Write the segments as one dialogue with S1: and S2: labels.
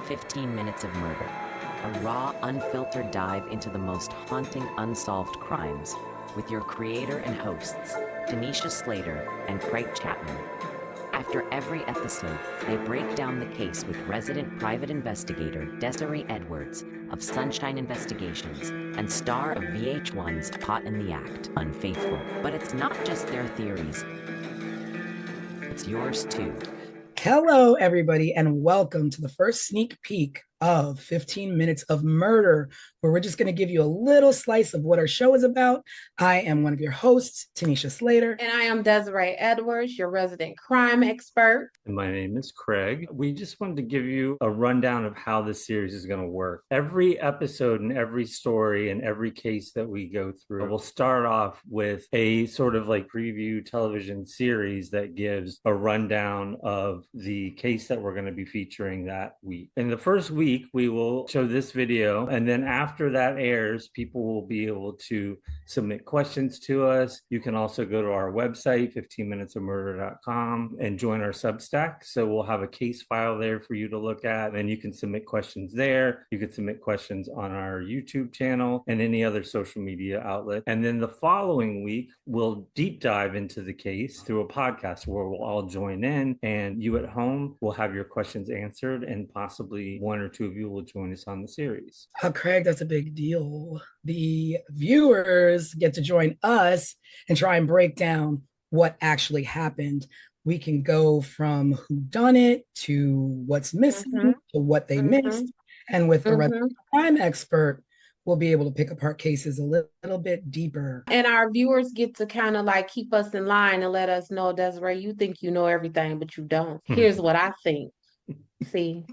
S1: 15 Minutes of Murder, a raw, unfiltered dive into the most haunting unsolved crimes with your creator and hosts, Tanisha Slater and Craig Chapman. After every episode, they break down the case with resident private investigator Desiree Edwards of Sunshine Investigations and star of VH1's Caught in the Act, Unfaithful. But it's not just their theories, it's yours too.
S2: Hello, everybody, and welcome to the first sneak peek of 15 Minutes of Murder, where we're just going to give you a little slice of what our show is about. I am one of your hosts, Tanisha Slater.
S3: And I am Desiree Edwards, your resident crime expert.
S4: And my name is Craig. We just wanted to give you a rundown of how this series is going to work. Every episode and every story and every case that we go through will start off with a sort of like preview television series that gives a rundown of the case that we're going to be featuring that week. In the first week, we will show this video, and then after that airs, people will be able to submit questions to us. You can also go to our website, 15minutesofmurder.com, and join our Substack. So we'll have a case file there for you to look at, and you can submit questions there. You can submit questions on our YouTube channel and any other social media outlet. And then the following week, we'll deep dive into the case through a podcast where we'll all join in, and you at home will have your questions answered, and possibly one or two of you will join us on the series.
S2: Craig, that's a big deal. The viewers get to join us and try and break down what actually happened. We can go from who done it to what's missing to what they missed. And with the crime expert, we'll be able to pick apart cases a little bit deeper.
S3: And our viewers get to kind of like keep us in line and let us know, Desiree, you think you know everything, but you don't. Here's what I think. See,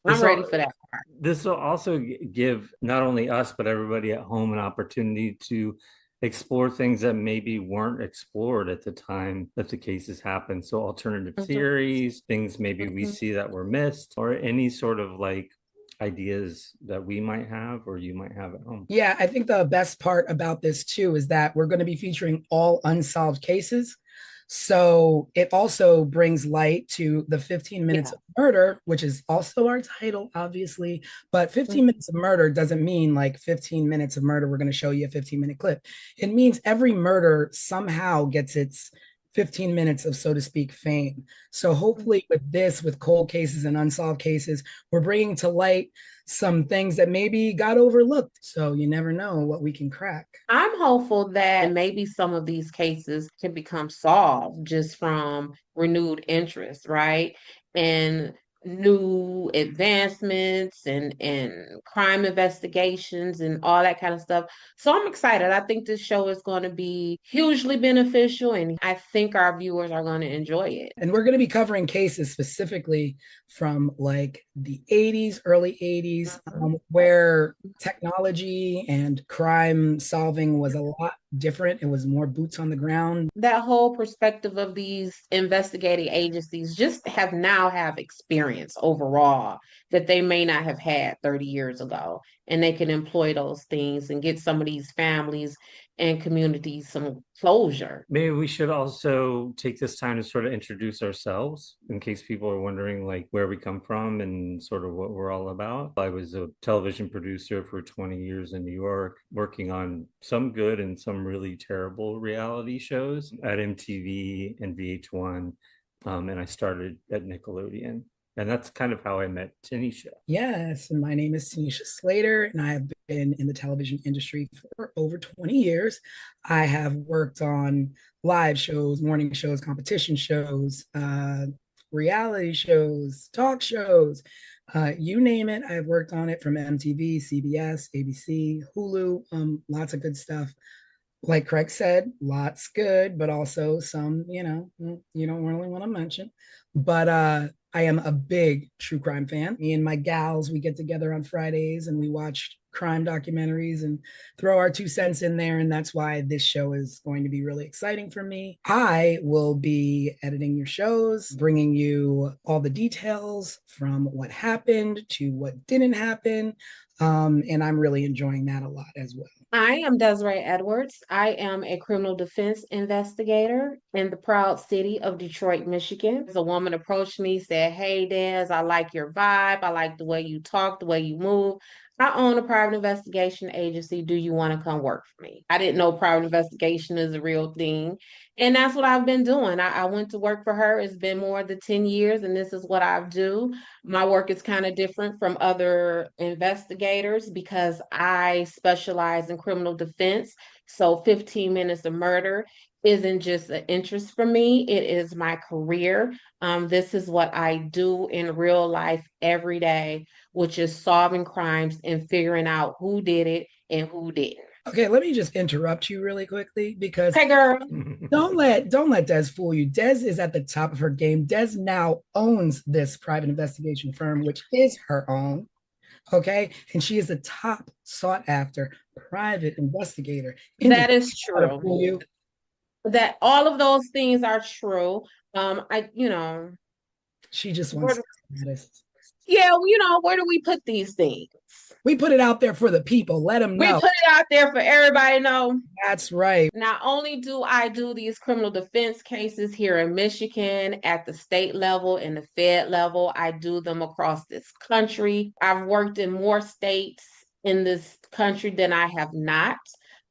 S3: I'm ready for that part.
S4: This will also give not only us, but everybody at home an opportunity to explore things that maybe weren't explored at the time that the cases happened. So alternative theories, things maybe we see that were missed, or any sort of like ideas that we might have or you might have at home.
S2: Yeah, I think the best part about this too is that we're going to be featuring all unsolved cases. So it also brings light to the 15 Minutes of Murder, which is also our title, obviously. But 15 Minutes of Murder doesn't mean like 15 minutes of murder. We're going to show you a 15-minute clip. It means every murder somehow gets its 15 minutes of, so to speak, fame. So hopefully with this, with cold cases and unsolved cases, we're bringing to light some things that maybe got overlooked. So you never know what we can crack.
S3: I'm hopeful that maybe some of these cases can become solved just from renewed interest, right? And new advancements and crime investigations and all that kind of stuff. So I'm excited. I think this show is going to be hugely beneficial, and I think our viewers are going to enjoy it.
S2: And we're going to be covering cases specifically from like the 80s, early 80s, where technology and crime solving was a lot different. It was more boots on the ground.
S3: That whole perspective of these investigating agencies just have experience overall that they may not have had 30 years ago. And they can employ those things and get some of these families and communities some closure.
S4: Maybe we should also take this time to sort of introduce ourselves in case people are wondering like where we come from and sort of what we're all about. I was a television producer for 20 years in New York, working on some good and some really terrible reality shows at MTV and VH1. And I started at Nickelodeon. And that's kind of how I met Tanisha.
S2: Yes, and my name is Tanisha Slater, and I have been in the television industry for over 20 years. I have worked on live shows, morning shows, competition shows, reality shows, talk shows, you name it. I've worked on it, from MTV, CBS, ABC, Hulu, lots of good stuff. Like Craig said, lots good, but also some, you don't really want to mention. But I am a big true crime fan. Me and my gals, we get together on Fridays and we watch crime documentaries and throw our 2 cents in there. And that's why this show is going to be really exciting for me. I will be editing your shows, bringing you all the details from what happened to what didn't happen. And I'm really enjoying that a lot as well.
S3: I am Desiree Edwards. I am a criminal defense investigator in the proud city of Detroit, Michigan. A woman approached me, said, "Hey, Des, I like your vibe. I like the way you talk, the way you move. I own a private investigation agency. Do you want to come work for me?" I didn't know private investigation is a real thing. And that's what I've been doing. I went to work for her. It's been more than 10 years, and this is what I do. My work is kind of different from other investigators because I specialize in criminal defense. So 15 minutes of murder isn't just an interest for me, it is my career. This is what I do in real life every day, which is solving crimes and figuring out who did it and who didn't.
S2: Okay, let me just interrupt you really quickly because
S3: Hey, girl.
S2: don't let Des fool you. Des is at the top of her game. Des now owns this private investigation firm, which is her own. Okay, and she is the top sought after private investigator.
S3: That is true.
S2: Fool you.
S3: That all of those things are true.
S2: She just wants status.
S3: Yeah, where do we put these things?
S2: We put it out there for the people. Let them
S3: We
S2: know.
S3: put it out there for everybody to know.
S2: That's right.
S3: Not only do I do these criminal defense cases here in Michigan at the state level and the Fed level, I do them across this country. I've worked in more states in this country than I have not.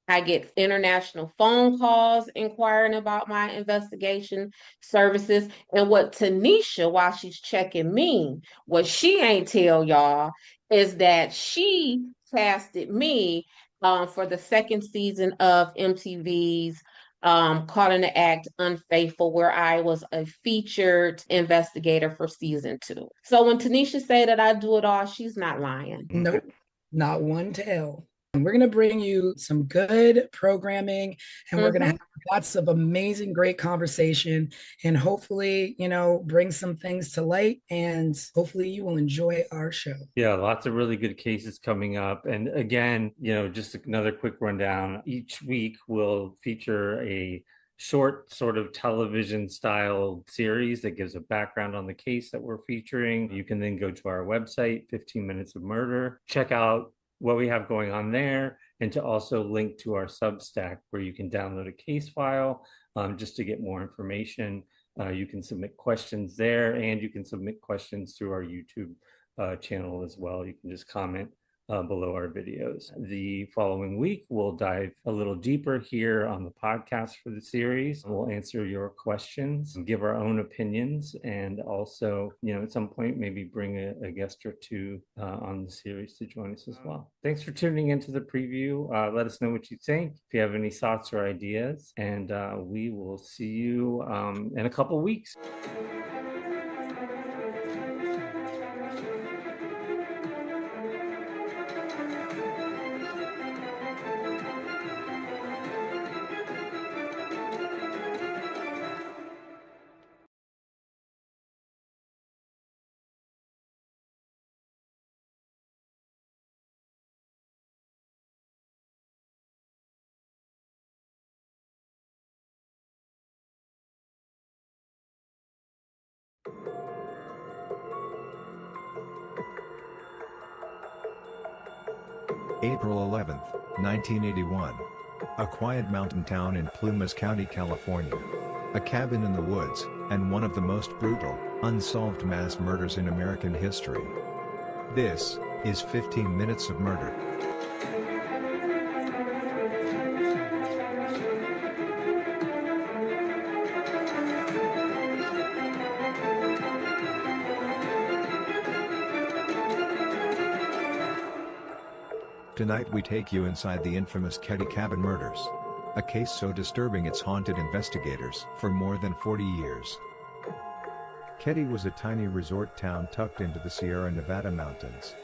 S3: I get international phone calls inquiring about my investigation services. And what Tanisha, while she's checking me, what she ain't tell y'all is that she casted me for the second season of MTV's Caught in the Act Unfaithful, where I was a featured investigator for season 2. So when Tanisha say that I do it all, she's not lying.
S2: Nope, not one tell. And we're going to bring you some good programming and we're going to have lots of amazing, great conversation and hopefully, bring some things to light and hopefully you will enjoy our show.
S4: Yeah, lots of really good cases coming up. And again, just another quick rundown. Each week we'll feature a short sort of television style series that gives a background on the case that we're featuring. You can then go to our website, 15 Minutes of Murder, check out what we have going on there, and to also link to our Substack where you can download a case file just to get more information. You can submit questions there, and you can submit questions through our YouTube channel as well. You can just comment below our videos. The following week, we'll dive a little deeper here on the podcast for the series. We'll answer your questions, give our own opinions, and also, at some point, maybe bring a guest or two on the series to join us as well. Thanks for tuning into the preview. Let us know what you think, if you have any thoughts or ideas, and we will see you in a couple weeks.
S5: April 11, 1981. A quiet mountain town in Plumas County, California. A cabin in the woods, and one of the most brutal, unsolved mass murders in American history. This is 15 Minutes of Murder. Tonight we take you inside the infamous Ketty Cabin murders. A case so disturbing it's haunted investigators for more than 40 years. Ketty was a tiny resort town tucked into the Sierra Nevada mountains.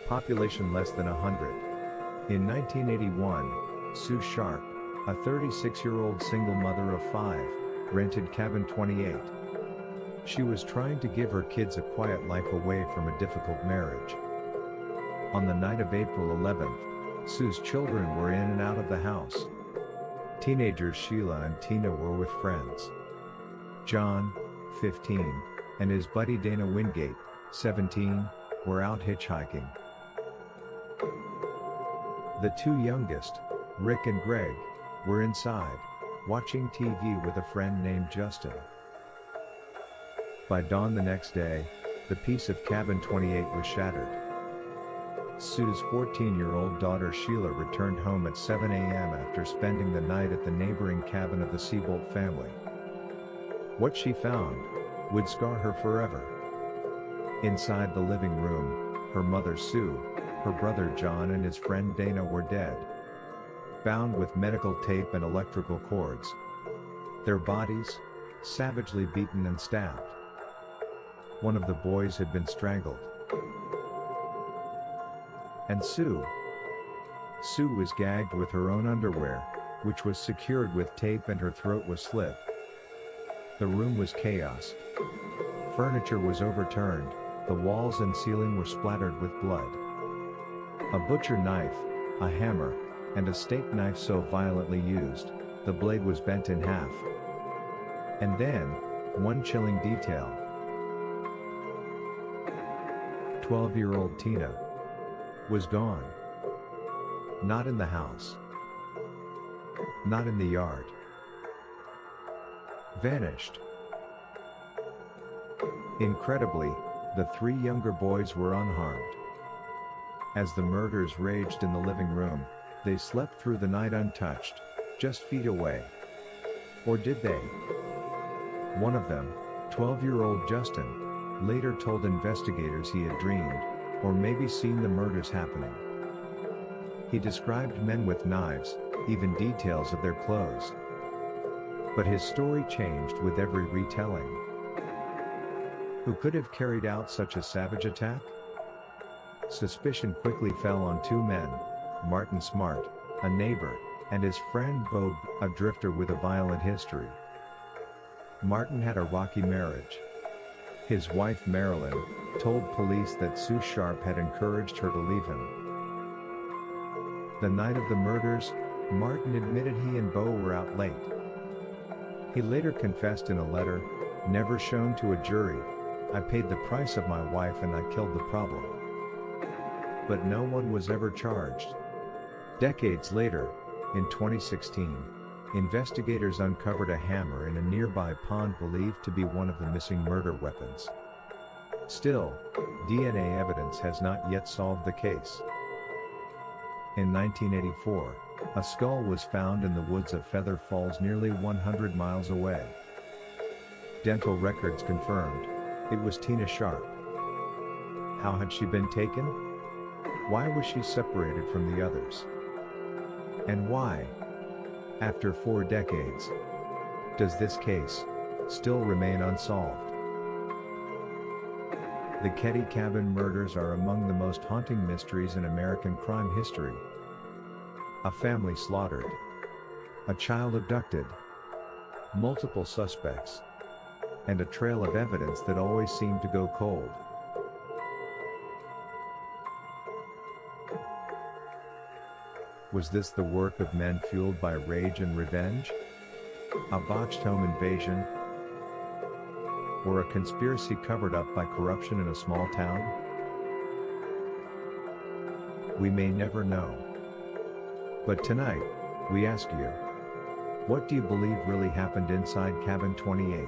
S5: Population less than 100. In 1981, Sue Sharp, a 36-year-old single mother of 5, rented Cabin 28. She was trying to give her kids a quiet life away from a difficult marriage. On the night of April 11th, Sue's children were in and out of the house. Teenagers Sheila and Tina were with friends. John, 15, and his buddy Dana Wingate, 17, were out hitchhiking. The two youngest, Rick and Greg, were inside, watching TV with a friend named Justin. By dawn the next day, the peace of Cabin 28 was shattered. Sue's 14-year-old daughter Sheila returned home at 7 a.m. after spending the night at the neighboring cabin of the Seabolt family. What she found would scar her forever. Inside the living room, her mother Sue, her brother John and his friend Dana were dead, bound with medical tape and electrical cords. Their bodies, savagely beaten and stabbed. One of the boys had been strangled. And Sue was gagged with her own underwear, which was secured with tape, and her throat was slit. The room was chaos. Furniture was overturned, the walls and ceiling were splattered with blood. A butcher knife, a hammer, and a steak knife so violently used, the blade was bent in half. And then, one chilling detail. 12-year-old Tina was gone. Not in the house. Not in the yard. Vanished. Incredibly, the three younger boys were unharmed. As the murders raged in the living room, they slept through the night untouched, just feet away. Or did they? One of them, 12-year-old Justin, later told investigators he had dreamed, or maybe seen the murders happening. He described men with knives, even details of their clothes. But his story changed with every retelling. Who could have carried out such a savage attack? Suspicion quickly fell on two men, Martin Smart, a neighbor, and his friend Bob, a drifter with a violent history. Martin had a rocky marriage. His wife Marilyn told police that Sue Sharp had encouraged her to leave him. The night of the murders, Martin admitted he and Bo were out late. He later confessed in a letter, never shown to a jury, "I paid the price of my wife and I killed the problem." But no one was ever charged. Decades later, in 2016, investigators uncovered a hammer in a nearby pond believed to be one of the missing murder weapons. Still, DNA evidence has not yet solved the case. In 1984, a skull was found in the woods of Feather Falls nearly 100 miles away. Dental records confirmed it was Tina Sharp. How had she been taken? Why was she separated from the others? And why, after 4 decades, does this case still remain unsolved? The Ketty Cabin murders are among the most haunting mysteries in American crime history. A family slaughtered. A child abducted. Multiple suspects. And a trail of evidence that always seemed to go cold. Was this the work of men fueled by rage and revenge? A botched home invasion? Or a conspiracy covered up by corruption in a small town? We may never know. But tonight, we ask you, what do you believe really happened inside Cabin 28?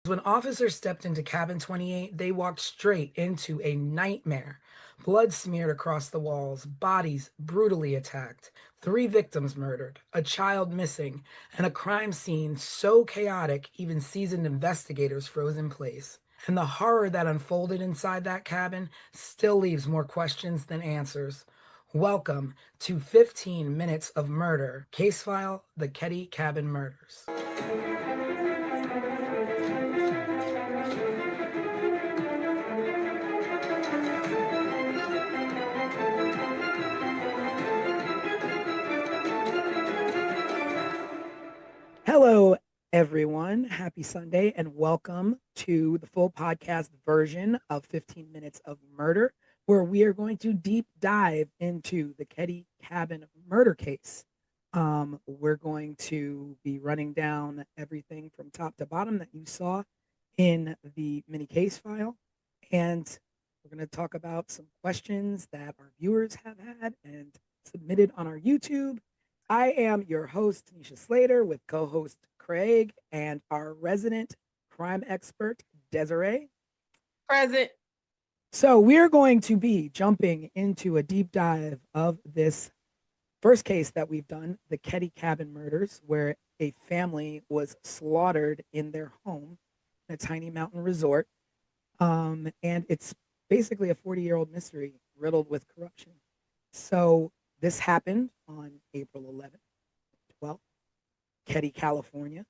S2: When officers stepped into cabin 28, they walked straight into a nightmare. Blood smeared across the walls, bodies brutally attacked, 3 victims murdered, a child missing, and a crime scene so chaotic even seasoned investigators froze in place. And the horror that unfolded inside that cabin still leaves more questions than answers. Welcome to 15 Minutes of Murder, case file, the Ketty Cabin Murders. Hello, everyone. Happy Sunday, and welcome to the full podcast version of 15 Minutes of Murder, where we are going to deep dive into the Ketty Cabin murder case. We're going to be running down everything from top to bottom that you saw in the mini case file, and we're going to talk about some questions that our viewers have had and submitted on our YouTube. I am your host, Tanisha Slater, with co-host Craig and our resident crime expert, Desiree.
S3: Present.
S2: So we're going to be jumping into a deep dive of this first case that we've done, the Ketty Cabin murders, where a family was slaughtered in their home in a tiny mountain resort. And it's basically a 40-year-old mystery riddled with corruption. So this happened on April 11th, 12th, Ketty, California.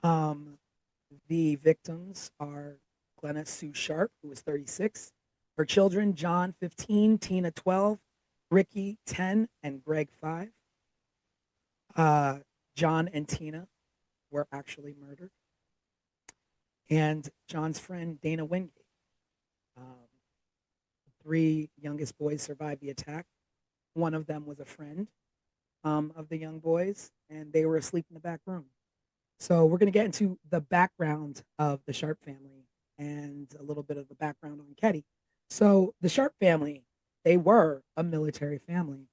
S2: The victims are Glenna Sue Sharp, who was 36. Her children, John, 15, Tina, 12, Ricky, 10, and Greg, 5. John and Tina were actually murdered. And John's friend, Dana Wingate. 3 youngest boys survived the attack. One of them was a friend of the young boys, and they were asleep in the back room. So we're going to get into the background of the Sharp family and a little bit of the background on Ketty. So the Sharp family, they were a military family,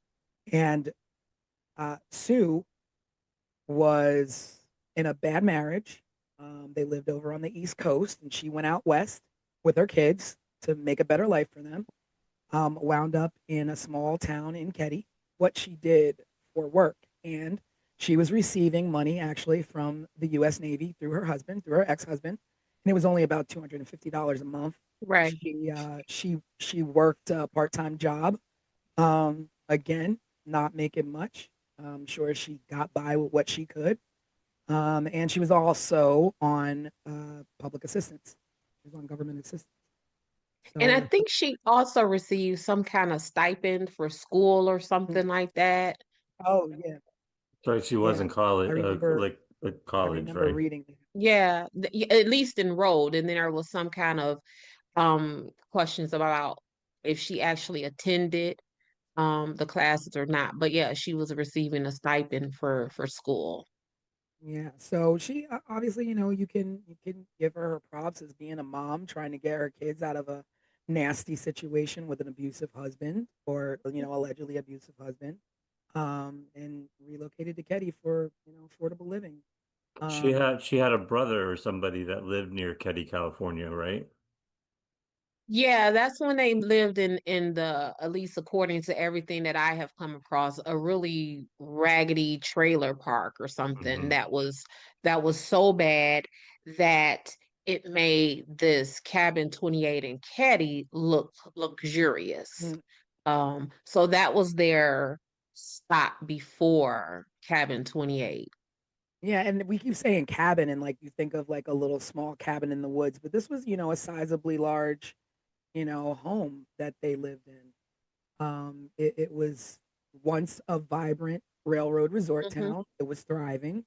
S2: and Sue was in a bad marriage. They lived over on the East Coast, and she went out west with her kids to make a better life for them. Wound up in a small town in Ketty, what she did for work. And she was receiving money actually from the U.S. Navy through her husband, through her ex-husband. And it was only about $250 a month.
S3: Right.
S2: She worked a part-time job. Again, not making much. I'm sure she got by with what she could. And she was also on public assistance. She was on government assistance.
S3: And I
S2: So,
S3: think she also received some kind of stipend for school or something like that.
S2: oh yeah,
S4: Right, she was
S2: yeah.
S4: in college,
S2: I remember. I
S4: college,
S2: remember
S4: right?
S2: reading that.
S3: Yeah, at least enrolled. And then there was some kind of questions about if she actually attended the classes or not. But yeah, she was receiving a stipend for school.
S2: Yeah. So she obviously, you can give her props as being a mom trying to get her kids out of a nasty situation with an abusive husband or allegedly abusive husband, and relocated to Ketty for affordable living. Um,
S4: She had a brother or somebody that lived near Ketty, California, right?
S3: Yeah, that's when they lived in the, at least according to everything that I have come across, a really raggedy trailer park or something
S4: Hmm.
S3: that was so bad that it made this cabin 28 in Caddy look luxurious.
S2: mm,
S3: So that was their stop before cabin 28.
S2: yeah, and we keep saying cabin, and like you think of like a little small cabin in the woods, but this was a sizably large home that they lived in. It was once a vibrant railroad resort
S3: Hmm.
S2: town. It was thriving.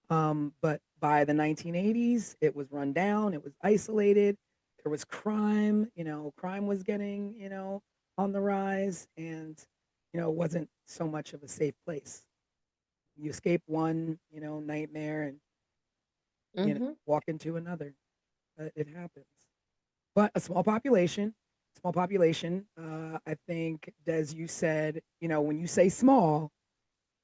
S2: But by the 1980s, it was run down. It was isolated. There was crime. Crime was getting, on the rise, and it wasn't so much of a safe place. You escape one, nightmare, and
S3: Hmm.
S2: walk into another. It happens. But a small population. I think, Des, you said, when you say small,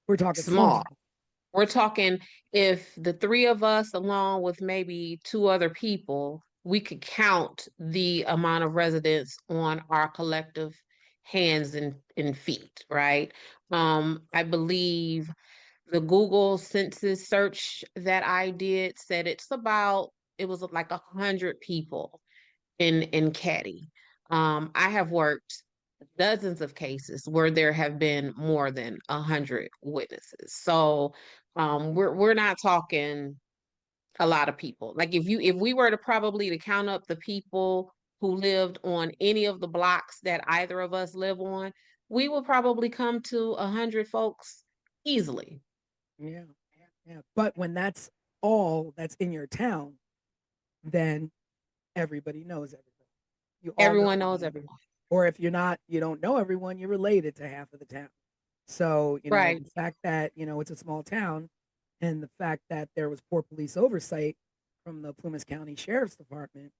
S2: we're talking
S3: Small.
S2: small.
S3: We're talking if the three of us, along with maybe two other people, we could count the amount of residents on our collective hands and feet, right? I believe the Google census search that I did said it was like 100 people in Caddy. I have worked dozens of cases where there have been more than 100 witnesses. So we're not talking a lot of people. Like if we were to probably to count up the people who lived on any of the blocks that either of us live on, we will probably come to 100 folks easily.
S2: Yeah, yeah. But when that's all that's in your town, then everybody knows everybody. You all know
S3: Everyone knows
S2: everybody.
S3: everyone.
S2: Or if you're not, you don't know everyone, you're related to half of the town. So,
S3: Right.
S2: the fact that, it's a small town and the fact that there was poor police oversight from the Plymouth County Sheriff's Department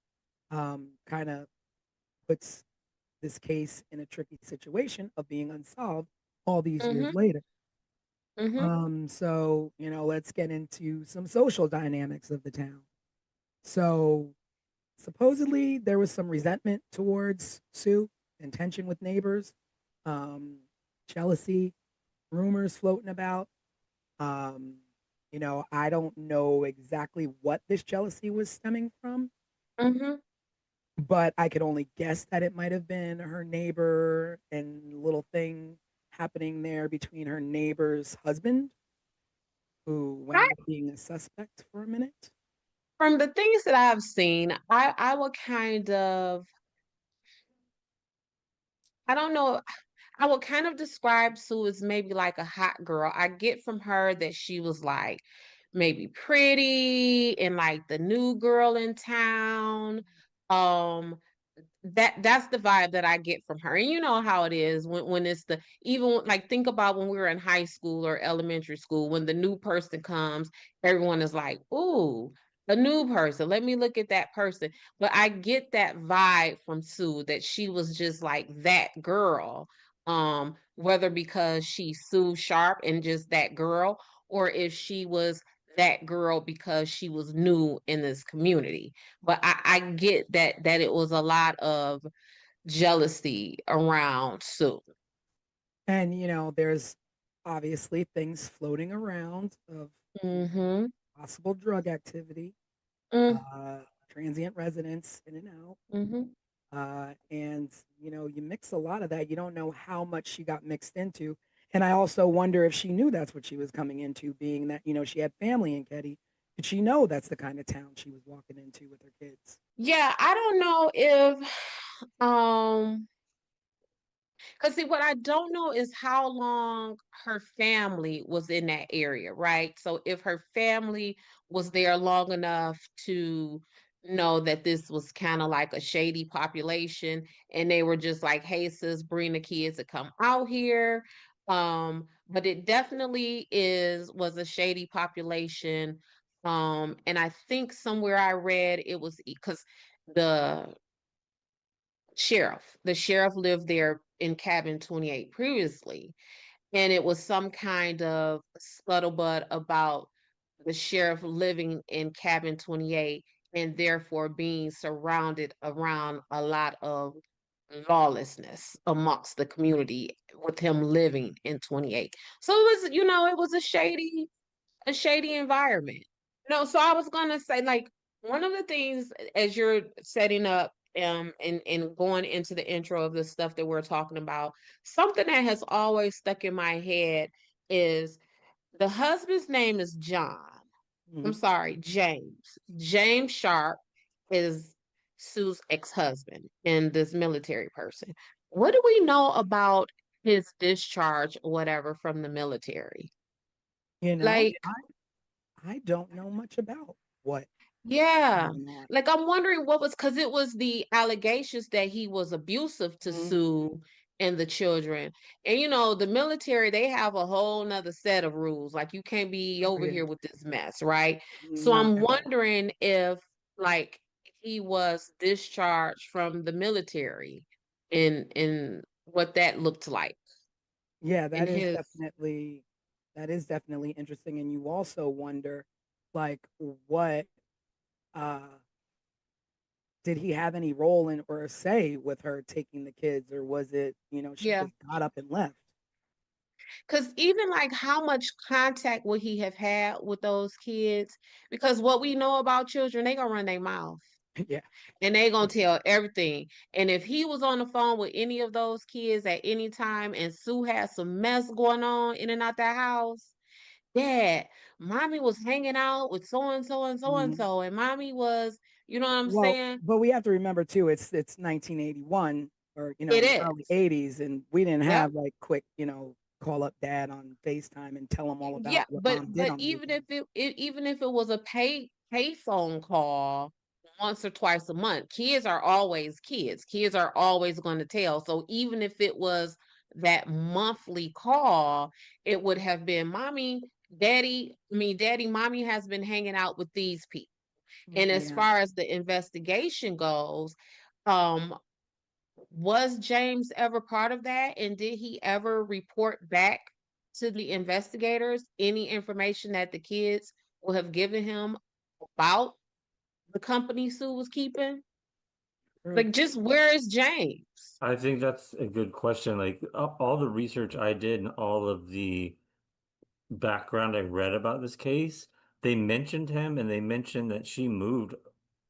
S2: kind of puts this case in a tricky situation of being unsolved all these years
S3: Mm-hmm.
S2: later.
S3: Mm-hmm.
S2: So, let's get into some social dynamics of the town. So, supposedly there was some resentment towards Sue and tension with neighbors, um, jealousy, rumors floating about. Um, I don't know exactly what this jealousy was stemming from,
S3: Mm-hmm.
S2: but I could only guess that it might have been her neighbor and little thing happening there between her neighbor's husband, who wound up being a suspect for a minute.
S3: From the things that I've seen, I will kind of, I don't know, I would kind of describe Sue as maybe like a hot girl. I get from her that she was like maybe pretty and like the new girl in town. Um, that's the vibe that I get from her. And you know how it is when it's even like think about when we were in high school or elementary school, when the new person comes, everyone is like, ooh, a new person. Let me look at that person. But I get that vibe from Sue that she was just like that girl. Whether because she's Sue Sharp and just that girl, or if she was that girl because she was new in this community. But I get that it was a lot of jealousy around Sue.
S2: And, there's obviously things floating around of
S3: Mm-hmm.
S2: possible drug activity,
S3: Mm,
S2: uh, transient residents in and out.
S3: mm-hmm.
S2: And, you mix a lot of that. You don't know how much she got mixed into. And I also wonder if she knew that's what she was coming into, being that, she had family in Ketty. Did she know that's the kind of town she was walking into with her kids?
S3: Yeah, I don't know if because see, what I don't know is how long her family was in that area, right? So if her family was there long enough to know that this was kind of like a shady population, and they were just like, "Hey, sis, bring the kids to come out here." But it definitely was a shady population. And I think somewhere I read it was because the the sheriff lived there in cabin 28 previously, and it was some kind of scuttlebutt about the sheriff living in cabin 28 and therefore being surrounded around a lot of lawlessness amongst the community with him living in 28. So it was a shady environment. No, so I was gonna say, like, one of the things as you're setting up and going into the intro of the stuff that we're talking about, something that has always stuck in my head is the husband's name is John. I'm
S2: Mhm.
S3: sorry, James. James Sharp is Sue's ex-husband and this military person. What do we know about his discharge or whatever from the military?
S2: You know,
S3: Like,
S2: I don't know much about what
S3: yeah.
S2: went on.
S3: Like I'm wondering what was because it was the allegations that he was abusive to
S2: Mhm.
S3: Sue and the children. And the military, they have a whole nother set of rules. Like you can't be
S2: Oh,
S3: over
S2: yeah.
S3: here with this mess, right? So
S2: Not
S3: I'm
S2: at all.
S3: wondering if like he was discharged from the military and what that looked like
S2: Yeah,
S3: in
S2: that is
S3: his
S2: definitely That is definitely interesting. And you also wonder, like, what uh did he have any role in or say with her taking the kids, or was it, she
S3: Yeah.
S2: just got up and left?
S3: Because even like how much contact would he have had with those kids? Because what we know about children, they gonna run their mouth
S2: Yeah.
S3: and they gonna tell everything. And if he was on the phone with any of those kids at any time and Sue had some mess going on in and out that house, Dad, mommy was hanging out with so and so and so and
S2: Mhm.
S3: so, and mommy was, you know what I'm
S2: Well,
S3: saying?
S2: but we have to remember too, it's 1981, or
S3: It
S2: the early
S3: is.
S2: 80s, and we didn't
S3: Yep.
S2: have like quick, call up dad on FaceTime and tell him all
S3: Yeah,
S2: about what
S3: but
S2: mom did
S3: but
S2: on the
S3: even if
S2: weekend.
S3: even if it was a pay phone call once or twice a month, kids are always kids. Kids are always going to tell. So even if it was that monthly call, it would have been mommy, daddy, mommy has been hanging out with these people. And as
S2: Yeah.
S3: far as the investigation goes, um, was James ever part of that? And did he ever report back to the investigators any information that the kids will have given him about the company Sue was keeping?
S2: True.
S3: Like, just where is James?
S4: I think that's a good question. Like all the research I did and all of the background I read about this case, they mentioned him and they mentioned that she moved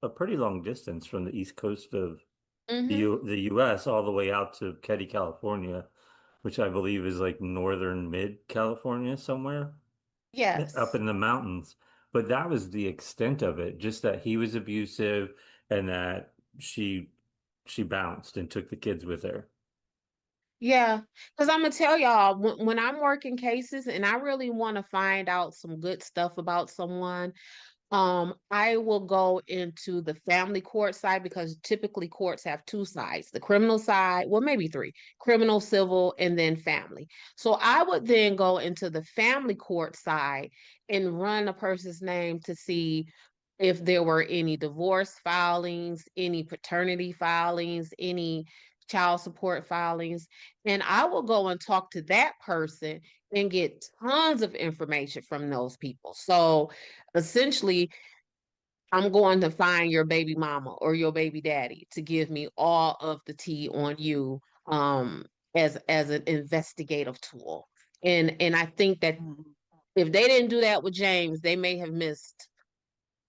S4: a pretty long distance from the east coast of
S3: Mm-hmm.
S4: the US all the way out to Ketty, California, which I believe is like northern mid California somewhere up
S3: Yes.
S4: in the mountains. But that was the extent of it, just that he was abusive and that she bounced and took the kids with her.
S3: Yeah. Because I'm gonna tell y'all, when I'm working cases and I really want to find out some good stuff about someone, I will go into the family court side because typically courts have two sides, the criminal side, well, maybe three, criminal, civil, and then family. So I would then go into the family court side and run a person's name to see if there were any divorce filings, any paternity filings, any child support filings. And I will go and talk to that person and get tons of information from those people. So essentially, I'm going to find your baby mama or your baby daddy to give me all of the tea on you as an investigative tool. And I think that
S2: Mhm.
S3: if they didn't do that with James, they may have missed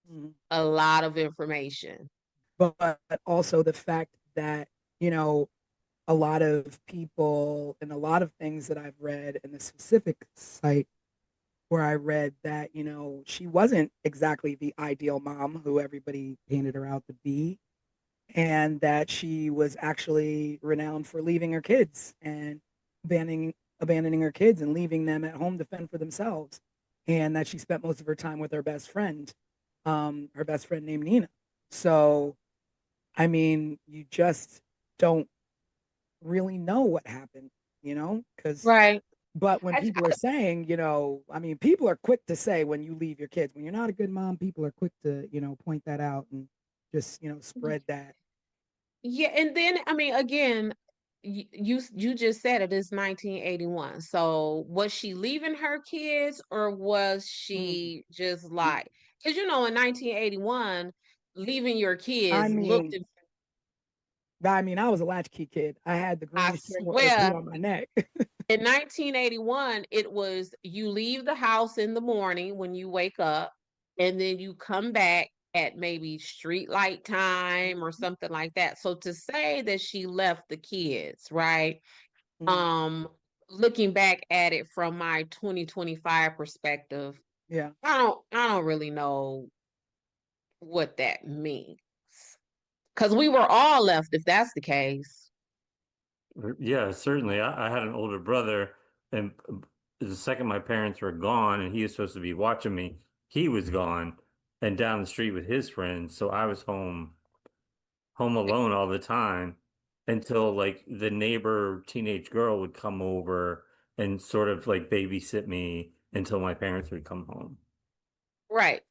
S2: Mhm.
S3: a lot of information.
S2: But also the fact that, you know, a lot of people and a lot of things that I've read in the specific site where I read that, she wasn't exactly the ideal mom who everybody painted her out to be, and that she was actually renowned for leaving her kids and abandoning her kids and leaving them at home to fend for themselves, and that she spent most of her time with her best friend named Nina. So, I mean, you just don't really know what happened, because
S3: Right.
S2: but when
S3: I,
S2: people are saying, I mean, people are quick to say when you leave your kids, when you're not a good mom, people are quick to, point that out and just, spread that.
S3: yeah, and then I mean, again, you just said it is 1981. So was she leaving her kids or was
S2: Mm.
S3: she just like, because in 1981, leaving your
S2: I
S3: kids looked,
S2: mean, I was a latchkey kid. I had the
S3: I
S2: green string with OG
S3: swear,
S2: on my neck.
S3: in 1981, it was you leave the house in the morning when you wake up, and then you come back at maybe street light time or something like that. So to say that she left the kids, right?
S2: Mm.
S3: Um, Looking back at it from my 2025 perspective,
S2: Yeah.
S3: I don't really know what that means. Because we were all left if that's the case.
S4: Yeah, certainly. I had an older brother, and the second my parents were gone, and he was supposed to be watching me, he was gone and down the street with his friends. So I was home alone all the time until like the neighbor teenage girl would come over and sort of like babysit me until my parents would come home.
S3: Right.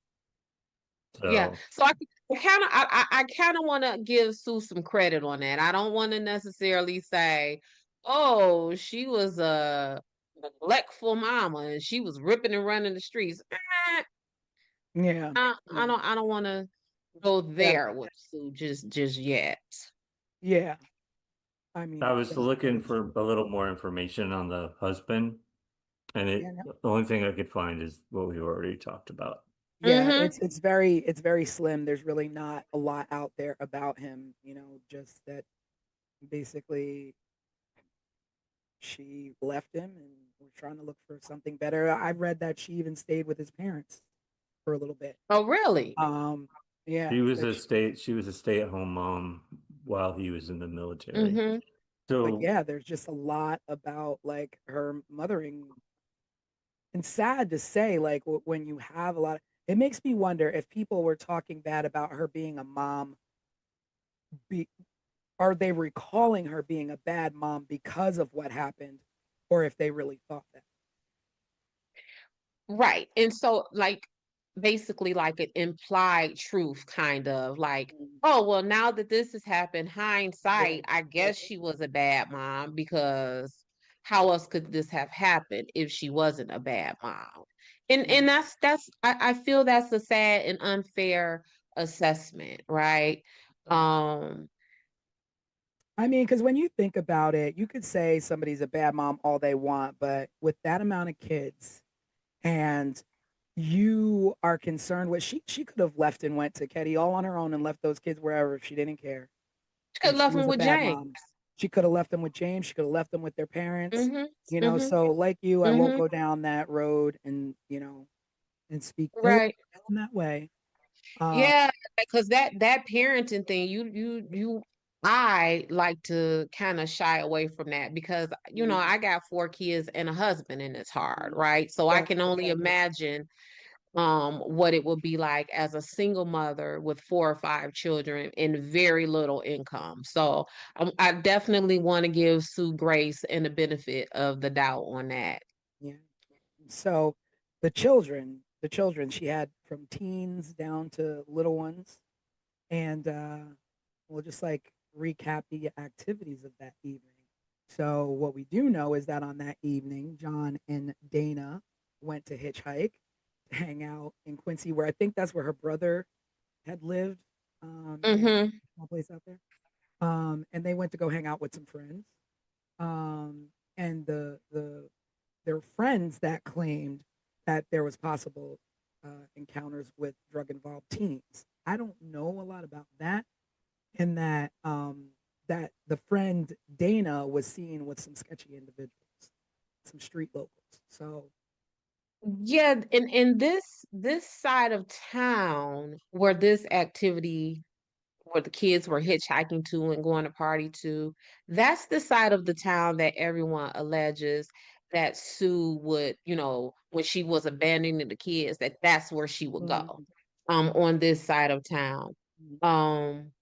S3: Yeah.
S4: So
S3: So I kind of want to give Sue some credit on that. I don't want to necessarily say, oh, she was a neglectful mama and she was ripping and running the streets.
S2: Yeah.
S3: I don't want to go there with Sue just yet.
S2: Yeah. I mean,
S4: I was looking
S2: that's
S4: for a little more information on the husband, and
S2: yeah, no.
S4: the only thing I could find is what we've already talked about.
S2: Yeah,
S3: Mm-hmm.
S2: it's very slim. There's really not a lot out there about him, just that basically she left him and we're trying to look for something better. I read that she even stayed with his parents for a little bit.
S3: Oh, really?
S2: Yeah,
S4: She was a stay-at-home mom while he was in the military.
S3: Mm-hmm.
S2: but
S4: So
S2: yeah, there's just a lot about like her mothering, and sad to say, like when you have a lot, it makes me wonder if people were talking bad about her being a mom, be are they recalling her being a bad mom because of what happened, or if they really thought that.
S3: Right. And so, like, basically, like an implied truth, kind of like,
S2: Mm.
S3: oh, well, now that this has happened,
S2: Yeah,
S3: hindsight, I guess she was a bad mom because how else could this have happened if she wasn't a bad mom?
S2: yeah.
S3: And I feel that's a sad and unfair assessment, right? Um,
S2: I mean, because when you think about it, you could say somebody's a bad mom all they want, but with that amount of kids, and you are concerned with, she could have left and went to Ketty all on her own and left those kids wherever if she didn't care.
S3: she could
S2: And
S3: have
S2: she
S3: left
S2: was
S3: him
S2: a
S3: with
S2: bad
S3: James.
S2: mom. She could have left them with James. She could have left them with their parents.
S3: Mm-hmm. Mm-hmm.
S2: So like you, I won't
S3: Mm-hmm.
S2: go down that road and and speak ill
S3: Right.
S2: in that way. Uh,
S3: Yeah, because that parenting thing, I like to kind of shy away from that because
S2: mm,
S3: I got 4 kids and a husband and it's hard,
S2: mm,
S3: right? So I
S2: yeah,
S3: can only imagine what it would be like as a single mother with 4 or 5 children and very little income. So I definitely want to give Sue grace and the benefit of the doubt on that.
S2: yeah. So the children she had from teens down to little ones, and we'll just like recap the activities of that evening. So what we do know is that on that evening, John and Dana went to hitchhike to hang out in Quincy, where I think that's where her brother had lived. They had
S3: Mm-hmm.
S2: a small place out there. And they went to go hang out with some friends. And their friends that claimed that there was possible encounters with drug involved teens. I don't know a lot about that, and that the friend Dana was seen with some sketchy individuals, some street locals. So
S3: Yeah, in this side of town where this activity where the kids were hitchhiking to and going to party to, that's the side of the town that everyone alleges that Sue would, when she was abandoning the kids, that's where she would go,
S2: mm,
S3: on this side of town.
S2: mm,
S3: Um,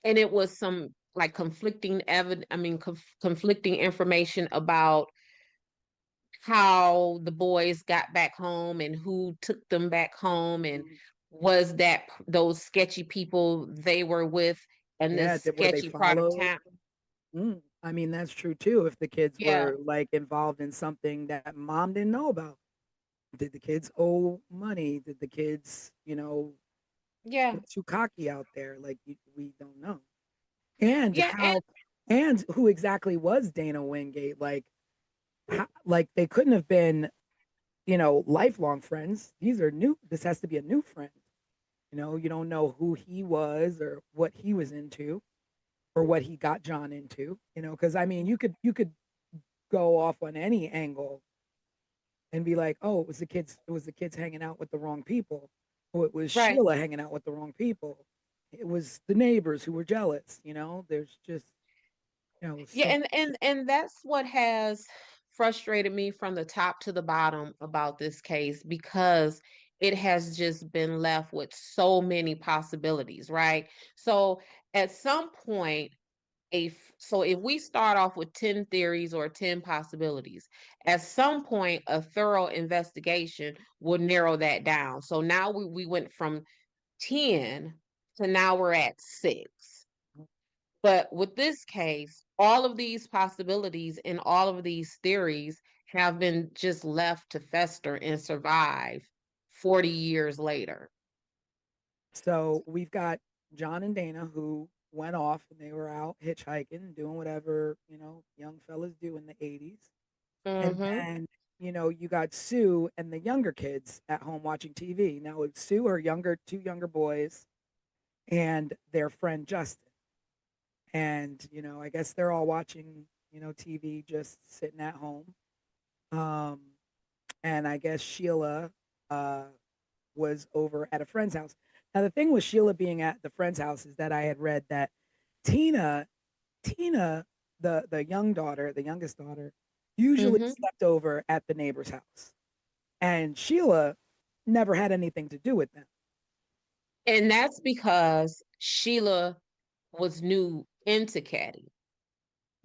S3: and it was some like conflicting information about how the boys got back home and who took them back home and
S2: mm,
S3: was that those sketchy people they were with in
S2: yeah,
S3: this
S2: were they
S3: sketchy part of
S2: followed?
S3: town.
S2: I mean, that's true too. If the kids
S3: Yeah,
S2: were like involved in something that mom didn't know about, did the kids owe money? Did the kids,
S3: yeah,
S2: get too cocky out there? Like we don't know. And
S3: yeah, and
S2: how, and who exactly was Dana Wingate? Like, like they couldn't have been, lifelong friends. These are new. This has to be a new friend. You don't know who he was or what he was into or what he got John into. Because I mean, you could go off on any angle and be like, oh, it was the kids hanging out with the wrong people, or it was
S3: right.
S2: Sheila hanging out with the wrong people. It was the neighbors who were jealous. There's just
S3: Yeah,
S2: so
S3: and that's what has frustrated me from the top to the bottom about this case because it has just been left with so many possibilities, right? So at some point, if we start off with 10 theories or 10 possibilities, at some point a thorough investigation will narrow that down. So now we went from 10 to now we're at 6. But with this case, all of these possibilities and all of these theories have been just left to fester and survive 40 years later.
S2: So we've got John and Dana who went off and they were out hitchhiking, doing whatever, young fellas do in the 80s. And
S3: Mm-hmm.
S2: then, you got Sue and the younger kids at home watching TV. Now, with Sue, her two younger boys, and their friend Justin. And, I guess they're all watching, TV, just sitting at home. Um, and I guess Sheila uh, was over at a friend's house. Now, the thing with Sheila being at the friend's house is that I had read that Tina, Tina, the young daughter, the youngest daughter, usually
S3: Mm-hmm.
S2: slept over at the neighbor's house, and Sheila never had anything to do with them.
S3: And that's because Sheila was new into Caddy.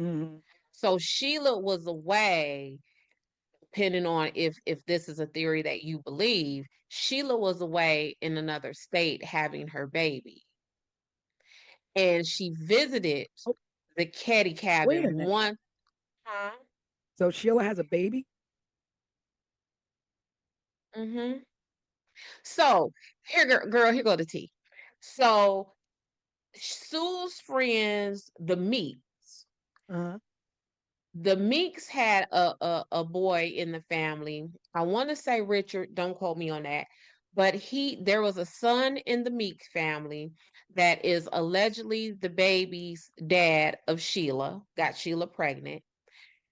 S2: Mm-hmm.
S3: So Sheila was away, depending on if this is a theory that you believe, Sheila was away in another state having her baby. And she visited
S2: Oh,
S3: the Caddy
S2: wait a
S3: cabin
S2: minute.
S3: one time.
S2: So Sheila has a baby?
S3: Mm-hmm. So here, girl, here go the tea. So Sue's friends, the Meeks.
S2: Uh-huh.
S3: The Meeks had a boy in the family. I want to say Richard, don't quote me on that. But there was a son in the Meeks family that is allegedly the baby's dad of Sheila, got Sheila pregnant.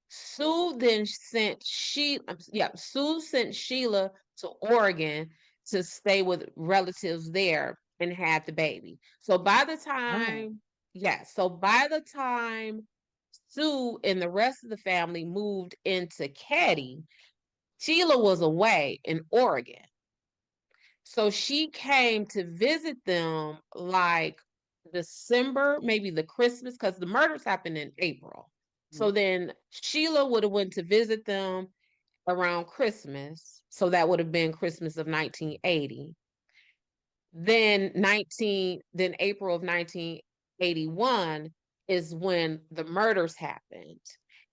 S3: Sue sent Sheila to Oregon to stay with relatives there and had the baby. So by the
S2: Wow.
S3: time, yeah, so by the time Sue and the rest of the family moved into Caddy, Sheila was away in Oregon. So she came to visit them like December, maybe the Christmas, because the murders happened in April. So then Sheila would have went to visit them around Christmas. So that would have been Christmas of 1980. Then April of 1981 is when the murders happened.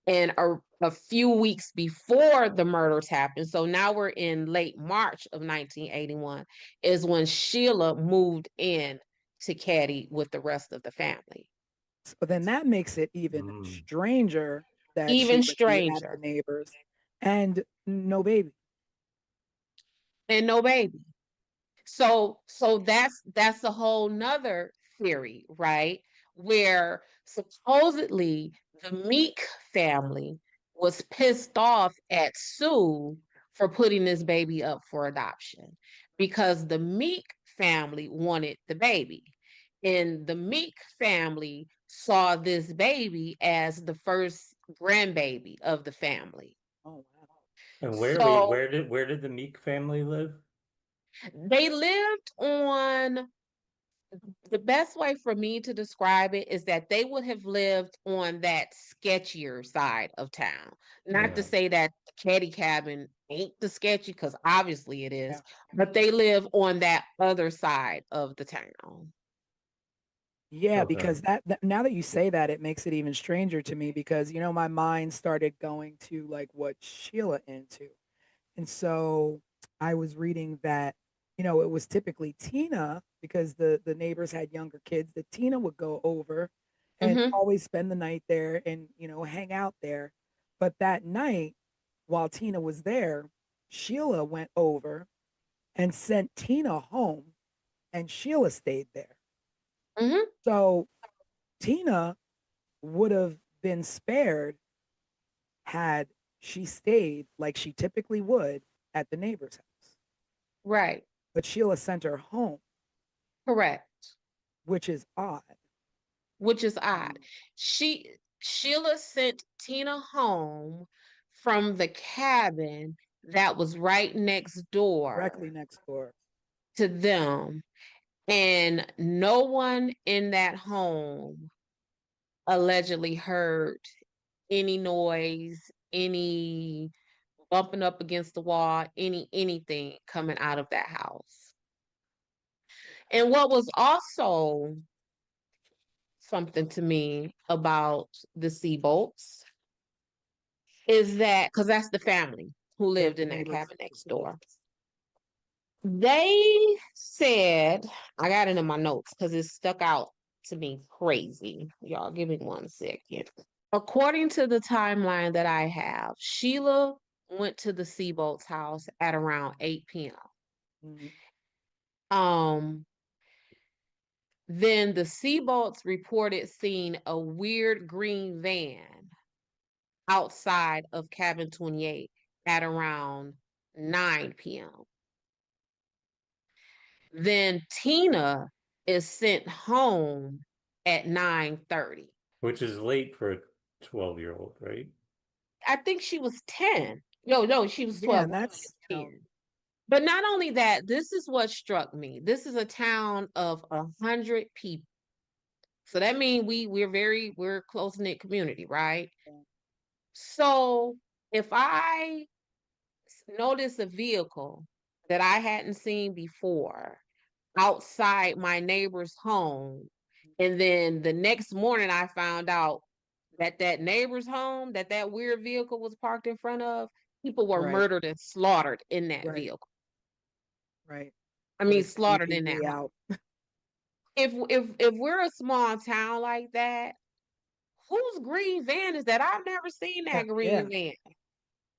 S3: And a few weeks before the murders happened, so now we're in late March of 1981, is when Sheila moved in to Caddy with the rest of the family.
S2: So then that makes it even
S4: Mm.
S2: stranger that she
S3: Even
S2: would be at the
S3: stranger.
S2: neighbors and no baby.
S3: And no baby. So that's a whole nother theory, right? Where supposedly the Meek family was pissed off at Sue for putting this baby up for adoption because the Meek family wanted the baby. And the Meek family saw this baby as the first grandbaby of the family.
S2: Oh wow.
S4: And
S3: So
S4: where did the Meek family live?
S3: they lived on the best way for me to describe it is that they would have lived on that sketchier side of town. Not to
S4: Yeah.
S3: say that the caddy cabin ain't the sketchy, because obviously it is,
S2: Yeah.
S3: but they live on that other side of the town.
S2: Yeah,
S4: Okay.
S2: because that now that you say that, it makes it even stranger to me because my mind started going to like what Sheila into. And so I was reading that, it was typically Tina because the neighbors had younger kids that Tina would go over and
S3: Mm-hmm.
S2: always spend the night there and, hang out there. But that night, while Tina was there, Sheila went over and sent Tina home and Sheila stayed there.
S3: Mm-hmm.
S2: So Tina would have been spared had she stayed like she typically would at the neighbor's house.
S3: Right.
S2: But Sheila sent her home,
S3: Correct.
S2: which is odd.
S3: Which is odd.
S2: Um,
S3: Sheila sent Tina home from the cabin that was right next
S2: Directly
S3: door
S2: next door.
S3: to them. And no one in that home allegedly heard any noise, any bumping up against the wall, anything coming out of that house. And what was also something to me about the Seabolts is that because that's the family who lived
S2: the
S3: in that
S2: neighbors.
S3: cabin next door. They said, I got it in my notes because it stuck out to me crazy. Y'all, give me 1 second. According to the timeline that I have, Sheila went to the Seabolt's house at around 8 p.m.
S2: Mhm.
S3: Then the Seabolts reported seeing a weird green van outside of cabin 28 at around 9 p.m. Then Tina is sent home at 9:30.
S4: Which is late for a 12-year-old, right?
S3: I think she was 10. No, she was
S2: Yeah,
S3: 12.
S2: and that's
S3: 10. But not only that, this is what struck me. This is a town of 100 people. So that means we're a close-knit community, right? So if I notice a vehicle that I hadn't seen before outside my neighbor's home, and then the next morning I found out that that neighbor's home that weird vehicle was parked in front of, people were
S2: right,
S3: murdered and slaughtered in that
S2: right,
S3: vehicle.
S2: right.
S3: I
S2: With
S3: mean,
S2: a
S3: slaughtered in that
S2: CCTV
S3: home.
S2: out.
S3: If we're a small town like that, whose green van is that? I've never seen that
S2: Yeah,
S3: green van.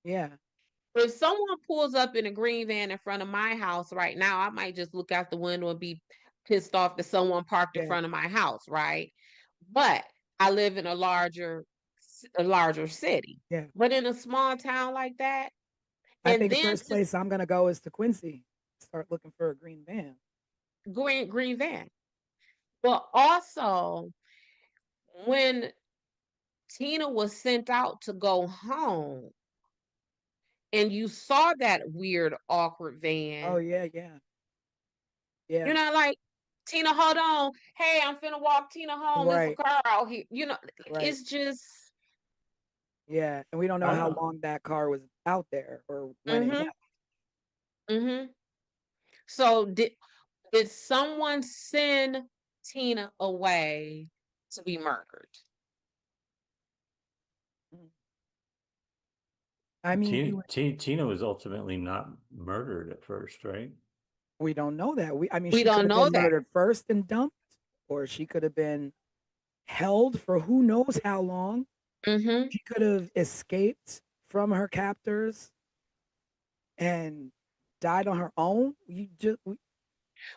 S2: yeah,
S3: If someone pulls up in a green van in front of my house right now, I might just look out the window and be pissed off that someone parked in
S2: yeah,
S3: front of my house, right? But I live in a larger city.
S2: yeah.
S3: But in a small town like that,
S2: I
S3: and
S2: think the
S3: then
S2: first place I'm gonna go is to Quincy. Start looking for a green van.
S3: green van. But also when Tina was sent out to go home and you saw that weird, awkward
S2: Oh
S3: van,
S2: yeah, yeah.
S3: you're not like, Tina, hold on. Hey, I'm finna walk Tina home. There's a
S2: Right,
S3: car out here.
S2: right.
S3: It's just,
S2: Yeah, and we don't know how
S4: Uh,
S2: long that car was out there or when it
S3: mm-hmm,
S2: left.
S3: mm-hmm. So did someone send Tina away to be murdered?
S2: Mm. I mean,
S4: Tina was ultimately not murdered at first, right?
S2: we don't know that. I mean,
S3: We
S2: she could
S3: don't
S2: have
S3: know
S2: been
S3: that.
S2: murdered first and dumped, or she could have been held for who knows how long.
S3: Mm-hmm.
S2: She could have escaped from her captors and died on her own.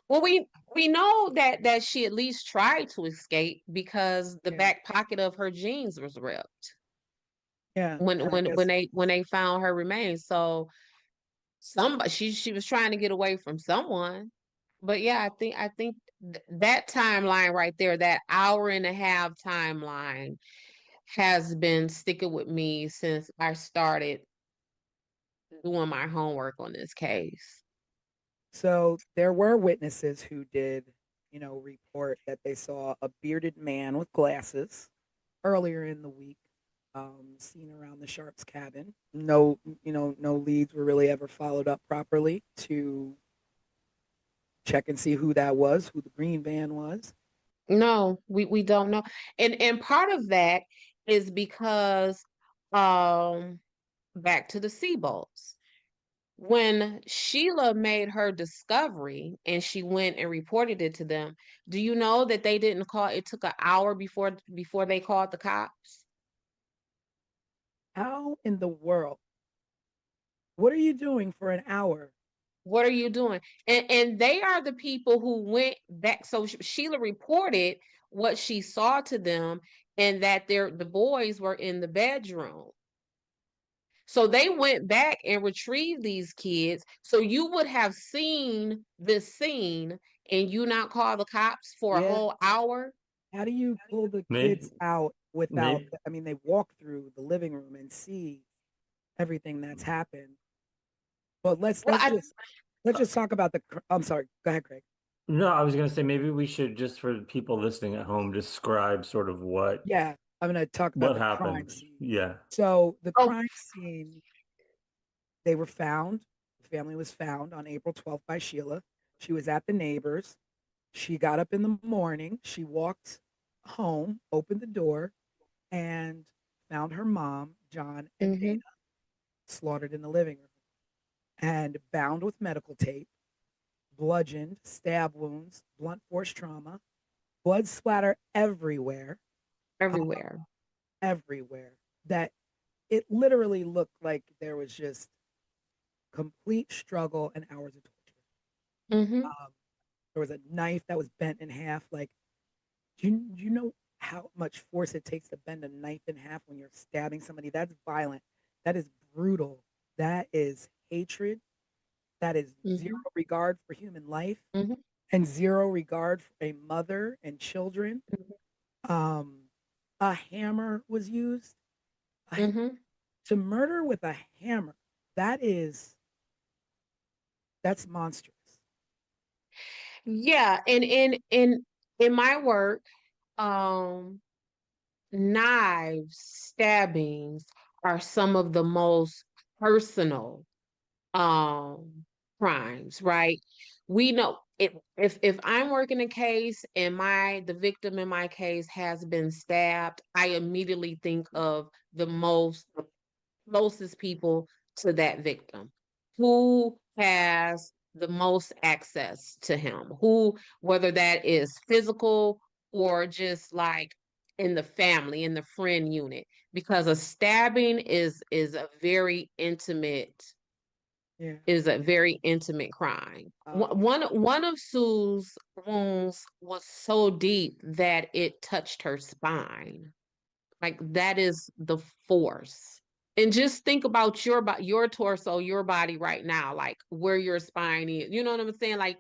S3: Well, we know that she at least tried to escape because the
S2: Yeah,
S3: back pocket of her jeans was ripped
S2: yeah.
S3: when
S2: And I
S3: when when
S2: guess
S3: they when they found her remains. So somebody she was trying to get away from someone. But yeah, I think that timeline right there, that hour and a half timeline, has been sticking with me since I started doing my homework on this case.
S2: so. There were witnesses who did, report that they saw a bearded man with glasses earlier in the week, seen around the Sharps cabin. No, no leads were really ever followed up properly to check and see who that was, who the green van was.
S3: No, we don't know. And part of that is because um back to the Seabolts. When Sheila made her discovery and she went and reported it to them, do you know that they didn't call, it took an hour before they called the cops?
S2: How in the world? What are you doing for an hour?
S3: What are you doing? And they are the people who went back. So Sheila reported what she saw to them and that the boys were in the bedroom. So they went back and retrieved these kids. So you would have seen this scene and you not call the cops for a
S2: Yeah.
S3: whole hour.
S2: How do you pull the
S4: Maybe,
S2: kids out without?
S4: maybe,
S2: I mean, they walk through the living room and see everything that's happened. But let's
S3: Well,
S2: let's just let's just talk about the. I'm sorry. Go ahead, Craig.
S4: no, I was going to say maybe we should just for people listening at home describe sort of
S2: Yeah, I'm going to talk about
S4: what
S2: the crime
S4: happened.
S2: scene.
S4: Yeah.
S2: So the
S3: oh,
S2: crime scene, they were found. The family was found on April 12th by Sheila. She was at the neighbors. She got up in the morning. She walked home, opened the door, and found her mom, John, and Dana slaughtered in the living room and bound with medical tape, bludgeoned, stab wounds, blunt force trauma, blood splatter everywhere, uh,
S3: Everywhere.
S2: everywhere. That it literally looked like there was just complete struggle and hours of torture.
S3: Mm-hmm.
S2: There was a knife that was bent in half. Like, do you know how much force it takes to bend a knife in half when you're stabbing somebody? That's violent. That is brutal. That is hatred. That is zero
S3: Mm-hmm.
S2: regard for human life
S3: Mm-hmm.
S2: and zero regard for a mother and children. Um, a hammer was used.
S3: Mm-hmm.
S2: To murder with a hammer, that is that's monstrous.
S3: Yeah, and in my work, um, knives, stabbings are some of the most personal um crimes, right? We know if I'm working a case and my the victim in my case has been stabbed, I immediately think of the closest people to that victim. Who has the most access to him? Who, whether that is physical or just like in the family, in the friend unit, because a stabbing
S2: Yeah.
S3: is a very intimate crime.
S2: Um,
S3: One of Sue's wounds was so deep that it touched her spine. Like that is the force. And just think about your torso, your body right now, like where your spine is. You know what I'm saying? Like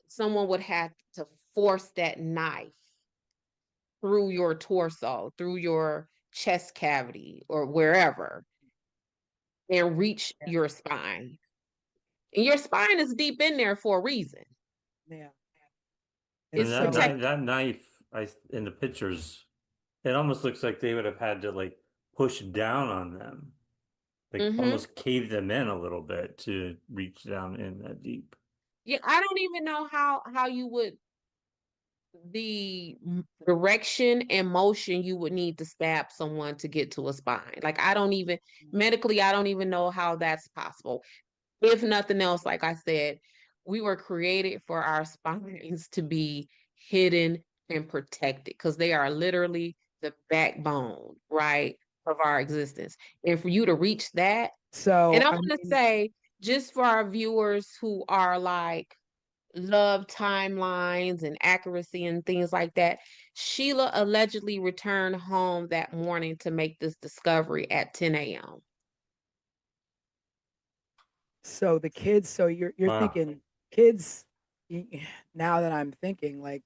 S3: someone would have to force that knife through your torso, through your chest cavity or wherever and reach
S2: yeah.
S3: your spine. And your spine is deep in there for a reason.
S2: Yeah. And
S4: And
S3: It's
S4: that
S2: so
S4: knife,
S3: protected.
S4: that knife, in the pictures, it almost looks like they would have had to like push down on them, like
S3: Mm-hmm.
S4: almost cave them in a little bit to reach down in that deep.
S3: Yeah, I don't even know how you would the direction and motion you would need to stab someone to get to a spine. Like I don't even medically, I don't even know how that's possible. If nothing else, like I said, we were created for our spines to be hidden and protected because they are literally the backbone, right, of our existence. And for you to reach that, and
S2: so
S3: I
S2: I
S3: want to
S2: mean,
S3: say, just for our viewers who are like love timelines and accuracy and things like that. Sheila allegedly returned home that morning to make this discovery at 10 a.m.
S2: so the kids, so you're
S4: Wow,
S2: thinking kids now that I'm thinking like,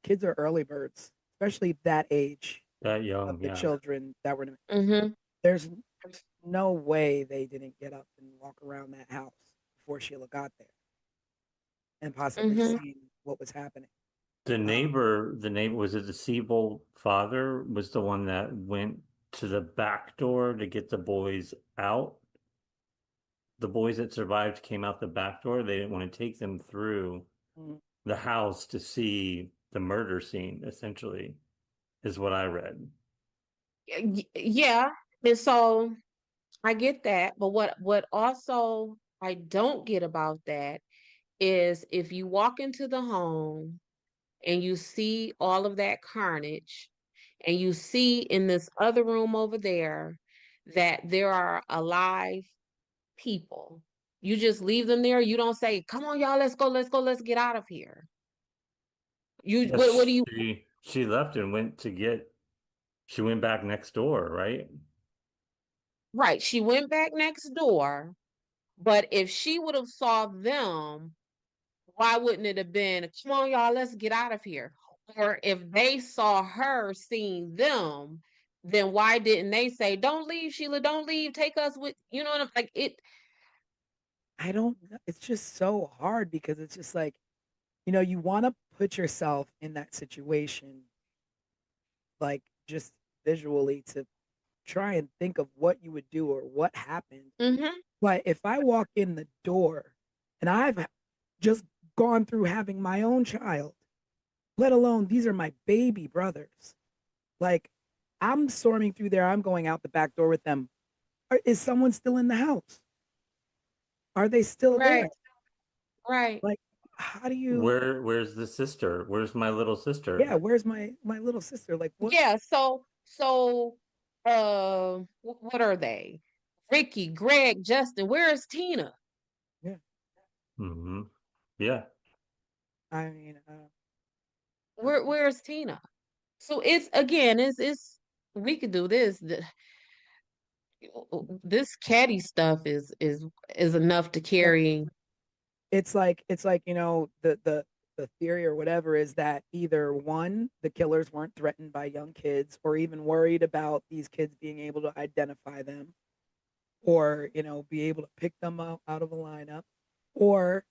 S2: kids are early birds, especially that age
S4: that
S2: of
S4: young,
S2: the
S4: yeah.
S2: children that were
S3: Mm-hmm.
S2: there's no way they didn't get up and walk around that house before Sheila got there and possibly
S3: Mm-hmm.
S2: seen what was happening. Uh,
S4: The neighbor, was it the Siebel father was the one that went to the back door to get the boys out. The boys that survived came out the back door. They didn't want to take them through
S2: mm,
S4: the house to see the murder scene, essentially, is what I read.
S3: Yeah, and so I get that, but what also I don't get about that is if you walk into the home and you see all of that carnage and you see in this other room over there that there are alive people. You just leave them there. You don't say, "Come on, y'all, let's go, let's get out of here." You
S4: Yes,
S3: what do you
S4: she left and she went back next door, right?
S3: right? She went back next door, but if she would have saw them, why wouldn't it have been, "Come on, y'all, let's get out of here"? Or if they saw her seeing them, then why didn't they say, "Don't leave, Sheila, don't leave, take us with," you know what I'm like it
S2: I don't know. It's just so hard because it's just like, you want to put yourself in that situation, like just visually to try and think of what you would do or what happened.
S3: mm-hmm,
S2: But if I walk in the door and I've just gone through having my own child, let alone these are my baby brothers, like I'm storming through there. I'm going out the back door with them. Is someone still in the house? Are they still there?
S3: Right, right.
S2: Like, how do you?
S4: Where's the sister? Where's my little sister?
S2: Yeah, where's my little sister? Like, what?
S3: Yeah, what are they? Ricky, Greg, Justin, where is Tina?
S2: Yeah,
S4: Hmm. Yeah.
S2: I mean,
S3: Where's Tina? So it's again, it's we could do this. This caddy stuff is enough to
S2: well,
S3: carry.
S2: it's like the theory or whatever is that either one, the killers weren't threatened by young kids or even worried about these kids being able to identify them, or be able to pick them out of a lineup, or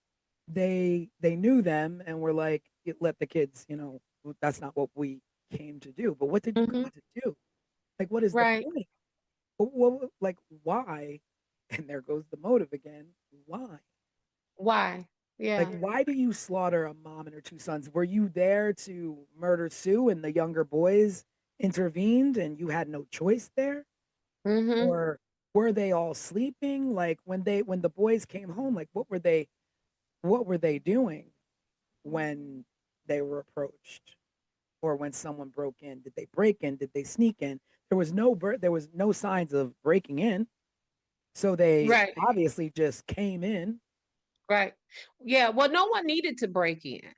S2: they knew them and were like, let the kids, that's not what we came to do. But what did you
S3: Mhm.
S2: come to do? Like, what is the
S3: Right.
S2: point? Like, why? And there goes the motive again. Why?
S3: Why?
S2: Like,
S3: Yeah.
S2: why do you slaughter a mom and her two sons? Were you there to murder Sue and the younger boys intervened and you had no choice there?
S3: Mm-hmm.
S2: Or were they all sleeping? Like, when the boys came home, like, what were they doing when they were approached, or when someone broke in? Did they break in? Did they sneak in? There was no signs of breaking in, so they
S3: Right.
S2: obviously just came in.
S3: Right. Yeah. Well, no one needed to break in,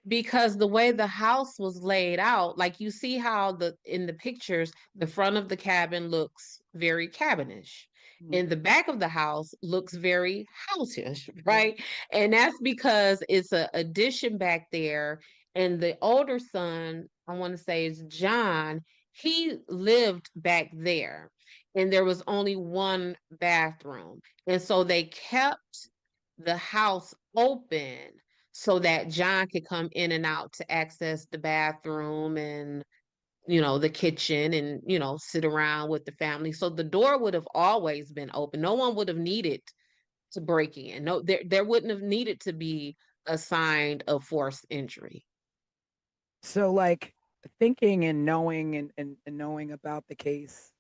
S3: because the way the house was laid out, like you see how the in the pictures, the front of the cabin looks very cabinish.
S2: Mhm.
S3: And the back of the house looks very houseish,
S2: Yeah.
S3: right? And that's because it's a addition back there. And the older son, I want to say is John, he lived back there. And there was only one bathroom. And so they kept the house open so that John could come in and out to access the bathroom and, the kitchen and, sit around with the family. So the door would have always been open. No one would have needed to break in. No, there wouldn't have needed to be a sign of forced entry.
S2: So, like, thinking and knowing and knowing about the case,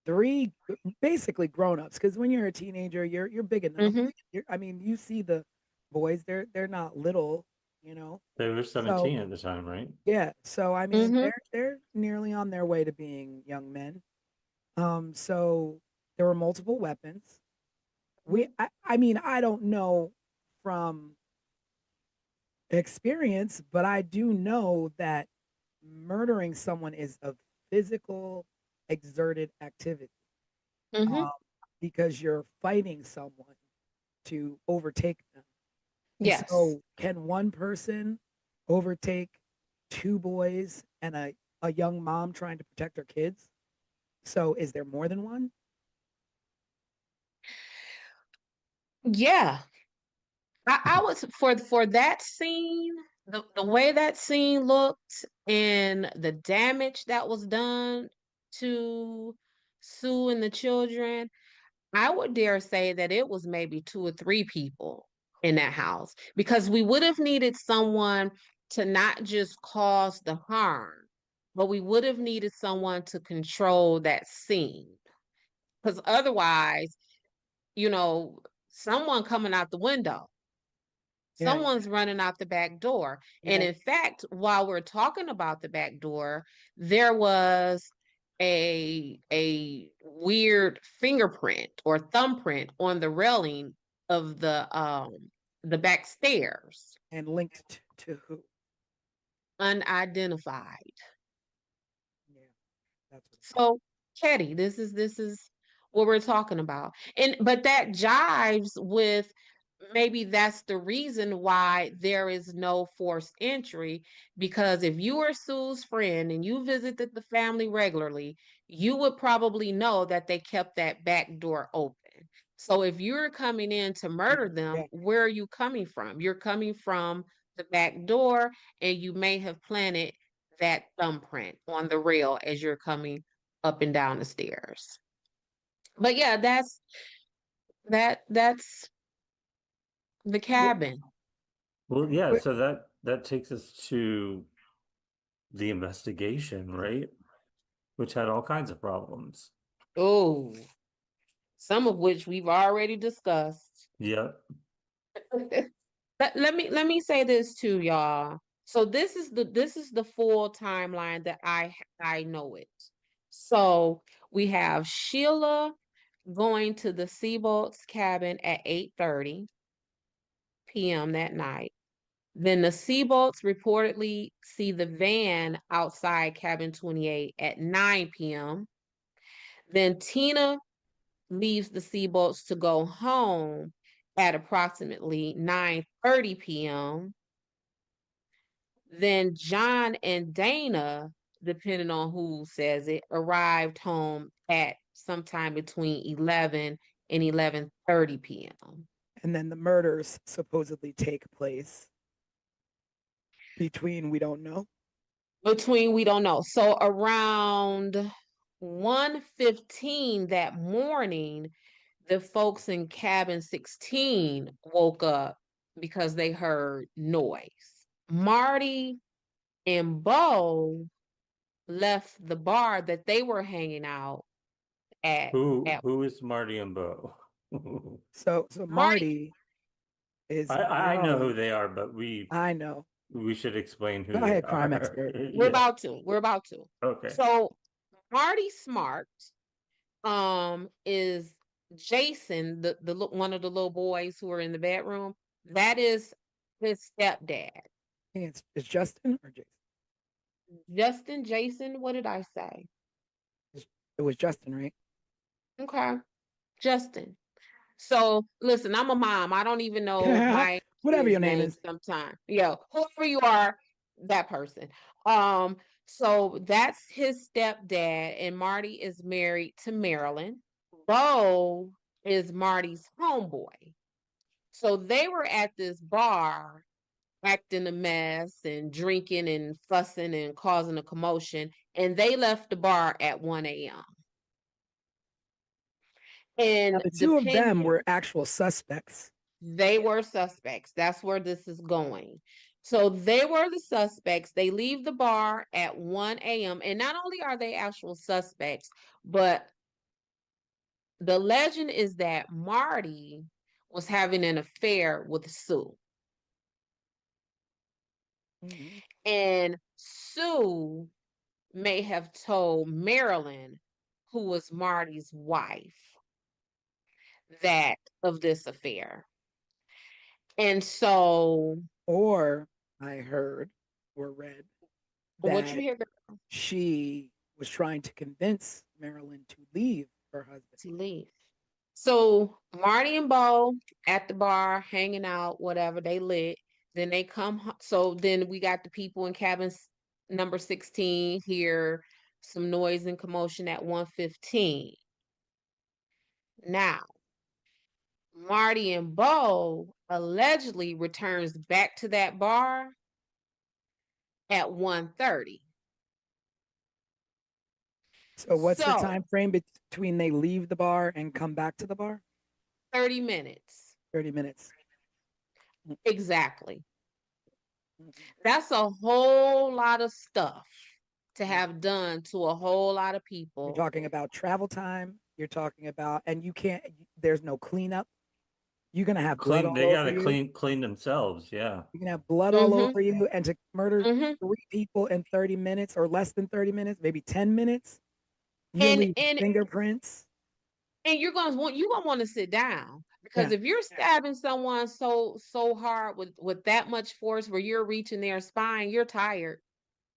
S2: three basically grown-ups, because when you're a teenager, you're big enough.
S3: Mm-hmm.
S2: I mean, you see the boys, they're not little, you know.
S4: They were
S2: So
S4: 17 at the time, right?
S2: yeah, so I mean,
S3: Mm-hmm.
S2: they're nearly on their way to being young men. So there were multiple weapons. I mean, I don't know from experience, but I do know that murdering someone is a physical, exerted activity,
S3: Mm-hmm.
S2: um, because you're fighting someone to overtake them. And
S3: Yes.
S2: so, can one person overtake two boys and a young mom trying to protect her kids? So, is there more than one?
S3: Yeah. I was for that scene, the way that scene looked and the damage that was done to Sue and the children, I would dare say that it was maybe two or three people in that house, because we would have needed someone to not just cause the harm, but we would have needed someone to control that scene. Because otherwise, you know, someone coming out the window,
S2: Yeah,
S3: someone's running out the back door. And
S2: yeah,
S3: in fact, while we're talking about the back door, there was a weird fingerprint or thumbprint on the railing of the back stairs,
S2: and linked to who?
S3: unidentified.
S2: Yeah, that's what.
S3: So, Ketty, this is what we're talking about. And but that jives with, maybe that's the reason why there is no forced entry, because if you are Sue's friend and you visited the family regularly, you would probably know that they kept that back door open. So if you're coming in to murder them,
S2: Yeah,
S3: where are you coming from? You're coming from the back door, and you may have planted that thumbprint on the rail as you're coming up and down the stairs. But yeah, that's the
S2: well,
S3: cabin.
S4: Well, yeah,
S2: but
S4: so that takes us to the investigation, right? Which had all kinds of problems.
S3: Oh, some of which we've already discussed.
S4: Yeah.
S3: Let me say this too, y'all. So this is the full timeline that I know it. So we have Sheila going to the Seabolt's cabin at 8:30 p.m. that night. Then the Seabolts reportedly see the van outside cabin 28 at 9 p.m. Then Tina leaves the Seabolts to go home at approximately 9:30 p.m. Then John and Dana, depending on who says it, arrived home at sometime between 11 and 11:30 p.m.
S2: And then the murders supposedly take place between we don't know.
S3: Between we don't know. So around 1:15 that morning, the folks in cabin 16 woke up because they heard noise. Marty and Bo left the bar that they were hanging out at.
S4: Who is Marty and Bo?
S2: So
S3: Marty,
S2: Marty is
S4: I know who
S2: Bo.
S4: they are, but we
S2: I know.
S4: should explain who
S2: Go
S4: they
S2: ahead, crime
S4: are.
S2: expert.
S3: we're
S4: Yeah.
S3: about to. We're about to.
S4: Okay.
S3: So Marty Smart is Jason, the one of the little boys who are in the bedroom. That is his stepdad.
S2: It's Justin or Jason?
S3: Justin, Jason, what did I say?
S2: It was Justin, right?
S3: Okay. Justin. So listen, I'm a mom. I don't even know my
S2: Whatever
S3: kids'
S2: your name
S3: names
S2: is.
S3: sometimes. Yeah, whoever you are, that person. So that's his stepdad, and Marty is married to Marilyn. Bo is Marty's homeboy. So they were at this bar acting a mess and drinking and fussing and causing a commotion, and they left the bar at 1 a.m.
S2: Now,
S3: And
S2: the two of them were actual suspects.
S3: they were suspects. That's where this is going. So they were the suspects. They leave the bar at 1 a.m. And not only are they actual suspects, but the legend is that Marty was having an affair with Sue.
S2: Mm-hmm.
S3: And Sue may have told Marilyn, who was Marty's wife, that of this affair. And so,
S2: Or I heard or read
S3: what you
S2: that
S3: hear
S2: she was trying to convince Marilyn to leave her husband.
S3: to leave? So Marty and Bo at the bar, hanging out, whatever, they lit. Then they come. So then we got the people in cabin number 16 hear some noise and commotion at 1:15. Now, Marty and Bo allegedly returns back to that bar at 1:30.
S2: So what's the
S3: So
S2: time frame between they leave the bar and come back to the bar?
S3: 30 minutes.
S2: 30 minutes.
S3: Exactly.
S2: Mhm.
S3: That's a whole lot of stuff to have done to a whole lot of
S2: You're
S3: people.
S2: talking about travel time. You're talking about, and you can't, there's no cleanup. You're going to have blood all
S4: They
S2: over
S4: gotta
S2: you.
S4: clean themselves, yeah.
S2: You're going to have blood all
S3: Mm-hmm.
S2: over you. And to murder
S3: Mm-hmm.
S2: 3 people in 30 minutes or less than 30 minutes, maybe 10 minutes, you
S3: And
S2: leave
S3: and
S2: fingerprints.
S3: and you're gonna want to sit down because
S2: Yeah.
S3: if you're stabbing someone so hard with that much force where you're reaching their spine, you're tired,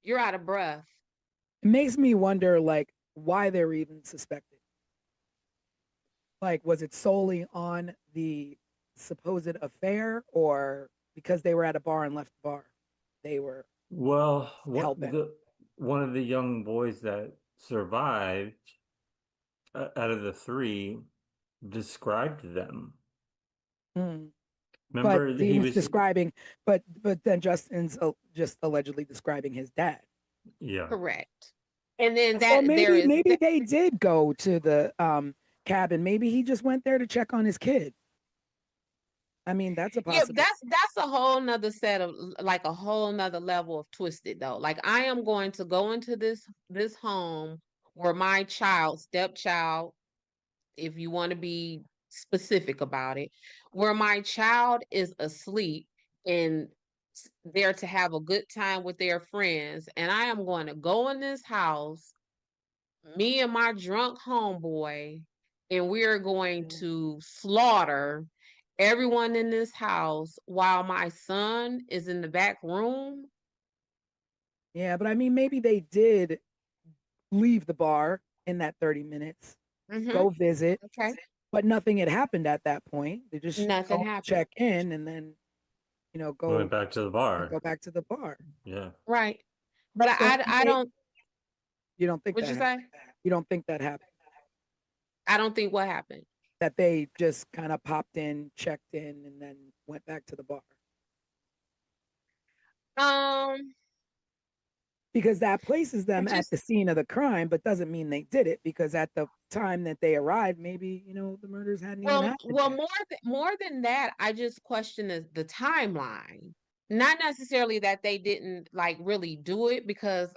S3: you're out of breath.
S2: It makes me wonder, like, why they were even suspected. Like, was it solely on the supposed affair or because they were at a bar and left the bar? They were
S4: Well,
S2: hell-bent.
S4: one of the young boys that survived out of the three described them.
S2: Mm. But
S4: Remember,
S2: he
S4: he
S2: was
S4: was,
S2: describing, but then Justin's just allegedly describing his dad.
S4: yeah.
S3: Correct. And then
S2: Or
S3: there is
S2: maybe they did go to the cabin. Maybe he just went there to check on his kid. I mean, that's a
S3: Yeah,
S2: possibility.
S3: that's a whole nother set of like a whole nother level of twisted though. Like I am going to go into this home where my stepchild, if you want to be specific about it, where my child is asleep and there to have a good time with their friends, and I am going to go in this house, me and my drunk homeboy, and we are going to slaughter everyone in this house while my son is in the back room.
S2: Yeah, but I mean, maybe they did leave the bar in that 30 minutes,
S3: Mm-hmm.
S2: go visit,
S3: Okay.
S2: but nothing had happened at that point. They just
S3: Nothing
S2: go
S3: happened.
S2: check in and then,
S4: We went back to the bar.
S2: go back to the bar.
S4: Yeah.
S3: Right. But
S2: So
S3: I don't,
S2: you don't think
S3: what'd
S2: that
S3: you
S2: happened?
S3: say?
S2: You don't think that happened?
S3: I don't think what happened.
S2: That they just kind of popped in, checked in, and then went back to the bar?
S3: Um,
S2: Because that places
S3: I
S2: them at
S3: just
S2: the scene of the crime, but doesn't mean they did it, because at the time that they arrived, maybe, the murders hadn't even happened yet.
S3: more than that, I just question the timeline. Not necessarily that they didn't like really do it, because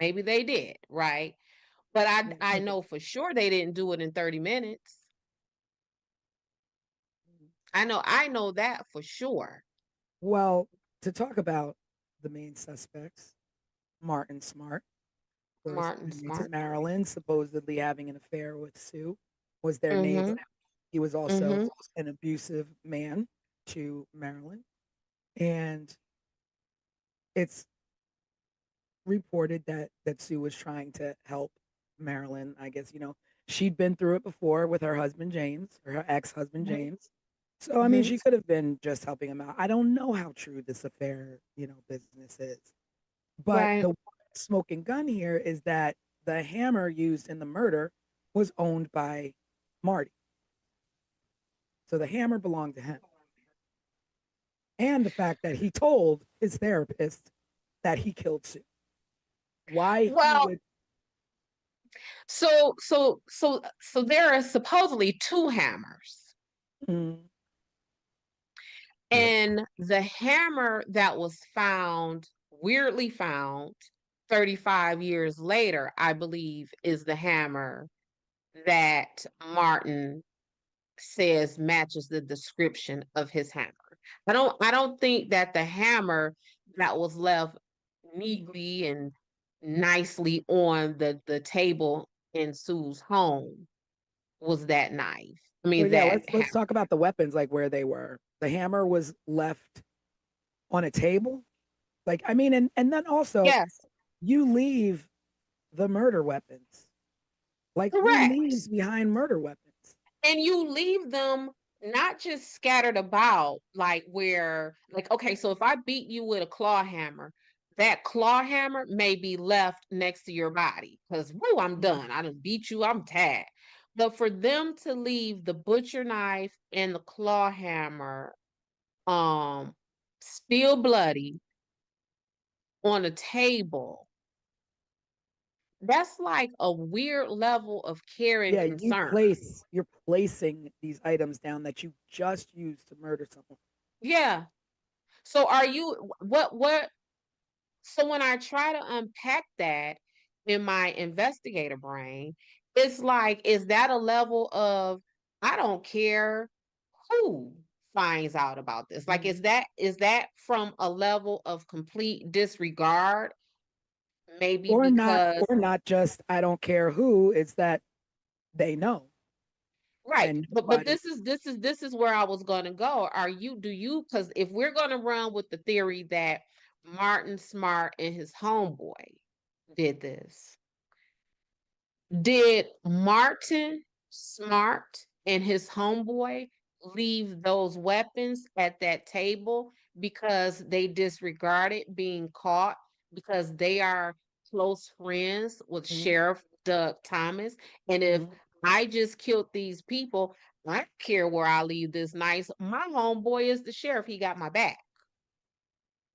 S3: maybe they did, right? But I know for sure they didn't do it in 30 minutes. I know that for sure.
S2: Well, to talk about the main suspects, Martin Smart, of course,
S3: Martin
S2: inmates in
S3: Smart.
S2: Maryland, supposedly having an affair with Sue, was their
S3: Mm-hmm.
S2: neighbor. He was also
S3: Mm-hmm.
S2: an abusive man to Marilyn. And it's reported that Sue was trying to help Marilyn. I guess, she'd been through it before with her husband, James, or her ex-husband, James. So, I mean,
S3: Mm-hmm.
S2: she could have been just helping him out. I don't know how true this affair, business is. But
S3: Right.
S2: the smoking gun here is that the hammer used in the murder was owned by Marty. So the hammer belonged to him. And the fact that he told his therapist that he killed Sue. Why he
S3: Well,
S2: would.
S3: so there are supposedly two hammers.
S2: Mm,
S4: Yep.
S3: And the hammer that was found, weirdly found 35 years later, I believe, is the hammer that Martin says matches the description of his hammer. I don't think that the hammer that was left neatly and nicely on the table in Sue's home was that knife. I
S2: so
S3: mean
S2: yeah,
S3: that
S2: let's talk about the weapons, like where they were. The hammer was left on a table. Like, I mean, and then also
S3: Yes,
S2: you leave the murder weapons. Like, who
S3: correct.
S2: leaves behind murder weapons?
S3: And you leave them not just scattered about, like where, like, okay, so if I beat you with a claw hammer, that claw hammer may be left next to your body because, whoo, I'm done. I done beat you, I'm tagged. But for them to leave the butcher knife and the claw hammer, um, still bloody on a table, that's like a weird level of care and
S2: Yeah,
S3: concern.
S2: you're placing these items down that you just used to murder someone.
S3: Yeah. So are you what so when I try to unpack that in my investigator brain, it's like, is that a level of I don't care who finds out about this? Like, is that from a level of complete disregard? Maybe because
S2: Or not just I don't care who, it's that they know
S3: right,
S2: and
S3: but
S2: nobody.
S3: this is where I was gonna go. Do you, because if we're gonna run with the theory that Martin Smart and his homeboy did this, did Martin Smart and his homeboy leave those weapons at that table because they disregarded being caught because they are close friends with
S2: Mhm,
S3: Sheriff Doug Thomas? And if
S2: mhm.
S3: I just killed these people, I don't care where I leave this nice. My homeboy is the sheriff. He got my back.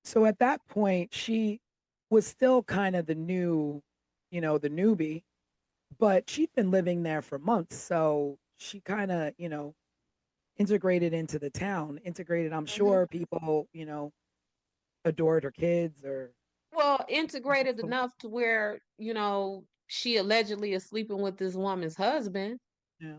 S2: So at that point, she was still kind of the newbie, but she'd been living there for months. So she kind of, integrated into the town. Integrated, I'm sure people, adored her kids or
S3: Well, integrated enough to where, she allegedly is sleeping with this woman's husband.
S2: yeah.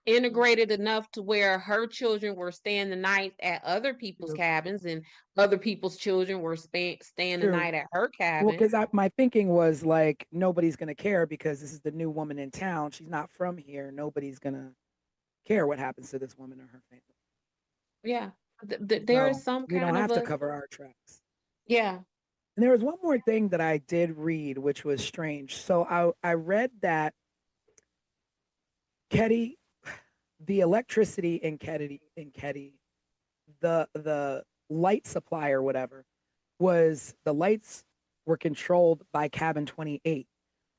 S3: Integrated enough to where her children were staying the night at other people's
S2: True.
S3: cabins and other people's children were staying the
S2: True.
S3: night at her
S2: Well,
S3: cabin.
S2: because my thinking was like nobody's gonna care because this is the new woman in town. She's not from here. Nobody's gonna care what happens to this woman or her family.
S3: Yeah. There is
S2: So
S3: some
S2: we don't
S3: kind of
S2: have to
S3: a,
S2: cover our tracks.
S3: yeah.
S2: And there was one more thing that I did read, which was strange. So I read that Ketty, the electricity in Ketty, the light supply or whatever, was the lights were controlled by cabin 28.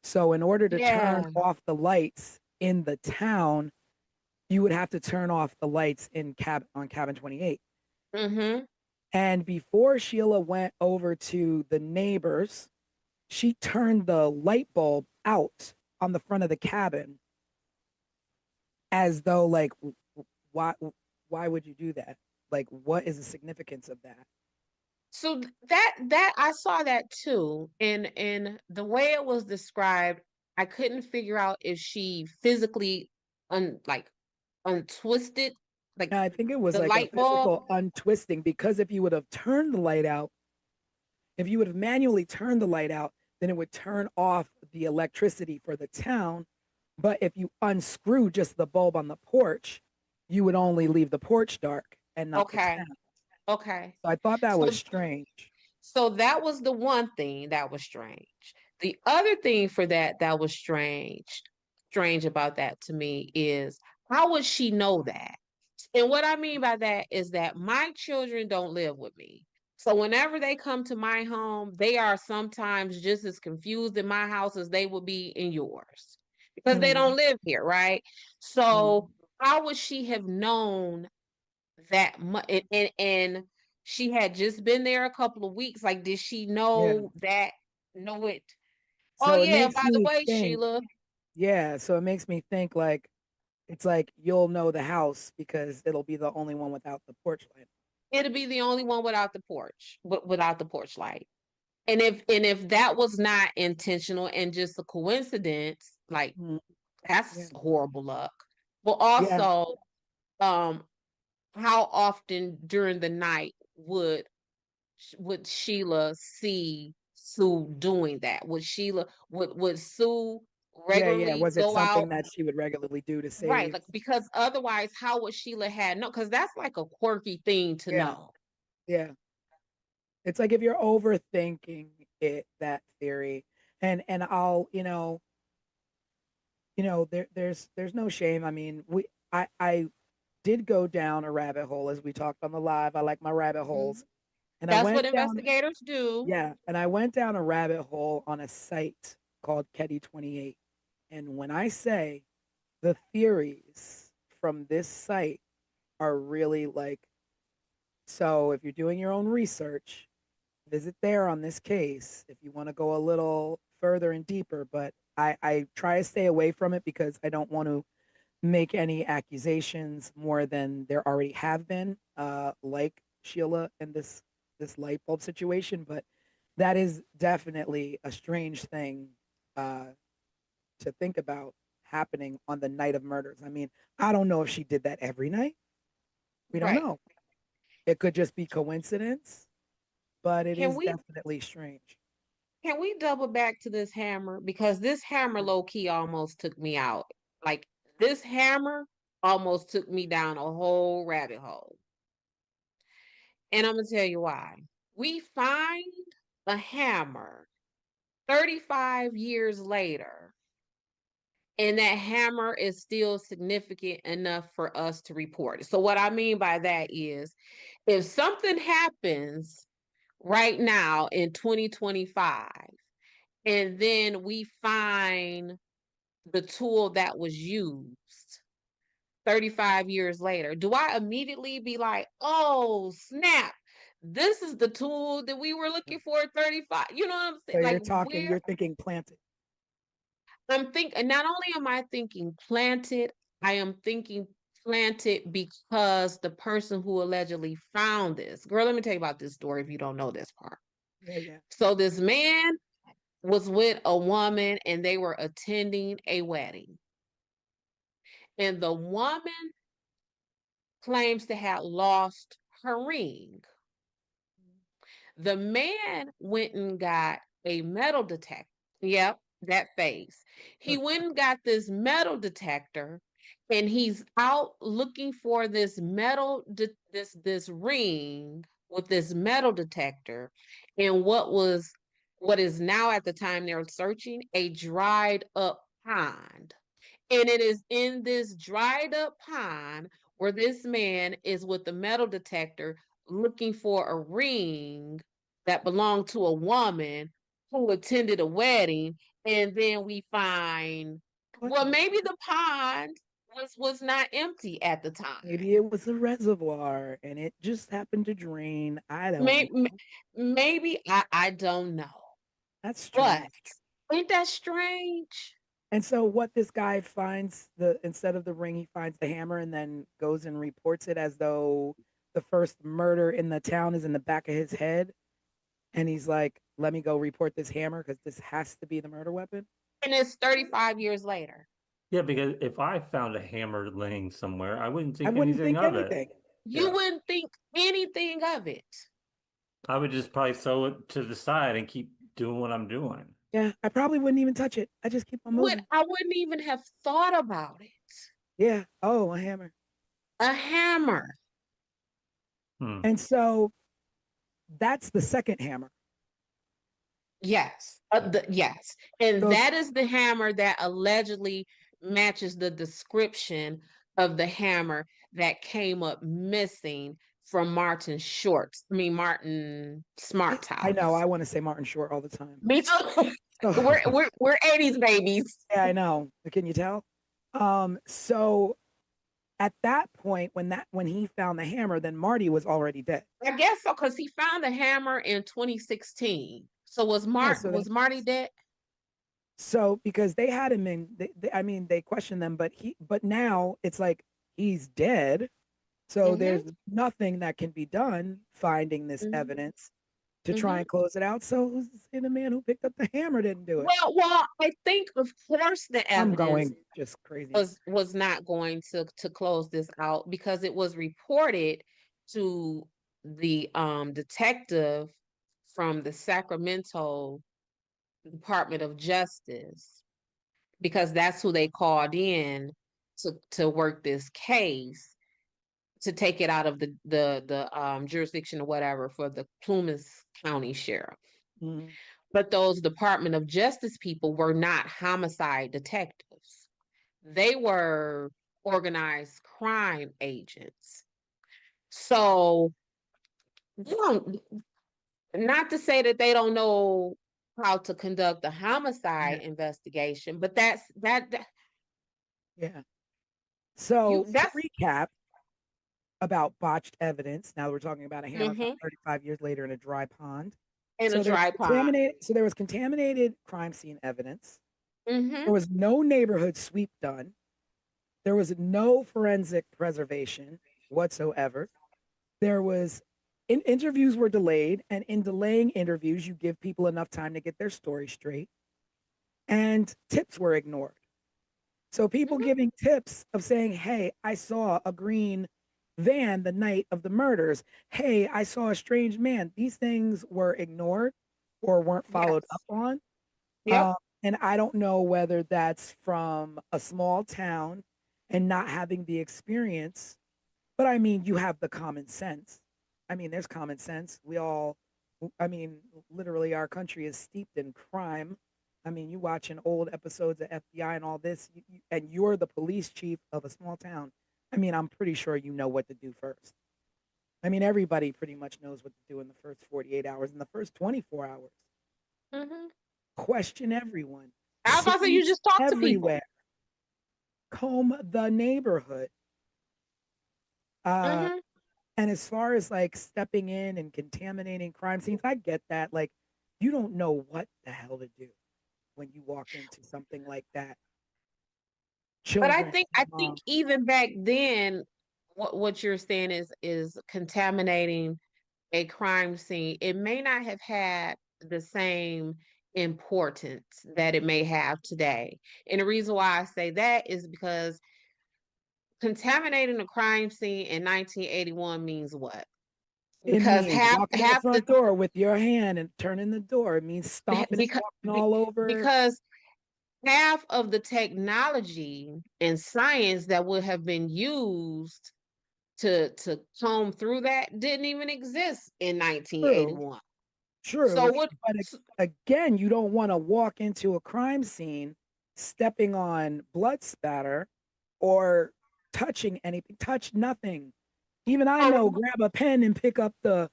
S2: So in order to turn
S3: Yeah.
S2: off the lights in the town, you would have to turn off the lights on cabin 28.
S3: Mm-hmm.
S2: And before Sheila went over to the neighbors, she turned the light bulb out on the front of the cabin as though like why why would you do that? Like what is the significance of that?
S3: So that I saw that too. And the way it was described, I couldn't figure out if she physically like untwisted like
S2: I think it was
S3: the
S2: like a
S3: light bulb.
S2: physical untwisting because if you would have turned the light out, if you would have manually turned the light out, then it would turn off the electricity for the town. But if you unscrew just the bulb on the porch, you would only leave the porch dark and not the
S3: Okay.
S2: town.
S3: Okay.
S2: So I thought that was
S3: So
S2: strange.
S3: so that was the one thing that was strange. The other thing for that was strange about that to me is how would she know that? And what I mean by that is that my children don't live with me. So whenever they come to my home, they are sometimes just as confused in my house as they would be in yours because they
S2: Mm,
S3: don't live here, right?
S2: mm,
S3: So how would she have known that much? And she had just been there a couple of weeks. Like, did she
S2: yeah.
S3: know it? Oh
S2: So it
S3: yeah,
S2: makes
S3: by the
S2: me
S3: way,
S2: think,
S3: Sheila,
S2: yeah. So it makes me think like it's like you'll know the house because it'll be the only one without the porch light.
S3: it'll be the only one without the porch, without the porch light. And if that was not intentional and just a coincidence, like
S2: Mm, yeah.
S3: that's horrible luck. But
S2: Yeah.
S3: also, um, how often during the night would Sheila see Sue doing that? Would Sue
S2: Yeah. Yeah.
S3: regularly
S2: Was it
S3: go out?
S2: something that she would regularly do to
S3: Right,
S2: save?
S3: like because otherwise, how would Sheila had no? Because that's like a quirky thing to
S2: Yeah.
S3: know.
S2: Yeah. It's like if you're overthinking that theory, and I'll, there's no shame. I mean, I did go down a rabbit hole as we talked on the live. I like my rabbit
S3: Mhm.
S2: holes. And I
S3: That's what
S2: went down,
S3: investigators do.
S2: yeah, and I went down a rabbit hole on a site called Ketty 28. And when I say the theories from this site are really like, so if you're doing your own research, visit there on this case if you want to go a little further and deeper. But I try to stay away from it because I don't want to make any accusations more than there already have been, like Sheila and this light bulb situation. But that is definitely a strange thing uh, to think about happening on the night of murders. I mean, I don't know if she did that every night. We don't
S3: Right.
S2: know. It could just be coincidence, but it
S3: Can
S2: is
S3: we
S2: definitely strange.
S3: can we double back to this hammer? Because this hammer low key almost took me out. Like this hammer almost took me down a whole rabbit hole. And I'm gonna tell you why. We find a hammer 35 years later, and that hammer is still significant enough for us to report it. So what I mean by that is if something happens right now in 2025 and then we find the tool that was used 35 years later, do I immediately be like, oh, snap, this is the tool that we were looking for at 35? You know what I'm
S2: So
S3: saying? Like, where
S2: you're thinking planted.
S3: I'm thinking, not only am I thinking planted, I am thinking planted because the person who allegedly found this. Girl, let me tell you about this story if you don't know this part.
S2: Yeah.
S3: So this man was with a woman and they were attending a wedding. And the woman claims to have lost her ring. The man went and got a metal detector. Yep, that face. He went and got this metal detector and he's out looking for this this ring with this metal detector and what is now at the time they're searching a dried up pond. And it is in this dried up pond where this man is with the metal detector looking for a ring that belonged to a woman who attended a wedding. And then we find, well, maybe the pond was not empty at the time.
S2: Maybe it was a reservoir and it just happened to drain. I don't know.
S3: Maybe I don't know.
S2: That's
S3: But
S2: strange.
S3: ain't that strange?
S2: And so what this guy finds, instead of the ring, he finds the hammer and then goes and reports it as though the first murder in the town is in the back of his head. And he's like, let me go report this hammer because this has to be the murder weapon.
S3: And it's 35 years later.
S4: Yeah, because if I found a hammer laying somewhere, I wouldn't
S2: I
S4: think
S2: wouldn't
S4: anything
S2: think
S4: of
S2: anything.
S4: it.
S3: You
S4: Yeah.
S3: wouldn't think anything of it.
S4: I would just probably throw it to the side and keep doing what I'm doing.
S2: Yeah, I probably wouldn't even touch it. I just keep on moving.
S3: I wouldn't even have thought about it.
S2: Yeah. Oh, a hammer.
S3: A hammer.
S4: Hmm.
S2: And so that's the second hammer.
S3: Yes. Yes. And
S2: So
S3: that is the hammer that allegedly matches the description of the hammer that came up missing from Martin Smart's
S2: I know
S3: house.
S2: I want to say Martin Short all the time.
S3: Me too.
S2: So,
S3: We're 80s babies.
S2: yeah, I know. Can you tell? So at that point, when he found the hammer, then Marty was already dead.
S3: I guess so, because he found the hammer in 2016. So was
S2: Yeah, so
S3: Marty dead?
S2: So because they had him in, I mean, they questioned them, but now it's like he's dead. So there's nothing that can be done finding this evidence to try and close it out. So who's to say the man who picked up the hammer didn't do it?
S3: Well, I think of course the
S2: I'm
S3: evidence
S2: going just crazy.
S3: was not going to close this out because it was reported to the detective from the Sacramento Department of Justice because that's who they called in to work this case to take it out of the jurisdiction or whatever for the Plumas County Sheriff.
S2: Mhm.
S3: But those Department of Justice people were not homicide detectives. They were organized crime agents. So they don't, not to say that they don't know how to conduct a homicide investigation, but that
S2: Yeah. So to
S3: that's
S2: recap about botched evidence, now we're talking about a hammer found 35 years later in a dry pond.
S3: in a
S2: So
S3: dry pond.
S2: So there was contaminated crime scene evidence.
S3: Mm-hmm.
S2: There was no neighborhood sweep done. There was no forensic preservation whatsoever. There was interviews were delayed, and in delaying interviews, you give people enough time to get their story straight. And tips were ignored. So people giving tips of saying, "Hey, I saw a green van the night of the murders. Hey, I saw a strange man." These things were ignored or weren't followed up on.
S3: Yep.
S2: And I don't know whether that's from a small town and not having the experience, but I mean, you have the common sense. I mean, there's common sense. I mean, literally, our country is steeped in crime. I mean, you watching old episodes of FBI and all this, and you're the police chief of a small town. I mean, I'm pretty sure you know what to do first. I mean, everybody pretty much knows what to do in the first 48 hours, in the first 24 hours.
S3: Mm-hmm.
S2: Question everyone.
S3: I was about to say you just talk to people.
S2: Everywhere. Comb the neighborhood. And as far as like stepping in and contaminating crime scenes, I get that. Like, you don't know what the hell to do when you walk into something like that.
S3: But I
S2: children.
S3: think even back then, what you're saying is contaminating a crime scene. It may not have had the same importance that it may have today. And the reason why I say that is because contaminating a crime scene in 1981 means what?
S2: It
S3: Because
S2: means
S3: half
S2: walking in the
S3: half the
S2: front door with your hand and turning the door. It means stomping and
S3: because
S2: walking all over.
S3: because half of the technology and science that would have been used to comb through that didn't even exist in
S2: True,
S3: 1981. So
S2: true.
S3: what
S2: But again, you don't want to walk into a crime scene stepping on blood spatter or touching anything. Touch nothing. Even I
S3: so,
S2: know, grab a pen and pick up the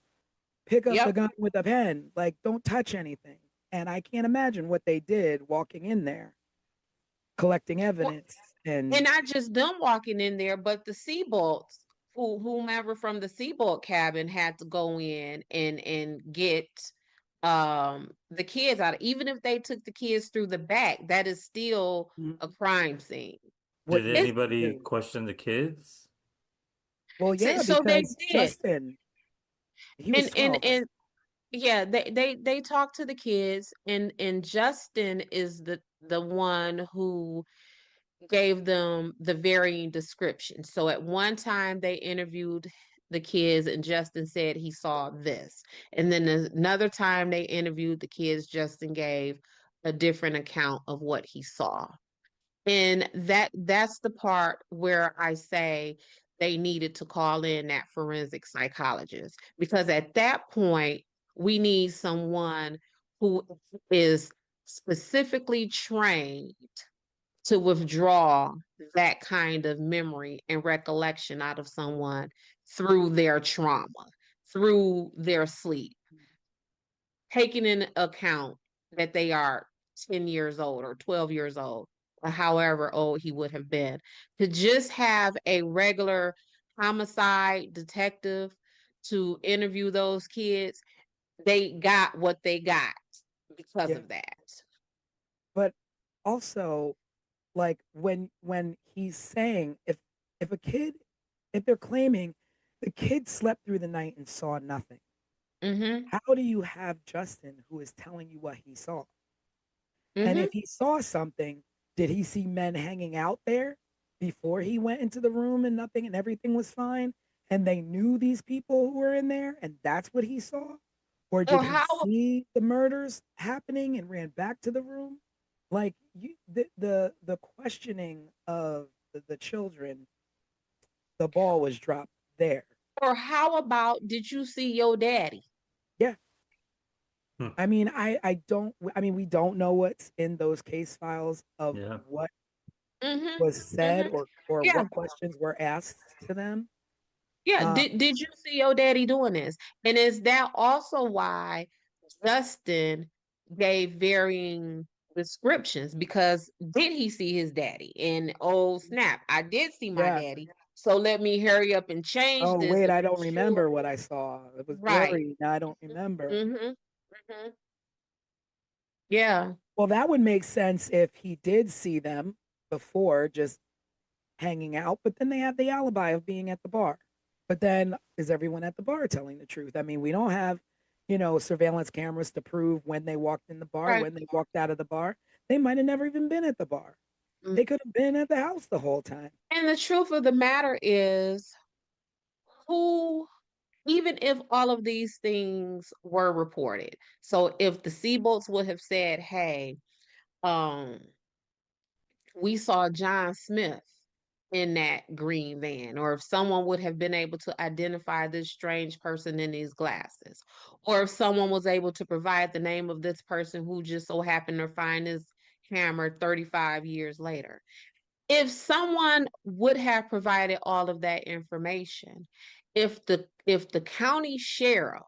S3: yep.
S2: gun with a pen. Like, don't touch anything. And I can't imagine what they did walking in there, collecting
S3: Well,
S2: evidence.
S3: and
S2: And
S3: not just them walking in there, but the Seabolts, whomever from the Seabolt cabin had to go in and get the kids out. Even if they took the kids through the back, that is still a crime scene.
S2: what
S4: Did
S2: you
S3: It's
S4: anybody
S2: do.
S4: question the kids?
S2: Well, yeah,
S3: so they
S2: because
S3: did.
S2: Justin, he was
S3: And
S2: 12, right?
S3: and yeah, they talked to the kids, and Justin is the one who gave them the varying descriptions. So at one time they interviewed the kids and Justin said he saw this. And then another time they interviewed the kids, Justin gave a different account of what he saw. And that's the part where I say they needed to call in that forensic psychologist, because at that point we need someone who is specifically trained to withdraw that kind of memory and recollection out of someone through their trauma, through their sleep, taking in account that they are 10 years old or 12 years old, or however old he would have been, to just have a regular homicide detective to interview those kids. They got what they got because
S2: Yeah.
S3: of that.
S2: But also, like when he's saying if a kid, if they're claiming the kid slept through the night and saw nothing,
S3: Mm-hmm.
S2: how do you have Justin who is telling you what he saw? And
S3: Mm-hmm.
S2: if he saw something, did he see men hanging out there before he went into the room and nothing and everything was fine? And they knew these people who were in there and that's what he saw? Or did
S3: Or
S2: he
S3: how
S2: see the murders happening and ran back to the room? Like the questioning of the children, the ball was dropped there.
S3: Or how about, did you see your daddy?
S2: Yeah.
S4: Hmm.
S2: I mean, I mean, we don't know what's in those case files of
S4: Yeah.
S2: what
S3: Mm-hmm.
S2: was said
S3: Mm-hmm.
S2: or
S3: Yeah.
S2: what questions were asked to them.
S3: Yeah.
S2: Uh,
S3: Did you see your daddy doing this? And is that also why Justin gave varying descriptions? Because did he see his daddy? And oh snap, I did see my
S2: yeah.
S3: daddy. So let me hurry up and change
S2: Oh
S3: this
S2: wait,
S3: and
S2: I
S3: make
S2: don't
S3: sure.
S2: remember what I saw. It was
S3: Right.
S2: blurry. Now I don't remember.
S3: Mm-hmm. Mm-hmm. Yeah.
S2: Well, that would make sense if he did see them before, just hanging out. But then they have the alibi of being at the bar. But then is everyone at the bar telling the truth? I mean, we don't have, surveillance cameras to prove when they walked in the bar,
S3: Right.
S2: when they walked out of the bar. They might have never even been at the bar.
S3: Mm.
S2: They could have been at the house the whole time.
S3: And the truth of the matter is, who, even if all of these things were reported, so if the Seabolts would have said, hey, um, we saw John Smith in that green van, or if someone would have been able to identify this strange person in these glasses, or if someone was able to provide the name of this person who just so happened to find his hammer 35 years later. If someone would have provided all of that information, if the county sheriff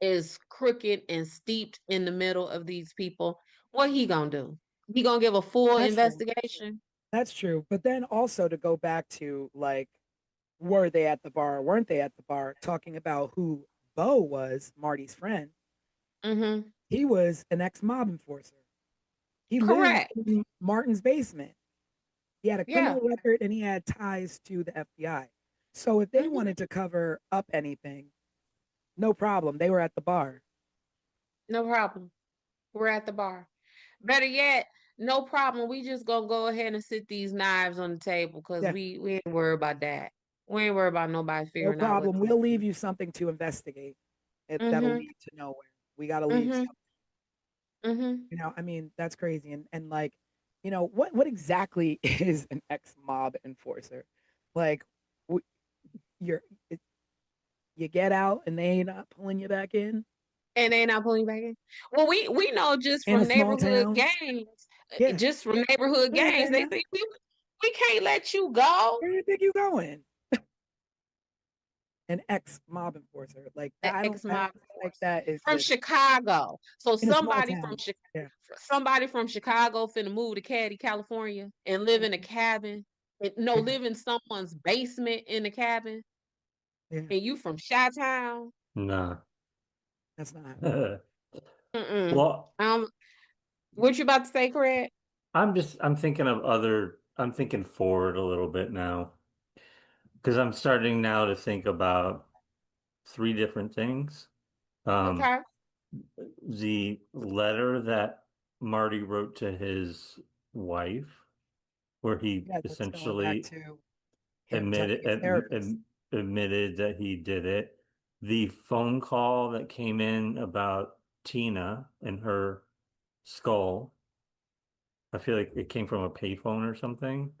S3: is crooked and steeped in the middle of these people, what he gonna do? He gonna give a full
S2: That's true.
S3: investigation?
S2: That's true. But then also to go back to like, were they at the bar or weren't they at the bar? Talking about who Bo was, Marty's friend.
S3: Mm-hmm.
S2: He was an ex mob enforcer. He lived
S3: Correct.
S2: in Martin's basement. He had a
S3: Yeah.
S2: criminal record and he had ties to the FBI. So if they
S3: Mhm.
S2: wanted to cover up anything, no problem. They were at the bar.
S3: No problem. We're at the bar. Better yet, no problem. We just gonna go ahead and sit these knives on the table because
S2: Yeah,
S3: we ain't worried about that. We ain't worried about nobody
S2: no
S3: figuring out what.
S2: problem. We'll leave you something to investigate. That'll
S3: Mm-hmm.
S2: lead to nowhere. We got to leave
S3: Mm-hmm.
S2: something.
S3: Mm-hmm.
S2: I mean, that's crazy. And like, what exactly is an ex-mob enforcer? Like, w- you're it, you get out and they ain't not pulling you back in
S3: And they not pulling back in. Well, we know just
S2: in a
S3: from
S2: small
S3: neighborhood
S2: town.
S3: gangs,
S2: Yeah,
S3: just from neighborhood
S2: go ahead,
S3: gangs, they
S2: Danielle.
S3: think we can't let you go.
S2: Where do you think you going? An ex-mob enforcer. Like
S3: An
S2: I don't
S3: ex-mob
S2: feel like that is
S3: from
S2: just
S3: Chicago. So
S2: in a small town. Yeah.
S3: somebody from Chicago finna move to Caddy, California, and live in a cabin. No,
S2: Yeah.
S3: live in someone's basement in the cabin,
S2: Yeah.
S3: and you from Chi-Town.
S4: Nah.
S2: That's not happening.
S3: Mm-mm.
S4: Well,
S3: What you about to say, Craig?
S4: I'm thinking of I'm thinking forward a little bit now because I'm starting now to think about three different things. Um,
S3: Okay.
S4: the letter that Marty wrote to his wife, where he
S2: Yeah, that's going back
S4: essentially
S2: to him telling
S4: admitted
S2: his therapist.
S4: admitted that he did it. The phone call that came in about Tina and her skull, I feel like it came from a payphone or something.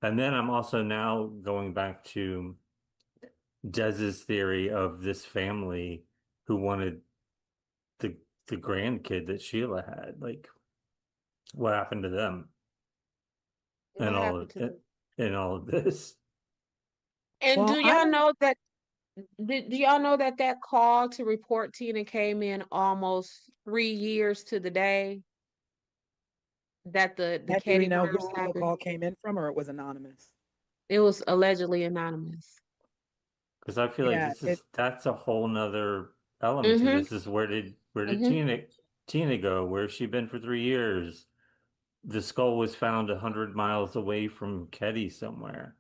S4: And then I'm also now going back to Dez's theory of this family who wanted the the grandkid that Sheila had. Like, what happened to them and
S3: What happened to them?
S4: all of this?
S3: And
S2: Well, I don't.
S3: do y'all know that that call to report Tina came in almost 3 years to the day that the
S2: And do we
S3: Katie
S2: know
S3: murders
S2: who the
S3: happened?
S2: call came in from, or it was anonymous?
S3: It was allegedly anonymous.
S4: Because I feel like
S2: Yeah,
S4: that's a whole nother element to
S3: Mm-hmm.
S4: this. Is where did
S3: Mm-hmm.
S4: Tina go? Where's she been for 3 years? The skull was found 100 miles away from Ketty somewhere.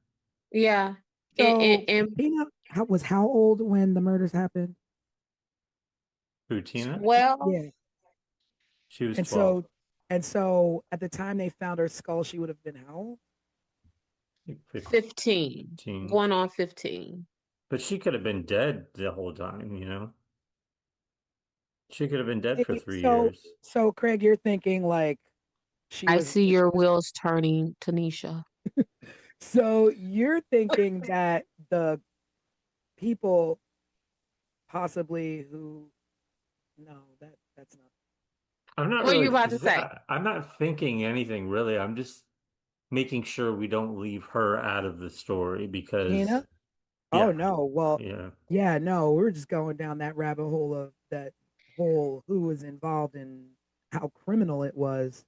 S3: Yeah.
S2: so
S3: And
S2: Tina was how old when the murders happened?
S4: Who, Tina?
S3: 12,
S2: Yeah,
S4: She was
S2: and
S4: 12.
S2: so at the time they found her skull, she would have been how old?
S4: Like
S3: 15,
S4: 15.
S3: going on 15.
S4: But she could have been dead the whole time, you know? She could have been dead for
S2: Maybe,
S4: three
S2: so
S4: years.
S2: so Craig, you're thinking like she
S3: I
S2: was.
S3: see your wheels turning, Tanisha.
S2: So you're thinking that the people possibly who no, that's not.
S4: I'm not
S3: What are you
S4: really,
S3: about to say?
S4: I'm not thinking anything really. I'm just making sure we don't leave her out of the story because,
S2: Tina? Oh
S4: yeah,
S2: no. Well,
S4: yeah.
S2: yeah, no, we're just going down that rabbit hole of that whole who was involved and how criminal it was.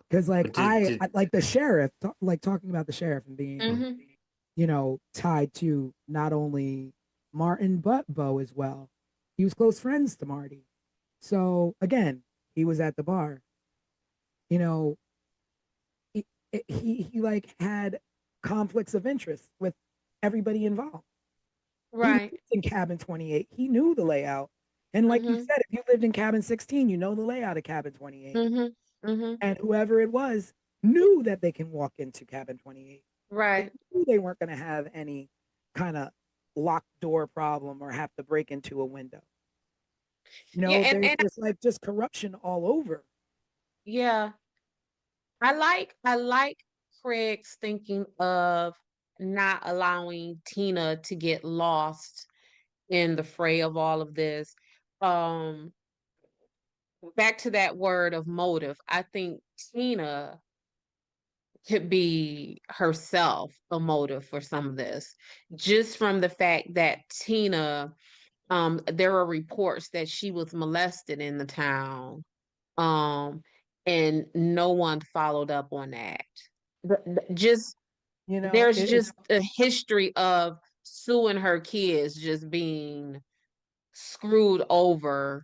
S2: Because like
S4: But
S2: I like the sheriff, like talking about the sheriff and being,
S3: Mm-hmm.
S2: tied to not only Martin but Bo as well. He was close friends to Marty. So again, he was at the bar. You know, he he like had conflicts of interest with everybody involved. He lived
S3: Right.
S2: in cabin 28. He knew the layout. And like you
S3: Mm-hmm.
S2: said, if you lived in cabin 16, you know the layout of cabin 28.
S3: Mm-hmm. Mm-hmm.
S2: And whoever it was knew that they can walk into cabin 28. They
S3: Right.
S2: knew they weren't going to have any kind of locked door problem or have to break into a window.
S3: Yeah,
S2: There's like just corruption all over.
S3: yeah. I like Craig's thinking of not allowing Tina to get lost in the fray of all of this. Um, Back to that word of motive. I think Tina could be herself a motive for some of this, just from the fact that Tina, there are reports that she was molested in the town, um, and no one followed up on that. Just there's
S2: It is,
S3: just a history of Sue and her kids just being screwed over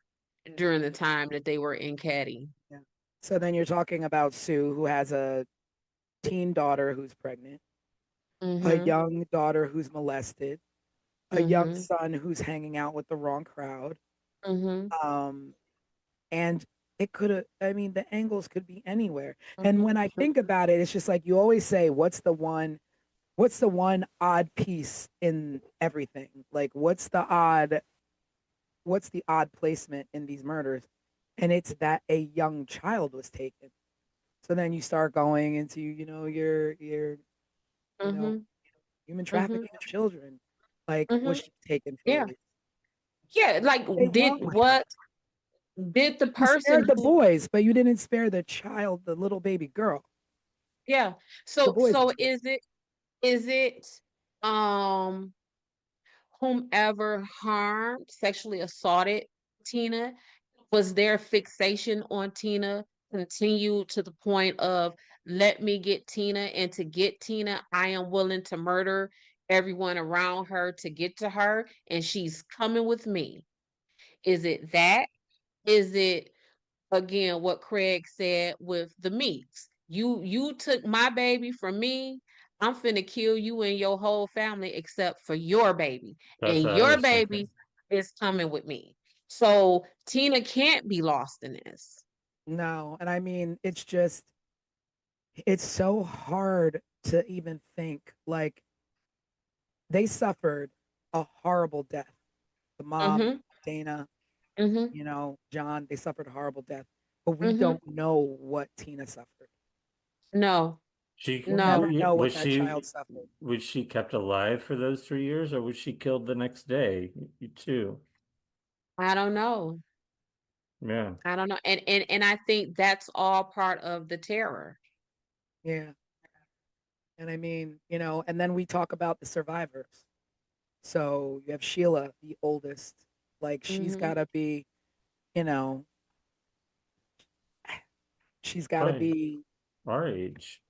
S3: during the time that they were in Caddy.
S2: yeah. So then you're talking about Sue, who has teen daughter who's pregnant, a
S3: Mm-hmm.
S2: young daughter who's molested, a young
S3: Mm-hmm.
S2: son who's hanging out with the wrong crowd.
S3: Mm-hmm.
S2: Um, and it could have, I mean, the angles could be anywhere. And when I
S3: Mm-hmm.
S2: think about it, it's just like you always say, what's the one odd piece in everything? Like, what's the odd placement in these murders? And it's that a young child was taken. So then you start going into, you know,
S3: Mm-hmm.
S2: human
S3: Mm-hmm.
S2: trafficking of children. Like,
S3: Mm-hmm.
S2: was she taken for a
S3: Yeah.
S2: reason?
S3: Yeah. Like,
S2: What's wrong with her?
S3: did the
S2: You
S3: person
S2: spared the
S3: who,
S2: boys, but you didn't spare the child, the little baby girl.
S3: yeah.
S2: The
S3: So,
S2: boys were spared.
S3: is it, um, whomever harmed, sexually assaulted Tina? Was their fixation on Tina continued to the point of, let me get Tina, and to get Tina, I am willing to murder everyone around her to get to her, and she's coming with me? Is it that? Is it, again, what Craig said with the meats? You took my baby from me. I'm finna kill you and your whole family except for your baby.
S4: That's
S3: And
S4: what I
S3: your
S4: was
S3: baby
S4: thinking.
S3: is coming with me. So Tina can't be lost in this.
S2: No, and I mean, it's so hard to even think. Like, they suffered a horrible death. The mom,
S3: Mm-hmm.
S2: Dana,
S3: Mm-hmm.
S2: John, they suffered a horrible death. But we
S3: Mm-hmm.
S2: don't know what Tina suffered.
S3: No,
S2: We'll never
S3: no,
S2: know what that child suffered.
S4: was she kept alive for those 3 years, or was she killed the next day too?
S3: I don't know.
S4: Yeah.
S3: I don't know. And I think that's all part of the terror.
S2: Yeah. And I mean, and then we talk about the survivors. So you have Sheila, the oldest. Like, she's
S3: Mm-hmm.
S2: got to be, you know, she's got to
S4: Probably
S2: be,
S4: our age.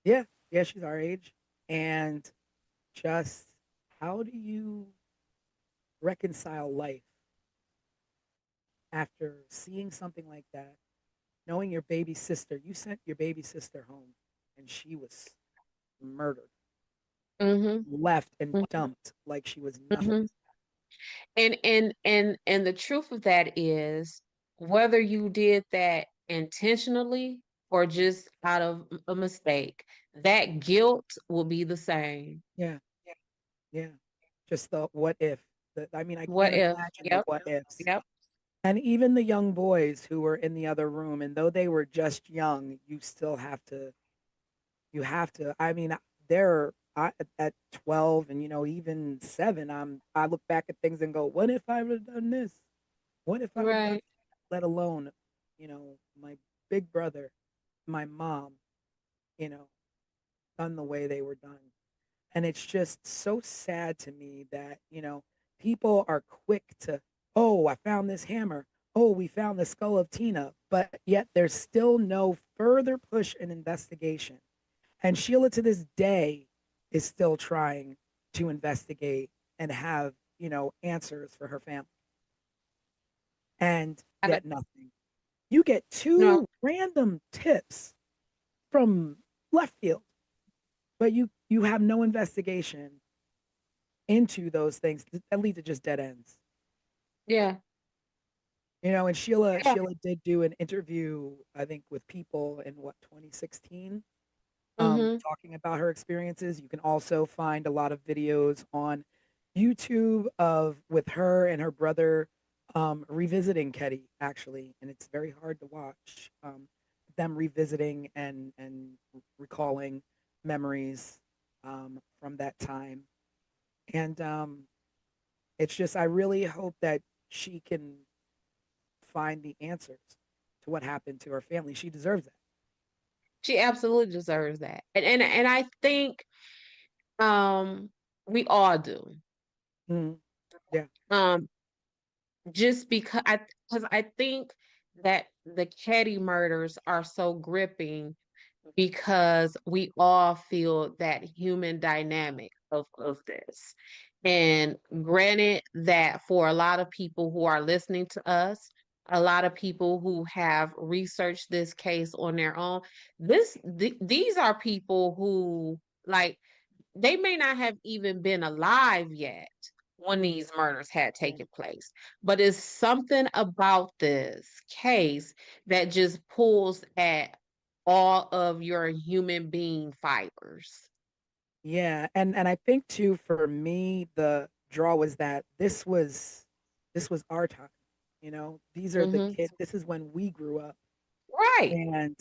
S2: yeah, yeah, she's our age. And just, how do you reconcile life after seeing something like that, knowing your baby sister, you sent your baby sister home and she was murdered,
S3: Mm-hmm.
S2: left and dumped like she was nothing.
S3: Mm-hmm. And the truth of that is, whether you did that intentionally or just out of a mistake, that guilt will be the same.
S2: Yeah, yeah. Just the what if. I mean, I
S3: What
S2: can't
S3: if?
S2: imagine the
S3: Yep.
S2: what ifs.
S3: Yep.
S2: And even the young boys who were in the other room, and though they were just young, I mean, at 12 and, even 7, I look back at things and go, what if I would have done this? What if I would have done,
S3: Right.
S2: let alone, my big brother, my mom, you know, done the way they were done. And it's just so sad to me that, people are quick to, oh, I found this hammer. Oh, we found the skull of Tina. But yet there's still no further push in investigation. And Sheila to this day is still trying to investigate and have, answers for her family. And
S3: I don't
S2: yet nothing. You get
S3: know.
S2: two random tips from left field, but you have no investigation into those things that lead to just dead ends.
S3: Yeah.
S2: And Sheila
S3: Yeah.
S2: Sheila did do an interview, I think, with People in 2016,
S3: Mm-hmm.
S2: talking about her experiences. You can also find a lot of videos on YouTube of with her and her brother revisiting Ketty, actually, and it's very hard to watch them revisiting and recalling memories from that time. And it's just, I really hope that she can find the answers to what happened to her family. She deserves that.
S3: She absolutely deserves that. And I think, um we all do.
S2: Mhm. Yeah.
S3: Um just because I think that the Caddy murders are so gripping because we all feel that human dynamic of this. And granted that for a lot of people who are listening to us, a lot of people who have researched this case on their own. These are people who, like, they may not have even been alive yet when these murders had taken place, but it's something about this case that just pulls at all of your human being fibers.
S2: Yeah, and I think too for me the draw was that this was our time. These are the
S3: Hmm.
S2: kids. This is when we grew up.
S3: Right.
S2: And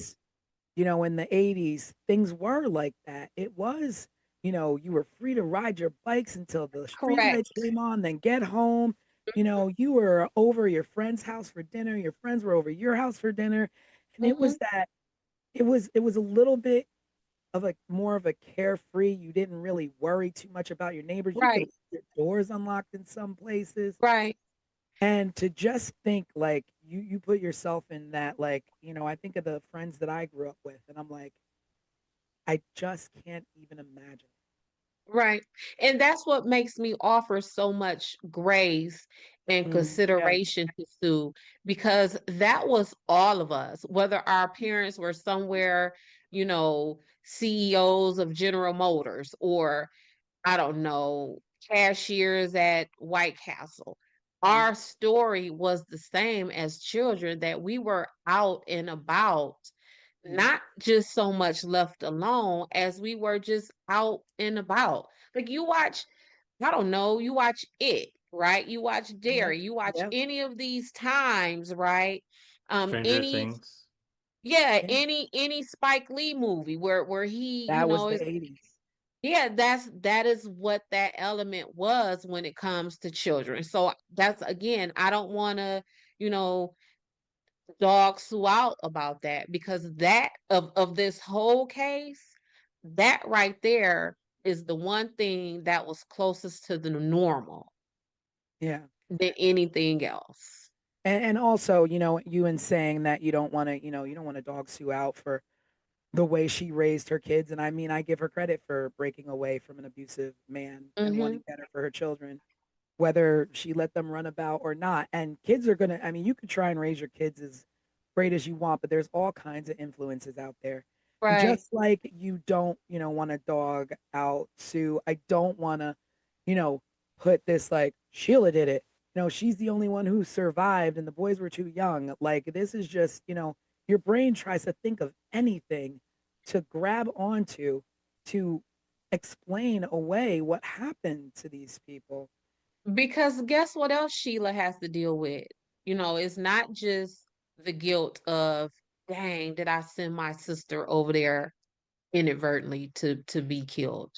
S2: in the 80s, things were like that. It was, you were free to ride your bikes until the street lights
S3: Correct.
S2: came on, then get home. You were over your friend's house for dinner, your friends were over your house for dinner. And it
S3: Hmm.
S2: was that it was a little bit of a more of a carefree. You didn't really worry too much about your neighbors. You could
S3: Right.
S2: leave your doors unlocked in some places.
S3: Right.
S2: And to just think like you put yourself in that, like, I think of the friends that I grew up with and I'm like, I just can't even imagine.
S3: Right. And that's what makes me offer so much grace and
S2: Yeah.
S3: consideration to Sue, because that was all of us, whether our parents were somewhere, CEOs of General Motors, or I don't know, cashiers at White Castle.
S2: Mhm.
S3: Our story was the same as children, that we were out and about,
S2: Mhm.
S3: not just so much left alone as we were just out and about. Like you watch, I don't know, you watch It, right? You watch
S2: Yep.
S3: Dare, you watch
S2: Yep.
S3: any of these times, right?
S4: Stranger
S3: Any,
S4: Things.
S3: yeah,
S2: Yeah.
S3: any Spike Lee movie where he,
S2: That was the 80s.
S3: yeah, that is what that element was when it comes to children. So that's, again, I don't want to, you know, dog Sue out about that, because that of this whole case, that right there is the one thing that was closest to the normal
S2: Yeah.
S3: than anything else.
S2: And also, you in saying that you don't want to dog Sue out for the way she raised her kids. And I mean, I give her credit for breaking away from an abusive man and
S3: Mm-hmm.
S2: wanting better for her children, whether she let them run about or not. And kids are gonna, I mean, you could try and raise your kids as great as you want, but there's all kinds of influences out there. And
S3: Right.
S2: just like you don't, want to dog out Sue, I don't want to, you know, put this like Sheila did it. She's the only one who survived and the boys were too young. Like this is just, your brain tries to think of anything to grab onto to explain away what happened to these people.
S3: Because guess what else Sheila has to deal with? It's not just the guilt of, dang, did I send my sister over there inadvertently to be killed?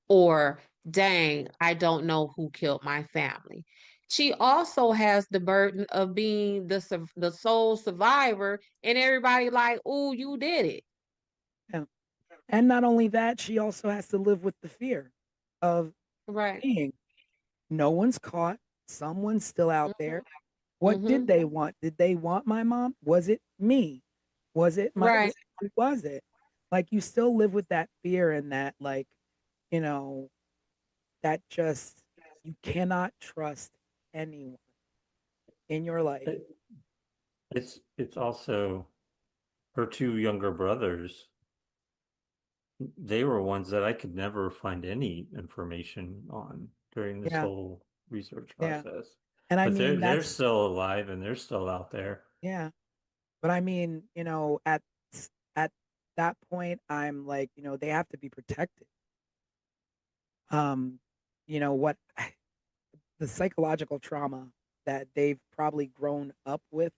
S3: Or, dang, I don't know who killed my family. She also has the burden of being the sole survivor, and everybody like, "Oh, you did it."
S2: Yeah. And not only that, she also has to live with the fear of
S3: Right.
S2: being no one's caught, someone's still out there. What did
S3: Mm-hmm.
S2: they want? Did they want my mom? Was it me? Was it my
S3: Right.
S2: who was it? Like you still live with that fear and that like, you know, that just you cannot trust anyone in your life.
S4: It, it's also her two younger brothers. They were ones that I could never find any information on during this
S2: Yeah.
S4: whole research
S2: Yeah.
S4: process.
S2: And I
S4: But they're
S2: mean
S4: they're
S2: that's
S4: still alive and they're still out there.
S2: yeah. But I mean, at that point I'm like, they have to be protected. Um, what the psychological trauma that they've probably grown up with,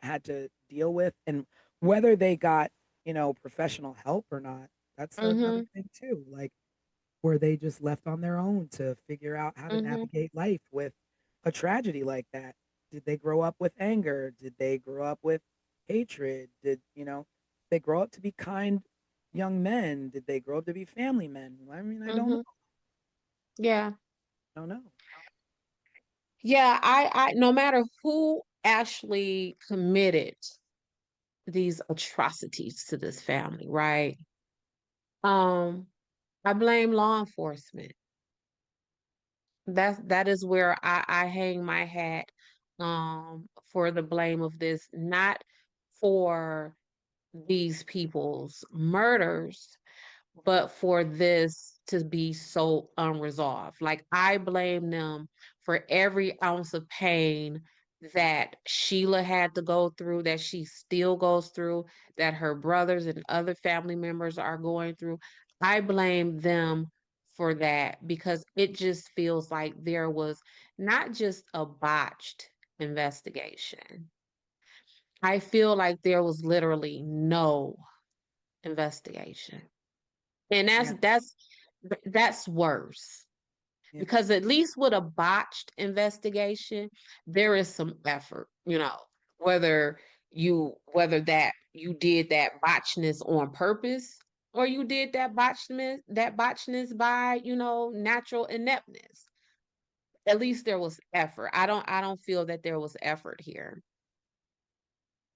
S2: had to deal with, and whether they got, professional help or not, that's another
S3: Mm-hmm.
S2: thing too. Like, were they just left on their own to figure out how to
S3: Mm-hmm.
S2: navigate life with a tragedy like that? Did they grow up with anger? Did they grow up with hatred? They grow up to be kind young men? Did they grow up to be family men? I mean, I don't know.
S3: Mm-hmm. Yeah.
S2: I don't know.
S3: Yeah, I no matter who actually committed these atrocities to this family, right? Um, I blame law enforcement. That is where I hang my hat for the blame of this, not for these people's murders, but for this to be so unresolved. Like, I blame them for every ounce of pain that Sheila had to go through, that she still goes through, that her brothers and other family members are going through. I blame them for that because it just feels like there was not just a botched investigation. I feel like there was literally no investigation. And
S2: Yeah.
S3: that's worse.
S2: Yeah.
S3: Because at least with a botched investigation, there is some effort, whether that you did that botchness on purpose or you did that botchness by, natural ineptness. At least there was effort. I don't feel that there was effort here.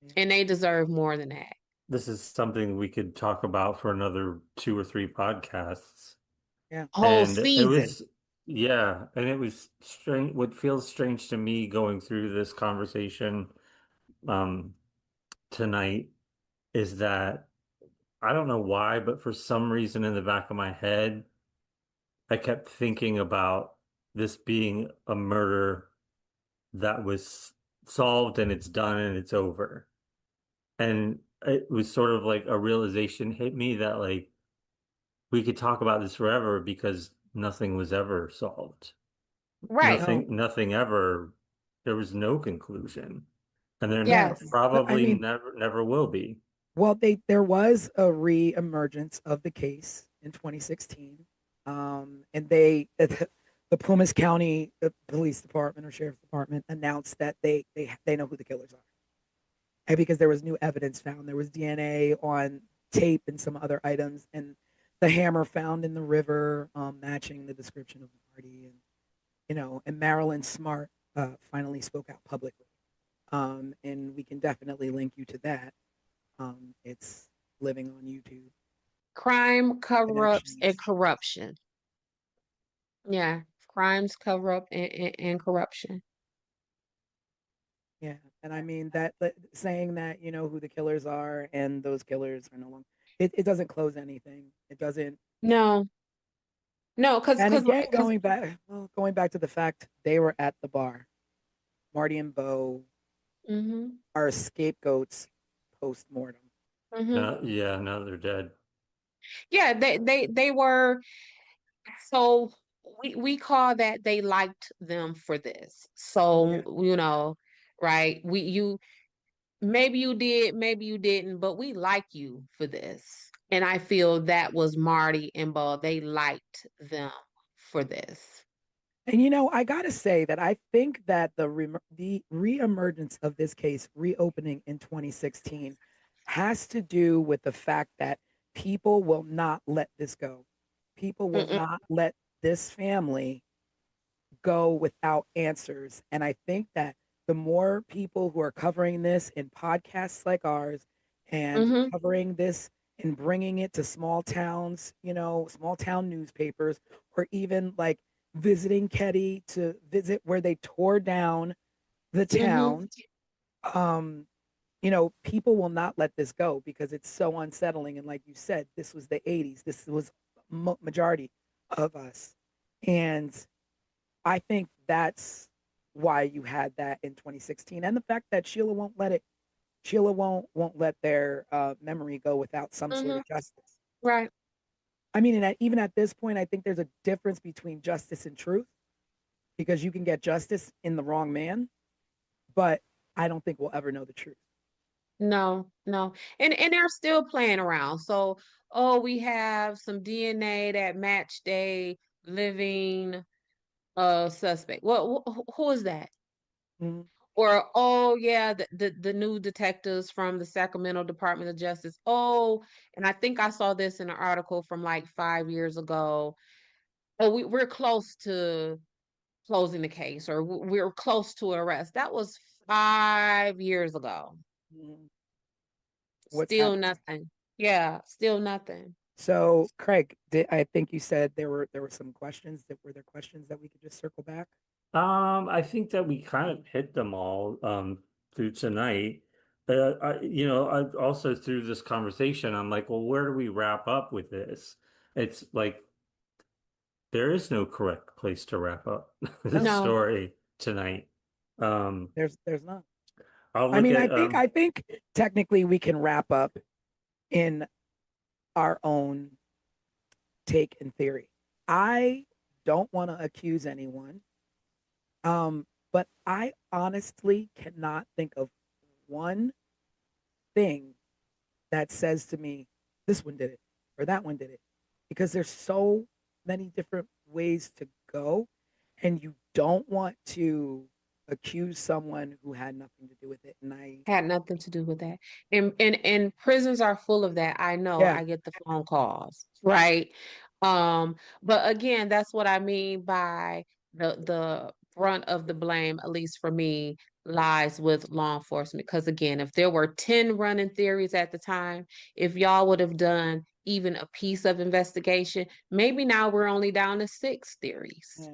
S2: Yeah.
S3: And they deserve more than that.
S4: This is something we could talk about for another 2 or 3 podcasts.
S2: Yeah.
S3: Whole
S4: And it
S3: season.
S4: was, yeah, and it was strange. What feels strange to me going through this conversation um, tonight is that I don't know why, but for some reason in the back of my head, I kept thinking about this being a murder that was solved and it's done and it's over. And it was sort of like a realization hit me that like we could talk about this forever because nothing was ever solved.
S3: Right.
S2: No.
S4: Nothing ever, there was no conclusion. And there
S2: Yeah.
S3: Yes.
S2: I
S4: probably
S2: mean,
S4: never will be.
S2: well, there was a re-emergence of the case in 2016, and the Plumas County Police Department or Sheriff's Department announced that they know who the killers are, and because there was new evidence found, there was DNA on tape and some other items, and the hammer found in the river matching the description of Marty, and and Marilyn Smart finally spoke out publicly, and we can definitely link you to that. It's living on YouTube
S3: Crime, cover-ups, and
S2: connections.
S3: corruption. Yeah. Crimes, cover up, and corruption.
S2: Yeah, and I mean that saying that you know who the killers are and those killers are no longer. It doesn't close anything. It doesn't.
S3: No, no, because
S2: And
S3: because
S2: again,
S3: because
S2: going back to the fact they were at the bar. Marty and Bo
S3: mm-hmm,
S2: are scapegoats post mortem.
S3: mm-hmm.
S4: No, yeah, now they're dead.
S3: Yeah, they were. So we call that they liked them for this.
S2: Yeah,
S3: So, right? Maybe you did, maybe you didn't, but we like you for this. And I feel that was Marty and Bo. They liked them for this.
S2: and I gotta say that I think that the reemergence of this case reopening in 2016 has to do with the fact that people will not let this go. People will
S3: Mm-mm,
S2: not let this family go without answers. And I think that the more people who are covering this in podcasts like ours and
S3: mm-hmm,
S2: covering this and bringing it to small towns, small town newspapers, or even like visiting Ketty to visit where they tore down the
S3: mm-hmm,
S2: town, um, people will not let this go because it's so unsettling. And like you said, this was the 80s. This was majority of us. And I think that's why you had that in 2016, and the fact that Sheila won't let their memory go without some sort
S3: mm-hmm.
S2: of justice.
S3: Right.
S2: I mean, and even at this point, I think there's a difference between justice and truth because you can get justice in the wrong man, but I don't think we'll ever know the truth.
S3: No, no. And they're still playing around. So, oh, we have some DNA that matched a living suspect. Well, who is that?
S2: Mhm.
S3: Or, oh yeah, the new detectives from the Sacramento Department of Justice. Oh, and I think I saw this in an article from like 5 years ago. Oh, we're close to closing the case, or we're close to arrest. That was 5 years ago.
S2: Mhm. What's
S3: Still
S2: happening?
S3: nothing. Yeah, still nothing.
S2: So, Craig, I think you said there were some questions that were there questions that we could just circle back.
S4: I think that we kind of hit them all through tonight. Also through this conversation, I'm like, well, where do we wrap up with this? It's like there is no correct place to wrap up the
S2: No,
S3: No.
S4: story tonight. Um,
S2: there's not.
S4: I'll
S2: I
S4: look
S2: mean,
S4: at
S2: I think technically we can wrap up in our own take and theory. I don't want to accuse anyone, but I honestly cannot think of one thing that says to me, this one did it or that one did it, because there's so many different ways to go, and you don't want to accuse someone who had nothing to do with it. And
S3: Had nothing to do with that. And prisons are full of that. I know.
S2: yeah,
S3: I get the phone calls, right? But again, that's what I mean by the brunt of the blame, at least for me, lies with law enforcement. Because again, if there were 10 running theories at the time, if y'all would have done even a piece of investigation, maybe now we're only down to 6 theories.
S2: yeah,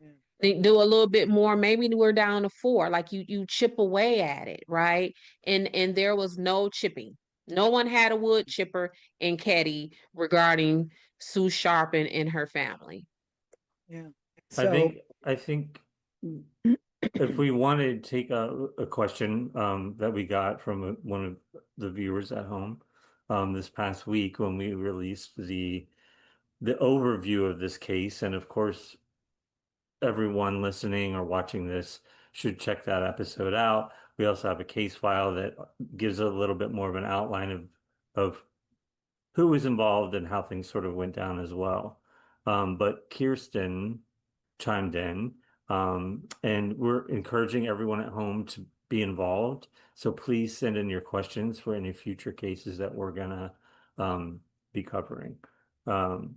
S2: yeah.
S3: They do a little bit more, maybe we're down to 4. Like you chip away at it, right? And there was no chipping. No one had a wood chipper in Ketty regarding Sue Sharp and her family.
S2: Yeah.
S4: I
S2: So,
S4: think I think if we want to take a question that we got from one of the viewers at home this past week when we released the overview of this case, and of course everyone listening or watching this should check that episode out. We also have a case file that gives a little bit more of an outline of who was involved and how things sort of went down as well. But Kirsten chimed in, and we're encouraging everyone at home to be involved. So please send in your questions for any future cases that we're gonna be covering. Um,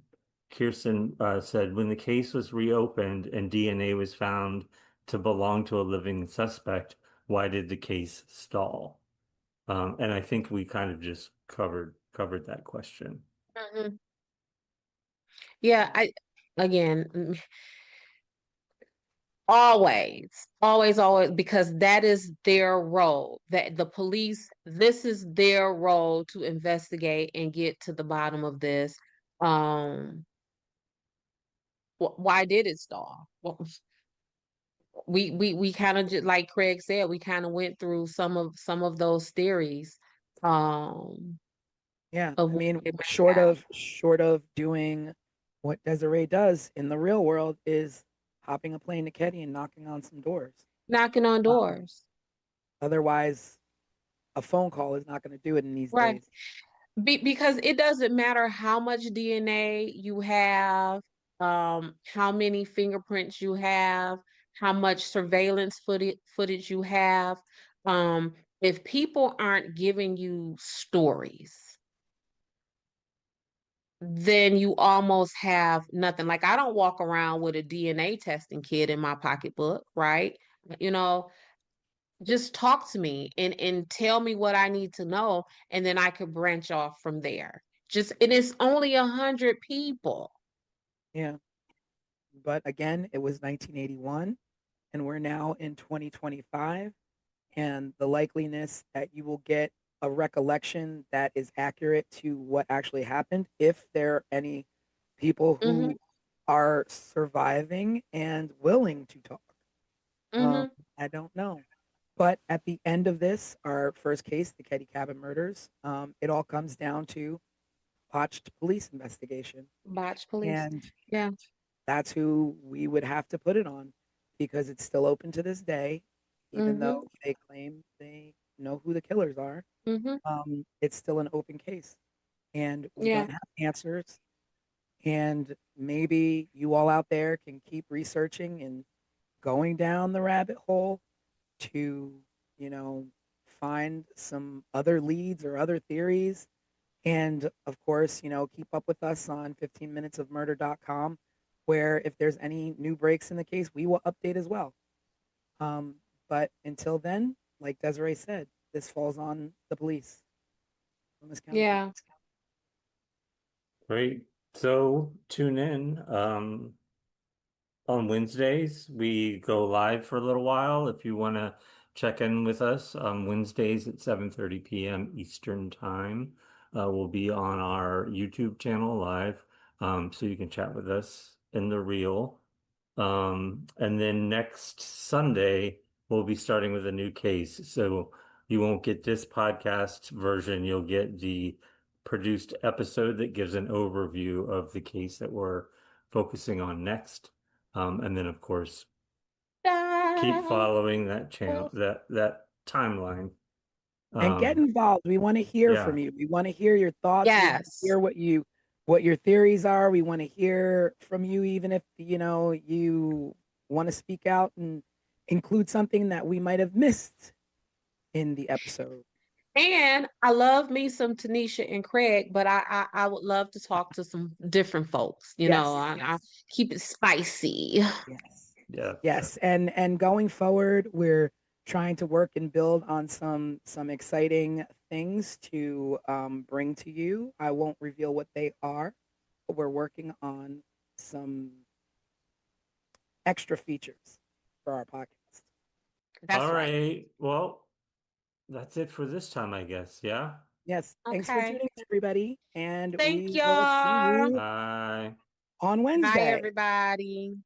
S4: Kirsten said, when the case was reopened and DNA was found to belong to a living suspect, why did the case stall? And I think we kind of just covered that question.
S3: Mhm. Yeah, I again, always, because that is their role. That the police, this is their role to investigate and get to the bottom of this. Um, why did it stall? Well, we kind of just like Craig said, we kind of went through some of those theories. Um,
S2: yeah,
S3: of
S2: I
S3: what
S2: mean,
S3: might
S2: short
S3: happen.
S2: of short of doing what Desiree does in the real world is hopping a plane to Ketty and knocking on some doors.
S3: Knocking on
S2: Um,
S3: doors,
S2: Otherwise, a phone call is not going to do it in these
S3: right?
S2: days.
S3: Because it doesn't matter how much DNA you have, how many fingerprints you have, how much surveillance footage you have. If people aren't giving you stories, then you almost have nothing. Like I don't walk around with a DNA testing kit in my pocketbook, right? You know, just talk to me and tell me what I need to know, and then I could branch off from there. Just it is only 100 people.
S2: Yeah, but again, it was 1981, and we're now in 2025, and the likeliness that you will get a recollection that is accurate to what actually happened, if there are any people
S3: Mm-hmm.
S2: who are surviving and willing to talk. Um,
S3: Mm-hmm.
S2: I don't know. But at the end of this, our first case, the Ketty Cabin murders, it all comes down to botched police investigation.
S3: Botch police.
S2: And
S3: Yeah.
S2: that's who we would have to put it on, because it's still open to this day, even
S3: Mm-hmm.
S2: though they claim they know who the killers are.
S3: Mm-hmm.
S2: It's still an open case, and we
S3: Yeah.
S2: don't have answers. And maybe you all out there can keep researching and going down the rabbit hole to, you know, find some other leads or other theories. And of course, keep up with us on 15minutesofmurder.com, where if there's any new breaks in the case, we will update as well. Um, but until then, like Desiree said, this falls on the police, Loomis County Police.
S3: Yeah.
S4: Great. So tune in. on Wednesdays. We go live for a little while. If you want to check in with us on Wednesdays at 7:30 p.m. Eastern Time, we'll be on our YouTube channel live, so you can chat with us in the reel. And then next Sunday, we'll be starting with a new case. So you won't get this podcast version. You'll get the produced episode that gives an overview of the case that we're focusing on next. And then, of course, keep following that channel, that timeline.
S2: And get involved. We want to hear
S4: Yeah.
S2: from you. We want to hear your thoughts. We wanna
S3: Yes.
S2: hear what your theories are. We want to hear from you, even if you want to speak out and include something that we might have missed in the episode.
S3: And I love me some Tanisha and Craig, but I would love to talk to some different folks. You know, I keep it spicy.
S2: Yes.
S4: Yeah.
S2: Yes. And going forward, we're trying to work and build on some exciting things to bring to you. I won't reveal what they are, but we're working on some extra features for our podcast.
S3: That's
S4: All
S3: right.
S4: right. Well, that's it for this time, I guess. Yeah.
S2: Yes. Thanks for
S3: Okay.
S2: tuning in, everybody. And
S3: Thank
S2: we will see
S3: y'all.
S2: you
S4: Bye.
S2: on
S3: Bye,
S2: Wednesday.
S3: everybody.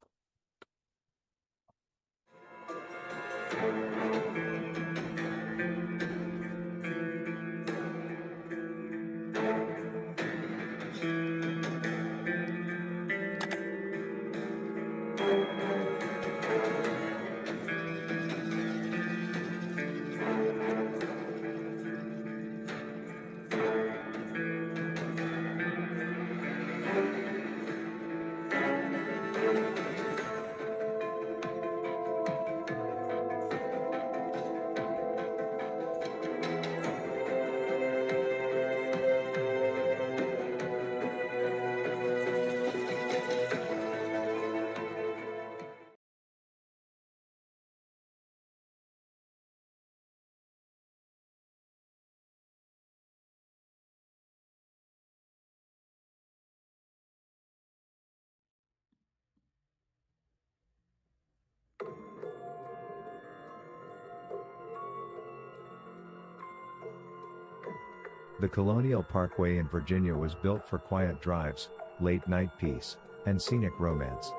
S5: The Colonial Parkway in Virginia was built for quiet drives, late-night peace, and scenic romance.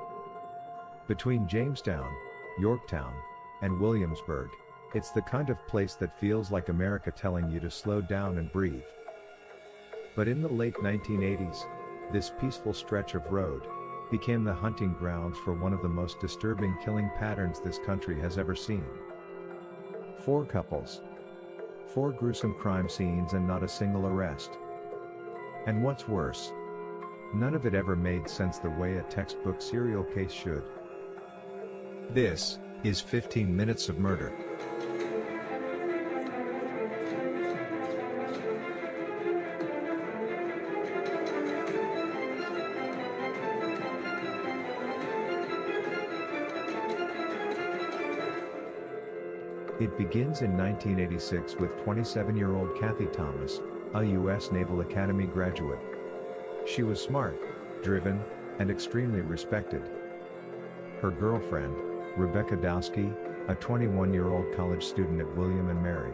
S5: Between Jamestown, Yorktown, and Williamsburg, it's the kind of place that feels like America telling you to slow down and breathe. But in the late 1980s, this peaceful stretch of road became the hunting grounds for one of the most disturbing killing patterns this country has ever seen. 4 couples, 4 gruesome crime scenes, and not a single arrest. And what's worse, none of it ever made sense the way a textbook serial case should. This is 15 Minutes of Murder. It begins in 1986 with 27-year-old Kathy Thomas, a U.S. Naval Academy graduate. She was smart, driven, and extremely respected. Her girlfriend, Rebecca Dowski, a 21-year-old college student at William and Mary.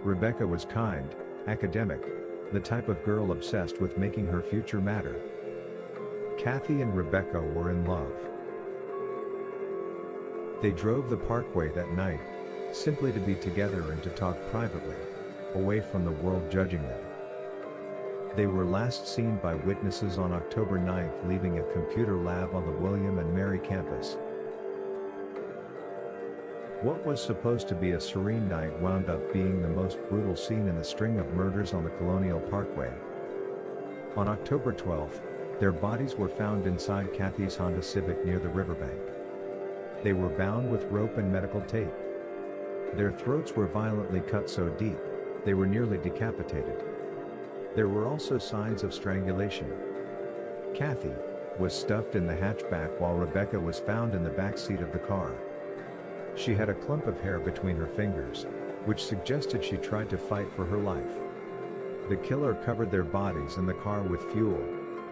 S5: Rebecca was kind, academic, the type of girl obsessed with making her future matter. Kathy and Rebecca were in love. They drove the parkway that night, simply to be together and to talk privately, away from the world judging them. They were last seen by witnesses on October 9th leaving a computer lab on the William and Mary campus. What was supposed to be a serene night wound up being the most brutal scene in the string of murders on the Colonial Parkway. On October 12th, their bodies were found inside Kathy's Honda Civic near the riverbank. They were bound with rope and medical tape. Their throats were violently cut so deep, they were nearly decapitated. There were also signs of strangulation. Kathy was stuffed in the hatchback while Rebecca was found in the back seat of the car. She had a clump of hair between her fingers, which suggested she tried to fight for her life. The killer covered their bodies and the car with fuel,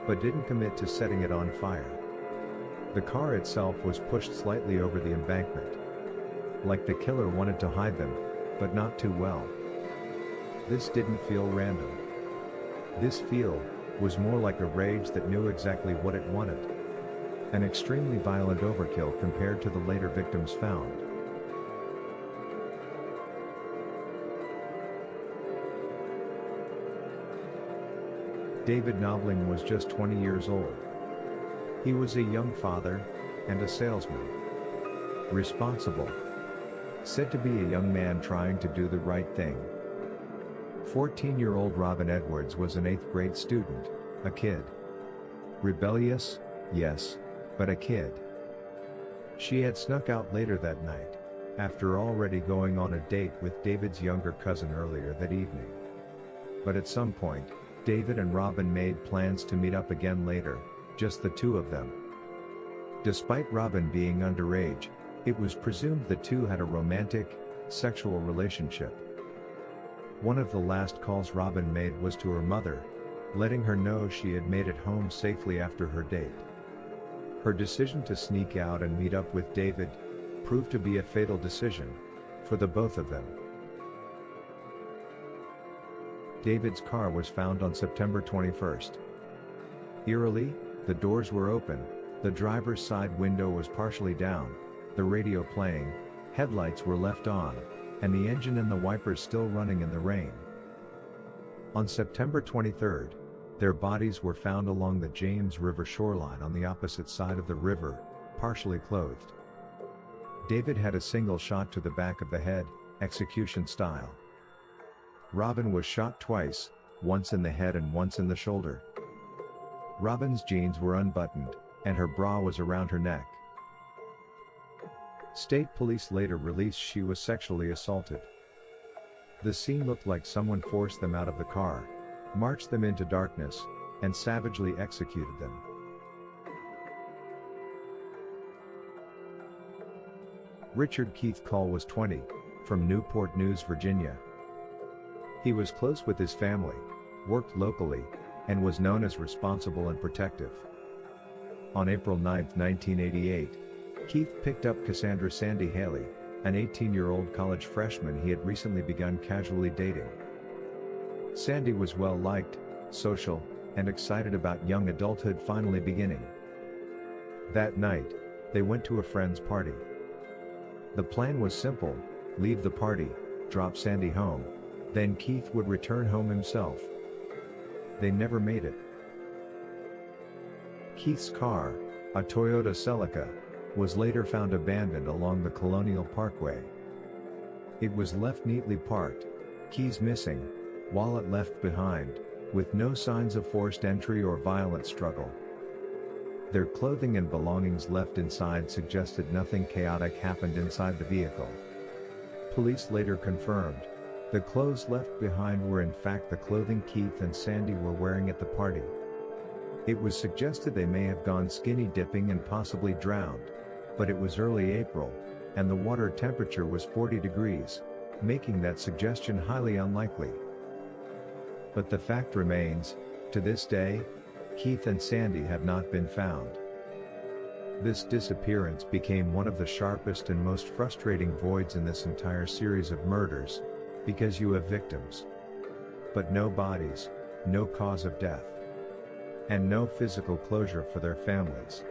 S5: but didn't commit to setting it on fire. The car itself was pushed slightly over the embankment. Like the killer wanted to hide them, but not too well. This didn't feel random. This feel was more like a rage that knew exactly what it wanted. An extremely violent overkill compared to the later victims found. David Knobling was just 20 years old. He was a young father, and a salesman. Responsible. Said to be a young man trying to do the right thing. 14-year-old Robin Edwards was an 8th grade student, a kid. Rebellious, yes, but a kid. She had snuck out later that night, after already going on a date with David's younger cousin earlier that evening. But at some point, David and Robin made plans to meet up again later, just the two of them. Despite Robin being underage, it was presumed the two had a romantic, sexual relationship. One of the last calls Robin made was to her mother, letting her know she had made it home safely after her date. Her decision to sneak out and meet up with David proved to be a fatal decision for the both of them. David's car was found on September 21st. Eerily, the doors were open, the driver's side window was partially down, the radio playing, headlights were left on, and the engine and the wipers still running in the rain. On September 23rd, their bodies were found along the James River shoreline on the opposite side of the river, partially clothed. David had a single shot to the back of the head, execution style. Robin was shot twice, once in the head and once in the shoulder. Robin's jeans were unbuttoned, and her bra was around her neck. State police later released she was sexually assaulted. The scene looked like someone forced them out of the car, marched them into darkness, and savagely executed them. Richard Keith Call was 20, from Newport News, Virginia. He was close with his family, worked locally, and was known as responsible and protective. On April 9, 1988, Keith picked up Cassandra Sandy Haley, an 18-year-old college freshman he had recently begun casually dating. Sandy was well-liked, social, and excited about young adulthood finally beginning. That night, they went to a friend's party. The plan was simple: leave the party, drop Sandy home, then Keith would return home himself. They never made it. Keith's car, a Toyota Celica, was later found abandoned along the Colonial Parkway. It was left neatly parked, keys missing, wallet left behind, with no signs of forced entry or violent struggle. Their clothing and belongings left inside suggested nothing chaotic happened inside the vehicle. Police later confirmed the clothes left behind were in fact the clothing Keith and Sandy were wearing at the party. It was suggested they may have gone skinny dipping and possibly drowned, but it was early April, and the water temperature was 40 degrees, making that suggestion highly unlikely. But the fact remains, to this day, Keith and Sandy have not been found. This disappearance became one of the sharpest and most frustrating voids in this entire series of murders, because you have victims, but no bodies, no cause of death, and no physical closure for their families.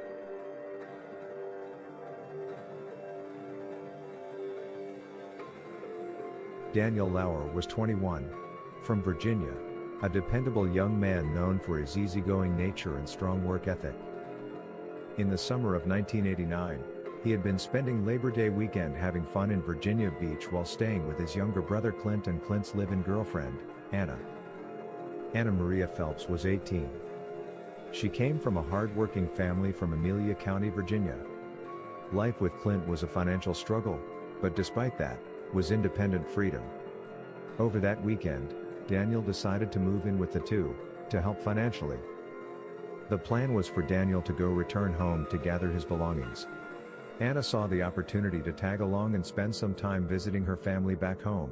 S5: Daniel Lauer was 21, from Virginia, a dependable young man known for his easygoing nature and strong work ethic. In the summer of 1989, he had been spending Labor Day weekend having fun in Virginia Beach while staying with his younger brother Clint and Clint's live-in girlfriend, Anna. Anna Maria Phelps was 18. She came from a hard-working family from Amelia County, Virginia. Life with Clint was a financial struggle, but despite that, was independent freedom. Over that weekend, Daniel decided to move in with the two, to help financially. The plan was for Daniel to go return home to gather his belongings. Anna saw the opportunity to tag along and spend some time visiting her family back home.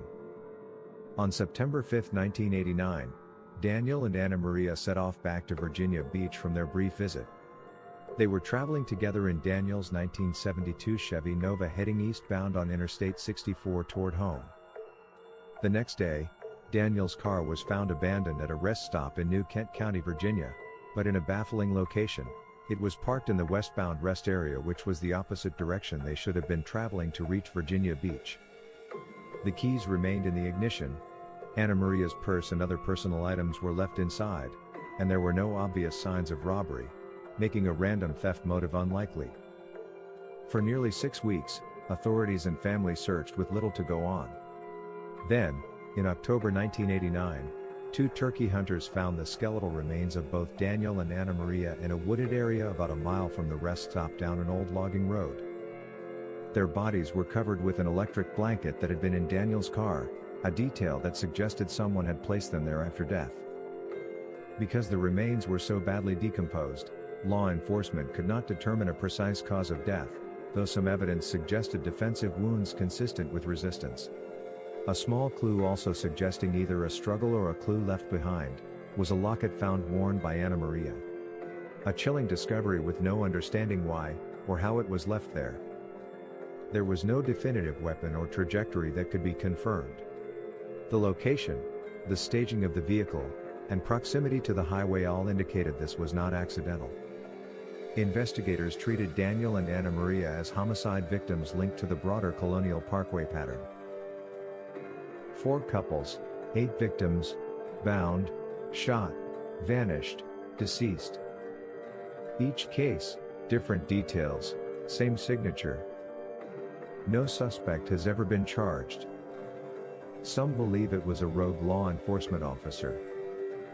S5: On September 5, 1989, Daniel and Anna Maria set off back to Virginia Beach from their brief visit. They were traveling together in Daniel's 1972 Chevy Nova heading eastbound on Interstate 64 toward home. The next day, Daniel's car was found abandoned at a rest stop in New Kent County, Virginia, but in a baffling location. It was parked in the westbound rest area, which was the opposite direction they should have been traveling to reach Virginia Beach. The keys remained in the ignition. Anna Maria's purse and other personal items were left inside, and there were no obvious signs of robbery, making a random theft motive unlikely. For nearly 6 weeks, authorities and family searched with little to go on. Then, in October 1989, 2 turkey hunters found the skeletal remains of both Daniel and Anna Maria in a wooded area about a mile from the rest stop down an old logging road. Their bodies were covered with an electric blanket that had been in Daniel's car, a detail that suggested someone had placed them there after death. Because the remains were so badly decomposed, law enforcement could not determine a precise cause of death, though some evidence suggested defensive wounds consistent with resistance. A small clue also suggesting either a struggle or a clue left behind, was a locket found worn by Anna Maria. A chilling discovery with no understanding why, or how it was left there. There was no definitive weapon or trajectory that could be confirmed. The location, the staging of the vehicle, and proximity to the highway all indicated this was not accidental. Investigators treated Daniel and Anna Maria as homicide victims linked to the broader Colonial Parkway pattern. 4 couples, 8 victims, bound, shot, vanished, deceased. Each case, different details, same signature. No suspect has ever been charged. Some believe it was a rogue law enforcement officer.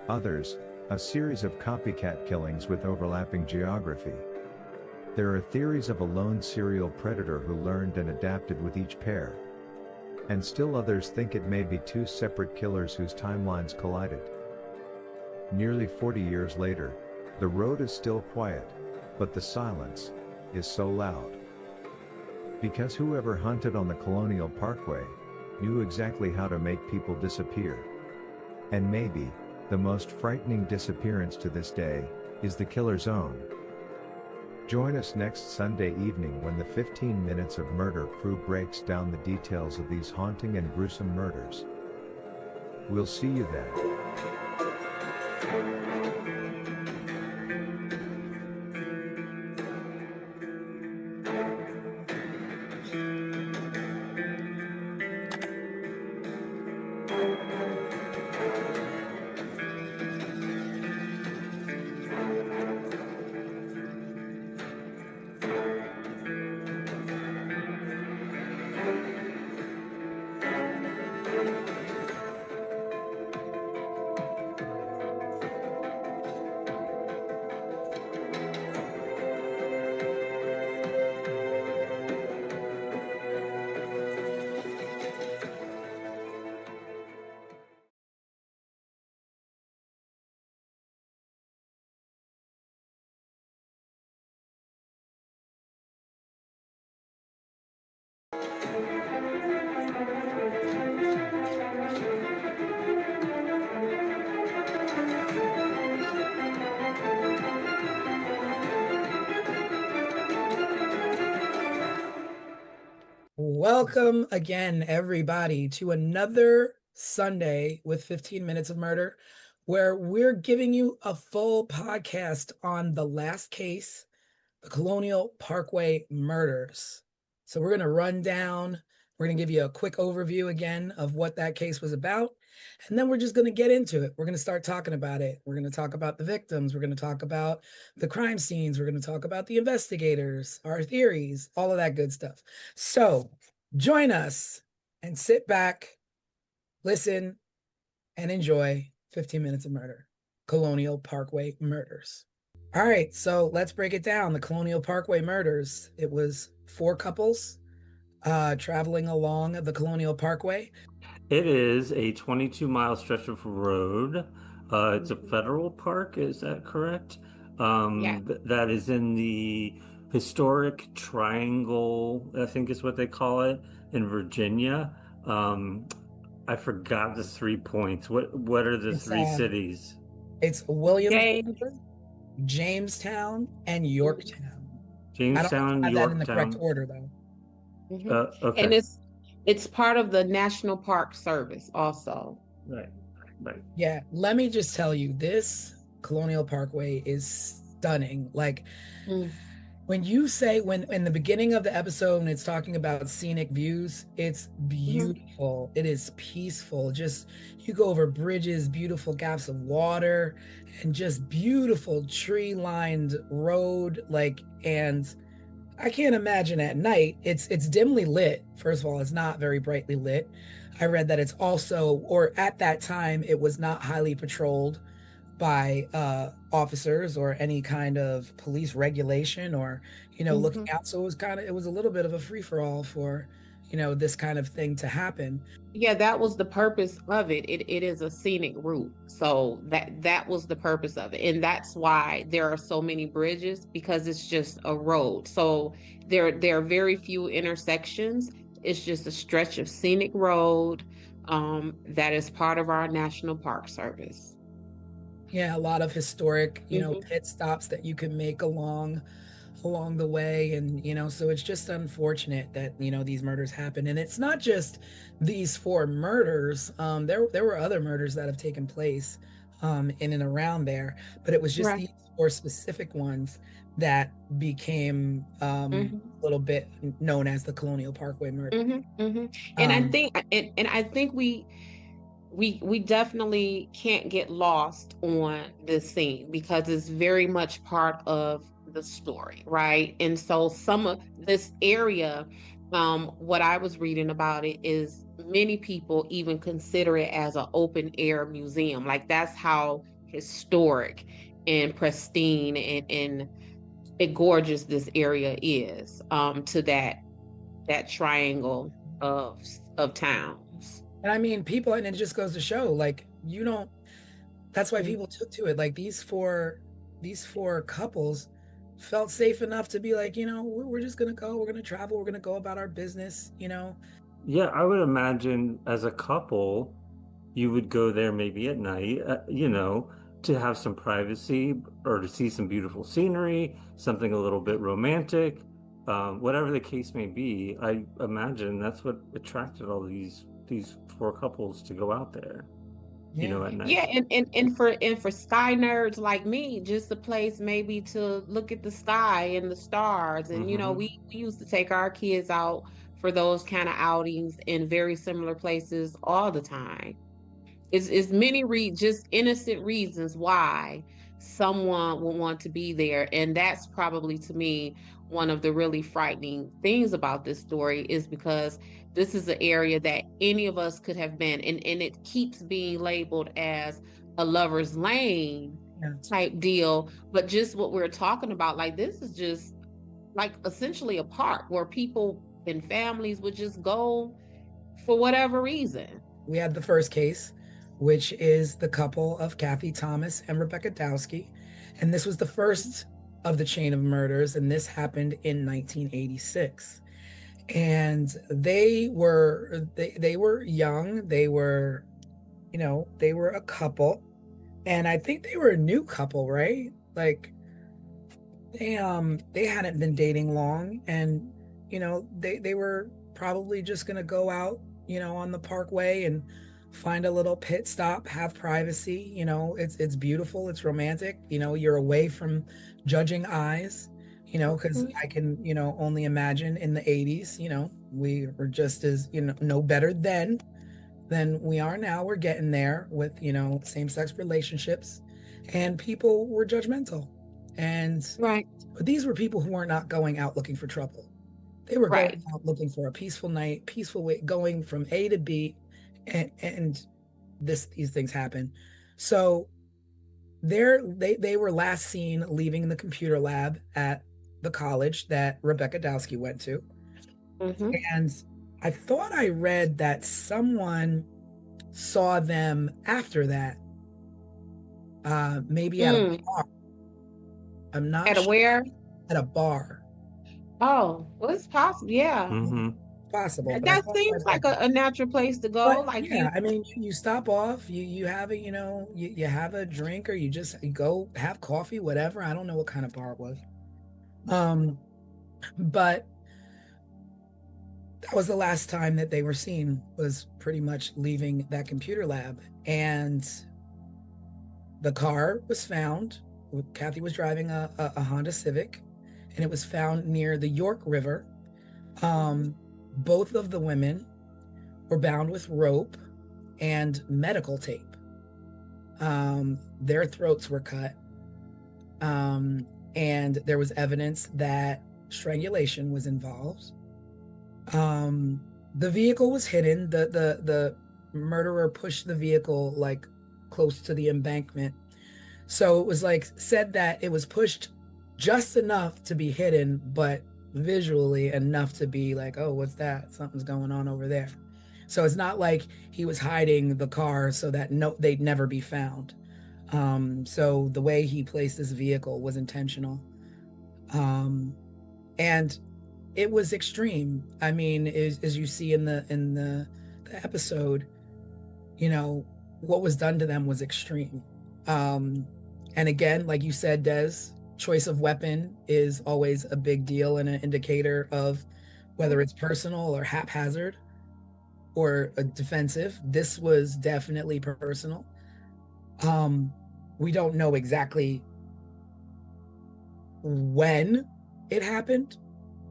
S5: Others, a series of copycat killings with overlapping geography. There are theories of a lone serial predator who learned and adapted with each pair. And still others think it may be 2 separate killers whose timelines collided. Nearly 40 years later, the road is still quiet, but the silence is so loud. Because whoever hunted on the Colonial Parkway knew exactly how to make people disappear. And maybe, the most frightening disappearance to this day, is the killer's own. Join us next Sunday evening when the 15 Minutes of Murder crew breaks down the details of these haunting and gruesome murders. We'll see you then.
S2: Welcome again, everybody, to another Sunday with 15 Minutes of Murder, where we're giving you a full podcast on the last case, the Colonial Parkway murders. So we're going to run down, we're going to give you a quick overview again of what that case was about, and then we're just going to get into it. We're going to start talking about it. We're going to talk about the victims. We're going to talk about the crime scenes. We're going to talk about the investigators, our theories, all of that good stuff. So join us and sit back, listen, and enjoy 15 Minutes of Murder, Colonial Parkway murders. All right, so let's break it down. The Colonial Parkway murders. It was 4 couples traveling along the Colonial Parkway.
S4: It is a 22-mile stretch of road. It's a federal park, is that correct?
S3: Yeah.
S4: That is in the historic triangle, I think is what they call it, in Virginia. I forgot the 3 points. What are the
S2: It's,
S4: 3 cities?
S2: It's Williamsburg,
S3: James.
S2: Jamestown, and Yorktown. I don't
S4: Jamestown,
S2: have that in the correct
S4: Yorktown.
S2: order though.
S4: Okay.
S3: And it's part of the National Park Service also.
S4: Right. Right.
S2: Yeah, let me just tell you, this Colonial Parkway is stunning. Like
S3: Mm.
S2: when you say, when in the beginning of the episode, when it's talking about scenic views, it's beautiful. It is peaceful. Just you go over bridges, beautiful gaps of water, and just beautiful tree-lined road. Like, and I can't imagine at night. It's dimly lit. First of all, it's not very brightly lit. I read that it's also, or at that time, it was not highly patrolled by officers or any kind of police regulation or, looking out. So it was a little bit of a free for all for, this kind of thing to happen.
S3: Yeah, that was the purpose of it. It is a scenic route. So that was the purpose of it. And that's why there are so many bridges, because it's just a road. So there are very few intersections. It's just a stretch of scenic road that is part of our National Park Service.
S2: Yeah, a lot of historic,
S3: Mhm.
S2: pit stops that you can make along the way. And so it's just unfortunate that these murders happen. And it's not just these four murders. There were other murders that have taken place in and around there, but it was just
S3: Right.
S2: these four specific ones that became
S3: Mhm.
S2: a little bit known as the Colonial Parkway murder.
S3: And I
S2: um
S3: think and I think we definitely can't get lost on this scene because it's very much part of the story, right? And so some of this area, what I was reading about it is many people even consider it as an open air museum. Like that's how historic and pristine and gorgeous this area is, to that triangle of of towns.
S2: and I mean, people, and it just goes to show, like, you don't that's why
S3: Mm.
S2: people took to it. Like these four couples felt safe enough to be like, we're just gonna go, we're gonna travel, we're gonna go about our business.
S4: Yeah, I would imagine as a couple, you would go there maybe at night, to have some privacy or to see some beautiful scenery, something a little bit romantic, whatever the case may be. I imagine that's what attracted all these four couples to go out there,
S2: Yeah.
S4: at night.
S3: Yeah, and for sky nerds like me, just a place maybe to look at the sky and the stars. And
S4: Hmm.
S3: we used to take our kids out for those kind of outings in very similar places all the time. It's many just innocent reasons why someone would want to be there. And that's probably to me one of the really frightening things about this story is because this is an area that any of us could have been. And it keeps being labeled as a lover's lane
S2: Yeah.
S3: type deal. But just what we're talking about, like this is just like essentially a park where people and families would just go for whatever reason.
S2: We had the first case, which is the couple of Kathy Thomas and Rebecca Dowski. And this was the first of the chain of murders, and this happened in 1986. And they were young, they were a couple, and I think they were a new couple, right? Like they hadn't been dating long, and they were probably just gonna go out on the parkway and find a little pit stop, have privacy. It's beautiful, it's romantic. You're away from judging eyes, because I can only imagine in the 80s, we were just as no better then than we are now. We're getting there with same-sex relationships, and people were judgmental. And
S3: Right.
S2: but these were people who were not going out looking for trouble. They were
S3: Right.
S2: going out looking for a peaceful night, peaceful way, going from A to B, and these things happen. So they were last seen leaving the computer lab at the college that Rebecca Dowski went to.
S3: Hmm.
S2: And I thought I read that someone saw them after that, maybe at a
S3: Mm.
S2: bar. I'm not
S3: At a
S2: sure.
S3: where?
S2: At a bar.
S3: Oh, well, it's possible. Yeah.
S4: Hmm.
S2: possible. But I
S3: That
S2: thought
S3: seems like a natural place to go.
S2: but
S3: Like
S2: yeah, I mean, you stop off, you have a, you have a drink, or you just go have coffee, whatever. I don't know what kind of bar it was. But that was the last time that they were seen, was pretty much leaving that computer lab. And the car was found. Kathy was driving a Honda Civic, and it was found near the York River. Both of the women were bound with rope and medical tape. Their throats were cut. And there was evidence that strangulation was involved. The vehicle was hidden. The murderer pushed the vehicle like close to the embankment. So it was like said that it was pushed just enough to be hidden, but visually enough to be like, oh, what's that? Something's going on over there. So it's not like he was hiding the car so that they'd never be found. So the way he placed this vehicle was intentional. And it was extreme. I mean, as you see in the episode, what was done to them was extreme. And again, like you said, Des, choice of weapon is always a big deal and an indicator of whether it's personal or haphazard or a defensive. This was definitely personal. We don't know exactly when it happened.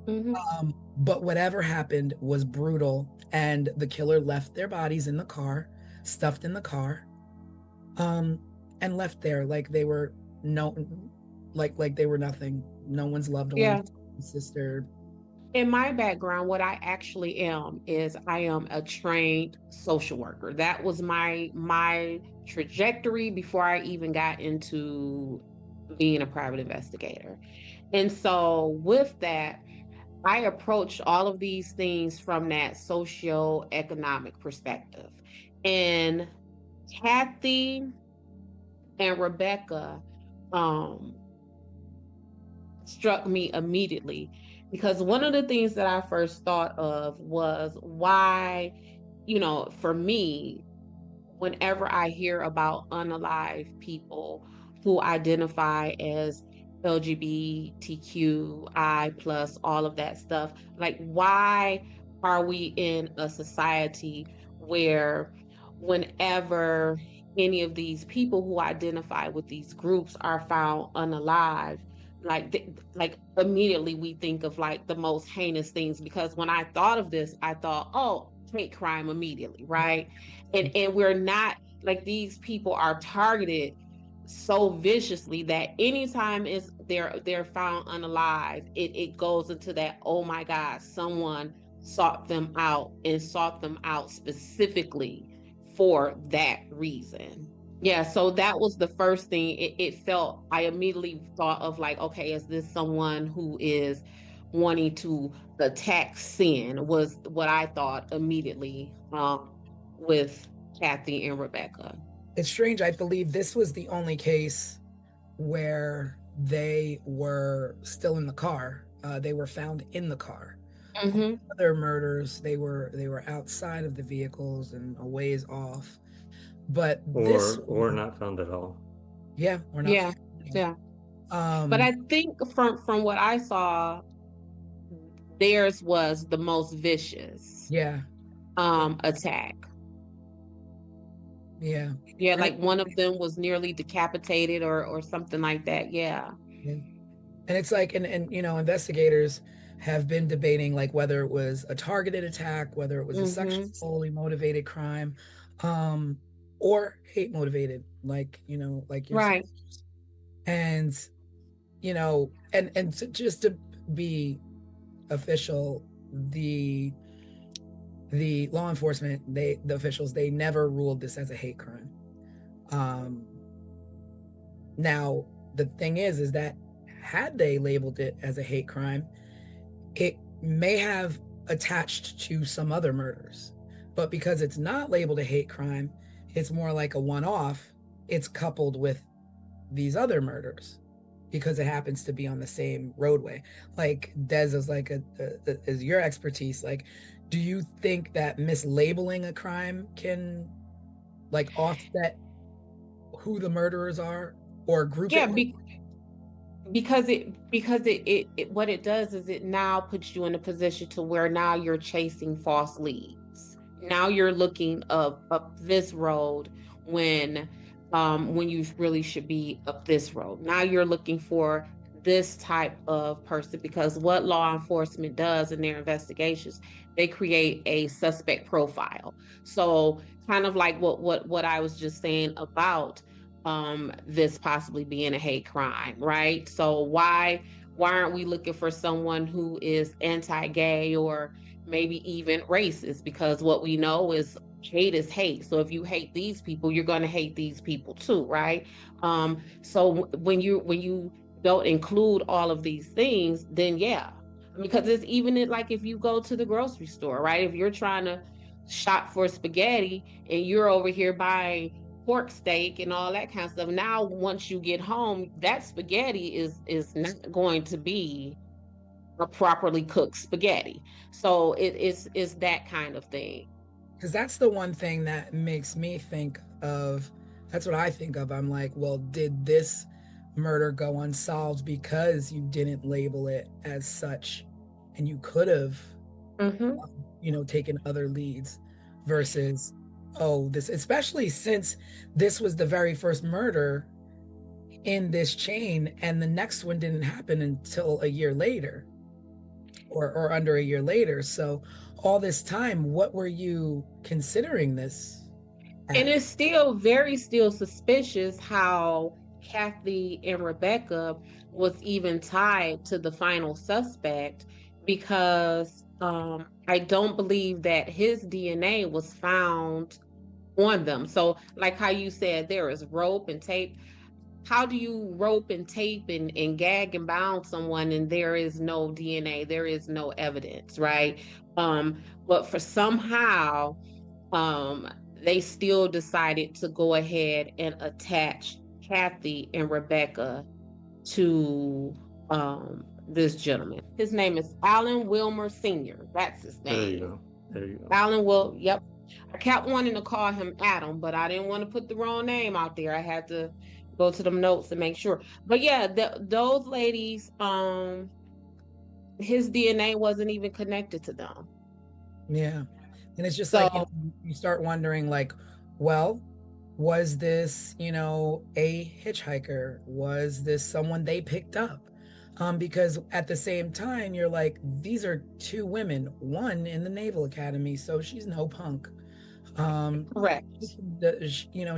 S2: But whatever happened was brutal, and the killer left their bodies in the car, stuffed in the car, and left there like they were like they were nothing. No one's loved one, sister.
S3: In my background, what I actually am is I am a trained social worker. That was my trajectory before I even got into being a private investigator. And so with that, I approach all of these things from that socio-economic perspective. And Kathy and Rebecca struck me immediately, because one of the things that I first thought of was why, for me, whenever I hear about unalive people who identify as LGBTQI plus all of that stuff, like why are we in a society where whenever any of these people who identify with these groups are found unalive, like immediately we think of like the most heinous things? Because when I thought of this, I thought, oh, hate crime immediately, right? And we're not, like, these people are targeted so viciously that anytime they're found unalive, it goes into that, oh my God, someone sought them out and sought them out specifically for that reason. Yeah, so that was the first thing. It felt, I immediately thought of like, okay, is this someone who is wanting to attack sin, was what I thought immediately with Kathy and Rebecca.
S2: It's strange. I believe this was the only case where they were still in the car. They were found in the car. Other murders, they were outside of the vehicles and a ways off. But
S4: or not found at all.
S2: Yeah, or not.
S3: Yeah. But I think from what I saw, theirs was the most vicious. Attack. Yeah, like one of them was nearly decapitated or something like that. Yeah.
S2: And it's like, and investigators have been debating like whether it was a targeted attack, whether it was a sexually motivated crime, or hate motivated, like you're
S3: right.
S2: And and just to be official, the law enforcement, the officials, they never ruled this as a hate crime. Now the thing is that had they labeled it as a hate crime, it may have attached to some other murders. But because it's not labeled a hate crime, it's more like a one-off. It's coupled with these other murders because it happens to be on the same roadway. Like Des is like is your expertise. Like, Do you think that mislabeling a crime can like offset who the murderers are or group
S3: Yeah,
S2: it?
S3: because what it does is it now puts you in a position to where now you're chasing false leads. Now you're looking up this road when when you really should be up this road. Now you're looking for this type of person, because what law enforcement does in their investigations, they create a suspect profile. So kind of like what I was just saying about this possibly being a hate crime, right? So why aren't we looking for someone who is anti-gay or maybe even racist? Because what we know is hate is hate. So if you hate these people, you're going to hate these people too, right? So when you don't include all of these things, then yeah, because it's even like if you go to the grocery store, right? If you're trying to shop for spaghetti and you're over here buying pork steak and all that kind of stuff. Now, once you get home, that spaghetti is not going to be a properly cooked spaghetti. So it's that kind of thing.
S2: Because that's the one thing that makes me think of, that's what I think of. I'm like, well, did this murder go unsolved because you didn't label it as such and you could have,
S3: Mm-hmm.
S2: taken other leads versus, oh, this, especially since this was the very first murder in this chain and the next one didn't happen until a year later or under a year later. So all this time, what were you considering this
S3: And
S2: as?
S3: it's still suspicious how Kathy and Rebecca was even tied to the final suspect, because I don't believe that his DNA was found on them. So, like how you said, there is rope and tape. How do you rope and tape and gag and bound someone and there is no DNA, there is no evidence, right? But for somehow, um, they still decided to go ahead and attach Kathy and Rebecca to this gentleman. His name is Alan Wilmer Sr. That's his
S4: There you
S3: name.
S4: go. There you go.
S3: Alan Will, yep. I kept wanting to call him Adam, but I didn't want to put the wrong name out there. I had to go to them notes and make sure. But yeah, those ladies, his DNA wasn't even connected to them.
S2: Yeah. And it's just like,
S3: So
S2: you start wondering, like, well, was this, a hitchhiker? Was this someone they picked up? Because at the same time, you're like, these are two women, one in the Naval Academy, so she's no punk.
S3: correct.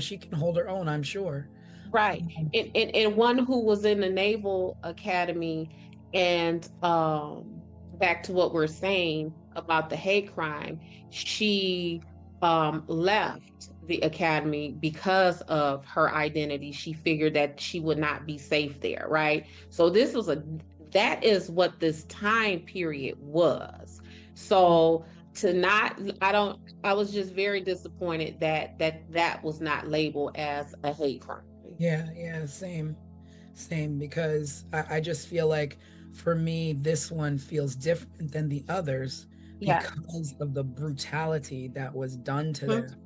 S2: She can hold her own, I'm sure.
S3: Right.
S2: Um,
S3: And one who was in the Naval Academy, and back to what we're saying about the hate crime, she left the academy because of her identity. She figured that she would not be safe there, right? So that is what this time period was. So to not I was just very disappointed that was not labeled as a hate crime.
S2: yeah, same, because I just feel like for me, this one feels different than the others
S3: Yeah.
S2: because of the brutality that was done to
S3: Mhm.
S2: them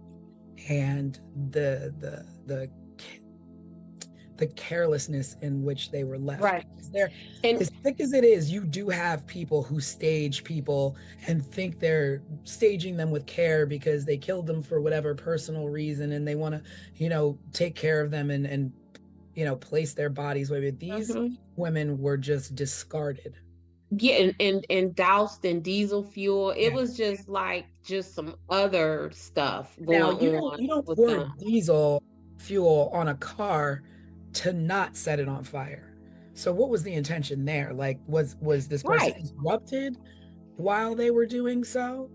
S2: and the carelessness in which they were left.
S3: Right.
S2: Because they're,
S3: And
S2: as thick as it is, you do have people who stage people and think they're staging them with care because they killed them for whatever personal reason and they want to, take care of them and place their bodies where these
S3: Mhm.
S2: women were just discarded.
S3: yeah, and doused in diesel fuel. It
S2: Yeah.
S3: was just some other stuff
S2: Now
S3: going on
S2: you don't
S3: with
S2: pour
S3: them.
S2: diesel fuel on a car to not set it on fire. So what was the intention there? Like was this person
S3: Right.
S2: disrupted while they were doing so?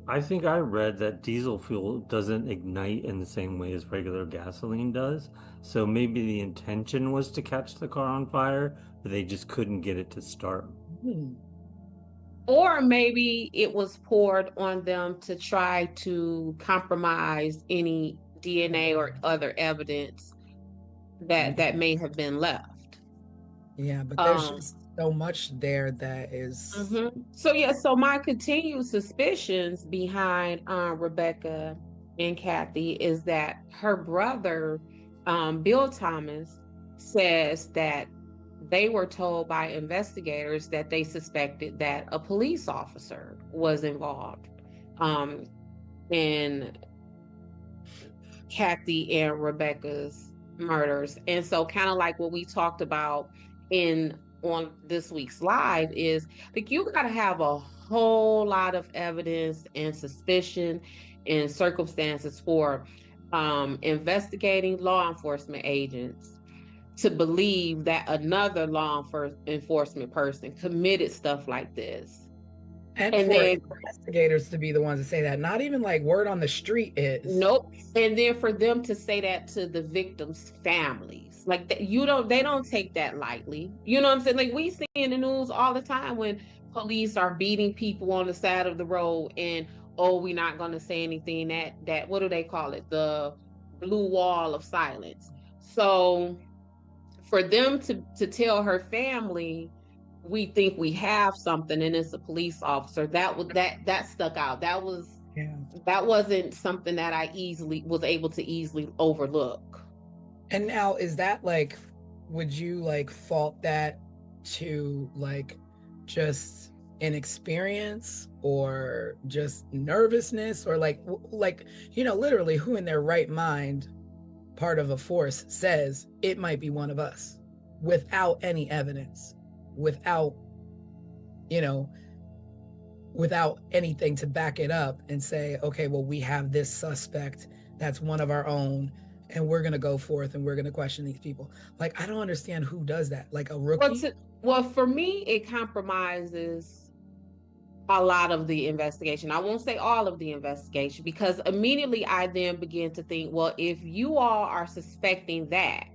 S4: I think I read that diesel fuel doesn't ignite in the same way as regular gasoline does. So maybe the intention was to catch the car on fire, but they just couldn't get it to start.
S2: Hmm.
S3: Or maybe it was poured on them to try to compromise any DNA or other evidence that may have been left.
S2: Yeah, but there's
S3: Um,
S2: just so much there that is.
S3: So my continued suspicions behind Rebecca and Kathy is that her brother, Bill Thomas, says that they were told by investigators that they suspected that a police officer was involved in Kathy and Rebecca's murders. And so kind of like what we talked about in on this week's live is like you got to have a whole lot of evidence and suspicion and circumstances for investigating law enforcement agents to believe that another law enforcement person committed stuff like this.
S2: And for
S3: then
S2: investigators to be the ones to say that, not even like word on the street is.
S3: Nope. And then for them to say that to the victims' families, like they don't take that lightly. You know what I'm saying? Like we see in the news all the time when police are beating people on the side of the road and, oh, we're not going to say anything, that what do they call it? The blue wall of silence. So for them to tell her family, we think we have something and it's a police officer, that stuck out. That wasn't something that I was able to easily overlook.
S2: And now, is that like, would you like fault that to like just inexperience or just nervousness, or like literally, who in their right mind, part of a force, says it might be one of us without any evidence, without anything to back it up and say, okay, well, we have this suspect that's one of our own and we're going to go forth and we're going to question these people. Like, I don't understand who does that. Like a rookie?
S3: Well, for me, it compromises a lot of the investigation. I won't say all of the investigation, because immediately I then begin to think, well, if you all are suspecting that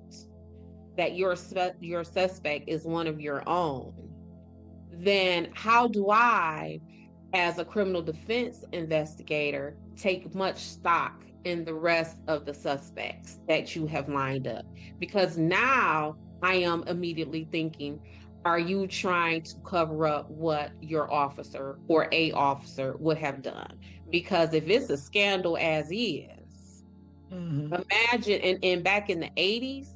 S3: your suspect is one of your own, then how do I, as a criminal defense investigator, take much stock in the rest of the suspects that you have lined up? Because now I am immediately thinking, are you trying to cover up what your officer or a officer would have done? Because if it's a scandal as is, imagine, and back in the 80s,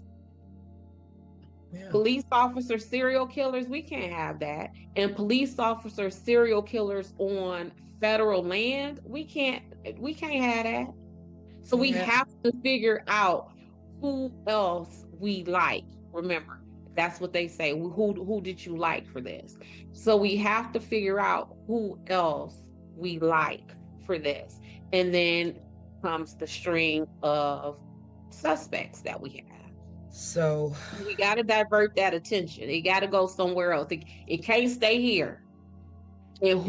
S3: police officer serial killers, we can't have that. And police officer serial killers on federal land, we can't have that. So we have to figure out who else we like. Remember, that's what they say. Who did you like for this? So we have to figure out who else we like for this. And then comes the string of suspects that we have.
S2: So
S3: we got to divert that attention. It got to go somewhere else. It can't stay here. And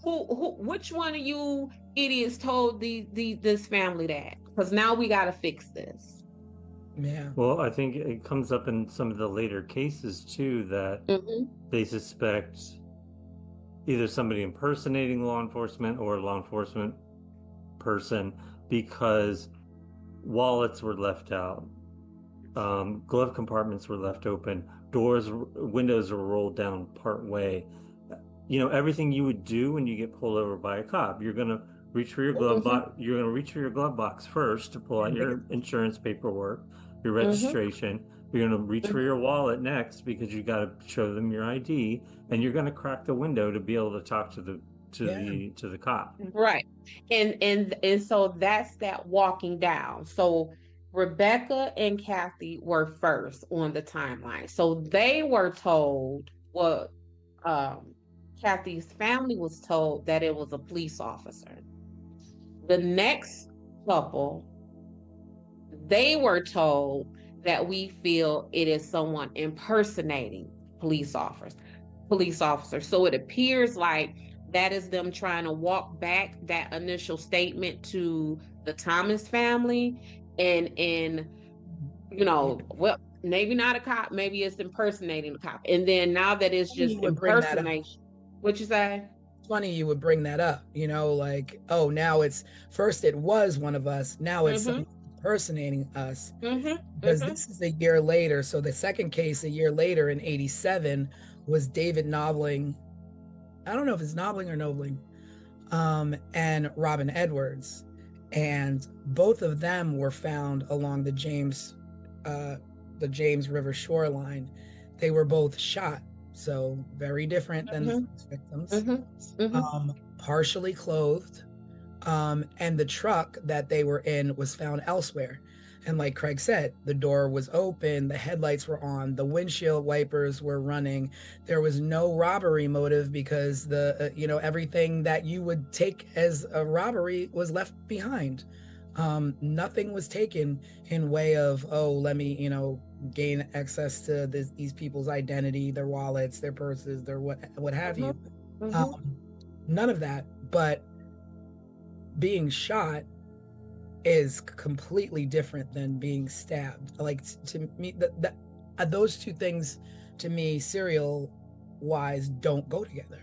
S3: which one of you idiots told this family that? Because now we got to fix this.
S2: Yeah.
S4: Well, I think it comes up in some of the later cases too that they suspect either somebody impersonating law enforcement or a law enforcement person because wallets were left out. Glove compartments were left open, windows were rolled down part way. Everything you would do when you get pulled over by a cop, you're gonna reach for your glove box. You're gonna reach for your glove box first to pull out your insurance paperwork, your registration. You're gonna reach for your wallet next because you got to show them your ID, and you're gonna crack the window to be able to talk to the cop.
S3: Right, and so that's that walking down. So Rebecca and Kathy were first on the timeline. So they were told what Kathy's family was told, that it was a police officer. The next couple, they were told that we feel it is someone impersonating police officers. So it appears like that is them trying to walk back that initial statement to the Thomas family. And well, maybe not a cop, maybe it's impersonating a cop. And then now that it's just impersonation. What'd you say?
S2: It's funny you would bring that up, like, oh, now it's first it was one of us, now it's impersonating us. Because this is a year later. So the second case a year later in 87 was David Knobling. I don't know if it's Knobling or Nobling, and Robin Edwards, and both of them were found along the James River shoreline. They were both shot, so very different than the first victims. Partially clothed, and the truck that they were in was found elsewhere. And like Craig said, the door was open, the headlights were on, the windshield wipers were running. There was no robbery motive because everything that you would take as a robbery was left behind. Nothing was taken in way of, oh, let me, gain access to these people's identity, their wallets, their purses, their what have you. None of that. But being shot is completely different than being stabbed. Like, to me, those two things, to me, serial wise, don't go together.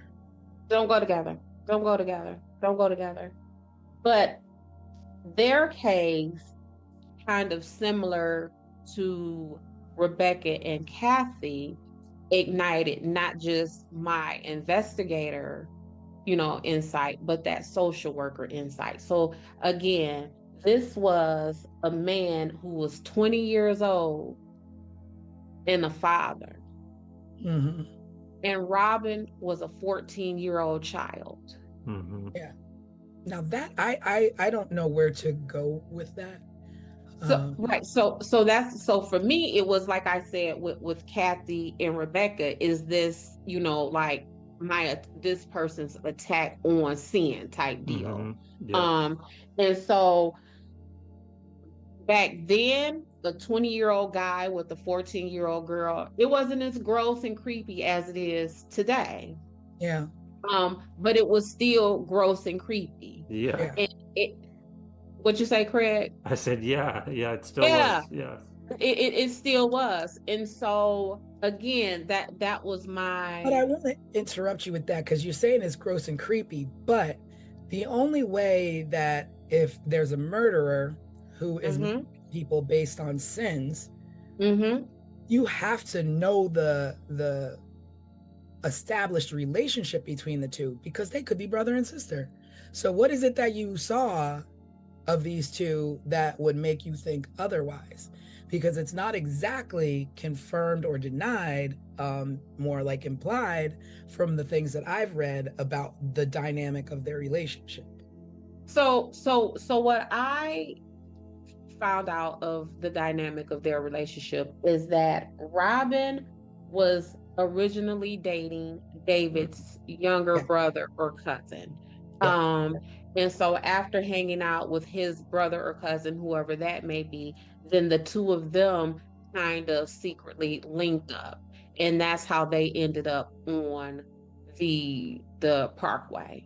S3: Don't go together. Don't go together. Don't go together. But their case, kind of similar to Rebecca and Kathy, ignited not just my investigator, insight, but that social worker insight. So again, this was a man who was 20 years old and a father. And Robin was a 14-year-old child.
S2: Yeah. Now that I don't know where to go with that.
S3: So right. So for me, it was like I said with Kathy and Rebecca, is this, like this person's attack on sin type deal. And so back then, the 20-year-old guy with the 14-year-old girl, it wasn't as gross and creepy as it is today.
S2: Yeah.
S3: But it was still gross and creepy.
S4: Yeah.
S3: What you say, Craig?
S4: I said, yeah, it still was. Yeah.
S3: It still was. And so again, that was my.
S2: But I want to interrupt you with that, because you're saying it's gross and creepy, but the only way that if there's a murderer who is people based on sins, you have to know the established relationship between the two, because they could be brother and sister. So what is it that you saw of these two that would make you think otherwise? Because it's not exactly confirmed or denied, more like implied from the things that I've read about the dynamic of their relationship.
S3: So what I found out of the dynamic of their relationship is that Robin was originally dating David's younger brother or cousin. And so after hanging out with his brother or cousin, whoever that may be, then the two of them kind of secretly linked up. And that's how they ended up on the parkway.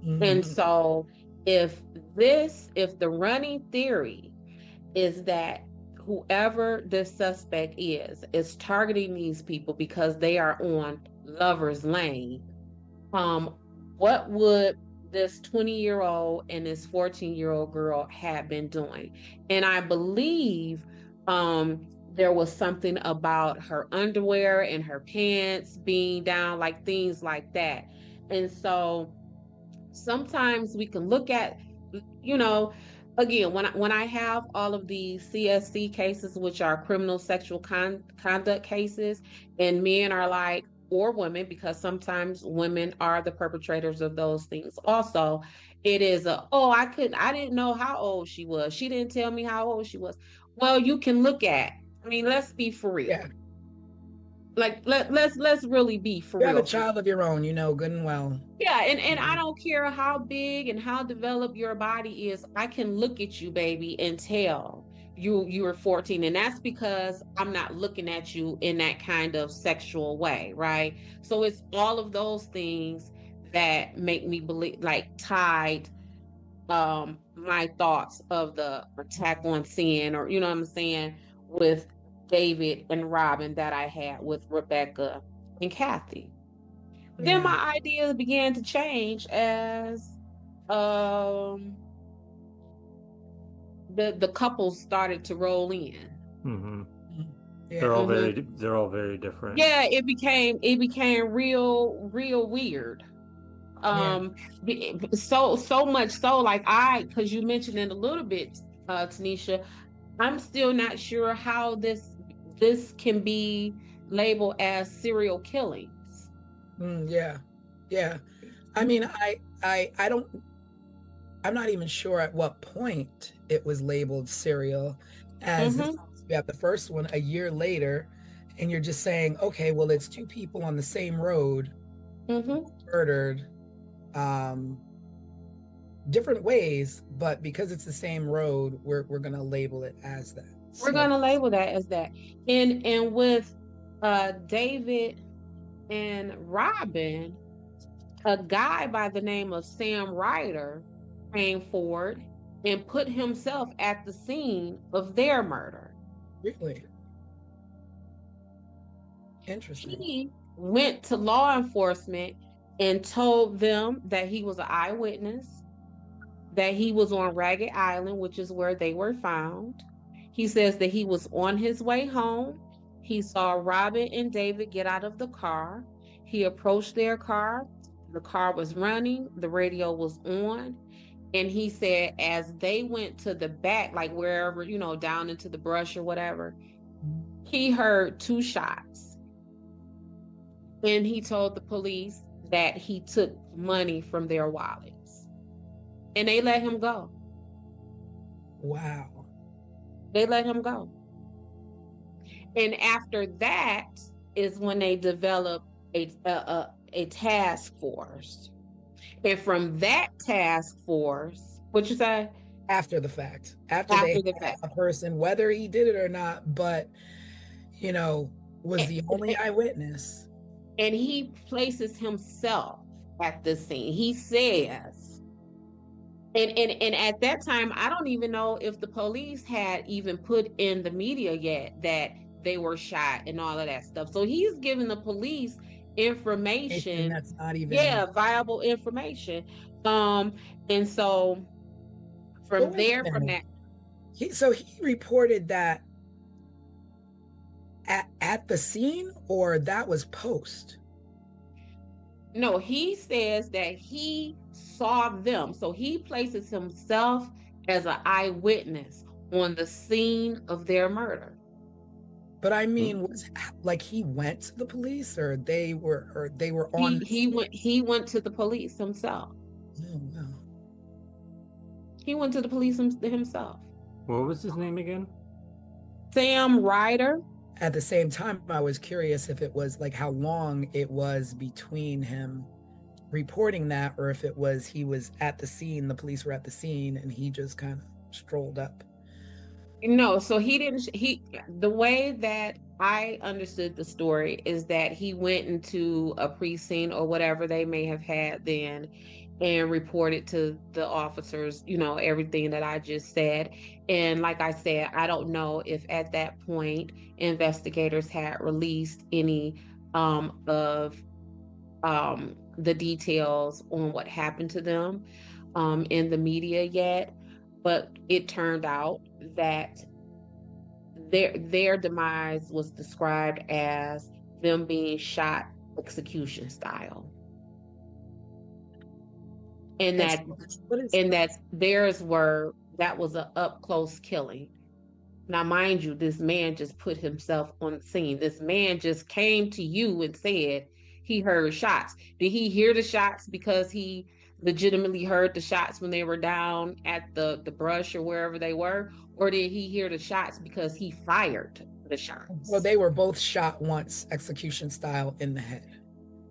S3: And so if the running theory is that whoever this suspect is targeting these people because they are on Lover's Lane, what would this 20-year-old and this 14-year-old girl have been doing? And I believe there was something about her underwear and her pants being down, like things like that. And so sometimes we can look at, again, when I have all of these CSC cases, which are criminal sexual conduct cases, and men are like, or women, because sometimes women are the perpetrators of those things also, it is I didn't know how old she was. She didn't tell me how old she was. Well, you can look at, let's be for real.
S2: Yeah.
S3: Like let's really be for real.
S2: You have a child of your own, good and well.
S3: Yeah, and I don't care how big and how developed your body is. I can look at you, baby, and tell you were 14, and that's because I'm not looking at you in that kind of sexual way, right? So it's all of those things that make me believe, like, tied my thoughts of the attack on sin, or what I'm saying, with David and Robin that I had with Rebecca and Kathy. Then my ideas began to change as the couples started to roll in.
S4: They're all
S3: Mhm.
S4: they're all very different.
S3: Yeah, it became real weird.
S2: Yeah.
S3: So much so, like, because you mentioned it a little bit, Tanisha, I'm still not sure how this can be labeled as serial killings.
S2: Yeah. Yeah. I mean, I don't, I'm not even sure at what point it was labeled serial, as
S3: Mm-hmm.
S2: you have the first one a year later, and you're just saying, okay, well, it's two people on the same road
S3: Mm-hmm.
S2: murdered, um, different ways, but because it's the same road, we're gonna label it as that.
S3: We're
S2: So
S3: gonna label that as that. And with David and Robin, a guy by the name of Sam Ryder came forward and put himself at the scene of their murder.
S2: really interesting.
S3: He went to law enforcement and told them that he was an eyewitness, that he was on Ragged Island, which is where they were found. He says that he was on his way home. He saw Robin and David get out of the car. He approached their car. The car was running, the radio was on. And he said, as they went to the back, like wherever, down into the brush or whatever, he heard two shots. And he told the police that he took money from their wallets. And they let him go.
S2: Wow.
S3: They let him go. And after that is when they developed a task force. And from that task force, what you say?
S2: After the fact, after they
S3: After the
S2: had
S3: fact.
S2: a person, whether he did it or not, but was the only eyewitness.
S3: And he places himself at the scene. He says, and at that time, I don't even know if the police had even put in the media yet that they were shot and all of that stuff. So he's giving the police information,
S2: That's not even.
S3: yeah, viable information. And so
S2: But
S3: from
S2: wait a
S3: there, from
S2: minute.
S3: that,
S2: So he reported that at the scene, or that was post?
S3: no, he says that he saw them. So he places himself as an eyewitness on the scene of their murder.
S2: But I mean, was like he went to the police, or they were on.
S3: He went to the police himself.
S2: Oh, wow.
S3: He went to the police himself.
S4: What was his name again?
S3: Sam Ryder.
S2: At the same time, I was curious if it was like how long it was between him reporting that, or if it was he was at the scene, the police were at the scene, and he just kind of strolled up.
S3: No, so he didn't. The way that I understood the story is that he went into a precinct or whatever they may have had then and reported to the officers, everything that I just said. And like I said, I don't know if at that point investigators had released any of the details on what happened to them in the media yet. But it turned out that their demise was described as them being shot execution style, and that that was an up close killing. Now, mind you, this man just put himself on the scene. This man just came to you and said he heard shots. Did he hear the shots because he legitimately heard the shots when they were down at the brush or wherever they were? Or did he hear the shots because he fired the shots?
S2: Well, they were both shot once, execution style, in the head.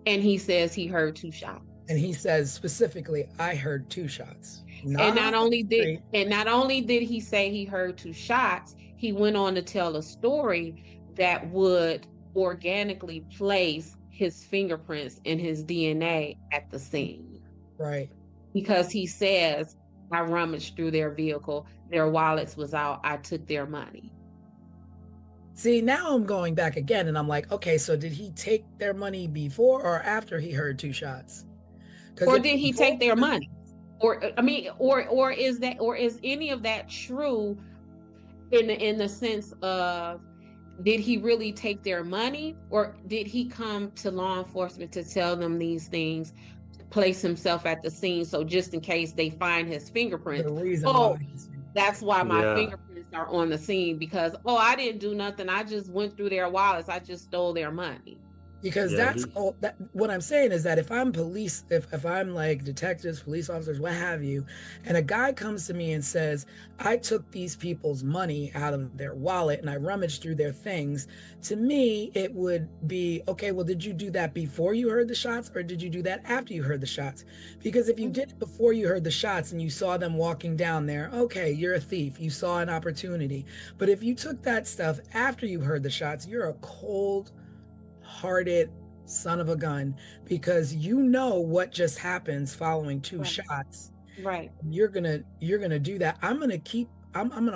S3: And he says he heard two shots.
S2: And he says specifically, I heard two shots.
S3: And not only did he say he heard two shots, he went on to tell a story that would organically place his fingerprints and his DNA at the scene.
S2: Right.
S3: Because he says, I rummaged through their vehicle, their wallets was out, I took their money.
S2: See, now I'm going back again and I'm like, okay, so did he take their money before or after he heard two shots?
S3: Or did he take their money? Or is any of that true in the sense of did he really take their money, or did he come to law enforcement to tell them these things, place himself at the scene, so just in case they find his fingerprints,
S2: The reason
S3: oh,
S2: why.
S3: that's why my
S4: Yeah.
S3: fingerprints are on the scene, because, oh, I didn't do nothing, I just went through their wallets, I just stole their money.
S2: Because
S4: Yeah,
S2: that's all that what I'm saying is that if I'm police, if I'm like detectives, police officers, what have you, and a guy comes to me and says, I took these people's money out of their wallet and I rummaged through their things, to me it would be, okay, well, did you do that before you heard the shots, or did you do that after you heard the shots? Because if you did it before you heard the shots and you saw them walking down there, okay, you're a thief, you saw an opportunity. But if you took that stuff after you heard the shots, you're a cold-hearted son of a gun, because you know what just happens following two
S3: Right.
S2: shots.
S3: Right.
S2: You're gonna do that. I'm gonna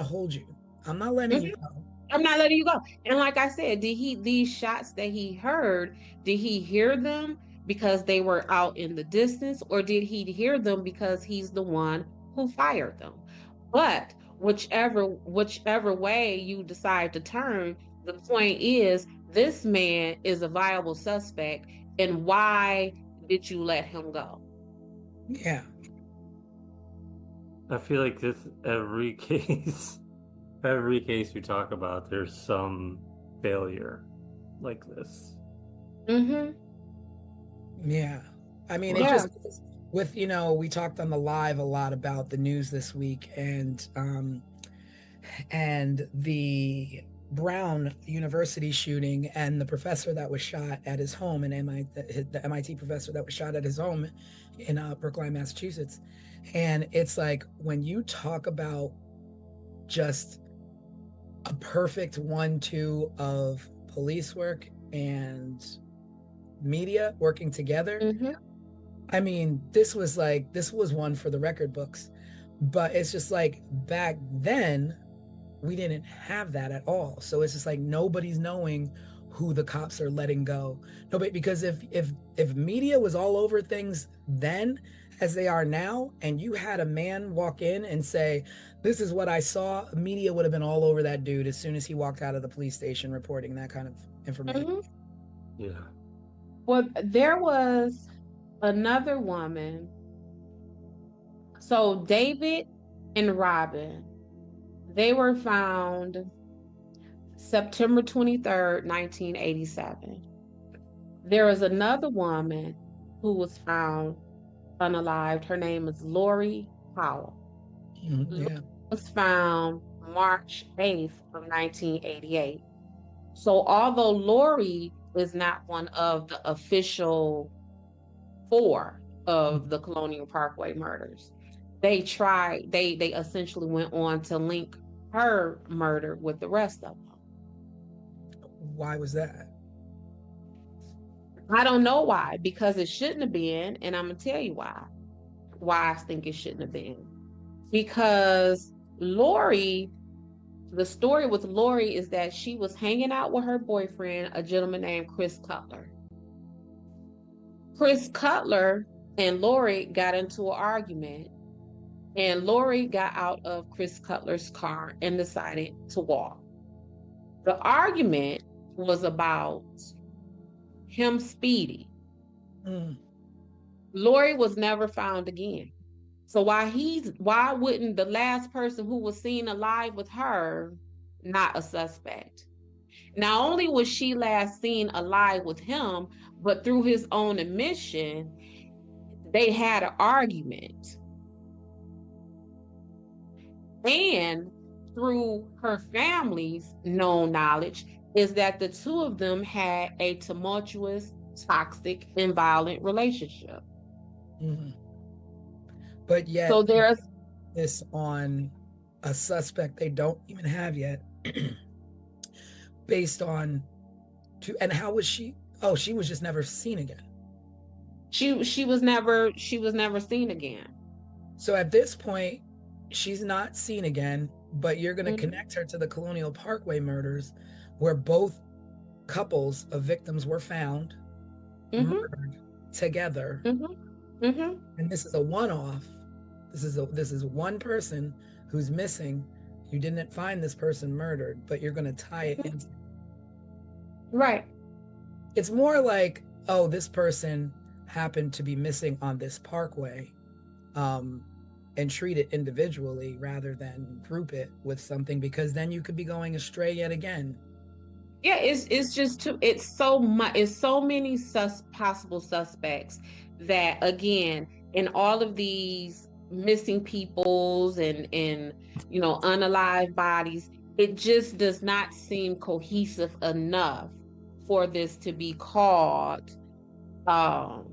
S2: hold you. I'm not letting you go.
S3: I'm not letting you go. And like I said, these shots that he heard, did he hear them because they were out in the distance, or did he hear them because he's the one who fired them? But whichever way you decide to turn, the point is, this man is a viable suspect, and why did you let him go?
S2: Yeah.
S4: I feel like this every case we talk about, there's some failure like this.
S3: Mm-hmm.
S2: Yeah. I mean, it
S3: Yeah.
S2: just with, we talked on the live a lot about the news this week, and the Brown University shooting, and the professor that was shot at his home in the MIT professor that was shot at his home in Brookline, Massachusetts. And it's like, when you talk about just a perfect 1-2 of police work and media working together,
S3: Mm-hmm.
S2: I mean, this was one for the record books. But it's just like, back then we didn't have that at all. So it's just like, nobody's knowing who the cops are letting go. Nobody, because if media was all over things then as they are now, and you had a man walk in and say, this is what I saw, media would have been all over that dude as soon as he walked out of the police station reporting that kind of information.
S3: Mm-hmm.
S4: Yeah.
S3: Well, there was another woman. So David and Robin, they were found September 23rd, 1987. There was another woman who was found unalived. Her name is Lori Powell.
S2: Yeah.
S3: Was found March 8th of 1988. So although Lori is not one of the official 4 of the Colonial Parkway murders, they essentially went on to link her murder with the rest of them.
S2: Why was that?
S3: I don't know why, because it shouldn't have been, and I'm gonna tell you why I think it shouldn't have been. Because Lori, the story with Lori is that she was hanging out with her boyfriend, a gentleman named Chris Cutler. Chris Cutler and Lori got into an argument, and Lori got out of Chris Cutler's car and decided to walk. The argument was about him speeding. Lori was never found again. So why wouldn't the last person who was seen alive with her not a suspect? Not only was she last seen alive with him, but through his own admission, they had an argument. And through her family's known knowledge is that the two of them had a tumultuous, toxic, and violent relationship.
S2: But yet,
S3: so there's
S2: this on a suspect they don't even have yet, based on and how was she? Oh, she was just never seen again.
S3: She was never seen again.
S2: So at this point, she's not seen again, but you're going to connect her to the Colonial Parkway murders, where both couples of victims were found murdered together. And this is a one-off. This is one person who's missing. You didn't find this person murdered, but you're going to tie it into.
S3: Right.
S2: It's more like, oh, this person happened to be missing on this parkway, and treat it individually rather than group it with something, because then you could be going astray yet again.
S3: Yeah, it's just too, it's so much, it's so many possible suspects that, again, in all of these missing peoples and unalive bodies, it just does not seem cohesive enough for this to be called um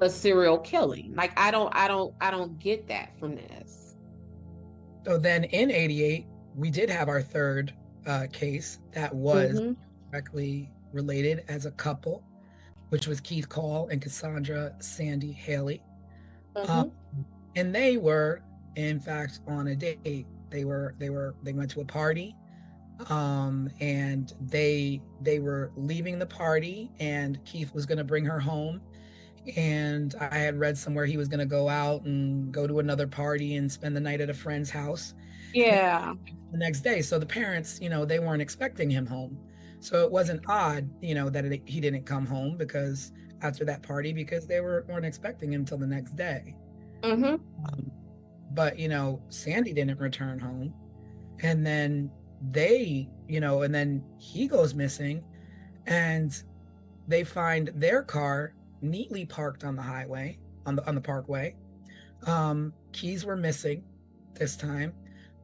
S3: a serial killing. Like, I don't get that from this.
S2: So then in 88, we did have our third case that was
S3: Mm-hmm.
S2: directly related as a couple, which was Keith Call and Cassandra Sandy Haley. Um,
S3: Mm-hmm.
S2: and they were, in fact, on a date. They went to a party, and they were leaving the party, and Keith was going to bring her home. And I had read somewhere he was going to go out and go to another party and spend the night at a friend's house
S3: Yeah.
S2: the next day. So the parents, they weren't expecting him home. So it wasn't odd, that he didn't come home because after that party, because they weren't expecting him till the next day.
S3: Mm-hmm.
S2: But Sandy didn't return home, and then and then he goes missing, and they find their car neatly parked on the highway, on the parkway. Keys were missing this time.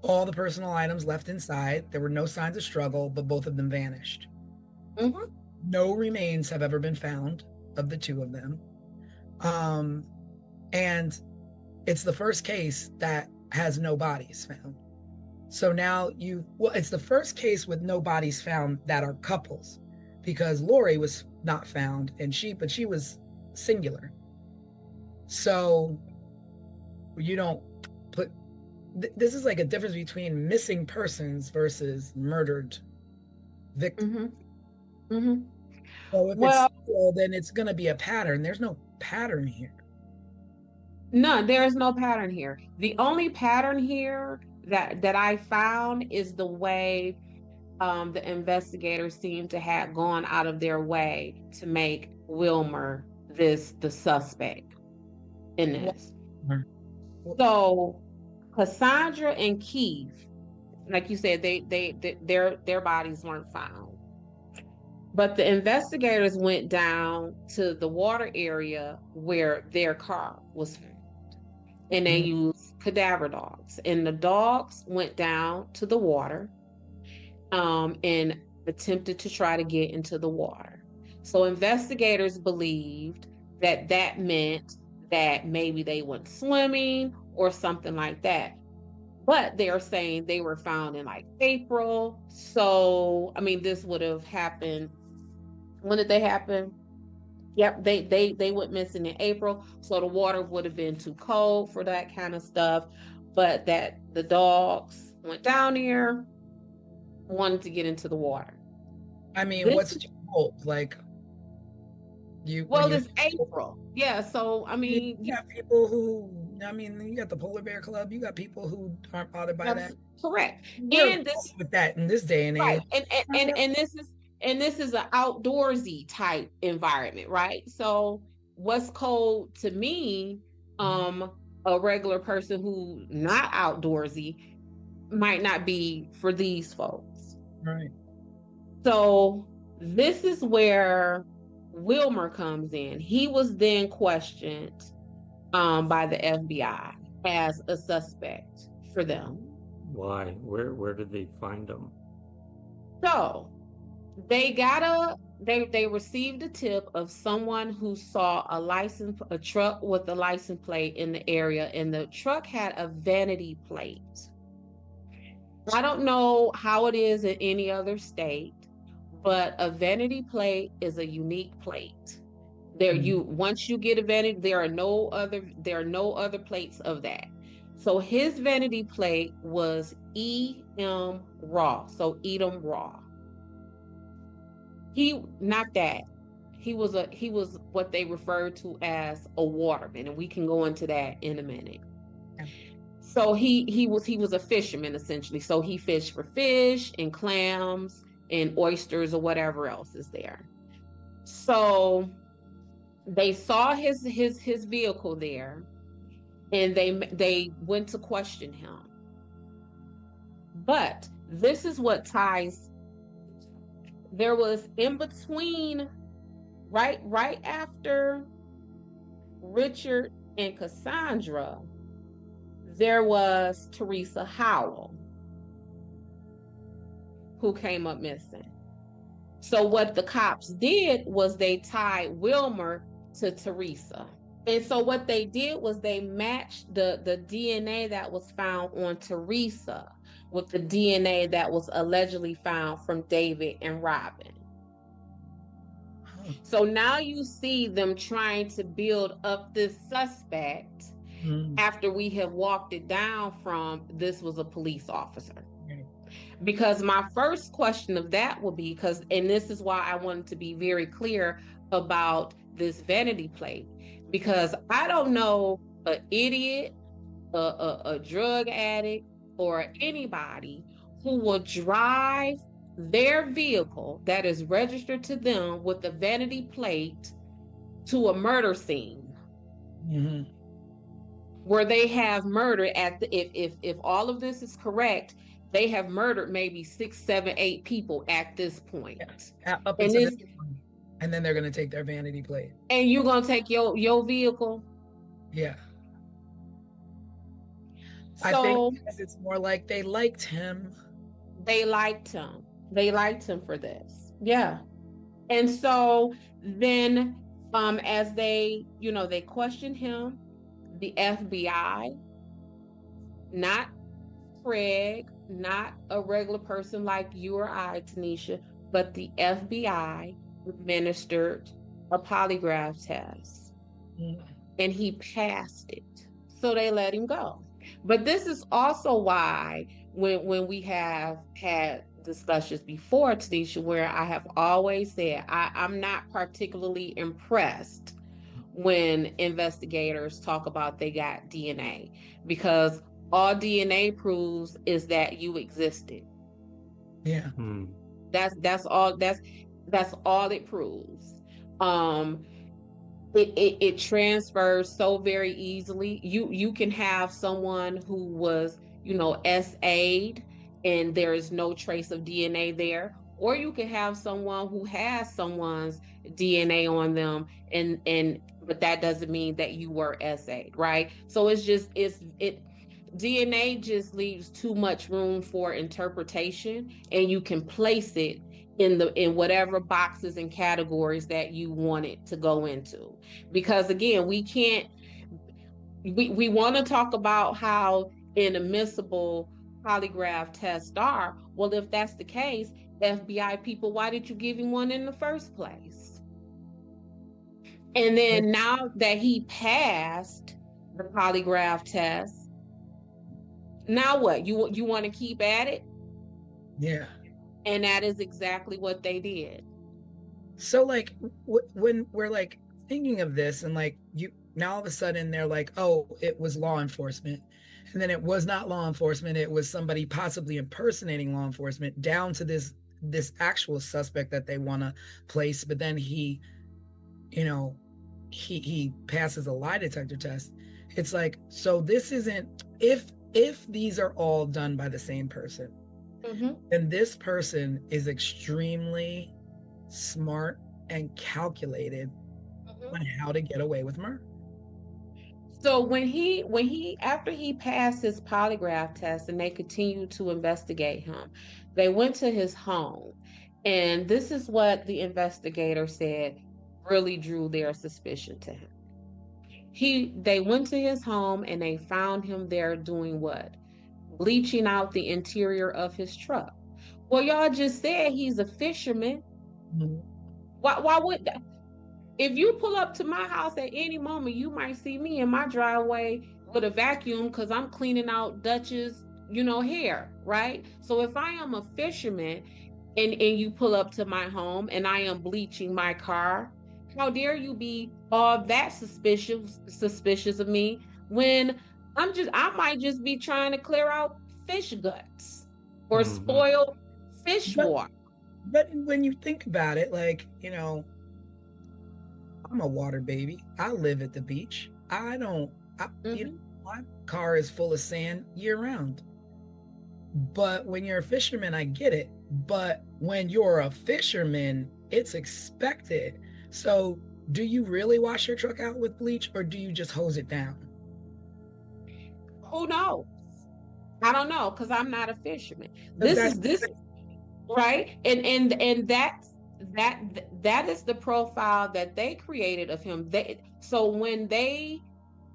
S2: All the personal items left inside. There were no signs of struggle, but both of them vanished.
S3: Mm-hmm.
S2: No remains have ever been found of the two of them. And it's the first case that has no bodies found. So now it's the first case with no bodies found that are couples, because Lori was not found, but she was singular. So you don't put, this is like a difference between missing persons versus murdered victims.
S3: Mm-hmm. Mm-hmm.
S2: So if
S3: Well,
S2: it's single, then it's going to be a pattern. There's no pattern here.
S3: no, there is no pattern here. The only pattern here that I found is the way the investigators seem to have gone out of their way to make Wilmer the suspect in this. So Cassandra and Keith, like you said, their bodies weren't found. But the investigators went down to the water area where their car was found, and they used cadaver dogs. And the dogs went down to the water and attempted to try to get into the water. So investigators believed that meant that maybe they went swimming or something like that. But they're saying they were found in like April. So, I mean, this would have happened. When did they happen? Yep, they went missing in April. So the water would have been too cold for that kind of stuff. But that the dogs went down there, wanted to get into the water.
S2: I mean, what's too cold? Like,
S3: it's April. Yeah, so I mean,
S2: you got people who, you got the Polar Bear Club. You got people who aren't bothered by that.
S3: Correct.
S2: And this with that in this day and age,
S3: right. And this is an outdoorsy type environment, right? So what's cold to me, a regular person who not outdoorsy, might not be for these folks.
S2: Right.
S3: So this is where Wilmer comes in. He was then questioned by the FBI as a suspect for them.
S4: Why? Where did they find him?
S3: So they received a tip of someone who saw a truck with a license plate in the area, and the truck had a vanity plate. I don't know how it is in any other state, but a vanity plate is a unique plate. Once you get a vanity, there are no other plates of that. So his vanity plate was E.M. Raw. So Edom Raw. He was what they referred to as a waterman, and we can go into that in a minute. Okay. So he was a fisherman essentially. So he fished for fish and clams and oysters or whatever else is there. So they saw his vehicle there, and they went to question him. But this is what ties. There was in between, right after Richard and Cassandra, there was Teresa Howell, who came up missing. So what the cops did was they tied Wilmer to Teresa. And so what they did was they matched the DNA that was found on Teresa with the DNA that was allegedly found from David and Robin. So now you see them trying to build up this suspect after we have walked it down from this was a police officer. Because my first question of that would be, and this is why I wanted to be very clear about this vanity plate, because I don't know an idiot, a drug addict, or anybody who will drive their vehicle that is registered to them with a vanity plate to a murder scene where they have murdered if all of this is correct, they have murdered maybe 6, 7, 8 people at this point.
S2: Up until this point. And then they're going to take their vanity plate.
S3: And you're going to take your vehicle?
S2: Yeah.
S3: So,
S2: I think it's more like they liked him.
S3: They liked him. They liked him for this. Yeah. And so then as they questioned him, the FBI, not Craig, not a regular person like you or I, Tanisha, but the FBI administered a polygraph test, and he passed it. So they let him go. But this is also why when we have had discussions before, Tanisha, where I have always said I'm not particularly impressed when investigators talk about they got DNA, because all DNA proves is that you existed.
S2: Yeah.
S3: That's all it proves. It transfers so very easily. You can have someone who was, SA'd and there is no trace of DNA there, or you can have someone who has someone's DNA on them, but that doesn't mean that you were SA'd, right? So DNA just leaves too much room for interpretation, and you can place it in whatever boxes and categories that you want it to go into. Because again, we want to talk about how inadmissible polygraph tests are. Well, if that's the case, FBI people, why did you give him one in the first place? And then now that he passed the polygraph test, now what? You want to keep at it?
S2: Yeah.
S3: And that is exactly what they did.
S2: So like when we're like thinking of this, and like now all of a sudden they're like, oh, it was law enforcement, and then it was not law enforcement, it was somebody possibly impersonating law enforcement, down to this actual suspect that they want to place, but then he passes a lie detector test. It's like, so this isn't, if these are all done by the same person, then this person is extremely smart and calculated on how to get away with murder.
S3: So after he passed his polygraph test and they continued to investigate him, they went to his home, and this is what the investigator said really drew their suspicion to him. They went to his home and they found him there doing what? Bleaching out the interior of his truck. Well, y'all just said he's a fisherman. Why would that? If you pull up to my house at any moment, you might see me in my driveway with a vacuum because I'm cleaning out Dutch's, hair, right? So if I am a fisherman and you pull up to my home and I am bleaching my car, how dare you be all that suspicious of me when I might just be trying to clear out fish guts or spoiled fish water.
S2: But when you think about it, like, you know, I'm a water baby. I live at the beach. I don't, you know,
S3: Mhm.
S2: my car is full of sand year round. But when you're a fisherman, I get it. But when you're a fisherman, it's expected. So, do you really wash your truck out with bleach or do you just hose it down?
S3: Who knows? I don't know because I'm not a fisherman.
S2: Because
S3: This
S2: that's
S3: is this right, and that is the profile that they created of him. So when they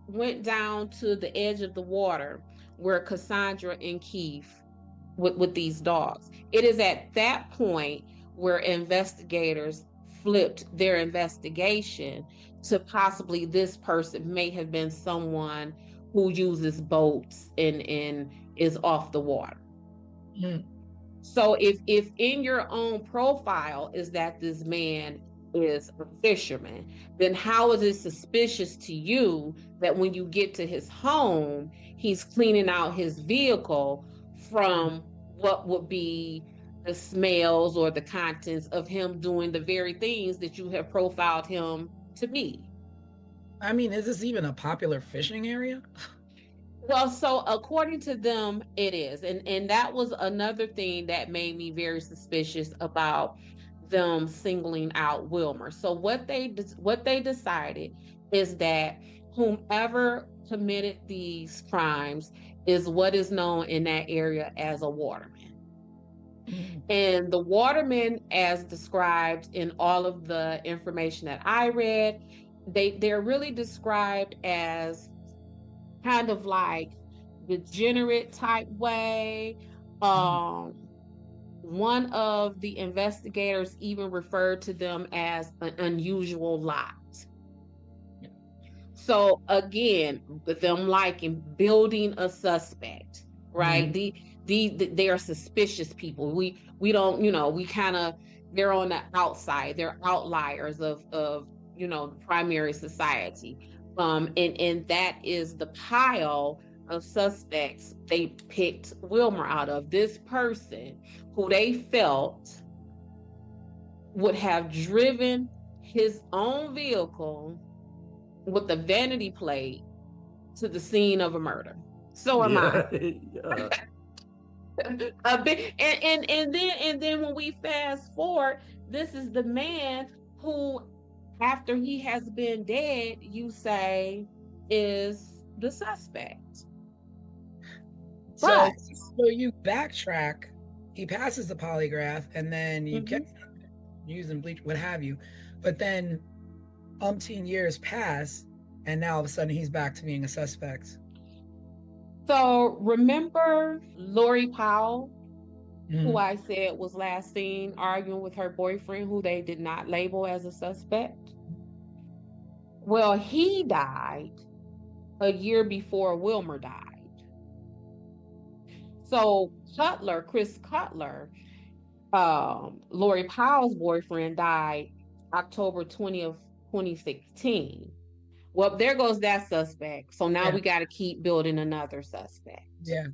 S3: went down to the edge of the water where Cassandra and Keith with these dogs. It is at that point where investigators flipped their investigation to possibly this person may have been someone who uses boats and is off the water.
S2: mm,
S3: So if in your own profile is that this man is a fisherman, then how is it suspicious to you that when you get to his home, he's cleaning out his vehicle from what would be the smells or the contents of him doing the very things that you have profiled him to be?
S2: I mean, is this even a popular fishing area?
S3: Well, so according to them, it is, and that was another thing that made me very suspicious about them singling out Wilmer. So what they decided is that whomever committed these crimes is what is known in that area as a waterman.
S2: Mm,
S3: And the watermen, as described in all of the information that I read, they're really described as kind of like degenerate type way.
S2: mm,
S3: Um, One of the investigators even referred to them as an unusual lot. So again, with them liking building a suspect, right?
S2: mm.
S3: They are suspicious people. We don't, we kind of they're on the outside. They're outliers of the primary society. And that is the pile of suspects they picked Wilmer out of. This person who they felt would have driven his own vehicle with a vanity plate to the scene of a murder. So am I.
S4: Yeah. Yeah.
S3: A bit, and then when we fast forward, this is the man who, after he has been dead, you say is the suspect.
S2: So,
S3: But
S2: so you backtrack, he passes the polygraph, and then you
S3: mhm.
S2: get using bleach, what have you. But then umpteen years pass, and now all of a sudden he's back to being a suspect.
S3: So remember Lori Powell, who
S2: Mm,
S3: I said was last seen arguing with her boyfriend, who they did not label as a suspect? Well, he died a year before Wilmer died. So Chris Cutler, Lori Powell's boyfriend, died October 20th, 2016. Well, there goes that suspect. So now
S2: yeah,
S3: we got to keep building another suspect.
S2: yeah.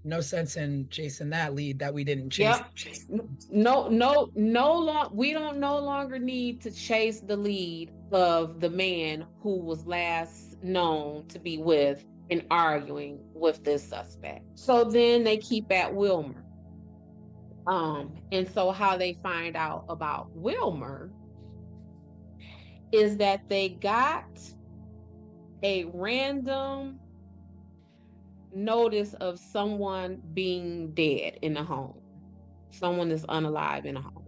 S2: No sense in chasing that lead that we didn't chase.
S3: Yep. No, we don't no longer need to chase the lead of the man who was last known to be with and arguing with this suspect. So then they keep at Wilmer. And so how they find out about Wilmer is that they got a random notice of someone being dead in a home. Someone is unalive in a home.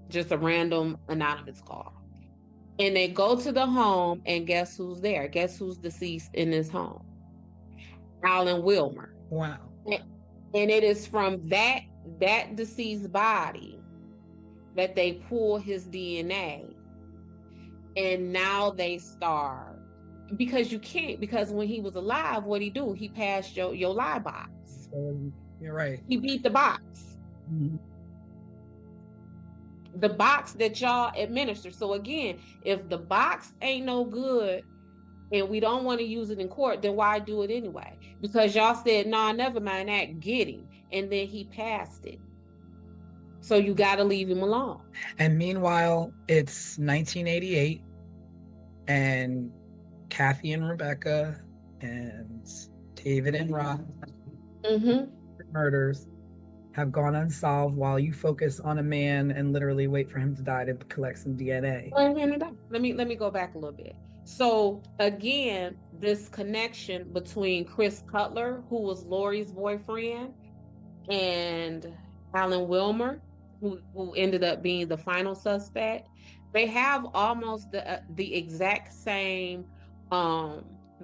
S3: Just a random anonymous call. And they go to the home and guess who's there? Guess who's deceased in this home? Alan Wilmer.
S2: Wow.
S3: And it is from that deceased body that they pull his DNA. And now they start, because you can't, because when he was alive, what'd he do? He passed your lie box.
S2: You're right.
S3: He beat the box.
S2: Mhm.
S3: The box that y'all administer. So again, if the box ain't no good and we don't want to use it in court, then why do it anyway? Because y'all said, nah, never mind that, get him. And then he passed it. So you got to leave him alone.
S2: And meanwhile, it's 1988, and Kathy and Rebecca and David and Rob murders have gone unsolved while you focus on a man and literally wait for him to die to collect some DNA.
S3: Let me go back a little bit. So again, this connection between Chris Cutler, who was Lori's boyfriend, and Alan Wilmer, who ended up being the final suspect, they have almost the exact same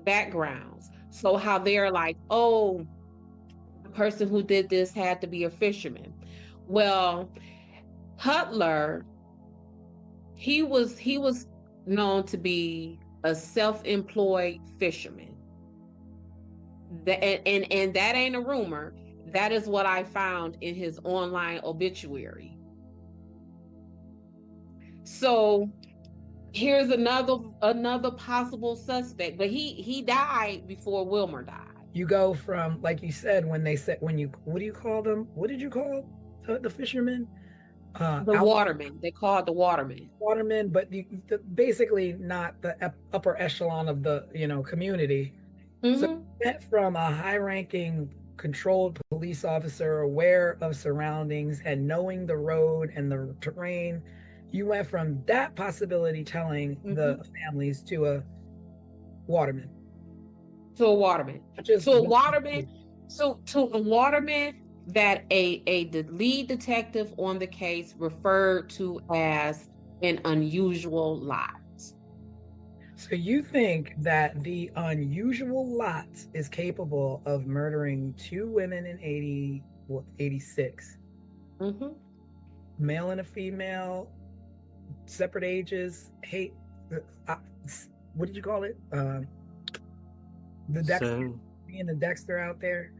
S3: backgrounds. So how they're like, oh, the person who did this had to be a fisherman. Well, Cutler, he was known to be a self-employed fisherman. And that ain't a rumor. That is what I found in his online obituary. So here's another possible suspect, but he died before Wilmer died.
S2: You go from, like you said, what do you call them? What did you call the fishermen?
S3: The watermen. They call it the watermen.
S2: Watermen, but basically not the upper echelon of the community. So you went from a high-ranking, controlled police officer, aware of surroundings and knowing the road and the terrain. You went from that possibility telling the families to a waterman.
S3: To a waterman. To a waterman. So to a waterman that the lead detective on the case referred to as an unusual lot.
S2: So you think that the unusual lot is capable of murdering two women in 86, male and a female, separate ages, hate, what did you call it? The Dexter, being the Dexter out there,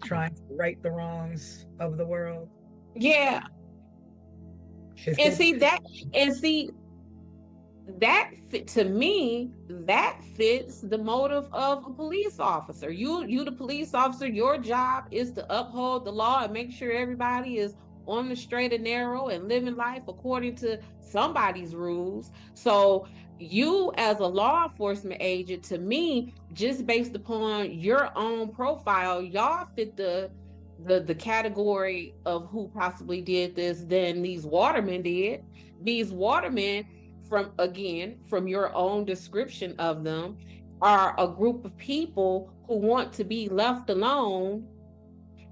S2: trying to right the wrongs of the world.
S3: Yeah. To me, that fits the motive of a police officer. You the police officer, your job is to uphold the law and make sure everybody is on the straight and narrow and living life according to somebody's rules. So you as a law enforcement agent, to me, just based upon your own profile, y'all fit the category of who possibly did this than these watermen did. These watermen, from your own description of them, are a group of people who want to be left alone,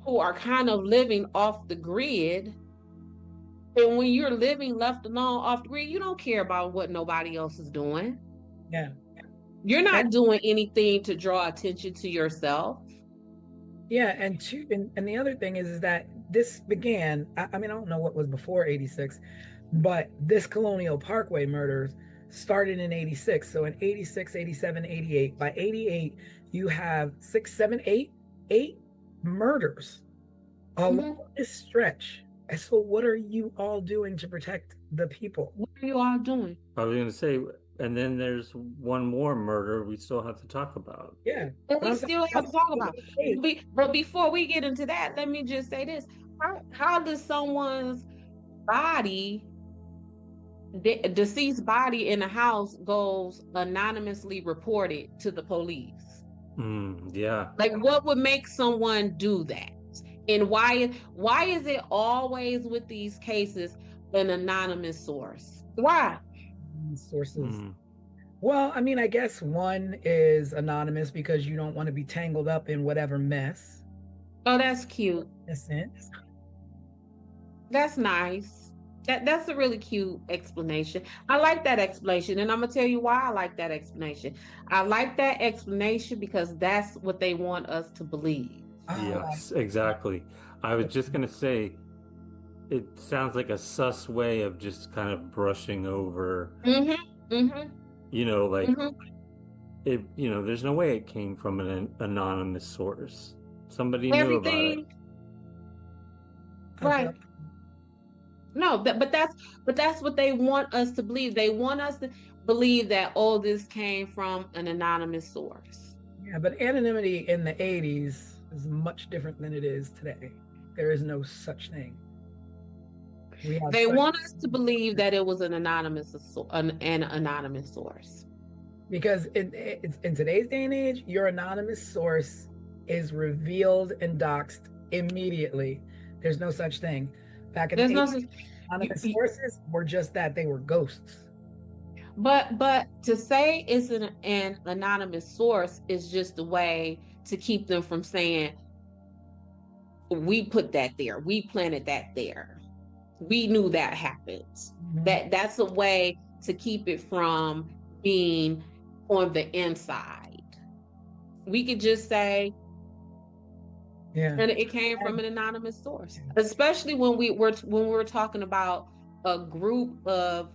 S3: who are kind of living off the grid. And when you're living left alone off the grid, you don't care about what nobody else is doing.
S2: Yeah.
S3: You're not doing anything to draw attention to yourself.
S2: Yeah, and the other thing is that this began, I mean, I don't know what was before 86, but this Colonial Parkway murders started in 86. So in 86, 87, 88, by 88, you have 6, 7, 8 murders along this stretch. And so what are you all doing to protect the people?
S3: What are you all doing?
S4: I was going to say, and then there's one more murder we still have to talk about.
S2: Yeah.
S3: And we still have to talk about. But before we get into that, let me just say this. How does someone's body, deceased body in a house, goes anonymously reported to the police?
S4: Yeah.
S3: Like, what would make someone do that? And why is it always with these cases an anonymous source? Why?
S2: Sources. Well, I mean, I guess one is anonymous because you don't want to be tangled up in whatever mess.
S3: Oh, that's cute.
S2: In a sense.
S3: That's nice. That's a really cute explanation. I like that explanation, and I'm gonna tell you why I like that explanation. I like that explanation because that's what they want us to believe.
S4: Yes, exactly. I was just gonna say, it sounds like a sus way of just kind of brushing over. It. There's no way it came from an anonymous source. Somebody knew about it.
S3: Right. No, but that's what they want us to believe. They want us to believe that, oh, this came from an anonymous source.
S2: Yeah, but anonymity in the 80s is much different than it is today. There is no such thing. We have
S3: They
S2: such-
S3: want us to believe that it was an anonymous source.
S2: because in today's day and age, your anonymous source is revealed and doxed immediately. There's no such thing. Back in
S3: There's
S2: the
S3: no
S2: 80s, anonymous sources were just that, they were ghosts.
S3: but to say it's an anonymous source is just a way to keep them from saying we put that there, we planted that there, we knew that happened. That's a way to keep it from being on the inside. We could just say,
S2: Yeah.
S3: and it came from an anonymous source, especially when we're talking about a group of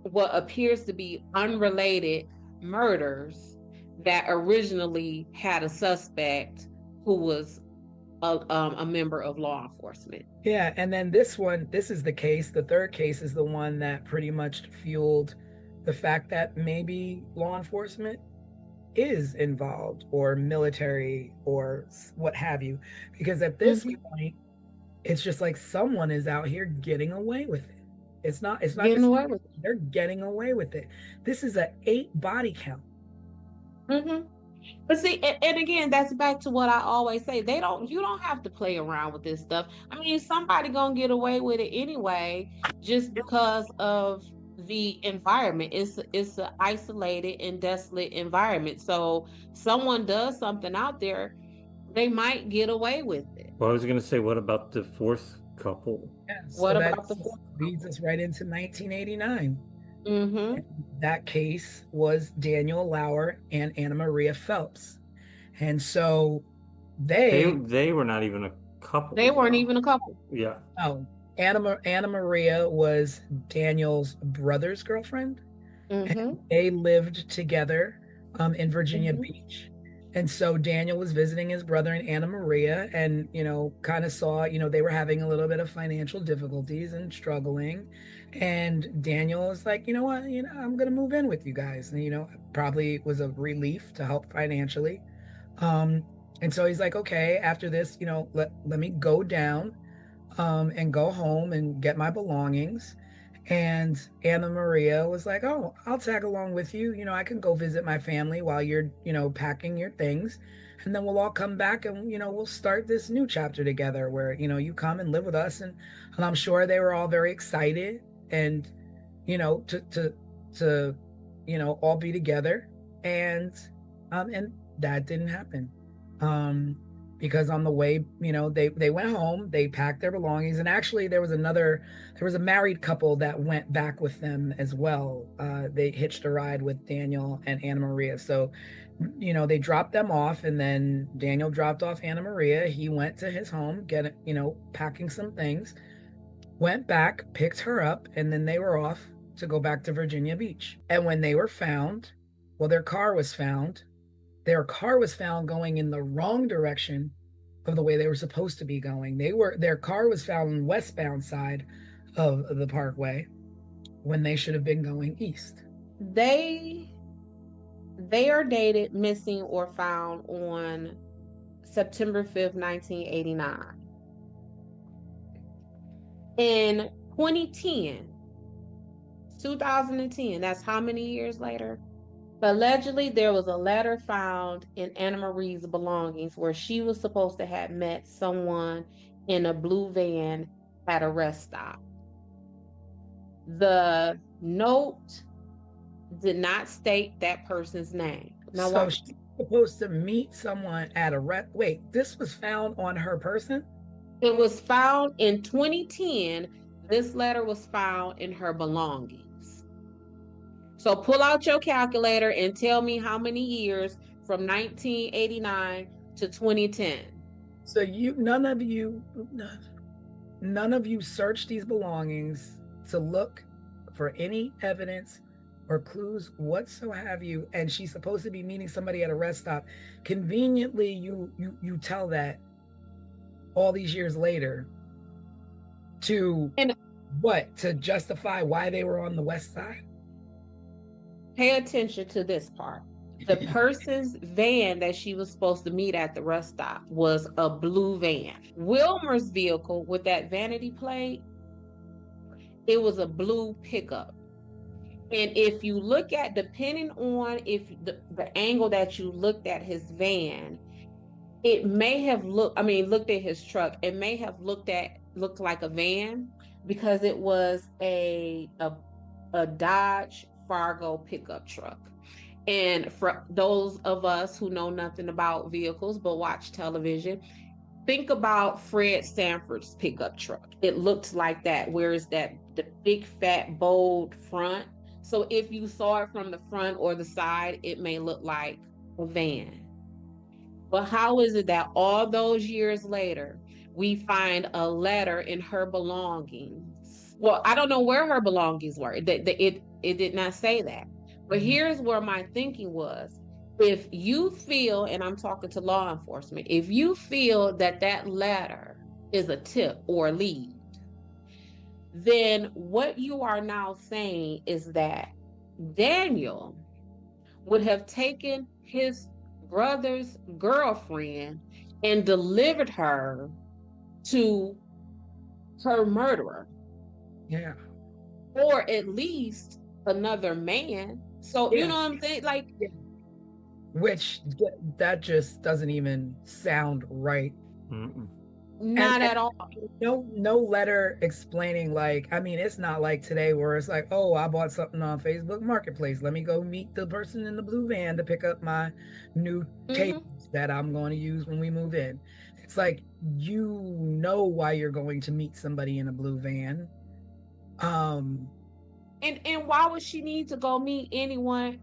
S3: what appears to be unrelated murders that originally had a suspect who was a member of law enforcement.
S2: Yeah, and then this is the case. The third case is the one that pretty much fueled the fact that maybe law enforcement is involved, or military, or what have you. Because at this point, it's just like someone is out here getting away with it. It's not
S3: Getting
S2: just
S3: away with it.
S2: they're getting away with it. This is an 8 body count.
S3: But see, and again, that's back to what I always say. You don't have to play around with this stuff. I mean, somebody gonna get away with it anyway, just because of the environment. It's an isolated and desolate environment. So someone does something out there, they might get away with it.
S4: Well, I was going to say, what about the fourth couple?
S2: Yeah,
S3: What
S2: so
S3: about
S2: that
S3: the fourth
S2: leads us right into 1989.
S3: Mm-hmm.
S2: That case was Daniel Lauer and Anna Maria Phelps. And so
S4: They were not even a couple.
S3: They weren't even a couple.
S4: Yeah.
S2: Oh, Anna Maria was Daniel's brother's girlfriend. And they lived together in Virginia Beach. And so Daniel was visiting his brother and Anna Maria, and, kind of saw, they were having a little bit of financial difficulties and struggling. And Daniel was like, you know what, I'm going to move in with you guys. And, probably was a relief to help financially. And so he's like, okay, after this, let me go down and go home and get my belongings. And Anna Maria was like, oh, I'll tag along with you. I can go visit my family while you're, packing your things. And then we'll all come back and, we'll start this new chapter together where, you come and live with us. And I'm sure they were all very excited and, to all be together. And that didn't happen. Because on the way, they went home, they packed their belongings, and actually there was a married couple that went back with them as well. They hitched a ride with Daniel and Anna Maria. So, they dropped them off, and then Daniel dropped off Anna Maria. He went to his home, packing some things, went back, picked her up, and then they were off to go back to Virginia Beach. And when they were found, their car was found. Their car was found going in the wrong direction of the way they were supposed to be going. Their car was found on the westbound side of the parkway when they should have been going east.
S3: They are dated, missing, or found on September 5th, 1989. In 2010, that's how many years later? Allegedly, there was a letter found in Anna Marie's belongings where she was supposed to have met someone in a blue van at a rest stop. The note did not state that person's name. Now,
S2: so she's supposed to meet someone at a wait, this was found on her person?
S3: It was found in 2010. This letter was found in her belongings. So pull out your calculator and tell me how many years from 1989 to 2010. So
S2: none of you searched these belongings to look for any evidence or clues whatsoever. And she's supposed to be meeting somebody at a rest stop. Conveniently, you tell that all these years later to justify why they were on the west side?
S3: Pay attention to this part. The person's van that she was supposed to meet at the rest stop was a blue van. Wilmer's vehicle with that vanity plate it was a blue pickup. And if you look at, depending on if the angle that you looked at his van, it may have looked at his truck, it may have looked like a van because it was a Dodge Fargo pickup truck. And for those of us who know nothing about vehicles but watch television, think about Fred Sanford's pickup truck. It looks like that. Where is that? The big, fat, bold front. So if you saw it from the front or the side, it may look like a van. But how is it that all those years later, we find a letter in her belongings? Well, I don't know where her belongings were. It did not say that. But here's where my thinking was. If you feel, and I'm talking to law enforcement, if you feel that that letter is a tip or a lead, then what you are now saying is that Daniel would have taken his brother's girlfriend and delivered her to her murderer.
S2: Yeah.
S3: Or at least another man. So, you know what I'm saying? Like,
S2: which that just doesn't even sound right.
S3: Not at all.
S2: No letter explaining, like, I mean, it's not like today where it's like, oh, I bought something on Facebook Marketplace. Let me go meet the person in the blue van to pick up my new tables that I'm going to use when we move in. It's like, you know why you're going to meet somebody in a blue van.
S3: And why would she need to go meet anyone,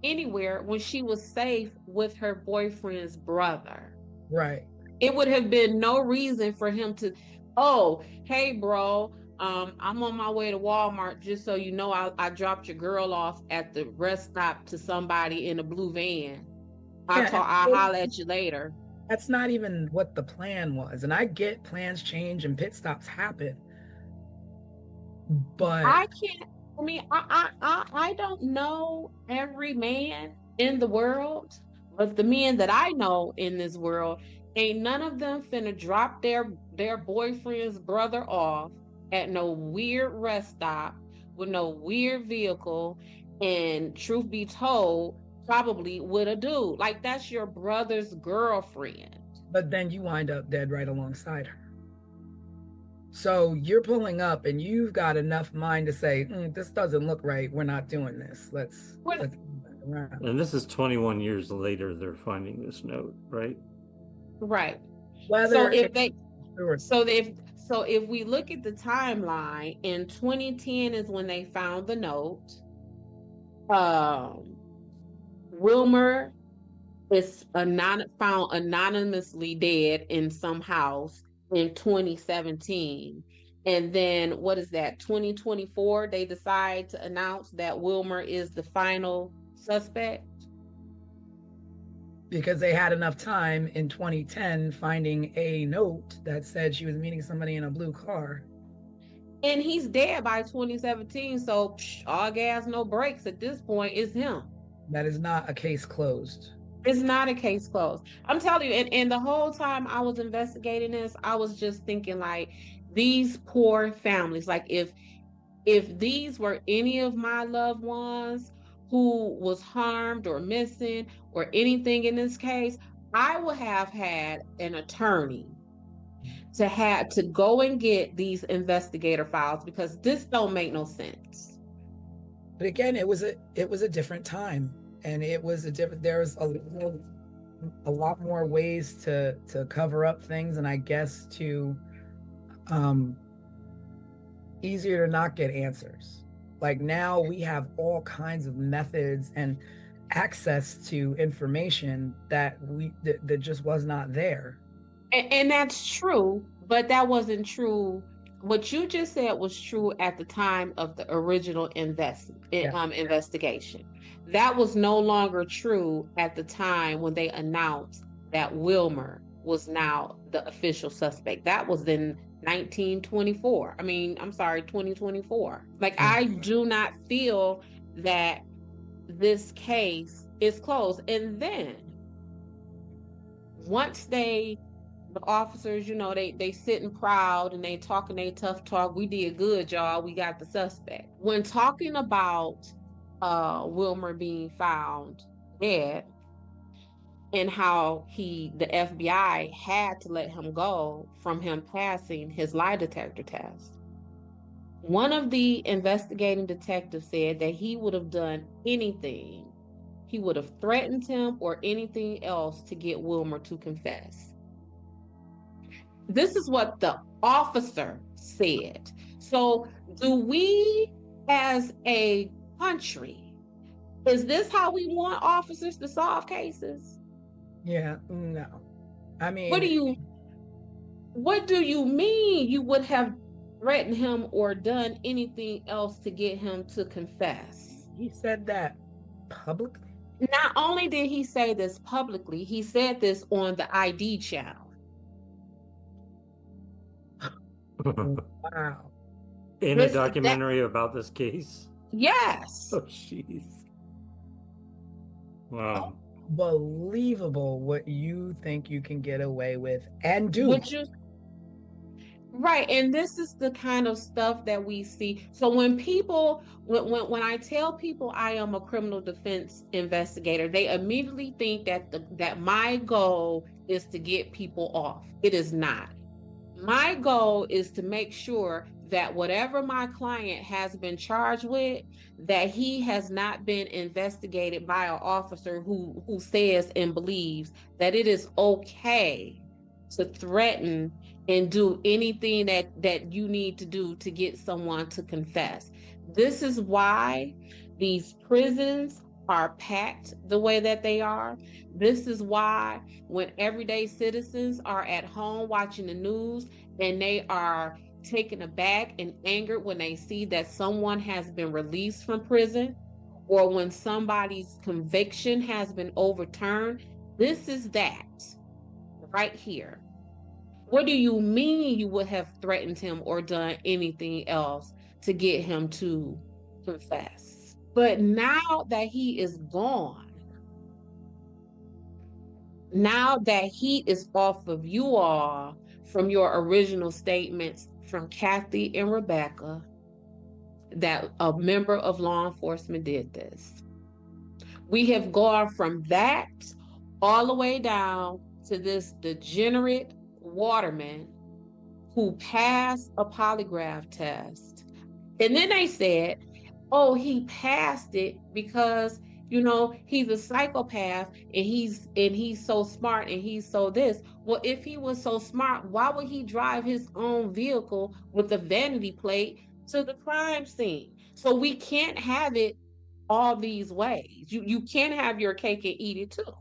S3: anywhere when she was safe with her boyfriend's brother?
S2: Right.
S3: It would have been no reason for him to, oh, hey, bro, I'm on my way to Walmart. Just so you know, I dropped your girl off at the rest stop to somebody in a blue van. I'll holler at you later.
S2: That's not even what the plan was. And I get plans change and pit stops happen. But
S3: I don't know every man in the world, but the men that I know in this world, ain't none of them finna drop their boyfriend's brother off at no weird rest stop with no weird vehicle, and truth be told, probably with a dude. Like, that's your brother's girlfriend.
S2: But then you wind up dead right alongside her. So you're pulling up and you've got enough mind to say, this doesn't look right. We're not doing this. Let's
S4: and this is 21 years later they're finding this note, right?
S3: Right.
S2: So
S3: if we look at the timeline, in 2010 is when they found the note. Wilmer is found anonymously dead in some house in 2017. And then what is that, 2024, they decide to announce that Wilmer is the final suspect.
S2: Because they had enough time in 2010 finding a note that said she was meeting somebody in a blue car.
S3: And he's dead by 2017, so all gas, no brakes at this point. Is him.
S2: That is not a case closed.
S3: It's not a case closed. I'm telling you, and the whole time I was investigating this, I was just thinking, like, these poor families, like, if these were any of my loved ones who was harmed or missing or anything in this case, I would have had an attorney to go and get these investigator files, because this don't make no sense.
S2: But again, it was a different time, and it was there was a lot more ways to cover up things, and I guess to easier to not get answers. Like, now we have all kinds of methods and access to information that just was not there.
S3: And that's true, but that wasn't true. What you just said was true at the time of the original investigation. That was no longer true at the time when they announced that Wilmer was now the official suspect. That was in 2024. Like, I do not feel that this case is closed. And then once they the officers, they sitting proud and they talking they tough talk. We did good, y'all. We got the suspect. When talking about Wilmer being found dead and how the FBI had to let him go from him passing his lie detector test. One of the investigating detectives said that he would have done anything. He would have threatened him or anything else to get Wilmer to confess. This is what the officer said. So, do we as a country, is this how we want officers to solve cases?
S2: Yeah, no. I mean,
S3: what do you mean you would have threatened him or done anything else to get him to confess?
S2: he said that publicly.
S3: Not only did he say this publicly, he said this on the ID channel.
S2: Wow.
S4: In a documentary about this case?
S3: Yes.
S4: Oh, jeez. Wow.
S2: Unbelievable what you think you can get away with and do.
S3: Right, and this is the kind of stuff that we see. So when I tell people I am a criminal defense investigator, they immediately think that my goal is to get people off. It is not. My goal is to make sure that whatever my client has been charged with, that he has not been investigated by an officer who says and believes that it is okay to threaten and do anything that you need to do to get someone to confess. This is why these prisons are packed the way that they are. This is why when everyday citizens are at home watching the news and they are taken aback and angered when they see that someone has been released from prison or when somebody's conviction has been overturned, this is that right here. What do you mean you would have threatened him or done anything else to get him to confess? But now that he is gone, now that he is off of you all from your original statements from Kathy and Rebecca, that a member of law enforcement did this. We have gone from that all the way down to this degenerate waterman who passed a polygraph test. And then they said, oh, he passed it because he's a psychopath and he's so smart and he's so this. Well, if he was so smart, why would he drive his own vehicle with a vanity plate to the crime scene? So we can't have it all these ways. You can't have your cake and eat it too.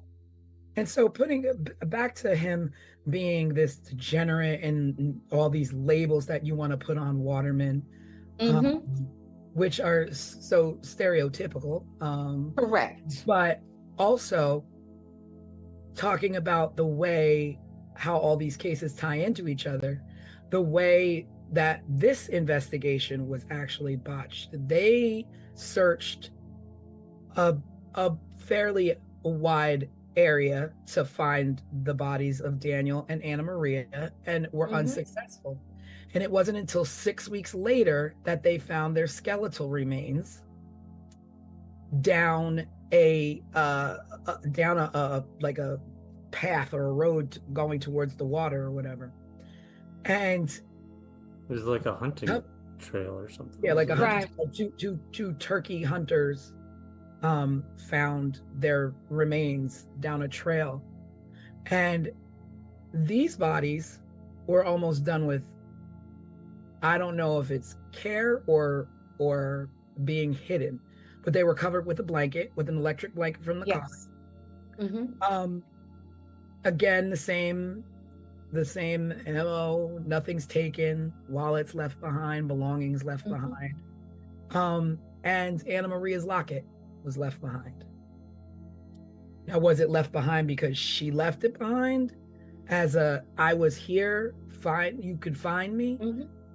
S2: And so putting it back to him being this degenerate and all these labels that you want to put on Waterman, which are so stereotypical.
S3: Correct.
S2: But also talking about the way how all these cases tie into each other, the way that this investigation was actually botched. They searched a fairly wide area to find the bodies of Daniel and Anna Maria and were unsuccessful. And it wasn't until 6 weeks later that they found their skeletal remains down a like a path or a road going towards the water or whatever. And
S4: it was like a hunting trail or something.
S2: Yeah, like a hunting trail. Two turkey hunters found their remains down a trail. And these bodies were almost done with, I don't know if it's care or being hidden, but they were covered with a blanket, with an electric blanket from the car. Again, the same MO, nothing's taken, wallets left behind, belongings left behind. And Anna Maria's locket was left behind. Now, was it left behind because she left it behind as a, I was here, you could find me?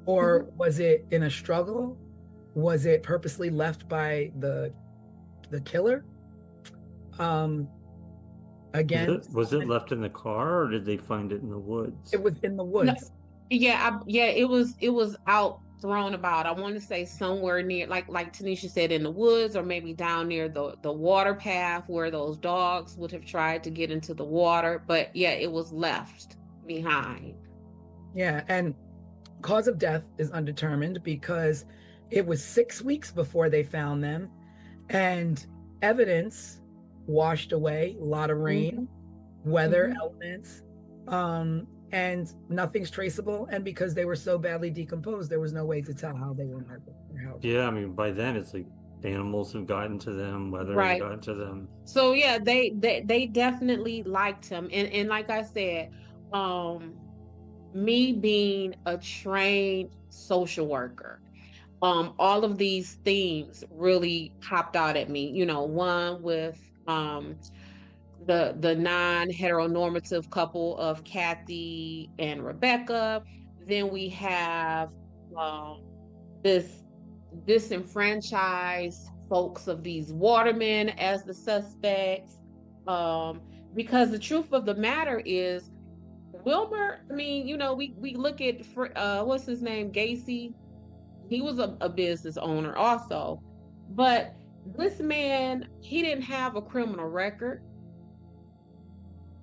S2: Or was it in a struggle? Was it purposely left by the killer? Again,
S4: Was it left in the car, or did they find it in the woods?
S2: it was in the
S3: No,
S2: woods.
S3: yeah, it was out thrown about. I want to say somewhere near, like Tanisha said, in the woods, or maybe down near the water path where those dogs would have tried to get into the water. But yeah, it was left behind.
S2: Yeah, and cause of death is undetermined because it was 6 weeks before they found them, and evidence washed away, a lot of rain, weather
S3: Mhm.
S2: elements, and nothing's traceable. And because they were so badly decomposed, there was no way to tell how they were murdered or how.
S4: Yeah, I mean, by then it's like animals have gotten to them, weather has
S3: Right.
S4: gotten to them.
S3: So yeah, they definitely liked him. And like I said, um, me being a trained social worker, all of these themes really popped out at me. One with the non-heteronormative couple of Kathy and Rebecca. Then we have um, this disenfranchised folks of these watermen as the suspects. Because the truth of the matter is, Wilmer, I mean, we look at what's his name, Gacy. He was a business owner also, but this man, he didn't have a criminal record.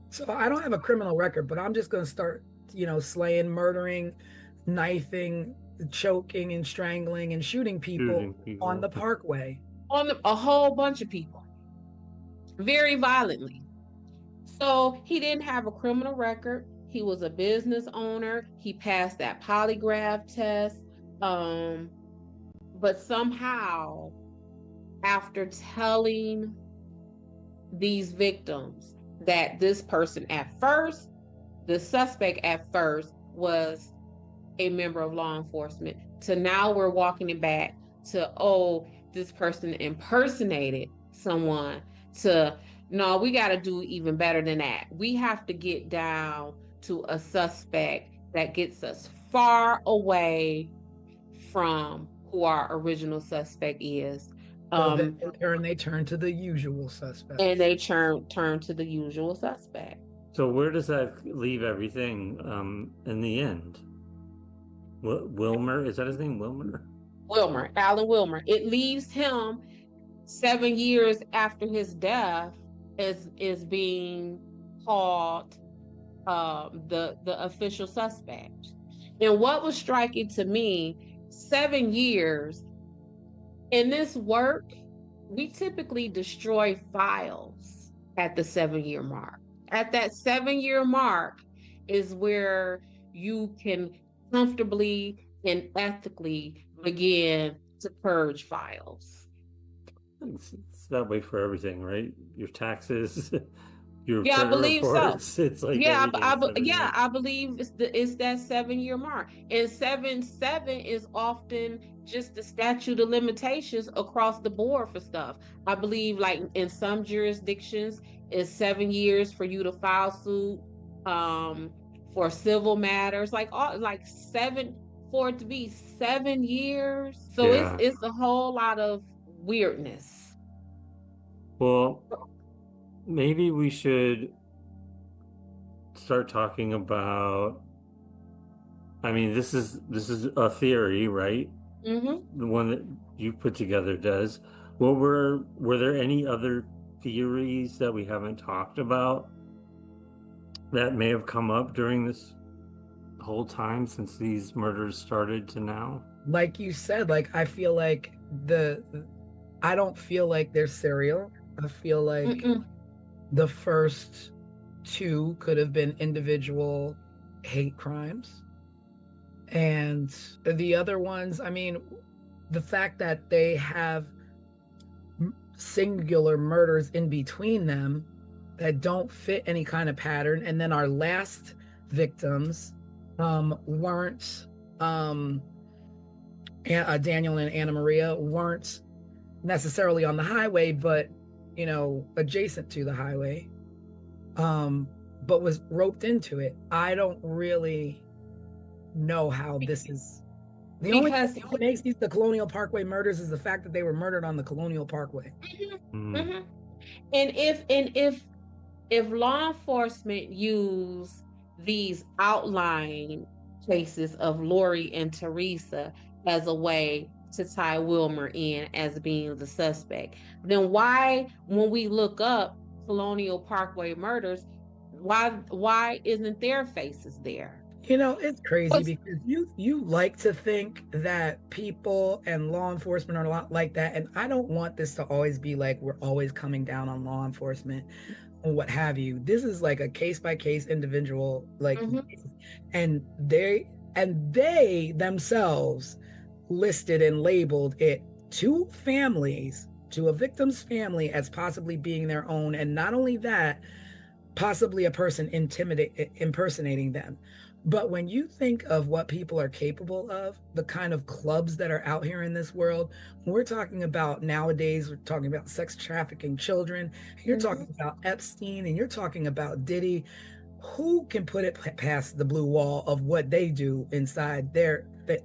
S2: So I don't have a criminal record, but I'm just going to start, slaying, murdering, knifing, choking, and strangling and shooting people on the parkway.
S3: On a whole bunch of people, very violently. So he didn't have a criminal record. He was a business owner. He passed that polygraph test. But somehow, after telling these victims that this person the suspect at first was a member of law enforcement, to now we're walking it back to, oh, this person impersonated someone, to, no, we got to do even better than that. We have to get down to a suspect that gets us far away from who our original suspect is.
S2: So then in turn, they turn to the usual suspect.
S3: And they turn to the usual suspect.
S4: So where does that leave everything in the end? Wilmer, is that his name? Wilmer,
S3: Alan Wilmer. It leaves him 7 years after his death is being called the official suspect. And what was striking to me, 7 years in this work, we typically destroy files at the 7-year mark. At that 7-year mark is where you can comfortably and ethically begin to purge files.
S4: It's that way for everything, right? Your taxes, your
S3: I believe
S4: reports.
S3: so.
S4: It's like
S3: I believe it's that 7-year mark, and seven is often just the statute of limitations across the board for stuff. I believe, like in some jurisdictions, it's 7 years for you to file suit for civil matters, like seven for it to be 7 years. So it's a whole lot of weirdness.
S4: Well, maybe we should start talking about, I mean, this is a theory, right?
S3: Mm-hmm.
S4: The one that you put together does. Well, were there any other theories that we haven't talked about that may have come up during this whole time since these murders started to now?
S2: Like you said, like I feel like I don't feel like they're serial. I feel like the first two could have been individual hate crimes. And the other ones, I mean, the fact that they have singular murders in between them that don't fit any kind of pattern. And then our last victims weren't, Daniel and Anna Maria weren't necessarily on the highway, but, adjacent to the highway, but was roped into it. I don't really know how this is. The only thing that makes the Colonial Parkway murders is the fact that they were murdered on the Colonial Parkway.
S3: And if if law enforcement use these outlying cases of Lori and Teresa as a way to tie Wilmer in as being the suspect, then why, when we look up Colonial Parkway murders, why isn't their faces there?
S2: It's crazy
S3: What's
S2: because you like to think that people and law enforcement are a lot like that, and I don't want this to always be like we're always coming down on law enforcement or what have you. This is like a case by case individual, like,
S3: Mhm.
S2: and they themselves listed and labeled it to families, to a victim's family, as possibly being their own, and not only that, possibly a person impersonating them. But when you think of what people are capable of, the kind of clubs that are out here in this world, when we're talking about nowadays, we're talking about sex trafficking children, you're talking about Epstein, and you're talking about Diddy. Who can put it past the blue wall of what they do inside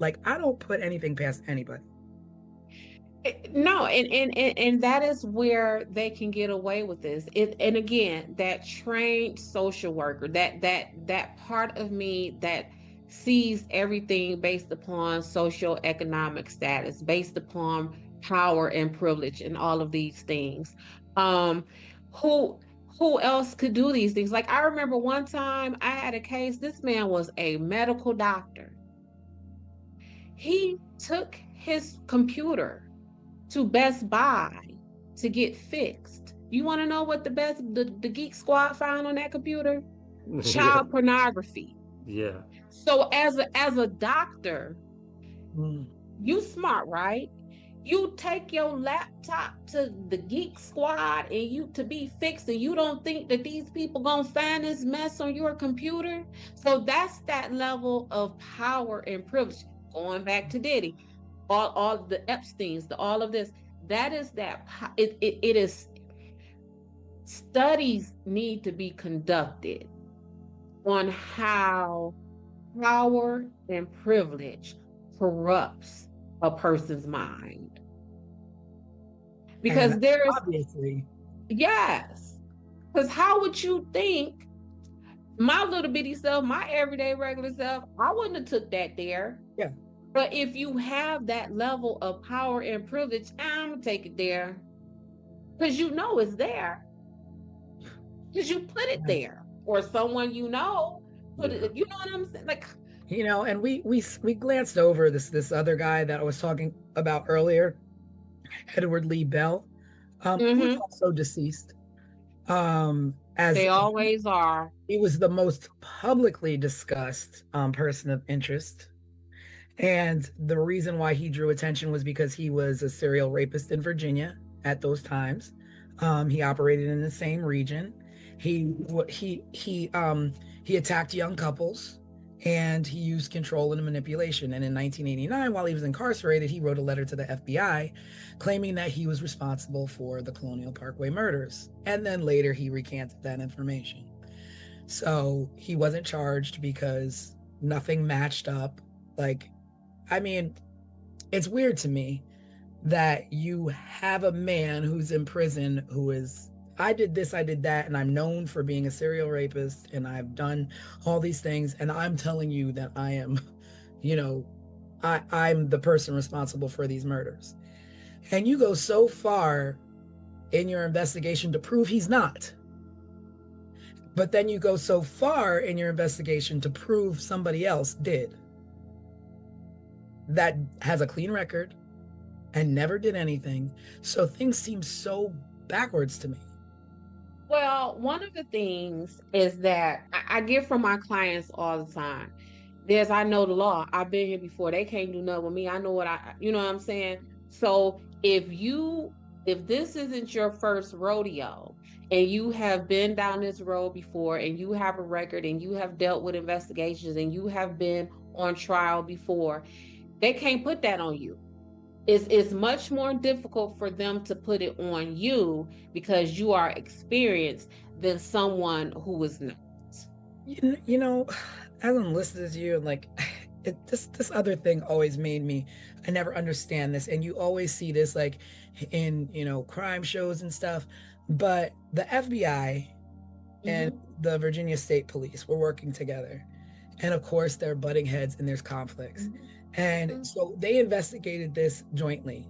S2: like, I don't put anything past anybody.
S3: No, and that is where they can get away with this. And again, that trained social worker, that part of me that sees everything based upon social economic status, based upon power and privilege and all of these things. Um, who who else could do these things? Like, I remember one time I had a case, this man was a medical doctor. He took his computer to Best Buy to get fixed. You want to know what the Geek Squad found on that computer?
S4: Yeah.
S3: Child pornography.
S4: Yeah.
S3: So as a doctor,
S2: Mm.
S3: you smart, right? You take your laptop to the Geek Squad and you to be fixed, and you don't think that these people gonna find this mess on your computer? So that's that level of power and privilege. Going back to Diddy, all the Epsteins, all of this, that is that it is. Studies need to be conducted on how power and privilege corrupts a person's mind,
S2: And
S3: because there's,
S2: obviously,
S3: yes, because how would you think my little bitty self, my everyday regular self, I wouldn't have took that there.
S2: yeah.
S3: But if you have that level of power and privilege, I'm gonna take it there because you know it's there, because you put it there, or someone put
S4: Yeah.
S3: it. You know what I'm saying? Like,
S2: And we glanced over this other guy that I was talking about earlier, Edward Lee Bell, who's
S3: mm-hmm,
S2: also deceased. As
S3: they always are.
S2: he was the most publicly discussed person of interest. And the reason why he drew attention was because he was a serial rapist in Virginia at those times. He operated in the same region. He attacked young couples, and he used control and manipulation. And in 1989, while he was incarcerated, he wrote a letter to the FBI claiming that he was responsible for the Colonial Parkway murders. And then later he recanted that information. So he wasn't charged because nothing matched up. Like, I mean, it's weird to me that you have a man who's in prison who is, I did this, I did that, and I'm known for being a serial rapist, and I've done all these things, and I'm telling you that I am, I'm the person responsible for these murders. And you go so far in your investigation to prove he's not. But then you go so far in your investigation to prove somebody else did, that has a clean record and never did anything. So things seem so backwards to me.
S3: Well, one of the things is that I get from my clients all the time. I know the law. I've been here before. They can't do nothing with me. I know you know what I'm saying? So if this isn't your first rodeo, and you have been down this road before, and you have a record, and you have dealt with investigations, and you have been on trial before, they can't put that on you. It's much more difficult for them to put it on you because you are experienced than someone who is not.
S2: As I'm listening to you, like, this other thing always made me, I never understand this, and you always see this like in crime shows and stuff, but the FBI and the Virginia State Police were working together. And of course, they're butting heads and there's conflicts. And so they investigated this jointly.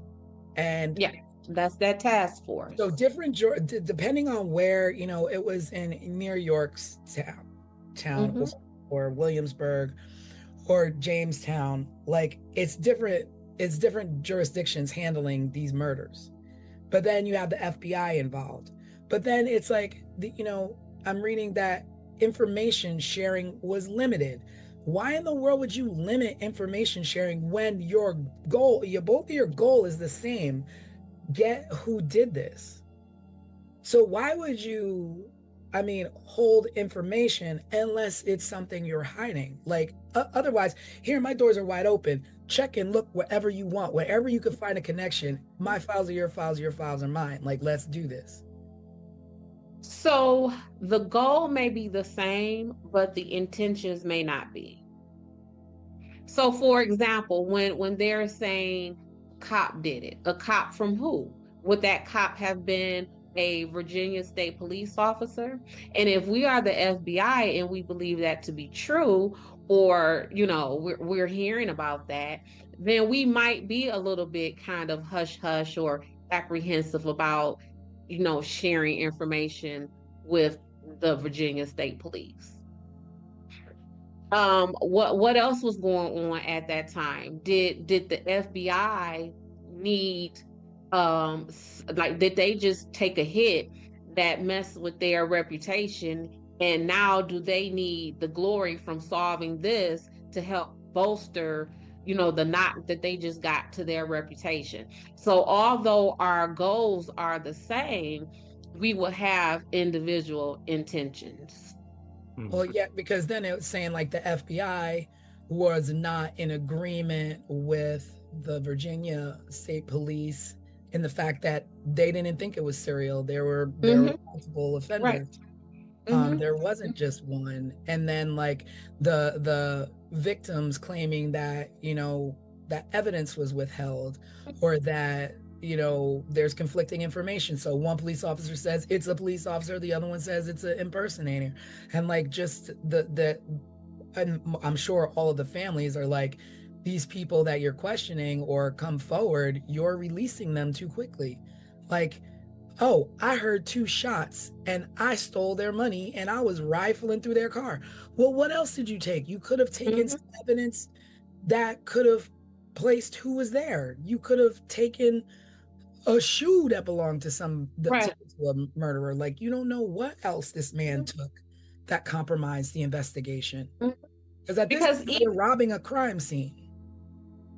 S2: And
S3: yeah, that's that task force.
S2: so different, depending on where, you know, it was in near York's town or Williamsburg or Jamestown, like it's different jurisdictions handling these murders. But then you have the FBI involved. But then it's like, you know, I'm reading that information sharing was limited. Why in the world would you limit information sharing when your goal, both of your goal is the same? Get who did this. So why would you, I mean, hold information unless it's something you're hiding? Like otherwise, here, my doors are wide open. Check and look wherever you want, wherever you can find a connection. My files are your files are mine. Like, let's do this.
S3: So the goal may be the same, but the intentions may not be. So for example, when they're saying cop did it, a cop from who? Would that cop have been a Virginia State Police officer? And if we are the FBI and we believe that to be true, or you know, we're hearing about that, then we might be a little bit kind of hush hush or apprehensive about, you know, sharing information with the Virginia State Police. What else was going on at that time? Did the FBI need like did they just take a hit that messed with their reputation, and now do they need the glory from solving this to help bolster, you know, the knock that they just got to their reputation? So although our goals are the same, we will have individual intentions.
S2: Well, yeah, because then it was saying like the FBI was not in agreement with the Virginia State Police in the fact that they didn't think it was serial. There were multiple offenders.
S3: Right.
S2: There wasn't just one. And then like the victims claiming that, you know, that evidence was withheld, or that, you know, there's conflicting information. So one police officer says it's a police officer, the other one says it's an impersonator. And like just and I'm sure all of the families are like, these people that you're questioning or come forward, you're releasing them too quickly. Like, oh, I heard 2 shots and I stole their money and I was rifling through their car. Well, what else did you take? You could have taken some evidence that could have placed who was there. You could have taken a shoe that belonged to to a murderer. Like, you don't know what else this man took that compromised the investigation. Because at this point, they're robbing a crime scene.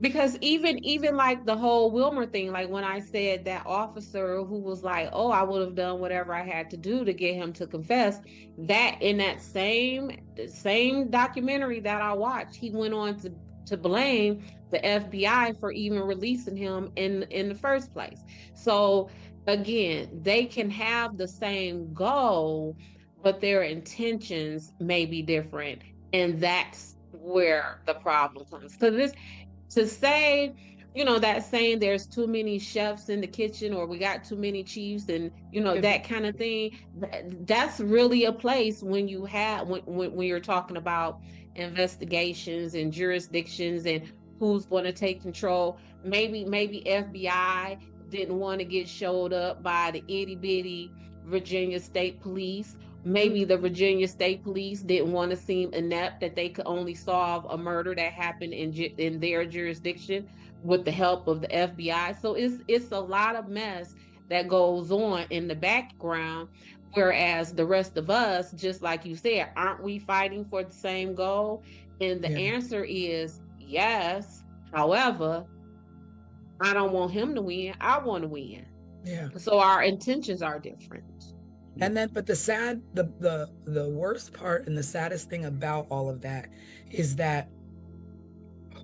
S3: Because even like the whole Wilmer thing, like when I said that officer who was like, oh, I would have done whatever I had to do to get him to confess, that in that same documentary that I watched, he went on to blame the FBI for even releasing him in the first place. So again, they can have the same goal, but their intentions may be different. And that's where the problem comes. So to say, you know, that saying there's too many chefs in the kitchen, or we got too many chiefs, and you know, that kind of thing, that's really a place when you have when you're talking about investigations and jurisdictions and who's going to take control. Maybe FBI didn't want to get showed up by the itty bitty Virginia State Police. Maybe the Virginia State Police didn't want to seem inept, that they could only solve a murder that happened in their jurisdiction with the help of the FBI. So it's a lot of mess that goes on in the background, whereas the rest of us, just like you said, aren't we fighting for the same goal? And the answer is yes. However, I don't want him to win. I want to win.
S2: Yeah.
S3: So our intentions are different.
S2: And then, but the worst part and the saddest thing about all of that is that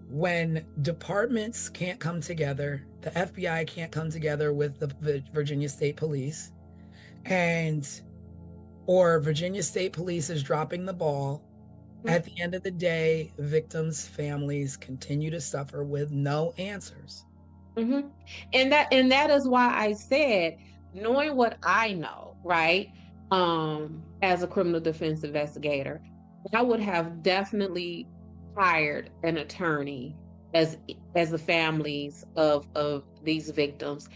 S2: when departments can't come together, the FBI can't come together with the Virginia State Police, or Virginia State Police is dropping the ball, at the end of the day, victims' families continue to suffer with no answers.
S3: And that is why I said, knowing what I know, right? as a criminal defense investigator, I would have definitely hired an attorney as the families of these victims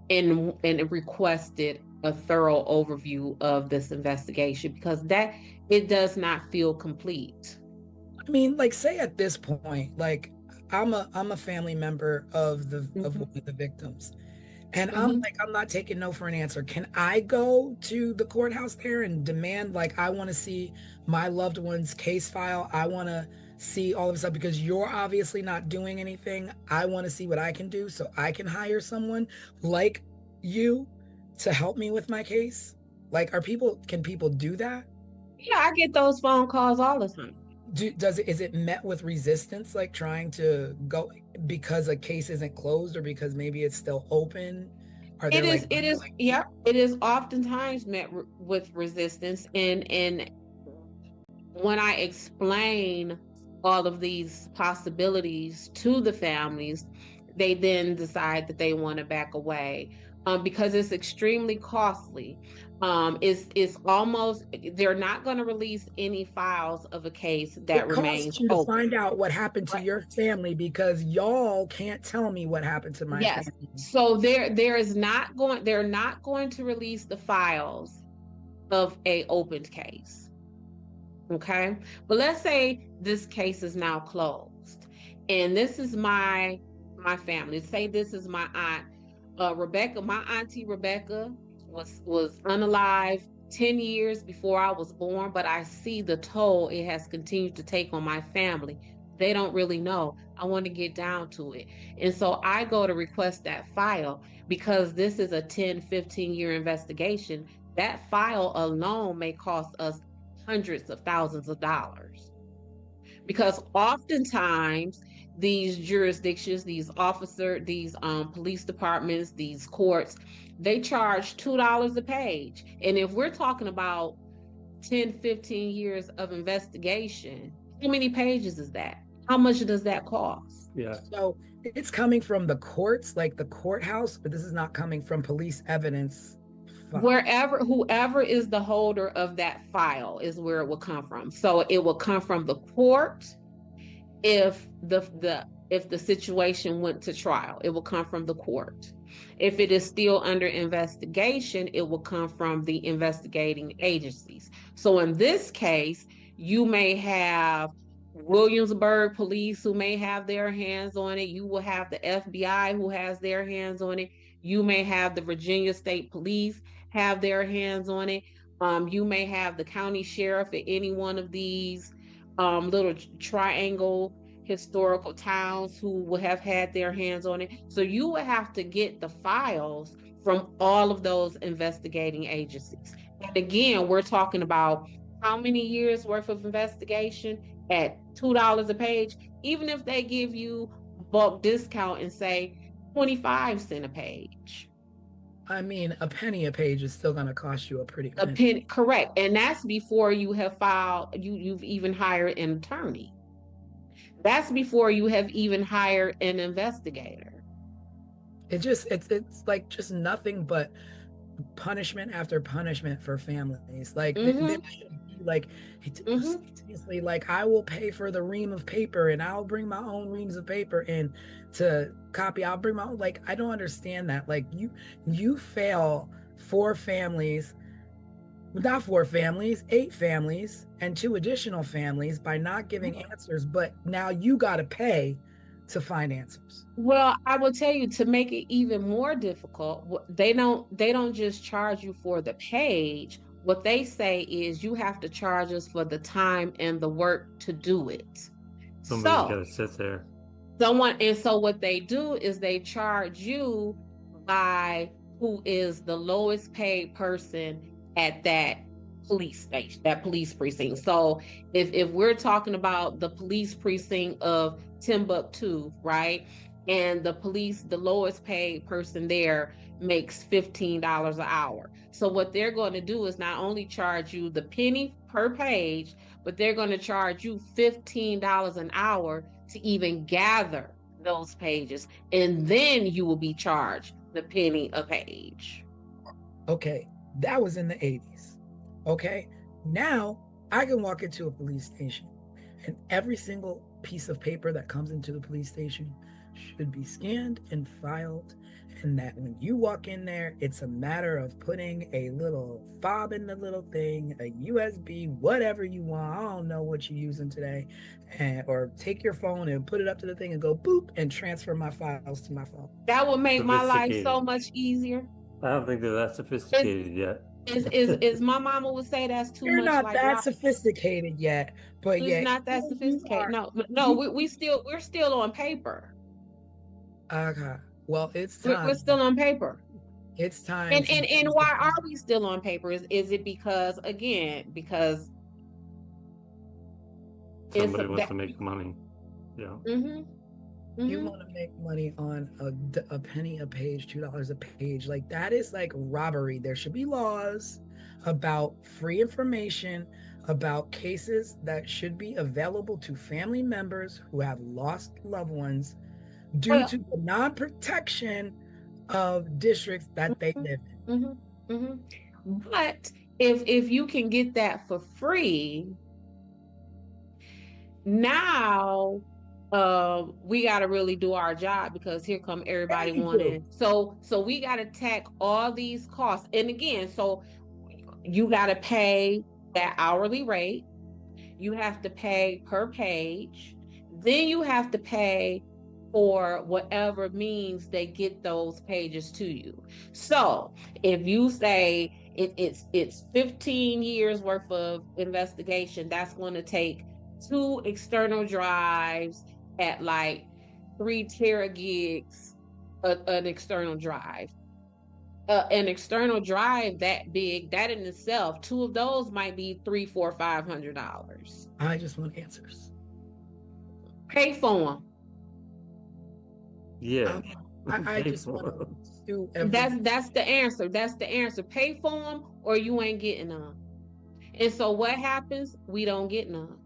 S3: and requested a thorough overview of this investigation, because that it does not feel complete.
S2: I mean, like, say at this point, like, I'm a family member of
S3: Mhm.
S2: one of the victims. And I'm
S3: Mhm.
S2: like, I'm not taking no for an answer. Can I go to the courthouse there and demand, like, I want to see my loved one's case file? I want to see all of this stuff because you're obviously not doing anything. I want to see what I can do so I can hire someone like you to help me with my case. Like, can people do that?
S3: Yeah, I get those phone calls all the time.
S2: Is it met with resistance, like trying to go because a case isn't closed or because maybe it's still open? Are there like
S3: Yeah, it is oftentimes met with resistance, and when I explain all of these possibilities to the families, they then decide that they want to back away, because it's extremely costly. It's almost, they're not going to release any files of a case that
S2: it
S3: remains
S2: costs you to
S3: open.
S2: find out what happened to
S3: Right.
S2: your family because y'all can't tell me what happened to my
S3: Yes.
S2: family?
S3: So they're not going to release the files of a opened case. Okay. But let's say this case is now closed. And this is my family. Say this is my aunt Rebecca. My auntie Rebecca was unalive 10 years before I was born, but I see the toll it has continued to take on my family. They don't really know. I want to get down to it. And so I go to request that file because this is a 10, 15-year investigation. That file alone may cost us hundreds of thousands of dollars, because oftentimes these jurisdictions, these police departments, these courts, they charge $2 a page. And if we're talking about 10, 15 years of investigation, how many pages is that? How much does that cost?
S4: Yeah.
S2: So it's coming from the courts, like the courthouse, but this is not coming from police evidence.
S3: Whoever is the holder of that file is where it will come from. So it will come from the court. If the situation went to trial, it will come from the court. If it is still under investigation, it will come from the investigating agencies. So in this case, you may have Williamsburg police who may have their hands on it. You will have the FBI who has their hands on it. You may have the Virginia State Police have their hands on it. You may have the county sheriff at any one of these little triangle historical towns who will have had their hands on it. So you will have to get the files from all of those investigating agencies. And again, we're talking about how many years worth of investigation at $2 a page, even if they give you bulk discount and say 25 cents a page.
S2: I mean, a penny a page is still going to cost you a pretty
S3: A
S2: penny.
S3: pen, correct. And that's before you have you've even hired an attorney. That's before you have even hired an investigator.
S2: It's like just nothing but punishment after punishment for families. Like
S3: Mm-hmm.
S2: like
S3: Mm-hmm.
S2: seriously, like I will pay for the ream of paper and I'll bring my own reams of paper in to copy. I'll bring my own, like, I don't understand that. Like you fail four families, not four families, eight families, and two additional families by not giving answers, but now you got to pay to find answers.
S3: Well, I will tell you, to make it even more difficult, they don't just charge you for the page. What they say is you have to charge us for the time and the work to do it.
S4: Somebody's got
S3: So
S4: to sit there.
S3: so what they do is they charge you by who is the lowest paid person at that police station, that police precinct. So if we're talking about the police precinct of Timbuktu, right? And the lowest paid person there makes $15 an hour. So what they're going to do is not only charge you the penny per page, but they're going to charge you $15 an hour to even gather those pages. And then you will be charged the penny a page.
S2: Okay, that was in the 80s. Okay. Now I can walk into a police station and every single piece of paper that comes into the police station should be scanned and filed. And that when you walk in there, it's a matter of putting a little fob in the little thing, a USB, whatever you want. I don't know what you're using today. Or take your phone and put it up to the thing and go boop and transfer my files to my phone.
S3: That would make my life so
S4: Sophisticated.
S3: much easier.
S4: I don't think they're that sophisticated yet.
S3: Is my mama would say that's too
S2: You're
S3: much
S2: not
S3: like
S2: that
S3: life.
S2: sophisticated yet, but
S3: It's
S2: yeah,
S3: not that
S2: you
S3: sophisticated.
S2: are.
S3: No, we're still on paper.
S2: Okay. Well, it's
S3: We're
S2: time.
S3: still on paper.
S2: It's time.
S3: And why are we still on paper? Is it because because
S4: Somebody wants to make money. Yeah.
S2: You want to make money on a penny a page, $2 a page. Like that is like robbery. There should be laws about free information, about cases that should be available to family members who have lost loved ones due to the non-protection of districts that they live in.
S3: But if you can get that for free, now we got to really do our job, because here come everybody wanting. So we got to tack all these costs. And again, so you got to pay that hourly rate. You have to pay per page. Then you have to pay for whatever means they get those pages to you. So if you say it's 15 years worth of investigation, that's going to take 2 external drives at like 3 teragigs, an external drive. An external drive that big, that in itself, 2 of those might be $300, $400, $500.
S2: I just want answers.
S3: Pay for them.
S4: Yeah.
S2: I just want to do
S3: everything. That's the answer. That's the answer. Pay for them or you ain't getting them. And so what happens? We don't get none.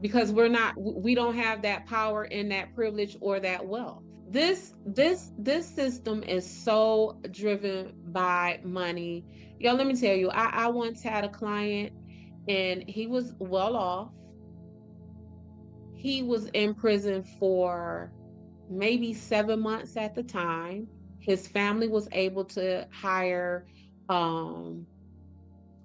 S3: Because we don't have that power and that privilege or that wealth. This system is so driven by money. Yo, let me tell you, I once had a client and he was well off. He was in prison for maybe 7 months at the time. His family was able to hire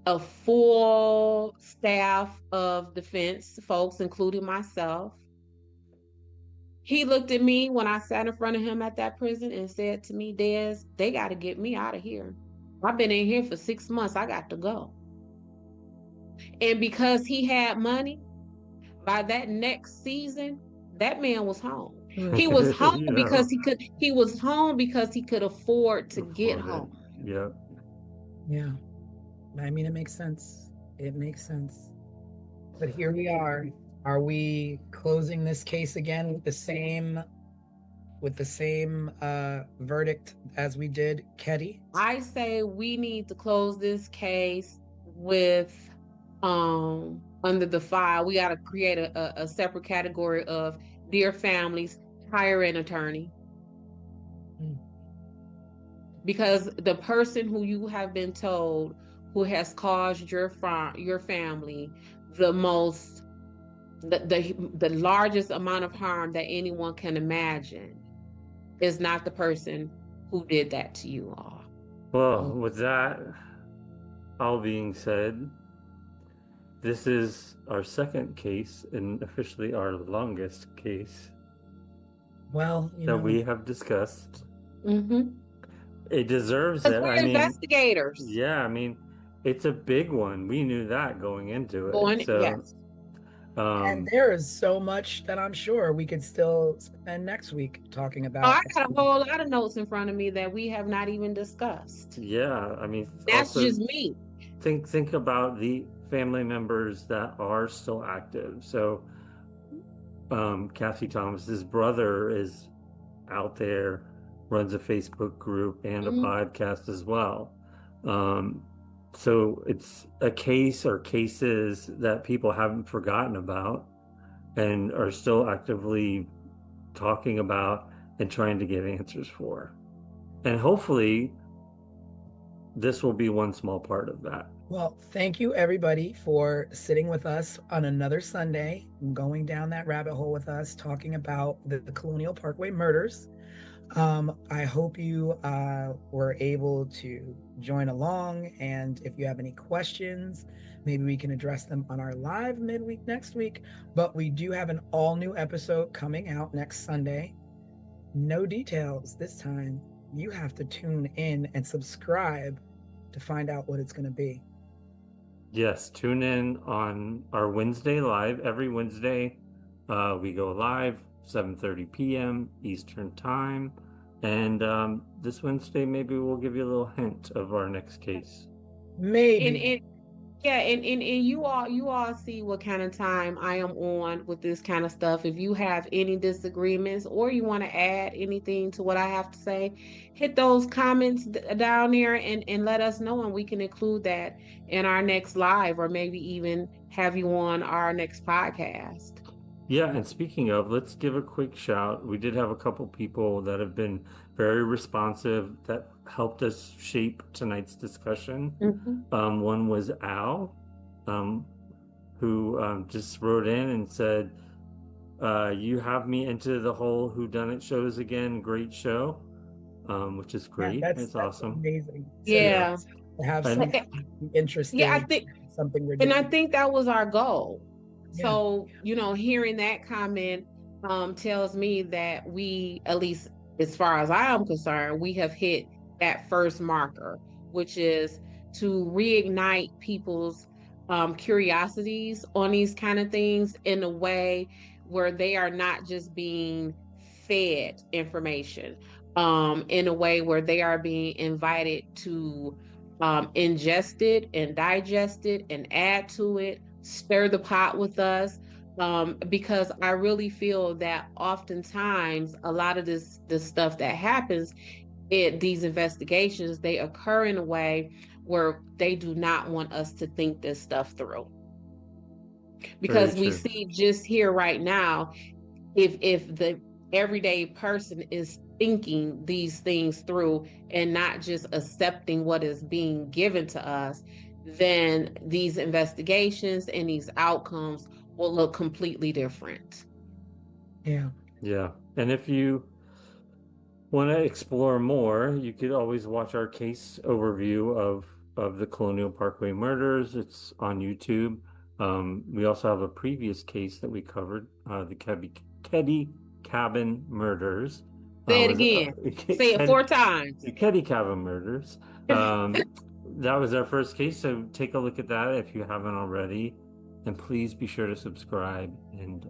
S3: a full staff of defense folks, including myself. He looked at me when I sat in front of him at that prison and said to me, Des, they got to get me out of here. I've been in here for 6 months. I got to go. And because he had money, by that next season, that man was home. He was home because he was home because he could afford to get home.
S4: Yeah.
S2: Yeah. I mean, it makes sense. It makes sense. But here we are. Are we closing this case again with the same verdict as we did Ketty?
S3: I say we need to close this case with under the file. We got to create a separate category of dear families, hire an attorney. Because the person who you have been told who has caused your family the largest amount of harm that anyone can imagine is not the person who did that to you all.
S4: Well, with that all being said, this is our second case and officially our longest case.
S2: Well,
S4: that we have discussed. It deserves
S3: it. We're investigators.
S4: Yeah, I mean, it's a big one. We knew that going into it.
S2: Yes. And there is so much that I'm sure we could still spend next week talking about.
S3: I got a whole lot of notes in front of me that we have not even discussed.
S4: Yeah, I mean,
S3: that's just me.
S4: Think about the family members that are still active. So, Kathy Thomas's brother is out there, runs a Facebook group and a podcast as well. So it's a case or cases that people haven't forgotten about and are still actively talking about and trying to get answers for. And hopefully this will be one small part of that.
S2: Well, thank you everybody for sitting with us on another Sunday, going down that rabbit hole with us, talking about the Colonial Parkway murders. I hope you were able to join along. And if you have any questions, maybe we can address them on our live midweek next week. But we do have an all new episode coming out next Sunday. No details this time. You have to tune in and subscribe to find out what it's going to be.
S4: Yes, tune in on our Wednesday live. Every Wednesday, we go live 7:30 p.m. Eastern Time. And this Wednesday, maybe we'll give you a little hint of our next case.
S2: Maybe.
S3: Yeah, and you all see what kind of time I am on with this kind of stuff. If you have any disagreements or you want to add anything to what I have to say, hit those comments down there and let us know, and we can include that in our next live, or maybe even have you on our next podcast.
S4: Yeah, and speaking of, let's give a quick shout. We did have a couple people that have been very responsive that helped us shape tonight's discussion. One was Al, who just wrote in and said, you have me into the whole whodunit shows again. Great show, which is great.
S2: Yeah,
S4: that's
S2: that's
S4: awesome.
S2: amazing.
S3: Yeah.
S2: To have
S4: And-
S2: something interesting.
S3: Yeah, I think,
S2: something we're
S3: and
S2: doing.
S3: I think that was our goal.
S2: Yeah.
S3: So, hearing that comment tells me that we, at least as far as I am concerned, we have hit that first marker, which is to reignite people's curiosities on these kind of things in a way where they are not just being fed information, in a way where they are being invited to ingest it and digest it and add to it, stir the pot with us. Because I really feel that oftentimes a lot of this stuff that happens in these investigations, they occur in a way where they do not want us to think this stuff through. Because we see just here right now, if the everyday person is thinking these things through and not just accepting what is being given to us, then these investigations and these outcomes will look completely different.
S2: Yeah.
S4: Yeah. And if you want to explore more, you could always watch our case overview of the Colonial Parkway murders. It's on YouTube. We also have a previous case that we covered, the Keddy Cabin murders.
S3: Say it again. Say it 4 times.
S4: The Keddy Cabin murders. That was our first case, so take a look at that if you haven't already. And please be sure to subscribe and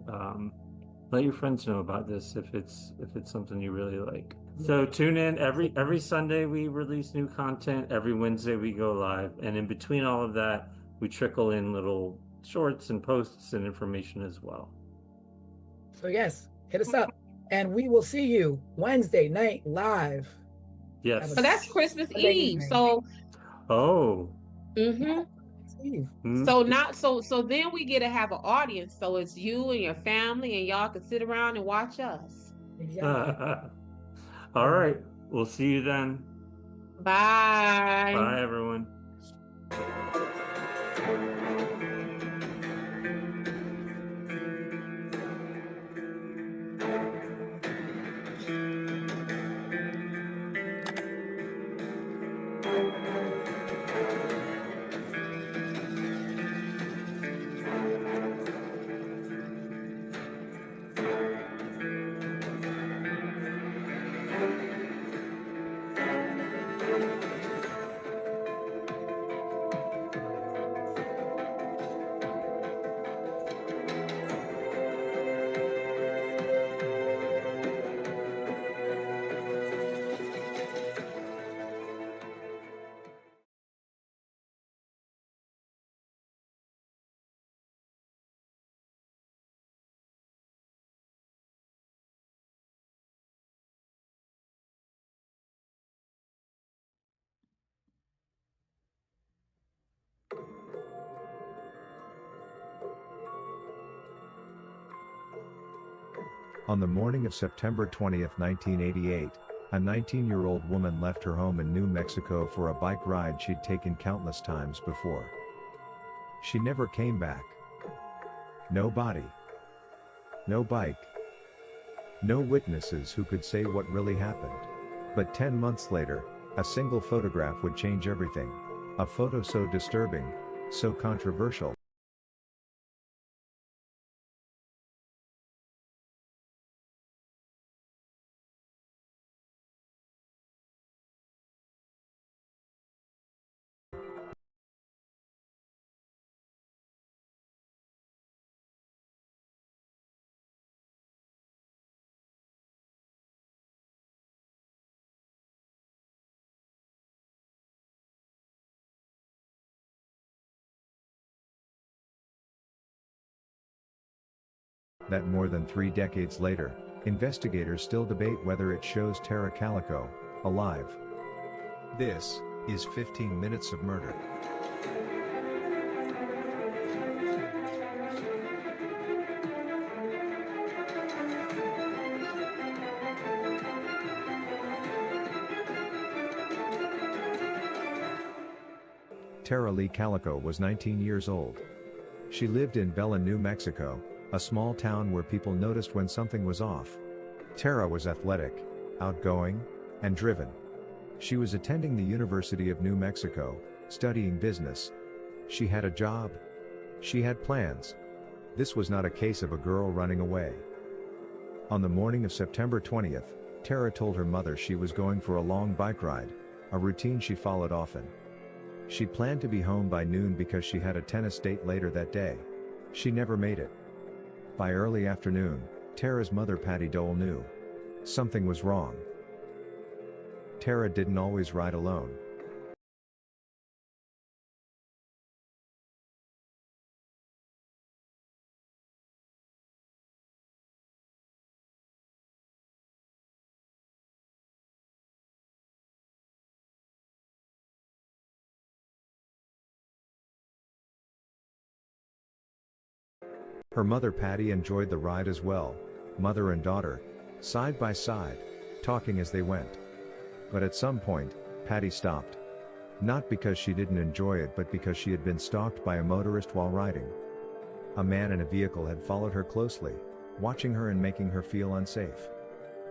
S4: let your friends know about this if it's something you really like. So tune in every Sunday. We release new content. Every Wednesday we go live, and in between all of that, we trickle in little shorts and posts and information as well.
S2: So yes, hit us up, and we will see you Wednesday night live.
S4: Yes.
S3: So that's Christmas Eve. So.
S4: Oh.
S3: So then we get to have an audience. So it's you and your family, and y'all can sit around and watch us.
S2: Exactly.
S4: All right. We'll see you then.
S3: Bye.
S4: Bye, everyone.
S5: On the morning of September 20, 1988, A 19-year-old woman left her home in New Mexico for a bike ride she'd taken countless times before. She never came back. No body. No bike. No witnesses who could say what really happened. But 10 months later, a single photograph would change everything. A photo so disturbing, so controversial. That more than 3 decades later, investigators still debate whether it shows Tara Calico alive. This is 15 Minutes of Murder. Tara Lee Calico was 19 years old. She lived in Belen, New Mexico, a small town where people noticed when something was off. Tara was athletic, outgoing, and driven. She was attending the University of New Mexico, studying business. She had a job. She had plans. This was not a case of a girl running away. On the morning of September 20th, Tara told her mother she was going for a long bike ride, a routine she followed often. She planned to be home by noon because she had a tennis date later that day. She never made it. By early afternoon, Tara's mother Patty Dole knew something was wrong. Tara didn't always ride alone. Her mother Patty enjoyed the ride as well, mother and daughter, side by side, talking as they went. But at some point, Patty stopped. Not because she didn't enjoy it but because she had been stalked by a motorist while riding. A man in a vehicle had followed her closely, watching her and making her feel unsafe.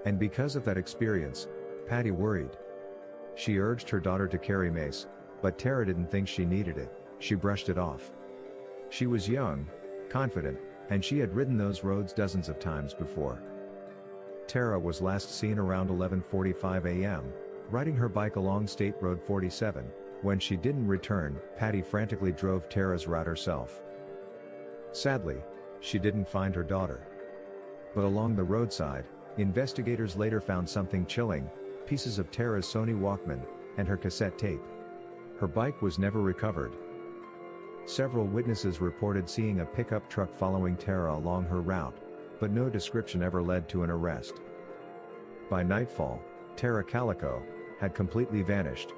S5: And because of that experience, Patty worried. She urged her daughter to carry mace, but Tara didn't think she needed it. She brushed it off. She was young, confident, and she had ridden those roads dozens of times before. Tara was last seen around 11:45 a.m., riding her bike along State Road 47. When she didn't return, Patty frantically drove Tara's route herself. Sadly, she didn't find her daughter. But along the roadside, investigators later found something chilling: pieces of Tara's Sony Walkman, and her cassette tape. Her bike was never recovered. Several witnesses reported seeing a pickup truck following Tara along her route, but no description ever led to an arrest. By nightfall, Tara Calico had completely vanished.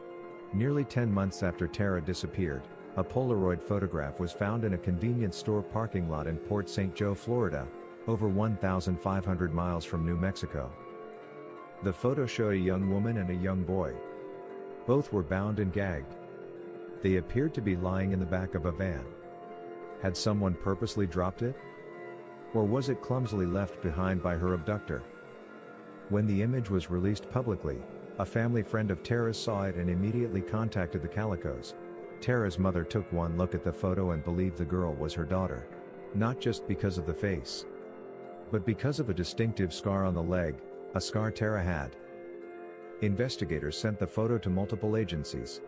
S5: Nearly 10 months after Tara disappeared, a Polaroid photograph was found in a convenience store parking lot in Port St. Joe, Florida, over 1,500 miles from New Mexico. The photo showed a young woman and a young boy. Both were bound and gagged. They appeared to be lying in the back of a van. Had someone purposely dropped it? Or was it clumsily left behind by her abductor? When the image was released publicly, a family friend of Tara's saw it and immediately contacted the Calicos. Tara's mother took one look at the photo and believed the girl was her daughter. Not just because of the face, but because of a distinctive scar on the leg, a scar Tara had. Investigators sent the photo to multiple agencies.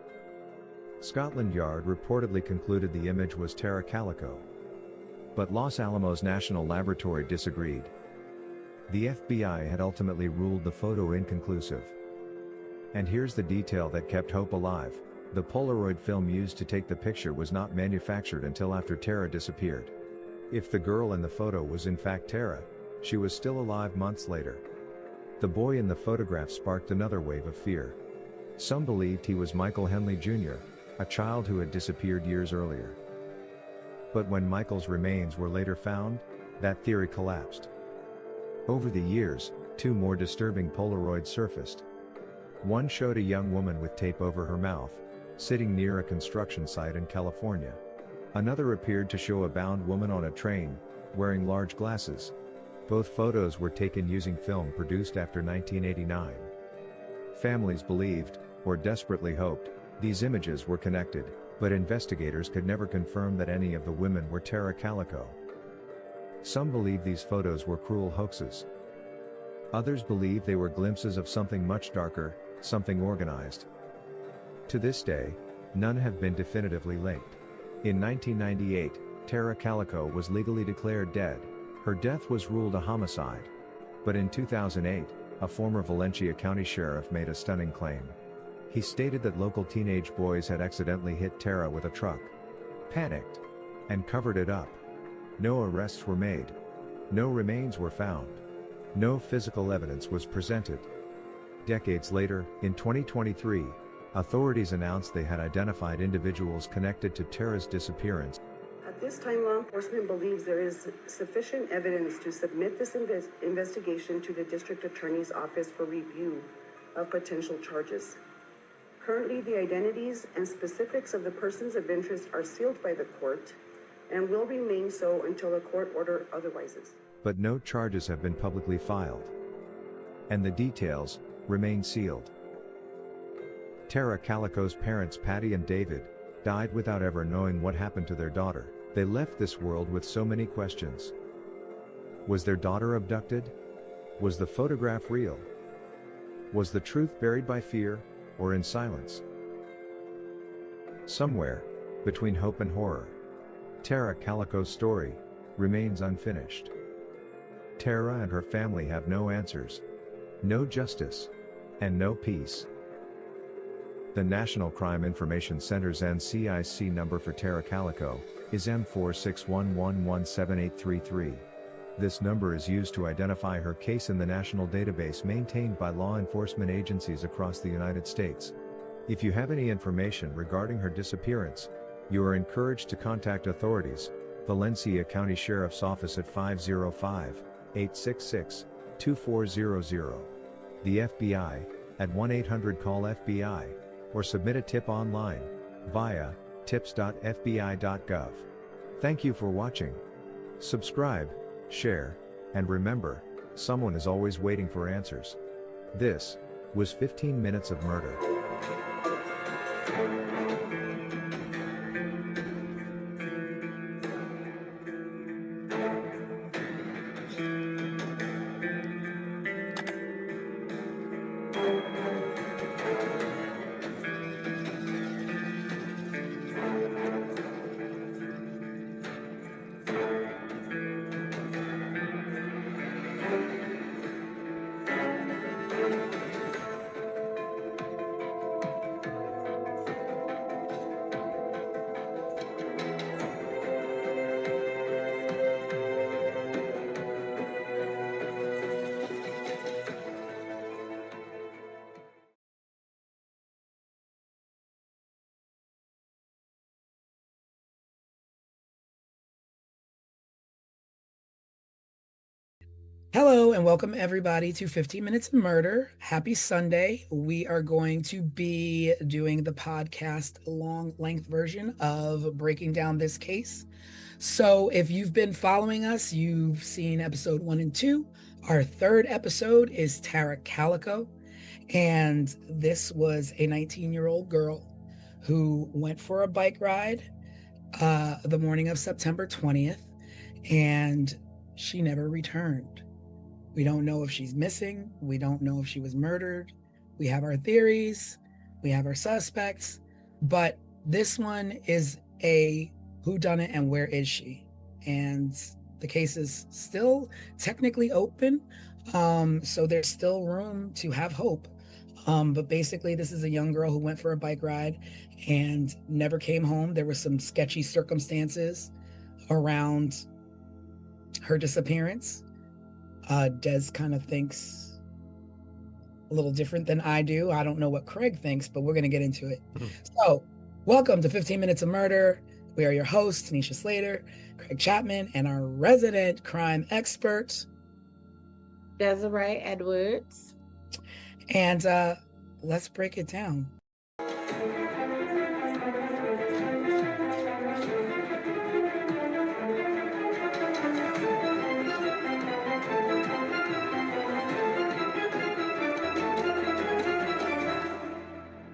S5: Scotland Yard reportedly concluded the image was Tara Calico. But Los Alamos National Laboratory disagreed. The FBI had ultimately ruled the photo inconclusive. And here's the detail that kept hope alive: the Polaroid film used to take the picture was not manufactured until after Tara disappeared. If the girl in the photo was in fact Tara, she was still alive months later. The boy in the photograph sparked another wave of fear. Some believed he was Michael Henley Jr., a child who had disappeared years earlier. But when Michael's remains were later found, that theory collapsed. Over the years, two more disturbing Polaroids surfaced. One showed a young woman with tape over her mouth, sitting near a construction site in California. Another appeared to show a bound woman on a train, wearing large glasses. Both photos were taken using film produced after 1989. Families believed, or desperately hoped, these images were connected, but investigators could never confirm that any of the women were Tara Calico. Some believe these photos were cruel hoaxes. Others believe they were glimpses of something much darker, something organized. To this day, none have been definitively linked. In 1998, Tara Calico was legally declared dead. Her death was ruled a homicide. But in 2008, a former Valencia County sheriff made a stunning claim. He stated that local teenage boys had accidentally hit Tara with a truck, panicked, and covered it up. No arrests were made. No remains were found. No physical evidence was presented. Decades later, in 2023, authorities announced they had identified individuals connected to Tara's disappearance.
S6: At this time, law enforcement believes there is sufficient evidence to submit this investigation to the District Attorney's Office for review of potential charges. Currently, the identities and specifics of the persons of interest are sealed by the court and will remain so until a court order otherwises.
S5: But no charges have been publicly filed. And the details remain sealed. Tara Calico's parents, Patty and David, died without ever knowing what happened to their daughter. They left this world with so many questions. Was their daughter abducted? Was the photograph real? Was the truth buried by fear, or in silence? Somewhere between hope and horror, Tara Calico's story remains unfinished. Tara and her family have no answers, no justice, and no peace. The National Crime Information Center's NCIC number for Tara Calico is M4611178833. This number is used to identify her case in the national database maintained by law enforcement agencies across the United States. If you have any information regarding her disappearance, you are encouraged to contact authorities, Valencia County Sheriff's Office at 505-866-2400, the FBI at 1-800-CALL-FBI, or submit a tip online via tips.fbi.gov. Thank you for watching. Subscribe, share, and remember, someone is always waiting for answers. This was 15 Minutes of Murder.
S2: Hello and welcome everybody to 15 Minutes of Murder. Happy Sunday. We are going to be doing the podcast long length version of breaking down this case. So if you've been following us, you've seen episode 1 and 2. Our third episode is Tara Calico. And this was a 19-year-old girl who went for a bike ride the morning of September 20th, and she never returned. We don't know if she's missing. We don't know if she was murdered. We have our theories. We have our suspects. But this one is a whodunit and where is she? And the case is still technically open. So there's still room to have hope. But basically, this is a young girl who went for a bike ride and never came home. There were some sketchy circumstances around her disappearance. Des kind of thinks a little different than I do. I don't know what Craig thinks, but we're going to get into it. So, welcome to 15 Minutes of Murder. We are your hosts, Tanisha Slater, Craig Chapman, and our resident crime expert,
S3: Desiree Edwards.
S2: And let's break it down.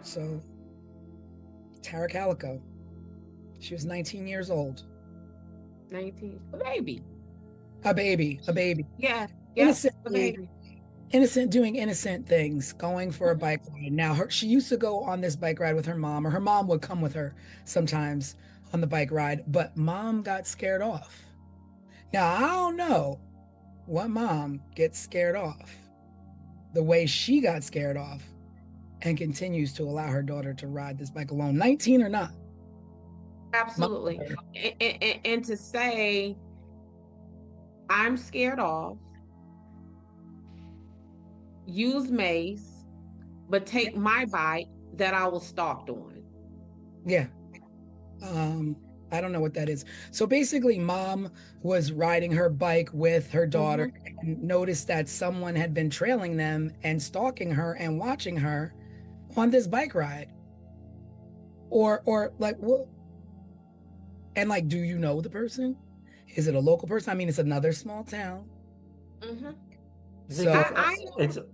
S2: So, Tara Calico, she was 19 years old.
S3: 19, a baby.
S2: A baby.
S3: Yeah,
S2: Innocently,
S3: a baby.
S2: doing innocent things, going for a bike ride. Now, she used to go on this bike ride with her mom, or her mom would come with her sometimes on the bike ride, but mom got scared off. Now, I don't know what mom gets scared off the way she got scared off and continues to allow her daughter to ride this bike alone, 19 or not.
S3: Absolutely. And to say, I'm scared off, use mace, but take my bike that I was stalked on.
S2: Yeah. I don't know what that is. So basically, mom was riding her bike with her daughter and noticed that someone had been trailing them and stalking her and watching her on this bike ride. Or like, what? And like, do you know the person? Is it a local person? I mean, it's another small town.
S3: So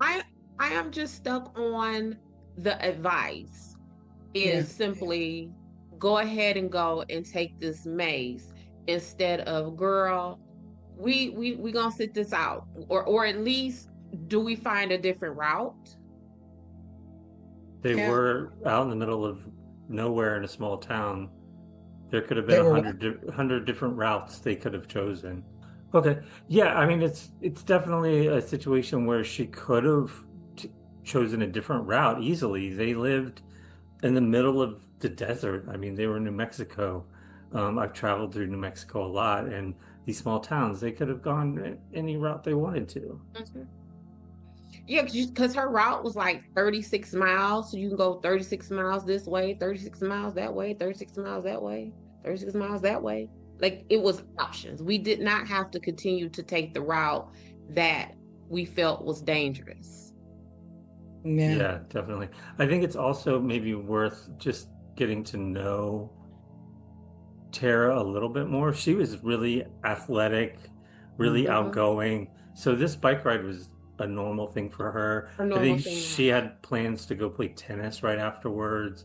S3: I am just stuck on the advice is simply go ahead and go and take this mace instead of, girl, we gonna sit this out, or at least do we find a different route?
S4: They were out in the middle of nowhere in a small town. There could have been 100 different routes they could have chosen. Okay. Yeah, I mean, it's definitely a situation where she could have chosen a different route easily. They lived in the middle of the desert. I mean, they were in New Mexico. I've traveled through New Mexico a lot, and these small towns, they could have gone any route they wanted to.
S3: Yeah, because her route was like 36 miles. So you can go 36 miles this way, 36 miles that way, 36 miles that way, 36 miles that way. Like, it was options. We did not have to continue to take the route that we felt was dangerous.
S4: Yeah, definitely. I think it's also maybe worth just getting to know Tara a little bit more. She was really athletic, really outgoing. So this bike ride was a normal thing for her. I think she had plans to go play tennis right afterwards.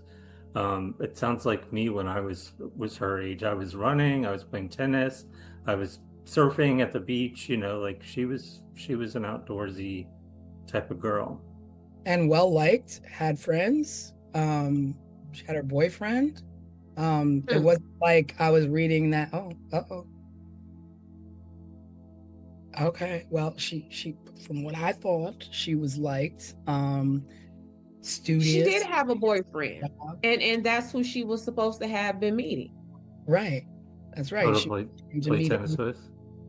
S4: It sounds like me when I was her age. I was running, I was playing tennis, I was surfing at the beach, like she was an outdoorsy type of girl.
S2: And well liked, had friends. She had her boyfriend. It wasn't like I was reading that. Okay, well, she from what I thought, she was liked. Studious.
S3: She did have a boyfriend, and that's who she was supposed to have been meeting.
S2: Right, that's right.
S4: She play tennis with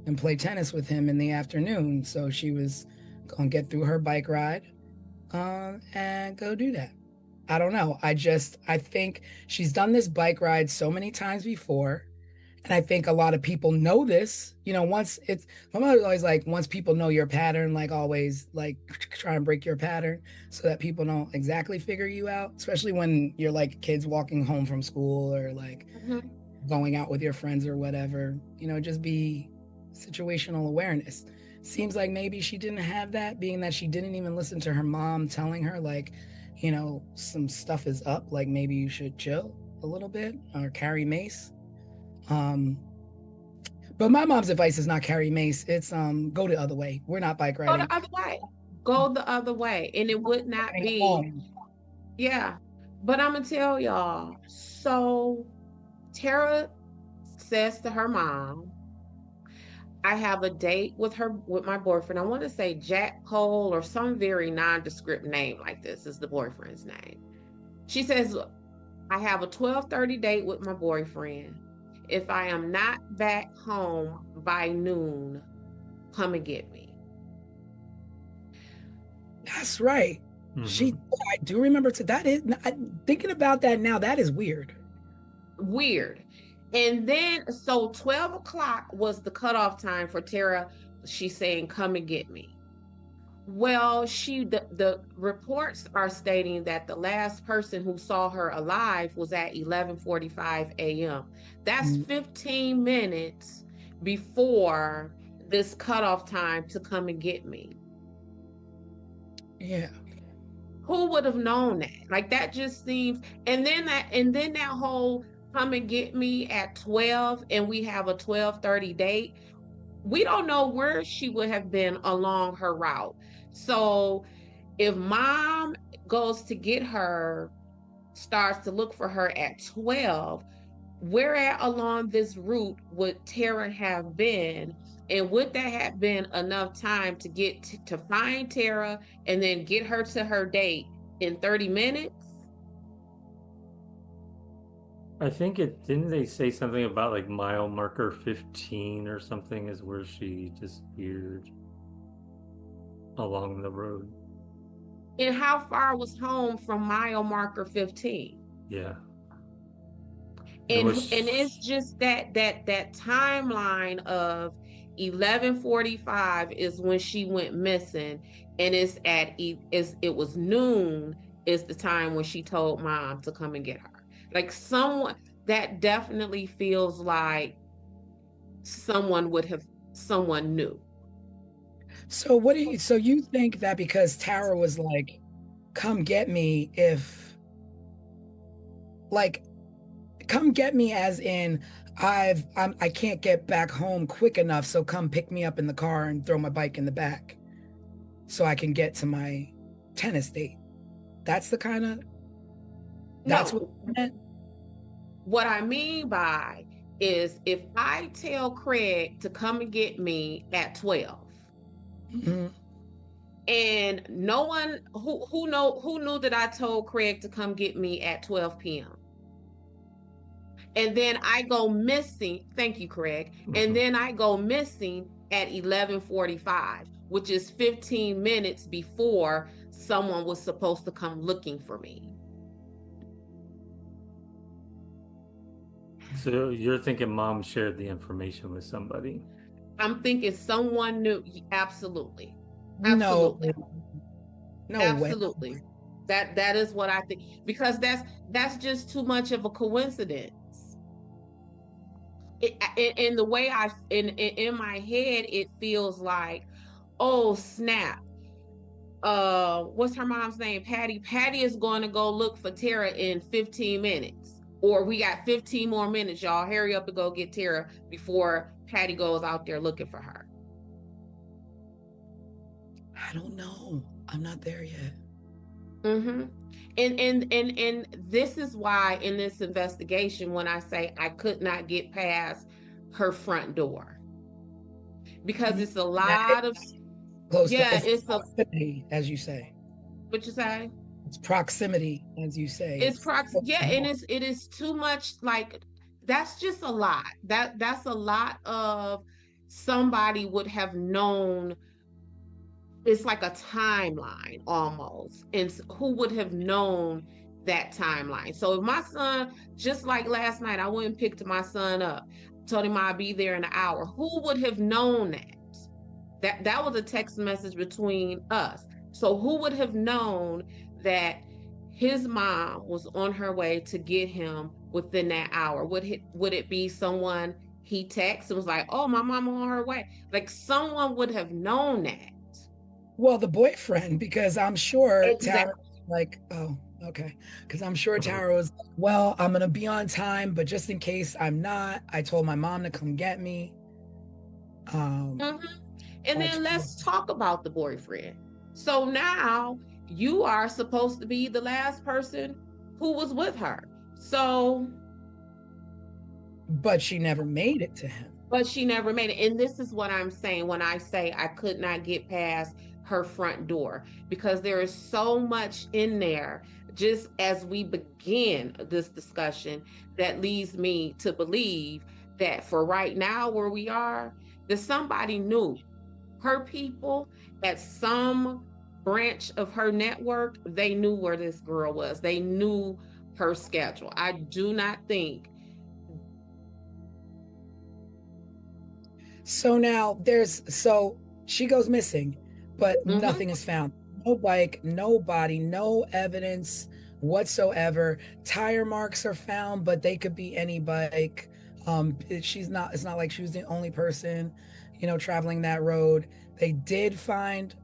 S2: and play tennis with him in the afternoon. So she was gonna get through her bike ride, and go do that. I don't know. I think she's done this bike ride so many times before. And I think a lot of people know this, my mother's always like, once people know your pattern, like always like try and break your pattern so that people don't exactly figure you out, especially when you're like kids walking home from school or like going out with your friends or whatever, just be situational awareness. Seems like maybe she didn't have that, being that she didn't even listen to her mom telling her like, some stuff is up, like maybe you should chill a little bit or carry mace. But my mom's advice is not carry mace. It's go the other way. We're not bike riding.
S3: Go the other way. And it would not be. Yeah. But I'm gonna tell y'all. So Tara says to her mom, I have a date with my boyfriend. I want to say Jack Cole or some very nondescript name like this is the boyfriend's name. She says, I have a 12:30 date with my boyfriend. If I am not back home by noon, come and get me.
S2: That's right. I do remember thinking about that now, that is weird.
S3: And then, so 12 o'clock was the cutoff time for Tara. She's saying, come and get me. Well, the reports are stating that the last person who saw her alive was at 11:45 a.m. That's
S2: Mm,
S3: 15 minutes before this cutoff time to come and get me.
S2: yeah.
S3: Who would have known that? Like that just seems, and then that whole come and get me at 12 and we have a 12:30 date. We don't know where she would have been along her route. So if mom goes to get her, starts to look for her at 12, where at along this route would Tara have been? And would that have been enough time to to find Tara and then get her to her date in 30 minutes?
S4: I think didn't they say something about like mile marker 15 or something is where she disappeared along the road?
S3: And how far was home from mile marker 15?
S4: Yeah. It
S3: And
S4: was
S3: it's just that timeline of 11:45 is when she went missing, and it was noon is the time when she told mom to come and get her. Like someone that definitely feels like someone would have someone knew.
S2: So so you think that because Tara was like, come get me if like come get me as in I can't get back home quick enough, so come pick me up in the car and throw my bike in the back so I can get to my tennis date. That's the kind of that's what
S3: No,
S2: you meant?
S3: what I mean by is if I tell Craig to come and get me at 12,
S2: Mhm.
S3: and no one who knew that I told Craig to come get me at 12 p.m. And then I go missing. Thank you, Craig. And then I go missing at 11:45, which is 15 minutes before someone was supposed to come looking for me.
S4: So you're thinking mom shared the information with somebody?
S3: I'm thinking someone knew. Absolutely.
S2: No,
S3: Absolutely.
S2: no way.
S3: Absolutely. That is what I think, because that's just too much of a coincidence. In the way in my head, it feels like, oh snap, what's her mom's name? Patty is going to go look for Tara in 15 minutes, or we got 15 more minutes, y'all hurry up and go get Tara before Patty goes out there looking for her.
S2: I don't know. I'm not there yet.
S3: Mm-hmm. And this is why in this investigation, when I say I could not get past her front door, because it's a
S2: That
S3: lot of,
S2: close to
S3: yeah,
S2: it's
S3: it's a,
S2: proximity, as you say.
S3: what you say?
S2: It's proximity, as you say. It's
S3: Yeah, and it is too much. Like that's just a lot. That's a lot of somebody would have known. It's like a timeline almost, and who would have known that timeline? So if my son, just like last night, I went and picked my son up, told him I'd be there in an hour. Who would have known that? That was a text message between us. So who would have known that his mom was on her way to get him within that hour? Would it be someone he texted and was like, "Oh, my mom on her way"? Like someone would have known that.
S2: well, the boyfriend, because I'm sure Tara
S3: Exactly.
S2: was like, oh, okay. Because I'm sure Tara was like, well, I'm gonna be on time, but just in case I'm not, I told my mom to come get me.
S3: Mhm. And
S2: At
S3: then
S2: 12.
S3: let's talk about the boyfriend. So now you are supposed to be the last person who was with her. So,
S2: But she never made it to him.
S3: but she never made it. And this is what I'm saying when I say I could not get past her front door, because there is so much in there just as we begin this discussion that leads me to believe that for right now where we are, that somebody knew her people at some branch of her network. They knew where this girl was, they knew her schedule. I do not think.
S2: So now so she goes missing. but
S3: Mhm.
S2: nothing is found. No bike, no body, no evidence whatsoever. Tire marks are found, but they could be any bike. It's not like she was the only person, traveling that road. They did find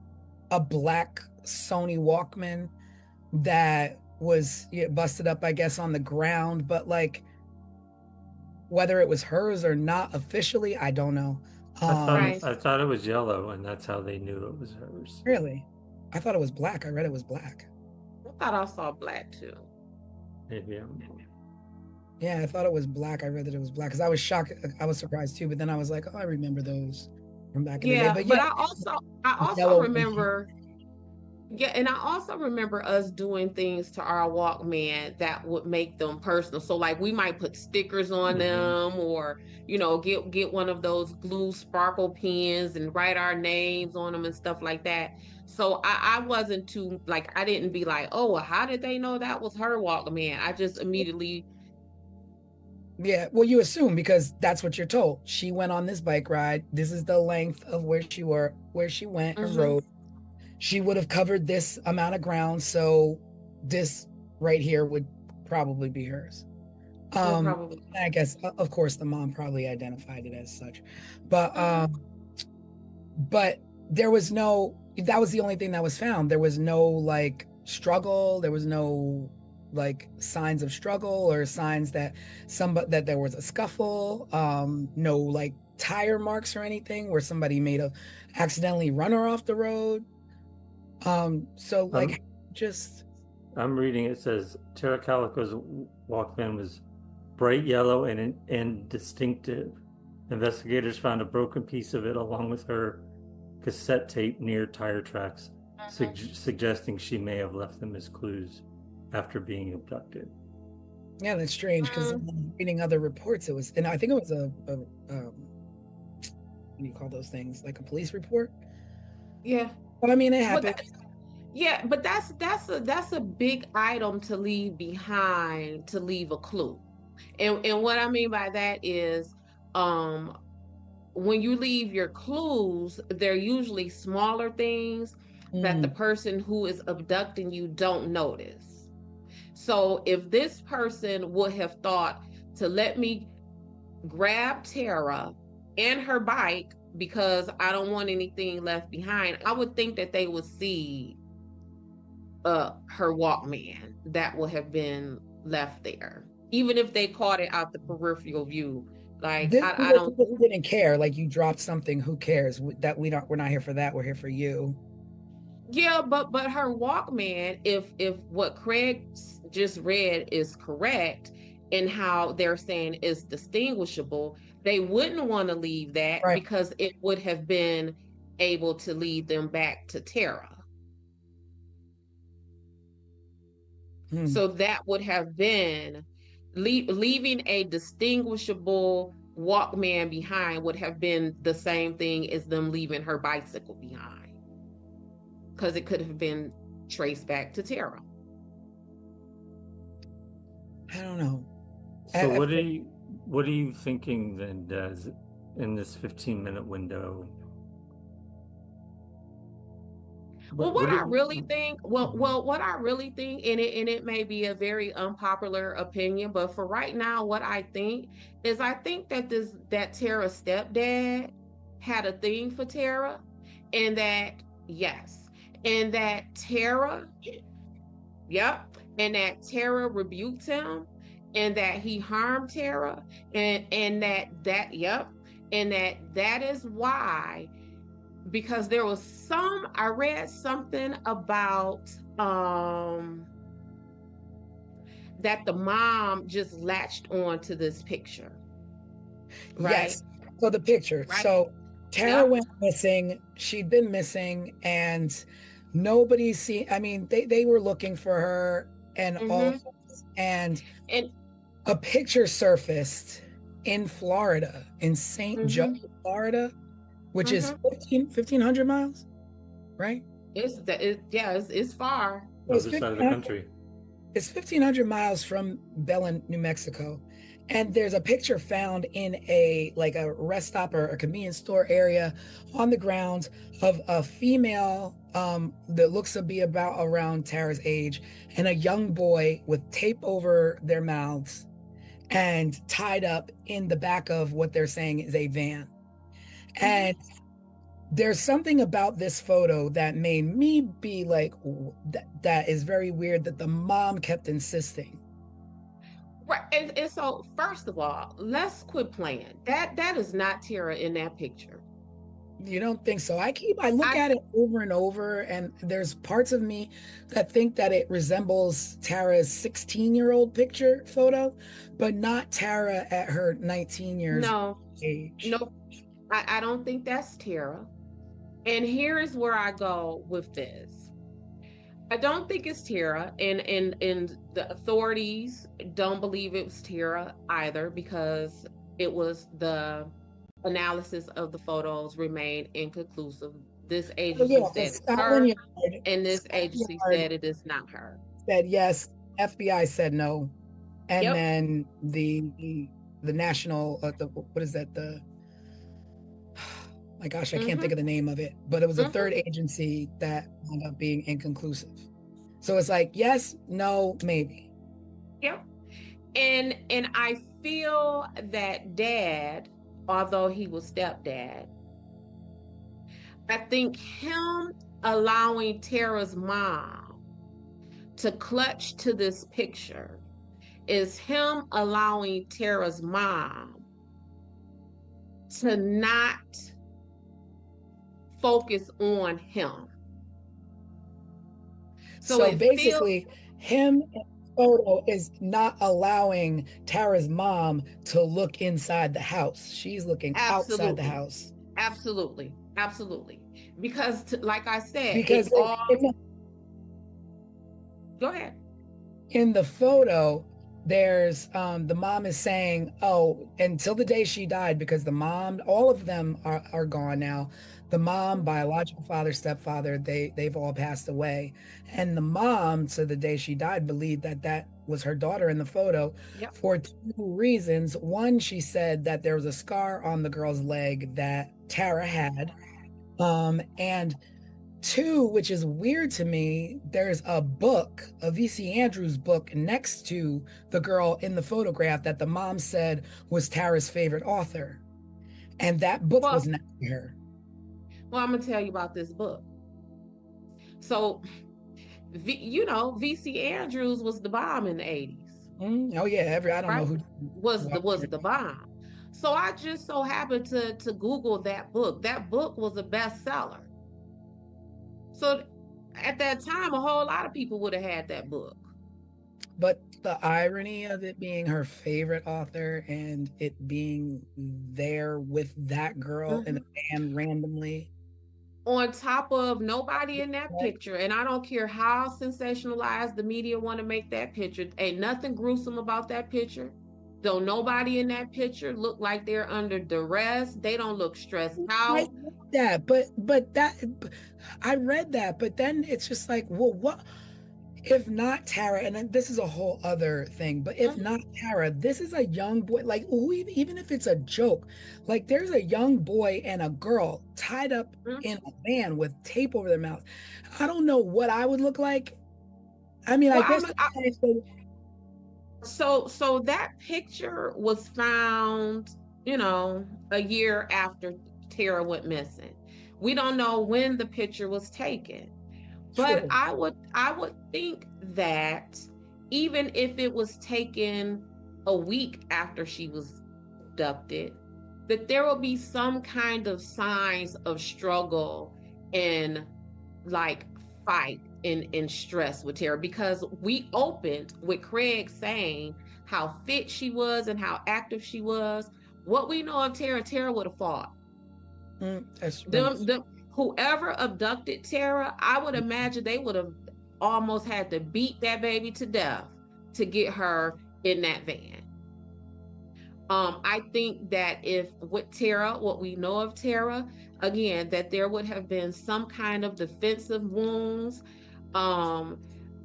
S2: a black Sony Walkman that was busted up, I guess, on the ground, but like whether it was hers or not officially, I don't know.
S3: Right.
S4: I thought it was yellow, and that's how they knew it was hers.
S2: Really? I thought it was black. I read it was black.
S3: I thought I saw black too.
S4: Maybe
S2: Yeah, I thought it was black. I read that it was black because I was shocked. I was surprised too, but then I was like, oh, I remember those from back in the day.
S3: Yeah,
S2: But
S3: but
S2: yeah,
S3: I also
S2: yellow.
S3: remember, yeah, and I also remember us doing things to our Walkman that would make them personal. So like we might put stickers on them, or get one of those glue sparkle pens and write our names on them and stuff like that. So I wasn't too like, I didn't be like, oh, well, how did they know that was her Walkman? I just immediately,
S2: Yeah, well, you assume because that's what you're told. She went on this bike ride. This is the length of where she went and
S3: Mhm.
S2: rode. She would have covered this amount of ground, so this right here would probably be hers.
S3: would probably.
S2: I guess, of course, the mom probably identified it as such, but there was no. That was the only thing that was found. There was no like struggle. There was no like signs of struggle or signs that that there was a scuffle. No like tire marks or anything where somebody made a accidentally run her off the road. So like just
S4: I'm reading. It says Tara Calico's Walkman was bright yellow and distinctive. Investigators found a broken piece of it along with her cassette tape near tire tracks, suggesting she may have left them as clues after being abducted.
S2: yeah, that's strange because reading other reports, it was, and I think it was a what do you call those things? Like a police report.
S3: Yeah.
S2: But I mean, it
S3: Well,
S2: happened.
S3: yeah, but that's a big item to leave behind, to leave a clue. And what I mean by that is, um when you leave your clues, they're usually smaller things that the person who is abducting you don't notice. So if this person would have thought to let me grab Tara and her bike because I don't want anything left behind, I would think that they would see her Walkman that would have been left there, even if they caught it out the peripheral view. Like
S2: This
S3: I don't.
S2: people who didn't care. Like you dropped something. Who cares? That we're not here for that. We're here for you.
S3: Yeah, but her Walkman, if what Craig just read is correct, and how they're saying is distinguishable, they wouldn't want to leave that
S2: Right.
S3: because it would have been able to lead them back to Tara. So that would have been leaving a distinguishable Walkman behind would have been the same thing as them leaving her bicycle behind, because it could have been traced back to Tara.
S2: I don't know.
S4: So what are you thinking then, Des, in this 15-minute window?
S3: Well, what I really think, what I really think, and it may be a very unpopular opinion, but for right now, what I think is, I think that Tara's stepdad had a thing for Tara, and that yes, and that Tara, yep, and that Tara rebuked him, and that he harmed Tara, and that yep, and that is why. Because there was I read something about that the mom just latched on to this picture. Right?
S2: Yes. So the picture.
S3: Right.
S2: So Tara went missing. She'd been missing, and nobody seen. I mean, they were looking for her, and all, and a picture surfaced in Florida, in St. Joe, Florida, which is 1,500 miles, right?
S3: It's far.
S4: Other side of the country.
S2: It's 1,500 miles from Belen, New Mexico. And there's a picture found in a rest stop or a convenience store area on the grounds of a female that looks to be about around Tara's age, and a young boy with tape over their mouths and tied up in the back of what they're saying is a van. And there's something about this photo that made me be like, that is very weird that the mom kept insisting.
S3: Right. And so first of all, let's quit playing. That is not Tara in that picture.
S2: You don't think so? I look at it over and over, and there's parts of me that think that it resembles Tara's 16-year-old picture photo, but not Tara at her 19 years age.
S3: No, I don't think that's Tara. And here is where I go with this. I don't think it's Tara, and the authorities don't believe it was Tara either, because the analysis of the photos remained inconclusive. This agency said it's her, and this agency said it is not her.
S2: Said yes, FBI said no, and then the national what is that, my gosh, I can't think of the name of it, but it was a third agency that wound up being inconclusive. So it's like, yes, no, maybe.
S3: Yep. And I feel that Dad, although he was stepdad, I think him allowing Tara's mom to clutch to this picture is him allowing Tara's mom to not focus on him.
S2: So basically, him in the photo is not allowing Tara's mom to look inside the house. She's looking outside the house.
S3: Absolutely. Because, like I said, go ahead.
S2: In the photo, there's the mom is saying, oh, until the day she died, because the mom, all of them are gone now. The mom, biological father, stepfather, they've all passed away. And the mom, to the day she died, believed that was her daughter in the photo for two reasons. One, she said that there was a scar on the girl's leg that Tara had. And two, which is weird to me, there's a book, a V.C. Andrews book next to the girl in the photograph that the mom said was Tara's favorite author. And that book was next to her.
S3: Well, I'm going to tell you about this book. So, V.C. Andrews was the bomb in the 80s.
S2: Oh yeah, I don't know who
S3: was the bomb. So I just so happened to Google that book. That book was a bestseller. So at that time, a whole lot of people would have had that book.
S2: But the irony of it being her favorite author and it being there with that girl in a van randomly.
S3: On top of nobody in that picture, and I don't care how sensationalized the media want to make that picture, ain't nothing gruesome about that picture. Though nobody in that picture look like they're under duress, they don't look stressed out.
S2: I read that, but then it's just like, well, what if not Tara? And then this is a whole other thing, but if not Tara, this is a young boy, like even if it's a joke, like there's a young boy and a girl tied up in a van with tape over their mouth. I don't know what I would look like. I mean, I guess
S3: so that picture was found, a year after Tara went missing. We don't know when the picture was taken. But I would think that even if it was taken a week after she was abducted, that there will be some kind of signs of struggle and like fight and stress with Tara, because we opened with Craig saying how fit she was and how active she was. What we know of Tara would have fought. Whoever abducted Tara, I would imagine they would have almost had to beat that baby to death to get her in that van. I think that if with Tara, what we know of Tara, again, that there would have been some kind of defensive wounds.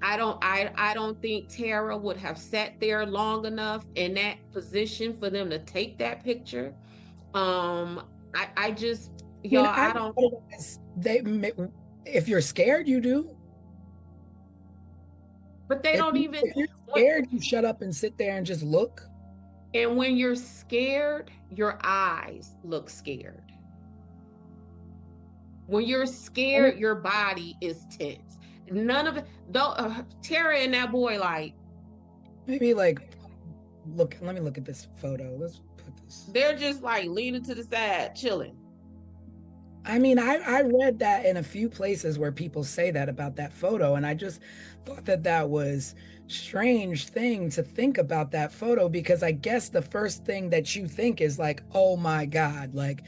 S3: I don't think Tara would have sat there long enough in that position for them to take that picture. I just,
S2: I mean,
S3: y'all, I don't.
S2: if you're scared, you do.
S3: But they don't even.
S2: If you're scared, you shut up and sit there and just look.
S3: And when you're scared, your eyes look scared. When you're scared, your body is tense. None of it. Though Tara and that boy, like,
S2: maybe like, look. Let me look at this photo. Let's put this.
S3: They're just like leaning to the side, chilling.
S2: I mean, I read that in a few places where people say that about that photo, and I just thought that that was strange thing to think about that photo, because I guess the first thing that you think is like, oh my God, like,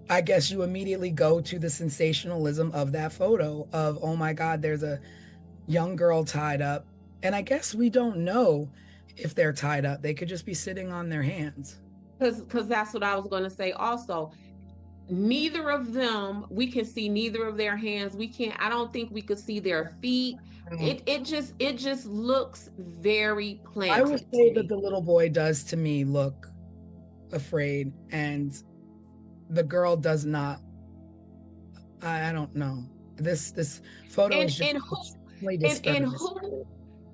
S2: I guess you immediately go to the sensationalism of that photo of, oh my God, there's a young girl tied up. And I guess we don't know if they're tied up. They could just be sitting on their hands.
S3: Because that's what I was going to say also. Neither of them, we can see neither of their hands. I don't think we could see their feet. It just looks very planted.
S2: I would say that the little boy does to me look afraid, and the girl does not. I don't know. This photo is just extremely disturbing.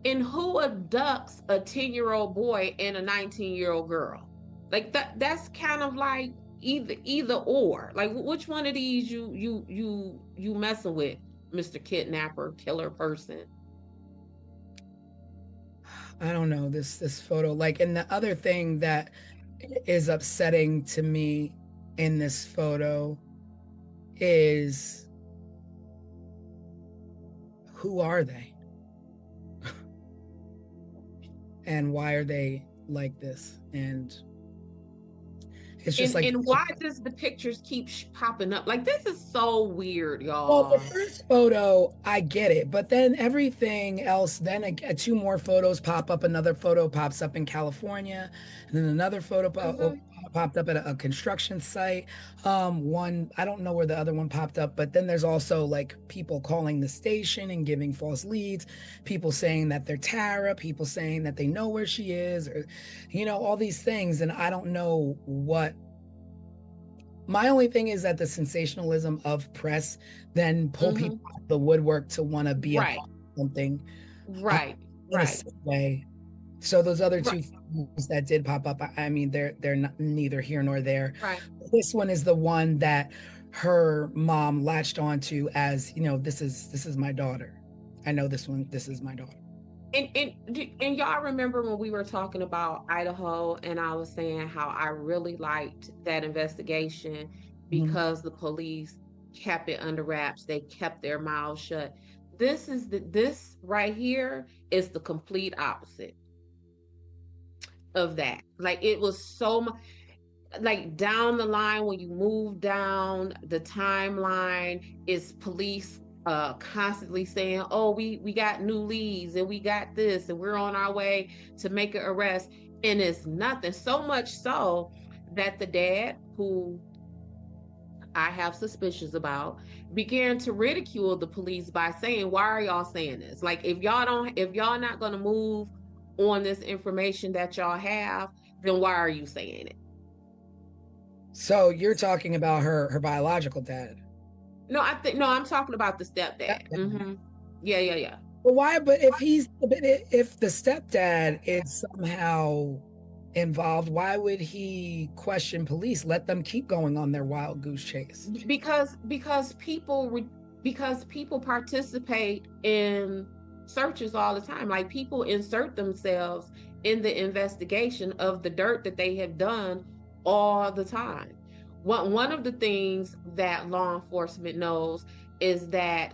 S3: And who abducts a 10-year-old boy and a 19-year-old girl? Like that's kind of like either or. Like, which one of these you messing with, Mr. Kidnapper, killer person?
S2: I don't know, this photo. Like, and the other thing that is upsetting to me in this photo is, who are they? And why are they like this? And it's just
S3: and why does the pictures keep popping up? Like, this is so weird, y'all.
S2: Well, the first photo, I get it, but then everything else, then two more photos pop up. Another photo pops up in California, and then another photo popped up at a construction site. One, I don't know where the other one popped up, but then there's also like people calling the station and giving false leads, people saying that they're Tara, people saying that they know where she is, or, you know, all these things. And I don't know what. My only thing is that the sensationalism of press then pull people out of the woodwork to want to be a part of something.
S3: Right.
S2: In a way. So those other two photos that did pop up, I mean, they're not, neither here nor there.
S3: Right.
S2: This one is the one that her mom latched onto as, you know, this is my daughter. I know this one. This is my daughter.
S3: And y'all remember when we were talking about Idaho, and I was saying how I really liked that investigation because the police kept it under wraps. They kept their mouths shut. This right here is the complete opposite of that. Like, it was so much, like, down the line, when you move down the timeline, is police constantly saying, oh, we got new leads and we got this and we're on our way to make an arrest, and it's nothing. So much so that the dad, who I have suspicions about, began to ridicule the police by saying, why are y'all saying this? Like, if y'all not going to move on this information that y'all have, then why are you saying it?
S2: So you're talking about her biological dad?
S3: No, I'm talking about the stepdad. Yeah.
S2: But why? But if the stepdad is somehow involved, why would he question police? Let them keep going on their wild goose chase. Because
S3: people participate in searches all the time. Like, people insert themselves in the investigation of the dirt that they have done all the time. One of the things that law enforcement knows is that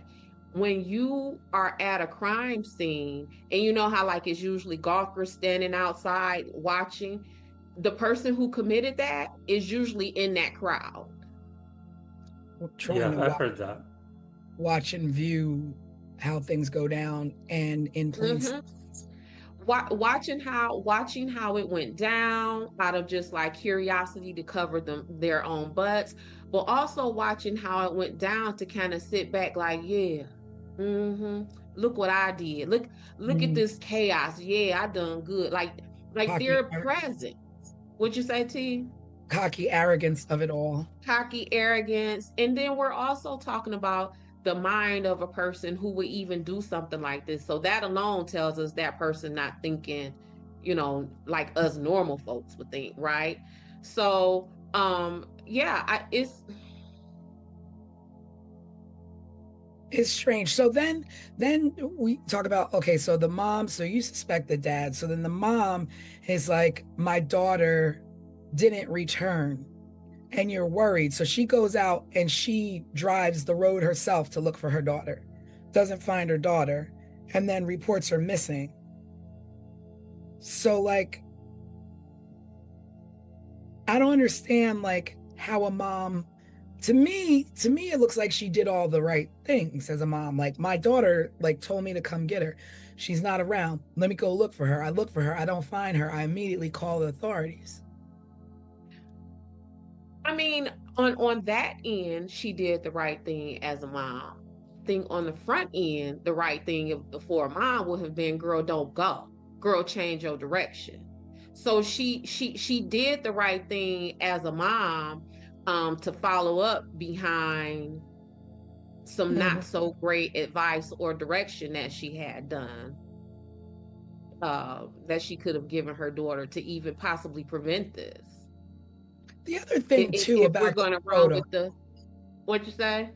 S3: when you are at a crime scene, and you know how, like, it's usually golfers standing outside watching, the person who committed that is usually in that crowd.
S4: I've heard that.
S2: Watch and view how things go down, and in plain sight.
S3: Watching how it went down out of just like curiosity to cover their own butts, but also watching how it went down to kind of sit back like, look what I did. Look at this chaos. Yeah, I done good. Like
S2: Cocky,
S3: they're present. What'd you say, T?
S2: cocky arrogance of it all.
S3: Cocky arrogance. And then we're also talking about the mind of a person who would even do something like this. So that alone tells us that person not thinking, like us normal folks would think, right? So yeah,
S2: It's strange. So then we talk about, okay, so the mom, so you suspect the dad. So then the mom is like, my daughter didn't return and you're worried. So she goes out and she drives the road herself to look for her daughter, doesn't find her daughter, and then reports her missing. So like, I don't understand like how a mom, to me it looks like she did all the right things as a mom. Like, my daughter like told me to come get her, she's not around, let me go look for her. I look for her, I don't find her, I immediately call the authorities.
S3: I mean, on that end, she did the right thing as a mom. I think on the front end, the right thing for a mom would have been, girl, don't go. Girl, change your direction. So she did the right thing as a mom, to follow up behind some not so great advice or direction that she had done, that she could have given her daughter to even possibly prevent this.
S2: The other thing too
S3: If we're
S2: about
S3: going
S2: the
S3: to run
S2: photo,
S3: with what'd you say?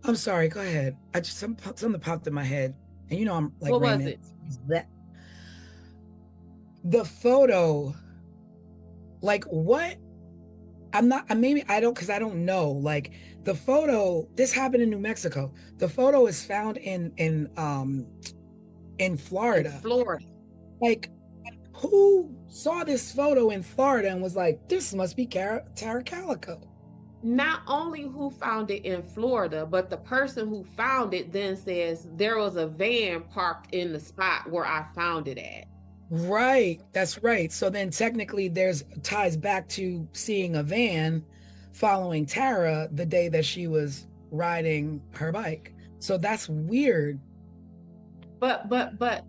S2: I'm sorry, go ahead. I just something popped in my head, and I'm like,
S3: What was
S2: Raymond,
S3: it?
S2: that the photo, like what? Maybe I don't, because I don't know. Like, the photo, this happened in New Mexico. The photo is found in Florida.
S3: In Florida.
S2: Like, who saw this photo in Florida and was like, this must be Tara Calico?
S3: Not only who found it in Florida, but the person who found it then says there was a van parked in the spot where I found it at.
S2: Right, that's right. So then technically there's ties back to seeing a van following Tara the day that she was riding her bike. So that's weird.
S3: But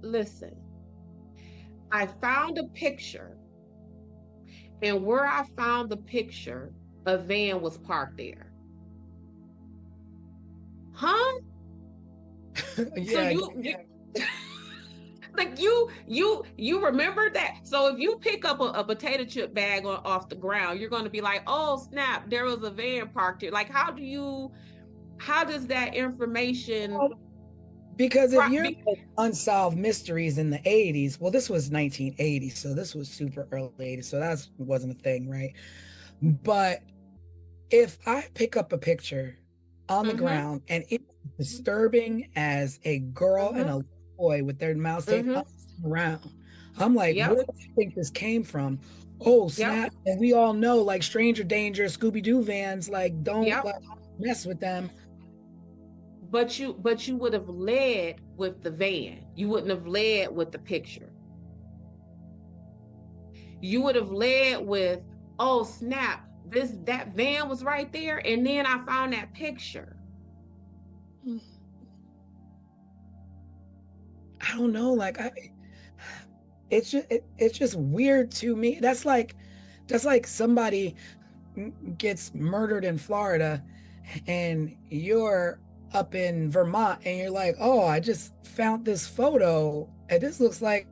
S3: listen, I found a picture, and where I found the picture, a van was parked there. Huh?
S2: Yeah.
S3: So you like you remember that? So if you pick up a potato chip bag off the ground, you're going to be like, oh snap, there was a van parked here. Like, how does that information?
S2: Because if you're unsolved mysteries in the 80s, well, this was 1980, so this was super early 80s, so that wasn't a thing, right? But if I pick up a picture on the ground and it's disturbing as a girl and a boy with their mouths taped around, I'm like, where do you think this came from? Oh snap! And we all know, like, stranger danger, Scooby-Doo vans, like, don't like, mess with them.
S3: But you would have led with the van. You wouldn't have led with the picture. You would have led with, oh snap, that van was right there, and then I found that picture.
S2: I don't know, like, it's just weird to me. That's like somebody gets murdered in Florida and you're up in Vermont and you're like, oh, I just found this photo and this looks like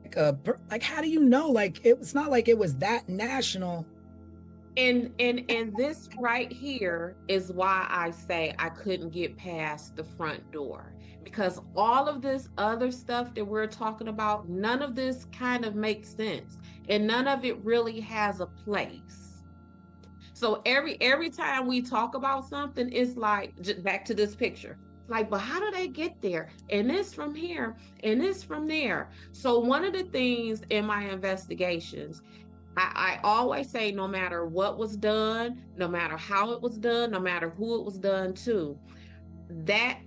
S2: like, how do you know? Like, it's not like it was that national.
S3: And this right here is why I say I couldn't get past the front door, because all of this other stuff that we're talking about, none of this kind of makes sense, and none of it really has a place. So every time we talk about something, it's like, just back to this picture. Like, but how do they get there? And this from here, and this from there. So one of the things in my investigations, I always say, no matter what was done, no matter how it was done, no matter who it was done to, that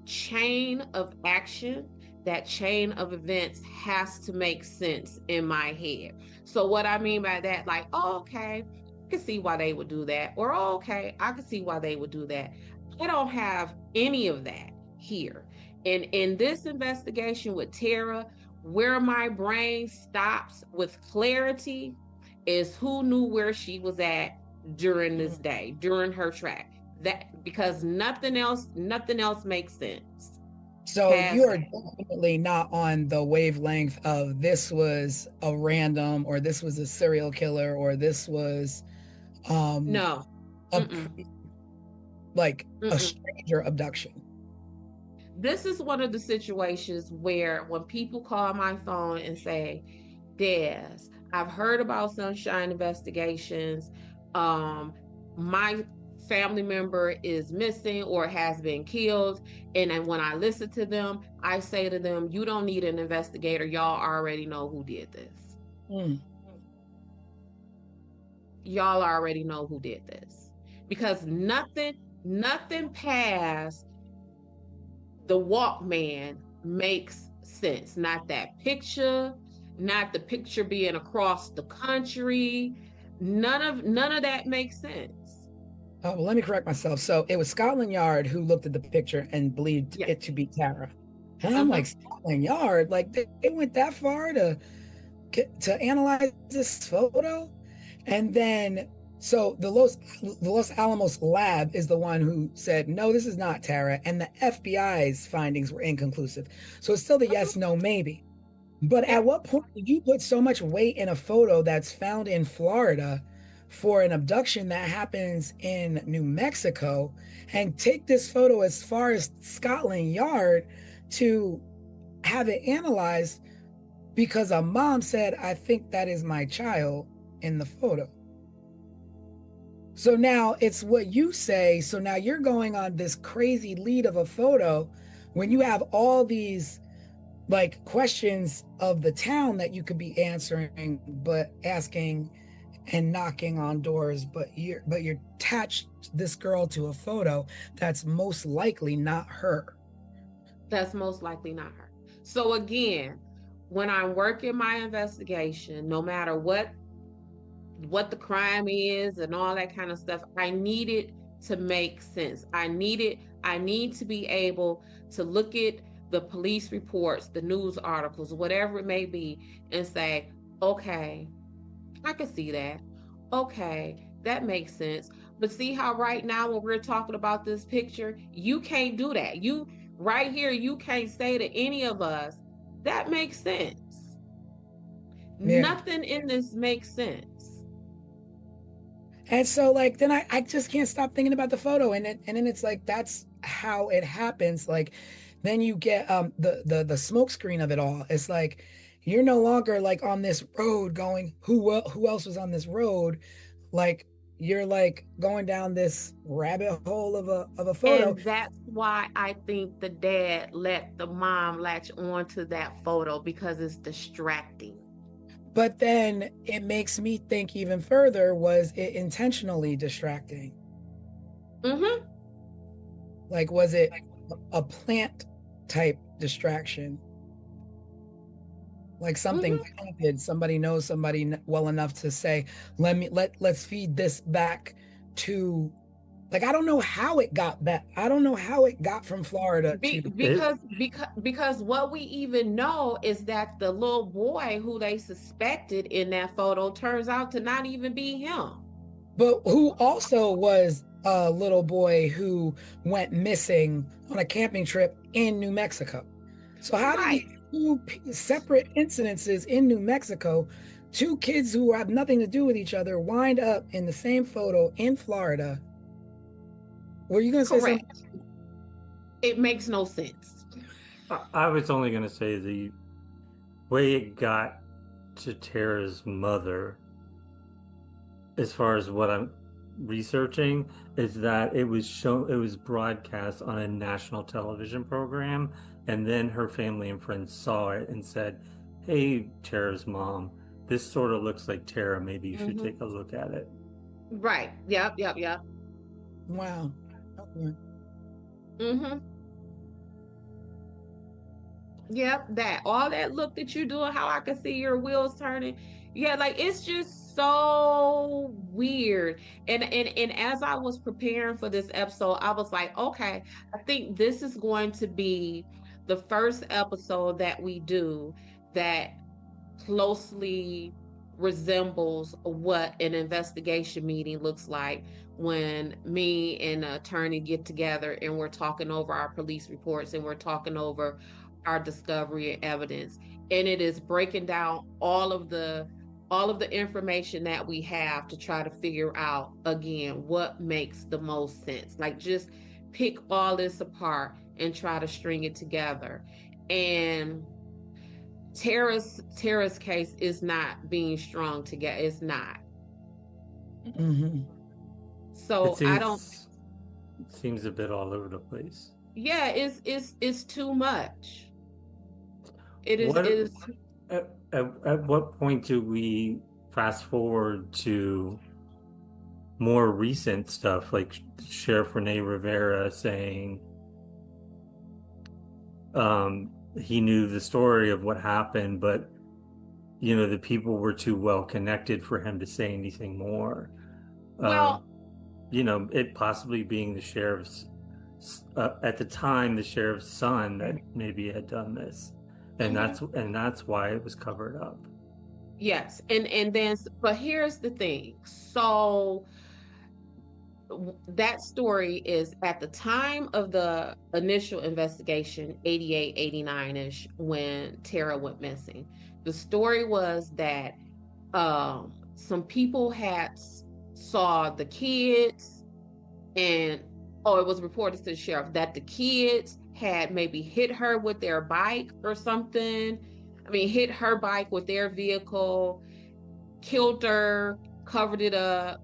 S3: chain of action, that chain of events has to make sense in my head. So what I mean by that, like, oh, okay, I can see why they would do that, or oh, okay, I can see why they would do that. I don't have any of that here. And in this investigation with Tara, where my brain stops with clarity is who knew where she was at during this day, during her track. That because nothing else makes sense.
S2: So you are definitely not on the wavelength of this was a random, or this was a serial killer, or this was
S3: no.
S2: a, like a stranger abduction.
S3: This is one of the situations where when people call my phone and say, Des, I've heard about Sunshine Investigations. My family member is missing or has been killed. And then when I listen to them, I say to them, you don't need an investigator. Y'all already know who did this. Y'all already know who did this. Because nothing past the Walkman makes sense. Not that picture, not the picture being across the country. None of that makes sense.
S2: Oh, well, let me correct myself. So it was Scotland Yard who looked at the picture and believed it to be Tara. And I'm like, Scotland Yard? Like they went that far to analyze this photo? And then, so the Los Alamos lab is the one who said, no, this is not Tara. And the FBI's findings were inconclusive. So it's still the yes, no, maybe. But at what point do you put so much weight in a photo that's found in Florida for an abduction that happens in New Mexico and take this photo as far as Scotland Yard to have it analyzed because a mom said, I think that is my child in the photo? So now it's what you say. So now you're going on this crazy lead of a photo when you have all these like questions of the town that you could be answering, but asking and knocking on doors, but you're attached this girl to a photo that's most likely not her.
S3: That's most likely not her. So again, when I'm working my investigation, no matter what the crime is and all that kind of stuff, I need it to make sense. I need to be able to look at the police reports, the news articles, whatever it may be, and say, okay, I can see that. Okay, that makes sense. But see how right now when we're talking about this picture, you can't do that. You right here, you can't say to any of us, that makes sense. Yeah. Nothing in this makes sense.
S2: And so like then I just can't stop thinking about the photo, and then it's like that's how it happens. Like then you get the smoke screen of it all. It's like you're no longer like on this road going who else was on this road, like you're like going down this rabbit hole of a photo.
S3: And that's why I think the dad let the mom latch on to that photo, because it's distracting.
S2: But then it makes me think even further, was it intentionally distracting? Like, was it a plant type distraction? Like something planted, somebody knows somebody well enough to say, let's feed this back to, like, I don't know how it got back. I don't know how it got from Florida
S3: because what we even know is that the little boy who they suspected in that photo turns out to not even be him.
S2: But who also was a little boy who went missing on a camping trip in New Mexico. So how did these two separate incidences in New Mexico, two kids who have nothing to do with each other, wind up in the same photo in Florida? Were you going to say something?
S3: It makes no sense.
S4: I was only going to say the way it got to Tara's mother, as far as what I'm researching, is that it was broadcast on a national television program, and then her family and friends saw it and said, hey, Tara's mom, this sort of looks like Tara, maybe you should take a look at it.
S3: Right. Yep.
S2: Wow.
S3: Yep, that all that look that you're doing, how I can see your wheels turning. Yeah, like it's just so weird. And as I was preparing for this episode, I was like, okay, I think this is going to be the first episode that we do that closely resembles what an investigation meeting looks like when me and an attorney get together and we're talking over our police reports and we're talking over our discovery and evidence, and it is breaking down all of the information that we have to try to figure out again what makes the most sense. Like, just pick all this apart and try to string it together. And Tara's case is not being strung together. It's not.
S2: Hmm.
S3: So I don't.
S4: It seems a bit all over the place.
S3: Yeah, it's too much. It is
S4: What
S3: is
S4: at what point do we fast forward to more recent stuff, like Sheriff Rene Rivera saying he knew the story of what happened, but the people were too well connected for him to say anything more.
S3: well,
S4: It possibly being the sheriff's at the time the sheriff's son that maybe had done this, and that's why it was covered up.
S3: yes, and then but here's the thing. So that story is at the time of the initial investigation, 88, 89-ish, when Tara went missing. The story was that some people had saw the kids, and it was reported to the sheriff that the kids had maybe hit her with their bike or something. I mean, hit her bike with their vehicle, killed her, covered it up.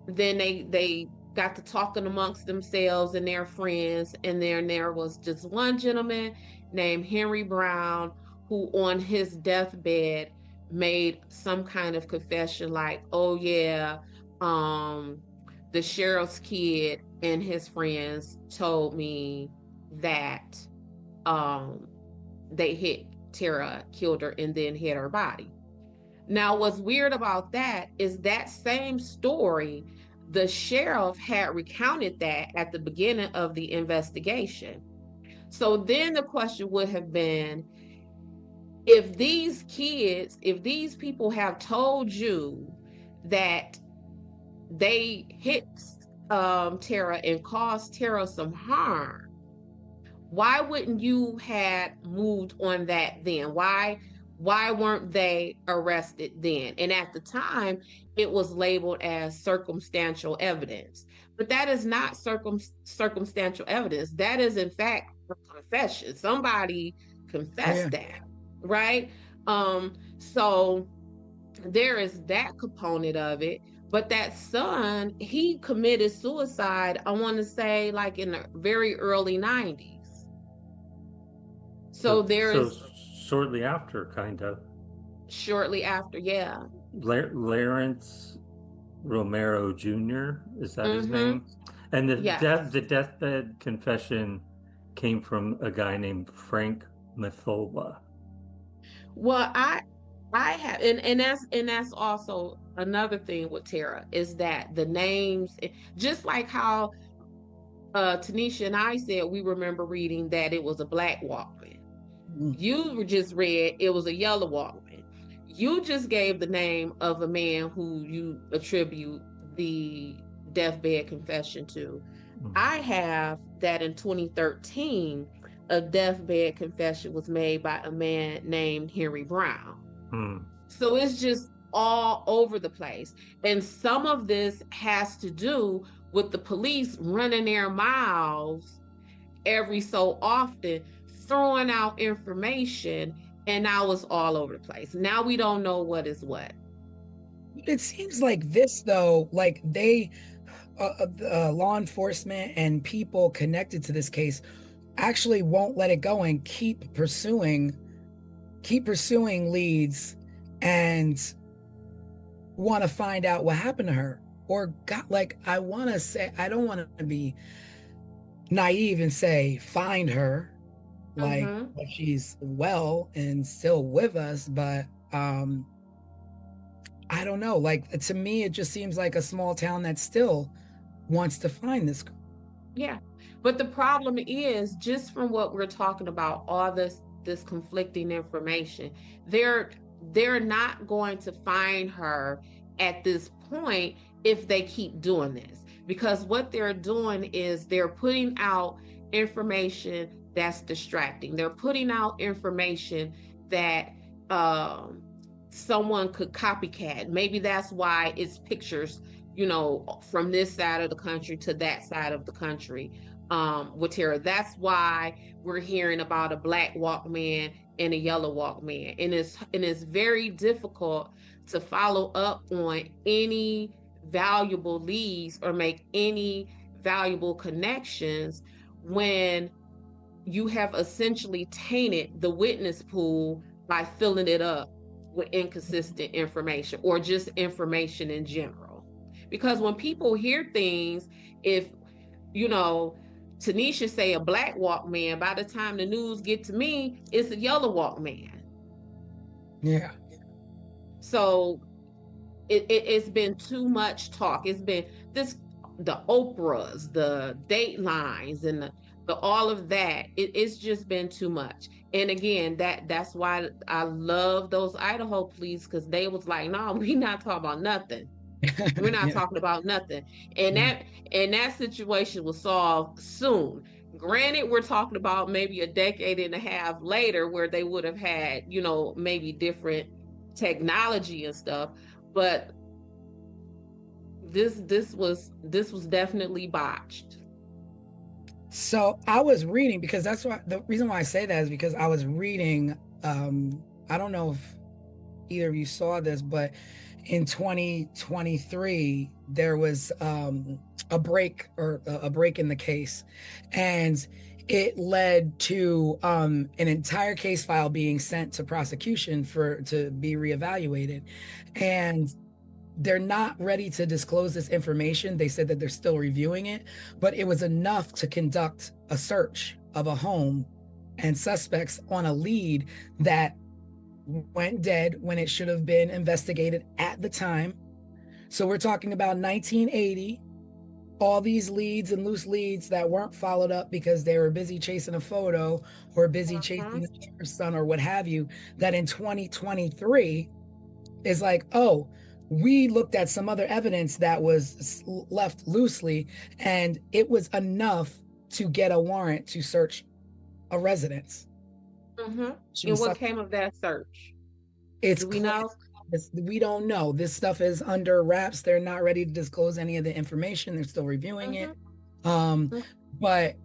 S3: Then they got to talking amongst themselves and their friends, and then there was just one gentleman named Henry Brown who on his deathbed made some kind of confession like, oh yeah, the sheriff's kid and his friends told me that they hit Tara, killed her, and then hid her body. Now, what's weird about that is that same story, the sheriff had recounted that at the beginning of the investigation. So then the question would have been, if these people have told you that they hit Tara and caused Tara some harm, why wouldn't you had moved on that then? Why weren't they arrested then? And at the time, it was labeled as circumstantial evidence. But that is not circumstantial evidence. That is, in fact, a confession. Somebody confessed that, right? So there is that component of it. But that son, he committed suicide, I want to say, like in the very early 90s. So there is
S4: shortly after, kind of.
S3: Shortly after, yeah.
S4: Lawrence Romero Jr., is that his name? And the deathbed confession came from a guy named Frank Mathola.
S3: Well, I have, and that's also another thing with Tara, is that the names, just like how Tanisha and I said we remember reading that it was a black Walkman. You just read it was a yellow Walkman. You just gave the name of a man who you attribute the deathbed confession to. I have that in 2013, a deathbed confession was made by a man named Henry Brown. So it's just all over the place. And some of this has to do with the police running their mouths every so often, throwing out information, and now it's all over the place. Now we don't know what is what.
S2: It seems like this, though, like they, law enforcement and people connected to this case actually won't let it go and keep pursuing leads and want to find out what happened to her. Or I want to say, I don't want to be naive and say find her, like if she's well and still with us, but I don't know, like to me it just seems like a small town that still wants to find this girl.
S3: Yeah. But the problem is, just from what we're talking about, all this conflicting information, they're they're not going to find her at this point if they keep doing this. Because what they're doing is they're putting out information that's distracting. They're putting out information that um someone could copycat. Maybe that's why it's pictures, from this side of the country to that side of the country, with Tara. That's why we're hearing about a black Walkman and a yellow Walkman. And it's very difficult to follow up on any valuable leads or make any valuable connections when you have essentially tainted the witness pool by filling it up with inconsistent information or just information in general. Because when people hear things, if you know Tanisha say a black Walkman, by the time the news get to me, it's a yellow Walkman.
S2: Yeah.
S3: So it's been too much talk. It's been this the Oprahs, the Datelines, and the all of that. It's just been too much. And again, that's why I love those Idaho police, because they was like, no, we not talking about nothing. We're not
S2: Yeah.
S3: talking about nothing. And that situation was solved soon. Granted, we're talking about maybe a decade and a half later where they would have had, maybe different technology and stuff, but this was definitely botched.
S2: So I was reading, because that's why the reason why I say that is because I was reading, I don't know if either of you saw this, but in 2023 there was a break in the case, and it led to an entire case file being sent to prosecution to be reevaluated, and they're not ready to disclose this information. They said that they're still reviewing it, but it was enough to conduct a search of a home and suspects on a lead that went dead when it should have been investigated at the time. So we're talking about 1980, all these leads and loose leads that weren't followed up because they were busy chasing a photo or busy chasing the sheriff's son or what have you, that in 2023 is like, oh, we looked at some other evidence that was left loosely, and it was enough to get a warrant to search a residence.
S3: And what came of that search?
S2: It's
S3: Do we know?
S2: we don't know. This stuff is under wraps. They're not ready to disclose any of the information. They're still reviewing it. But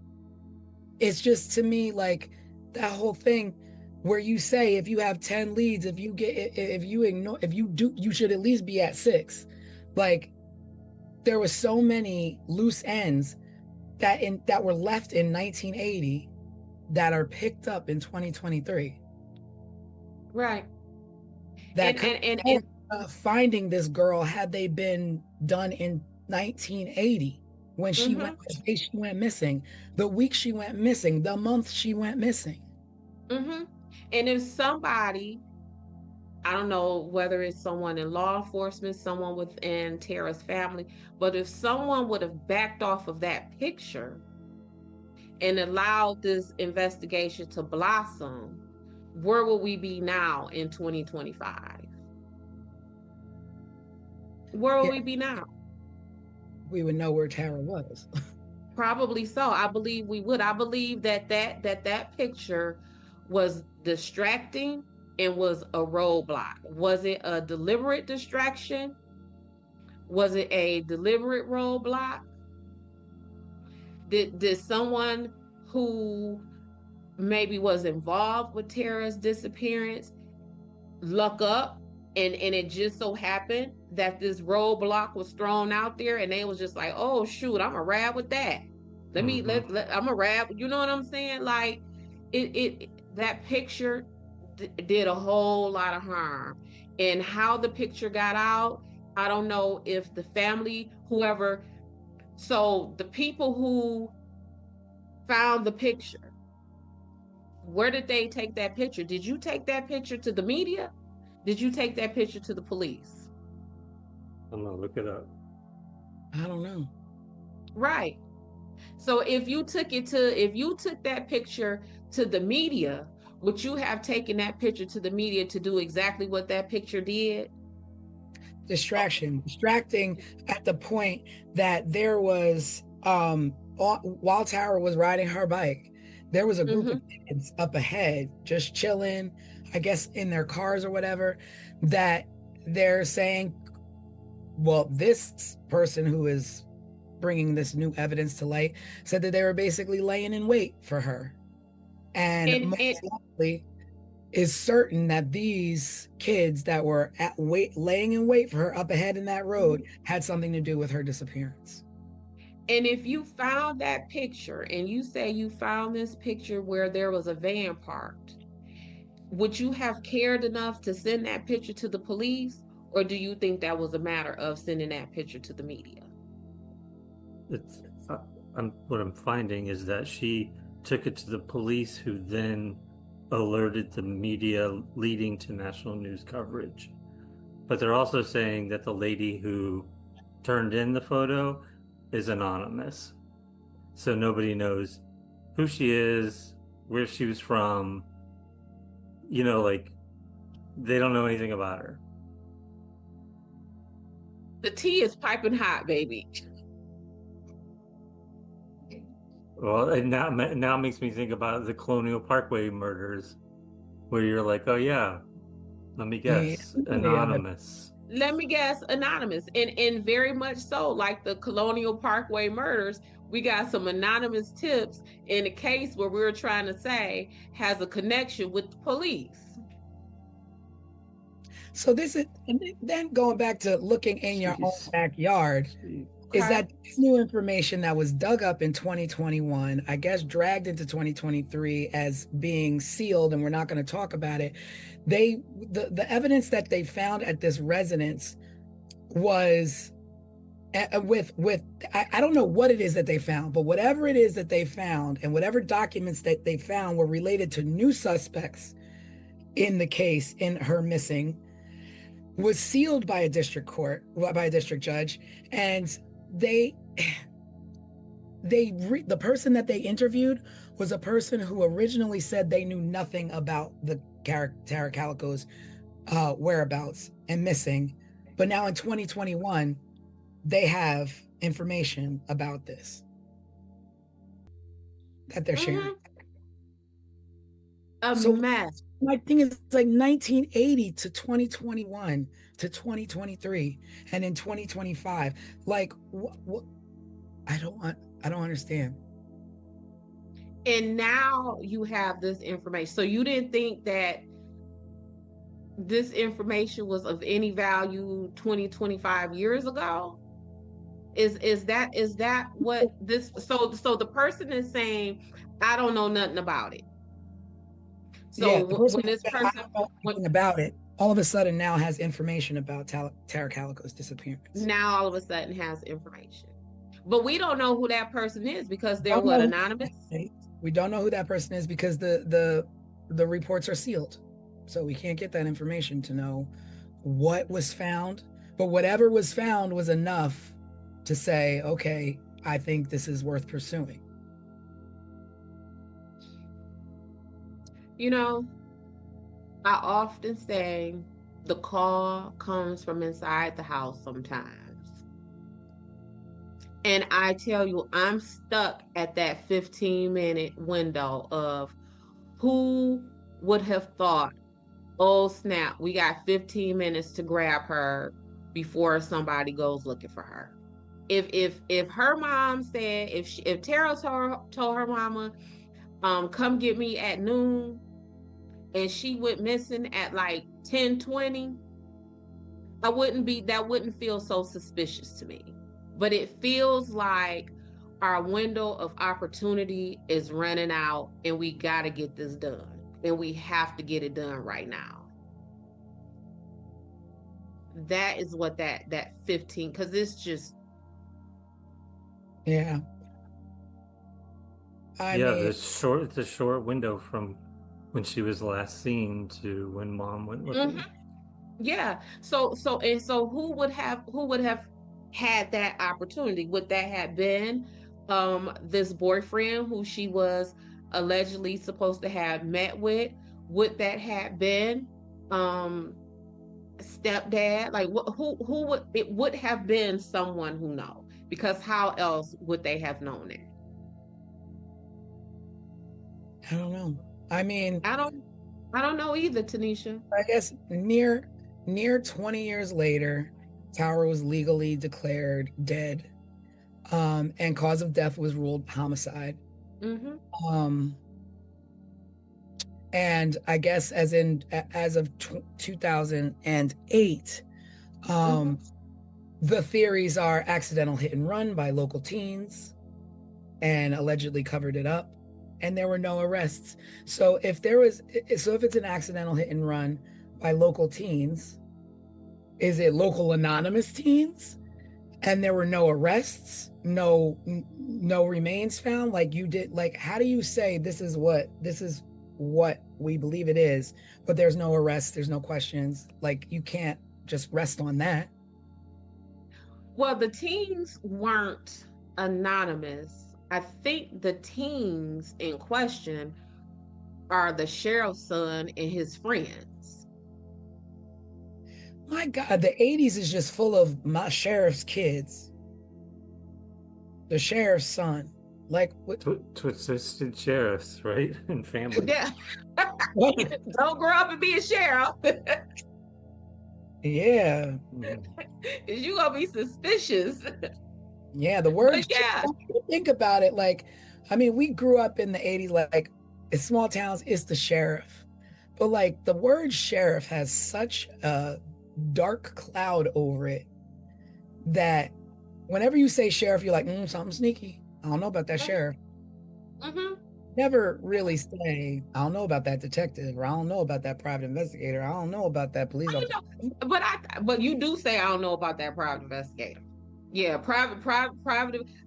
S2: it's just, to me, like that whole thing where you say if you have 10 leads, if you do, you should at least be at 6. Like, there was so many loose ends that were left in 1980 that are picked up in 2023.
S3: Right.
S2: That and finding this girl, had they been done in 1980 when she went missing, the week she went missing, the month she went missing.
S3: And if somebody, I don't know whether it's someone in law enforcement, someone within Tara's family, but if someone would have backed off of that picture and allowed this investigation to blossom, where will we be now in 2025? Where will we be now?
S2: We would know where Tara was.
S3: Probably so. I believe we would. I believe that picture was distracting and was a roadblock. Was it a deliberate distraction? Was it a deliberate roadblock? Did someone who maybe was involved with Tara's disappearance luck up, and it just so happened that this roadblock was thrown out there and they was just like, oh shoot, I'm a rap with that. I'm a rap, you know what I'm saying? Like, that picture did a whole lot of harm. And how the picture got out, I don't know if the family, whoever, so the people who found the picture, where did they take that picture? Did you take that picture to the media? Did you take that picture to the police?
S4: I'm gonna look it up.
S2: I don't know.
S3: Right. So if you took that picture to the media, would you have taken that picture to the media to do exactly what that picture did?
S2: Distracting at the point that there was while Tara was riding her bike, there was a group of kids up ahead just chilling, I guess in their cars or whatever, that they're saying, well, this person who is bringing this new evidence to light said that they were basically laying in wait for her, and most likely is certain that these kids that were laying in wait for her up ahead in that road had something to do with her disappearance.
S3: And if you found that picture and you say you found this picture where there was a van parked, would you have cared enough to send that picture to the police? Or do you think that was a matter of sending that picture to the media?
S4: It's what I'm finding is that she took it to the police, who then alerted the media, leading to national news coverage. But they're also saying that the lady who turned in the photo is anonymous. So nobody knows who she is, where she was from. You know, like, they don't know anything about her.
S3: The tea is piping hot, baby.
S4: Well, and now it makes me think about the Colonial Parkway murders, where you're like, oh yeah, let me guess, anonymous.
S3: Let me guess, anonymous. And very much so, like the Colonial Parkway murders, we got some anonymous tips in a case where we were trying to say has a connection with the police.
S2: So this is, and then going back to looking in your own backyard, is that this new information that was dug up in 2021, I guess dragged into 2023 as being sealed, and we're not going to talk about it. The evidence that they found at this residence was with I don't know what it is that they found, but whatever it is that they found and whatever documents that they found were related to new suspects in the case, in her missing, was sealed by a district court, by a district judge, and the person that they interviewed was a person who originally said they knew nothing about the Tara Calico's whereabouts and missing, but now in 2021 they have information about this that they're sharing.
S3: Mess.
S2: My thing is like 1980 to 2021 to 2023 and in 2025. Like what I don't understand.
S3: And now you have this information. So you didn't think that this information was of any value 20, 25 years ago? Is that what this, so the person is saying, I don't know nothing about it. So
S2: yeah,
S3: when this person
S2: about it, all of a sudden now has information about Tara Calico's disappearance.
S3: Now all of a sudden has information. But we don't know who that person is because they're what, anonymous?
S2: We don't know who that person is because the reports are sealed. So we can't get that information to know what was found. But whatever was found was enough to say, okay, I think this is worth pursuing.
S3: You know, I often say the call comes from inside the house sometimes. And I tell you, I'm stuck at that 15-minute window of who would have thought, oh snap, we got 15 minutes to grab her before somebody goes looking for her. If her mom said, if Tara told her mama, come get me at noon, and she went missing at like 10:20, that wouldn't feel so suspicious to me. But it feels like our window of opportunity is running out and we got to get this done. And we have to get it done right now. That is what that 15, because it's just.
S2: Yeah.
S4: It's a short window from when she was last seen to when mom went looking.
S3: Mm-hmm. Yeah. So who would have had that opportunity? Would that have been this boyfriend who she was allegedly supposed to have met with, would that have been stepdad? Like who would it would have been someone who know, because how else would they have known it?
S2: I don't know. I mean,
S3: I don't know either, Tanisha.
S2: I guess near 20 years later, Tower was legally declared dead. And cause of death was ruled homicide.
S3: Mm-hmm.
S2: And I guess as of 2008, the theories are accidental hit and run by local teens and allegedly covered it up, and there were no arrests. So if it's an accidental hit and run by local teens, is it local anonymous teens? And there were no arrests, no remains found? Like, you did, like, how do you say this is what we believe it is, but there's no arrests, there's no questions? Like, you can't just rest on that.
S3: Well, the teens weren't anonymous. I think the teens in question are the sheriff's son and his friends.
S2: My God, the 80s is just full of my sheriff's kids. The sheriff's son. Like, what?
S4: Twisted sheriffs, right? And family.
S3: Yeah. Don't grow up and be a sheriff.
S2: Yeah.
S3: You're going to be suspicious.
S2: Yeah, the word,
S3: yeah.
S2: Think about it. Like, I mean, we grew up in the 80s, like, in small towns, it's the sheriff. But, like, the word sheriff has such a dark cloud over it that whenever you say sheriff, you're like, something sneaky. I don't know about that sheriff. Never really say, I don't know about that detective, or I don't know about that private investigator. I don't know about that police officer.
S3: But you do say, I don't know about that private investigator. Yeah, private.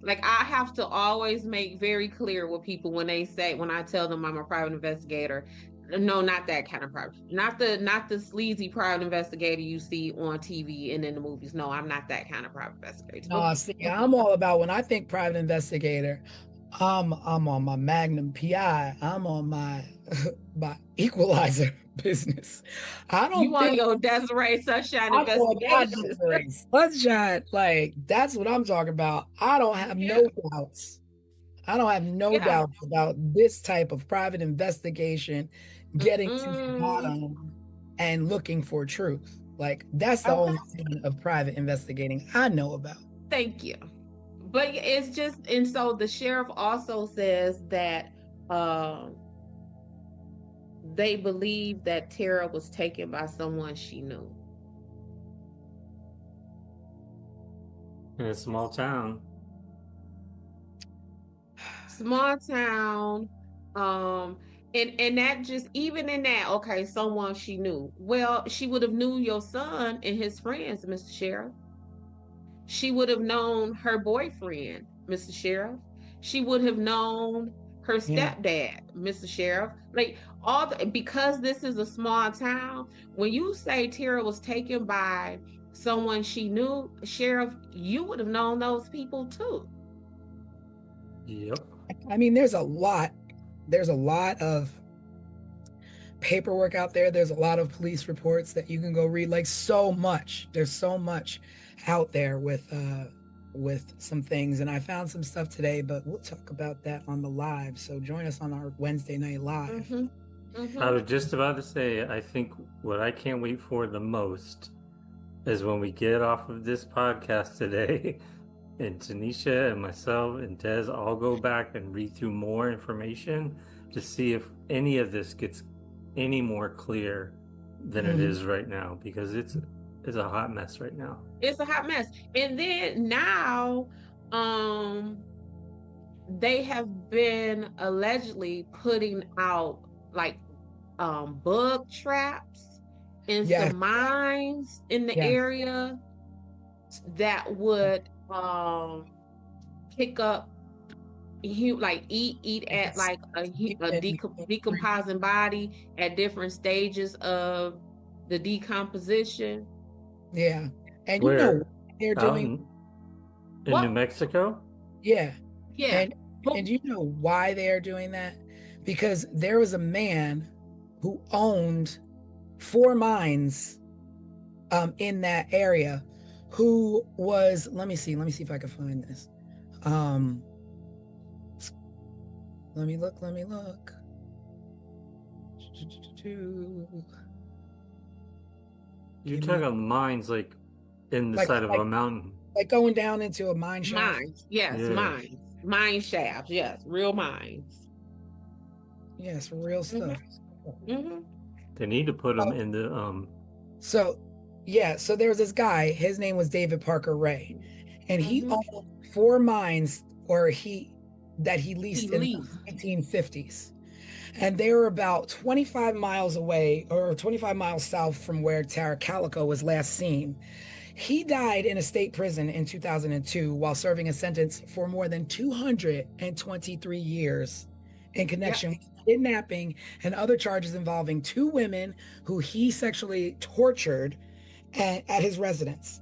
S3: Like, I have to always make very clear with people when I tell them I'm a private investigator. No, not that kind of private. Not the sleazy private investigator you see on TV and in the movies. No, I'm not that kind of private investigator.
S2: No, see, I'm all about, when I think private investigator, I'm on my Magnum PI. I'm on my Equalizer business. I don't
S3: You want your Desiree Sunshine investigation.
S2: Desiree Sunshine, like, that's what I'm talking about. I don't have no doubts. I don't have no doubts about this type of private investigation, getting to the bottom and looking for truth. Like, that's the only kind of private investigating I know about.
S3: Thank you. But it's just, and so the sheriff also says that they believe that Tara was taken by someone she knew.
S4: In a small town.
S3: Small town. And that just, even in that, okay, someone she knew. Well, she would have knew your son and his friends, Mr. Sheriff. She would have known her boyfriend, Mr. Sheriff. She would have known her stepdad, Mr. Sheriff. Like, because this is a small town, when you say Tara was taken by someone she knew, Sheriff, you would have known those people too.
S4: Yep.
S2: I mean, there's a lot of paperwork out there. There's a lot of police reports that you can go read. Like, so much. There's so much out there with some things, and I found some stuff today, but we'll talk about that on the live. So join us on our Wednesday night live.
S4: I was just about to say, I think what I can't wait for the most is when we get off of this podcast today and Tanisha and myself and Des all go back and read through more information to see if any of this gets any more clear than it is right now, because it's a hot mess right now.
S3: It's a hot mess. And then now they have been allegedly putting out, like, bug traps in some mines in the area that would pick up, like, eat at, like, a decomposing body at different stages of the decomposition.
S2: Yeah. And
S4: where,
S2: you know what they're doing
S4: in New Mexico?
S2: Yeah.
S3: Yeah.
S2: And you know why they are doing that? Because there was a man who owned 4 mines in that area who was, let me see if I can find this. Let me look.
S4: You're talking about mines like in the
S2: Like
S4: side of a mountain.
S2: like going down into a mine shaft.
S3: Mines, yes,
S4: Yeah.
S3: mines. Mine shafts, yes, real mines.
S2: Yes, real stuff.
S3: Mm-hmm.
S4: They need to put them in the
S2: So there was this guy, his name was David Parker Ray, and he owned 4 mines that he leased in the 1950s. And they were about 25 miles away, or 25 miles south from where Tara Calico was last seen. He died in a state prison in 2002 while serving a sentence for more than 223 years in connection with kidnapping and other charges involving 2 women who he sexually tortured at his residence.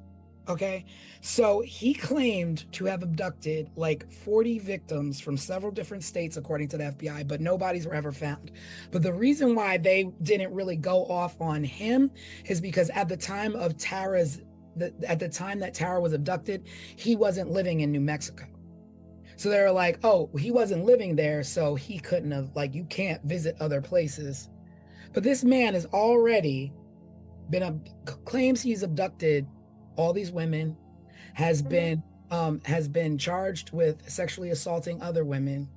S2: Okay, so he claimed to have abducted like 40 victims from several different states, according to the FBI, but nobody's were ever found. But the reason why they didn't really go off on him is because at the time that Tara was abducted, he wasn't living in New Mexico. So they were like, oh, he wasn't living there, so he couldn't have, like, you can't visit other places. But this man has already claims he's abducted all these women, has been charged with sexually assaulting other women,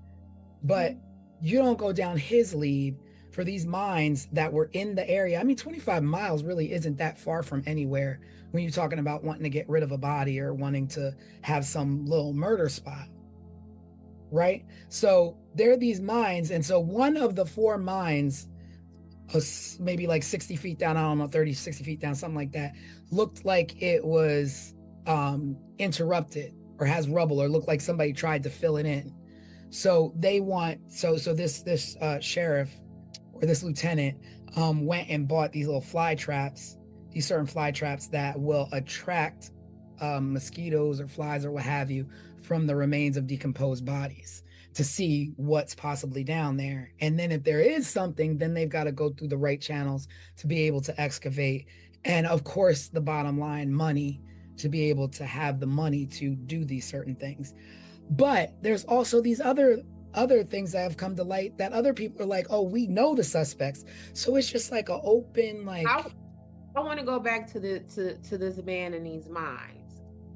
S2: but you don't go down his lead for these mines that were in the area. I mean, 25 miles really isn't that far from anywhere when you're talking about wanting to get rid of a body or wanting to have some little murder spot, right? So there are these mines, and so one of the 4 mines, maybe like 60 feet down, I don't know, 30, 60 feet down, something like that, looked like it was interrupted or has rubble, or looked like somebody tried to fill it in. So they want, so this sheriff or this lieutenant went and bought these little fly traps, these certain fly traps that will attract mosquitoes or flies or what have you from the remains of decomposed bodies, to see what's possibly down there. And then if there is something, then they've got to go through the right channels to be able to excavate. And of course, the bottom line, money, to be able to have the money to do these certain things. But there's also these other things that have come to light that other people are like, oh, we know the suspects. So it's just like an open, like,
S3: I want to go back to this man in these mines.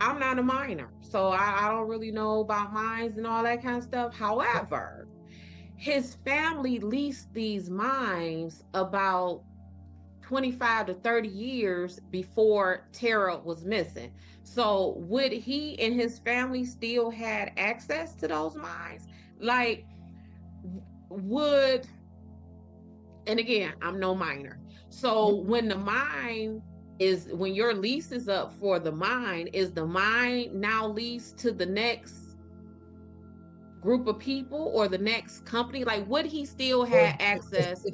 S3: I'm not a miner, so I don't really know about mines and all that kind of stuff. However, his family leased these mines about 25 to 30 years before Tara was missing. So would he and his family still had access to those mines? Like, and again, I'm no miner. So when your lease is up for the mine, is the mine now leased to the next group of people or the next company? Like, would he still have access?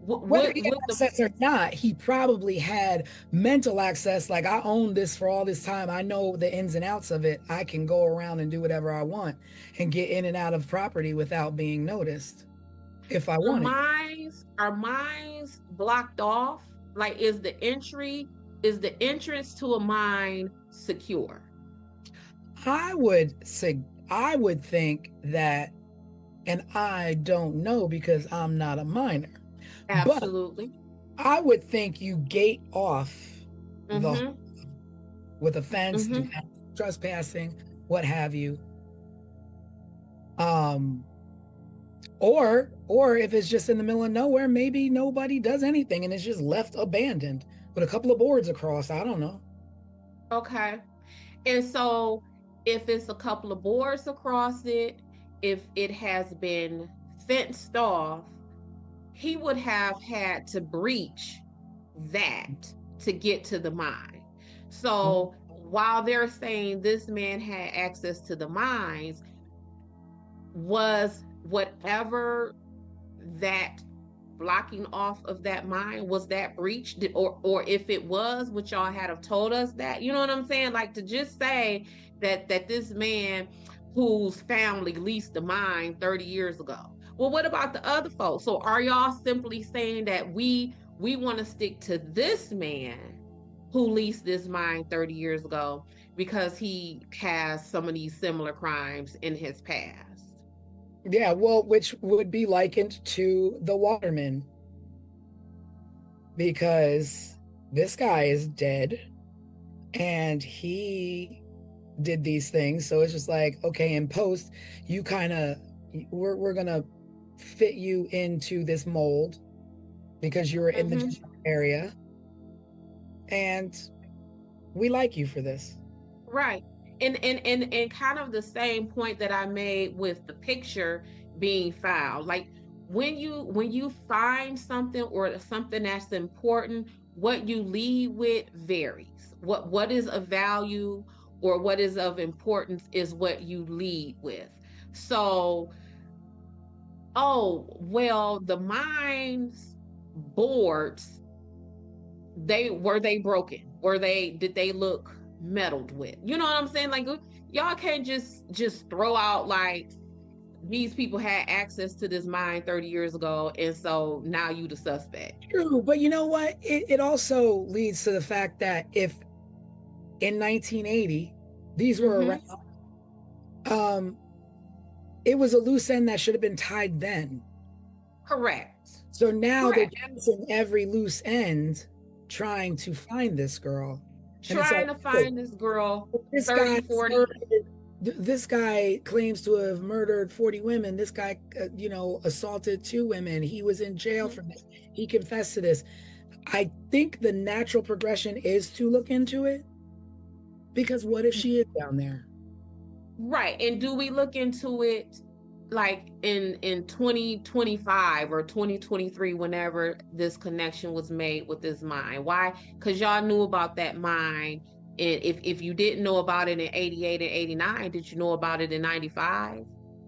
S2: Whether he had access or not, he probably had mental access. Like, I own this for all this time. I know the ins and outs of it. I can go around and do whatever I want and get in and out of property without being noticed if I want it.
S3: Are mines blocked off? Like, is the entrance to a mine secure?
S2: I would think that, and I don't know because I'm not a miner.
S3: Absolutely.
S2: But I would think you gate off with a fence, trespassing, what have you. Or if it's just in the middle of nowhere, maybe nobody does anything and it's just left abandoned with a couple of boards across. I don't know.
S3: Okay. And so if it's a couple of boards across it, if it has been fenced off, he would have had to breach that to get to the mine. So while they're saying this man had access to the mines, was whatever that blocking off of that mine, was that breached? Or if it was, would y'all have told us that? You know what I'm saying? Like, to just say that this man whose family leased the mine 30 years ago. Well, what about the other folks? So are y'all simply saying that we want to stick to this man who leased this mine 30 years ago because he has some of these similar crimes in his past?
S2: Yeah, well, which would be likened to the Waterman, because this guy is dead and he did these things. So it's just like, okay, in post, you kind of, we're gonna fit you into this mold because you were in the area, and we like you for this.
S3: Right. And kind of the same point that I made with the picture being found. Like when you find something or something that's important, what you lead with varies. What is of value or what is of importance is what you lead with. So, oh, well, the mines boards, they broken? Did they look meddled with? You know what I'm saying? Like y'all can't just throw out like these people had access to this mine 30 years ago, and so now you the suspect.
S2: True, but you know what? It also leads to the fact that if in 1980 these were around, it was a loose end that should have been tied then.
S3: Correct.
S2: So now
S3: Correct.
S2: they're chasing every loose end, trying to find this girl.
S3: Trying to find this girl,
S2: this
S3: 30,
S2: guy
S3: 40.
S2: This guy claims to have murdered 40 women. This guy, assaulted 2 women. He was in jail for this. He confessed to this. I think the natural progression is to look into it, because what if she is down there?
S3: Right. And do we look into it like in 2025 or 2023, whenever this connection was made with this mine? Why? Because y'all knew about that mine. And if you didn't know about it in 88 and 89, did you know about it in 95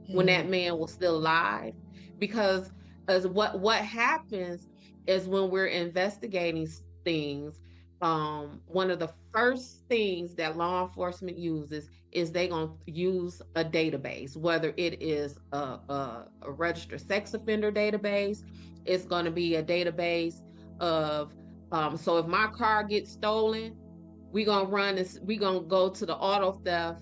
S3: when that man was still alive? Because as what happens is when we're investigating things, one of the first things that law enforcement uses is they gonna use a database, whether it is a registered sex offender database. It's gonna be a database of so if my car gets stolen, we gonna run this, we gonna go to the auto theft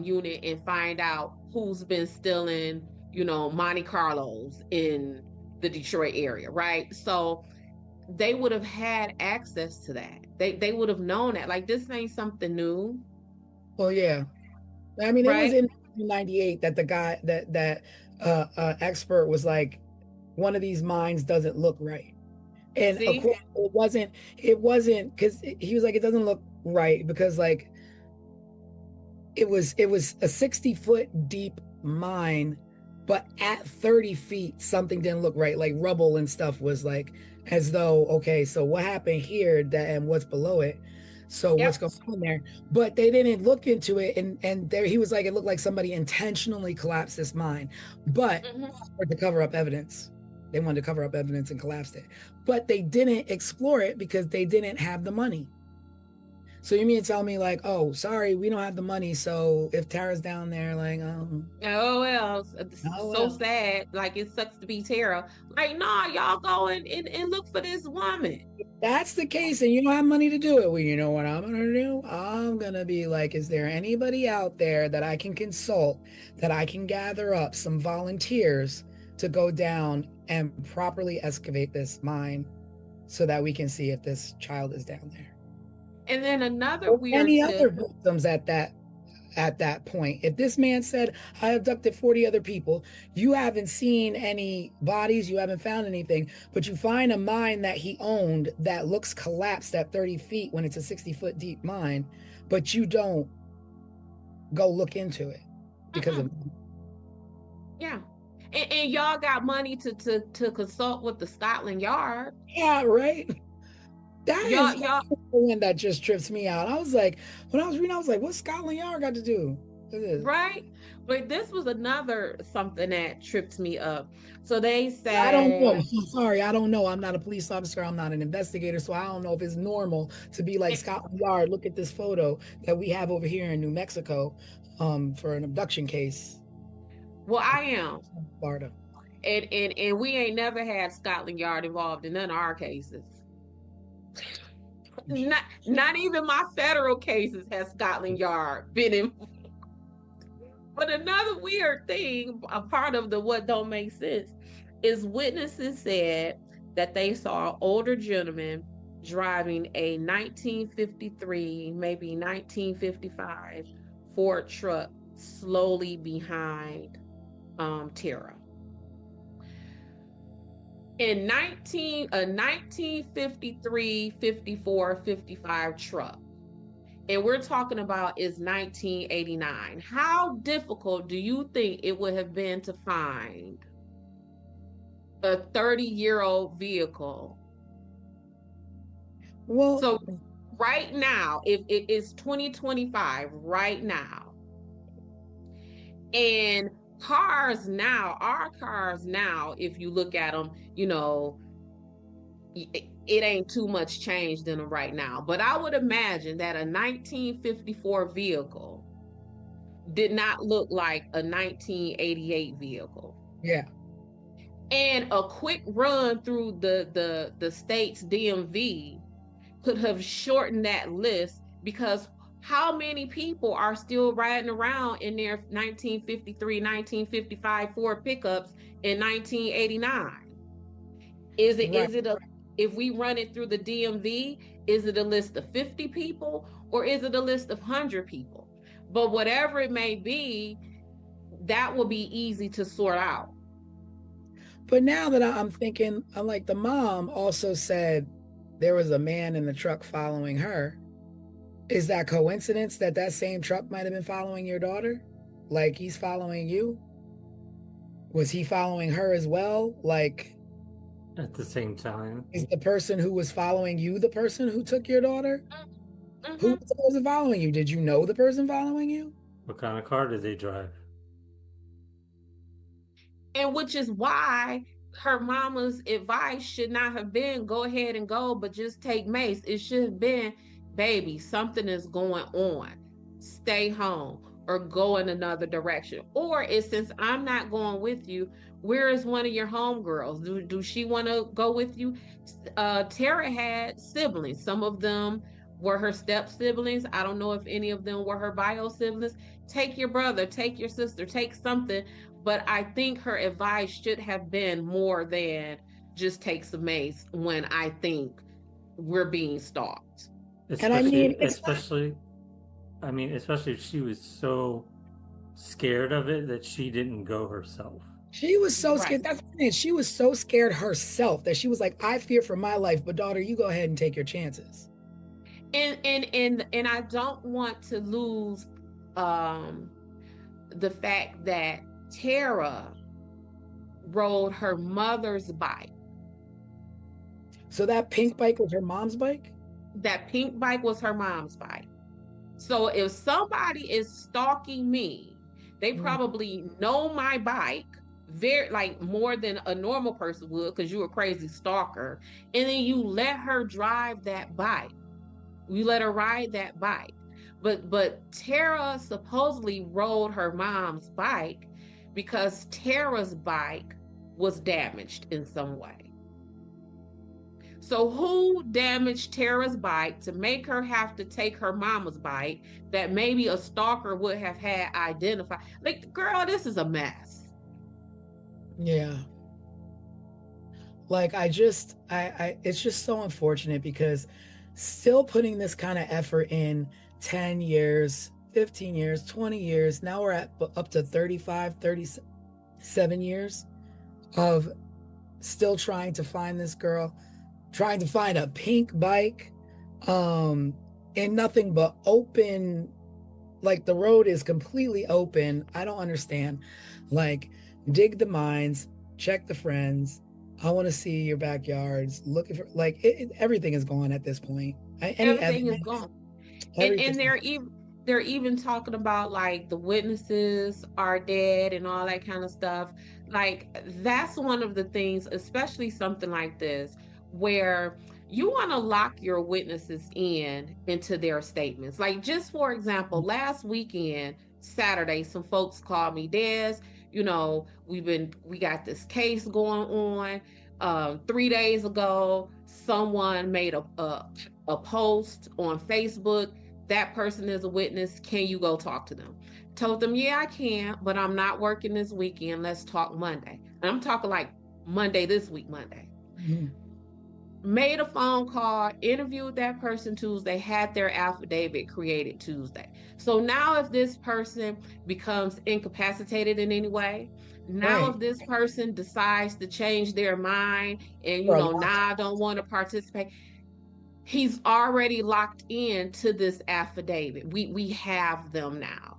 S3: unit and find out who's been stealing, Monte Carlos in the Detroit area, right? So they would have had access to that. They would have known that. Like, this ain't something new.
S2: Well, yeah. I mean, it was
S3: Right?
S2: in 1998 that the guy that expert was like, one of these mines doesn't look right. And of
S3: See?
S2: course it wasn't because he was like, it doesn't look right because like it was a 60-foot deep mine, but at 30 feet something didn't look right. Like rubble and stuff was like, as though, okay, so what happened here, that and what's below it, so what's going on there? But they didn't look into it, and there he was like, it looked like somebody intentionally collapsed this mine, but to cover up evidence. They wanted to cover up evidence and collapsed it, but they didn't explore it because they didn't have the money. So you mean to tell me like, oh, sorry, we don't have the money. So if Tara's down there, like,
S3: oh well, so sad. Like, it sucks to be Tara. Like, nah, y'all go and look for this woman.
S2: If that's the case, and you don't have money to do it, well, you know what I'm gonna do? I'm gonna be like, is there anybody out there that I can consult, that I can gather up some volunteers to go down and properly excavate this mine so that we can see if this child is down there?
S3: And then another weird
S2: any other victims at that point. If this man said, I abducted 40 other people, you haven't seen any bodies, you haven't found anything, but you find a mine that he owned that looks collapsed at 30 feet when it's a 60-foot deep mine, but you don't go look into it because of
S3: and y'all got money to consult with the Scotland Yard.
S2: Yeah, right. That is the one that just trips me out. I was like, when I was reading, I was like, what's Scotland Yard got to do?
S3: Right? But this was another something that tripped me up. So they said,
S2: I don't know. I'm sorry, I don't know. I'm not a police officer. I'm not an investigator. So I don't know if it's normal to be like, Scotland Yard, look at this photo that we have over here in New Mexico. for an abduction case
S3: Well, I am.
S2: in Florida.
S3: And we ain't never had Scotland Yard involved in none of our cases. Not even my federal cases has Scotland Yard been in. But another weird thing, a part of the what don't make sense, is witnesses said that they saw an older gentleman driving a 1953, maybe 1955 Ford truck slowly behind Tara. In 1953, 54, 55 truck. And we're talking about is 1989. How difficult do you think it would have been to find a 30-year-old vehicle?
S2: Well,
S3: So right now, if it is 2025 right now, and cars now, our cars now, if you look at them, it ain't too much changed in them right now. But I would imagine that a 1954 vehicle did not look like a 1988 vehicle.
S2: yeah.
S3: And a quick run through the state's DMV could have shortened that list, because how many people are still riding around in their 1953, 1955 Ford pickups in 1989? Is it if we run it through the DMV, is it a list of 50 people or is it a list of 100 people? But whatever it may be, that will be easy to sort out.
S2: But now that I'm thinking, I'm like, the mom also said there was a man in the truck following her. Is that coincidence that that same truck might have been following your daughter? Like, he's following you? Was he following her as well? Like,
S4: At the same time,
S2: is the person who was following you the person who took your daughter?
S3: Mm-hmm.
S2: Who was the person following you? Did you know the person following you?
S4: what kind of car did they drive?
S3: And which is why her mama's advice should not have been go ahead and go, but just take Mace. It should have been, baby, something is going on. Stay home or go in another direction. Or it's, since I'm not going with you, where is one of your homegirls? Do she want to go with you? Tara had siblings. Some of them were her step siblings. I don't know if any of them were her bio siblings. Take your brother, take your sister, take something. But I think her advice should have been more than just take some Mace when I think we're being stalked.
S2: And I mean,
S4: Especially if she was so scared of it that she didn't go herself.
S2: she was so
S3: Right.
S2: scared. That's the thing. She was so scared herself that she was like, I fear for my life, but daughter, you go ahead and take your chances.
S3: And I don't want to lose the fact that Tara rode her mother's bike.
S2: So that pink bike was her mom's bike?
S3: That pink bike was her mom's bike. So if somebody is stalking me, they probably know my bike very, like, more than a normal person would, because you're a crazy stalker. And then you let her drive that bike. You let her ride that bike. But Tara supposedly rode her mom's bike because Tara's bike was damaged in some way. So who damaged Tara's bike to make her have to take her mama's bike that maybe a stalker would have had identified? Like, girl, this is a mess.
S2: Yeah. Like, I it's just so unfortunate, because still putting this kind of effort in 10 years, 15 years, 20 years, now we're at up to 35, 37 years of still trying to find this girl, trying to find a pink bike, in nothing but open, like, the road is completely open. I don't understand. Like, dig the mines, check the friends. I want to see your backyards. Looking for, like, everything is gone at this point.
S3: Everything is gone. And they're even talking about, like, the witnesses are dead and all that kind of stuff. Like, that's one of the things, especially something like this, where you want to lock your witnesses into their statements. Like, just for example, last weekend Saturday, some folks called me, Des, you know, we got this case going on. 3 days ago, someone made a post on Facebook. That person is a witness. Can you go talk to them? Told them, yeah, I can, but I'm not working this weekend. Let's talk Monday. And I'm talking like Monday, this week, Monday.
S2: Mhm.
S3: Made a phone call, interviewed that person Tuesday, had their affidavit created Tuesday. So now if this person becomes incapacitated in any way, now
S2: Right.
S3: if this person decides to change their mind and,
S2: For a long
S3: now I don't want to participate, he's already locked in to this affidavit. We have them now.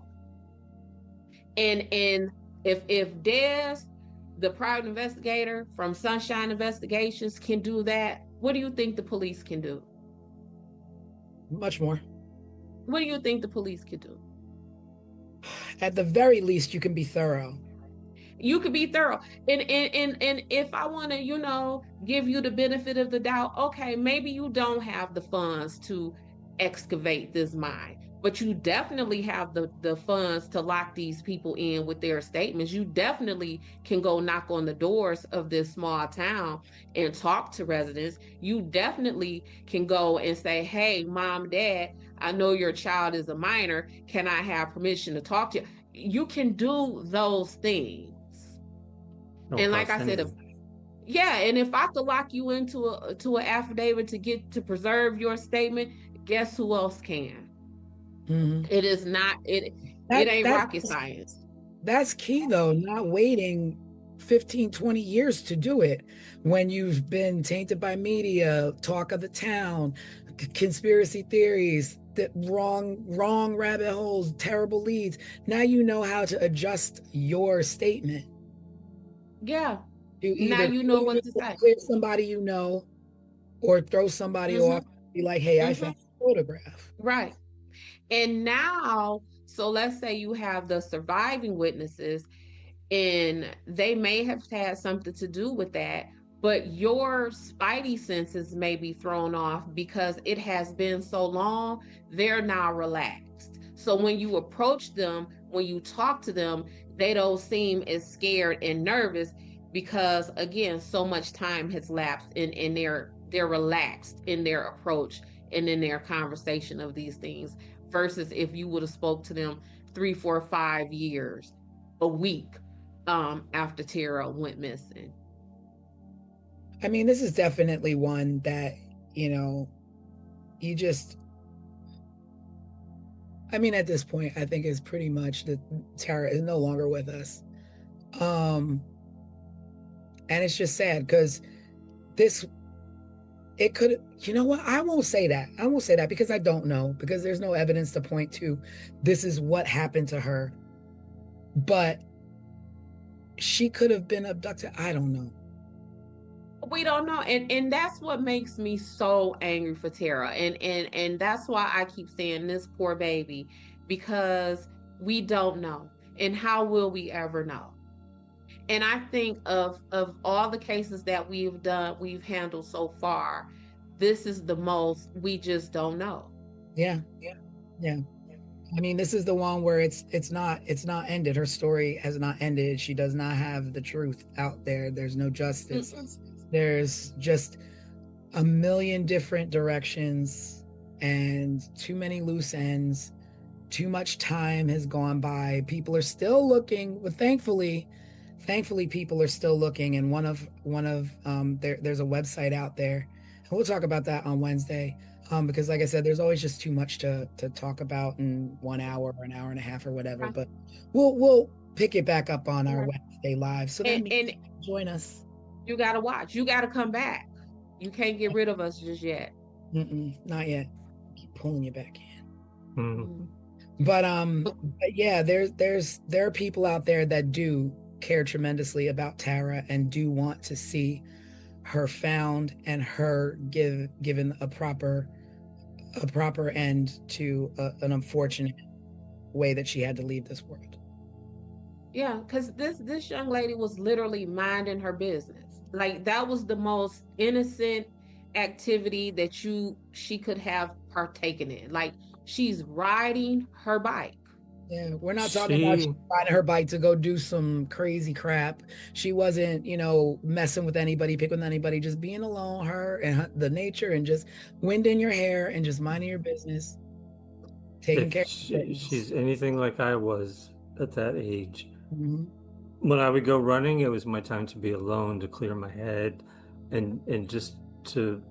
S3: And if Des, the private investigator from Sunshine Investigations, can do that, what do you think the police can do?
S2: much more.
S3: What do you think the police can do?
S2: At the very least, you can be thorough.
S3: You could be thorough. And if I want to, give you the benefit of the doubt, okay, maybe you don't have the funds to excavate this mine, but you definitely have the funds to lock these people in with their statements. You definitely can go knock on the doors of this small town and talk to residents. You definitely can go and say, hey, mom, dad, I know your child is a minor. Can I have permission to talk to you? You can do those things.
S4: No
S3: And like
S4: cost
S3: I said,
S4: anything.
S3: yeah, and if I could lock you into an affidavit to preserve your statement, guess who else can?
S2: Mhm.
S3: It is not it
S2: That
S3: ain't
S2: that's
S3: rocket science.
S2: that's key though, not waiting 15, 20 years to do it when you've been tainted by media, talk of the town, conspiracy theories, that wrong rabbit holes, terrible leads. Now you know how to adjust your statement
S3: Yeah.
S2: to
S3: Now
S2: either
S3: you know what to say.
S2: clear somebody or throw somebody off,
S3: Mm-hmm.
S2: be like, hey, I
S3: Mm-hmm.
S2: found a photograph.
S3: Right. And now, so let's say you have the surviving witnesses and they may have had something to do with that, but your spidey senses may be thrown off because it has been so long, they're now relaxed. So when you approach them, when you talk to them, they don't seem as scared and nervous because again, so much time has lapsed and they're relaxed in their approach and in their conversation of these things versus if you would have spoke to them 3, 4, 5 years a week after Tara went missing.
S2: I mean, this is definitely one that, you just, I mean, at this point, I think it's pretty much that Tara is no longer with us. Um, and it's just sad because this, it could, you know what? I won't say that. I won't say that because I don't know, because there's no evidence to point to this is what happened to her. But she could have been abducted. I don't know.
S3: We don't know, and that's what makes me so angry for Tara, and that's why I keep saying this poor baby, because we don't know, and how will we ever know? And I think of all the cases that we've handled so far, this is the most we just don't know.
S2: Yeah. Yeah. I mean, this is the one where it's not ended. Her story has not ended. She does not have the truth out there. There's no justice. There's just a million different directions and too many loose ends. Too much time has gone by. People are still looking, but thankfully people are still looking. And there's a website out there, and we'll talk about that on Wednesday. Because like I said, there's always just too much to talk about in 1 hour or an hour and a half or whatever.
S3: Right.
S2: But we'll pick it back up on our
S3: Right.
S2: Wednesday live. So that means join us.
S3: You got to watch. You got to come back. You can't get rid of us just yet.
S2: Not yet. Keep pulling you back in.
S4: Mhm.
S2: But yeah, there are people out there that do care tremendously about Tara and do want to see her found and her given a proper end to an unfortunate way that she had to leave this world.
S3: Yeah, because this young lady was literally minding her business. Like that was the most innocent activity that she could have partaken in. Like she's riding her bike.
S2: Yeah, we're not talking about she riding her bike to go do some crazy crap. She wasn't, messing with anybody, picking with anybody, just being alone, her and the nature, and just wind in your hair and just minding your business, taking care of
S4: she's anything like I was at that age.
S2: Mm-hmm.
S4: When I would go running, it was my time to be alone, to clear my head, and just to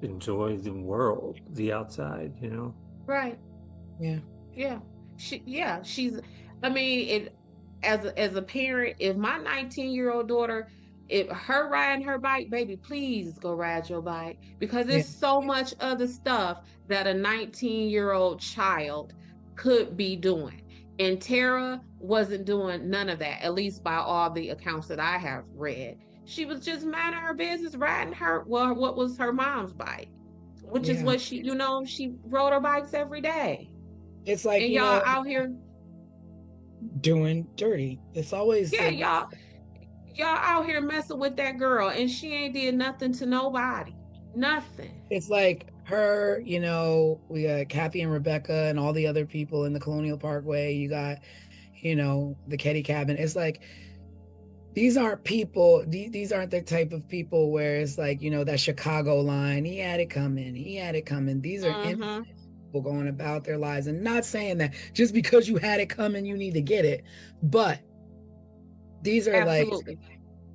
S4: enjoy the world, the outside,
S3: Right.
S2: Yeah.
S3: Yeah. She's, I mean, as a parent, if my 19-year-old daughter, if her riding her bike, baby, please go ride your bike, because there's so much other stuff that a 19-year-old child could be doing. And Tara wasn't doing none of that, at least by all the accounts that I have read. She was just minding her business, riding what was her mom's bike, which is what she rode her bikes every day.
S2: It's like,
S3: and y'all out here
S2: doing dirty. It's always
S3: y'all out here messing with that girl, and she ain't did nothing to nobody. Nothing.
S2: It's like her, we got Kathy and Rebecca and all the other people in the Colonial Parkway. You got, the Ketty cabin. It's like, these aren't people, these aren't the type of people where it's like, that Chicago line, he had it coming. These are innocent people going about their lives, and not saying that just because you had it coming, you need to get it. But these are
S3: Absolutely.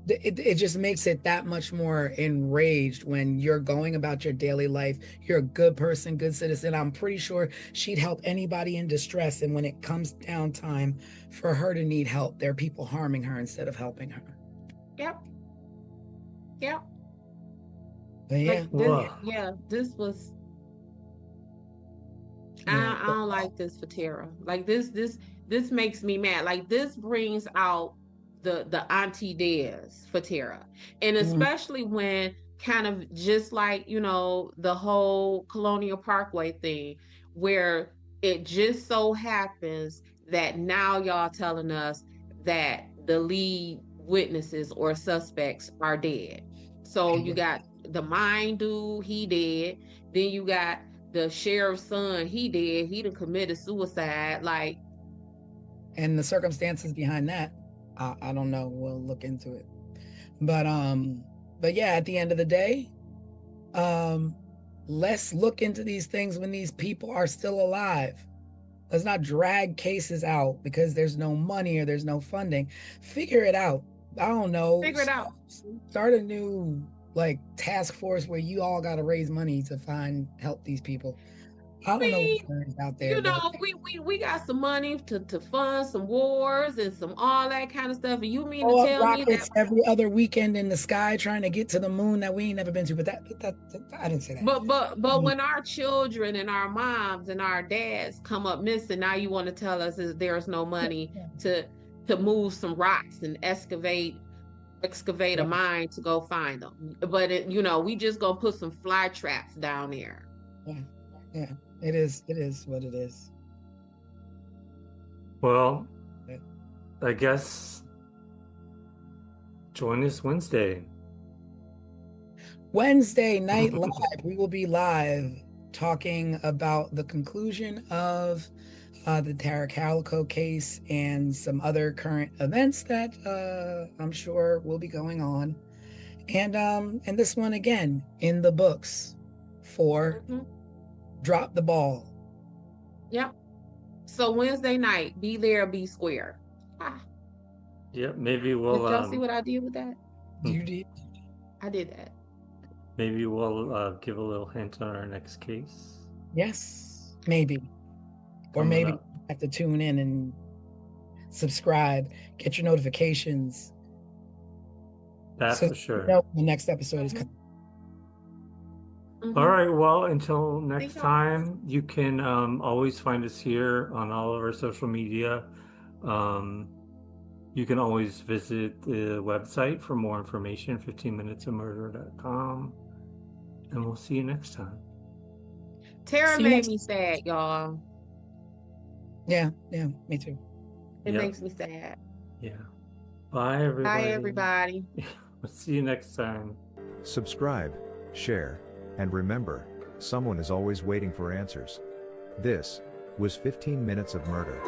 S2: it just makes it that much more enraged when you're going about your daily life. You're a good person, good citizen. I'm pretty sure she'd help anybody in distress. And when it comes down time for her to need help, there are people harming her instead of helping her.
S3: Yep.
S2: But
S3: this was. I don't like this for Tara. Like this makes me mad. Like, this brings out the auntie dares for Tara. And especially when, kind of just like, the whole Colonial Parkway thing, where it just so happens that now y'all telling us that the lead witnesses or suspects are dead. So you got the mine dude, he dead. Then you got the sheriff's son, he done committed suicide. Like,
S2: and the circumstances behind that, I don't know. We'll look into it. But yeah, at the end of the day, let's look into these things when these people are still alive. Let's not drag cases out because there's no money or there's no funding. Figure it out. I don't know.
S3: Figure it out.
S2: Start a new task force where you all got to raise money to help these people. I don't know what's out there.
S3: We got some money to fund some wars and some all that kind of stuff. And you mean to tell me that
S2: every other weekend in the sky trying to get to the moon that we ain't never been to? But that I didn't say that.
S3: But when our children and our moms and our dads come up missing, now you want to tell us there's no money to move some rocks and excavate a mine to go find them. But we just gonna put some fly traps down there.
S2: Yeah. It is what it is.
S4: Well, I guess join us Wednesday
S2: night live. We will be live talking about the conclusion of the Tara Calico case and some other current events that I'm sure will be going on. And this one again in the books for Drop the Ball.
S3: Yep. So Wednesday night, be there, be square.
S4: Yep. Maybe we'll.
S3: Did y'all see what I did with that?
S2: You did.
S3: I did that.
S4: Maybe we'll give a little hint on our next case.
S2: Yes, maybe. Or maybe you have to tune in and subscribe, get your notifications.
S4: That's for sure.
S2: The next episode is coming.
S4: All right. Well, until next time, you can always find us here on all of our social media. You can always visit the website for more information, 15minutesofmurder.com. And we'll see you next time.
S3: Tara made me sad, y'all.
S2: Yeah, me too.
S3: It makes me sad.
S4: Yeah. Bye, everybody.
S3: Bye, everybody.
S4: We'll see you next time.
S5: Subscribe, share, and remember, someone is always waiting for answers. This was 15 Minutes of Murder.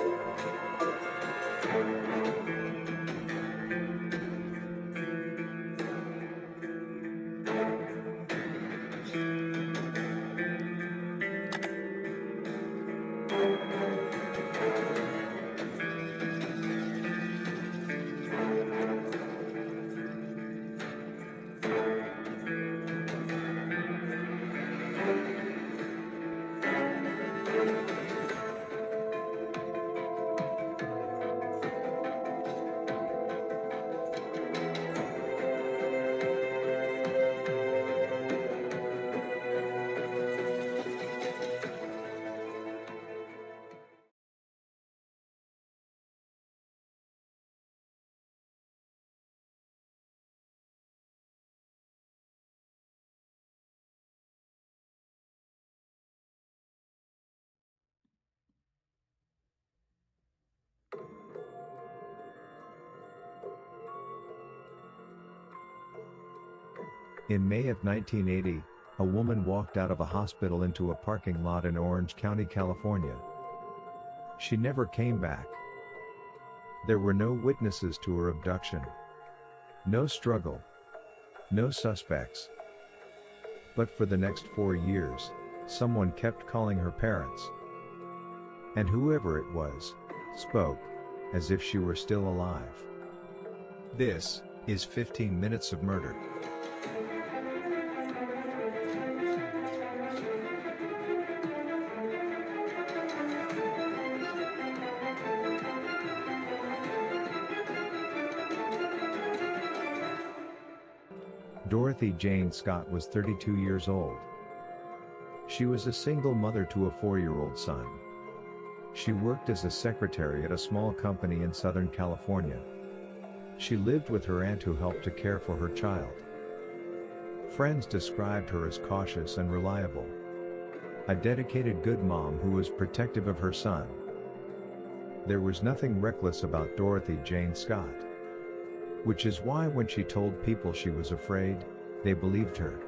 S5: In May of 1980, a woman walked out of a hospital into a parking lot in Orange County, California. She never came back. There were no witnesses to her abduction. No struggle. No suspects. But for the next 4 years, someone kept calling her parents. And whoever it was, spoke, as if she were still alive. This is 15 Minutes of Murder. Dorothy Jane Scott was 32 years old. She was a single mother to a 4-year-old son. She worked as a secretary at a small company in Southern California. She lived with her aunt who helped to care for her child. Friends described her as cautious and reliable. A dedicated good mom who was protective of her son. There was nothing reckless about Dorothy Jane Scott. Which is why when she told people she was afraid, they believed her.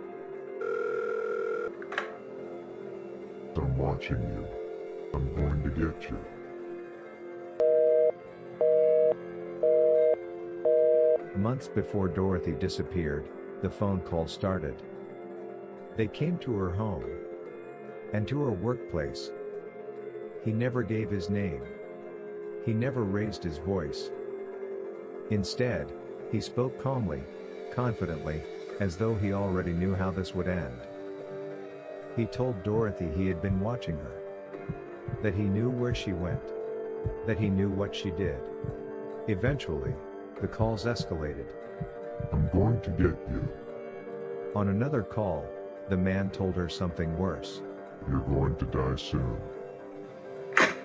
S7: I'm watching you. I'm going to get you.
S5: Months before Dorothy disappeared, the phone call started. They came to her home. And to her workplace. He never gave his name. He never raised his voice. Instead, he spoke calmly, confidently, as though he already knew how this would end. He told Dorothy he had been watching her. That he knew where she went. That he knew what she did. Eventually, the calls escalated.
S7: I'm going to get you.
S5: On another call, the man told her something worse.
S7: You're going to die soon.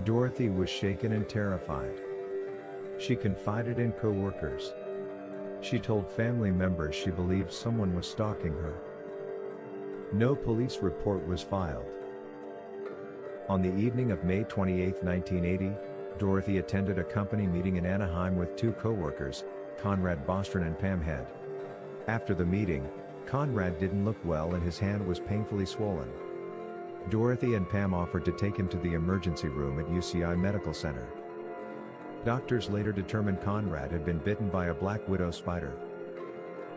S5: Dorothy was shaken and terrified. She confided in co-workers. She told family members she believed someone was stalking her. No police report was filed. On the evening of May 28, 1980, Dorothy attended a company meeting in Anaheim with 2 co-workers, Conrad Bostrom and Pam Head. After the meeting, Conrad didn't look well and his hand was painfully swollen. Dorothy and Pam offered to take him to the emergency room at UCI Medical Center. Doctors later determined Conrad had been bitten by a black widow spider.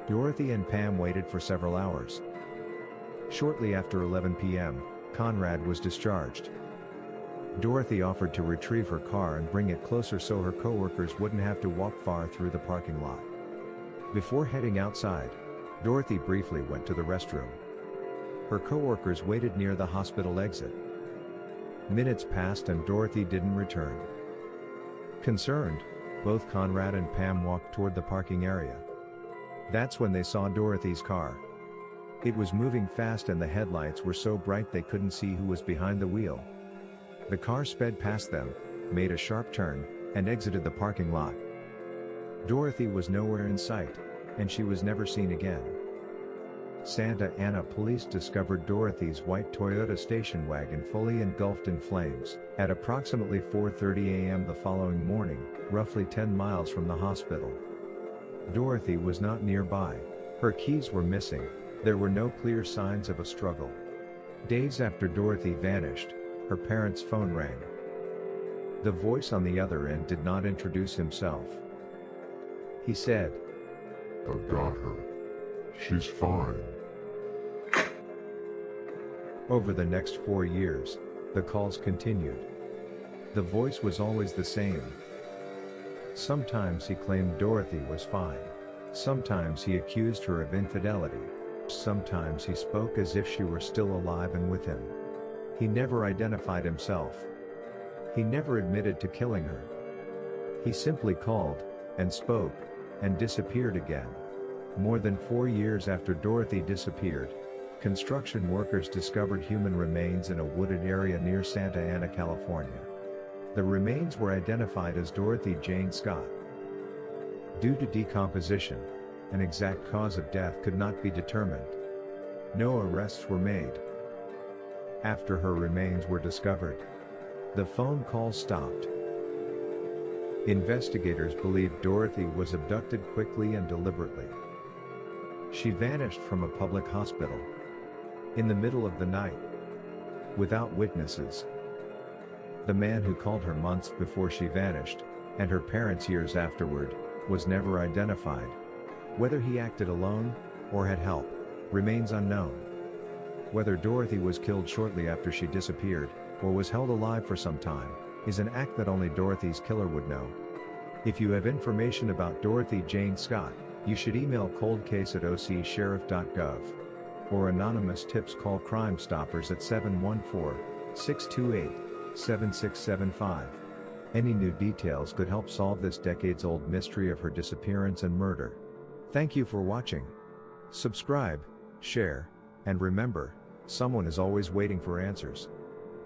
S5: Dorothy and Pam waited for several hours. Shortly after 11 p.m., Conrad was discharged. Dorothy offered to retrieve her car and bring it closer so her co-workers wouldn't have to walk far through the parking lot. Before heading outside, Dorothy briefly went to the restroom. Her co-workers waited near the hospital exit. Minutes passed and Dorothy didn't return. Concerned, both Conrad and Pam walked toward the parking area. That's when they saw Dorothy's car. It was moving fast and the headlights were so bright they couldn't see who was behind the wheel. The car sped past them, made a sharp turn, and exited the parking lot. Dorothy was nowhere in sight, and she was never seen again. Santa Ana police discovered Dorothy's white Toyota station wagon fully engulfed in flames, at approximately 4:30 a.m. the following morning, roughly 10 miles from the hospital. Dorothy was not nearby. Her keys were missing. There were no clear signs of a struggle. Days after Dorothy vanished, her parents' phone rang. The voice on the other end did not introduce himself. He said,
S7: I've got her. She's fine.
S5: Over the next 4 years, the calls continued. The voice was always the same. Sometimes he claimed Dorothy was fine. Sometimes he accused her of infidelity. Sometimes he spoke as if she were still alive and with him. He never identified himself. He never admitted to killing her. He simply called, and spoke, and disappeared again. More than 4 years after Dorothy disappeared, construction workers discovered human remains in a wooded area near Santa Ana, California. The remains were identified as Dorothy Jane Scott. Due to decomposition, an exact cause of death could not be determined. No arrests were made. After her remains were discovered, the phone calls stopped. Investigators believe Dorothy was abducted quickly and deliberately. She vanished from a public hospital in the middle of the night, without witnesses. The man who called her months before she vanished, and her parents years afterward, was never identified. Whether he acted alone, or had help, remains unknown. Whether Dorothy was killed shortly after she disappeared, or was held alive for some time, is an act that only Dorothy's killer would know. If you have information about Dorothy Jane Scott, you should email coldcase@ocsheriff.gov. Or anonymous tips, call Crime Stoppers at 714-628-7675. Any new details could help solve this decades-old mystery of her disappearance and murder. Thank you for watching. Subscribe, share, and remember, someone is always waiting for answers.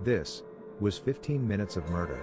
S5: This was 15 Minutes of Murder.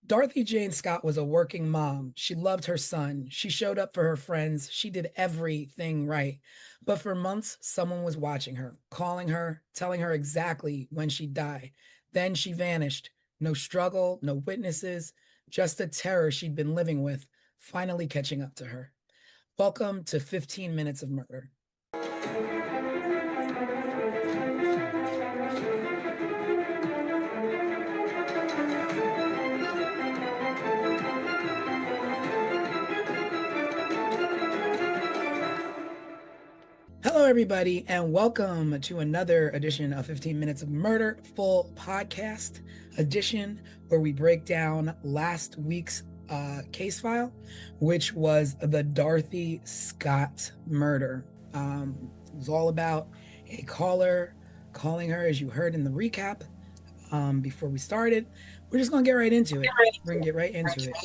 S2: Dorothy Jane Scott was a working mom. She loved her son. She showed up for her friends. She did everything right. But for months, someone was watching her, calling her, telling her exactly when she'd die. Then she vanished. No struggle, no witnesses, just the terror she'd been living with, finally catching up to her. Welcome to 15 Minutes of Murder. Hello, everybody, and welcome to another edition of 15 Minutes of Murder, full podcast edition, where we break down last week's case file, which was the Dorothy Scott murder. It was all about a caller calling her, as you heard in the recap before we started. We're just going to get right into it. We're going to get right into it.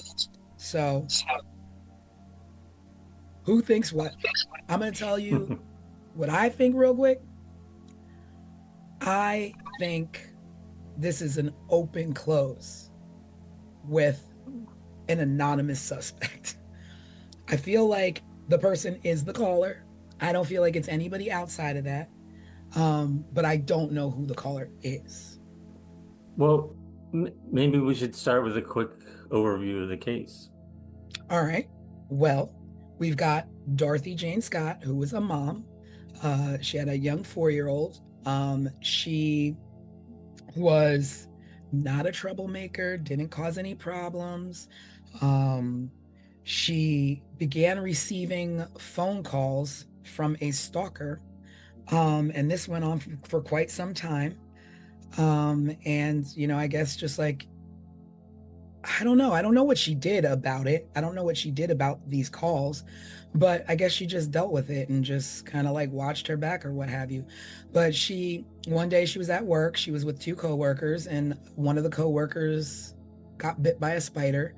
S2: So, who thinks what? I'm going to tell you what I think real quick. I think this is an open close with an anonymous suspect. I feel like the person is the caller. I don't feel like it's anybody outside of that. But I don't know who the caller is.
S4: Well, maybe we should start with a quick overview of the case.
S2: All right. Well, we've got Dorothy Jane Scott, who was a mom. She had a young 4-year-old. She was not a troublemaker, didn't cause any problems. She began receiving phone calls from a stalker, and this went on for quite some time. And, I guess just like, I don't know what she did about it. I don't know what she did about these calls, but I guess she just dealt with it and just kind of like watched her back or what have you. But one day she was at work, she was with 2 coworkers, and one of the coworkers got bit by a spider,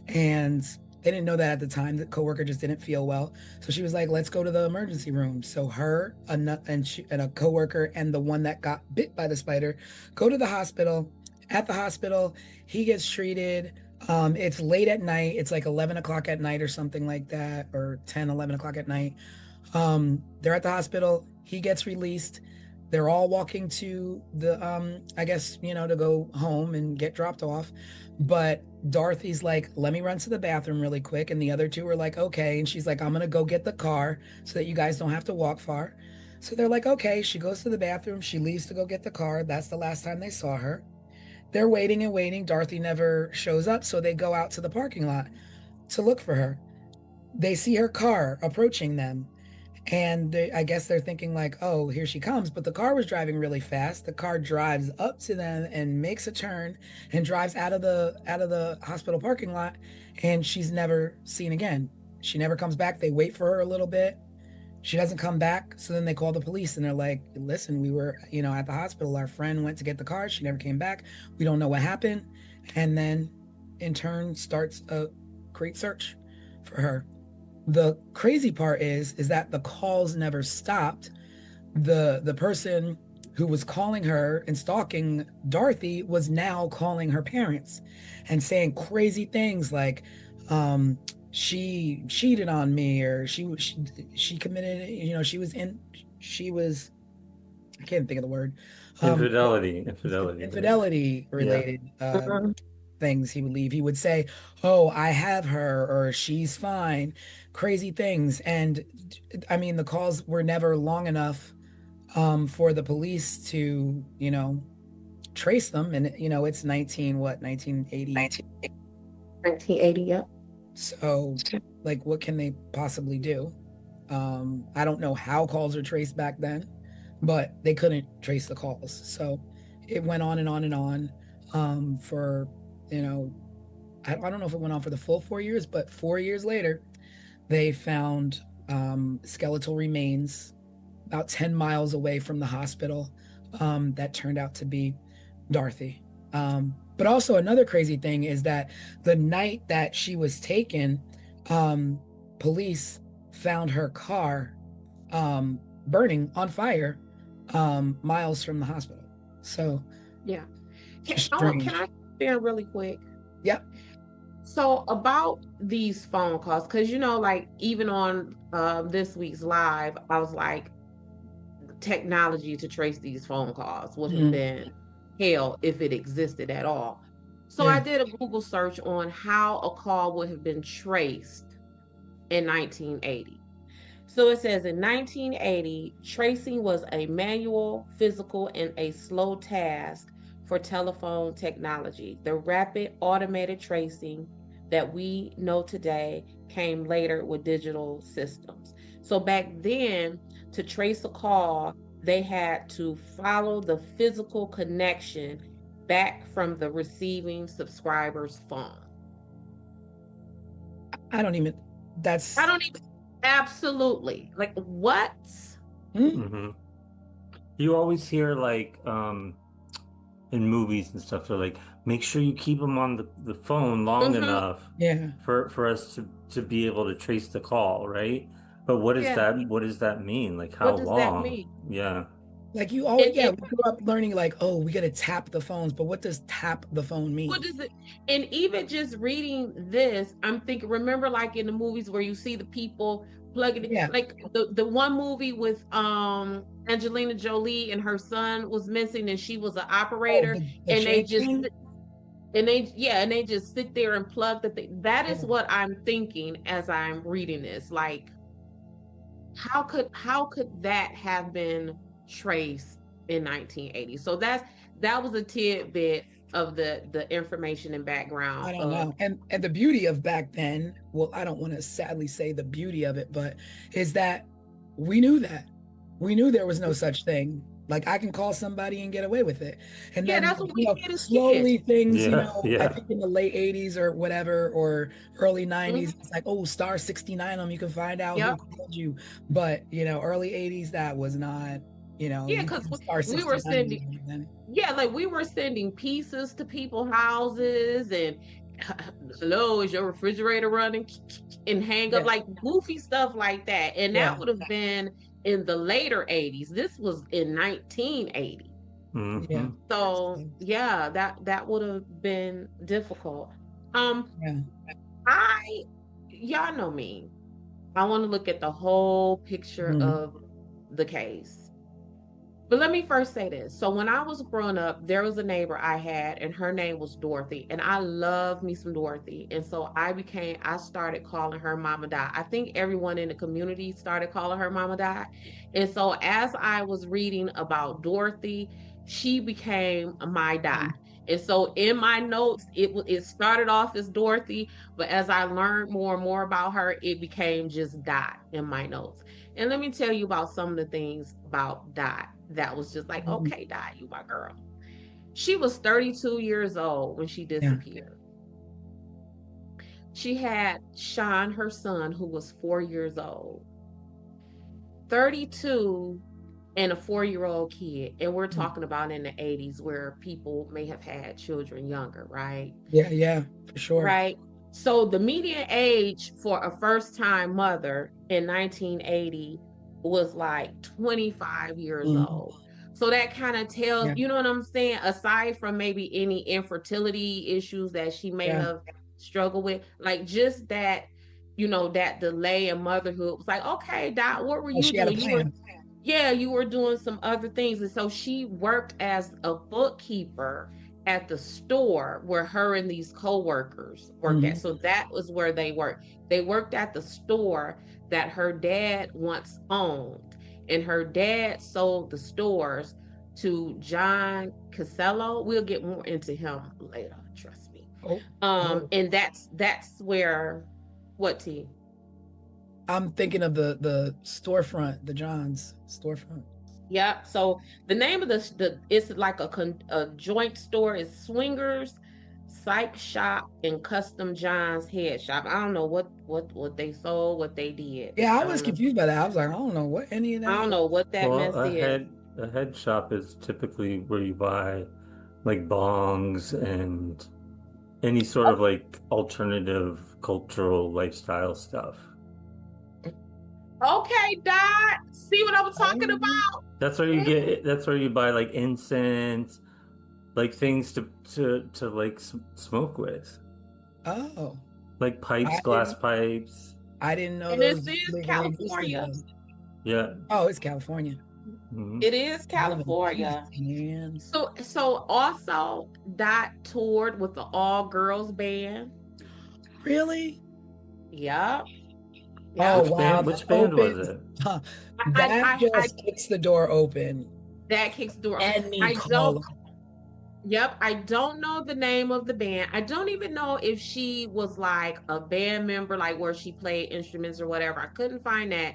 S2: and they didn't know that at the time. The coworker just didn't feel well. So she was like, let's go to the emergency room. So her and a coworker and the one that got bit by the spider go to the hospital. At the hospital, he gets treated. It's late at night. It's like 11 o'clock at night or something like that, or 10, 11 o'clock at night. They're at the hospital. He gets released. They're all walking to the, I guess, to go home and get dropped off. But Dorothy's like, let me run to the bathroom really quick. And the other 2 are like, okay. And she's like, I'm going to go get the car so that you guys don't have to walk far. So they're like, okay. She goes to the bathroom. She leaves to go get the car. That's the last time they saw her. They're waiting and waiting. Dorothy never shows up. So they go out to the parking lot to look for her. They see her car approaching them. And I guess they're thinking like, oh, here she comes. But the car was driving really fast. The car drives up to them and makes a turn and drives out of the hospital parking lot. And she's never seen again. She never comes back. They wait for her a little bit. She doesn't come back. So then they call the police and they're like, listen, we were, at the hospital. Our friend went to get the car. She never came back. We don't know what happened. And then in turn starts a great search for her. The crazy part is that the calls never stopped. The person who was calling her and stalking Dorothy was now calling her parents and saying crazy things like, she cheated on me, or she committed, she was, I can't think of the word,
S4: Infidelity.
S2: infidelity related things he would leave. He would say, oh, I have her, or she's fine, crazy things. And I mean, the calls were never long enough for the police to, trace them. And, it's 1980.
S3: 1980, yep.
S2: So, like, what can they possibly do? I don't know how calls are traced back then, but they couldn't trace the calls. So it went on and on and on for, I don't know if it went on for the full 4 years, but 4 years later, they found skeletal remains about 10 miles away from the hospital that turned out to be Dorothy. But also another crazy thing is that the night that she was taken, police found her car burning on fire miles from the hospital. So
S3: yeah. Can I share really quick?
S2: Yep.
S3: So about these phone calls, because like even on this week's live, I was like, technology to trace these phone calls would have been hell if it existed at all. So I did a Google search on how a call would have been traced in 1980. So it says in 1980, tracing was a manual, physical, and a slow task for telephone technology. The rapid automated tracing that we know today came later with digital systems. So back then, to trace a call, they had to follow the physical connection back from the receiving subscriber's phone. Absolutely. Like, what?
S4: Mm-hmm. You always hear like in movies and stuff, they're like, make sure you keep them on the phone long enough for us to be able to trace the call, right? But what does that mean? Like, how long?
S3: That mean?
S4: Yeah.
S2: Like you always, we grew up learning like, oh, we got to tap the phones, but what does tap the phone mean?
S3: What does it? And even just reading this, I'm thinking, remember like in the movies where you see the people plugging it, like the one movie with Angelina Jolie and her son was missing and she was an operator, and they just and they just sit there and plug the thing. That is what I'm thinking as I'm reading this. Like, how could that have been traced in 1980? So that was a tidbit of the information and background.
S2: I don't know. And the beauty of back then, well, I don't want to sadly say the beauty of it, but is that we knew there was no such thing. Like, I can call somebody and get away with it. And then
S3: that's what we did as
S2: slowly
S3: kids.
S2: things, I think in the late 80s or whatever, or early 90s, it's like, oh, star 69 you can find out who called you. But early 80s, that was not,
S3: because we were sending we were sending pieces to people's houses, and hello, is your refrigerator running, and hang up, like goofy stuff like that. And that would have been in the later 80s. This was in 1980. So that would have been difficult. Y'all know me, I want to look at the whole picture of the case. But let me first say this. So when I was growing up, there was a neighbor I had, and her name was Dorothy. And I love me some Dorothy. And so I started calling her Mama Di. I think everyone in the community started calling her Mama Di. And so as I was reading about Dorothy, she became my Di. And so in my notes, it started off as Dorothy, but as I learned more and more about her, it became just Di in my notes. And let me tell you about some of the things about Dot that was just like,
S2: Mhm.
S3: okay, Dot, you my girl. She was 32 years old when she
S2: Yeah.
S3: disappeared. She had Sean, her son, who was 4 years old. 32 and a 4-year-old kid. And we're
S2: Mm.
S3: talking about in the 80s where people may have had children younger, right?
S2: Yeah, for sure.
S3: Right. So the median age for a first time mother in 1980 was like 25 years
S2: Mhm.
S3: old. So that kind of tells,
S2: Yeah,
S3: you know what I'm saying? Aside from maybe any infertility issues that she may
S2: yeah.
S3: have struggled with, like just that, that delay in motherhood was like, okay, Dot, what were
S2: Oh,
S3: you
S2: she had a
S3: doing?
S2: plan.
S3: You were doing some other things. And so she worked as a bookkeeper at the store where her and these co-workers worked at.
S2: Mhm.
S3: So that was where they worked. They worked at the store that her dad once owned. And her dad sold the stores to John Casello. We'll get more into him later, trust me.
S2: Oh, oh.
S3: And that's where what T?
S2: I'm thinking of the storefront, the John's storefront.
S3: Yep. So the name of the it's like a joint store is Swingers Psych Shop and Custom John's Head Shop. I don't know what they sold, what they did.
S2: Yeah, I
S3: I
S2: was
S3: don't know.
S2: confused by that. I was like, I don't know what any of
S3: I
S2: that
S3: don't
S2: is.
S3: know what that
S4: Well,
S3: mess is.
S4: a head shop is typically where you buy like bongs and any sort of like alternative cultural lifestyle stuff.
S3: Okay, Dot. See what I'm talking
S2: Oh,
S3: about?
S4: That's where you get, that's where you buy like incense, like things to like smoke with,
S2: oh.
S4: like pipes,
S2: I
S4: glass
S2: didn't
S4: pipes.
S2: I didn't know
S3: And this
S2: those
S3: is
S2: legally existed
S3: California.
S2: though.
S4: Yeah.
S2: Oh, it's California.
S4: Mhm.
S3: It is
S2: Love and peace,
S3: California.
S2: man.
S3: So also Dot toured with the all girls band.
S2: Really?
S3: Yep.
S2: Oh
S3: Yep.
S2: wow,
S4: Which
S2: that
S4: band was
S2: opens.
S4: it?
S2: Huh,
S3: I,
S2: that
S3: I, I,
S2: just kicks the door open.
S3: that kicks the door.
S2: Any
S3: I don't,
S2: call.
S3: yep, I don't know the name of the band. I don't even know if she was like a band member, like where she played instruments or whatever. I couldn't find that,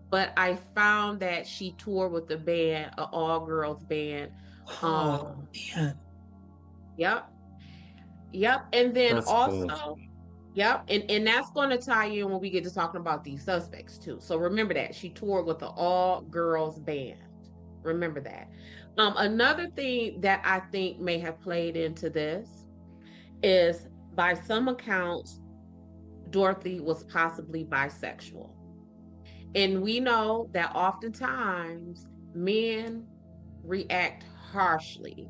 S3: but I found that she toured with the band, an all girls band.
S2: Oh
S3: Um,
S2: man.
S3: yep, yep. And then
S4: That's cool.
S3: also, yep, and that's going to tie in when we get to talking about these suspects too. So remember that she toured with the all girls band. Remember that. Another thing that I think may have played into this is by some accounts, Dorothy was possibly bisexual. And we know that oftentimes men react harshly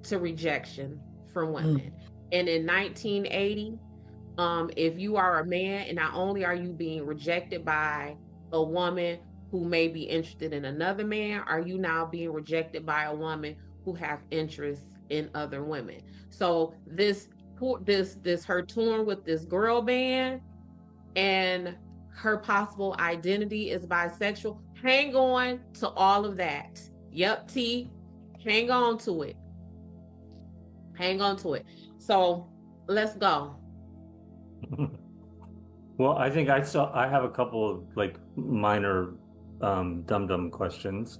S3: to rejection from women.
S2: Mm.
S3: And in 1980, if you are a man and not only are you being rejected by a woman who may be interested in another man, are you now being rejected by a woman who have interests in other women? So this her touring with this girl band and her possible identity is bisexual. Hang on to all of that. Yep, T. Hang on to it. Hang on to it. So let's go.
S4: Well, I think I have a couple of like minor dum-dum questions.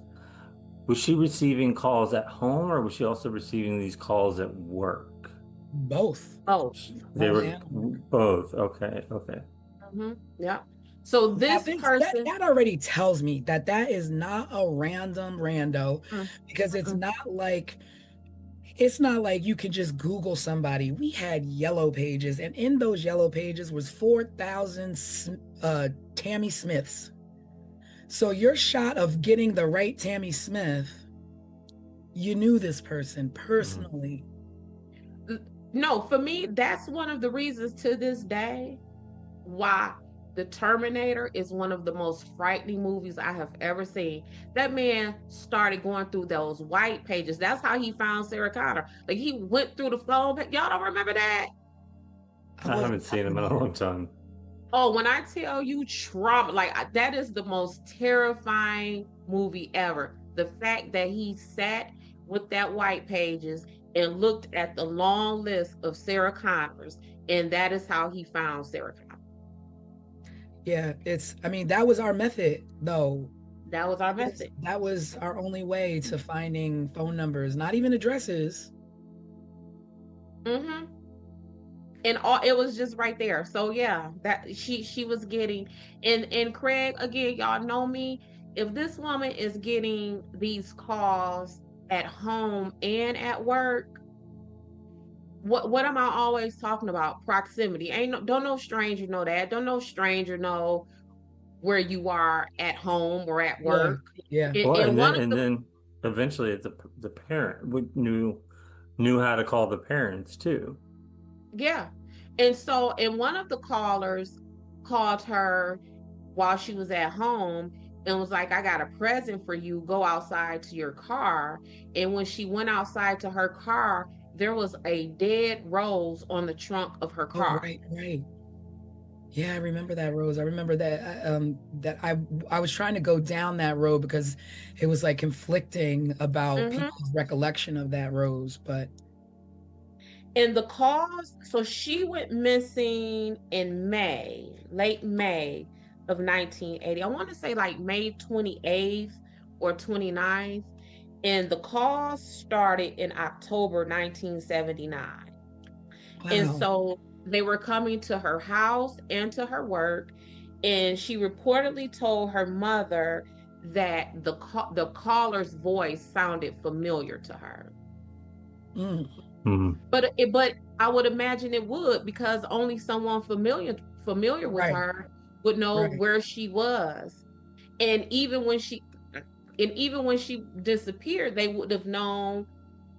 S4: Was she receiving calls at home or was she also receiving these calls at work?
S2: Both.
S3: Oh,
S4: They
S2: Home
S4: were
S2: and work.
S4: both. Okay, okay.
S3: yeah. So
S2: Now,
S3: this person,
S2: that already tells me that that is not a random rando,
S3: mm,
S2: because
S3: mm,
S2: it's not like you can just Google somebody. We had yellow pages, and in those yellow pages was 4,000 Tammy Smiths. So your shot of getting the right Tammy Smith, you knew this person personally.
S3: no, for me, that's one of the reasons to this day why The Terminator is one of the most frightening movies I have ever seen. That man started going through those white pages. That's how he found Sarah Connor. Like he went through the phone. Y'all don't remember that?
S2: I
S4: I
S2: wasn't
S4: haven't seen him in a long time.
S3: Oh, when I tell you trauma, that is the most terrifying movie ever. The fact that he sat with that white pages and looked at the long list of Sarah Connors, and that is how he found Sarah Connor.
S2: Yeah, I mean, that was our method though.
S3: That was our method.
S2: That was our only way to finding phone numbers, not even addresses.
S3: Mm-hmm. And all it was just right there. So yeah, that she was getting, and Craig, again, y'all know me. If this woman is getting these calls at home and at work, what am I always talking about? Proximity. Ain't no, don't no stranger know that. Don't no stranger know where you are at home or at
S2: Yeah,
S3: work.
S2: yeah,
S4: Well,
S3: And one of
S4: and
S3: the
S4: then eventually the parent knew how to call the parents too.
S3: Yeah. And one of the callers called her while she was at home and was like, I got a present for you. Go outside to your car. And when she went outside to her car, there was a dead rose on the trunk of her
S2: oh
S3: car.
S2: right, right. Yeah, I remember that, Rose. I remember that that I was trying to go down that road because it was like conflicting about
S3: Hmm.
S2: people's recollection of that rose, but
S3: And the cause, so she went missing in May, late May of 1980. I want to say like May 28th or 29th. And the cause started in October 1979. And
S2: wow.
S3: so they were coming to her house and to her work. And she reportedly told her mother that the caller's voice sounded familiar to her.
S2: Mm,
S4: Mhm.
S3: But I would imagine it would, because only someone familiar with
S2: right,
S3: her would know
S2: right.
S3: where she was. And even when she disappeared, they would have known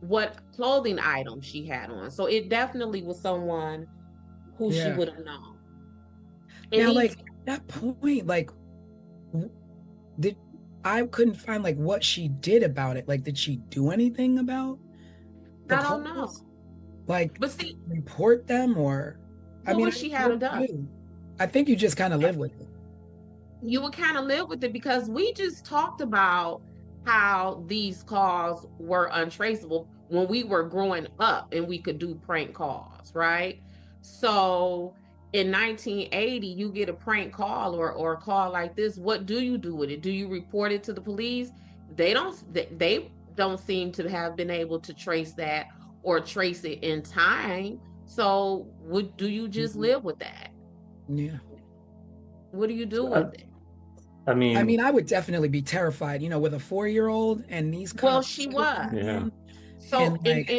S3: what clothing item she had on. So it definitely was someone who she
S2: Yeah.
S3: would have known. And
S2: Now,
S3: he
S2: like at that point, like w- did I couldn't find like what she did about it. Like, did she do anything about the
S3: I don't know.
S2: calls? Like,
S3: But see,
S2: report them or I
S3: what
S2: mean,
S3: would she
S2: what
S3: have
S2: do
S3: done?
S2: you do? I think you just kind of live with it.
S3: You would kind of live with it, because we just talked about how these calls were untraceable when we were growing up and we could do prank calls, right? So in 1980, you get a prank call or a call like this. What do you do with it? Do you report it to the police? They don't seem to have been able to trace that or trace it in time. So would do you just
S2: Mhm.
S3: live with that?
S2: Yeah.
S3: What do you do
S4: I,
S3: with it?
S4: I
S2: I
S4: mean,
S2: mean, I would definitely be terrified, with a 4-year-old and these kind
S3: Well,
S2: of
S3: she
S2: calls
S3: was.
S2: coming
S4: yeah.
S2: in.
S3: So,
S2: And like,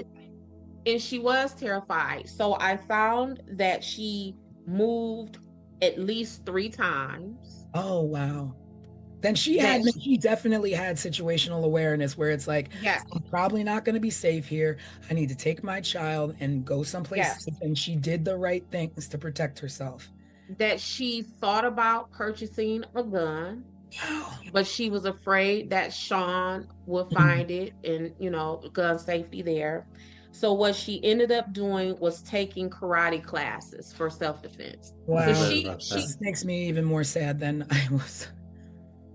S3: and she was terrified. So I found that she moved at least 3 times.
S2: oh wow.
S3: That she,
S2: She definitely had situational awareness where it's like,
S3: yes,
S2: I'm probably not going to be safe here. I need to take my child and go someplace
S3: yes,
S2: safe. And she did the right things to protect herself.
S3: that she thought about purchasing a gun,
S2: Wow.
S3: but she was afraid that Sean would
S2: Mhm.
S3: find it and, gun safety there. So what she ended up doing was taking karate classes for self-defense. So
S4: I
S2: Wow.
S4: read
S3: she
S4: about
S3: she
S4: that.
S2: This makes me even more sad than I was.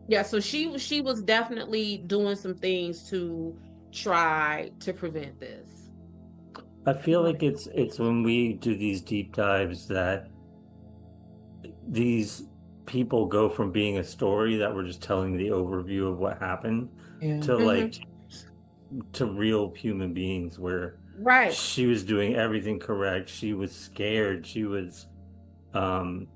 S3: Yeah, so she was definitely doing some things to try to prevent this.
S4: I feel like it's when we do these deep dives that these people go from being a story that we're just telling the overview of what happened
S2: Yeah.
S4: to
S3: Hmm.
S4: like to real human beings where
S3: Right.
S4: she was doing everything correct. She was scared. She was um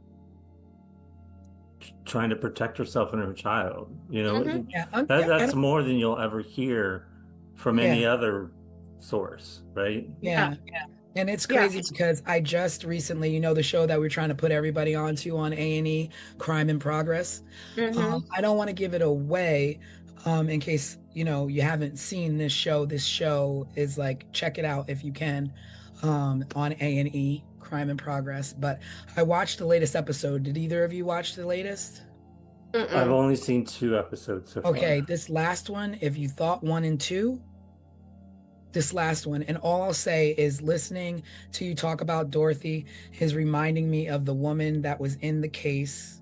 S4: trying to protect herself and her child.
S3: Hmm.
S2: Yeah.
S4: That's more than you'll ever hear from
S2: Yeah.
S4: any other source, right?
S3: Yeah.
S2: Yeah. And it's
S3: Yeah.
S2: crazy because I just recently, the show that we're trying to put everybody onto on A&E, Crime in Progress.
S3: Hmm.
S2: I don't want to give it away, in case, you haven't seen this show. This show is like, check it out if you can, on A&E, Crime in Progress. But I watched the latest episode. Did either of you watch the latest?
S4: I've
S3: Mm-mm.
S4: only seen 2 episodes so
S2: Okay,
S4: far.
S2: this last one, if you thought 1 and 2, this last one, and all I'll say is listening to you talk about Dorothy is reminding me of the woman that was in the case,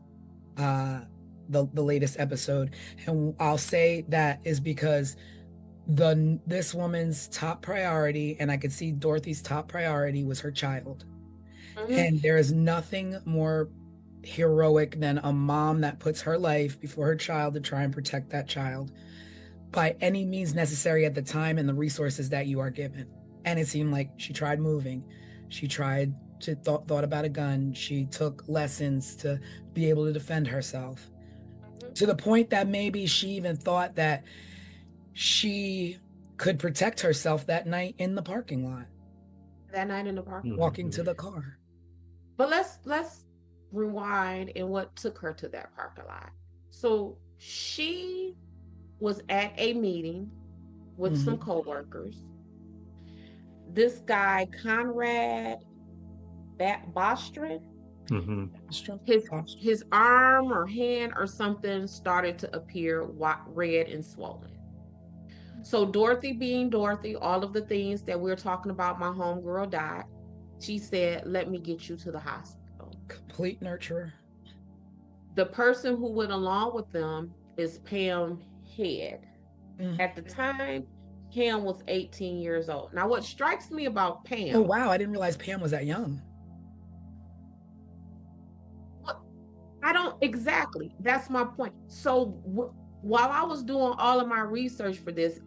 S2: uh the latest episode. And I'll say that is because this woman's top priority, and I could see Dorothy's top priority, was her child.
S3: Hmm.
S2: And there is nothing more heroic than a mom that puts her life before her child to try and protect that child by any means necessary at the time and the resources that you are given. And it seemed like she tried moving. She tried to thought about a gun. She took lessons to be able to defend herself, to the point that maybe she even thought that she could protect herself that night in the parking lot,
S3: That night in the park.
S2: walking to the car.
S3: But let's rewind and what took her to that parking lot. So she was at a meeting with some coworkers. This guy, Conrad Bostrom, his arm or hand or something started to appear red and swollen. So Dorothy being Dorothy, all of the things that we're talking about, my homegirl died. She said, let me get you to the hospital.
S2: Complete nurturer.
S3: The person who went along with them is Pam Head. At the time, Pam was 18 years old. Now, what strikes me about Pam...
S2: Oh, wow. I didn't realize Pam was that young.
S3: I don't... Exactly. That's my point. So while I was doing all of my research for this,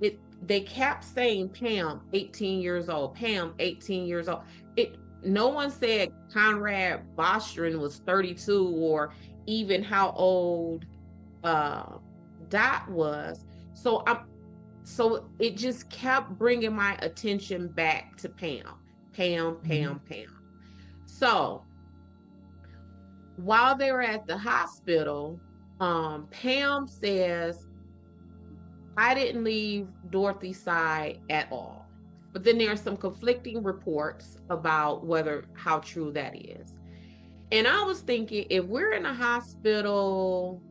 S3: they kept saying Pam, 18 years old. Pam, 18 years old. No one said Conrad Bostrom was 32 or even how old Dot was. So it just kept bringing my attention back to Pam. So while they were at the hospital, Pam says, I didn't leave Dorothy's side at all. But then there's some conflicting reports about how true that is. And I was thinking, if we're in a hospital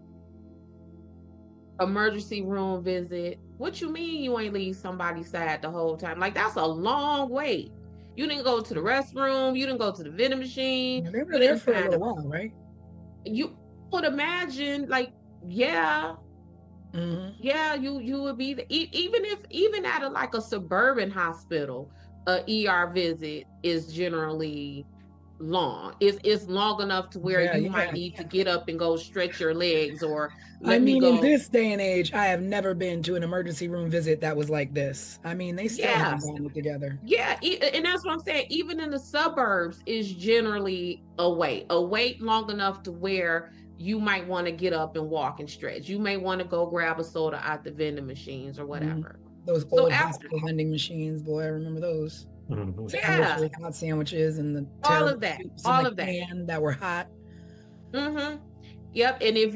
S3: emergency room visit, what you mean you ain't leave somebody's side the whole time? Like, that's a long wait. You didn't go to the restroom. You didn't go to the vending machine.
S2: They were there for a little while, right?
S3: You would imagine, like, yeah, you would be even at a suburban hospital, a ER visit is generally long. It's long enough to where you might need to get up and go stretch your legs or
S2: in this day and age, I have never been to an emergency room visit that was like this. I mean, they still haven't gotten it together.
S3: Yeah, and that's what I'm saying. Even in the suburbs, is generally a wait long enough to where you might want to get up and walk and stretch. You may want to go grab a soda out the vending machines or whatever.
S2: Those old hospital vending machines, boy, I remember those.
S3: Yeah,
S2: hot sandwiches and the
S3: all of that
S2: that were hot.
S3: Yep. And if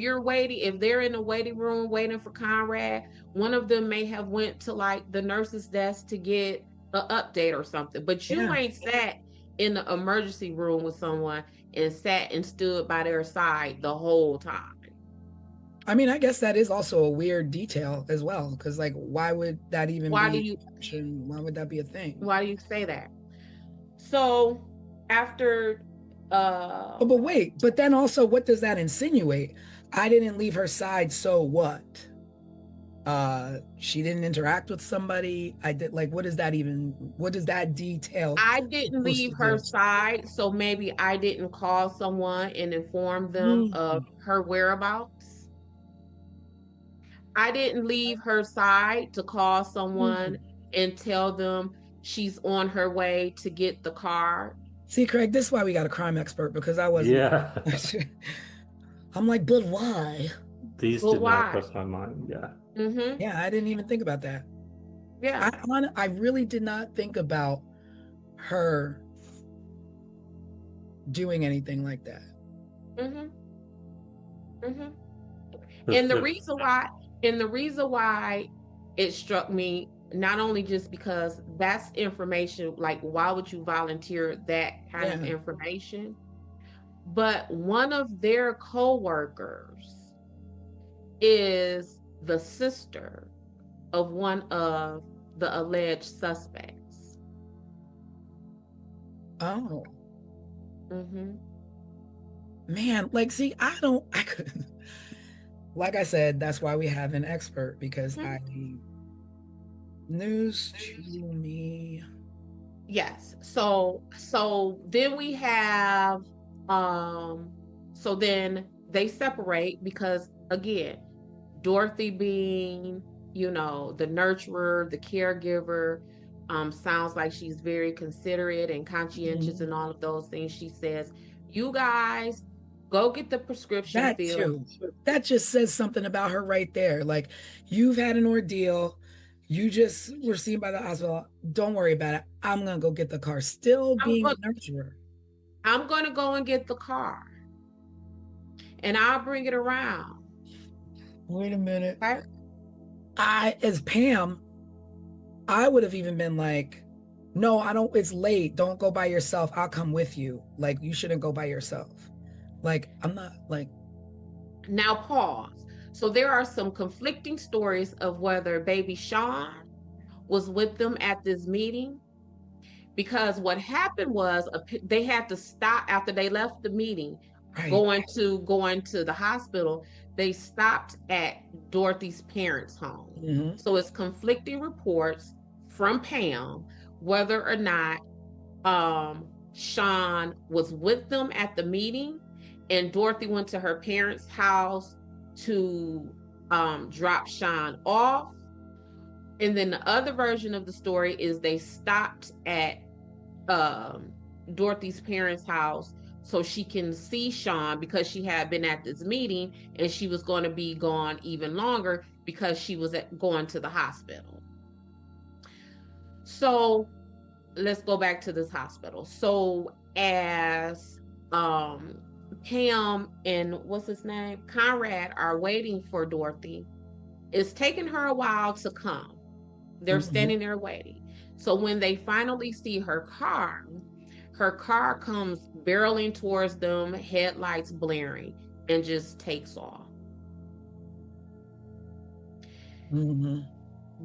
S3: they're in the waiting room waiting for Conrad, one of them may have went to like the nurse's desk to get an update or something. But you ain't sat in the emergency room with someone and sat and stood by their side the whole time.
S2: I mean, I guess that is also a weird detail as well, because like, why would that even why would that be a thing?
S3: Why do you say that? So after
S2: but then also, what does that insinuate? I didn't leave her side, so what? She didn't interact with somebody. I did. Like, what does that detail?
S3: I didn't leave her side, so maybe I didn't call someone and inform them of her whereabouts. I didn't leave her side to call someone and tell them she's on her way to get the car.
S2: See, Craig, this is why we got a crime expert, because I wasn't.
S4: Yeah.
S2: I'm like, but why?
S4: These did not cross my mind. Yeah.
S2: Yeah, I didn't even think about that.
S3: Yeah.
S2: I really did not think about her doing anything like that.
S3: And the reason why it struck me, not only just because that's information, like, why would you volunteer that kind of information? But one of their co-workers is the sister of one of the alleged suspects.
S2: Oh. Man, like, see, I couldn't. Like I said, that's why we have an expert, because news to me.
S3: Yes. So then we have So then they separate because, again, Dorothy being, the nurturer, the caregiver, sounds like she's very considerate and conscientious and all of those things. She says, you guys go get the prescription
S2: That
S3: filled.
S2: too. That just says something about her right there. Like, you've had an ordeal. You just were seen by the hospital. Don't worry about it. I'm going to go get the car. Still being a nurturer.
S3: I'm going to go and get the car. And I'll bring it around.
S2: Wait a minute.
S3: Okay?
S2: As Pam, I would have even been like, no, I don't, it's late. Don't go by yourself. I'll come with you. Like, you shouldn't go by yourself. Like, I'm not like.
S3: Now pause. So there are some conflicting stories of whether baby Sean was with them at this meeting, because what happened was they had to stop after they left the meeting.
S2: Right.
S3: Going to the hospital, they stopped at Dorothy's parents' home. So it's conflicting reports from Pam whether or not Sean was with them at the meeting and Dorothy went to her parents' house to drop Sean off. And then the other version of the story is they stopped at Dorothy's parents' house so she can see Sean, because she had been at this meeting and she was going to be gone even longer because she was going to the hospital. So let's go back to this hospital. So as Pam and what's his name, Conrad, are waiting for Dorothy, it's taken her a while to come. They're standing there waiting. So when they finally see her car comes barreling towards them, headlights blaring, and just takes off.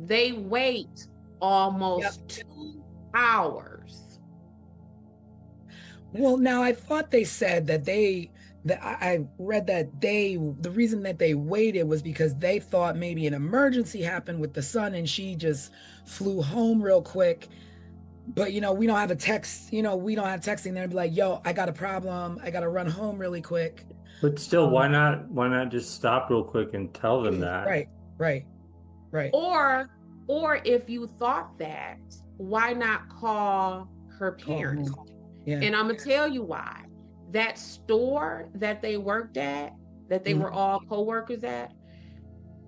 S3: They wait almost 2 hours.
S2: Well, now I thought they said that I read that the reason that they waited was because they thought maybe an emergency happened with the son and she just flew home real quick. But, we don't have a text, we don't have texting there and be like, yo, I got a problem. I got to run home really quick.
S4: But still, why not just stop real quick and tell them that?
S2: Right.
S3: Or if you thought that, why not call her parents?
S2: Yeah.
S3: And I'm going to tell you why. That store that they worked at, that they were all co-workers at,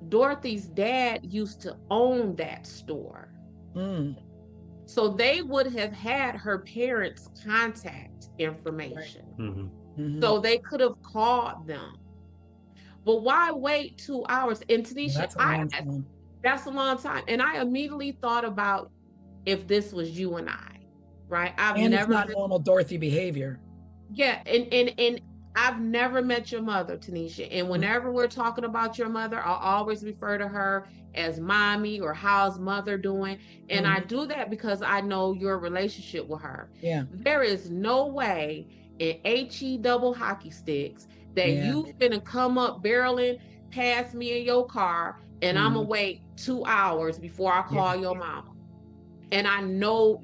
S3: Dorothy's dad used to own that store. So they would have had her parents' contact information. So they could have called them. But why wait 2 hours? And Tanisha, that's a long time. And I immediately thought about if this was you and I, right?
S2: It's not normal Dorothy behavior.
S3: Yeah, and I've never met your mother, Tanisha. And whenever we're talking about your mother, I'll always refer to her as mommy or how's mother doing. And I do that because I know your relationship with her.
S2: Yeah.
S3: There is no way in HE double hockey sticks that you finna come up barreling past me in your car and I'm gonna wait 2 hours before I call your mama. And I know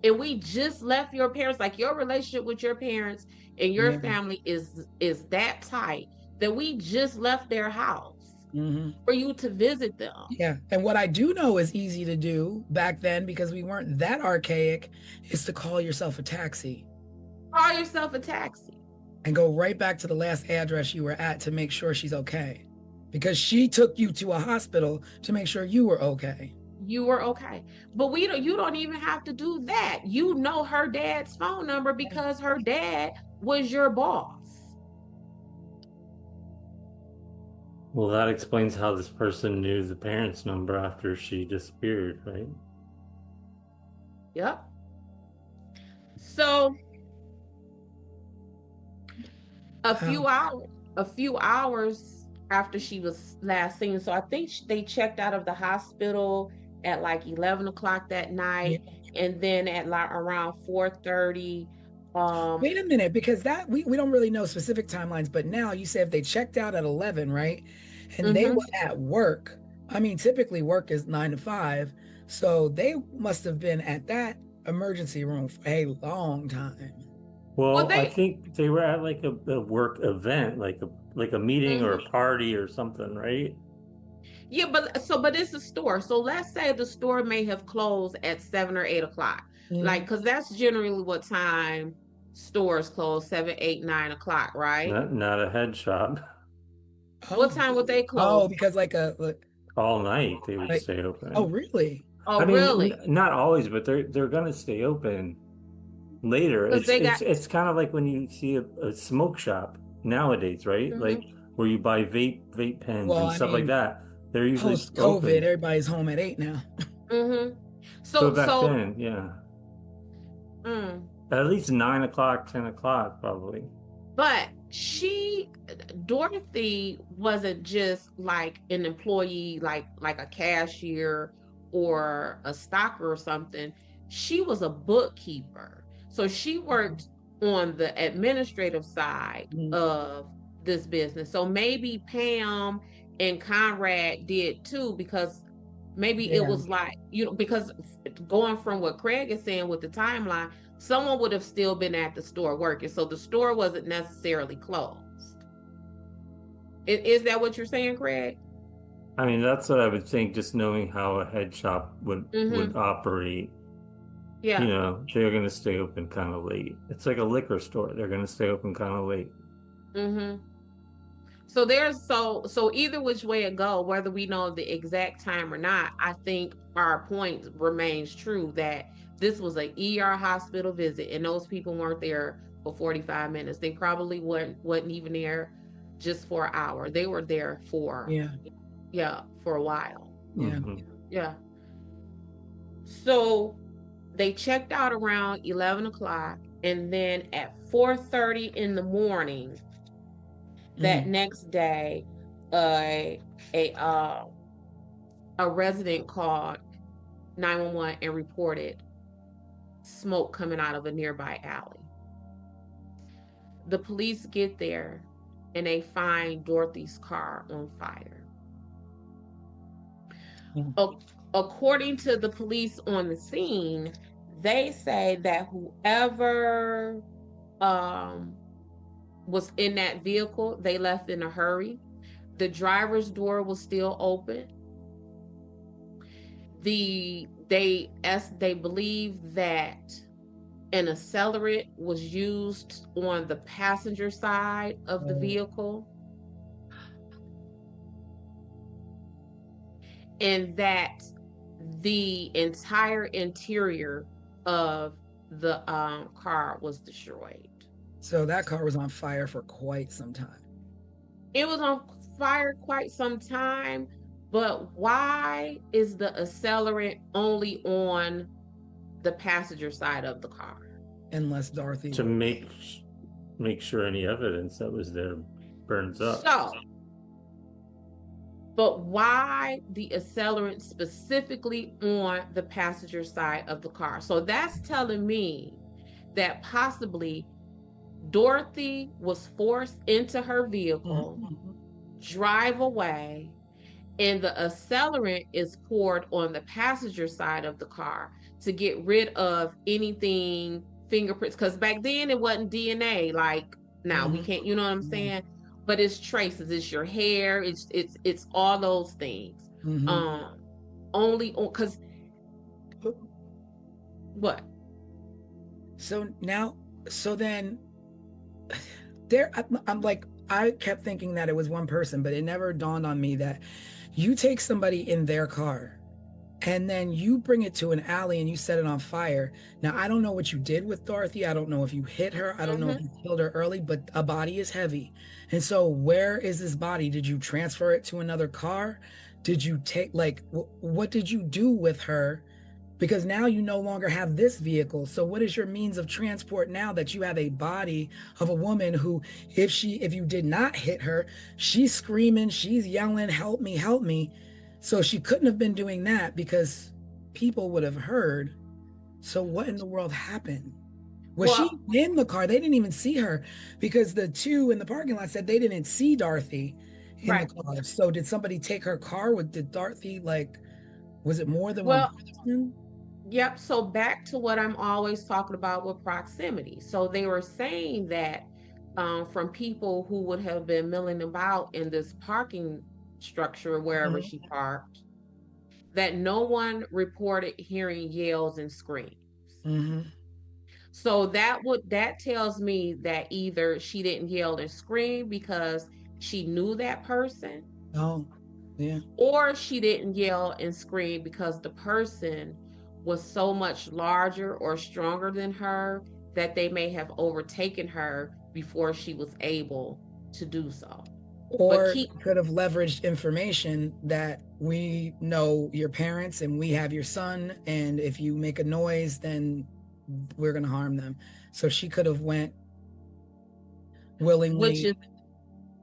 S3: and we just left your parents, like your relationship with your parents and your family is that tight that we just left their house for you to visit them.
S2: Yeah. And what I do know is easy to do back then, because we weren't that archaic, is to call yourself a taxi.
S3: Call yourself a taxi.
S2: And go right back to the last address you were at to make sure she's okay. Because she took you to a hospital to make sure you were okay.
S3: You were okay. But you don't even have to do that. You know her dad's phone number because her dad was your boss.
S4: Well, that explains how this person knew the parents' number after she disappeared, right?
S3: Yep. So a few hours after she was last seen, so I think they checked out of the hospital at like 11 o'clock that night, and then at like around 4:30.
S2: Wait a minute, because that we don't really know specific timelines, but now you say if they checked out at 11, right? And they were at work. I mean, typically work is 9 to 5. So they must have been at that emergency room for a long time.
S4: Well, I
S3: they
S4: think they were at like a work event, like a meeting or a
S3: Mhm.
S4: party or something, right?
S3: Yeah, but it's a store. So let's say the store may have closed at 7 or 8 o'clock. Like,
S2: Mhm.
S3: because that's generally what time stores close, 7, 8, 9 o'clock, right?
S4: Not a head shop.
S3: What
S2: Oh,
S3: time would they
S2: oh,
S3: close?
S2: because
S4: All night they would
S2: like,
S4: stay
S2: oh,
S4: open.
S2: really?
S3: Oh,
S4: I mean,
S3: really?
S4: not always, but they're gonna stay open later.
S3: Because they got
S4: It's kind of like when you see a smoke shop nowadays, right? Like
S3: Mhm.
S4: where you buy vape pens
S2: Well,
S4: and
S2: I
S4: stuff like
S2: mean,
S4: that. They're usually
S2: post COVID,
S4: open.
S2: everybody's home at 8 now.
S3: Mhm.
S4: But
S3: So
S4: back
S3: so
S4: then, yeah,
S3: mm,
S4: at least 9 o'clock, 10 o'clock, probably.
S3: but Dorothy wasn't just like an employee, like a cashier or a stocker or something. She was a bookkeeper. So she worked on the administrative side
S2: Mhm.
S3: of this business. So maybe Pam and Conrad did too, because maybe it
S2: Yeah.
S3: was like, because going from what Craig is saying with the timeline, someone would have still been at the store working. So the store wasn't necessarily closed. Is that what you're saying, Craig?
S4: I mean, that's what I would think, just knowing how a head shop would
S3: Mm-hmm.
S4: operate. You
S3: Yeah.
S4: know, they're gonna stay open kind of late. It's like a liquor store. They're gonna stay open kind of late.
S3: Mm-hmm. So either which way it go, whether we know the exact time or not, I think our point remains true that this was a ER hospital visit, and those people weren't there for 45 minutes. They probably wasn't even there just for an hour. They were there for,
S2: Yeah.
S3: yeah, for a while.
S2: Yeah.
S4: Hmm.
S3: Yeah. So they checked out around 11 o'clock, and then at 4:30 in the morning that
S2: Mm.
S3: next day, a a uh, a resident called 911 and reported smoke coming out of a nearby alley. The police get there and they find Dorothy's car on fire.
S2: Mm.
S3: According to the police on the scene, they say that whoever um, was in that vehicle, they left in a hurry. The driver's door was still open. They believe that an accelerant was used on the passenger side of the
S2: Oh,
S3: vehicle, and that the entire interior of the car was destroyed.
S2: so that car was on fire for quite some time.
S3: It was on fire quite some time, but why is the accelerant only on the passenger side of the car?
S2: Unless Dorothy
S4: To
S2: was.
S4: make sure any evidence that was there burns up.
S3: So, but why the accelerant specifically on the passenger side of the car? So that's telling me that possibly Dorothy was forced into her vehicle,
S2: Mhm.
S3: drive away, and the accelerant is poured on the passenger side of the car to get rid of anything, fingerprints, because back then it wasn't DNA like now. We
S2: Mhm.
S3: can't, you know what I'm
S2: Yeah.
S3: saying? But it's traces, it's your hair, it's all those things.
S2: Mhm.
S3: um Only on, because what?
S2: So now, so then I'm like, I kept thinking that it was one person, but it never dawned on me that you take somebody in their car and then you bring it to an alley and you set it on fire. Now, I don't know what you did with Dorothy. I don't know if you hit her. I don't know if
S3: Mm-hmm.
S2: you killed her early, but a body is heavy. And so, where is this body? Did you transfer it to another car? Did you take, like, what did you do with her? Because now you no longer have this vehicle. So what is your means of transport now that you have a body of a woman who, if you did not hit her, she's screaming, she's yelling, help me, help me. So she couldn't have been doing that because people would have heard. So what in the world happened? Was she
S3: Well,
S2: in the car? They didn't even see her because the two in the parking lot said they didn't see Dorothy in the
S3: right.
S2: car. So did somebody take her car? Did Dorothy, like, was it more than one
S3: Well,
S2: person?
S3: Yep. So back to what I'm always talking about with proximity. So they were saying that from people who would have been milling about in this parking structure wherever
S2: Mhm.
S3: she parked, that no one reported hearing yells and screams.
S2: Mhm.
S3: So that tells me that either she didn't yell and scream because she knew that person,
S2: Oh, yeah.
S3: or she didn't yell and scream because the person was so much larger or stronger than her that they may have overtaken her before she was able to do so. But
S2: Or
S3: keep
S2: could have leveraged information that we know your parents and we have your son, and if you make a noise, then we're gonna harm them. So she could have went
S3: which
S2: willingly.
S3: is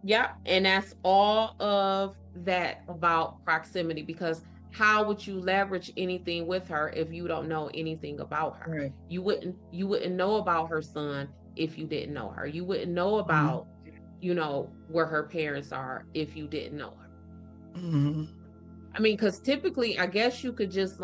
S3: yeah, and that's all of that about proximity, because how would you leverage anything with her if you don't know anything about her?
S2: Right.
S3: You wouldn't know about her son if you didn't know her. You wouldn't know about, where her parents are if you didn't know her.
S2: Mhm.
S3: I mean, because typically, I guess you could just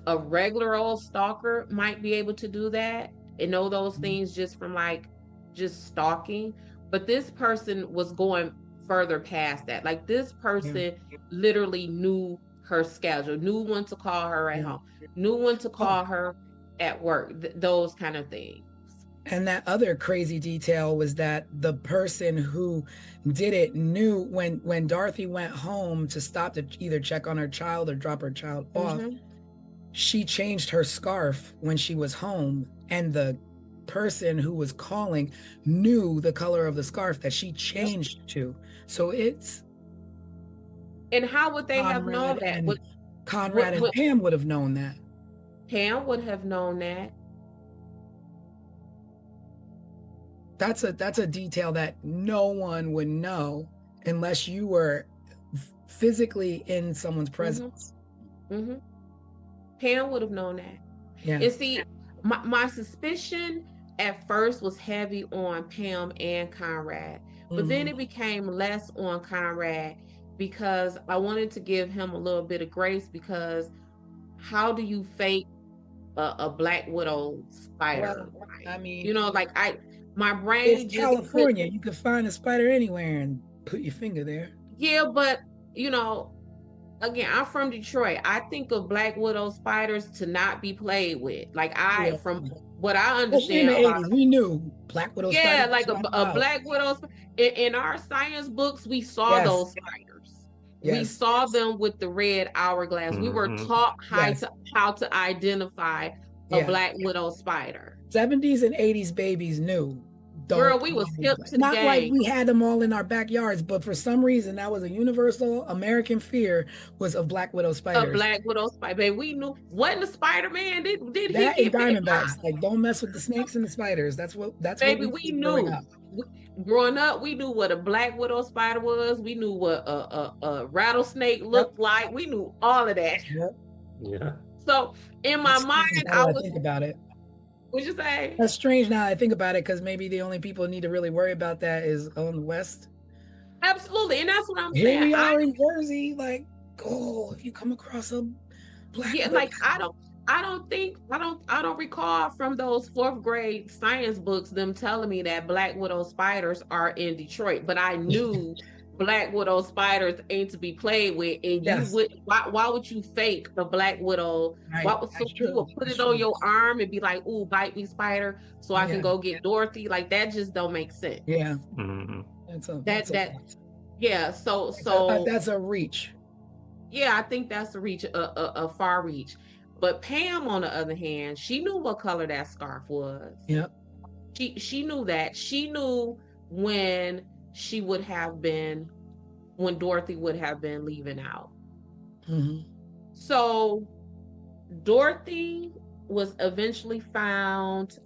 S3: a regular old stalker might be able to do that and know those things just from like just stalking. But this person was going further past that. Like this
S2: Yeah.
S3: person literally knew her schedule, knew when to call her at
S2: Yeah.
S3: home, knew when to
S2: Oh,
S3: call her at work, those kind of things.
S2: and that other crazy detail was that the person who did it knew when Dorothy went home to stop to either check on her child or drop her child off,
S3: Mm-hmm.
S2: she changed her scarf when she was home, and the person who was calling knew the color of the scarf that she changed to. So it's
S3: And how would they have known
S2: Conrad
S3: that?
S2: and Conrad and
S3: Would
S2: Pam would have known that.
S3: Pam would have known that?
S2: That's a detail that no one would know unless you were physically in someone's presence.
S3: Mm-hmm. Pam would have known that.
S2: Yeah.
S3: And see, my suspicion at first was heavy on Pam and Conrad, but then
S2: Mhm.
S3: it became less on Conrad because I wanted to give him a little bit of grace, because how do you fake a Black Widow spider?
S2: Well, I mean,
S3: Like my
S2: it's
S3: brain just could,
S2: California. You could find a spider anywhere and put your finger there.
S3: yeah, but you know, again, I'm from Detroit. I think of Black Widow spiders to not be played with. Like
S2: Yeah.
S3: from what I
S2: Especially in
S3: understand
S2: the
S3: about,
S2: 80s, we knew Black Widow
S3: yeah,
S2: spiders
S3: like
S2: was
S3: a
S2: out.
S3: Black Widow. In our science books, we saw
S2: Yes.
S3: those spiders. We
S2: Yes.
S3: saw them with the red hourglass. We were
S4: Mhm.
S3: taught
S2: Yes.
S3: how to identify a
S2: Yeah.
S3: Black Widow spider.
S2: 70s and 80s babies knew.
S3: Girl,
S2: Don't
S3: we was
S2: call me
S3: hip
S2: Black.
S3: to the
S2: Not like
S3: game.
S2: we had them all in our backyards, but for some reason that was a universal American fear was of Black Widow
S3: A
S2: spiders.
S3: Black Widow spider. Baby, we knew. Wasn't the Spider Man? Did he
S2: That and
S3: get bit by?
S2: Diamondbacks. Like, don't mess with the snakes and the spiders. That's what
S3: Baby,
S2: we
S3: we
S2: did growing
S3: knew.
S2: up.
S3: Growing up, we knew what a Black Widow spider was. We knew what a rattlesnake
S2: Yep.
S3: looked like. We knew all of that.
S2: Yep.
S4: Yeah.
S3: So in my
S2: That's strange
S3: mind,
S2: now that I think about it.
S3: what'd you say?
S2: That's strange now that I think about it, because maybe the only people who need to really worry about that is on the West.
S3: Absolutely. And that's what I'm
S2: Here
S3: saying.
S2: we are in Jersey, like, oh, if you come across a Black
S3: Yeah,
S2: Widow.
S3: like I don't recall from those fourth grade science books them telling me that Black Widow spiders are in Detroit, but I knew Black Widow spiders ain't to be played with, and you
S2: Yes.
S3: would why would you fake a Black Widow?
S2: Right.
S3: So
S2: That's
S3: you
S2: true.
S3: would put
S2: That's
S3: it on
S2: true.
S3: your arm and be like, "Ooh, bite me, spider," so I can
S2: Yeah.
S3: go get Dorothy. Like that just don't make sense.
S2: Yeah.
S4: Mhm.
S2: That's a
S3: Yeah. So
S2: that's a reach.
S3: yeah, I think that's a reach, a far reach. But Pam, on the other hand, she knew what color that scarf was.
S2: Yep.
S3: She knew that. She knew when she would have been, when Dorothy would have been leaving out.
S2: Mm-hmm.
S3: So Dorothy was eventually found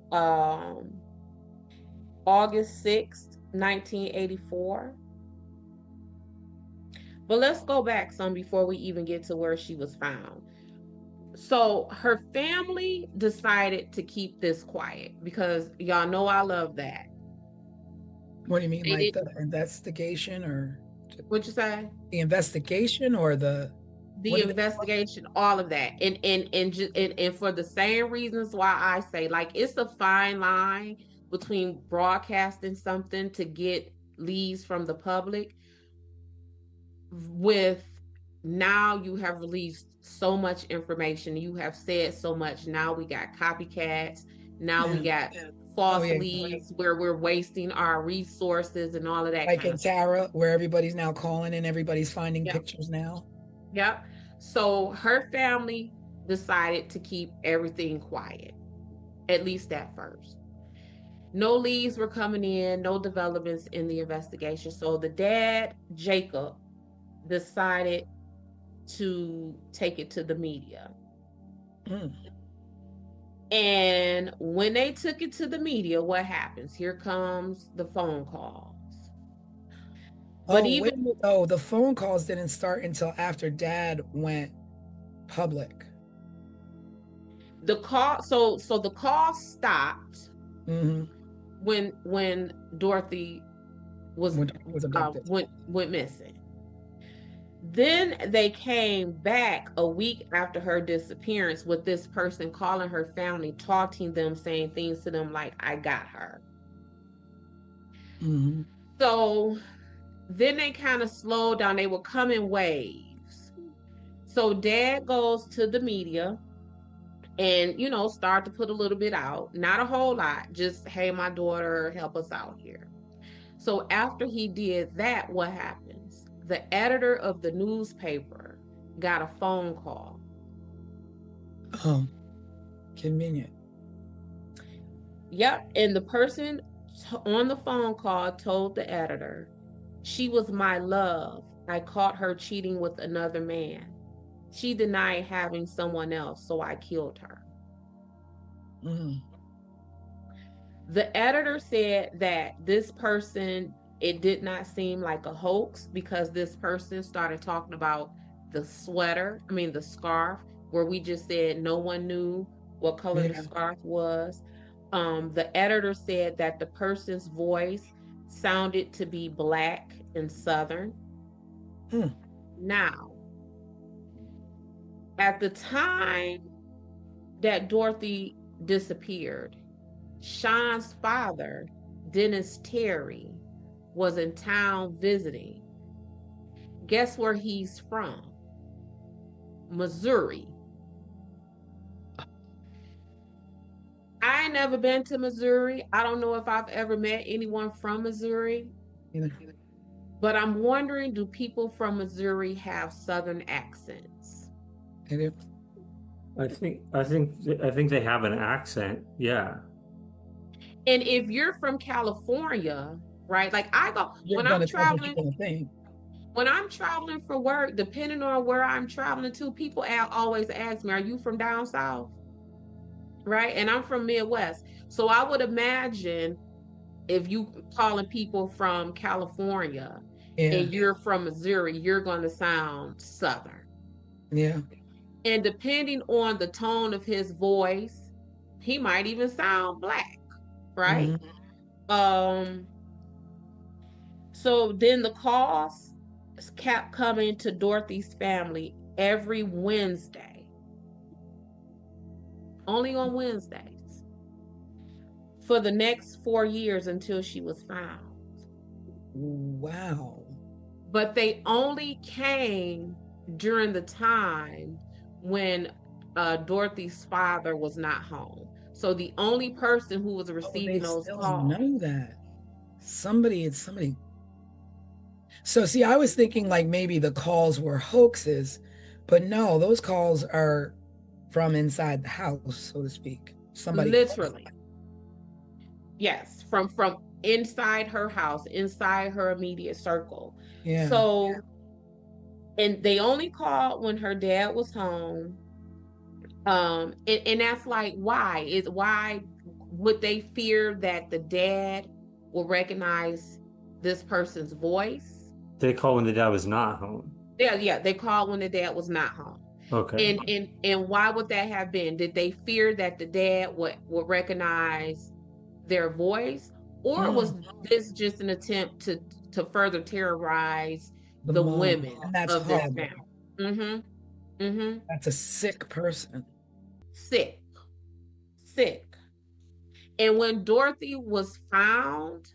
S3: August 6th, 1984. But let's go back some before we even get to where she was found. So her family decided to keep this quiet because y'all know I love that.
S2: What do you mean,
S3: They
S2: like
S3: didn't.
S2: the investigation or
S3: What'd you say?
S2: the investigation or the
S3: the investigation, all of that, and for the same reasons why I say, like, it's a fine line between broadcasting something to get leads from the public, with now you have released so much information, you have said so much, now we got copycats, now we got false leads where we're wasting our resources and all of that.
S2: Like in Tara, where everybody's now calling and everybody's finding pictures now.
S3: Yep. So her family decided to keep everything quiet, at least at first. No leads were coming in, no developments in the investigation. So the dad, Jacob, decided to take it to the media. And when they took it to the media, what happens? Here comes the phone calls. But
S2: the phone calls didn't start until after Dad went public.
S3: The call, so the call stopped when Dorothy went missing. Then they came back a week after her disappearance with this person calling her family, taunting them, saying things to them like, "I got her." So then they kind of slowed down. They would come in waves. So Dad goes to the media and, start to put a little bit out. Not a whole lot. Just, "Hey, my daughter, help us out here." So after he did that, what happens? The editor of the newspaper got a phone call.
S2: Oh, convenient.
S3: Yep. And the person on the phone call told the editor, "She was my love. I caught her cheating with another man. She denied having someone else, so I killed her." The editor said that this person, it did not seem like a hoax, because this person started talking about the scarf, where we just said no one knew what color the scarf was. The editor said that the person's voice sounded to be Black and Southern. Now, at the time that Dorothy disappeared, Sean's father, Dennis Terry, was in town visiting. Guess where he's from? Missouri. I ain't never been to Missouri. I don't know if I've ever met anyone from Missouri. But I'm wondering, do people from Missouri have Southern accents?
S4: I think they have an accent. Yeah.
S3: And if you're from California, right? Like when I'm traveling for work, depending on where I'm traveling to, people always ask me, "Are you from down south?" Right? And I'm from Midwest. So I would imagine if you calling people from California and you're from Missouri, you're going to sound Southern.
S2: Yeah.
S3: And depending on the tone of his voice, he might even sound Black, right? So then the calls kept coming to Dorothy's family every Wednesday. Only on Wednesdays. For the next 4 years until she was found.
S2: Wow.
S3: But they only came during the time when Dorothy's father was not home. So the only person who was receiving those calls.
S2: Know that. Somebody. So see, I was thinking like maybe the calls were hoaxes, but no, those calls are from inside the house, so to speak. Somebody
S3: literally. Yes, from inside her house, inside her immediate circle.
S2: Yeah.
S3: So, and they only called when her dad was home. And that's like, why would they fear that the dad will recognize this person's voice?
S4: They call when the dad was not home.
S3: Yeah, they called when the dad was not home.
S4: Okay.
S3: And why would that have been? Did they fear that the dad would recognize their voice, or was this just an attempt to further terrorize the women
S2: of this family?
S3: Mm-hmm.
S2: That's a sick person.
S3: Sick. Sick. And when Dorothy was found,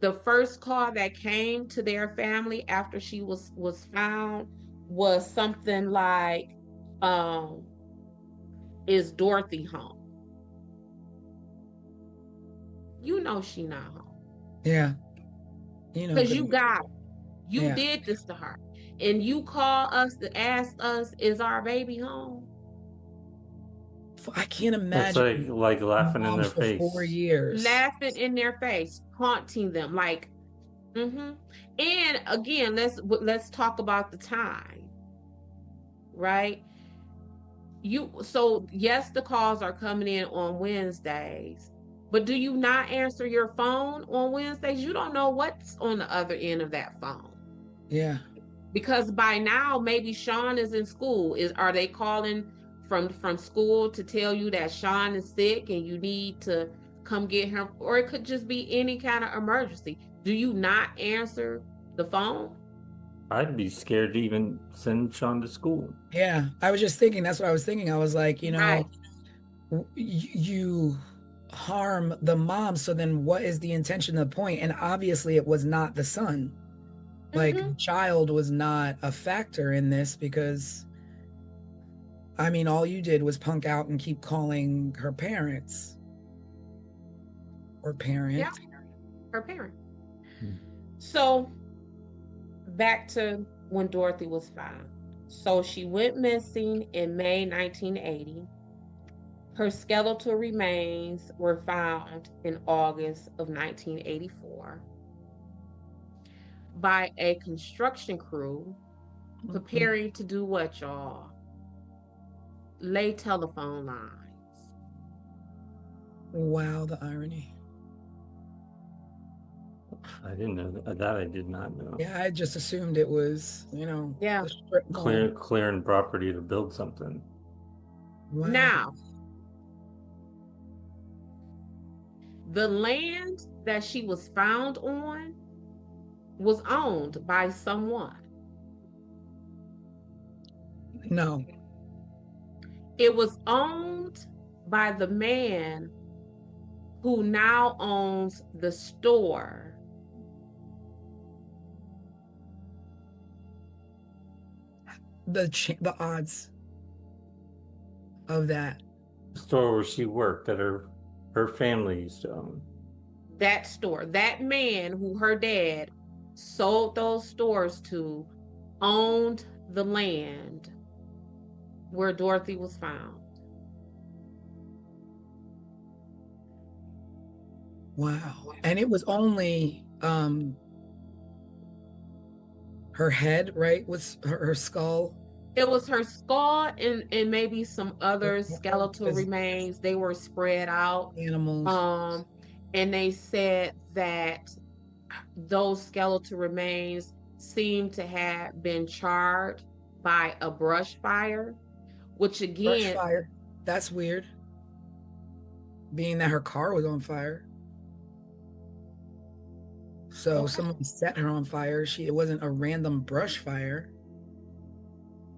S3: the first call that came to their family after she was found was something like, um, is Dorothy home? You know she not home.
S2: Yeah. You know,
S3: Because
S2: good.
S3: you got her. You
S2: Yeah.
S3: did this to her. And you call us to ask us, is our baby home?
S2: I can't
S4: That's
S2: imagine
S4: like laughing in
S2: mom
S4: their
S2: for
S4: face.
S2: 4 years.
S3: Laughing in their face, taunting them, like, And again, let's talk about the time, right? So yes, the calls are coming in on Wednesdays, but do you not answer your phone on Wednesdays? You don't know what's on the other end of that phone.
S2: Yeah.
S3: Because by now maybe Sean is in school. Are they calling from school to tell you that Sean is sick and you need to come get him? Or it could just be any kind of emergency. Do you not answer the phone?
S4: I'd be scared to even send Sean to school.
S2: Yeah. I was just thinking, that's what I was thinking. I was like,
S3: Right.
S2: you harm the mom. So then what is the intention of the point? And obviously it was not the son. Like the child was not a factor in this because I mean, all you did was punk out and keep calling her parents. Or parent.
S3: Yeah, her parent. So back to when Dorothy was found. So she went missing in May 1980. Her skeletal remains were found in August of 1984 by a construction crew preparing to do what, y'all? Lay telephone lines.
S2: Wow, the irony.
S4: I didn't know that. I did not know.
S2: Yeah, I just assumed it was,
S3: Yeah,
S4: Clearing property to build something.
S2: Wow.
S3: Now, the land that she was found on was owned by someone.
S2: No.
S3: It was owned by the man who now owns the store.
S2: The odds of that.
S4: The store where she worked that her family used to own.
S3: That store, that man who her dad sold those stores to, owned the land where Dorothy was found.
S2: Wow. And it was only her head, right? Was her skull?
S3: It was her skull and maybe some other skeletal remains. They were spread out.
S2: Animals.
S3: And they said that those skeletal remains seemed to have been charred by a brush fire, which again,
S2: Brush fire. That's weird. Being that her car was on fire. So someone set her on fire. It wasn't a random brush fire.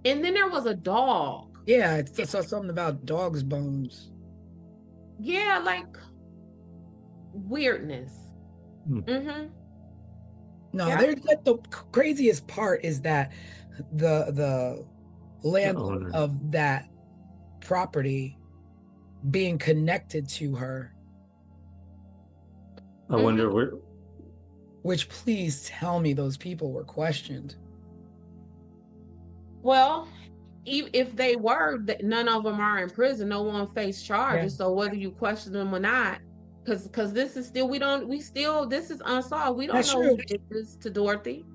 S3: And then there was a dog.
S2: Yeah, I saw something about dog's bones.
S3: Yeah, like weirdness.
S2: No, the craziest part is that the landlord of that property being connected to her.
S4: I wonder where.
S2: Which, please tell me those people were questioned.
S3: Well, if they were, none of them are in prison. No one faced charges. Yeah. So whether you question them or not, because this is still this is unsolved. We don't know who did this to Dorothy.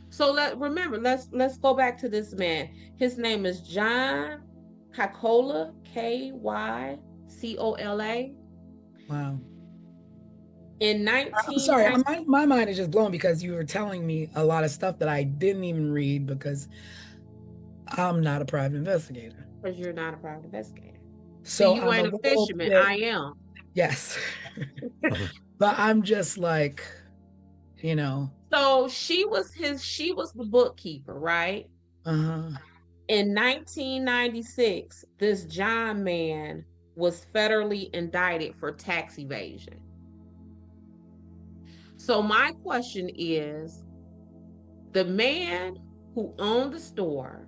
S3: So let's go back to this man. His name is John Kycola, Kycola.
S2: Wow.
S3: I'm
S2: sorry, my mind is just blown because you were telling me a lot of stuff that I didn't even read because I'm not a private investigator.
S3: Because you're not a private investigator.
S2: So
S3: you ain't a fisherman. I am.
S2: Yes. But I'm just like,
S3: So she was the bookkeeper, right?
S2: Uh-huh.
S3: In 1996, this John man was federally indicted for tax evasion. So my question is, the man who owned the store,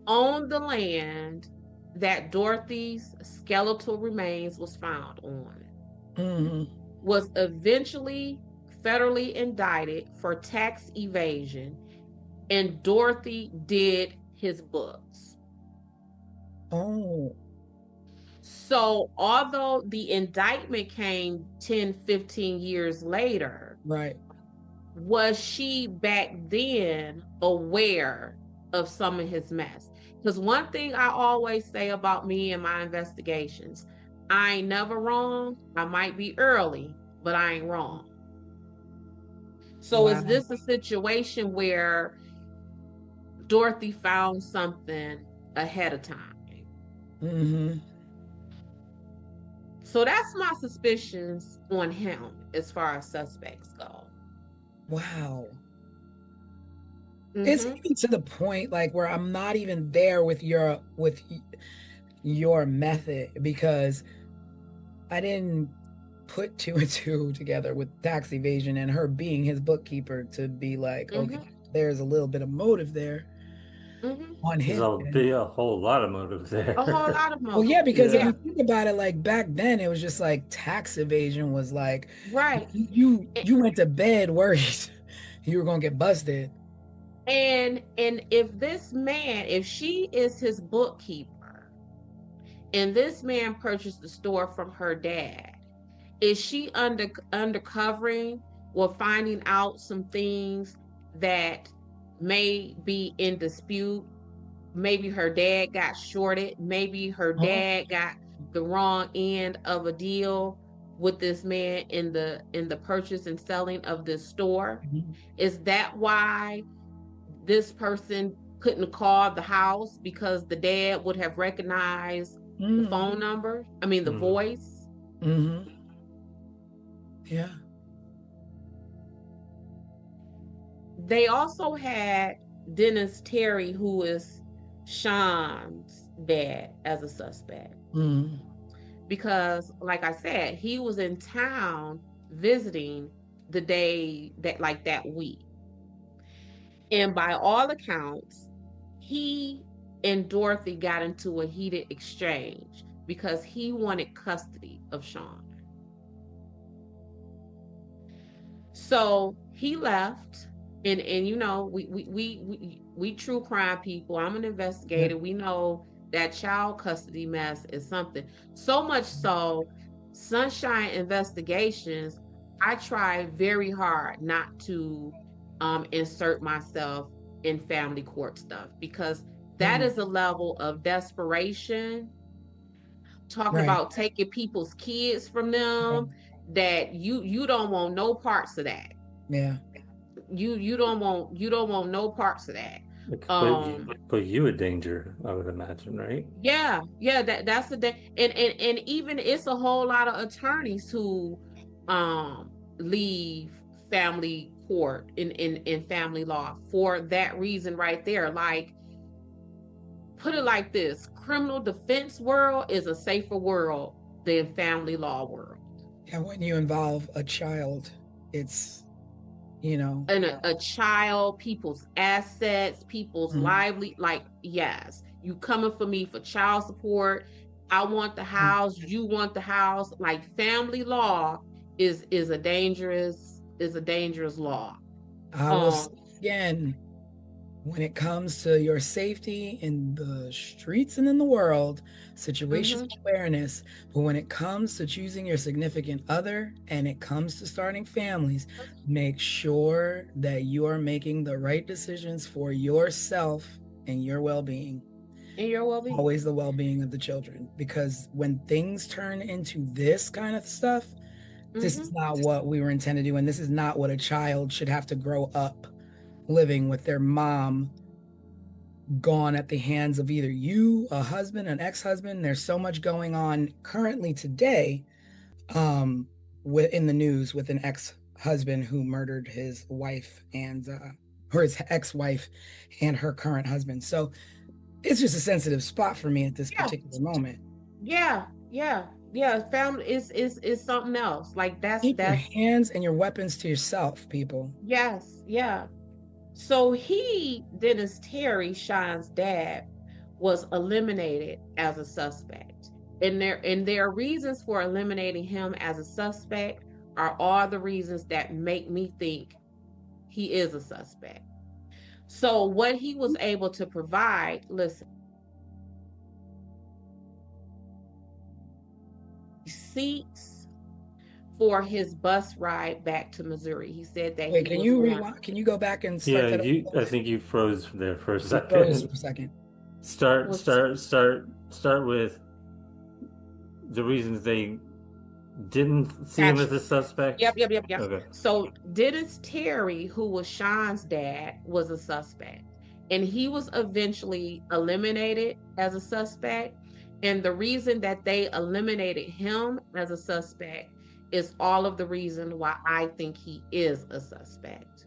S3: owned the land that Dorothy's skeletal remains was found on, was eventually federally indicted for tax evasion, and Dorothy did his books.
S2: Oh.
S3: So although the indictment came 10, 15 years later,
S2: Right.
S3: was she back then aware of some of his mess? Because one thing I always say about me and my investigations, I ain't never wrong. I might be early, but I ain't wrong. So
S2: Wow.
S3: is this a situation where Dorothy found something ahead of time? So that's my suspicions on him as far as suspects go.
S2: Wow. It's even to the point like where I'm not even there with your method, because I didn't put two and two together with tax evasion and her being his bookkeeper to be like, okay, there's a little bit of motive there on his
S4: There'll be a whole lot of motive there.
S3: A whole lot of motive.
S2: Well, yeah, because if you think about it, like back then, it was just like tax evasion was like,
S3: right.
S2: You went to bed worried you were gonna get busted.
S3: And if this man, if she is his bookkeeper, and this man purchased the store from her dad, is she undercovering or finding out some things that may be in dispute? Maybe her dad got shorted. Maybe her dad got the wrong end of a deal with this man in the purchase and selling of this store. Is that why this person couldn't call the house, because the dad would have recognized the phone number? I mean, the voice.
S2: Yeah.
S3: They also had Dennis Terry, who is Sean's dad, as a suspect. Because, like I said, he was in town visiting the day that week. And by all accounts, he and Dorothy got into a heated exchange because he wanted custody of Sean. So he left, and you know, we true crime people. I'm an investigator.
S2: Yeah.
S3: We know that child custody mess is something. So much so, Sunshine Investigations, I try very hard not to insert myself in family court stuff, because that is a level of desperation, talking about taking people's kids from them, that you don't want no parts of that.
S2: Yeah.
S3: You don't want no parts of that.
S4: Put you in danger, I would imagine, right?
S3: Yeah, that's the day. And even it's a whole lot of attorneys who leave family court in family law for that reason right there. Like, put it like this: criminal defense world is a safer world than family law world.
S2: And when you involve a child, it's, you know,
S3: and a child, people's assets, people's lively, like, yes, you coming for me for child support. I want the house, you want the house. Like, family law is a dangerous law.
S2: I will say again, when it comes to your safety in the streets and in the world, situational awareness, but when it comes to choosing your significant other and it comes to starting families, make sure that you are making the right decisions for yourself and your well-being.
S3: And your well-being.
S2: Always the well-being of the children, because when things turn into this kind of stuff, this is not what we were intended to do, and this is not what a child should have to grow up living with, their mom gone at the hands of either you, a husband, an ex-husband. There's so much going on currently today in the news with an ex-husband who murdered his wife and or his ex-wife and her current husband. So it's just a sensitive spot for me at this
S3: Yeah.
S2: particular moment.
S3: Yeah, family is something else. Like
S2: Keep your
S3: that's
S2: hands and your weapons to yourself, people.
S3: yes, yeah. So Dennis Terry, Sean's dad, was eliminated as a suspect. And their reasons for eliminating him as a suspect are all the reasons that make me think he is a suspect. So what he was able to provide, listen, receipts for his bus ride back to Missouri. He said that
S2: Wait,
S3: he was going.
S2: can you go back and start
S4: Yeah,
S2: that?
S4: I think you froze there for a
S2: Froze
S4: second.
S2: for a second.
S4: Start with the reasons they didn't see him as a suspect.
S3: Yep.
S4: Okay.
S3: So Dennis Terry, who was Sean's dad, was a suspect. And he was eventually eliminated as a suspect. And the reason that they eliminated him as a suspect is all of the reason why I think he is a suspect.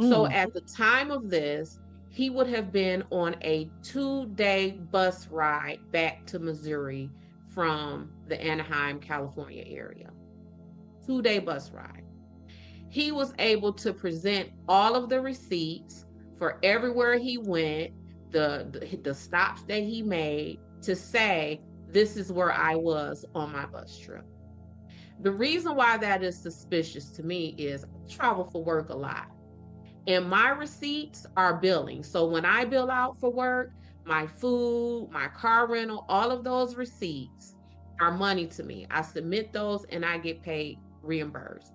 S3: So at the time of this, he would have been on a 2-day bus ride back to Missouri from the Anaheim, California area. 2-day bus ride. He was able to present all of the receipts for everywhere he went, the stops that he made, to say, this is where I was on my bus trip. The reason why that is suspicious to me is I travel for work a lot. And my receipts are billing. So when I bill out for work, my food, my car rental, all of those receipts are money to me. I submit those and I get paid, reimbursed.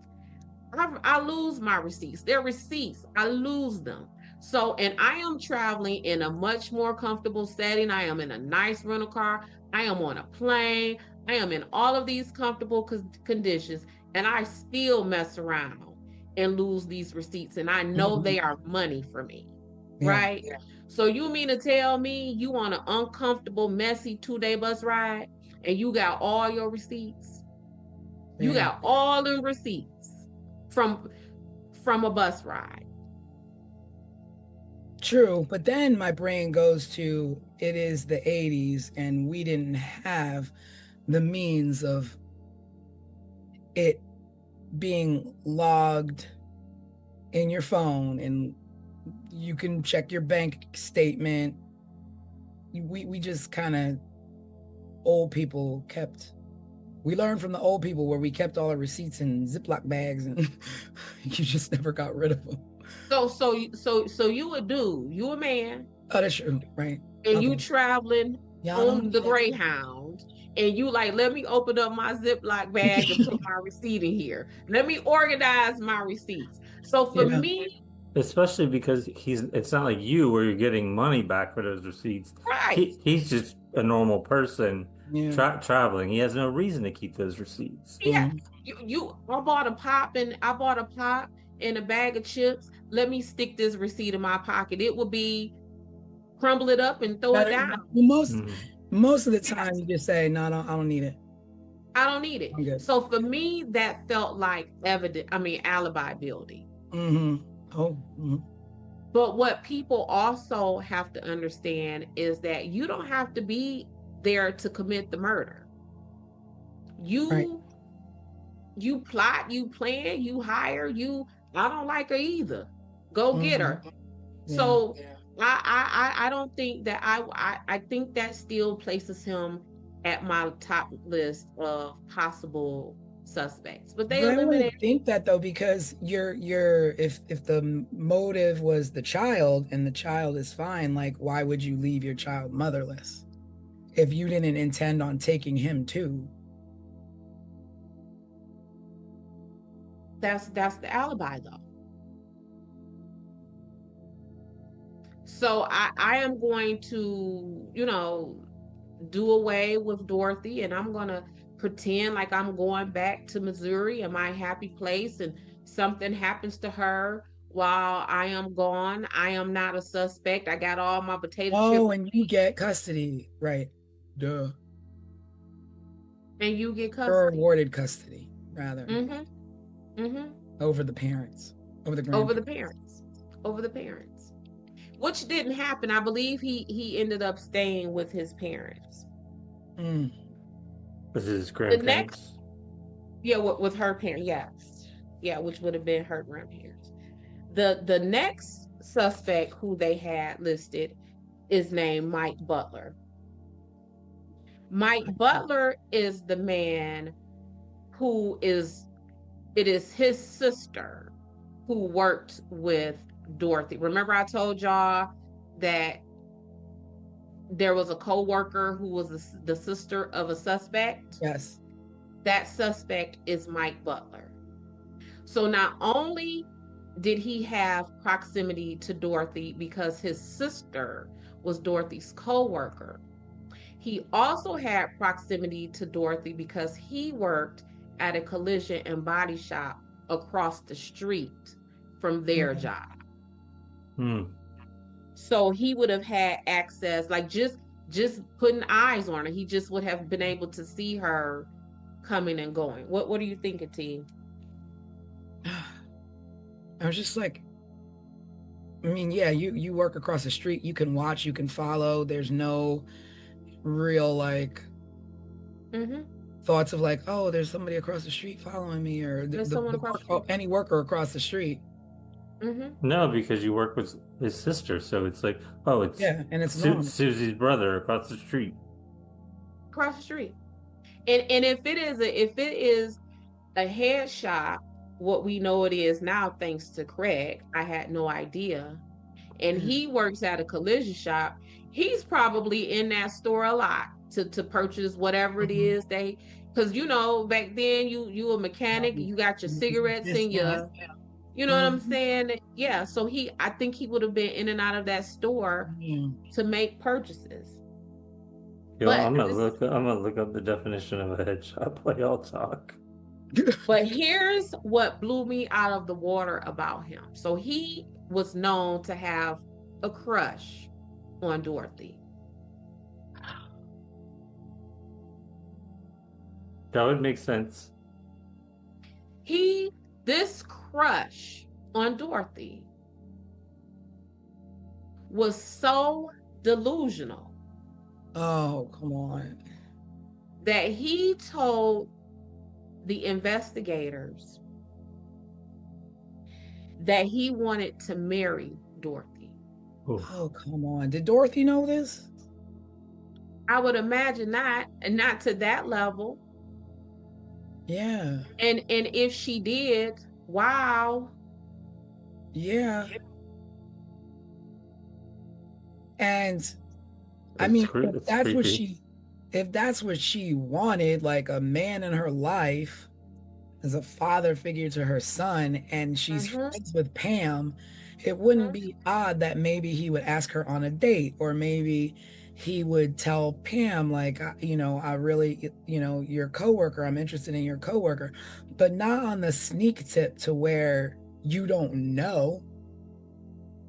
S3: I lose my receipts. They're receipts. I lose them. So, and I am traveling in a much more comfortable setting. I am in a nice rental car. I am on a plane. I am in all of these comfortable conditions, and I still mess around and lose these receipts. And I know they are money for me, right? Yeah. So you mean to tell me you on an uncomfortable, messy 2-day bus ride and you got all your receipts? You got all them receipts from a bus ride.
S2: True, but then my brain goes to, it is the 80s and we didn't have the means of it being logged in your phone and you can check your bank statement. We just kind of, old people we learned from the old people where we kept all our receipts in Ziploc bags and you just never got rid of them.
S3: So you a man.
S2: Oh, that's true, right?
S3: And okay. You traveling on the Greyhound, and you like, let me open up my Ziploc bag and put my receipt in here. Let me organize my receipts. So for me,
S4: especially because it's not like you where you're getting money back for those receipts.
S3: Right.
S4: He's just a normal person traveling. He has no reason to keep those receipts.
S3: Yeah. I bought a pop and a bag of chips. Let me stick this receipt in my pocket. It will be crumble it up and throw it down.
S2: Most of the time you just say, no, I don't need it.
S3: I don't need it. So for me, that felt like alibi building. But what people also have to understand is that you don't have to be there to commit the murder. You plot, you plan, you hire, I don't like her either. Go get her. Yeah. So I don't think that I think that still places him at my top list of possible suspects. But they eliminated.
S2: I wouldn't think that though, because if the motive was the child and the child is fine, like why would you leave your child motherless if you didn't intend on taking him too?
S3: That's the alibi though. So I am going to, do away with Dorothy, and I'm going to pretend like I'm going back to Missouri and my happy place, and something happens to her while I am gone. I am not a suspect. I got all my potato chips.
S2: Oh, and you get custody, right? Duh.
S3: And you get custody.
S2: Or awarded custody, rather. Over the parents. Over the parents.
S3: over the parents, which didn't happen. I believe he ended up staying with his parents.
S4: This is his
S3: The
S4: grandparents.
S3: next, yeah, with her parents, yes, yeah, which would have been her grandparents. The next suspect who they had listed is named Mike Butler. Mike Butler is the man who is, it is his sister who worked with Dorothy. Remember I told y'all that there was a co-worker who was the sister of a suspect?
S2: Yes.
S3: That suspect is Mike Butler. So not only did he have proximity to Dorothy because his sister was Dorothy's co-worker, he also had proximity to Dorothy because he worked at a collision and body shop across the street from their job. So he would have had access, like just putting eyes on her. He just would have been able to see her coming and going. What are you thinking, T?
S2: I was just like, I mean, yeah, you work across the street, you can watch, you can follow. There's no real like thoughts of like, oh, there's somebody across the street following me, or
S3: There's someone across the street.
S2: any worker across the street.
S4: No, because you work with his sister, so it's like, oh, it's
S2: Yeah, and it's normal.
S4: Susie's brother across the street.
S3: Across the street. And if it is a head shop, what we know it is now, thanks to Craig, I had no idea. And he works at a collision shop. He's probably in that store a lot to purchase whatever it is they, because you know back then you a mechanic, you got your cigarettes in your, you know what I'm saying? Yeah. So I think he would have been in and out of that store to make purchases.
S4: Yo, I'm gonna look up the definition of a head shop while y'all talk.
S3: But here's what blew me out of the water about him. So he was known to have a crush on Dorothy.
S4: That would make sense.
S3: This crush on Dorothy was so delusional.
S2: Oh, come on.
S3: That he told the investigators that he wanted to marry Dorothy.
S2: Oh, come on. Did Dorothy know this?
S3: I would imagine not, and not to that level.
S2: Yeah.
S3: And if she did, wow.
S2: Yeah. And I mean, if that's what she wanted, like a man in her life as a father figure to her son, and she's friends with Pam, it wouldn't be odd that maybe he would ask her on a date, or maybe he would tell Pam, like, you know, I really, you know, your coworker, I'm interested in your coworker, but not on the sneak tip to where you don't know.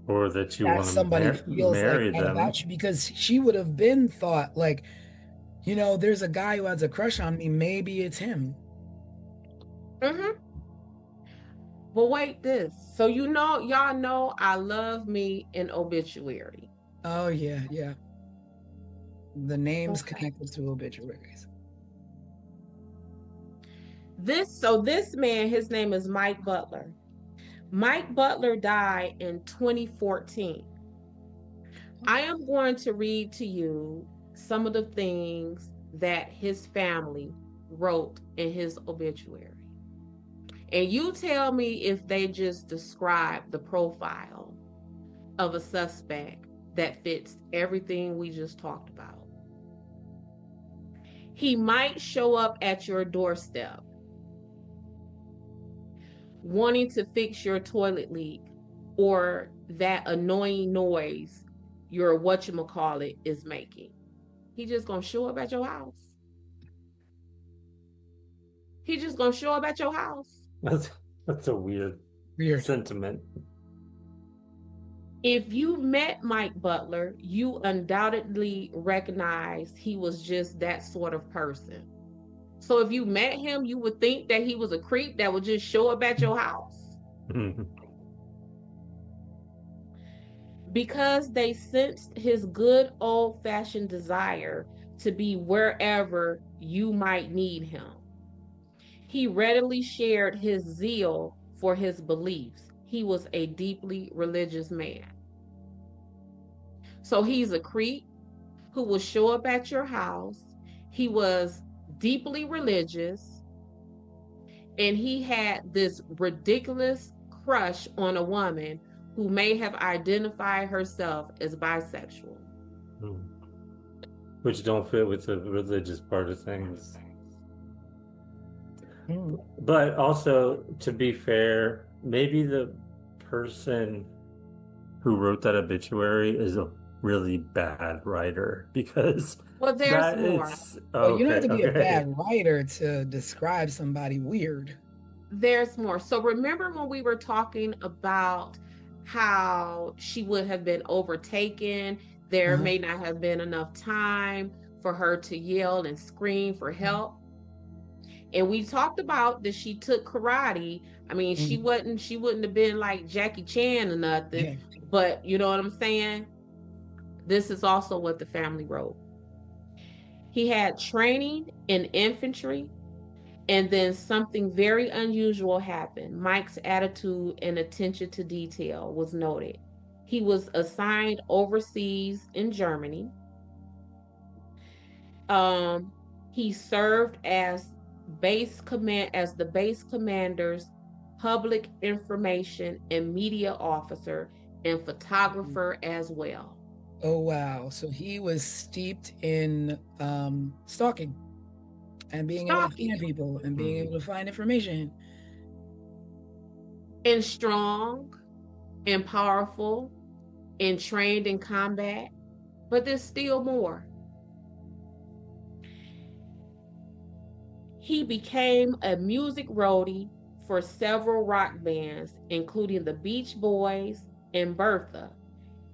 S4: Or that you want
S2: somebody
S4: to
S2: feels
S4: marry
S2: like that
S4: them.
S2: about you, because she would have been thought like, you know, there's a guy who has a crush on me, maybe it's him.
S3: But wait this. So you know, y'all know I love me an obituary.
S2: Oh yeah, yeah. The names connected to obituaries.
S3: This man, his name is Mike Butler. Mike Butler died in 2014. I am going to read to you some of the things that his family wrote in his obituary. And you tell me if they just describe the profile of a suspect that fits everything we just talked about. He might show up at your doorstep wanting to fix your toilet leak or that annoying noise your whatchamacallit is making. He just gonna show up at your house. He just gonna show up at your house.
S4: That's a weird sentiment.
S3: If you met Mike Butler, you undoubtedly recognize he was just that sort of person. So if you met him, you would think that he was a creep that would just show up at your house. because they sensed his good old-fashioned desire to be wherever you might need him. He readily shared his zeal for his beliefs. He was a deeply religious man. So he's a creep who will show up at your house. He was deeply religious, and he had this ridiculous crush on a woman who may have identified herself as bisexual.
S4: Which don't fit with the religious part of things.
S2: Mm.
S4: But also, to be fair, maybe the person who wrote that obituary is a really bad writer, because
S3: Well, there's more.
S2: Well, you don't have to be a bad writer to describe somebody weird.
S3: There's more. So remember when we were talking about how she would have been overtaken, there may not have been enough time for her to yell and scream for help. And we talked about that she took karate. I mean, she wouldn't have been like Jackie Chan or nothing, but you know what I'm saying? This is also what the family wrote. He had training in infantry, and then something very unusual happened. Mike's attitude and attention to detail was noted. He was assigned overseas in Germany. He served as the base commander's public information and media officer and photographer as well.
S2: Oh wow! So he was steeped in stalking and being able to find people and being able to find information.
S3: And strong and powerful and trained in combat, but there's still more. He became a music roadie for several rock bands, including the Beach Boys and Bertha,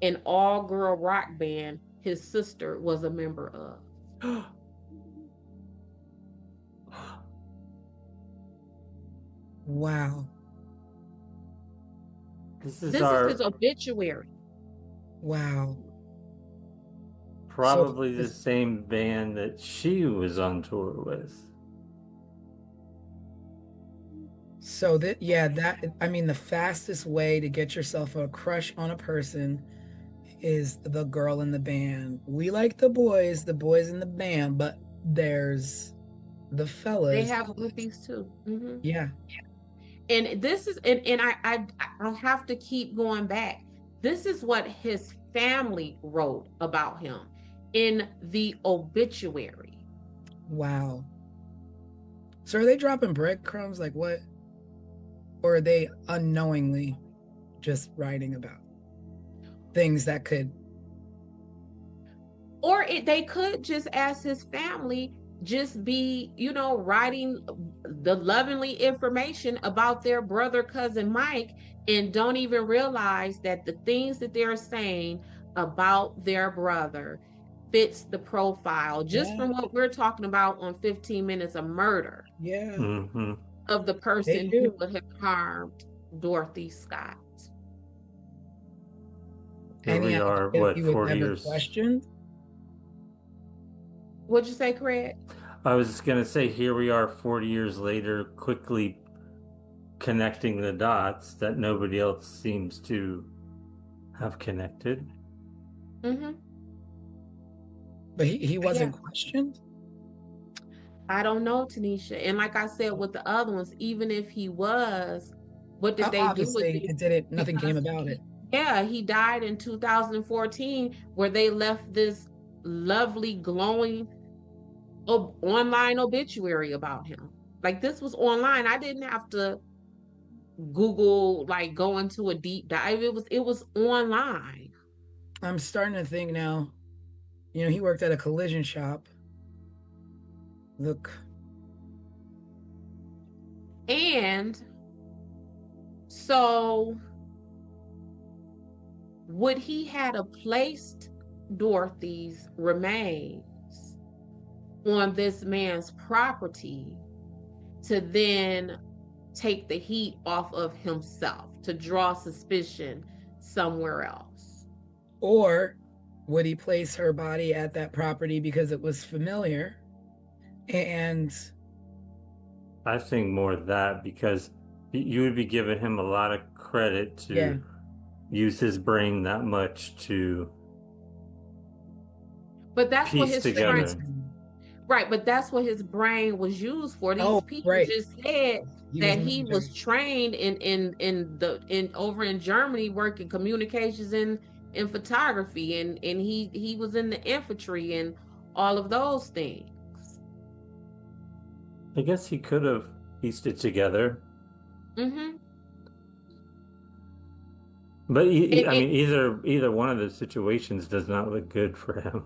S3: an all-girl rock band his sister was a member of.
S2: Wow.
S4: This is
S3: his obituary.
S2: Wow.
S4: Probably the same band that she was on tour with.
S2: So the fastest way to get yourself a crush on a person is the girl in the band. We like the boys in the band, but there's the fellas.
S3: They have groupies too. Mm-hmm.
S2: Yeah.
S3: And this is, and I have to keep going back. This is what his family wrote about him in the obituary.
S2: Wow. So are they dropping breadcrumbs? Like what? Or are they unknowingly just writing about things that could?
S3: Or they could just, as his family, just be, writing the lovingly information about their brother, cousin Mike, and don't even realize that the things that they're saying about their brother fits the profile just from what we're talking about on 15 Minutes of Murder.
S2: Yeah.
S4: Mm-hmm.
S3: Of the person who would have harmed Dorothy Scott.
S4: Here we are, what, 40 years?
S2: Questioned?
S3: What'd you say, Craig?
S4: I was just going to say, here we are 40 years later, quickly connecting the dots that nobody else seems to have connected.
S3: Mm-hmm.
S2: But he wasn't questioned?
S3: I don't know, Tanisha. And like I said with the other ones, even if he was, what did they do with it?
S2: Nothing came about it.
S3: Yeah, he died in 2014, where they left this lovely, glowing online obituary about him. Like, this was online. I didn't have to Google, like, go into a deep dive. It was online.
S2: I'm starting to think now, he worked at a collision shop. Look.
S3: And so would he had placed Dorothy's remains on this man's property to then take the heat off of himself, to draw suspicion somewhere else?
S2: Or would he place her body at that property because it was familiar? And
S4: I think more of that, because you would be giving him a lot of credit to
S2: yeah,
S4: use his brain that much to
S3: But that's what
S4: piece
S3: his brain,
S4: together.
S3: right? But that's what his brain was used for. These
S2: Oh,
S3: people
S2: right.
S3: just said
S2: He was
S3: that he was
S2: military.
S3: trained in over in Germany working communications in photography, and he was in the infantry and all of those things.
S4: I guess he could have pieced it together.
S3: Mm-hmm.
S4: But
S3: It,
S4: I
S3: it
S4: mean, either one of those situations does not look good for him.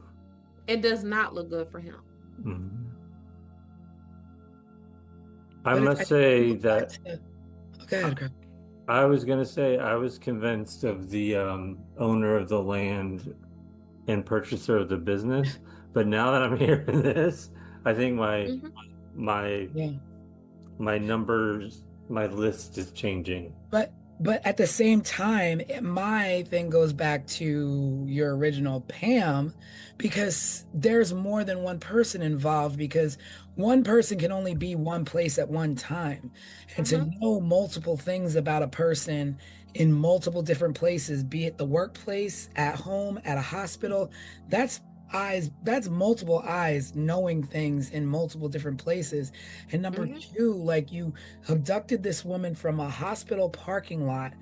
S3: it does not look good for him.
S4: Mhm. I
S2: But
S4: must say
S2: go back
S4: that
S2: to, go ahead, Greg.
S4: I was going to say I was convinced of the owner of the land and purchaser of the business, but now that I'm hearing this, I think
S3: Mhm.
S4: my
S2: Yeah.
S4: my numbers, my list is changing.
S2: But at the same time, my thing goes back to your original Pam, because there's more than one person involved, because one person can only be one place at one time. And to know multiple things about a person in multiple different places, be it the workplace, at home, at a hospital, that's that's multiple eyes knowing things in multiple different places. And number two, like, you abducted this woman from a hospital parking lot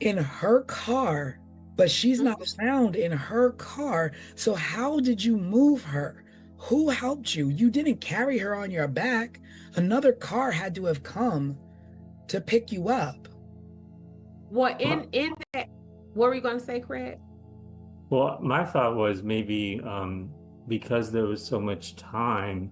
S2: in her car, but she's not found in her car. So how did you move her? Who helped you? You didn't carry her on your back. Another car had to have come to pick you up.
S3: Well, in that, what were you going to say, Craig?
S4: Well, my thought was maybe because there was so much time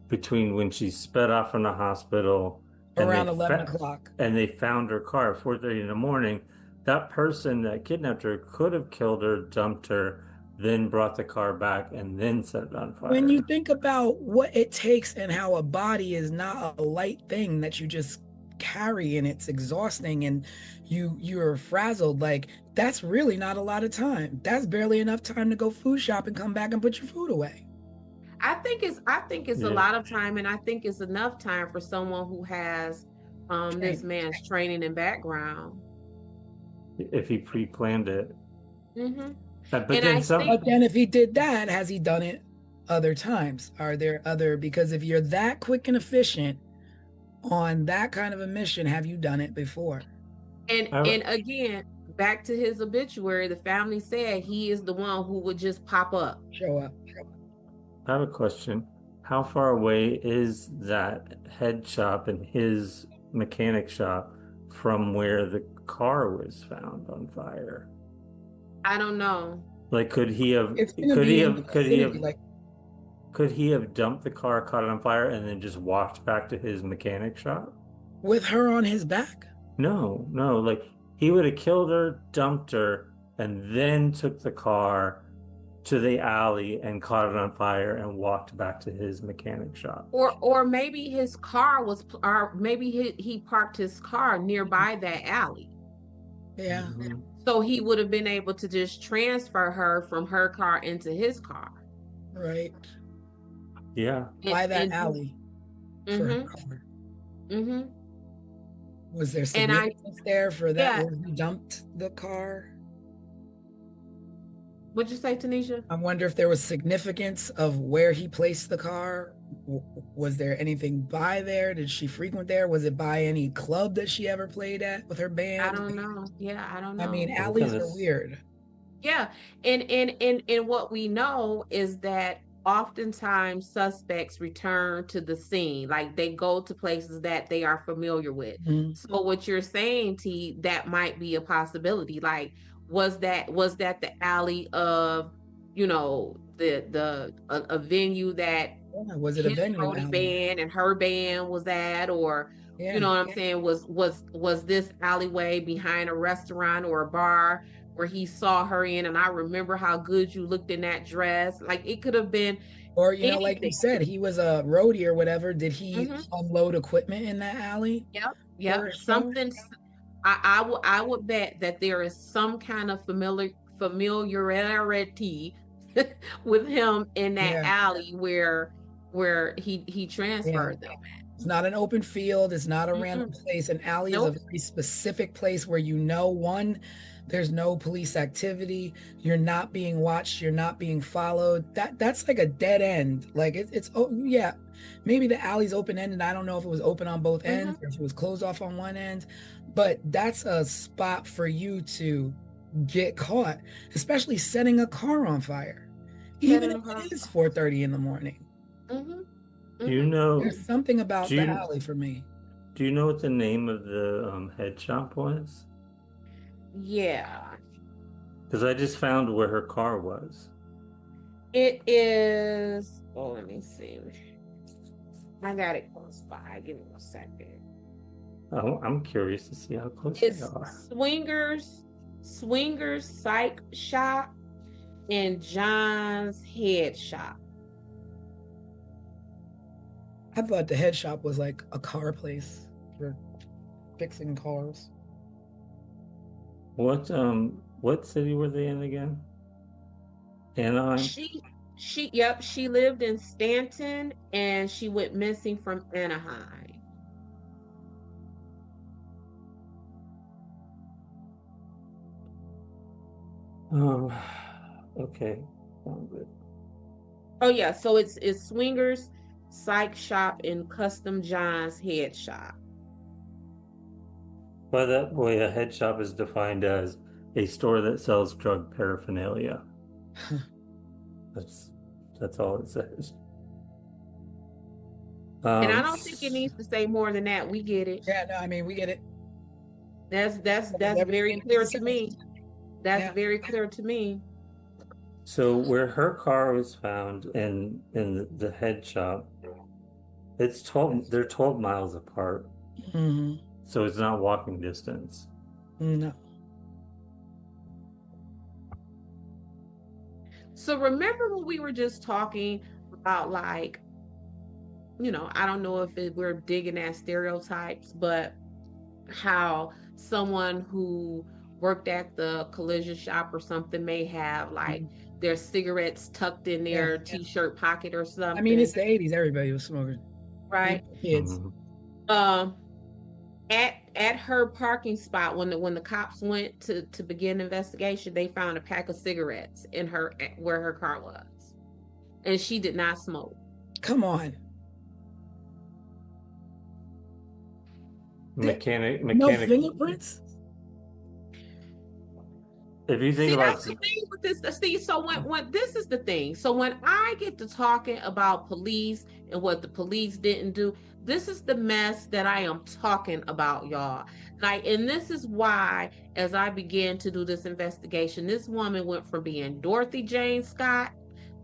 S4: between when she sped off from the hospital and
S2: Around 11 o'clock.
S4: they found her car at 4:30 in the morning, that person that kidnapped her could have killed her, dumped her, then brought the car back and then set it on
S2: When
S4: fire.
S2: you think about what it takes and how a body is not a light thing that you just carry, and it's exhausting, and you're frazzled, like, that's really not a lot of time. That's barely enough time to go food shop and come back and put your food away.
S3: I think it's a
S4: Yeah.
S3: lot of time, and I think it's enough time for someone who has this man's training and background.
S4: If he pre-planned it.
S3: Mm-hmm.
S4: But
S3: And
S4: then
S3: I
S4: some,
S3: think
S2: But then if he did that, has he done it other times? Are there other, because if you're that quick and efficient on that kind of a mission, have you done it before?
S3: and again, back to his obituary, the family said he is the one who would just pop up.
S2: Show up.
S4: I have a question. How far away is that head shop and his mechanic shop from where the car was found on fire?
S3: I don't know.
S4: Like, could he have
S2: It's gonna be in the vicinity, like,
S4: could he have dumped the car, caught it on fire, and then just walked back to his mechanic shop?
S2: with her on his back.
S4: No, no, like he would have killed her, dumped her, and then took the car to the alley and caught it on fire and walked back to his mechanic shop.
S3: Or maybe his car was, or maybe he parked his car nearby that alley.
S2: Yeah.
S4: Mhm.
S3: So he would have been able to just transfer her from her car into his car.
S2: Right.
S4: Yeah.
S2: By that
S3: And-
S2: alley for her car.
S3: Mm-hmm.
S2: Was there
S3: And I-
S2: significance there for that
S3: Yeah.
S2: where he dumped the car?
S3: What'd you say, Tanisha?
S2: I wonder if there was significance of where he placed the car. Was there anything by there? Did she frequent there? Was it by any club that she ever played at with her band?
S3: I don't know. Yeah, I don't know.
S2: I mean,
S4: Well,
S2: alleys
S4: kind
S2: are
S4: of-
S2: weird.
S3: Yeah, and what we know is that oftentimes suspects return to the scene, like they go to places that they are familiar with.
S2: Mhm.
S3: So what you're saying, T, that might be a possibility. Like, was that the alley of, a venue that
S2: Yeah, was it a
S3: his
S2: venue
S3: roadie
S2: alley?
S3: band and her band was at, or
S2: Yeah.
S3: you know what I'm saying, was this alleyway behind a restaurant or a bar where he saw her in, and I remember how good you looked in that dress. Like, it could have been
S2: Or, like you
S3: anything.
S2: said, he was a roadie or whatever. Did he
S3: Mhm.
S2: unload equipment in that alley?
S3: Yep.
S2: for a show?
S3: I would bet that there is some kind of familiarity with him in that
S2: Yeah.
S3: alley where he transferred them.
S2: It's not an open field. It's not a random
S3: Mm-mm.
S2: place. An alley is a
S3: Nope.
S2: very specific place where one, there's no police activity. You're not being watched. You're not being followed. That's like a dead end. Like it's oh yeah, maybe the alley's open ended. I don't know if it was open on both ends or if it was closed off on one end, but that's a spot for you to get caught, especially setting a car on fire, even if it is 4:30 in the morning.
S4: Do you know?
S2: There's something about
S4: do
S2: the
S4: you,
S2: alley for me.
S4: do you know what the name of the head shop was?
S3: Yeah.
S4: Because I just found where her car was.
S3: It is, oh, let me see. I got it close by. Give me a second.
S4: Oh, I'm curious to see how close
S3: It's
S4: they are.
S3: Swingers Psych Shop and John's Head Shop.
S2: I thought the head shop was like a car place for fixing cars.
S4: What city were they in again? Anaheim?
S3: She lived in Stanton and she went missing from Anaheim.
S4: Oh, okay. Found it.
S3: Oh yeah, so it's Swingers Psych Shop and Custom John's Head Shop.
S4: By that way, a head shop is defined as a store that sells drug paraphernalia. That's all it says.
S3: And I don't think it needs to say more than that. We get it.
S2: Yeah, no, I mean we get it.
S3: That's very clear to me. That's very clear to me.
S4: So where her car was found in the head shop, they're 12 miles apart.
S2: Mm-hmm.
S4: So it's not walking distance.
S2: No.
S3: So remember when we were just talking about, like, I don't know if we're digging at stereotypes, but how someone who worked at the collision shop or something may have like their cigarettes tucked in their t-shirt pocket or something.
S2: I mean, it's the 80s. Everybody was smoking.
S3: Right.
S2: Kids.
S3: At her parking spot, when the cops went to begin the investigation, they found a pack of cigarettes in where her car was, and she did not smoke.
S2: Come on.
S4: Mechanic.
S2: No fingerprints.
S4: If you think about
S3: that's the thing with this, Steve. So when this is the thing. So when I get to talking about police and what the police didn't do, this is the mess that I am talking about, y'all. Like, and this is why, as I began to do this investigation, this woman went from being Dorothy Jane Scott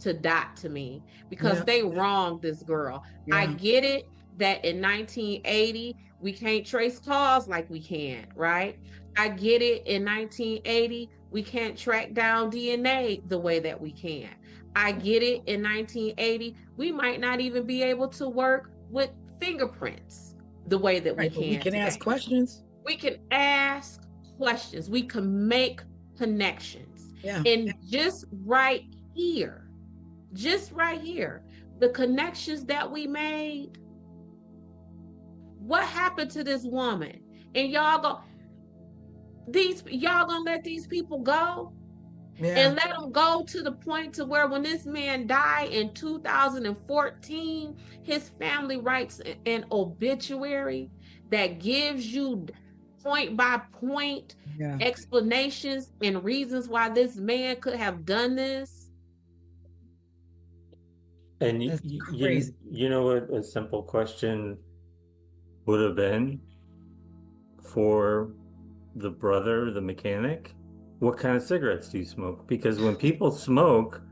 S3: to Dot to me, because they wronged this girl. I get it that in 1980 we can't trace cars like we can, right? I get it in 1980 we can't track down DNA the way that we can. I get it in 1980 we might not even be able to work with fingerprints the way that we can.
S2: We can ask questions.
S3: We can ask questions. We can make connections.
S2: Yeah.
S3: And just right here, the connections that we made, what happened to this woman? And y'all gonna let these people go? And let them go to the point to where when this man died in 2014, his family writes an obituary that gives you point by point explanations and reasons why this man could have done this.
S4: And you know what a simple question would have been for the brother, the mechanic? What kind of cigarettes do you smoke? Because when people smoke,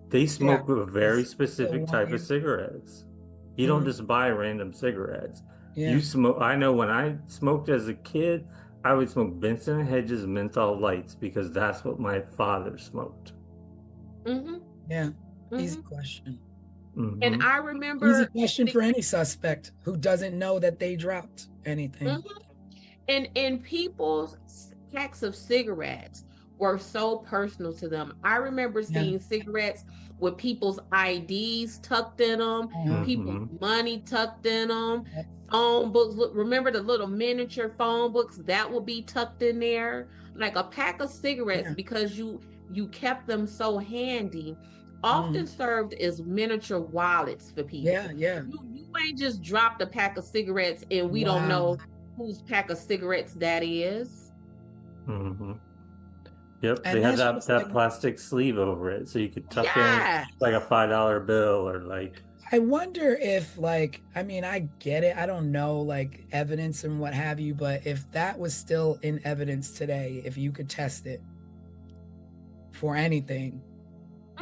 S4: they smoke a very specific type of cigarettes. You don't just buy random cigarettes. You smoke. I know when I smoked as a kid, I would smoke Benson and Hedges menthol lights because that's what my father smoked.
S2: Easy question.
S3: And I remember
S2: easy question for any suspect who doesn't know that they dropped anything.
S3: And people's packs of cigarettes were so personal to them. I remember seeing cigarettes with people's IDs tucked in them, people's money tucked in them, phone books. Remember the little miniature phone books that would be tucked in there? Like a pack of cigarettes, because you kept them so handy, often served as miniature wallets for people. You ain't just dropped a pack of cigarettes and we don't know whose pack of cigarettes that is.
S4: Yep,
S2: And
S4: they had
S2: that's
S4: that
S2: like,
S4: plastic sleeve over it, so you could tuck in like a $5 bill or like.
S2: I wonder if, like, I mean, I get it. I don't know, like, evidence and what have you, but if that was still in evidence today, if you could test it for anything,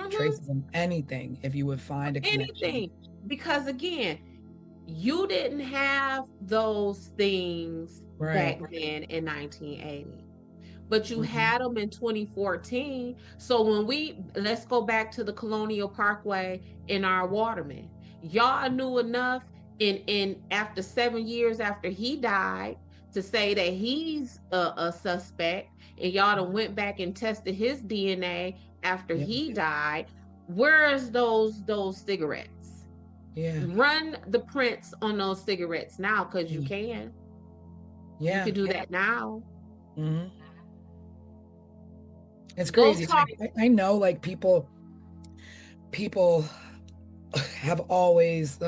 S2: traces of anything, if you would find a connection.
S3: Because again, you didn't have those things back then in 1980, but you had them in 2014. So let's go back to the Colonial Parkway in our Waterman. Y'all knew enough in after 7 years after he died to say that he's a suspect, and y'all done went back and tested his DNA after he died. Where's those cigarettes? Run the prints on those cigarettes now, because you can. You can do that now.
S2: It's crazy. I know, like, people have always,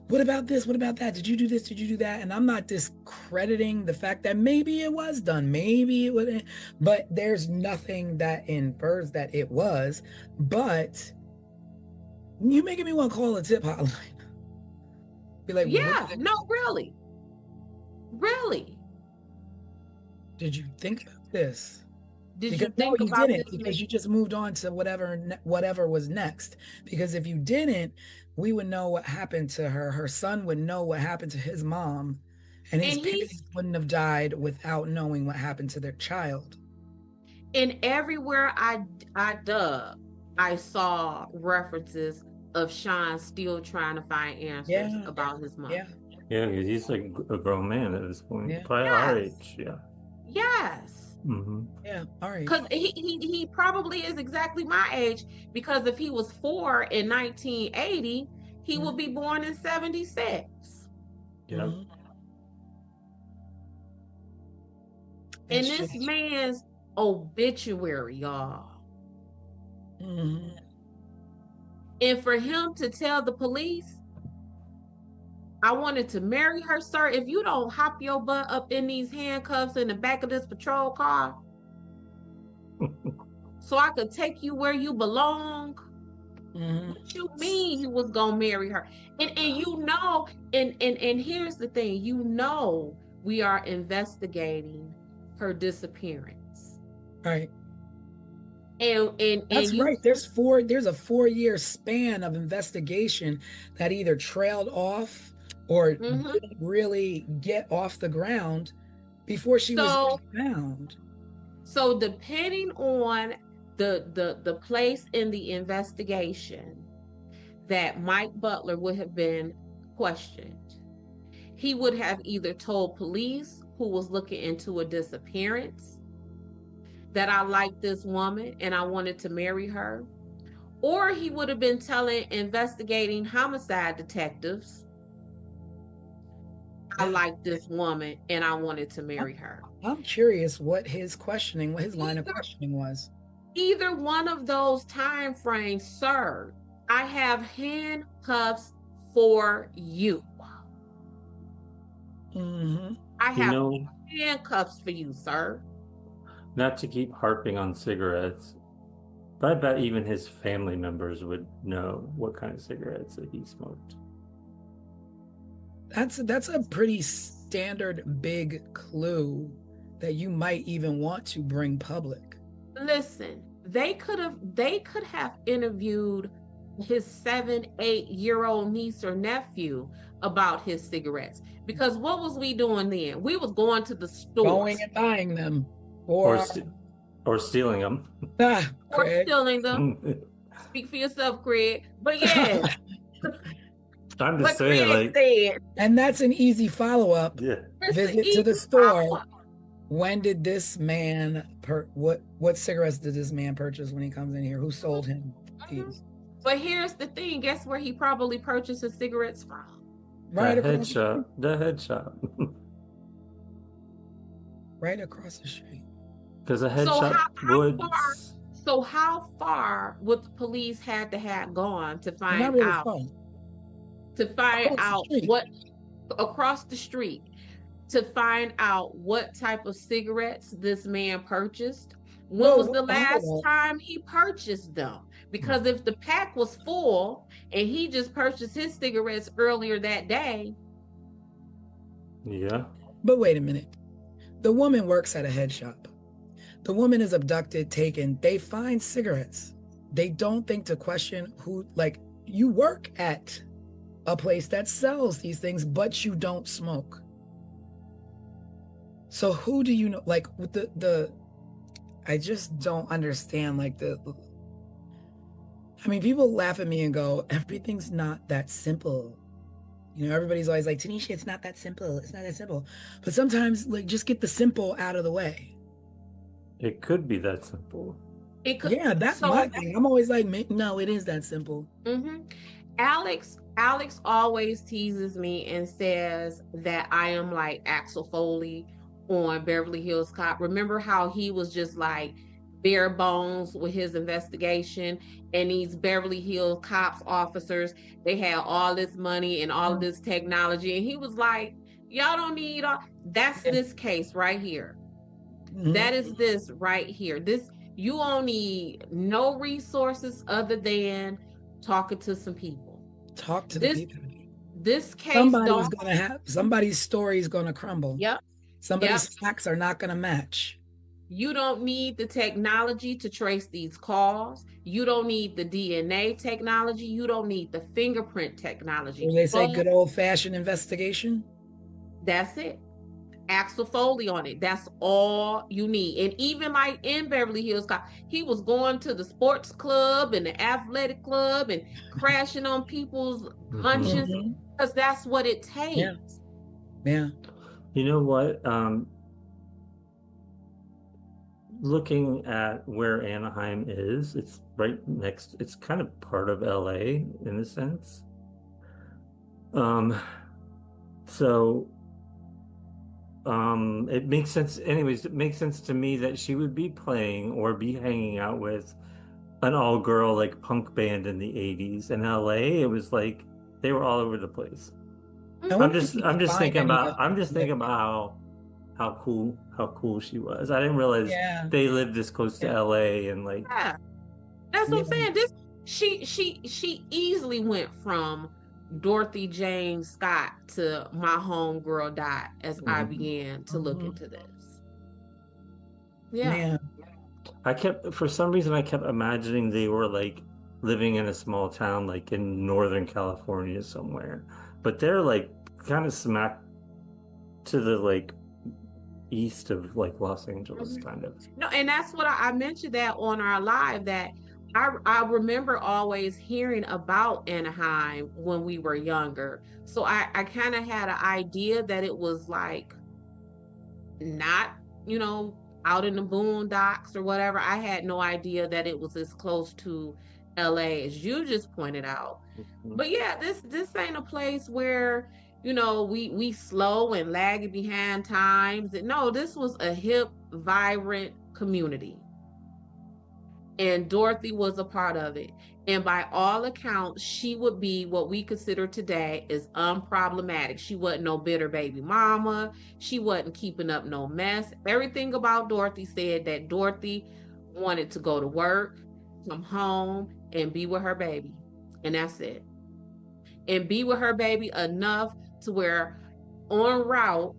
S2: what about this? What about that? Did you do this? Did you do that? And I'm not discrediting the fact that maybe it was done, maybe it wasn't, but there's nothing that infers that it was. But you making me want to call a tip hotline. Be like,
S3: no, really.
S2: Did you think about this?
S3: Did you think
S2: you
S3: about
S2: didn't,
S3: this?
S2: because you just moved on to whatever was next. Because if you didn't, we would know what happened to her. Her son would know what happened to his mom, and his parents wouldn't have died without knowing what happened to their child.
S3: And everywhere I dug, I saw references of Sean still trying to find answers about his mom.
S4: Yeah, because he's like a grown man at this point, probably our age.
S3: Yes.
S2: Yeah, all right.
S3: Because he probably is exactly my age, because if he was 4 in 1980, he would be born in 76.
S4: Yeah.
S3: And this man's obituary, y'all. And for him to tell the police, I wanted to marry her, sir, if you don't hop your butt up in these handcuffs in the back of this patrol car so I could take you where you belong. What you mean you was gonna marry her? And you know, and here's the thing, you know, we are investigating her disappearance.
S2: Right.
S3: And
S2: that's right. There's a 4-year span of investigation that either trailed off or didn't really get off the ground before she was found.
S3: So depending on the place in the investigation that Mike Butler would have been questioned, he would have either told police who was looking into a disappearance that I liked this woman and I wanted to marry her, or he would have been telling investigating homicide detectives, I like this woman and I wanted to marry her.
S2: I'm curious what his line of questioning was.
S3: Either one of those time frames, sir. I have handcuffs for you. I have handcuffs for you, sir.
S4: Not to keep harping on cigarettes, but I bet even his family members would know what kind of cigarettes that he smoked.
S2: That's a pretty standard big clue that you might even want to bring public.
S3: Listen, they could have interviewed his 7-8-year-old niece or nephew about his cigarettes, because what was we doing then? We was going to the store,
S2: going and buying them,
S4: or stealing them,
S3: or stealing them. Speak for yourself, Craig. But yeah.
S4: I'm just saying, like,
S2: and that's an easy follow-up.
S4: Yeah.
S2: Visit to the store When did this man what cigarettes did this man purchase when he comes in here? Who sold him these?
S3: But here's the thing, guess where he probably purchased his cigarettes from?
S2: Right
S4: The head
S2: across the
S4: shop.
S2: street.
S4: The head shop.
S2: Right across the street.
S4: Because a head
S3: So
S4: shop would.
S3: how far would the police had to have gone to
S2: Not
S3: find
S2: really
S3: out
S2: far.
S3: to find
S2: Across the
S3: out
S2: street.
S3: what across the street to find out what type of cigarettes this man purchased? When was
S2: Whoa,
S3: the
S2: hold
S3: last
S2: on.
S3: time he purchased them? Because if the pack was full and he just purchased his cigarettes earlier that day.
S4: Yeah.
S2: But wait a minute. The woman works at a head shop. The woman is abducted, taken. They find cigarettes. They don't think to question who, like, you work at a place that sells these things, but you don't smoke. So who do you know? Like, with I just don't understand, like, I mean, people laugh at me and go, everything's not that simple. You know, everybody's always like, Tanisha, it's not that simple. It's not that simple. But sometimes, like, just get the simple out of the way.
S4: It could be that simple.
S3: It could,
S2: Yeah, that's my thing. I'm always like, no, it is that simple.
S3: Alex always teases me and says that I am like Axel Foley on Beverly Hills Cop. Remember how he was just like bare bones with his investigation, and these Beverly Hills Cops officers, they had all this money and all of this technology, and he was like, y'all don't need all. That's this case right here. That is this right here. This, you don't need no resources other than talking to some people.
S2: Talk to the people.
S3: This case,
S2: somebody's story is gonna crumble.
S3: Yep.
S2: Somebody's facts are not gonna match.
S3: You don't need the technology to trace these calls. You don't need the DNA technology. You don't need the fingerprint technology.
S2: When they say good old-fashioned investigation,
S3: that's it. Axel Foley on it. That's all you need. And even like in Beverly Hills Cop, he was going to the sports club and the athletic club and crashing on people's hunches because that's what it takes.
S2: Yeah.
S4: You know what? Looking at where Anaheim is, it's right next, it's kind of part of LA in a sense. It makes sense. Anyways, it makes sense to me that she would be playing or be hanging out with an all-girl like punk band in the 80s. In LA, it was like they were all over the place. I'm just thinking about how cool she was. I didn't realize they lived this close to LA and like
S3: that's what I'm saying. She easily went from Dorothy James Scott to My Homegirl Died as I began to look into this.
S4: For some reason I kept imagining they were like living in a small town like in Northern California somewhere, but they're like kind of smack to the like east of like Los Angeles kind of.
S3: No, and that's what I mentioned that on our live, that I remember always hearing about Anaheim when we were younger. So I kind of had an idea that it was like not, out in the boondocks or whatever. I had no idea that it was as close to LA as you just pointed out. But yeah, this ain't a place where, we slow and lagging behind times. No, this was a hip, vibrant community. And Dorothy was a part of it. And by all accounts, she would be what we consider today as unproblematic. She wasn't no bitter baby mama. She wasn't keeping up no mess. Everything about Dorothy said that Dorothy wanted to go to work, come home, and be with her baby. And that's it. And be with her baby enough to where en route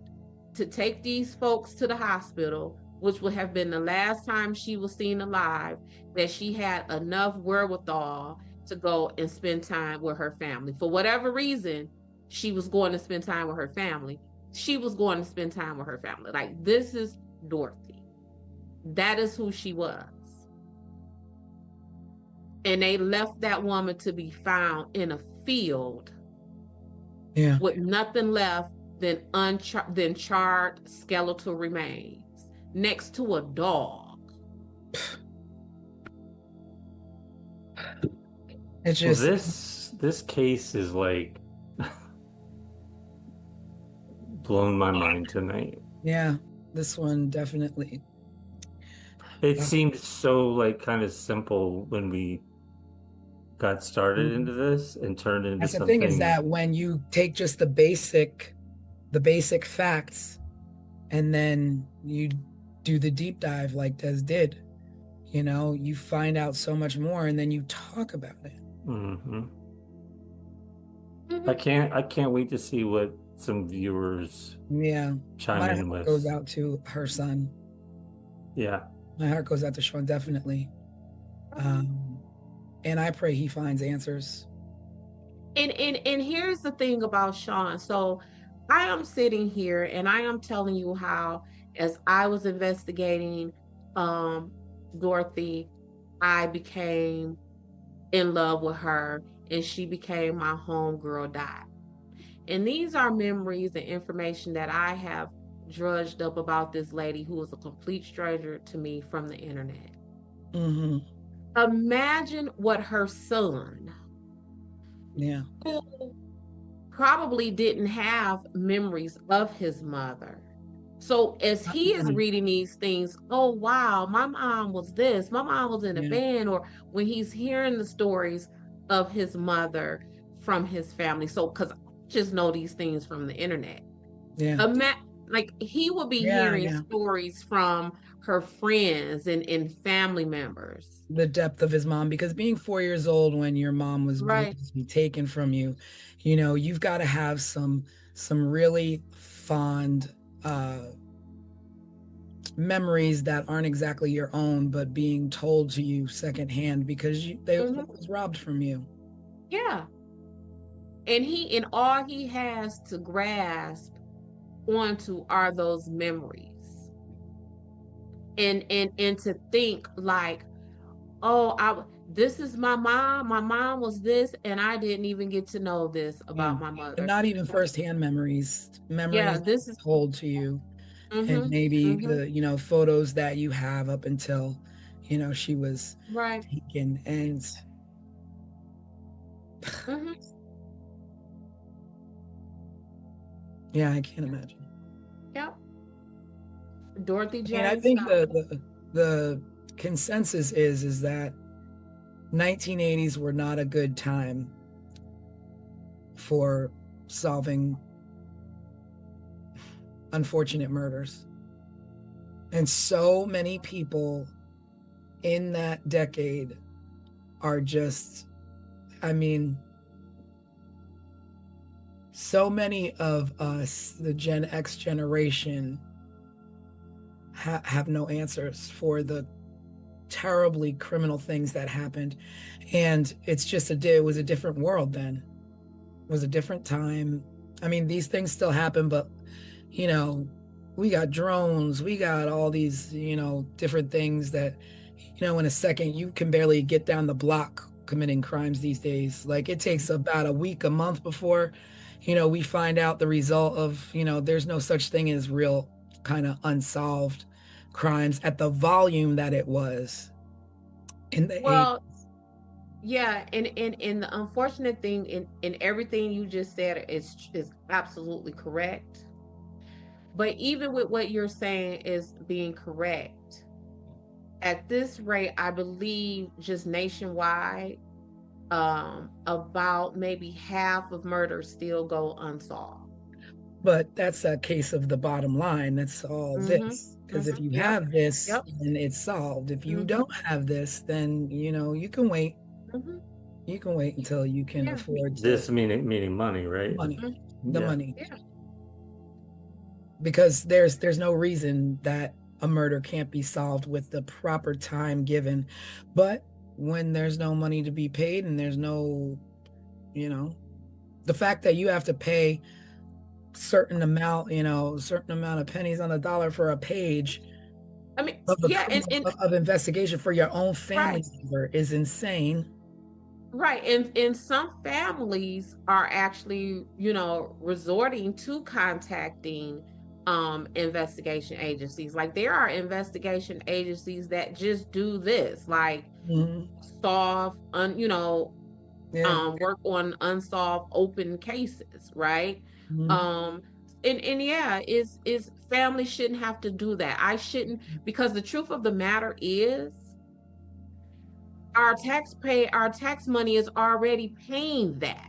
S3: to take these folks to the hospital, which would have been the last time she was seen alive, that she had enough wherewithal to go and spend time with her family. For whatever reason, she was going to spend time with her family. She was going to spend time with her family. Like, this is Dorothy. That is who she was. And they left that woman to be found in a field with nothing left than charred skeletal remains. next to a dog.
S2: It's
S4: Well,
S2: just
S4: this case is like blown my mind tonight.
S2: yeah, this one definitely.
S4: It
S2: Uh,
S4: seemed so like kind of simple when we got started into this and turned into
S2: That's the thing, is
S4: something.
S2: that when you take just the basic facts and then you do the deep dive like Des did, you find out so much more and then you talk about it.
S4: Mhm.
S3: Mhm.
S4: I can't wait to see what some viewers
S2: Yeah.
S4: chime
S2: My
S4: in
S2: heart goes
S4: with.
S2: out to her son.
S4: Yeah.
S2: My heart goes out to Sean, definitely. And I pray he finds answers.
S3: And here's the thing about Sean. So I am sitting here and I am telling you how, as I was investigating um Dorothy, I became in love with her and she became my homegirl Dot. And these are memories and information that I have drudged up about this lady who was a complete stranger to me from the internet.
S2: Mm-hmm.
S3: Imagine what her son,
S2: Yeah.
S3: who probably didn't have memories of his mother. So as he is reading these things, oh wow, my mom was this, my mom was in a
S2: Yeah.
S3: band, or when he's hearing the stories of his mother from his family. So because I just know these things from the internet.
S2: Yeah.
S3: Like he will be
S2: Yeah.
S3: hearing
S2: Yeah.
S3: stories from her friends and family members.
S2: The depth of his mom, because being 4 years old when your mom was
S3: Right.
S2: brutally taken from you, you've got to have some really fond memories that aren't exactly your own, but being told to you secondhand because they
S3: Mhm.
S2: was robbed from you.
S3: Yeah. And all he has to grasp onto are those memories. And to think like, oh, this is my mom. My mom was this, and I didn't even get to know this
S2: Yeah.
S3: about my
S2: And
S3: mother.
S2: not even firsthand memories
S3: Yeah, this is
S2: told to you, and
S3: mm-hmm,
S2: maybe
S3: mm-hmm,
S2: the photos that you have up until she was
S3: right.
S2: taken. And
S3: Mm-hmm.
S2: yeah, I can't imagine.
S3: Yep. Dorothy
S2: And I
S3: Jane
S2: think
S3: Scott.
S2: the consensus is that 1980s were not a good time for solving unfortunate murders. And so many people in that decade are just, I mean, so many of us, the Gen X generation, have no answers for the terribly criminal things that happened. And it was a different world then. It was a different time. I mean, these things still happen, but we got drones, we got all these, different things that, in a second you can barely get down the block committing crimes these days. Like it takes about a week, a month before, we find out the result of, there's no such thing as real kind of unsolved crimes at the volume that it was in the
S3: Well,
S2: 80s.
S3: yeah, and the unfortunate thing in everything you just said is absolutely correct. But even with what you're saying is being correct, at this rate, I believe just nationwide, about maybe half of murders still go unsolved.
S2: But that's a case of the bottom line. That's all
S3: Mm-hmm.
S2: this. Because if
S3: Mm-hmm.
S2: you
S3: Yep.
S2: have this,
S3: Yep.
S2: then it's solved. If you
S3: Mm-hmm.
S2: don't have this, then you can wait.
S3: Mm-hmm.
S2: You can wait until you can
S3: Yeah.
S2: afford to
S4: This meaning money, right?
S2: money,
S3: Mm-hmm.
S2: the
S4: Yeah.
S2: money.
S3: Yeah.
S2: Because there's no reason that a murder can't be solved with the proper time given. But when there's no money to be paid and there's no, the fact that you have to pay certain amount of pennies on the dollar for a page
S3: I mean,
S2: of a
S3: yeah, and
S2: of investigation for your own family
S3: right.
S2: member is insane.
S3: Right. And some families are actually, resorting to contacting investigation agencies. Like there are investigation agencies that just do this, like solve work on unsolved open cases, right? And yeah, is family shouldn't have to do that. I shouldn't, because the truth of the matter is our tax money is already paying that.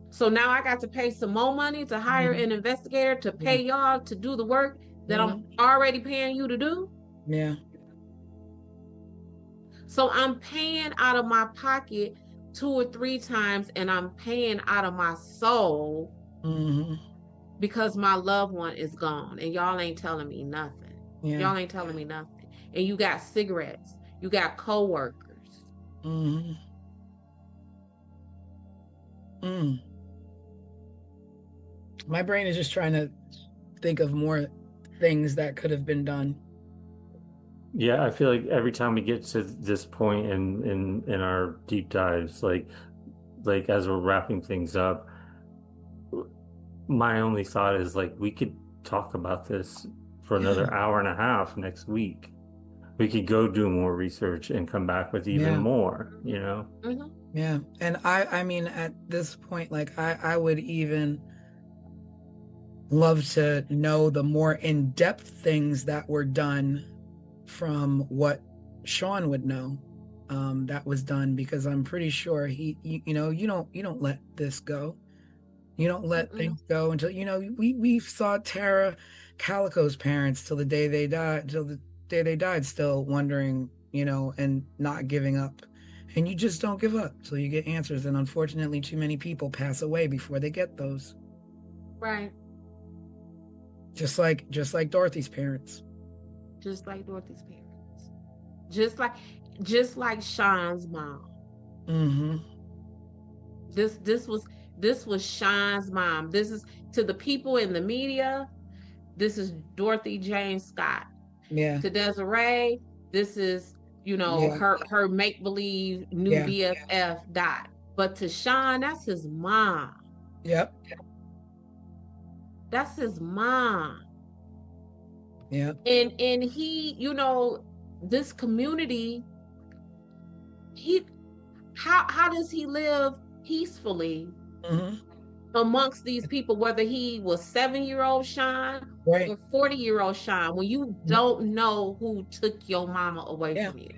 S3: So now I got to pay some more money to hire an investigator to pay y'all to do the work that I'm already paying you to do.
S2: Yeah.
S3: So I'm paying out of my pocket 2 or 3 times, and I'm paying out of my soul because my loved one is gone, and y'all ain't telling me nothing. Y'all ain't telling me nothing. And you got cigarettes, you got coworkers.
S2: My brain is just trying to think of more things that could have been done.
S4: Yeah, I feel like every time we get to this point in our deep dives, like as we're wrapping things up, my only thought is like we could talk about this for another hour and a half next week. We could go do more research and come back with even more, you know?
S2: Yeah. And I mean, at this point, like I would even love to know the more in-depth things that were done from what Sean would know that was done, because I'm pretty sure you don't let this go. You don't let things go until, we saw Tara Calico's parents till the day they died, still wondering, and not giving up. And you just don't give up till you get answers. And unfortunately, too many people pass away before they get those.
S3: Right.
S2: Just like Dorothy's parents.
S3: Just like Dorothy's parents. Just like Sean's mom. This was Sean's mom. This is, to the people in the media, this is Dorothy Jane Scott.
S2: Yeah.
S3: To Desiree, this is, her make-believe new BFF Dot. But to Sean, that's his mom.
S2: Yep.
S3: That's his mom.
S2: Yeah.
S3: And he, this community, how does he live peacefully amongst these people, whether he was 7-year-old Sean or 40-year-old Sean, when you don't know who took your mama away from you?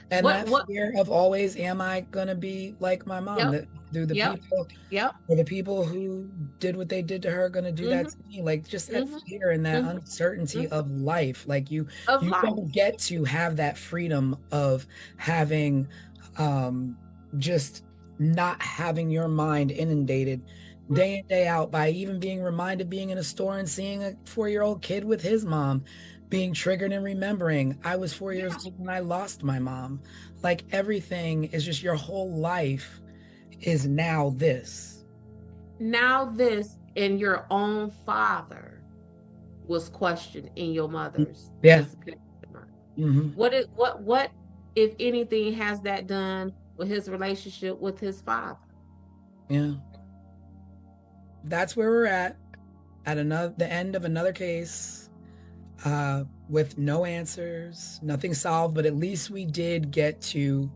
S2: And that fear of always, am I gonna be like my mom? The people who did what they did to her gonna do that to me? Like, just that fear and that uncertainty of life. Like you don't get to have that freedom of having just not having your mind inundated day in, day out by even being reminded, being in a store and seeing a 4-year-old kid with his mom, being triggered and remembering, I was 4 years old when I lost my mom. Like, everything is just, your whole life is now this.
S3: Now this, and your own father was questioned in your mother's disappearance. What if anything has that done with his relationship with his father?
S2: Yeah. That's where we're at the end of another case, with no answers, nothing solved, but at least we did get to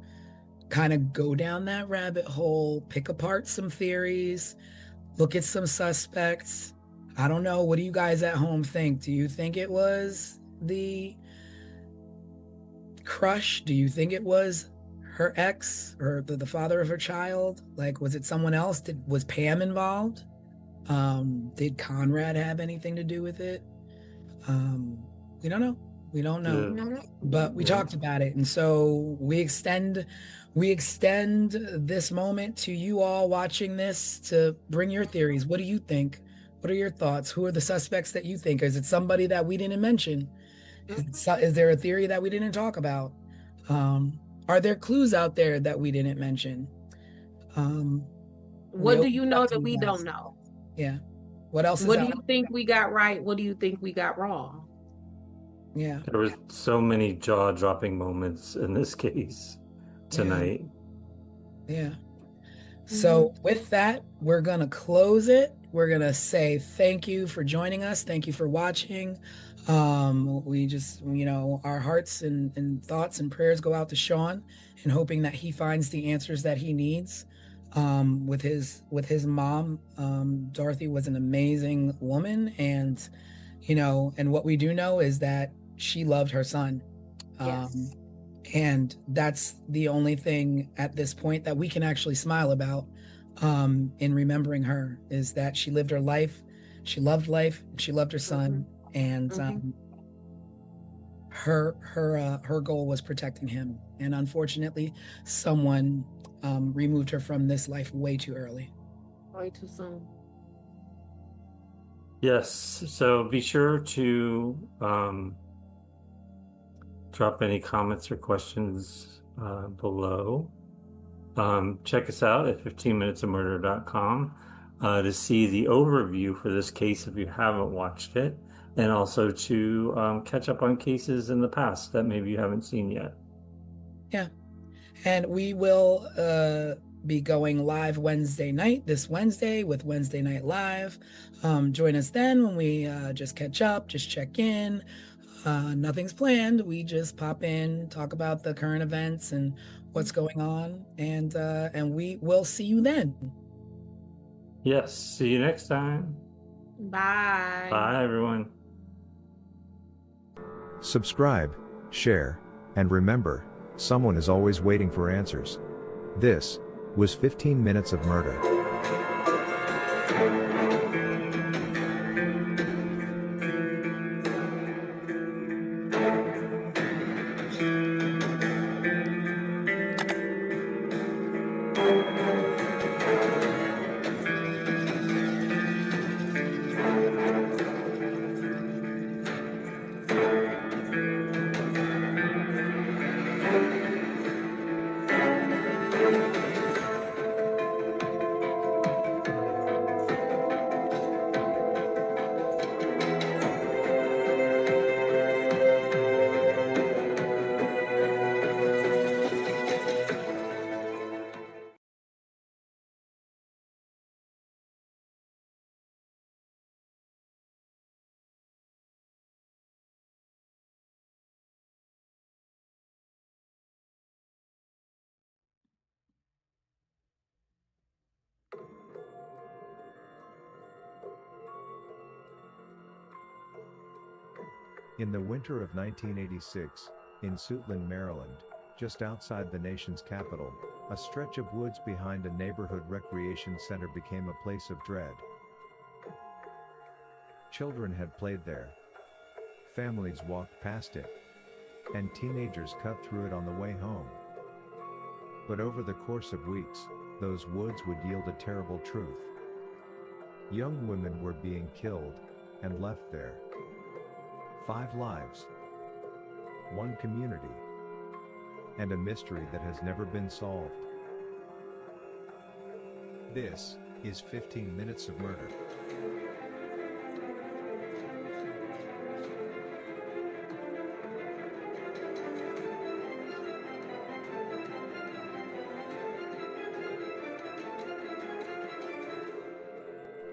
S2: kind of go down that rabbit hole, pick apart some theories, look at some suspects. I don't know. What do you guys at home think? Do you think it was the crush? Do you think it was her ex, or the father of her child? Like, was it someone else? Was Pam involved? Did Conrad have anything to do with it? We don't know. We don't know. But we talked about it. And so we extend this moment to you all watching this to bring your theories. What do you think? What are your thoughts? Who are the suspects that you think? Is it somebody that we didn't mention? Is there a theory that we didn't talk about? Are there clues out there that we didn't mention?
S3: What do you know that we don't know?
S2: Yeah. What else?
S3: What do you think we got right? What do you think we got wrong?
S2: Yeah.
S4: There was so many jaw-dropping moments in this case tonight.
S2: Yeah. So with that, we're going to close it. We're going to say thank you for joining us. Thank you for watching. We just, our hearts and thoughts and prayers go out to Sean and hoping that he finds the answers that he needs. With his mom, Dorothy was an amazing woman, and and what we do know is that she loved her son.
S3: Yes.
S2: And that's the only thing at this point that we can actually smile about, in remembering her, is that she lived her life, she loved life, she loved her son, and her goal was protecting him. And unfortunately, someone removed her from this life way too early.
S3: Way too soon.
S4: Yes, so be sure to drop any comments or questions below. Check us out at 15minutesofmurder.com to see the overview for this case if you haven't watched it, and also to catch up on cases in the past that maybe you haven't seen yet.
S2: Yeah. And we will be going live Wednesday night, this Wednesday, with Wednesday Night Live. Join us then when we just catch up, just check in. Nothing's planned. We just pop in, talk about the current events and what's going on, and we will see you then.
S4: Yes, see you next time.
S3: Bye.
S4: Bye, everyone.
S5: Subscribe, share, and remember, someone is always waiting for answers. This was 15 Minutes of Murder. In the winter of 1986, in Suitland, Maryland, just outside the nation's capital, a stretch of woods behind a neighborhood recreation center became a place of dread. Children had played there. Families walked past it. And teenagers cut through it on the way home. But over the course of weeks, those woods would yield a terrible truth. Young women were being killed and left there. 5 lives, 1 community, and a mystery that has never been solved. This is 15 Minutes of Murder.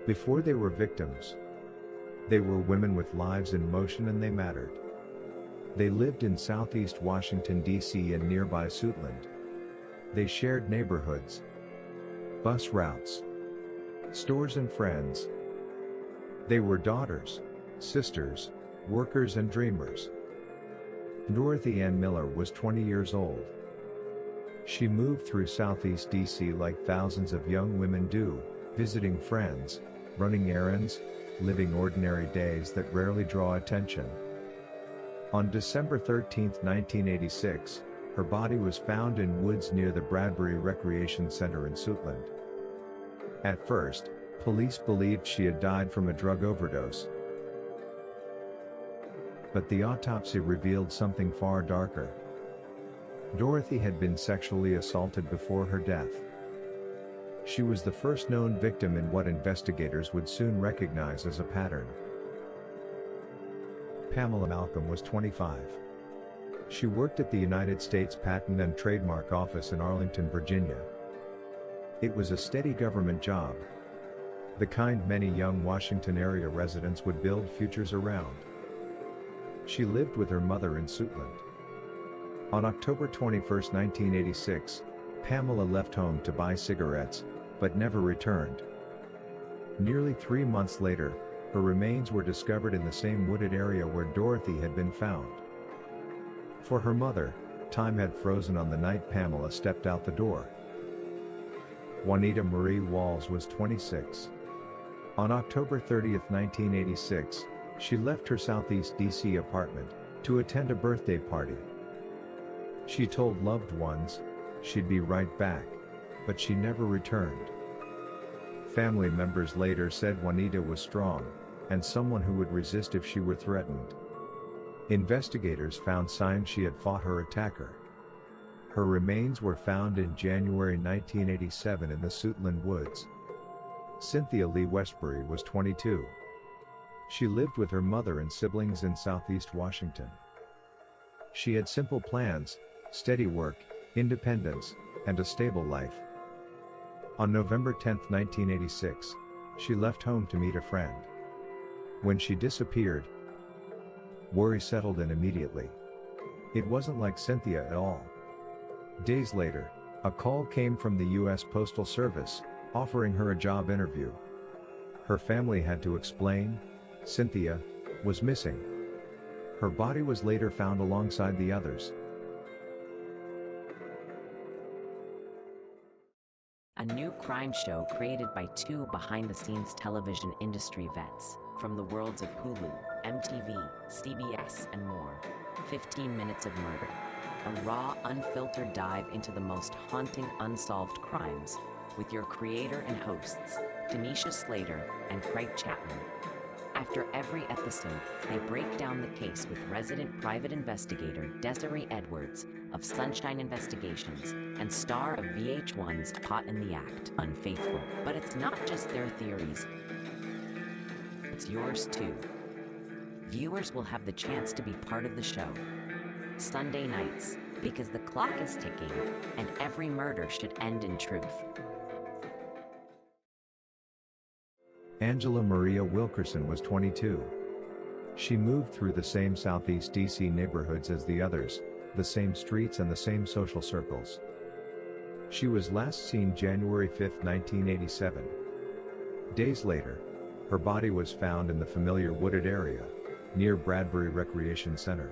S5: Before they were victims, they were women with lives in motion, and they mattered. They lived in southeast Washington, D.C. and nearby Suitland. They shared neighborhoods, bus routes, stores and friends. They were daughters, sisters, workers and dreamers. Dorothy Ann Miller was 20 years old. She moved through southeast D.C. like thousands of young women do, visiting friends, running errands, living ordinary days that rarely draw attention. On December 13, 1986, her body was found in woods near the Bradbury Recreation Center in Suitland. At first, police believed she had died from a drug overdose. But the autopsy revealed something far darker. Dorothy had been sexually assaulted before her death. She was the first known victim in what investigators would soon recognize as a pattern. Pamela Malcolm was 25. She worked at the United States Patent and Trademark Office in Arlington, Virginia. It was a steady government job. The kind many young Washington area residents would build futures around. She lived with her mother in Suitland. On October 21, 1986, Pamela left home to buy cigarettes, but never returned. Nearly 3 months later, her remains were discovered in the same wooded area where Dorothy had been found. For her mother, time had frozen on the night Pamela stepped out the door. Juanita Marie Walls was 26. On October 30, 1986, she left her Southeast DC apartment to attend a birthday party. She told loved ones she'd be right back, but she never returned. Family members later said Juanita was strong and someone who would resist if she were threatened. Investigators found signs she had fought her attacker. Her remains were found in January 1987 in the Suitland woods. Cynthia Lee Westbury was 22. She lived with her mother and siblings in Southeast Washington. She had simple plans, steady work, independence, and a stable life. On November 10, 1986, she left home to meet a friend. When she disappeared, worry settled in immediately. It wasn't like Cynthia at all. Days later, a call came from the U.S. Postal Service, offering her a job interview. Her family had to explain, Cynthia was missing. Her body was later found alongside the others.
S1: A new crime show created by two behind-the-scenes television industry vets from the worlds of Hulu, MTV, CBS, and more. 15 Minutes of Murder. A raw, unfiltered dive into the most haunting unsolved crimes with your creator and hosts, Tanisha Slater and Craig Chapman. After every episode, they break down the case with resident private investigator Desiree Edwards of Sunshine Investigations and star of VH1's Caught in the Act, Unfaithful. But it's not just their theories, it's yours too. Viewers will have the chance to be part of the show. Sunday nights, because the clock is ticking and every murder should end in truth.
S5: Angela Maria Wilkerson was 22. She moved through the same Southeast DC neighborhoods as the others, the same streets and the same social circles. She was last seen January 5, 1987. Days later, her body was found in the familiar wooded area, near Bradbury Recreation Center.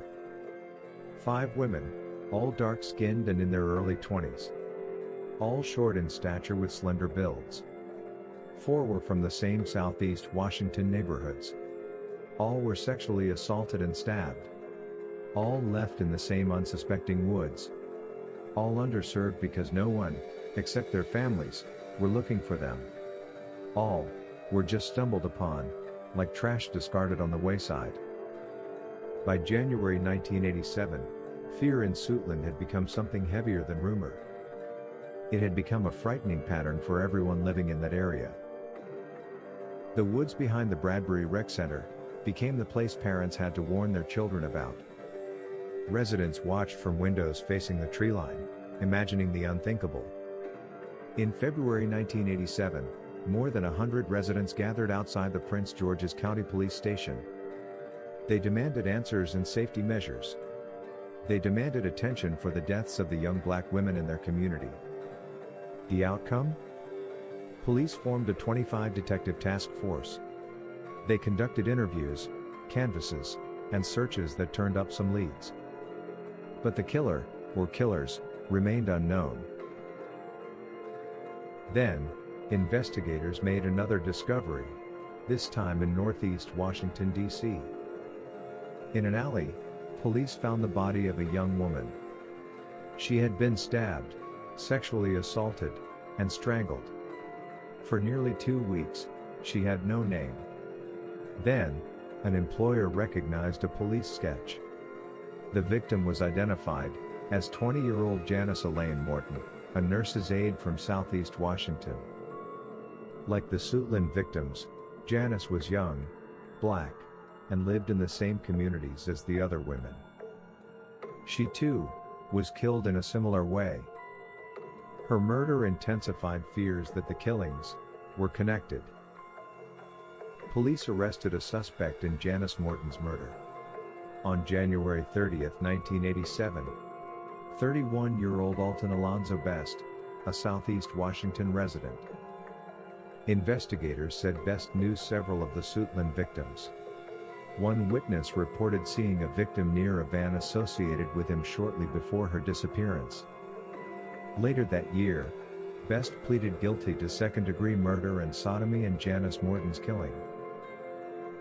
S5: 5 women, all dark-skinned and in their early 20s. All short in stature with slender builds. 4 were from the same Southeast Washington neighborhoods. All were sexually assaulted and stabbed. All left in the same unsuspecting woods. All underserved because no one, except their families, were looking for them. All were just stumbled upon, like trash discarded on the wayside. By January 1987, fear in Suitland had become something heavier than rumor. It had become a frightening pattern for everyone living in that area. The woods behind the Bradbury Rec Center became the place parents had to warn their children about. Residents watched from windows facing the tree line, imagining the unthinkable. In February 1987, more than 100 residents gathered outside the Prince George's County Police Station. They demanded answers and safety measures. They demanded attention for the deaths of the young black women in their community. The outcome? Police formed a 25-detective task force. They conducted interviews, canvasses, and searches that turned up some leads. But the killer, or killers, remained unknown. Then, investigators made another discovery, this time in Northeast Washington, D.C. In an alley, police found the body of a young woman. She had been stabbed, sexually assaulted, and strangled. For nearly 2 weeks, she had no name. Then, an employer recognized a police sketch. The victim was identified as 20-year-old Janice Elaine Morton, a nurse's aide from Southeast Washington. Like the Suitland victims, Janice was young, black, and lived in the same communities as the other women. She too was killed in a similar way. Her murder intensified fears that the killings were connected. Police arrested a suspect in Janice Morton's murder. On January 30, 1987, 31-year-old Alton Alonzo Best, a Southeast Washington resident. Investigators said Best knew several of the Suitland victims. One witness reported seeing a victim near a van associated with him shortly before her disappearance. Later that year, Best pleaded guilty to second-degree murder and sodomy in Janice Morton's killing.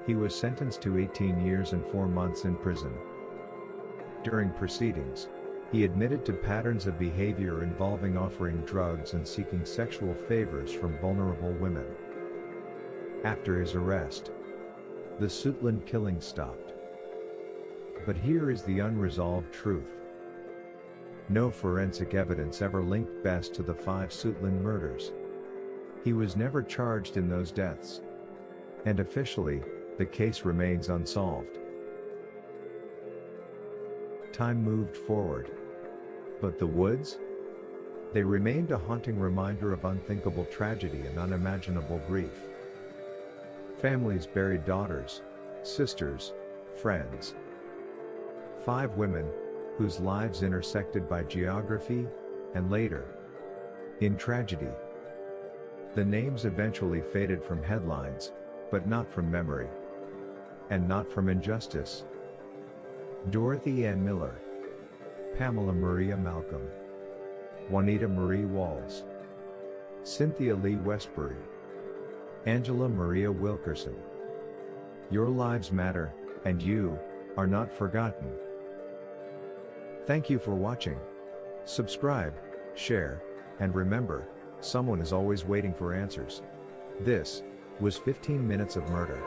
S5: He was sentenced to 18 years and 4 months in prison. During proceedings, he admitted to patterns of behavior involving offering drugs and seeking sexual favors from vulnerable women. After his arrest, the Suitland killing stopped. But here is the unresolved truth. No forensic evidence ever linked Best to the 5 Suitland murders. He was never charged in those deaths. And officially, the case remains unsolved. Time moved forward. But the woods? They remained a haunting reminder of unthinkable tragedy and unimaginable grief. Families buried daughters, sisters, friends. 5 women, whose lives intersected by geography, and later, in tragedy. The names eventually faded from headlines, but not from memory. And not from injustice. Dorothy Ann Miller, Pamela Maria Malcolm, Juanita Marie Walls, Cynthia Lee Westbury, Angela Maria Wilkerson. Your lives matter, and you are not forgotten. Thank you for watching. Subscribe, share, and remember, someone is always waiting for answers. This was 15 Minutes of Murder.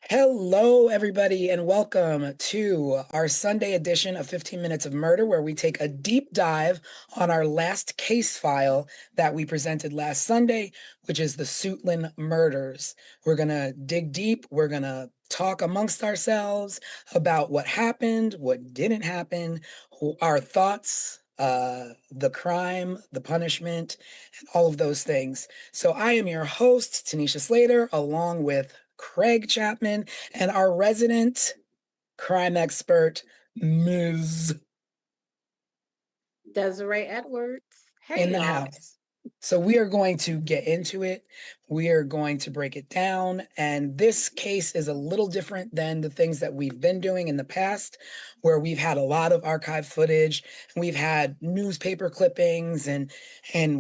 S2: Hello, everybody, and welcome to our Sunday edition of 15 Minutes of Murder, where we take a deep dive on our last case file that we presented last Sunday, which is the Suitland murders. We're going to dig deep. We're going to talk amongst ourselves about what happened, what didn't happen, our thoughts, the crime, the punishment, and all of those things. So I am your host, Tanisha Slater, along with Craig Chapman and our resident crime expert, Ms.
S3: Desiree Edwards. Hey,
S2: in the
S3: y'all.
S2: house. So we are going to get into it. We are going to break it down. And this case is a little different than the things that we've been doing in the past, where we've had a lot of archive footage. We've had newspaper clippings and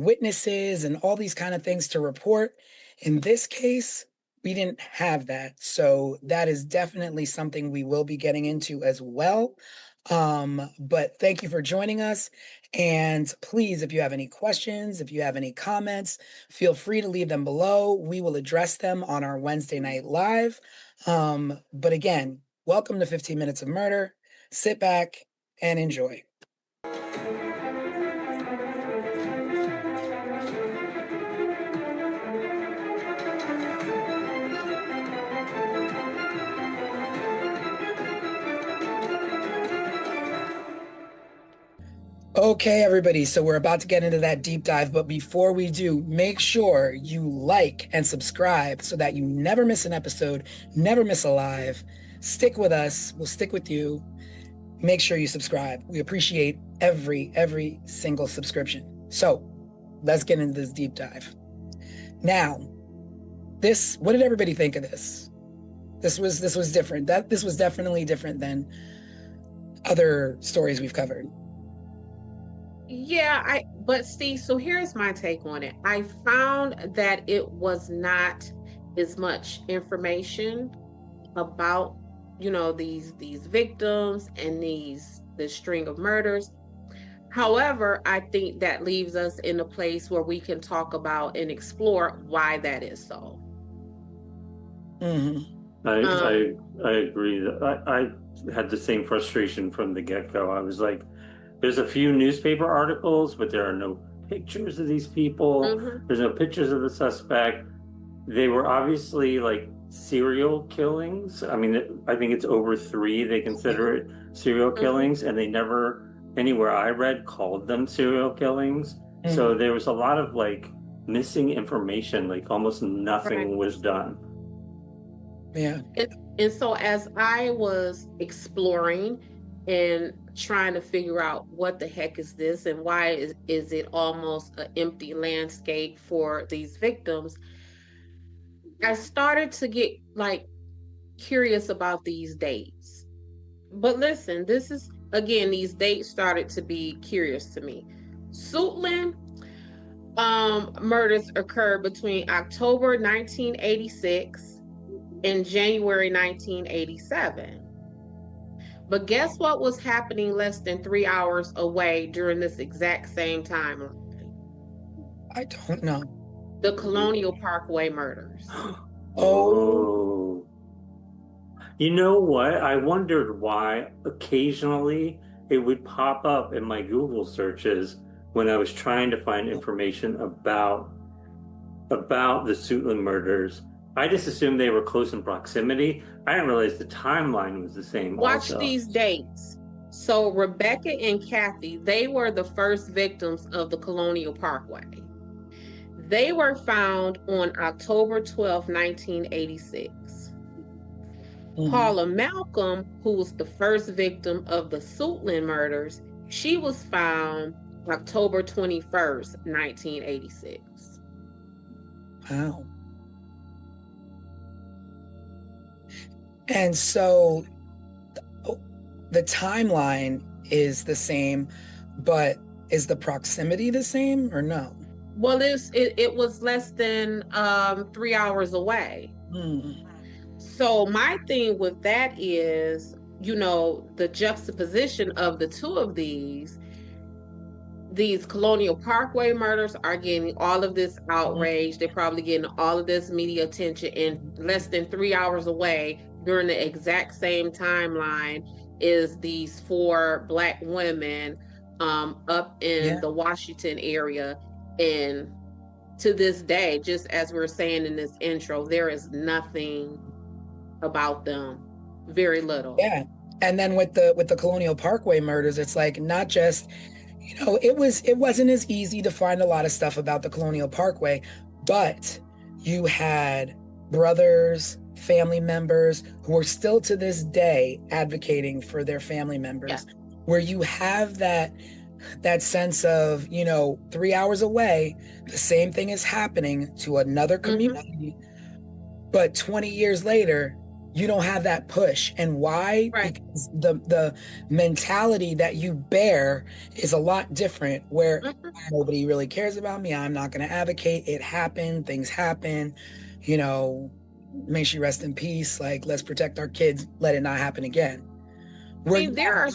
S2: witnesses and all these kind of things to report. In this case, we didn't have that. So that is definitely something we will be getting into as well. But thank you for joining us. And please, if you have any questions, if you have any comments, feel free to leave them below. We will address them on our Wednesday night live. But again, welcome to 15 Minutes of Murder. Sit back and enjoy. Okay, everybody, so we're about to get into that deep dive, but before we do, make sure you like and subscribe so that you never miss an episode, never miss a live. Stick with us. We'll stick with you. Make sure you subscribe. We appreciate every single subscription. So let's get into this deep dive. Now, What did everybody think of this? This was different. This was definitely different than other stories we've covered.
S3: Yeah, but see, so here's my take on it. I found that it was not as much information about, these victims and this string of murders. However, I think that leaves us in a place where we can talk about and explore why that is so.
S2: Mm-hmm.
S4: I agree. I had the same frustration from the get-go. I was like, there's a few newspaper articles, but there are no pictures of these people.
S3: Mhm.
S4: There's no pictures of the suspect. They were obviously like serial killings. I mean, I think it's over 3. They consider it serial killings, and they never, anywhere I read, called them serial killings. So there was a lot of like missing information, like almost nothing was done.
S2: Yeah.
S3: And so as I was exploring and trying to figure out what the heck is this and why is it almost an empty landscape for these victims, I started to get like curious about these dates. But listen, this is again, these dates started to be curious to me. Suitland murders occurred between October 1986 and January 1987. But guess what was happening less than 3 hours away during this exact same timeline?
S2: I don't know.
S3: The Colonial Parkway murders.
S4: Oh. You know what? I wondered why occasionally it would pop up in my Google searches when I was trying to find information about the Suitland murders. I just assumed they were close in proximity. I didn't realize the timeline was the same.
S3: Watch
S4: also.
S3: these dates. So Rebecca and Kathy, they were the first victims of the Colonial Parkway. They were found on October 12, 1986. Paula Malcolm, who was the first victim of the Suitland murders, she was found October 21st, 1986.
S2: Wow. And so the timeline is the same, but is the proximity the same or no?
S3: Well, it was less than 3 hours away. So my thing with that is, the juxtaposition of the two of these Colonial Parkway murders are getting all of this outrage. They're probably getting all of this media attention, and less than 3 hours away during the exact same timeline is these 4 Black women up in the Washington area. And to this day, just as we were saying in this intro, there is nothing about them, very little.
S2: Yeah. And then with the Colonial Parkway murders, it's like not just, it wasn't as easy to find a lot of stuff about the Colonial Parkway, but you had brothers, family members who are still to this day advocating for their family members, where you have that sense of, 3 hours away, the same thing is happening to another community, but 20 years later, you don't have that push. And why?
S3: Right.
S2: Because the mentality that you bear is a lot different, where nobody really cares about me. I'm not going to advocate. It happened. Things happen. May she rest in peace. Like, let's protect our kids. Let it not happen again.
S3: I mean, there are,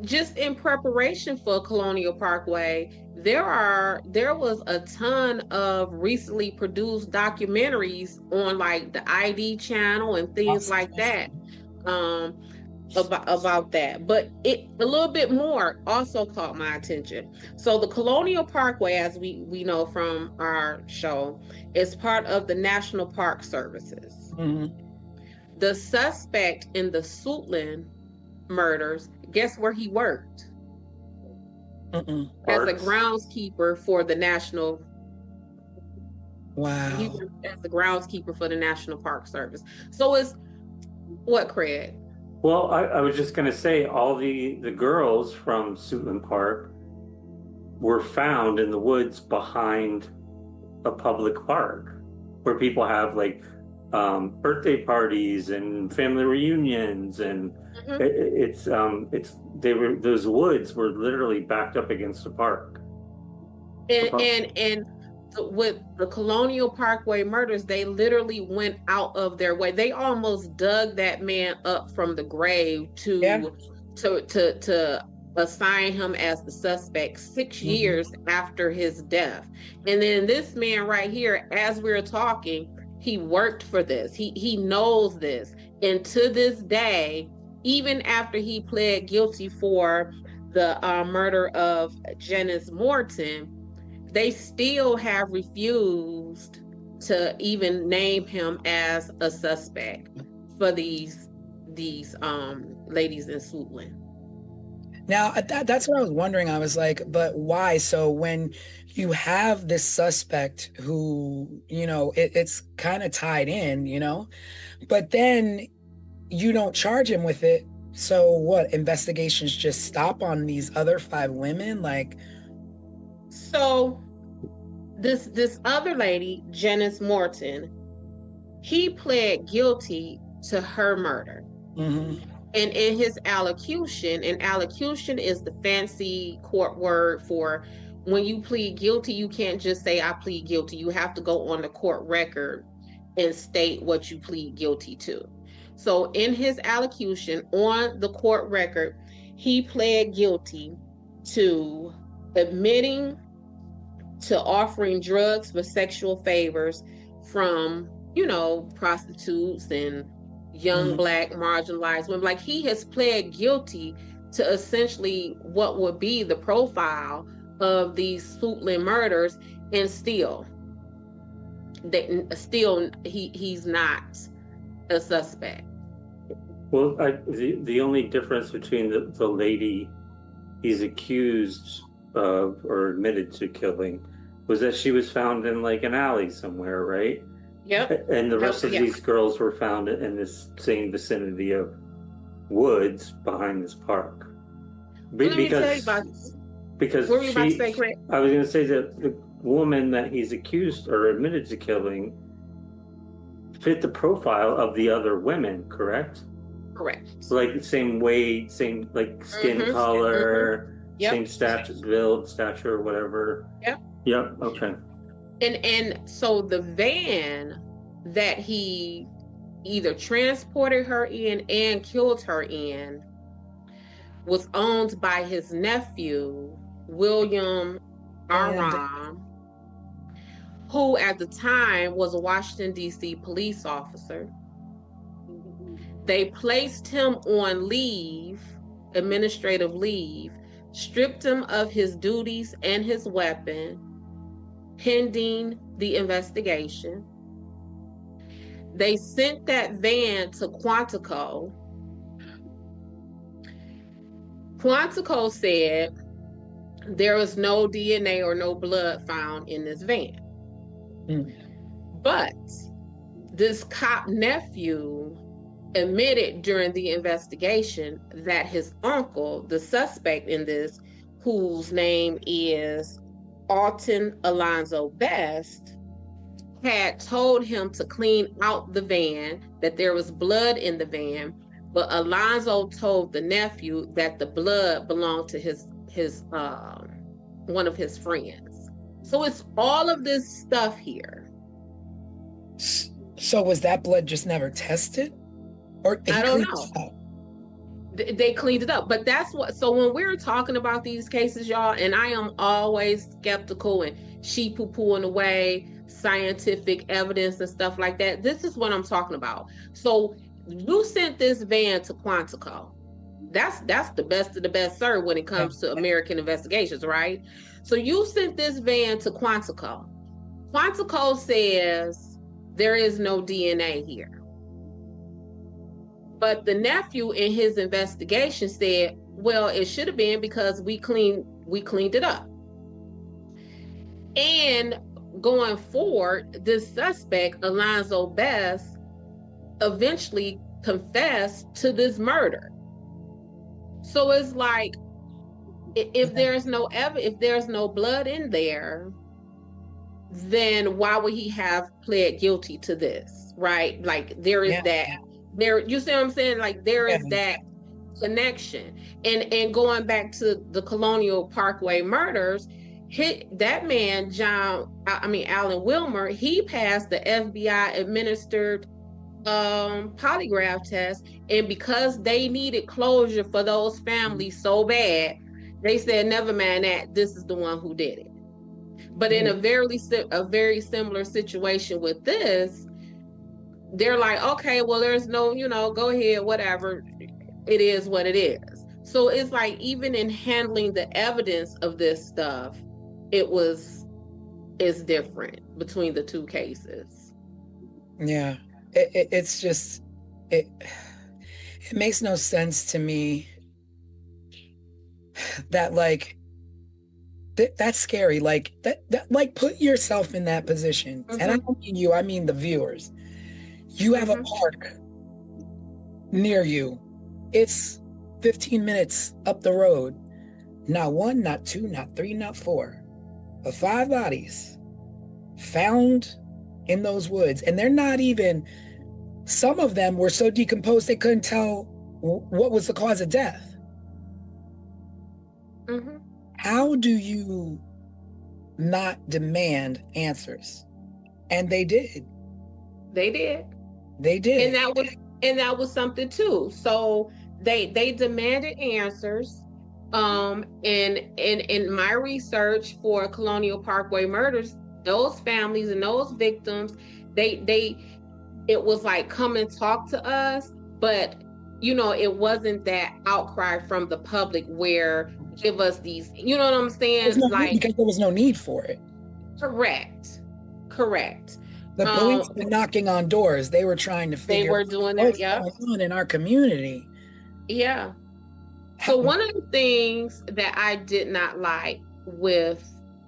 S3: just in preparation for Colonial Parkway, there was a ton of recently produced documentaries on like the ID channel and things like that about that. But a little bit more also caught my attention. So the Colonial Parkway, as we know from our show, is part of the National Park Services. The suspect in the Suitland murders, guess where he worked? As a groundskeeper for the National.
S2: Wow.
S3: He worked as a groundskeeper for the National Park Service. So it's what, Craig?
S4: Well, I was just going to say, all the girls from Suitland Park were found in the woods behind a public park. where people have like birthday parties and family reunions, and
S3: Mhm.
S4: those woods were literally backed up against a park.
S3: And with the Colonial Parkway murders, they literally went out of their way. They almost dug that man up from the grave
S2: Yeah.
S3: to assign him as the suspect 6
S2: Mhm.
S3: years after his death. And then this man right here, as we're talking, he worked for this. He knows this. And to this day, even after he pled guilty for the murder of Janice Morton, they still have refused to even name him as a suspect for these ladies in Suitland.
S2: Now, that's what I was wondering. I was like, but why? So when you have this suspect who, it's kind of tied in, but then you don't charge him with it. So what? Investigations just stop on these other 5 women? Like,
S3: So this other lady, Janice Morton, he pled guilty to her murder.
S2: mhm.
S3: And in his allocution, and allocution is the fancy court word for when you plead guilty, you can't just say, I plead guilty. You have to go on the court record and state what you plead guilty to. So in his allocution on the court record, he pled guilty to admitting to offering drugs for sexual favors from, prostitutes and young
S2: Mhm.
S3: Black marginalized women. Like, he has pled guilty to essentially what would be the profile of these Suitland murders, and he's not a suspect.
S4: Well, the only difference between the lady he's accused of or admitted to killing was that she was found in like an alley somewhere, right?
S3: Yep.
S4: And the rest of
S3: Yeah.
S4: these girls were found in this same vicinity of woods behind this park.
S3: Let me tell you about
S4: because
S3: what were you about to say, Craig?
S4: I was going to say that the woman that he's accused or admitted to killing fit the profile of the other women, correct?
S3: Correct.
S4: Like the same weight, same like skin
S3: Mhm.
S4: color,
S3: Yep.
S4: same stature, whatever.
S3: Yep.
S4: Yep. Okay.
S3: And so the van that he either transported her in and killed her in was owned by his nephew, William Aram, who at the time was a Washington, D.C. police officer. They placed him on leave, administrative leave, stripped him of his duties and his weapon, pending the investigation. They sent that van to Quantico. Quantico said there was no DNA or no blood found in this van.
S2: Mm.
S3: But this cop nephew admitted during the investigation that his uncle, the suspect in this, whose name is Alton Alonzo Best, had told him to clean out the van, that there was blood in the van, but Alonzo told the nephew that the blood belonged to his one of his friends. So it's all of this stuff here.
S2: So was that blood just never tested? Or
S3: I don't know. They cleaned it up, but that's what. So when we're talking about these cases, y'all, and I am always skeptical and sheep poo-pooing away scientific evidence and stuff like that. This is what I'm talking about. So you sent this van to Quantico. That's the best of the best, sir, when it comes to American investigations, right? So you sent this van to Quantico. Quantico says there is no DNA here. But the nephew in his investigation said, well, it should have been because we cleaned it up. And going forward, this suspect, Alonzo Best, eventually confessed to this murder. So it's like, if there's no blood in there, then why would he have pled guilty to this, right? Like there is that there, you see what I'm saying? Like there is that connection. And going back to the Colonial Parkway murders, that man, Alan Wilmer, he passed the FBI administered polygraph test, and because they needed closure for those families so bad, they said, never mind that, this is the one who did it. But in a very similar situation with this, they're like, okay, well, there's no, go ahead, whatever, it is what it is. So it's like, even in handling the evidence of this stuff, it's different between the two cases.
S2: Yeah, it's just it makes no sense to me that like that's scary. Like that like put yourself in that position. And I don't mean you, I mean the viewers. You have a park near you. It's 15 minutes up the road. Not one, not two, not three, not four, but 5 bodies found in those woods. And they're not even, some of them were so decomposed they couldn't tell what was the cause of death. How do you not demand answers? And they did.
S3: They did. And that was something too. So they demanded answers. And in my research for Colonial Parkway murders, those families and those victims, it was like, come and talk to us, but it wasn't that outcry from the public where give us these, you know what I'm saying?
S2: Because there was no need for it.
S3: Correct.
S2: The police were knocking on doors. They were trying to figure out what's going on in our community.
S3: Yeah. So one of the things that I did not like with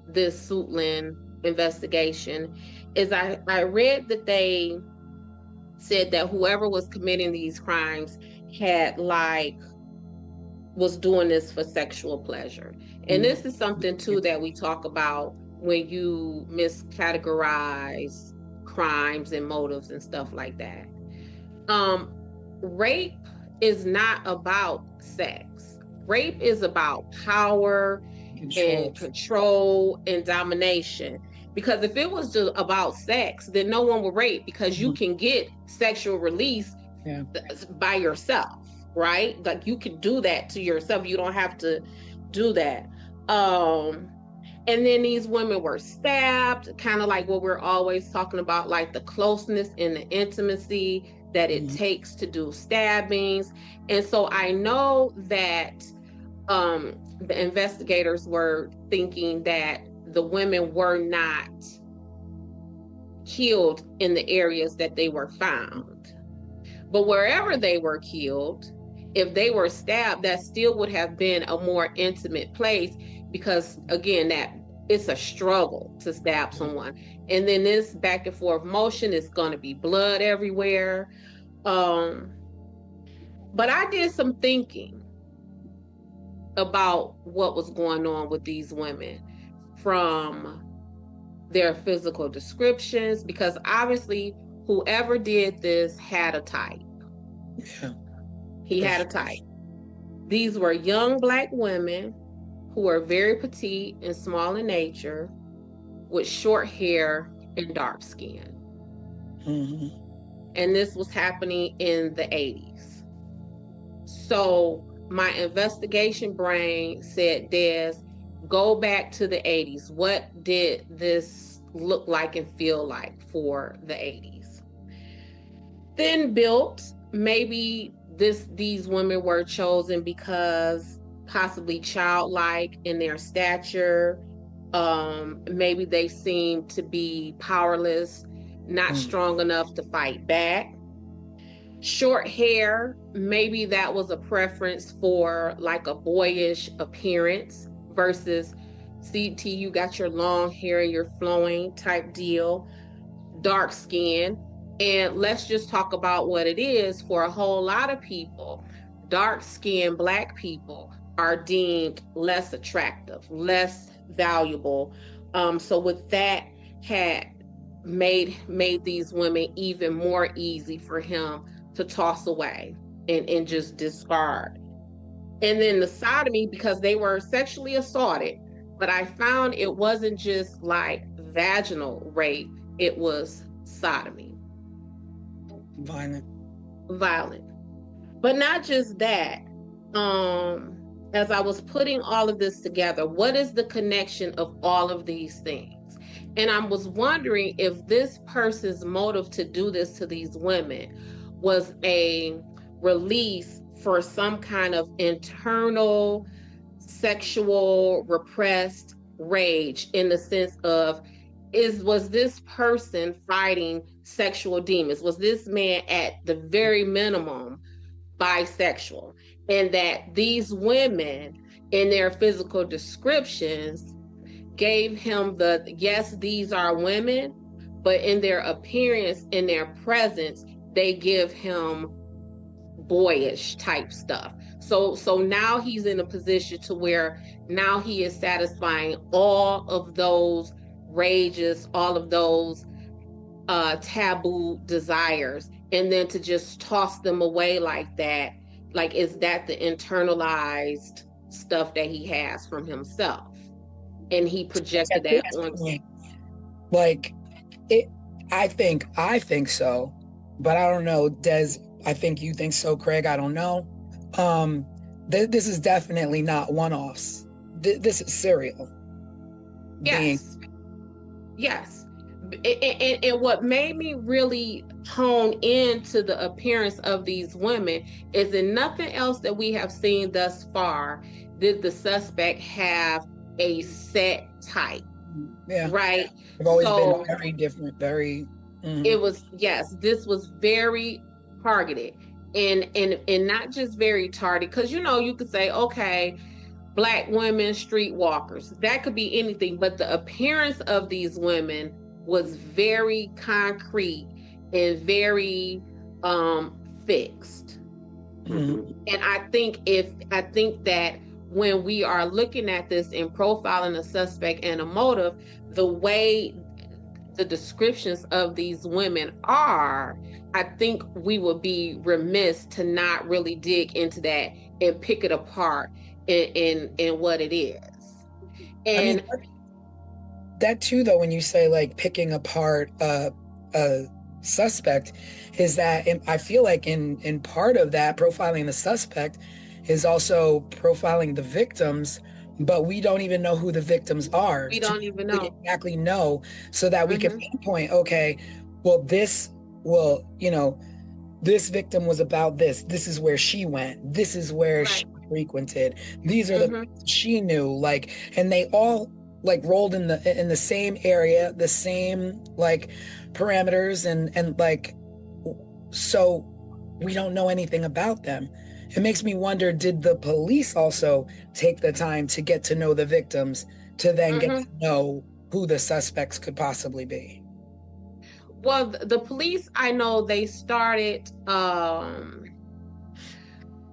S3: this Suitland investigation is I read that they said that whoever was committing these crimes was doing this for sexual pleasure. And this is something too that we talk about when you miscategorize crimes and motives and stuff like that. Rape is not about sex. Rape is about power and control and domination. Because if it was just about sex, then no one would rape, because you can get sexual release by yourself, right? Like you can do that to yourself. You don't have to do that. And then these women were stabbed, kind of like what we're always talking about, like the closeness and the intimacy that it takes to do stabbings. And so I know that the investigators were thinking that the women were not killed in the areas that they were found. But wherever they were killed, if they were stabbed, that still would have been a more intimate place, because again, that it's a struggle to stab someone. And then this back and forth motion is going to be blood everywhere. But I did some thinking about what was going on with these women from their physical descriptions, because obviously whoever did this had a type.
S2: Yeah.
S3: He had a type. These were young Black women who were very petite and small in nature, with short hair and dark skin. And this was happening in the 80s. So my investigation brain said, Des, go back to the 80s. What did this look like and feel like for the 80s? Thin built, maybe these women were chosen because possibly childlike in their stature. Maybe they seemed to be powerless, not strong enough to fight back. Short hair, maybe that was a preference for like a boyish appearance versus CT, you got your long hair, you're flowing type deal. Dark skin. And let's just talk about what it is. For a whole lot of people, dark-skinned Black people are deemed less attractive, less valuable. So with that, had made these women even more easy for him to toss away and just discard. And then the sodomy, because they were sexually assaulted, but I found it wasn't just like vaginal rape, it was sodomy.
S2: Violent.
S3: But not just that. As I was putting all of this together, what is the connection of all of these things? And I was wondering if this person's motive to do this to these women was a release for some kind of internal sexual repressed rage, in the sense of, was this person fighting sexual demons? Was this man at the very minimum bisexual? And that these women in their physical descriptions gave him the, yes, these are women, but in their appearance, in their presence, they give him boyish type stuff. So now he's in a position to where now he is satisfying all of those rages, all of those taboo desires, and then to just toss them away like that. Like, is that the internalized stuff that he has from himself? And he projected that on.
S2: Like, I think so, but I don't know. Des, I think you think so. Craig, I don't know. This is definitely not one-offs. This is serial.
S3: Yes. And what made me really hone into the appearance of these women is in nothing else that we have seen thus far did the suspect have a set type.
S2: Yeah.
S3: Right.
S2: They've always been very different, very.
S3: It was, yes, this was very targeted, and not just very targeted, because you could say, okay, Black women, streetwalkers, that could be anything, but the appearance of these women was very concrete and very fixed.
S2: Mm-hmm.
S3: And I think that when we are looking at this and profiling a suspect and a motive, the way the descriptions of these women are, I think we would be remiss to not really dig into that and pick it apart in what it is. And
S2: I mean, that too, though, when you say like picking apart a suspect, is that I feel like in part of that profiling the suspect is also profiling the victims, but we don't even know who the victims are.
S3: We don't even know.
S2: Exactly know, so that we can pinpoint, okay, well, this victim was about this. This is where she went. This is where she frequented. These are the she knew, like, and they all like rolled in the same area, the same like parameters, and like, so we don't know anything about them. It makes me wonder, did the police also take the time to get to know the victims to then get to know who the suspects could possibly be?
S3: Well, the police, I know they started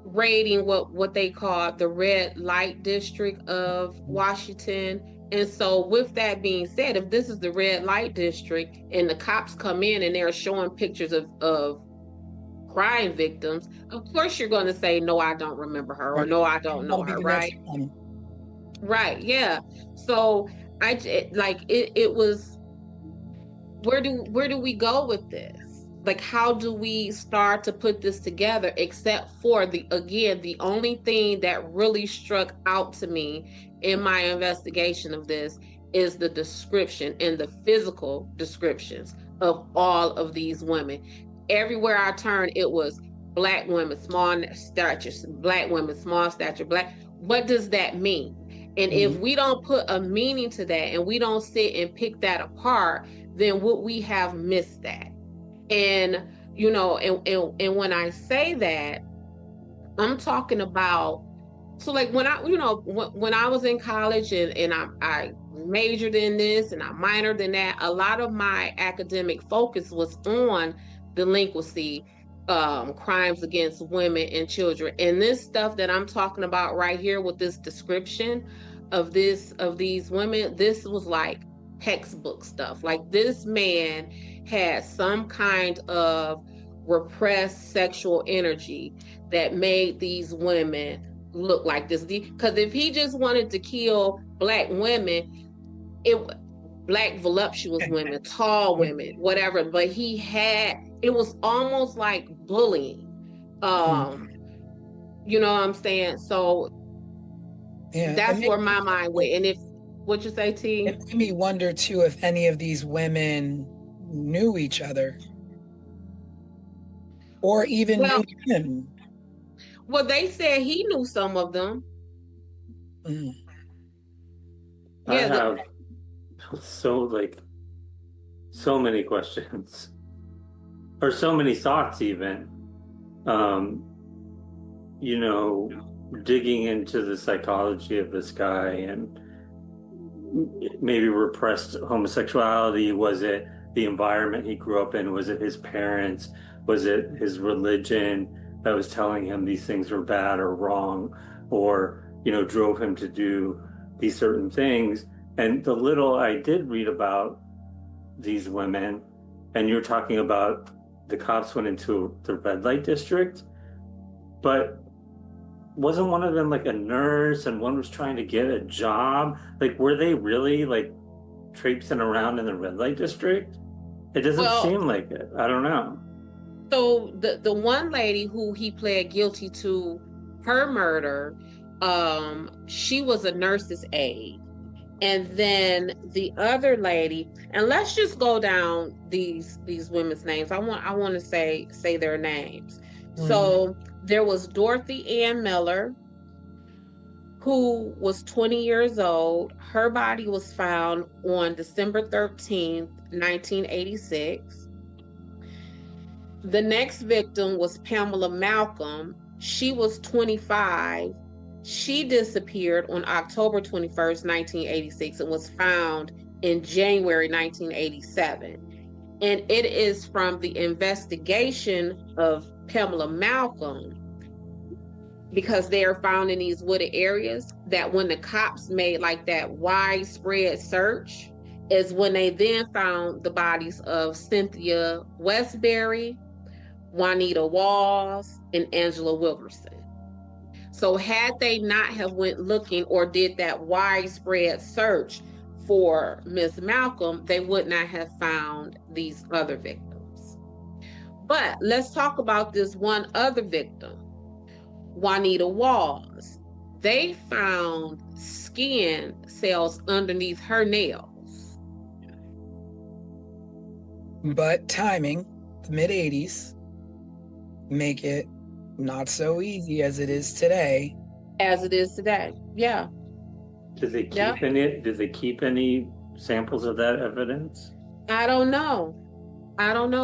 S3: raiding what they call the red light district of Washington. And so with that being said, if this is the red light district and the cops come in and they're showing pictures of crime victims, of course you're going to say, no, I don't remember her, or no, I don't know her, right? Right, yeah. So it was, where do we go with this? Like, how do we start to put this together, except for the only thing that really struck out to me in my investigation of this is the description and the physical descriptions of all of these women. Everywhere I turned, it was Black women, small stature, Black women, small stature, Black. What does that mean? And if we don't put a meaning to that and we don't sit and pick that apart, then would we have missed that? And and when I say that, I'm talking about, so like when I was in college and I majored in this and I minored in that, a lot of my academic focus was on delinquency, crimes against women and children. And this stuff that I'm talking about right here with this description of these women, this was like textbook stuff. Like, this man had some kind of repressed sexual energy that made these women look like this. Because if he just wanted to kill black women, black voluptuous women, tall women, whatever, but it was almost like bullying. You know what I'm saying? So that's where my mind went. And what you say, T?
S2: It made me wonder too if any of these women knew each other or even knew him.
S3: Well, they said he knew some of them.
S4: I have so many questions or so many thoughts even, you know, digging into the psychology of this guy and maybe repressed homosexuality. Was it the environment he grew up in? Was it his parents? Was it his religion that was telling him these things were bad or wrong, or, you know, drove him to do these certain things? And the little I did read about these women, and you're talking about the cops went into the red light district, but wasn't one of them like a nurse and one was trying to get a job? Like, were they really like traipsing around in the red light district? It doesn't seem like it. I don't know.
S3: So the one lady who he pled guilty to her murder, she was a nurse's aide. And then the other lady, and let's just go down these women's names. I want to say their names. So there was Dorothy Ann Miller, who was 20 years old. Her body was found on December 13th, 1986. The next victim was Pamela Malcolm. She was 25. She disappeared on October 21st, 1986, and was found in January 1987. And it is from the investigation of Pamela Malcolm, because they are found in these wooded areas, that when the cops made like that widespread search is when they then found the bodies of Cynthia Westbury, Juanita Walls, and Angela Wilkerson. So had they not have went looking or did that widespread search for Miss Malcolm, they would not have found these other victims. But let's talk about this one other victim, Juanita Walls. They found skin cells underneath her nails.
S2: But timing, the mid-'80s, make it not so easy as it is today.
S3: Yeah.
S4: Did they keep any? Did they keep any samples of that evidence?
S3: I don't know,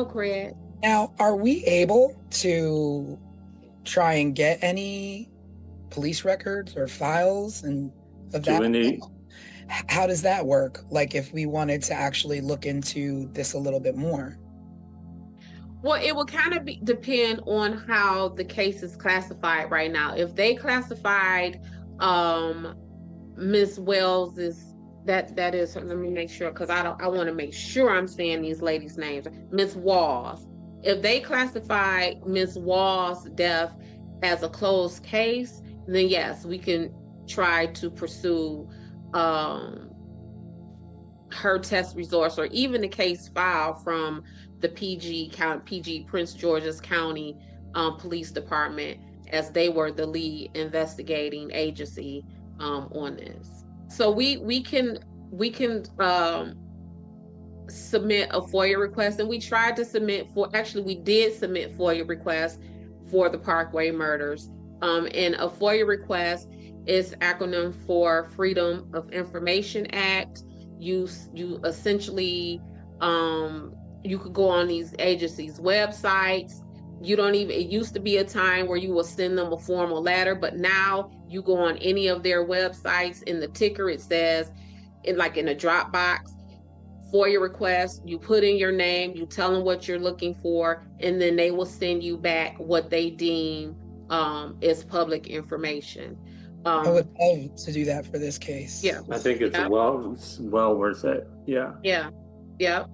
S3: Craig.
S2: Now, are we able to try and get any police records or files and of that? How does that work? Like, if we wanted to actually look into this a little bit more?
S3: Well, it will kind of depend on how the case is classified right now. If they classified Miss Wells that is, let me make sure, because I want to make sure I'm saying these ladies' names. Miss Walls. If they classify Miss Walls' death as a closed case, then yes, we can try to pursue her test results, or even the case file from the PG Prince George's County Police Department, as they were the lead investigating agency on this. So we can submit a FOIA request, and we did submit FOIA requests for the Parkway murders. And a FOIA request is acronym for Freedom of Information Act. You essentially you could go on these agencies' websites. It used to be a time where you will send them a formal letter, but now you go on any of their websites. In the ticker, it says, in a Dropbox, FOIA request, you put in your name, you tell them what you're looking for, and then they will send you back what they deem is public information.
S2: I would love to do that for this case.
S3: Yeah.
S4: I think it's well worth it. Yeah.
S3: Yeah. Yeah.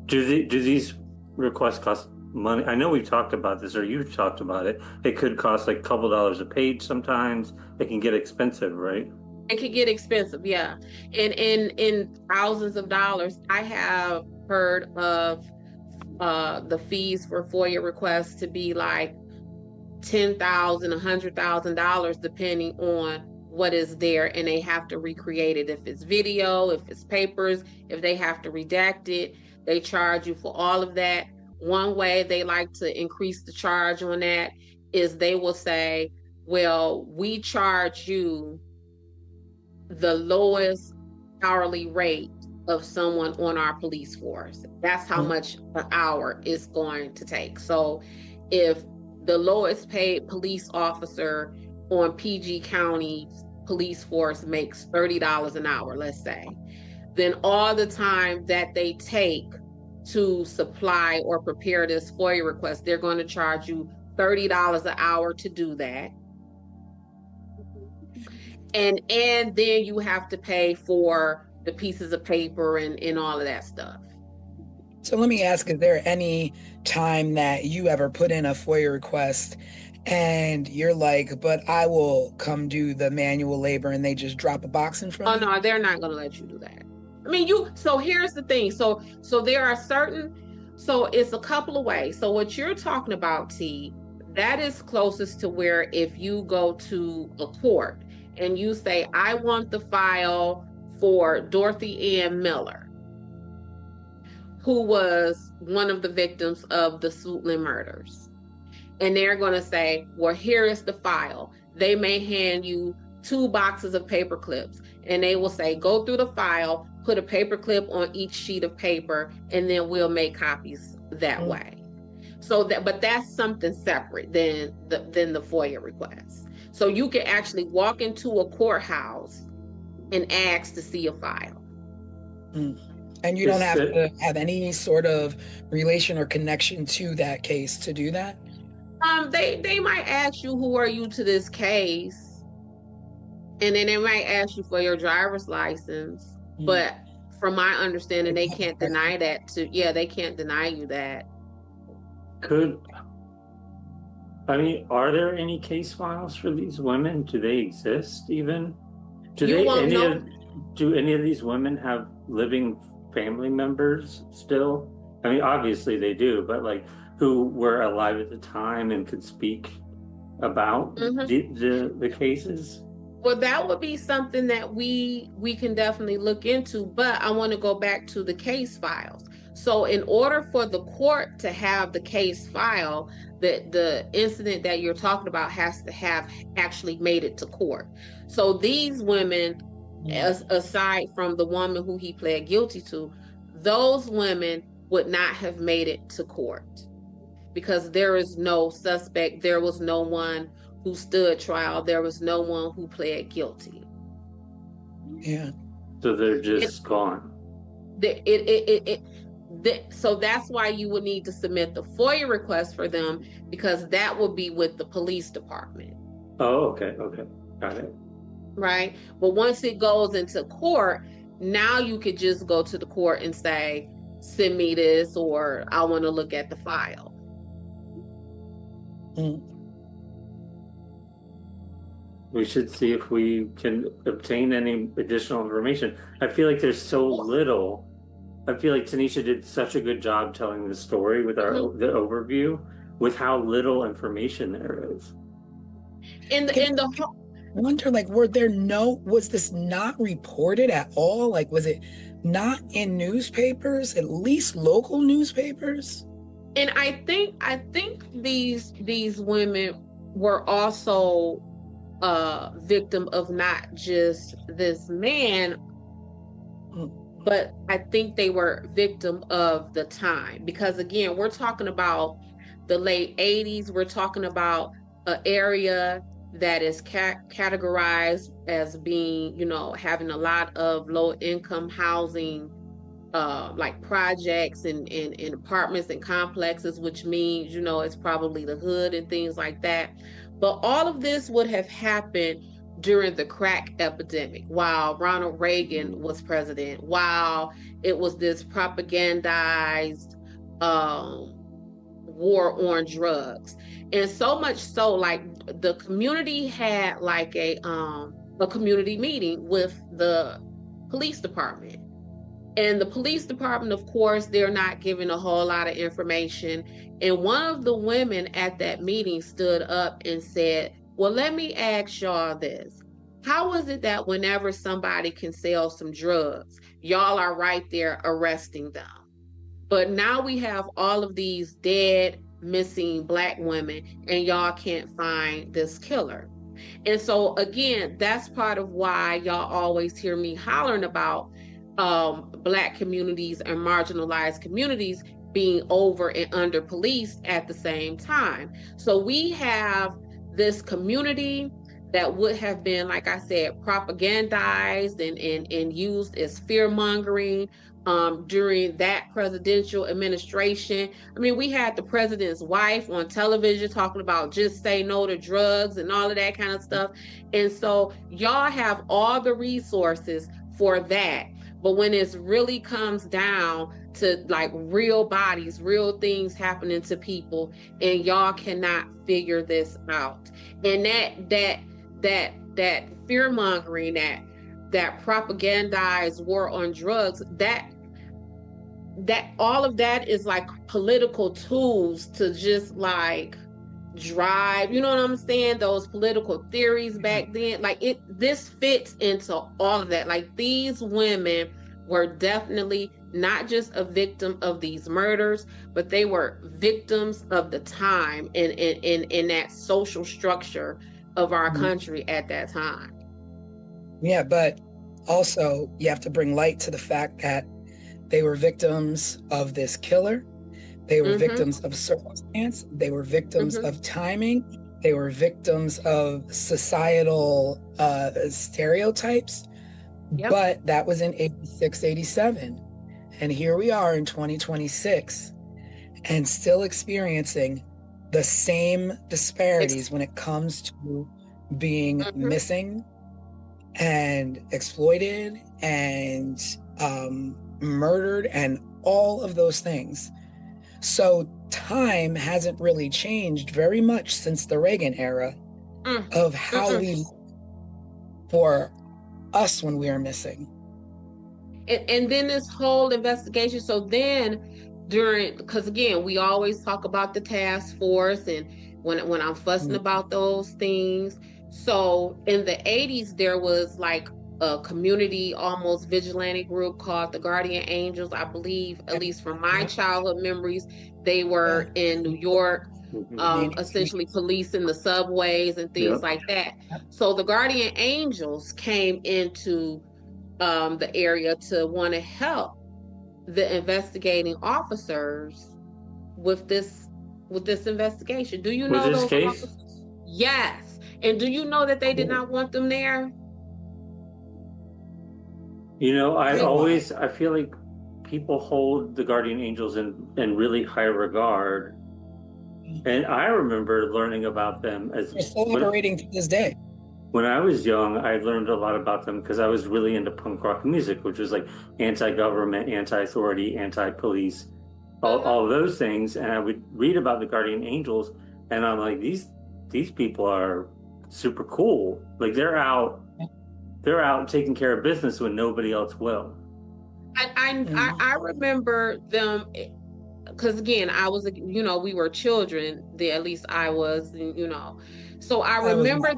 S4: Do these requests cost money? I know we've talked about this, or you've talked about it. It could cost like a couple dollars a page sometimes. It can get expensive, right?
S3: It could get expensive, yeah. And in thousands of dollars. I have heard of the fees for FOIA requests to be like $10,000, $100,000, depending on what is there, and they have to recreate it. If it's video, if it's papers, if they have to redact it, they charge you for all of that. One way they like to increase the charge on that is they will say, well, we charge you the lowest hourly rate of someone on our police force. That's how much an hour is going to take. So if the lowest paid police officer on PG County police force makes $30 an hour, let's say, then all the time that they take to supply or prepare this FOIA request, they're going to charge you $30 an hour to do that. And then you have to pay for the pieces of paper and all of that stuff.
S2: So let me ask, is there any time that you ever put in a FOIA request and you're like, but I will come do the manual labor, and they just drop a box in front of you?
S3: Oh no, they're not going to let you do that. I mean, so here's the thing. So there are so it's a couple of ways. So what you're talking about, T, that is closest to where if you go to a court and you say, I want the file for Dorothy Ann Miller, who was one of the victims of the Suitland murders. And they're going to say, well, here is the file. They may hand you 2 boxes of paper clips, and they will say, go through the file, put a paper clip on each sheet of paper, and then we'll make copies that way. So but that's something separate than the FOIA request. So you can actually walk into a courthouse and ask to see a file.
S2: And you don't have to have any sort of relation or connection to that case to do that?
S3: They might ask you, who are you to this case? And then they might ask you for your driver's license. But from my understanding, they can't deny that they can't deny you that.
S4: Are there any case files for these women? Do they exist even? Do any of these women have living family members still? I mean, obviously they do, but like, who were alive at the time and could speak about the cases?
S3: Well, that would be something that we can definitely look into, but I want to go back to the case files. So in order for the court to have the case file, the incident that you're talking about has to have actually made it to court. So these women, aside from the woman who he pled guilty to, those women would not have made it to court because there is no suspect. There was no one who stood trial. There was no one who pled guilty.
S2: Yeah.
S4: So they're just gone.
S3: So that's why you would need to submit the FOIA request for them, because that will be with the police department.
S4: Oh, okay. Got it.
S3: Right? But once it goes into court, now you could just go to the court and say, send me this, or I want to look at the file.
S4: We should see if we can obtain any additional information. I feel like there's so little. I feel like Tanisha did such a good job telling the story with the overview, with how little information there is.
S2: I wonder, like, was this not reported at all? Like, was it not in newspapers, at least local newspapers?
S3: And I think these women were also victim of not just this man, but I think they were victim of the time, because again, we're talking about the late 80s. We're talking about an area that is categorized as being, having a lot of low income housing, like projects and apartments and complexes, which means, it's probably the hood and things like that. But all of this would have happened during the crack epidemic, while Ronald Reagan was president, while it was this propagandized war on drugs. And so much so, like, the community had like a community meeting with the police department. And the police department, of course, they're not giving a whole lot of information. And one of the women at that meeting stood up and said, well, let me ask y'all this. How is it that whenever somebody can sell some drugs, y'all are right there arresting them? But now we have all of these dead, missing Black women, and y'all can't find this killer. And so, again, that's part of why y'all always hear me hollering about Black communities and marginalized communities being over and under policed at the same time. So we have this community that would have been, like I said, propagandized and used as fear mongering during that presidential administration. I mean, we had the president's wife on television talking about just say no to drugs and all of that kind of stuff. And so y'all have all the resources for that. But when it really comes down to like real bodies, real things happening to people, and y'all cannot figure this out. And that fear mongering, that propagandized war on drugs, that all of that is like political tools to just like drive, you know what I'm saying, those political theories back then. Like this fits into all of that. Like, these women were definitely not just a victim of these murders, but they were victims of the time in that social structure of our country at that time.
S2: Yeah, but also you have to bring light to the fact that they were victims of this killer. They were victims of circumstance. They were victims of timing. They were victims of societal stereotypes. Yep. But that was in 86, 87. And here we are in 2026 and still experiencing the same disparities when it comes to being missing and exploited and murdered and all of those things. So time hasn't really changed very much since the Reagan era of how we look for us when we are missing.
S3: And then this whole investigation. So then because again, we always talk about the task force and when I'm fussing about those things. So in the 80s, there was like a community, almost vigilante group called the Guardian Angels. I believe, at least from my childhood memories, they were in New York, essentially policing the subways and things like that. So the Guardian Angels came into the area to want to help the investigating officers with this investigation. Do you know those officers? Yes. And do you know that they did not want them there?
S4: You know, I feel like people hold the Guardian Angels in really high regard. And I remember learning about them as
S2: they're still operating to this day.
S4: When I was young, I learned a lot about them because I was really into punk rock music, which was like anti-government, anti-authority, anti-police, all of those things. And I would read about the Guardian Angels, and I'm like, these people are super cool. Like they're out taking care of business when nobody else will.
S3: I remember them because again, I was, we were children. At least I was, So I remember.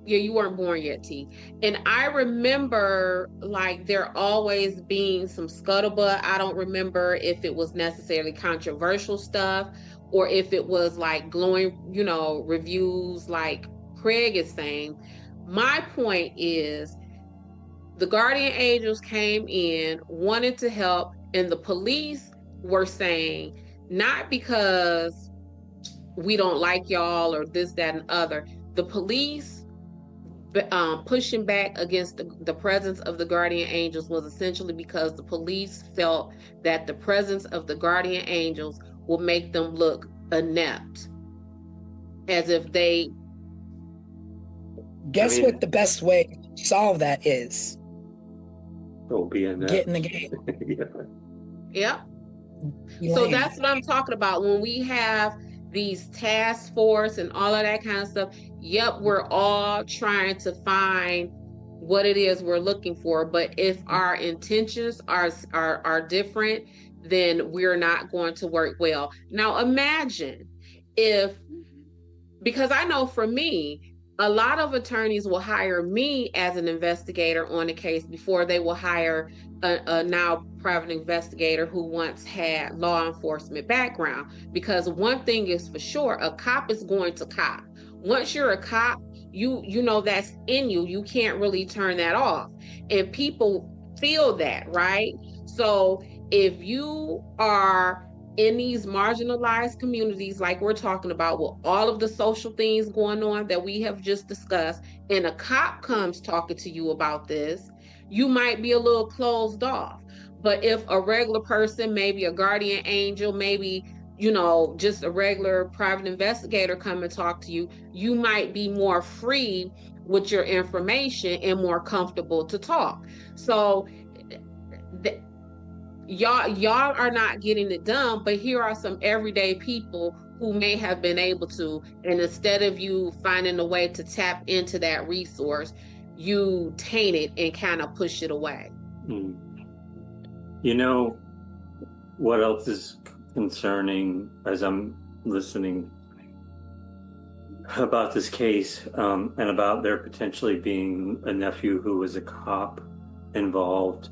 S3: Yeah, you weren't born yet, T. And I remember like there always being some scuttlebutt. I don't remember if it was necessarily controversial stuff or if it was like glowing, reviews like Craig is saying. My point is the Guardian Angels came in, wanted to help, and the police were saying, not because we don't like y'all or this, that, and other. The police pushing back against the presence of the Guardian Angels was essentially because the police felt that the presence of the Guardian Angels will make them look inept, as if they
S2: Guess what the best way to solve that is?
S4: Be in that.
S2: Get in the game.
S3: Yep.
S2: Be
S3: So
S2: lame.
S3: that's what I'm talking about. When we have these task force and all of that kind of stuff, yep, we're all trying to find what it is we're looking for. But if our intentions are different, then we're not going to work well. Now imagine if, because I know for me, a lot of attorneys will hire me as an investigator on a case before they will hire a now private investigator who once had law enforcement background. Because one thing is for sure, a cop is going to cop. Once you're a cop, you know that's in you. You can't really turn that off. And people feel that, right? So if you are in these marginalized communities, like we're talking about, with all of the social things going on that we have just discussed, and a cop comes talking to you about this, you might be a little closed off. But if a regular person, maybe a guardian angel, maybe, you know, just a regular private investigator come and talk to you, you might be more free with your information and more comfortable to talk. So y'all are not getting it done, but here are some everyday people who may have been able to, and instead of you finding a way to tap into that resource, you taint it and kind of push it away.
S4: You know what else is concerning as I'm listening about this case, and about there potentially being a nephew who was a cop involved.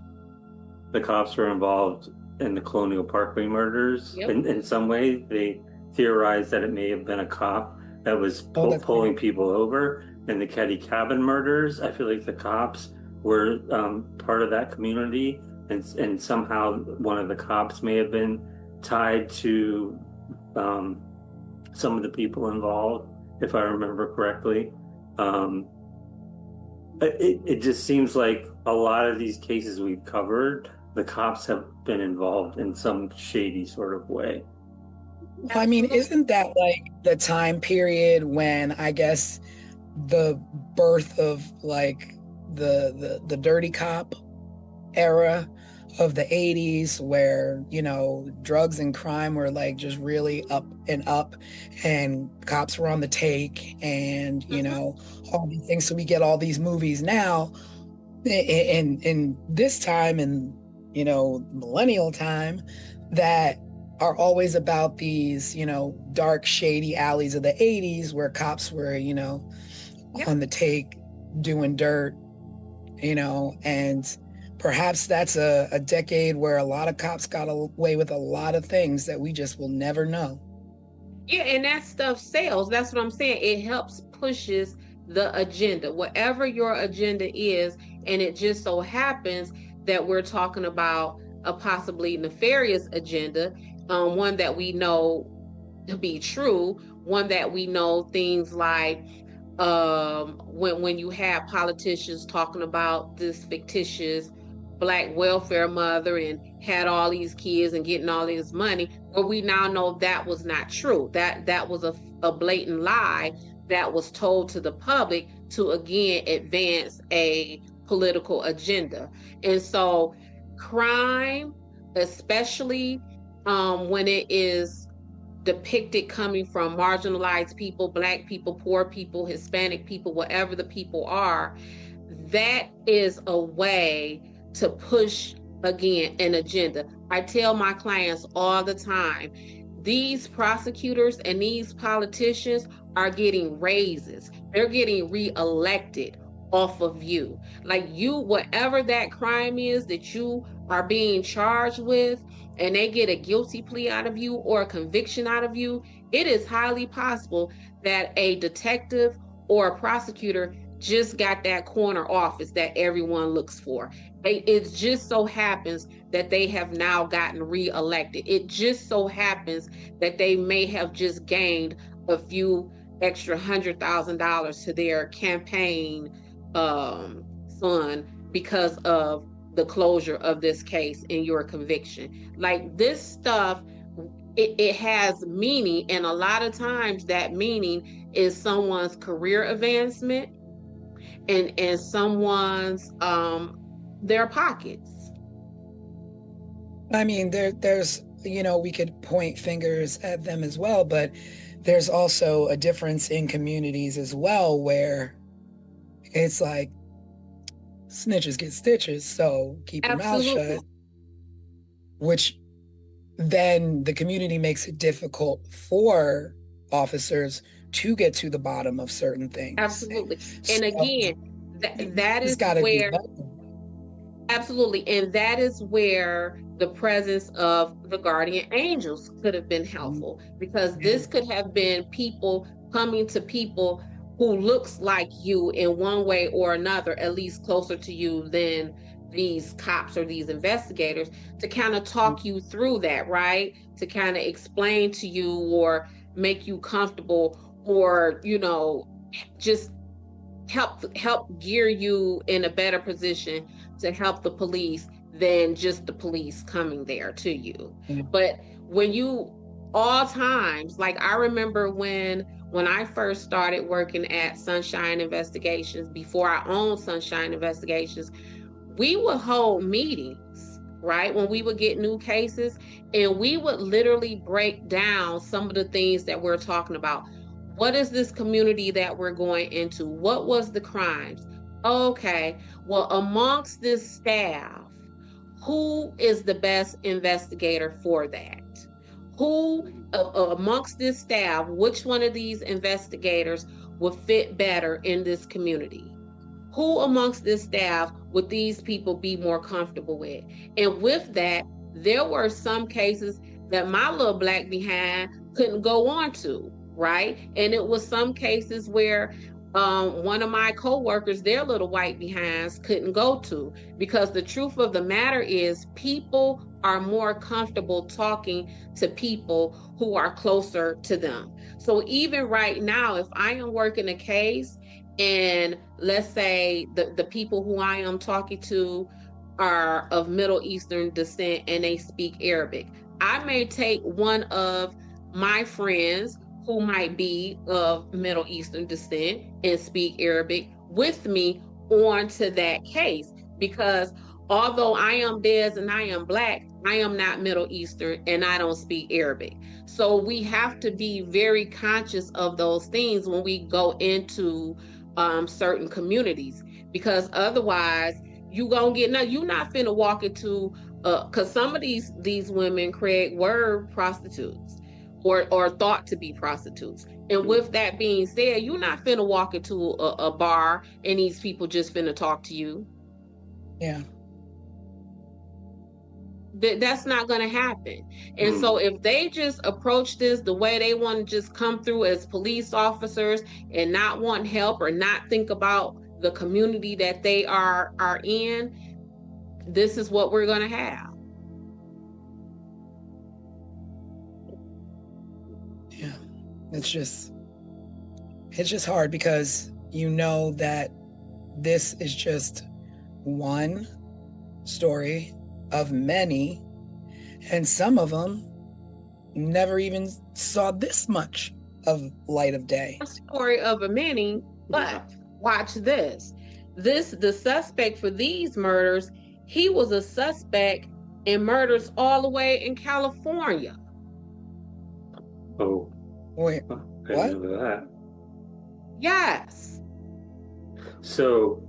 S4: The cops were involved in the Colonial Parkway murders.
S3: Yep.
S4: In some way, they theorized that it may have been a cop that was pulling people over. In the Ketty Cabin murders, I feel like the cops were part of that community, and somehow one of the cops may have been tied to some of the people involved, if I remember correctly. It just seems like a lot of these cases we've covered, the cops have been involved in some shady sort of way.
S2: I mean, isn't that like the time period when I guess the birth of like the dirty cop era of the 80s, where, you know, drugs and crime were like just really up and cops were on the take, and, you know, all these things. So we get all these movies now in this time, and, you know, millennial time, that are always about these, you know, dark, shady alleys of the 80s where cops were, you know, on the take doing dirt, you know, and perhaps that's a decade where a lot of cops got away with a lot of things that we just will never know.
S3: Yeah, and that stuff sells. That's what I'm saying. It helps pushes the agenda, whatever your agenda is. And it just so happens that we're talking about a possibly nefarious agenda, one that we know to be true, one that we know things like when you have politicians talking about this fictitious black welfare mother and had all these kids and getting all this money, well, we now know that was not true. That was a blatant lie that was told to the public to again advance a political agenda. And so crime, especially when it is depicted coming from marginalized people, black people, poor people, Hispanic people, whatever the people are, that is a way to push again an agenda. I tell my clients all the time, these prosecutors and these politicians are getting raises. They're getting reelected off of you. Like, you, whatever that crime is that you are being charged with, and they get a guilty plea out of you or a conviction out of you, it is highly possible that a detective or a prosecutor just got that corner office that everyone looks for. It just so happens that they have now gotten reelected. It just so happens that they may have just gained a few extra $100,000 to their campaign fund because of the closure of this case and your conviction. Like, this stuff, it has meaning, and a lot of times that meaning is someone's career advancement. in someone's their pockets.
S2: I mean, there's, we could point fingers at them as well, but there's also a difference in communities as well, where it's like snitches get stitches, so keep your mouth
S3: Absolutely.
S2: shut, which then the community makes it difficult for officers to get to the bottom of certain things.
S3: Absolutely.
S2: So
S3: And again, that
S2: it's
S3: is
S2: got to do
S3: where,
S2: better.
S3: absolutely, and that is where the presence of the guardian angels could have been helpful, because this could have been people coming to people who looks like you in one way or another, at least closer to you than these cops or these investigators, to kind of talk you through that, right? To kind of explain to you or make you comfortable, or just help gear you in a better position to help the police than just the police coming there to you. But when you, all times, like I remember when I first started working at Sunshine Investigations, before I owned Sunshine Investigations, we would hold meetings, right? When we would get new cases, and we would literally break down some of the things that we're talking about. What is this community that we're going into? What was the crimes? Okay, well, amongst this staff, who is the best investigator for that? Who amongst this staff, which one of these investigators would fit better in this community? Who amongst this staff would these people be more comfortable with? And with that, there were some cases that my little black behind couldn't go on to, right? And it was some cases where one of my coworkers, their little white behinds couldn't go to, because the truth of the matter is people are more comfortable talking to people who are closer to them. So even right now, if I am working a case, and let's say the people who I am talking to are of Middle Eastern descent and they speak Arabic, I may take one of my friends who might be of Middle Eastern descent and speak Arabic with me onto that case, because although I am Des and I am black, I am not Middle Eastern and I don't speak Arabic. So we have to be very conscious of those things when we go into certain communities, because otherwise you gonna get, no, you're not finna walk into because some of these women, Craig, were prostitutes or thought to be prostitutes. And with that being said, you're not finna walk into a bar and these people just finna talk to you.
S2: Yeah.
S3: That's not going to happen. And so if they just approach this the way they want to just come through as police officers and not want help or not think about the community that they are in, this is what we're going to have.
S2: Yeah. It's just hard, because that this is just one story of many, and some of them never even saw this much of light of day.
S3: A story of a many, but watch this. The suspect for these murders, he was a suspect in murders all the way in California.
S4: Oh,
S2: Wait,
S4: I
S2: what?
S4: didn't know that.
S3: Yes.
S4: So,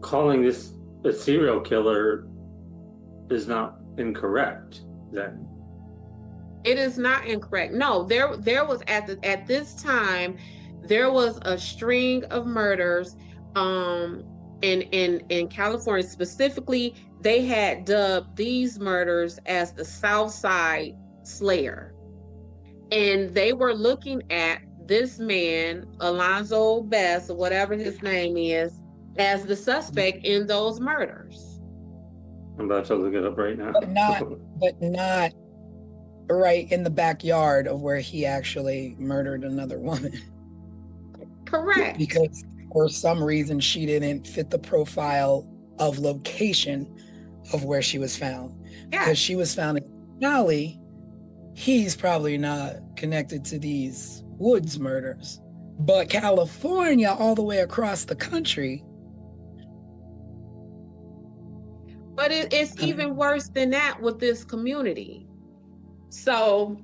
S4: calling this a serial killer is not incorrect, then?
S3: It is not incorrect. No, there was at this time, there was a string of murders in California. Specifically, they had dubbed these murders as the South Side Slayer. And they were looking at this man, Alonzo Bess, or whatever his name is, as the suspect in those murders.
S4: I'm about to look it up right now.
S2: But not right in the backyard of where he actually murdered another woman.
S3: Correct.
S2: Because for some reason she didn't fit the profile of location of where she was found.
S3: Yeah.
S2: Because she was found in Cali, he's probably not connected to these Woods murders. But California, all the way across the country.
S3: But it's even worse than that with this community. So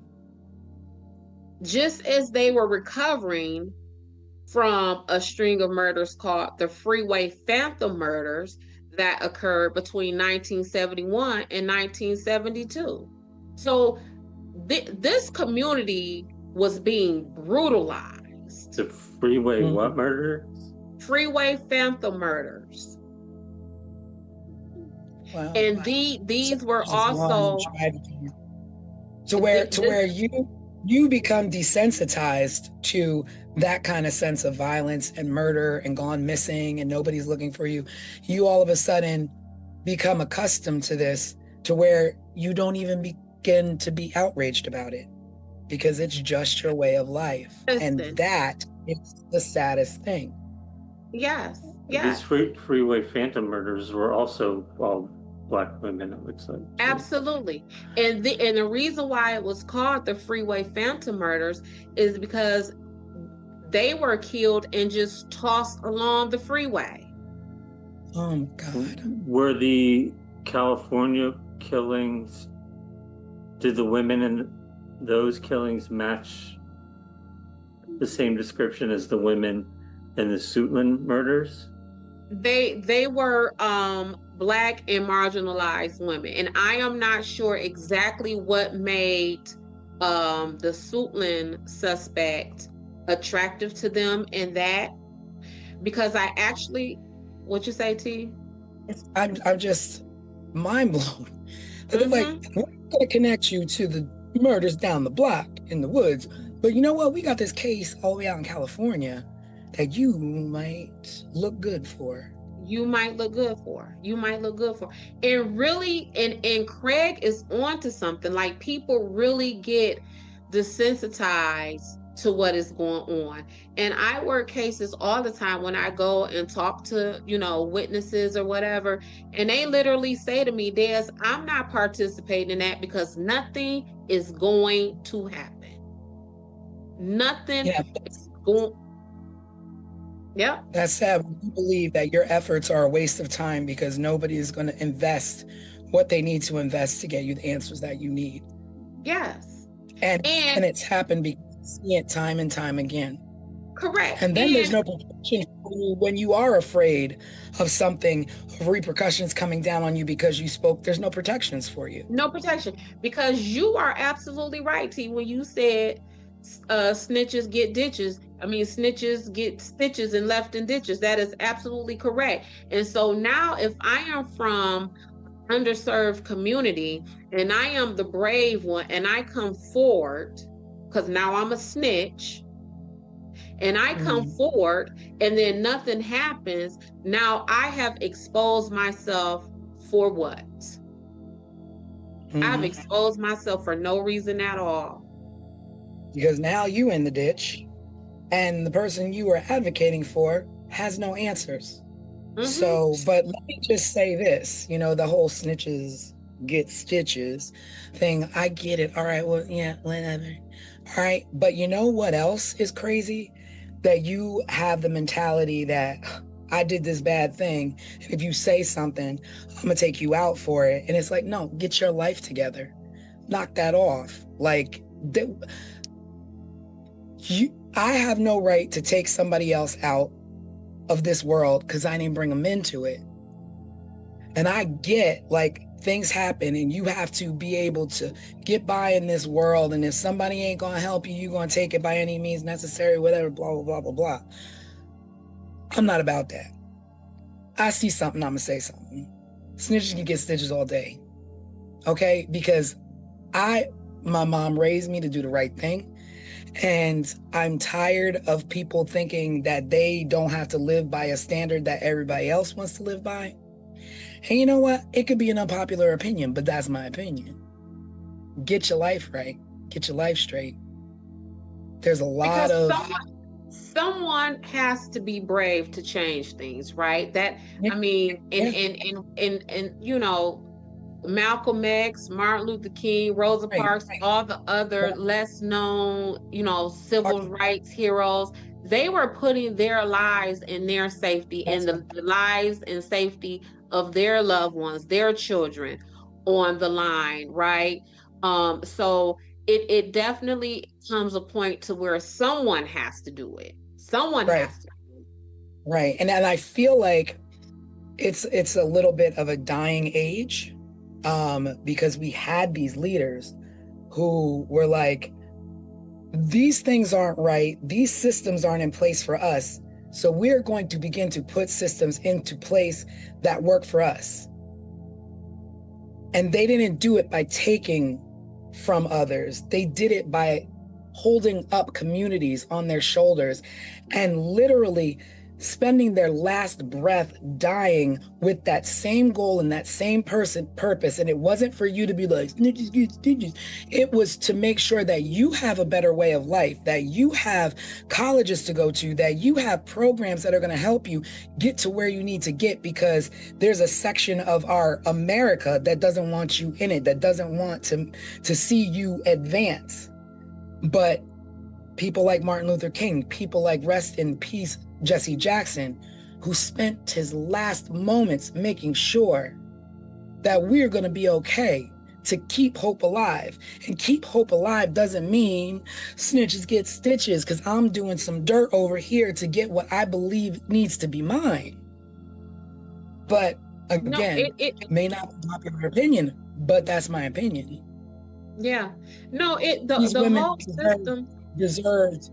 S3: just as they were recovering from a string of murders called the Freeway Phantom murders that occurred between 1971 and 1972. So this community was being brutalized.
S4: The freeway what murder?
S3: Freeway Phantom murders.
S2: Wow.
S3: And these were also
S2: to where you become desensitized to that kind of sense of violence and murder and gone missing and nobody's looking for you. You all of a sudden become accustomed to this, to where you don't even begin to be outraged about it because it's just your way of life. And that is the saddest thing.
S3: Yes.
S4: These freeway phantom murders were also all Black women, it looks like. Too.
S3: Absolutely. And the reason why it was called the Freeway Phantom murders is because they were killed and just tossed along the freeway.
S2: Oh my God.
S4: Were the California killings, did the women in those killings match the same description as the women in the Suitland murders?
S3: They were Black and marginalized women, and I am not sure exactly what made the Suitland suspect attractive to them in that, because I actually, what you say, T?
S2: I'm just mind blown. They're like, we're gonna connect you to the murders down the block in the woods, but you know what? We got this case all the way out in California that you might look good for.
S3: You might look good for. And really, and Craig is onto something. Like, people really get desensitized to what is going on. And I work cases all the time when I go and talk to, witnesses or whatever. And they literally say to me, Des, I'm not participating in that because nothing is going to happen. Nothing is going. Yeah.
S2: That's sad when you believe that your efforts are a waste of time because nobody is going to invest what they need to invest to get you the answers that you need.
S3: Yes.
S2: And it's happened because you see it time and time again.
S3: Correct.
S2: And then there's no protection for you when you are afraid of something, of repercussions coming down on you because you spoke. There's no protections for you.
S3: No protection. Because you are absolutely right, T, when you said snitches get ditches. I mean, snitches get stitches and left in ditches. That is absolutely correct. And so now if I am from underserved community and I am the brave one and I come forward, because now I'm a snitch, and I come forward and then nothing happens, now I have exposed myself for what? I've exposed myself for no reason at all.
S2: Because now you in the ditch and the person you were advocating for has no answers. So, but let me just say this, the whole snitches get stitches thing. I get it. All right. Well, yeah, whatever. All right. But you know what else is crazy? That you have the mentality that I did this bad thing. And if you say something, I'm going to take you out for it. And it's like, no, get your life together. Knock that off. Like, I have no right to take somebody else out of this world because I didn't bring them into it. And I get, like, things happen and you have to be able to get by in this world. And if somebody ain't going to help you, you're going to take it by any means necessary, whatever, blah, blah, blah, blah, blah. I'm not about that. I see something, I'm going to say something. Snitches can get stitches all day. Okay? Because my mom raised me to do the right thing. And I'm tired of people thinking that they don't have to live by a standard that everybody else wants to live by. And you know what? It could be an unpopular opinion, but that's my opinion. Get your life right. Get your life straight. There's a lot of...
S3: Someone has to be brave to change things, right? That, I mean, and Malcolm X, Martin Luther King, Rosa Parks, all the other less known, civil rights heroes, they were putting their lives and their safety and the lives and safety of their loved ones, their children on the line, right? So it definitely comes a point to where someone has to do it. Someone
S2: Right.
S3: has to.
S2: Right. And I feel like it's a little bit of a dying age, because we had these leaders who were like, these things aren't right, these systems aren't in place for us, so we're going to begin to put systems into place that work for us. And they didn't do it by taking from others, they did it by holding up communities on their shoulders and literally spending their last breath dying with that same goal and that same purpose. And it wasn't for you to be like snitches get stitches. It was to make sure that you have a better way of life, that you have colleges to go to, that you have programs that are going to help you get to where you need to get, because there's a section of our America that doesn't want you in it, that doesn't want to see you advance. But people like Martin Luther King, people like rest in peace Jesse Jackson, who spent his last moments making sure that we're going to be okay, to keep hope alive. And keep hope alive doesn't mean snitches get stitches, because I'm doing some dirt over here to get what I believe needs to be mine. But again, it may not be popular opinion, but that's my opinion.
S3: Yeah. No,
S2: These
S3: the
S2: women
S3: whole system
S2: deserved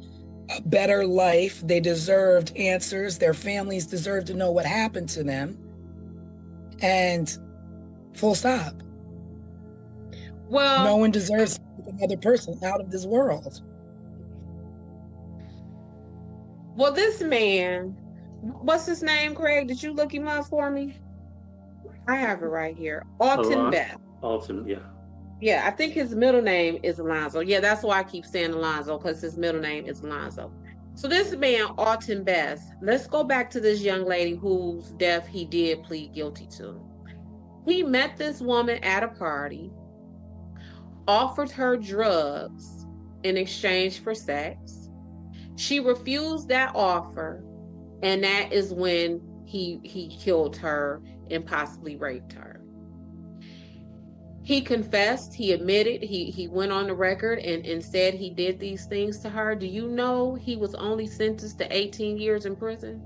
S2: a better life. They deserved answers. Their families deserved to know what happened to them. And full stop.
S3: Well,
S2: no one deserves to take another person out of this world.
S3: Well, this man, what's his name, Craig? Did you look him up for me? I have it right here. Alton Beth.
S4: Alton, yeah.
S3: Yeah, I think his middle name is Alonzo. Yeah, that's why I keep saying Alonzo, because his middle name is Alonzo. So this man, Alton Beth, let's go back to this young lady whose death he did plead guilty to. He met this woman at a party, offered her drugs in exchange for sex. She refused that offer, and that is when he killed her and possibly raped her. He confessed, he admitted, he went on the record and said he did these things to her. Do you know he was only sentenced to 18 years in prison?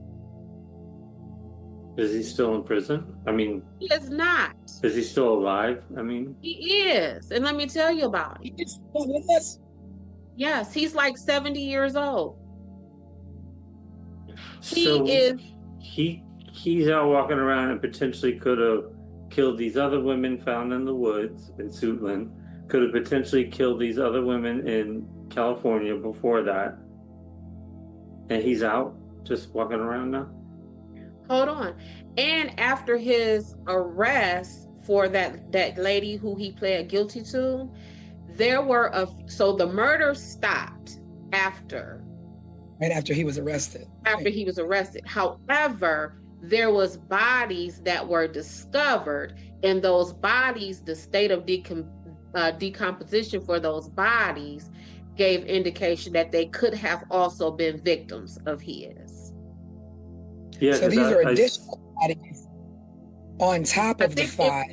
S4: Is he still in prison? I mean,
S3: he is not.
S4: Is he still alive? I mean,
S3: he is. And let me tell you about him.
S2: He's still with us?
S3: Yes, he's like 70 years old.
S4: So he's out walking around and potentially could have killed these other women found in the woods in Suitland, could have potentially killed these other women in California before that. And he's out just walking around now?
S3: Hold on. And after his arrest for that lady who he pled guilty to, so the murder stopped
S2: right after he was arrested.
S3: He was arrested. However, there was bodies that were discovered, and those bodies, the state of decomposition for those bodies gave indication that they could have also been victims of his.
S4: Yeah,
S2: so these are additional bodies on top of the 5.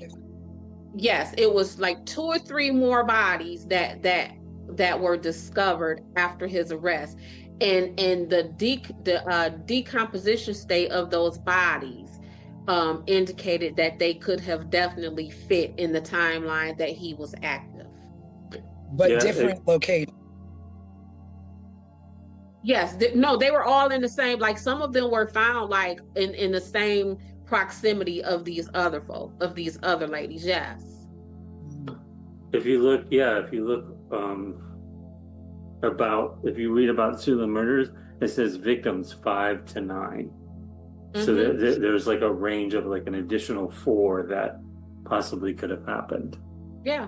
S3: Yes, it was like 2 or 3 more bodies that were discovered after his arrest. And the decomposition state of those bodies indicated that they could have definitely fit in the timeline that he was active.
S2: But different locations.
S3: Yes, no, they were all in the same, like some of them were found like in the same proximity of these other folk, of these other ladies, yes.
S4: If you look if you read about Suitland murders, it says victims 5 to 9. Mm-hmm. So there's like a range of like an additional 4 that possibly could have happened.
S3: Yeah.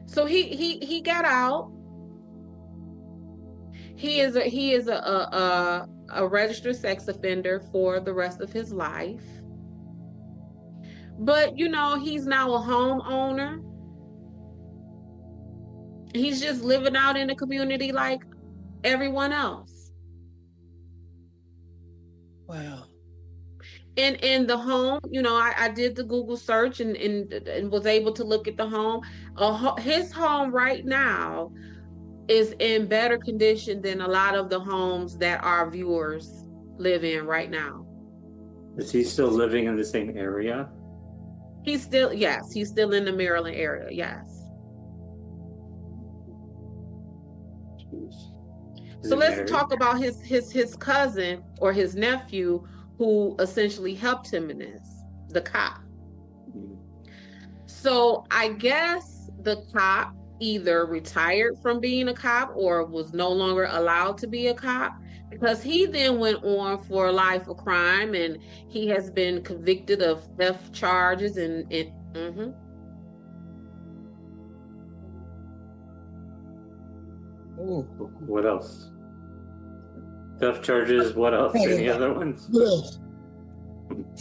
S3: So he got out. He is a registered sex offender for the rest of his life. But he's now a homeowner. He's just living out in the community like everyone else.
S2: Wow.
S3: And in the home, I did the Google search and was able to look at the home. His home right now is in better condition than a lot of the homes that our viewers live in right now.
S4: Is he still living in the same area?
S3: Yes, he's still in the Maryland area. Yes. So let's talk about his cousin or his nephew who essentially helped him in this, the cop. So I guess the cop either retired from being a cop or was no longer allowed to be a cop, because he then went on for life of crime and he has been convicted of theft charges and
S2: Ooh.
S4: What else? Theft charges. What else? Any other ones?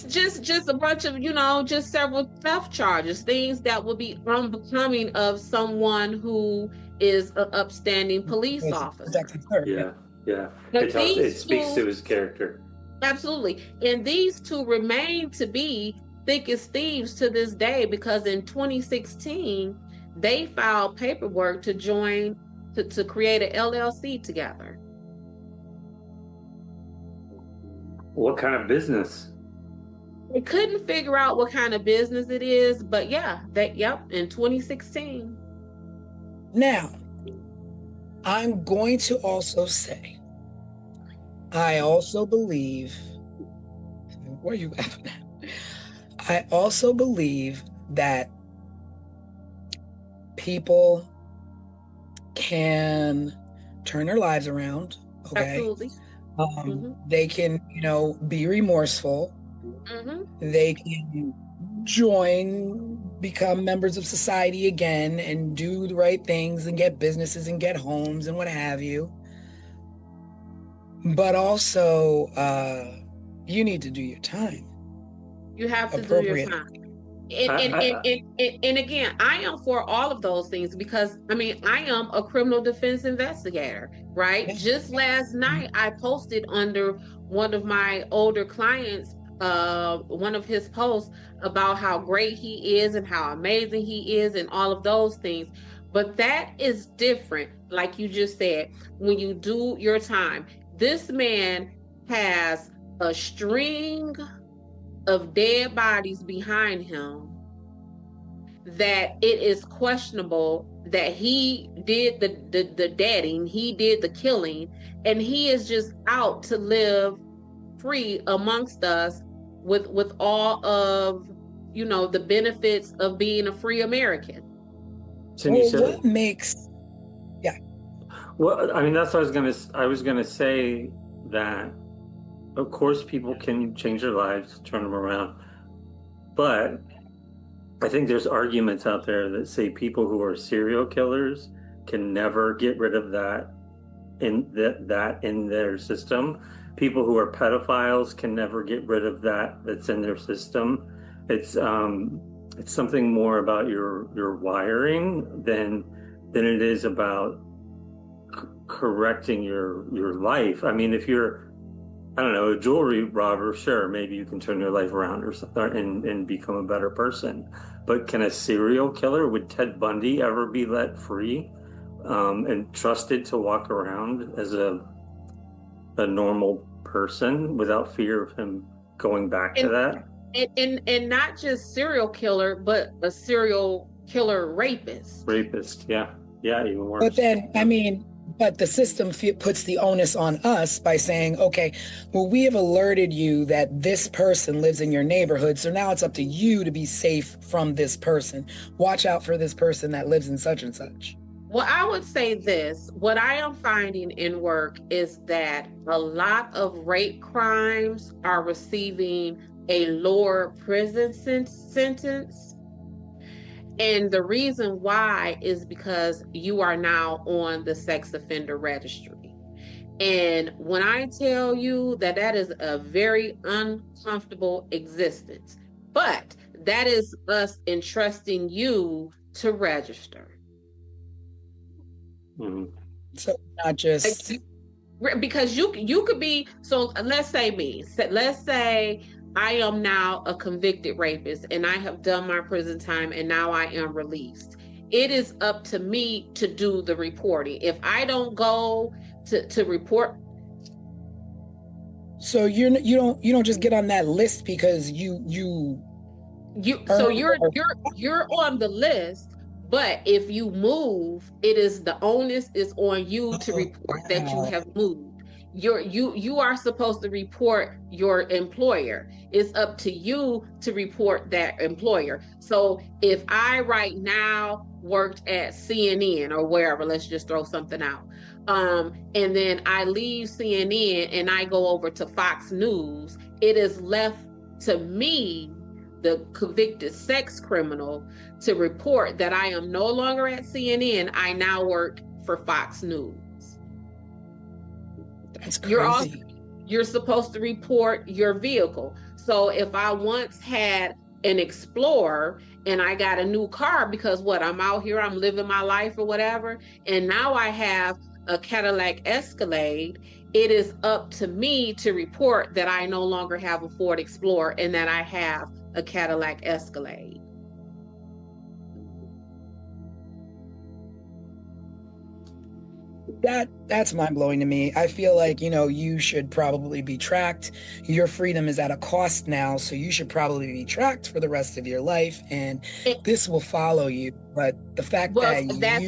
S3: Just a bunch of, just several theft charges, things that would be unbecoming of someone who is an upstanding police officer.
S4: Yeah.
S3: But
S4: It speaks to his character.
S3: Absolutely. And these two remain to be thick as thieves to this day, because in 2016, they filed paperwork to create an LLC together.
S4: What kind of business?
S3: They couldn't figure out what kind of business it is, but in 2016.
S2: Now, I'm going to also say, I also believe, where are you laughing at? I also believe that people can turn their lives around, okay?
S3: Absolutely.
S2: They can, be remorseful. They can become members of society again and do the right things and get businesses and get homes and what have you. But also, you need to do your time.
S3: You have to do your time. And again, I am for all of those things, because I am a criminal defense investigator, right? Yeah. Just last night, I posted under one of my older clients, one of his posts about how great he is and how amazing he is and all of those things. But that is different, like you just said, when you do your time. This man has a string of dead bodies behind him that it is questionable that he did the deading, he did the killing, and he is just out to live free amongst us with all of the benefits of being a free American.
S2: What makes
S4: Well, that's what I was gonna say, that of course people can change their lives, turn them around, but I think there's arguments out there that say people who are serial killers can never get rid of that in their system. People who are pedophiles can never get rid of that's in their system. It's something more about your wiring than it is about correcting your life. If you're, I don't know, a jewelry robber, sure, maybe you can turn your life around and become a better person. But can a serial killer, would Ted Bundy ever be let free and trusted to walk around as a normal person without fear of him going back to that?
S3: And not just serial killer, but a serial killer rapist.
S4: Yeah, even worse.
S2: But then, but the system puts the onus on us by saying, okay, well, we have alerted you that this person lives in your neighborhood, so now it's up to you to be safe from this person. Watch out for this person that lives in such and such.
S3: Well, I would say this. What I am finding in work is that a lot of rape crimes are receiving a lower prison sentence. And the reason why is because you are now on the sex offender registry. And when I tell you that is a very uncomfortable existence, but that is us entrusting you to register.
S2: So not just
S3: Because you could be, so let's say I am now a convicted rapist and I have done my prison time and now I am released. It is up to me to do the reporting. If I don't go to report.
S2: So you don't just get on that list because you're
S3: on the list, but if you move, it is the onus is on you to report that you have moved. You are supposed to report your employer. It's up to you to report that employer. So if I right now worked at CNN or wherever, let's just throw something out. And then I leave CNN and I go over to Fox News, it is left to me, the convicted sex criminal, to report that I am no longer at CNN. I now work for Fox News.
S2: That's crazy.
S3: You're supposed to report your vehicle. So if I once had an Explorer and I got a new car because I'm out here, I'm living my life or whatever, and now I have a Cadillac Escalade, it is up to me to report that I no longer have a Ford Explorer and that I have a Cadillac Escalade.
S2: That's mind-blowing to me. I feel like, you should probably be tracked. Your freedom is at a cost now, so you should probably be tracked for the rest of your life, and this will follow you. But the fact
S3: that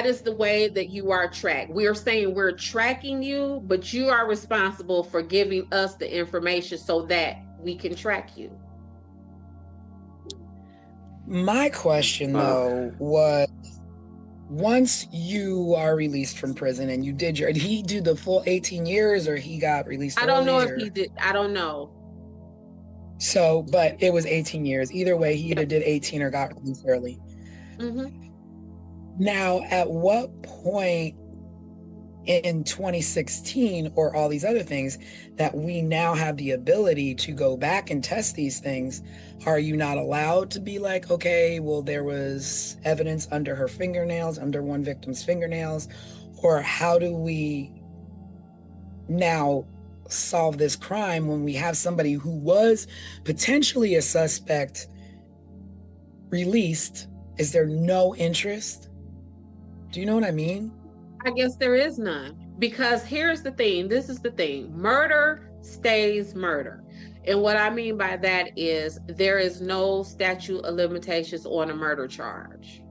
S3: is the way that you are tracked. We are saying we're tracking you, but you are responsible for giving us the information so that we can track you.
S2: My question, though, was, once you are released from prison and did he do the full 18 years or he got released?
S3: I don't know if he did. I don't know.
S2: So, but it was 18 years. Either way, he either did 18 or got released early.
S3: Mm-hmm.
S2: Now, at what point in 2016 or all these other things that we now have the ability to go back and test these things, are you not allowed to be like, okay, well, there was evidence under her fingernails, under one victim's fingernails, or how do we now solve this crime when we have somebody who was potentially a suspect released? Is there no interest? Do you know what I mean?
S3: I guess there is none, because here's the thing. This is the thing. Murder stays murder. And what I mean by that is there is no statute of limitations on a murder charge.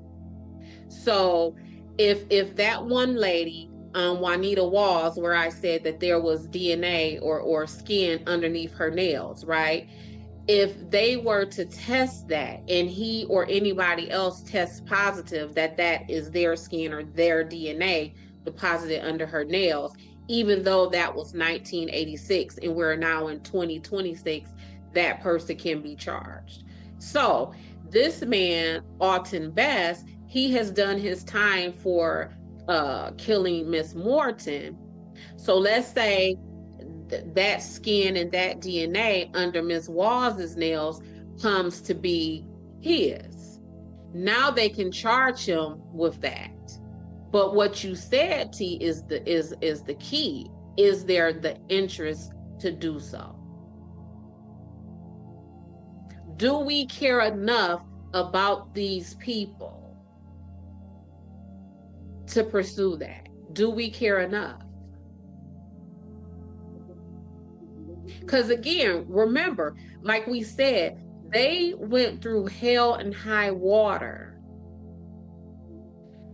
S3: So if that one lady, Juanita Walls, where I said that there was DNA or skin underneath her nails, right? If they were to test that and he or anybody else tests positive that is their skin or their DNA deposited under her nails, even though that was 1986 and we're now in 2026, that person can be charged. So this man, Alton Best, he has done his time for killing Miss Morton. So let's say that skin and that DNA under Ms. Walls's nails comes to be his. Now they can charge him with that. But what you said, T, is the key. Is there the interest to do so? Do we care enough about these people to pursue that? Do we care enough? Because again, remember, like we said, they went through hell and high water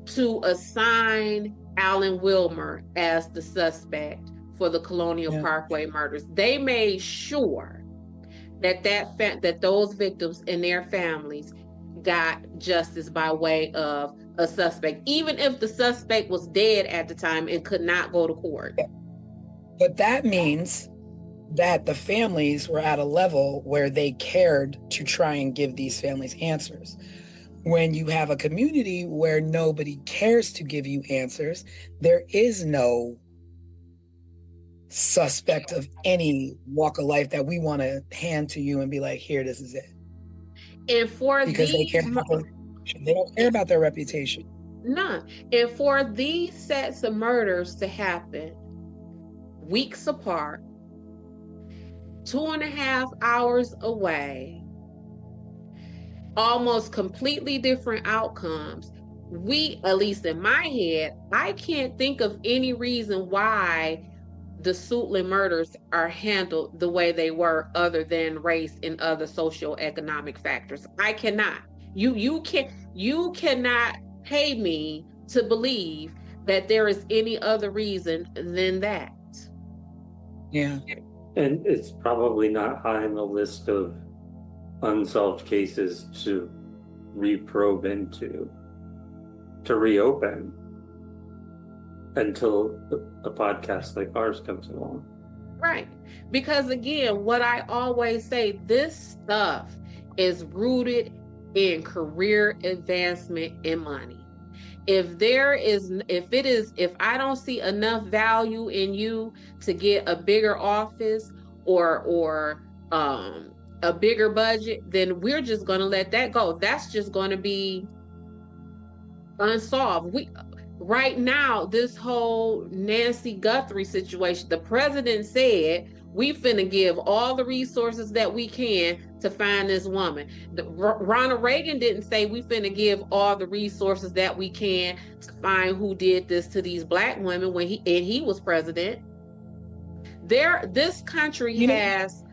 S3: to assign Alan Wilmer as the suspect for the Colonial Parkway murders. They made sure that those victims and their families got justice by way of a suspect, even if the suspect was dead at the time and could not go to court.
S2: But that means that the families were at a level where they cared to try and give these families answers. When you have a community where nobody cares to give you answers, there is no suspect of any walk of life that we want to hand to you and be like, here, this is it.
S3: And for
S2: because they don't care about their reputation.
S3: None. And for these sets of murders to happen weeks apart, 2.5 hours away, almost completely different outcomes, at least in my head, I can't think of any reason why the Suitland murders are handled the way they were, other than race and other socioeconomic factors. I cannot. You cannot pay me to believe that there is any other reason than that.
S2: Yeah.
S4: And it's probably not high on the list of unsolved cases to reprobe into, to reopen, until a podcast like ours comes along.
S3: Right. Because again, what I always say, this stuff is rooted in career advancement and money. If I don't see enough value in you to get a bigger office or a bigger budget, then we're just going to let that go. That's just going to be unsolved. Right now, this whole Nancy Guthrie situation, the president said we finna give all the resources that we can to find this woman. Ronald Reagan didn't say we finna give all the resources that we can to find who did this to these Black women when he was president. This country has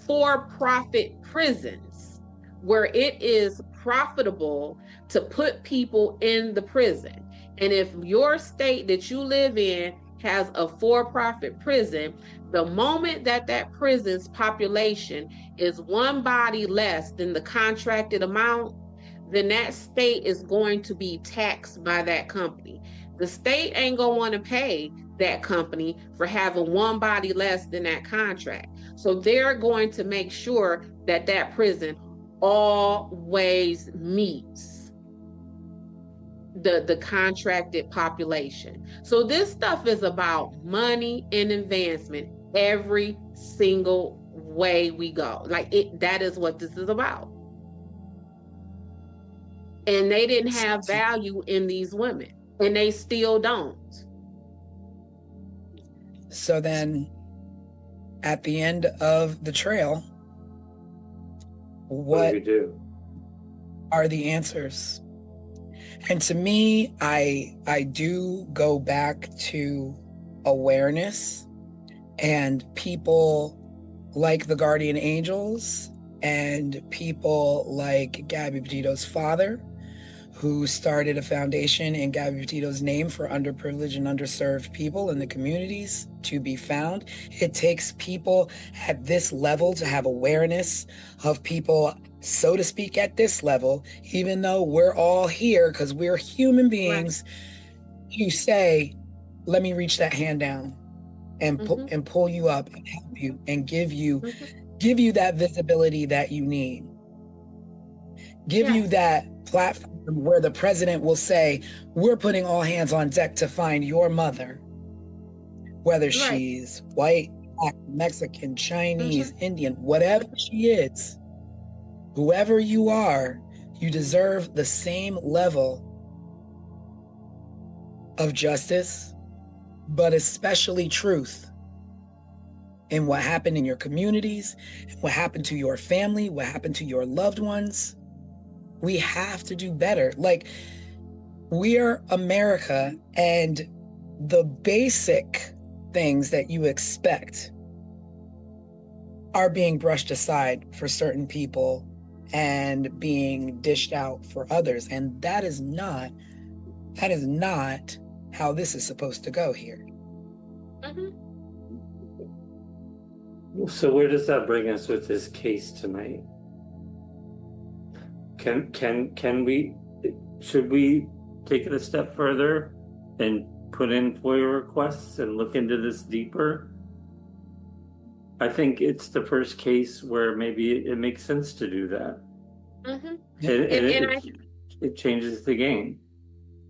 S3: for-profit prisons where it is profitable to put people in the prison. And if your state that you live in has a for-profit prison, the moment that prison's population is one body less than the contracted amount, then that state is going to be taxed by that company. The state ain't gonna want to pay that company for having one body less than that contract. So they're going to make sure that prison always meets the contracted population. So this stuff is about money and advancement every single way we go. That is what this is about. And they didn't have value in these women, and they still don't.
S2: So then at the end of the trail, what
S4: do we do?
S2: Are the answers? And to me, I do go back to awareness, and people like the Guardian Angels and people like Gabby Petito's father, who started a foundation in Gabby Petito's name for underprivileged and underserved people in the communities to be found. It takes people at this level to have awareness of people, so to speak, at this level, even though we're all here because we're human beings. Right. You say, let me reach that hand down and and pull you up and help you and give you that visibility that you need. Give you that platform where the president will say, we're putting all hands on deck to find your mother, whether she's white, Black, Mexican, Chinese, Indian, whatever she is, whoever you are, you deserve the same level of justice, but especially truth in what happened in your communities, what happened to your family, what happened to your loved ones. We have to do better. Like, we're America, and the basic things that you expect are being brushed aside for certain people and being dished out for others. And that is not how this is supposed to go here.
S4: So where does that bring us with this case tonight? Should we take it a step further and put in FOIA requests and look into this deeper? I think it's the first case where maybe it makes sense to do that. It changes the game.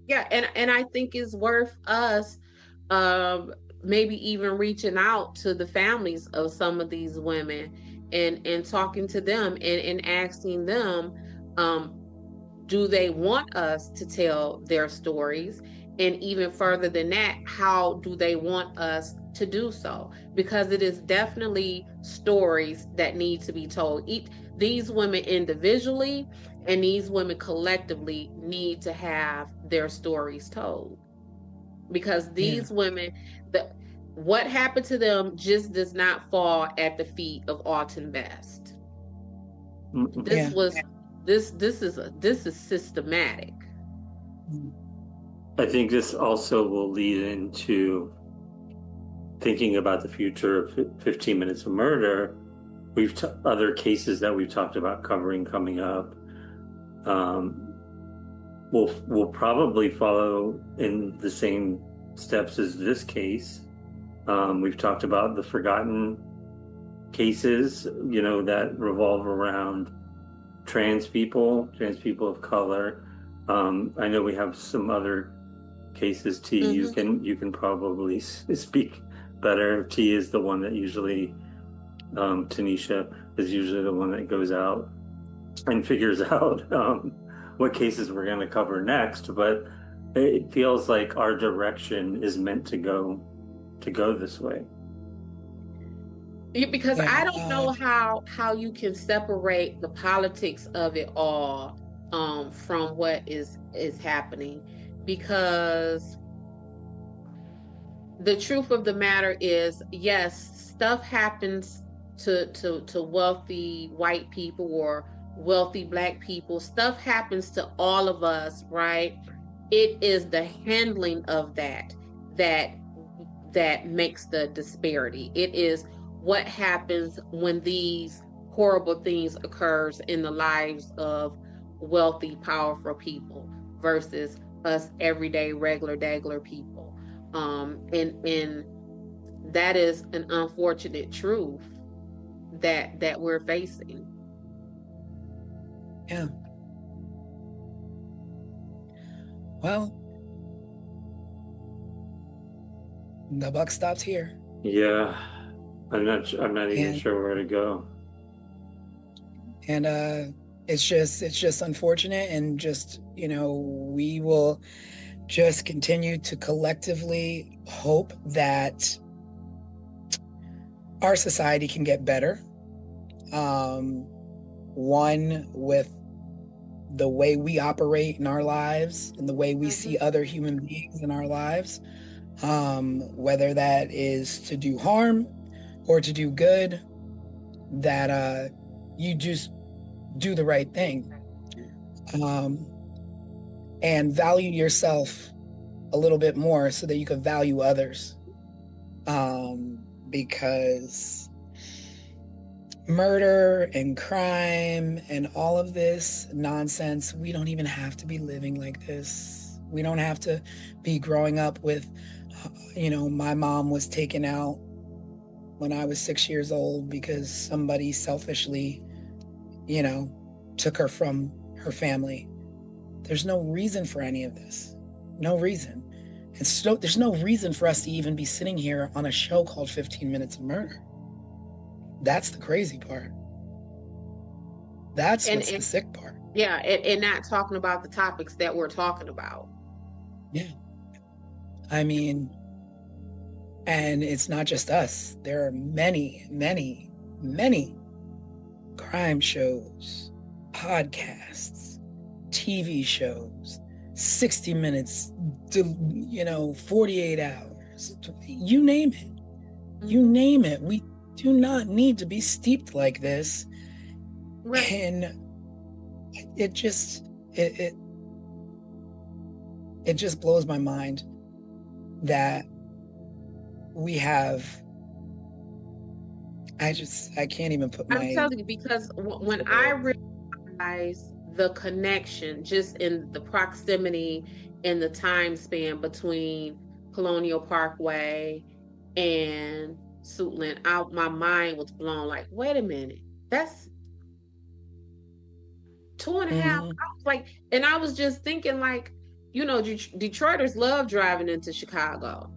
S3: Yeah, and I think it's worth us maybe even reaching out to the families of some of these women and talking to them and asking them, do they want us to tell their stories? And even further than that, how do they want us to do so? Because it is definitely stories that need to be told. These women individually and these women collectively need to have their stories told. Because these women, what happened to them just does not fall at the feet of Alton Best. This is systematic.
S4: I think this also will lead into thinking about the future of 15 Minutes of Murder. Other cases that we've talked about covering coming up will probably follow in the same steps as this case. We've talked about the forgotten cases, that revolve around trans people of color. I know we have some other cases. T, you can probably speak better. T is the one that usually, Tanisha is usually the one that goes out and figures out what cases we're going to cover next. But it feels like our direction is meant to go this way.
S3: Because I don't know how you can separate the politics of it all from what is happening, because the truth of the matter is, yes, stuff happens to wealthy white people or wealthy Black people. Stuff happens to all of us, right? It is the handling of that makes the disparity. It is what happens when these horrible things occurs in the lives of wealthy, powerful people versus us everyday, regular people. And that is an unfortunate truth that we're facing.
S2: Yeah. Well, the buck stops here.
S4: Yeah, I'm not even sure where to go.
S2: And it's just unfortunate, and just, we will just continue to collectively hope that our society can get better. One, with the way we operate in our lives and the way we see other human beings in our lives, whether that is to do harm or to do good, that you just do the right thing, and value yourself a little bit more so that you can value others, because murder and crime and all of this nonsense, we don't even have to be living like this. We don't have to be growing up with, my mom was taken out when I was 6 years old because somebody selfishly, took her from her family. There's no reason for any of this. No reason. And so there's no reason for us to even be sitting here on a show called 15 Minutes of Murder. That's the crazy part. That's what's the sick part.
S3: Yeah, and not talking about the topics that we're talking about.
S2: Yeah. I mean, and it's not just us. There are many, many, many crime shows, podcasts, TV shows, 60 minutes, 48 hours, you name it. You name it. We do not need to be steeped like this. Right. And it just blows my mind that we have, I can't even put
S3: I'm telling you, because when I realize the connection just in the proximity and the time span between Colonial Parkway and Suitland, my mind was blown. Like, wait a minute, that's 2.5 hours. And I was just thinking, like, Detroiters love driving into Chicago.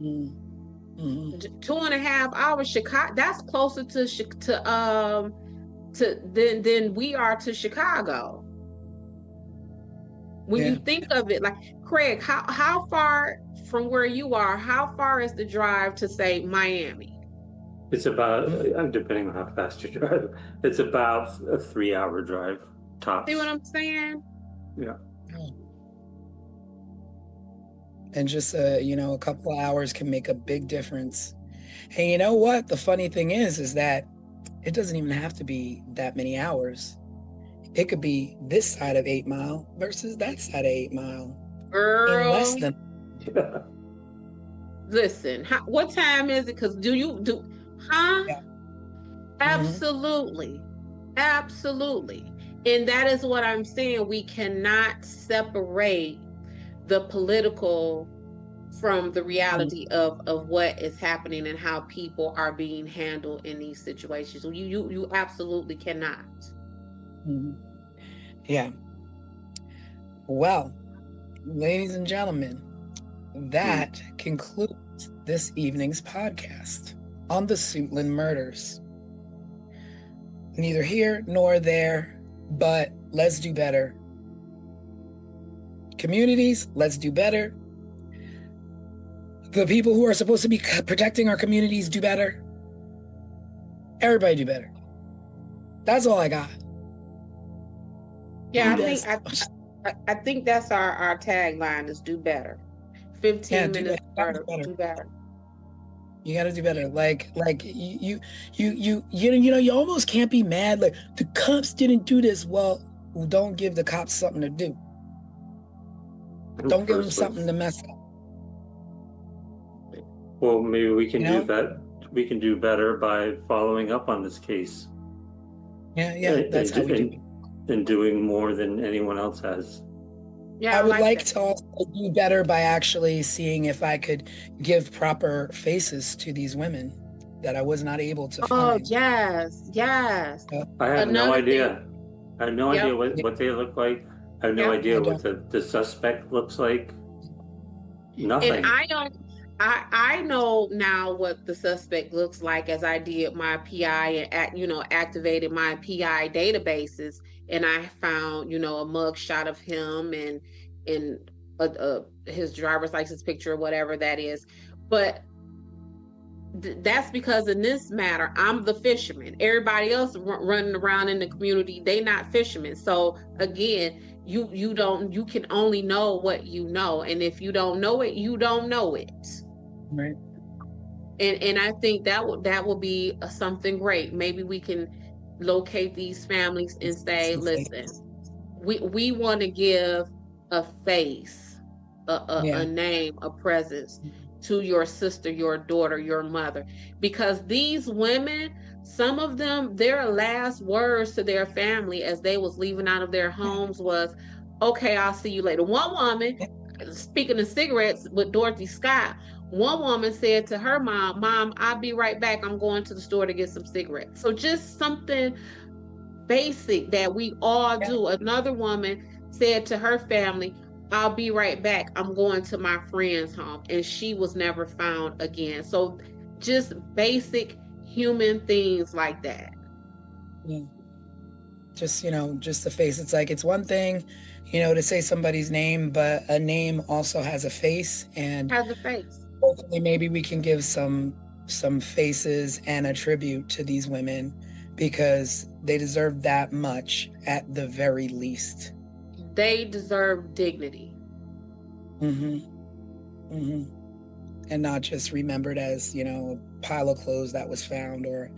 S3: 2.5 hours, Chicago. That's closer than we are to Chicago. When
S2: Yeah.
S3: you think of it, like Craig, how far from where you are, how far is the drive to say Miami?
S4: It's about, depending on how fast you drive, it's about a 3 hour drive tops.
S3: See what I'm saying?
S4: Yeah.
S2: And just a couple of hours can make a big difference. And you know what? The funny thing is that it doesn't even have to be that many hours. It could be this side of 8 Mile versus that side of 8 Mile in less
S3: Girl,
S2: than.
S4: Yeah.
S3: listen, what time is it? Because huh?
S2: Yeah.
S3: Absolutely. Absolutely. And that is what I'm saying. We cannot separate the political from the reality of what is happening and how people are being handled in these situations. You absolutely cannot.
S2: Yeah. Well, ladies and gentlemen, that concludes this evening's podcast on the Suitland murders. Neither here nor there, but let's do better. Communities, let's do better. The people who are supposed to be protecting our communities, do better. Everybody do better. That's all I got.
S3: Yeah, I think that's our tagline is do better. 15 minutes better. Do better.
S2: You gotta do better. Like you almost can't be mad. Like the cops didn't do this. Well, don't give the cops something to do. Don't give them something to mess up.
S4: Well, maybe we can do that. We can do better by following up on this case.
S2: Yeah, that's how we do it.
S4: And doing more than anyone else has.
S3: Yeah,
S2: I would like to also do better by actually seeing if I could give proper faces to these women that I was not able to find.
S3: Oh, yes.
S4: I have no idea. I have no idea what they look like. I have no idea what the suspect looks like. Nothing.
S3: And I know now what the suspect looks like, as I did my PI and activated my PI databases, and I found a mug shot of him and his driver's license picture or whatever that is. But that's because in this matter, I'm the fisherman. Everybody else running around in the community, they not fishermen. So again, you can only know what you know, and if you don't know it, you don't know it.
S2: Right.
S3: And I think that will be something great. Maybe we can locate these families and say, listen, we want to give a face, a name, a presence to your sister, your daughter, your mother, because these women, some of them, their last words to their family as they was leaving out of their homes was, okay, I'll see you later. One woman, speaking of cigarettes with Dorothy Scott, one woman said to her mom, I'll be right back. I'm going to the store to get some cigarettes. So just something basic that we all do. Another woman said to her family, I'll be right back. I'm going to my friend's home. And she was never found again. So just basic human things like that.
S2: Yeah. Just the face. It's like, it's one thing, to say somebody's name, but a name also has a face, and
S3: has a face.
S2: Hopefully maybe we can give some faces and a tribute to these women, because they deserve that much at the very least.
S3: They deserve dignity.
S2: And not just remembered as, a pile of clothes that was found, or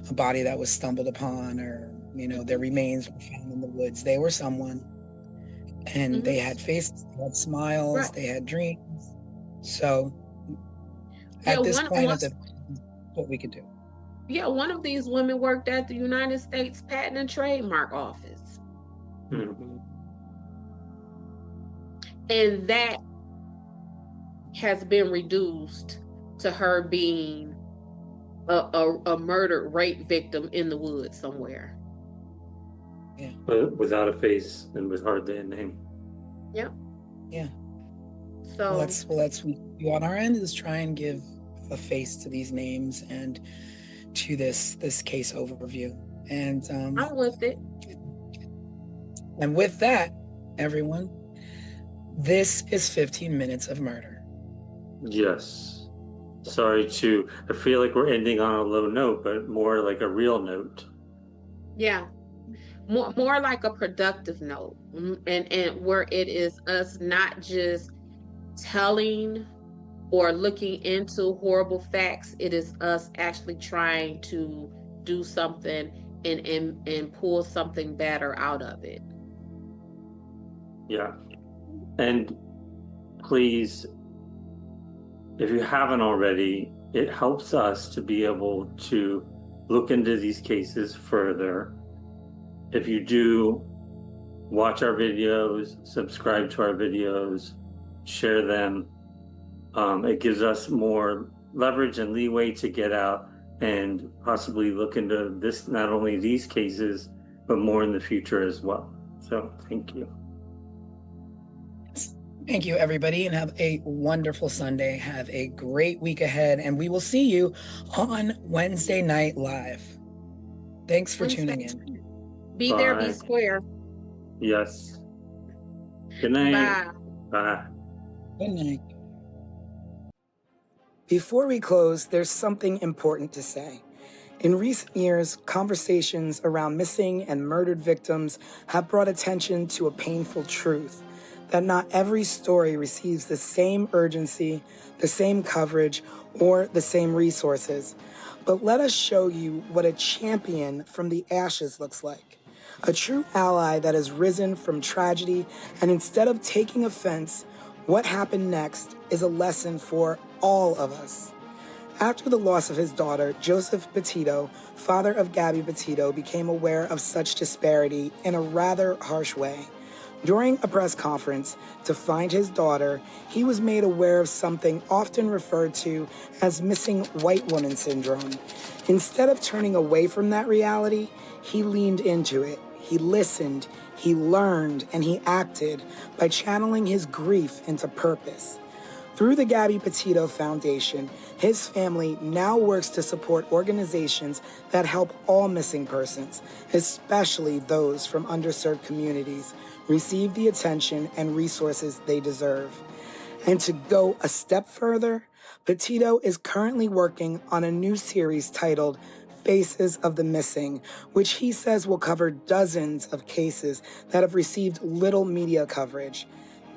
S2: a body that was stumbled upon, or, their remains were found in the woods. They were someone, and they had faces, they had smiles, they had dreams. So at this point, what we could do.
S3: Yeah, one of these women worked at the United States Patent and Trademark Office. And that has been reduced to her being a murdered rape victim in the woods somewhere.
S2: Yeah.
S4: But without a face and with hardly a name.
S3: Yep.
S2: Yeah.
S3: So
S2: let's on our end is try and give a face to these names and to this case overview. And
S3: I'm with it.
S2: And with that, everyone, This is 15 Minutes of Murder.
S4: Yes. Sorry I feel like we're ending on a low note, but more like a real note.
S3: Yeah. More like a productive note. And where it is us not just telling or looking into horrible facts, it is us actually trying to do something and pull something better out of it.
S4: Yeah. And please, if you haven't already, it helps us to be able to look into these cases further. If you do, watch our videos, subscribe to our videos, share them. It gives us more leverage and leeway to get out and possibly look into this, not only these cases, but more in the future as well. So thank you.
S2: Thank you, everybody, and have a wonderful Sunday. Have a great week ahead, and we will see you on Wednesday Night Live. Thanks for tuning in.
S3: Be there, be
S4: Bye.
S3: square.
S4: Yes. Good night.
S3: Bye.
S4: Bye.
S2: Good night. Before we close, there's something important to say. In recent years, conversations around missing and murdered victims have brought attention to a painful truth: that not every story receives the same urgency, the same coverage, or the same resources. But let us show you what a champion from the ashes looks like. A true ally that has risen from tragedy, and instead of taking offense, what happened next is a lesson for all of us. After the loss of his daughter, Joseph Petito, father of Gabby Petito, became aware of such disparity in a rather harsh way. During a press conference to find his daughter, he was made aware of something often referred to as missing white woman syndrome. Instead of turning away from that reality, he leaned into it. He listened, he learned, and he acted by channeling his grief into purpose. Through the Gabby Petito Foundation, his family now works to support organizations that help all missing persons, especially those from underserved communities, receive the attention and resources they deserve. And to go a step further, Petito is currently working on a new series titled Faces of the Missing, which he says will cover dozens of cases that have received little media coverage.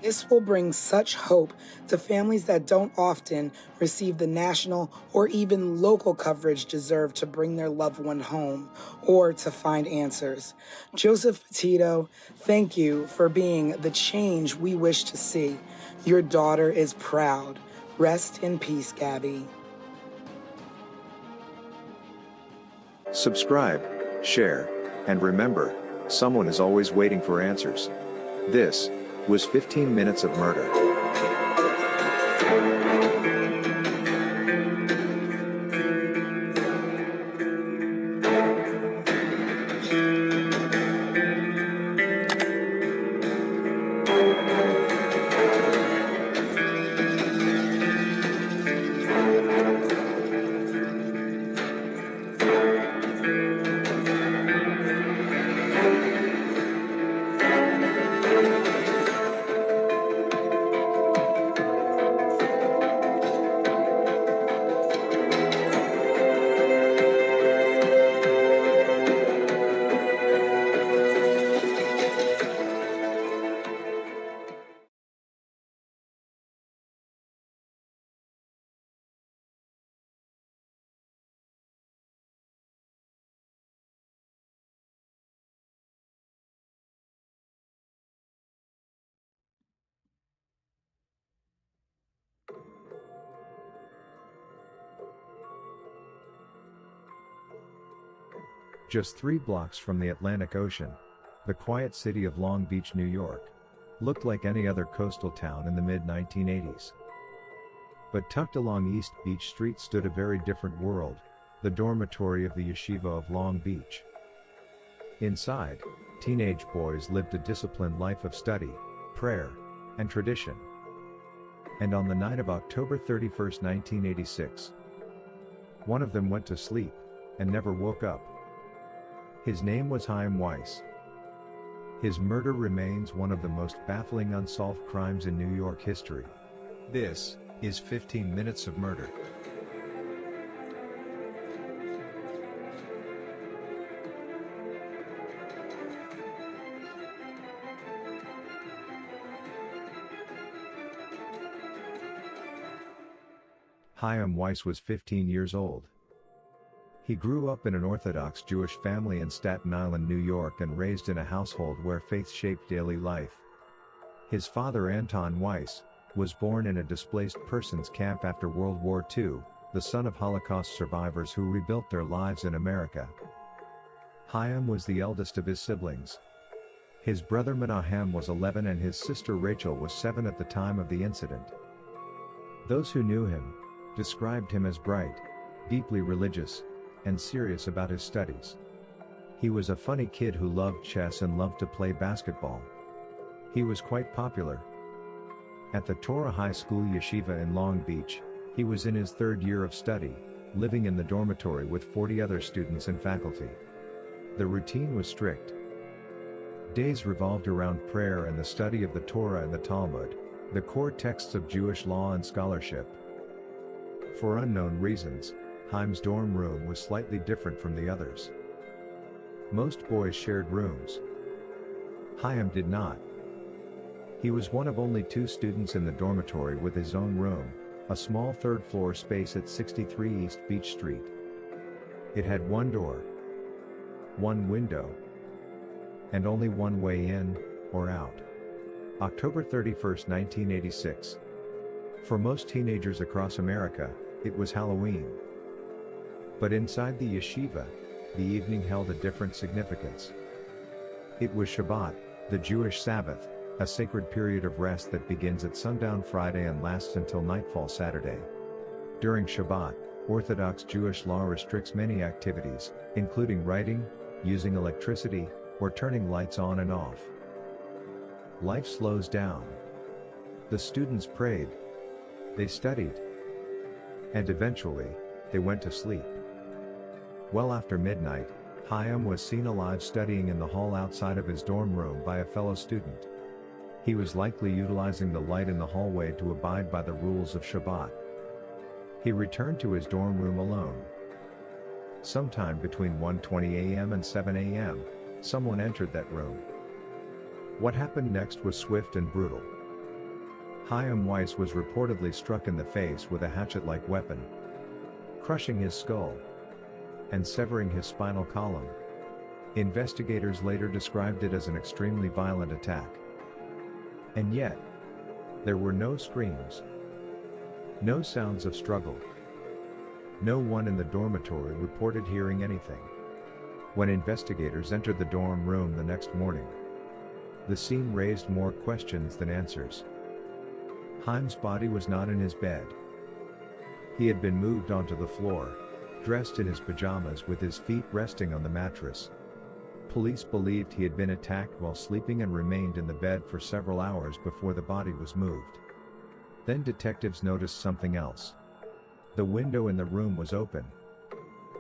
S2: This will bring such hope to families that don't often receive the national or even local coverage deserved to bring their loved one home or to find answers. Joseph Petito, thank you for being the change we wish to see. Your daughter is proud. Rest in peace, Gabby.
S5: Subscribe, share, and remember, someone is always waiting for answers. This was 15 Minutes of Murder. Just 3 blocks from the Atlantic Ocean, the quiet city of Long Beach, New York, looked like any other coastal town in the mid-1980s. But tucked along East Beach Street stood a very different world, the dormitory of the Yeshiva of Long Beach. Inside, teenage boys lived a disciplined life of study, prayer, and tradition. And on the night of October 31, 1986, one of them went to sleep and never woke up. His name was Chaim Weiss. His murder remains one of the most baffling unsolved crimes in New York history. This is 15 Minutes of Murder. Chaim Weiss was 15 years old. He grew up in an Orthodox Jewish family in Staten Island, New York, and raised in a household where faith shaped daily life. His father, Anton Weiss, was born in a displaced persons camp after World War II, the son of Holocaust survivors who rebuilt their lives in America. Chaim was the eldest of his siblings. His brother Menahem was 11 and his sister Rachel was 7 at the time of the incident. Those who knew him described him as bright, deeply religious, and serious about his studies. He was a funny kid who loved chess and loved to play basketball. He was quite popular. At the Torah High School Yeshiva in Long Beach, he was in his third year of study, living in the dormitory with 40 other students and faculty. The routine was strict. Days revolved around prayer and the study of the Torah and the Talmud, the core texts of Jewish law and scholarship. For unknown reasons, Chaim's dorm room was slightly different from the others. Most boys shared rooms. Chaim did not. He was one of only 2 students in the dormitory with his own room, a small third-floor space at 63 East Beach Street. It had one door, one window, and only one way in or out. October 31, 1986. For most teenagers across America, it was Halloween. But inside the yeshiva, the evening held a different significance. It was Shabbat, the Jewish Sabbath, a sacred period of rest that begins at sundown Friday and lasts until nightfall Saturday. During Shabbat, Orthodox Jewish law restricts many activities, including writing, using electricity, or turning lights on and off. Life slows down. The students prayed. They studied. And eventually, they went to sleep. Well after midnight, Chaim was seen alive studying in the hall outside of his dorm room by a fellow student. He was likely utilizing the light in the hallway to abide by the rules of Shabbat. He returned to his dorm room alone. Sometime between 1:20 a.m. and 7 a.m., someone entered that room. What happened next was swift and brutal. Chaim Weiss was reportedly struck in the face with a hatchet-like weapon, crushing his skull and severing his spinal column. Investigators later described it as an extremely violent attack. And yet, there were no screams, no sounds of struggle. No one in the dormitory reported hearing anything. When investigators entered the dorm room the next morning, the scene raised more questions than answers. Chaim's body was not in his bed. He had been moved onto the floor, dressed in his pajamas with his feet resting on the mattress. Police believed he had been attacked while sleeping and remained in the bed for several hours before the body was moved. Then detectives noticed something else. The window in the room was open.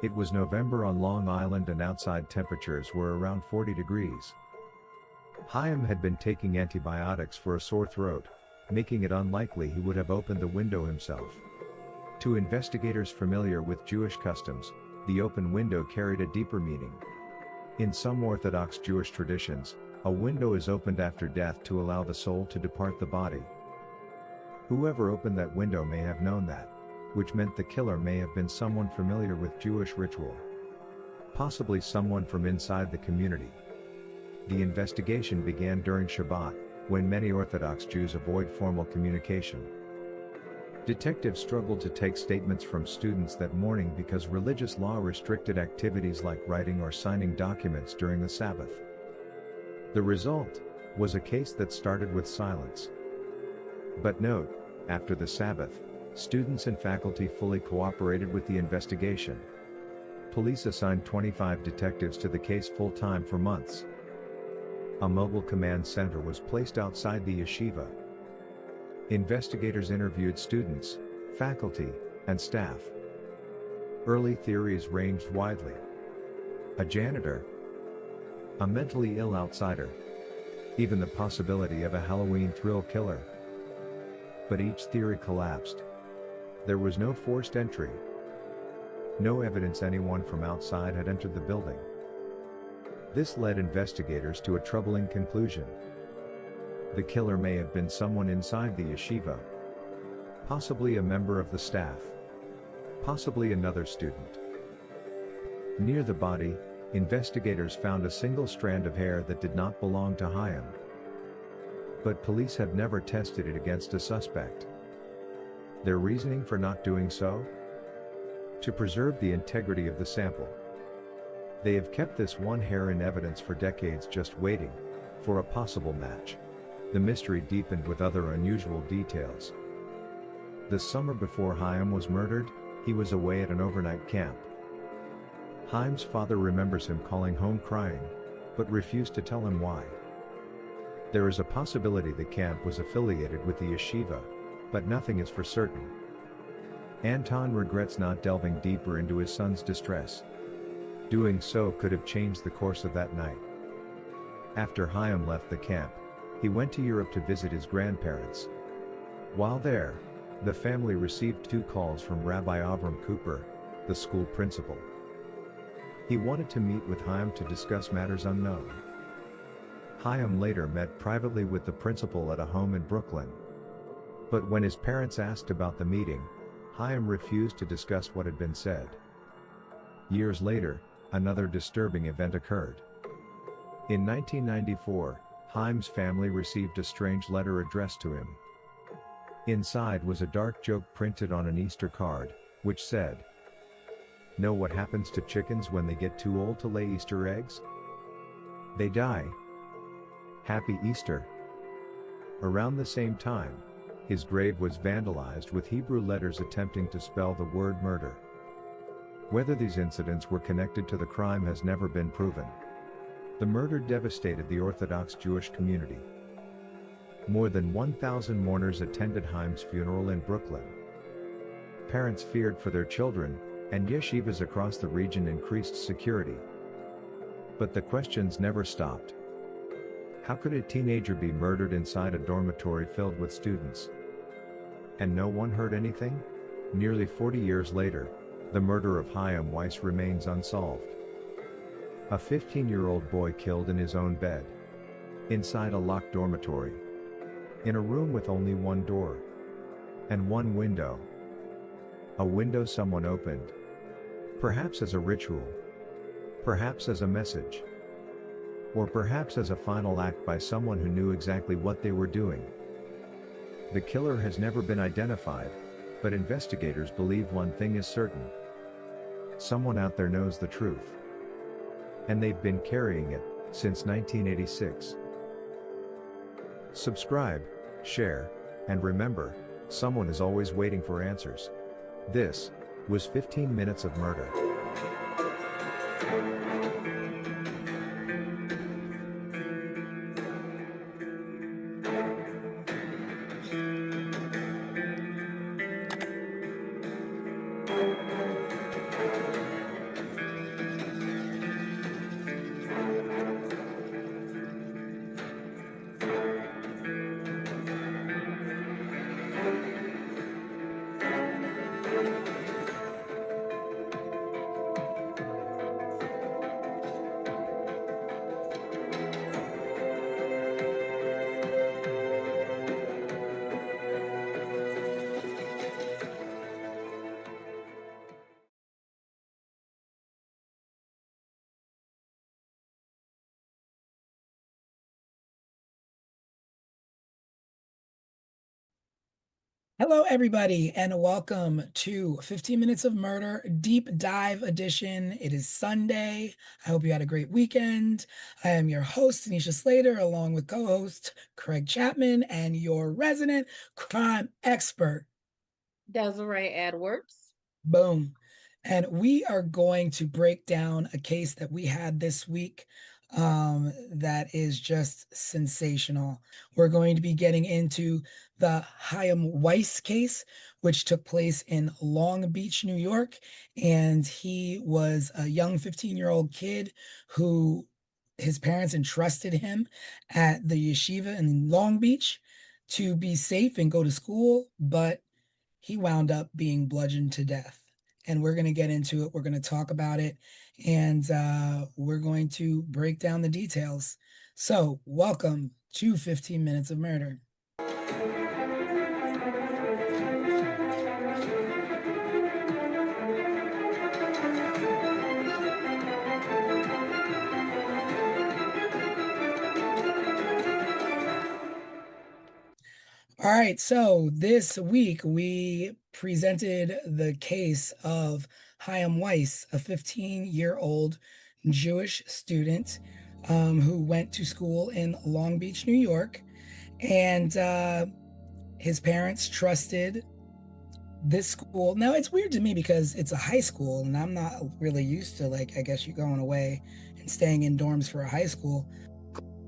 S5: It was November on Long Island and outside temperatures were around 40 degrees. Chaim had been taking antibiotics for a sore throat, making it unlikely he would have opened the window himself. To investigators familiar with Jewish customs, the open window carried a deeper meaning. In some Orthodox Jewish traditions, a window is opened after death to allow the soul to depart the body. Whoever opened that window may have known that, which meant the killer may have been someone familiar with Jewish ritual. Possibly someone from inside the community. The investigation began during Shabbat, when many Orthodox Jews avoid formal communication. Detectives struggled to take statements from students that morning because religious law restricted activities like writing or signing documents during the Sabbath. The result was a case that started with silence. But note, after the Sabbath, students and faculty fully cooperated with the investigation. Police assigned 25 detectives to the case full-time for months. A mobile command center was placed outside the yeshiva. Investigators interviewed students, faculty, and staff. Early theories ranged widely. A janitor, a mentally ill outsider, even the possibility of a Halloween thrill killer. But each theory collapsed. There was no forced entry. No evidence anyone from outside had entered the building. This led investigators to a troubling conclusion. The killer may have been someone inside the yeshiva. Possibly a member of the staff. Possibly another student. Near the body, investigators found a single strand of hair that did not belong to Chaim. But police have never tested it against a suspect. Their reasoning for not doing so? To preserve the integrity of the sample. They have kept this one hair in evidence for decades, just waiting for a possible match. The mystery deepened with other unusual details. The summer before Chaim was murdered, he was away at an overnight camp. Chaim's father remembers him calling home crying, but refused to tell him why. There is a possibility the camp was affiliated with the yeshiva, but nothing is for certain. Anton regrets not delving deeper into his son's distress. Doing so could have changed the course of that night. After Chaim left the camp, he went to Europe to visit his grandparents. While there, the family received 2 calls from Rabbi Avram Cooper, the school principal. He wanted to meet with Chaim to discuss matters unknown. Chaim later met privately with the principal at a home in Brooklyn. But when his parents asked about the meeting, Chaim refused to discuss what had been said. Years later, another disturbing event occurred. In 1994, Chaim's family received a strange letter addressed to him. Inside was a dark joke printed on an Easter card, which said, "Know what happens to chickens when they get too old to lay Easter eggs? They die. Happy Easter." Around the same time, his grave was vandalized with Hebrew letters attempting to spell the word murder. Whether these incidents were connected to the crime has never been proven. The murder devastated the Orthodox Jewish community. More than 1,000 mourners attended Chaim's funeral in Brooklyn. Parents feared for their children, and yeshivas across the region increased security. But the questions never stopped. How could a teenager be murdered inside a dormitory filled with students? And no one heard anything? Nearly 40 years later, the murder of Chaim Weiss remains unsolved. A 15-year-old boy killed in his own bed. Inside a locked dormitory. In a room with only one door. And one window. A window someone opened. Perhaps as a ritual. Perhaps as a message. Or perhaps as a final act by someone who knew exactly what they were doing. The killer has never been identified, but investigators believe one thing is certain. Someone out there knows the truth. And they've been carrying it since 1986. Subscribe, share, and remember, someone is always waiting for answers. This was 15 Minutes of Murder.
S2: Hello, everybody, and welcome to 15 Minutes of Murder Deep Dive Edition. It is Sunday. I hope you had a great weekend. I am your host, Tanisha Slater, along with co-host Craig Chapman and your resident crime expert,
S3: Desiree Edwards.
S2: Boom. And we are going to break down a case that we had this week that is just sensational. We're going to be getting into the Chaim Weiss case, which took place in Long Beach, New York. And he was a young 15-year-old kid who his parents entrusted him at the yeshiva in Long Beach to be safe and go to school, but he wound up being bludgeoned to death. And we're going to get into it. We're going to talk about it, and we're going to break down the details. So, welcome to 15 Minutes of Murder. All right, so this week we presented the case of Chaim Weiss, a 15-year-old Jewish student who went to school in Long Beach, New York, and his parents trusted this school. Now, it's weird to me because it's a high school, and I'm not really used to, like, I guess you going away and staying in dorms for a high school.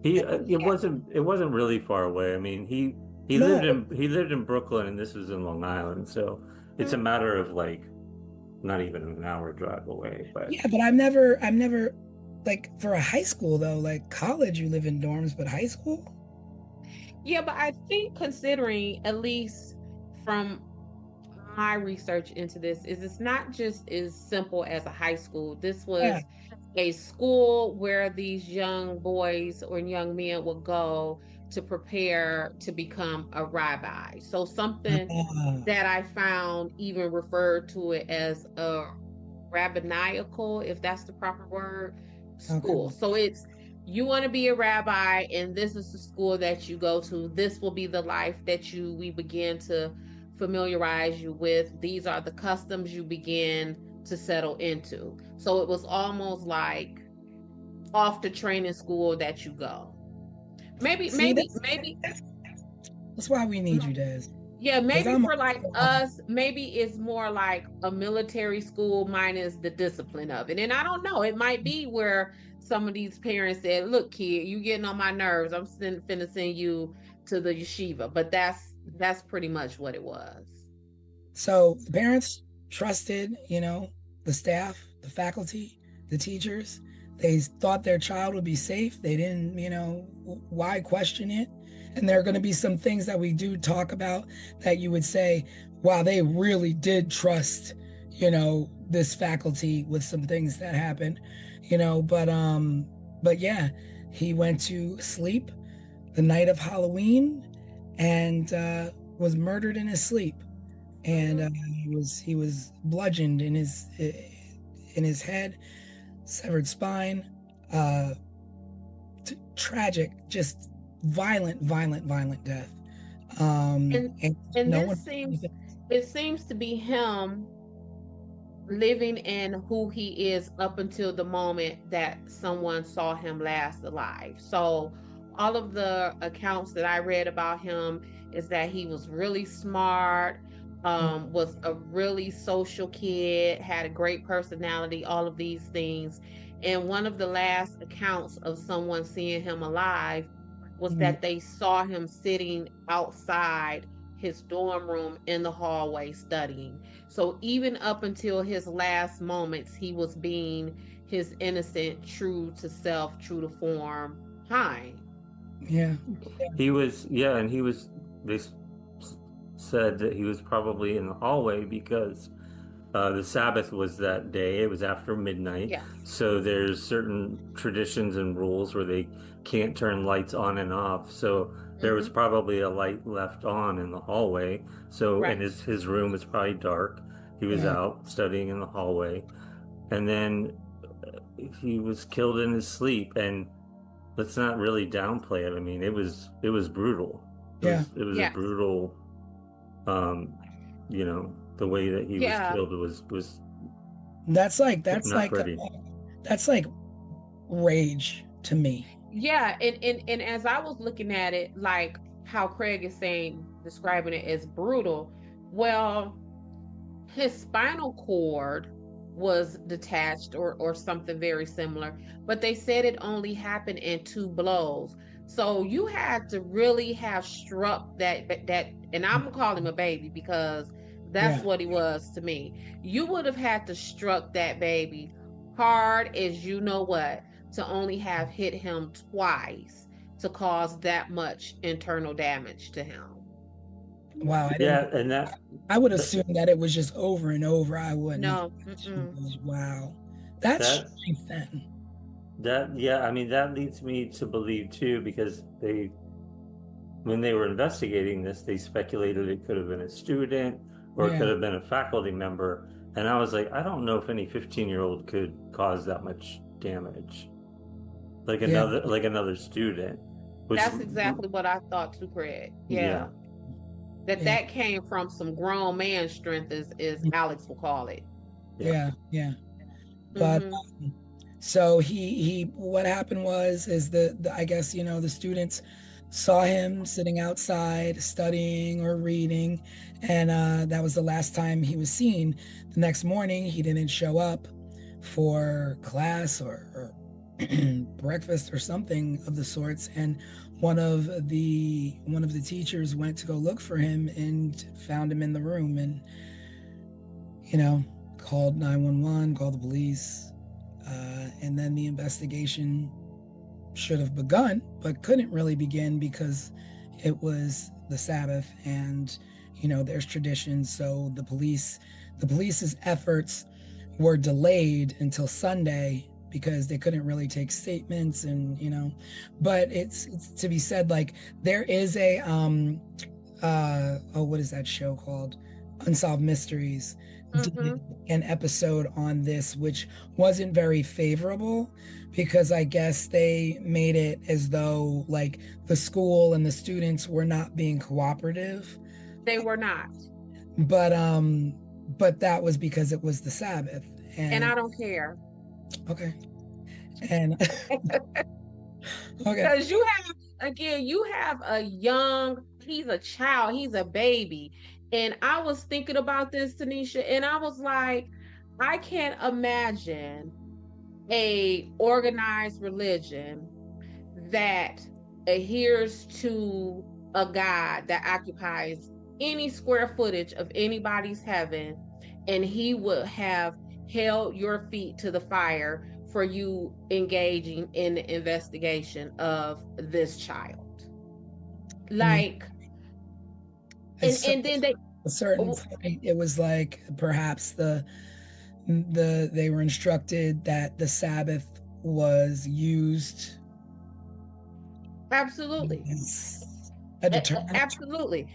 S4: It wasn't really far away. I mean, he
S2: No.
S4: lived in Brooklyn, and this was in Long Island, so it's a matter of like not even an hour drive away. But
S2: Yeah, but I've never like for a high school though, like college you live in dorms, but high school?
S3: Yeah, but I think considering, at least from my research into this, is it's not just as simple as a high school. This
S2: Yeah.
S3: was a school where these young boys or young men would go to prepare to become a rabbi. So something
S2: Ah,
S3: that I found even referred to it as a rabbinical, if that's the proper word, school.
S2: okay.
S3: So it's, you want to be a rabbi, and this is the school that you go to. This will be the life that we begin to familiarize you with. These are the customs you begin to settle into. So it was almost like off the training school that you go. Maybe,
S2: See,
S3: maybe,
S2: that's why we need you, Des.
S3: yeah,
S2: 'Cause
S3: maybe
S2: I'm
S3: for like us, maybe it's more like a military school minus the discipline of it. And I don't know, it might be where some of these parents said, "Look, kid, you getting on my nerves. I'm finna send you to the yeshiva." But that's pretty much what it was.
S2: So the parents trusted, the staff, the faculty, the teachers. They thought their child would be safe. They didn't, why question it? And there are going to be some things that we do talk about that you would say, wow, they really did trust, this faculty with some things that happened, but yeah, he went to sleep the night of Halloween and was murdered in his sleep. And he was bludgeoned in his head, severed spine, tragic, just violent death. And
S3: And
S2: no
S3: this
S2: one.
S3: seems to be him living in who he is up until the moment that someone saw him last alive. So all of the accounts that I read about him is that he was really smart, was a really social kid, had a great personality, all of these things. And one of the last accounts of someone seeing him alive was
S2: Mhm.
S3: that they saw him sitting outside his dorm room in the hallway studying. So even up until his last moments, he was being his innocent, true to self, true to form Hein.
S2: Yeah.
S4: he was, yeah, and they said that he was probably in the hallway because the Sabbath was that day. It was after midnight.
S3: Yes.
S4: So there's certain traditions and rules where they can't turn lights on and off. So there was probably a light left on in the hallway. So,
S3: Right.
S4: and his room was probably dark. He was
S2: Yeah.
S4: out studying in the hallway. And then he was killed in his sleep. And let's not really downplay it. I mean, it was brutal.
S2: Yeah.
S4: It was a
S3: Yes.
S4: brutal, the way that he was
S3: Yeah.
S4: killed was
S2: That's like
S4: not pretty.
S2: that's like rage to me.
S3: Yeah, and as I was looking at it, like how Craig is saying, describing it as brutal, well, his spinal cord was detached or something very similar, but they said it only happened in two blows. So you had to really have struck that, and I'm gonna call him a baby because that's
S2: Yeah.
S3: what he was to me. You would have had to struck that baby hard as you know what. to only have hit him twice to cause that much internal damage to him.
S2: Wow,
S4: Yeah, and that
S2: I would assume that it was just over and over. I wouldn't.
S3: No.
S2: Wow, that's
S4: that
S2: strength then.
S4: yeah, I mean that leads me to believe too, because when they were investigating this, they speculated it could have been a student or it
S2: Yeah.
S4: could have been a faculty member. And I was like, I don't know if any 15-year-old could cause that much damage. Like another student.
S3: That's exactly what I thought too, Craig. Yeah. That came from some grown man strength, as Alex will call it.
S2: Yeah. But so he what happened is the I guess, you know, the students saw him sitting outside studying or reading, and that was the last time he was seen. The next morning he didn't show up for class or breakfast or something of the sorts, and one of the teachers went to go look for him and found him in the room, and you know, called 911, called the police, and then the investigation should have begun but couldn't really begin because it was the Sabbath, and you know, there's traditions, so the police's efforts were delayed until Sunday because they couldn't really take statements, and you know, but it's to be said, like, there is a what is that show called? Unsolved Mysteries did an episode on this, which wasn't very favorable because I guess they made it as though like the school and the students were not being cooperative.
S3: They were not.
S2: But that was because it was the Sabbath. And
S3: I don't care.
S2: Okay. And okay.
S3: Because you have he's a child, he's a baby. And I was thinking about this, Tanisha, and I was like, I can't imagine a organized religion that adheres to a God that occupies any square footage of anybody's heaven, and he would have held your feet to the fire for you engaging in the investigation of this child. Like, and then they
S2: a certain point, it was like perhaps they were instructed that the Sabbath was used.
S3: Absolutely. Absolutely.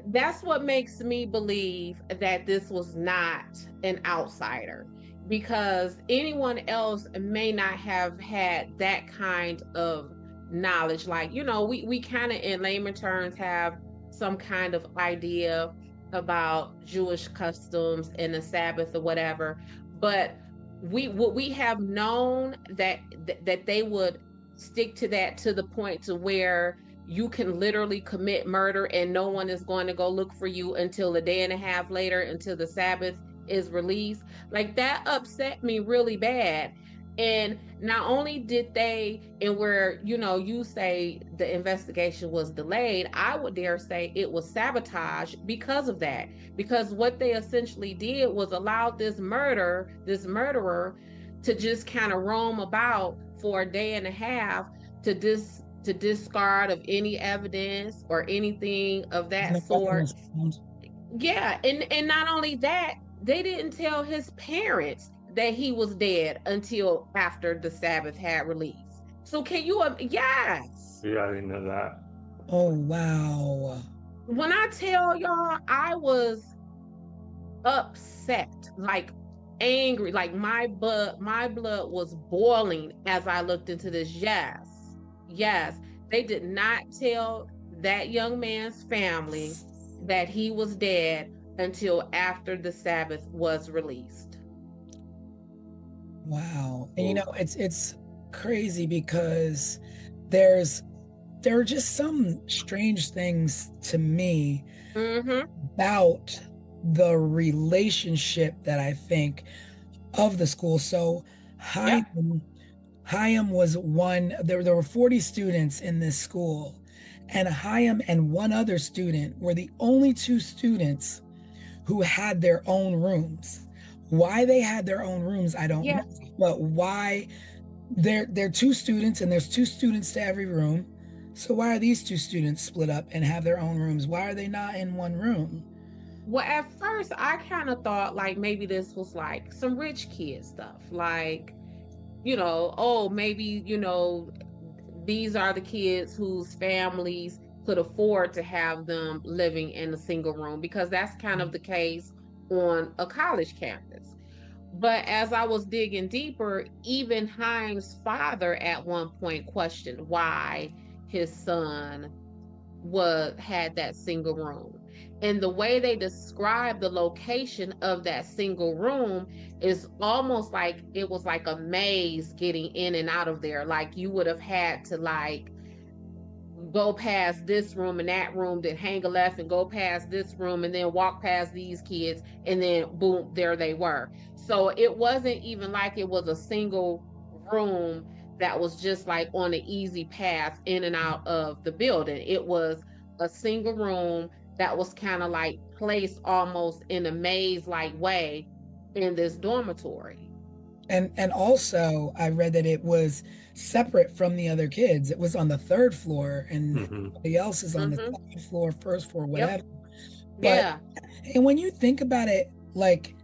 S3: That's what makes me believe that this was not an outsider, because anyone else may not have had that kind of knowledge. Like, you know, we kind of in layman terms have some kind of idea about Jewish customs and the Sabbath or whatever, but we have known that they would stick to that to the point to where you can literally commit murder and no one is going to go look for you until a day and a half later, until the Sabbath is released. Like, that upset me really bad. And not only did they, and where, you know, you say the investigation was delayed, I would dare say it was sabotage because of that. Because what they essentially did was allow this murderer to just kind of roam about for a day and a half to discard of any evidence or anything of that sort. Yeah, and not only that, they didn't tell his parents that he was dead until after the Sabbath had released. So can you? Yes.
S4: Yeah, I didn't know that.
S2: Oh wow.
S3: When I tell y'all, I was upset, like angry, like my blood was boiling as I looked into this. Yes, they did not tell that young man's family that he was dead until after the Sabbath was released.
S2: Wow. And you know, it's crazy because there are just some strange things to me about the relationship that I think of the school. So Chaim was one. There were 40 students in this school, and Chaim and one other student were the only two students who had their own rooms. Why they had their own rooms, I don't know. But why? They're two students, and there's two students to every room. So why are these two students split up and have their own rooms? Why are they not in one room?
S3: Well, at first, I kind of thought like maybe this was like some rich kid stuff. Like, oh, maybe, these are the kids whose families could afford to have them living in a single room, because that's kind of the case on a college campus. But as I was digging deeper, even Hines' father at one point questioned why his son had that single room. And the way they describe the location of that single room is almost like it was like a maze getting in and out of there. Like you would have had to like go past this room and that room, then hang a left and go past this room and then walk past these kids, and then boom, there they were. So it wasn't even like it was a single room that was just like on an easy path in and out of the building. It was a single room that was kind of like placed almost in a maze like way in this dormitory.
S2: And also I read that it was separate from the other kids. It was on the third floor, and everybody else is on the second floor, first floor, whatever.
S3: Yep.
S2: But
S3: Yeah.
S2: and when you think about it, like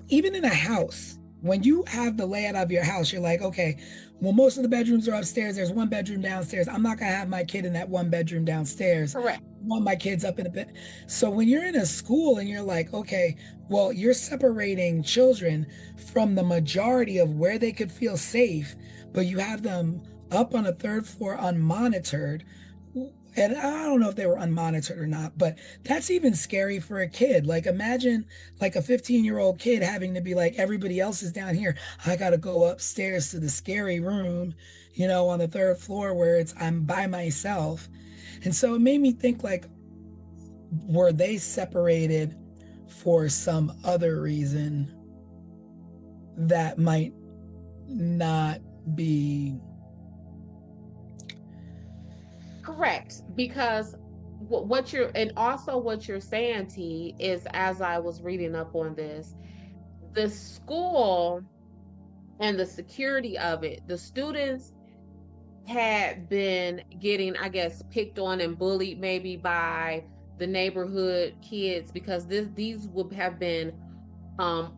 S2: even in a house, when you have the layout of your house, you're like, okay, well, most of the bedrooms are upstairs. There's one bedroom downstairs. I'm not gonna have my kid in that one bedroom downstairs.
S3: Correct.
S2: I want my kids up in a bed. So when you're in a school and you're like, okay, well, you're separating children from the majority of where they could feel safe, but you have them up on a third floor unmonitored. And I don't know if they were unmonitored or not, but that's even scary for a kid. Like imagine like a 15-year-old kid having to be like, everybody else is down here. I got to go upstairs to the scary room, on the third floor where I'm by myself. And so it made me think like, were they separated for some other reason that might not be
S3: correct? Because what you're saying, T, is, as I was reading up on this, the school and the security of it, the students had been getting, I guess, picked on and bullied maybe by the neighborhood kids, because these would have been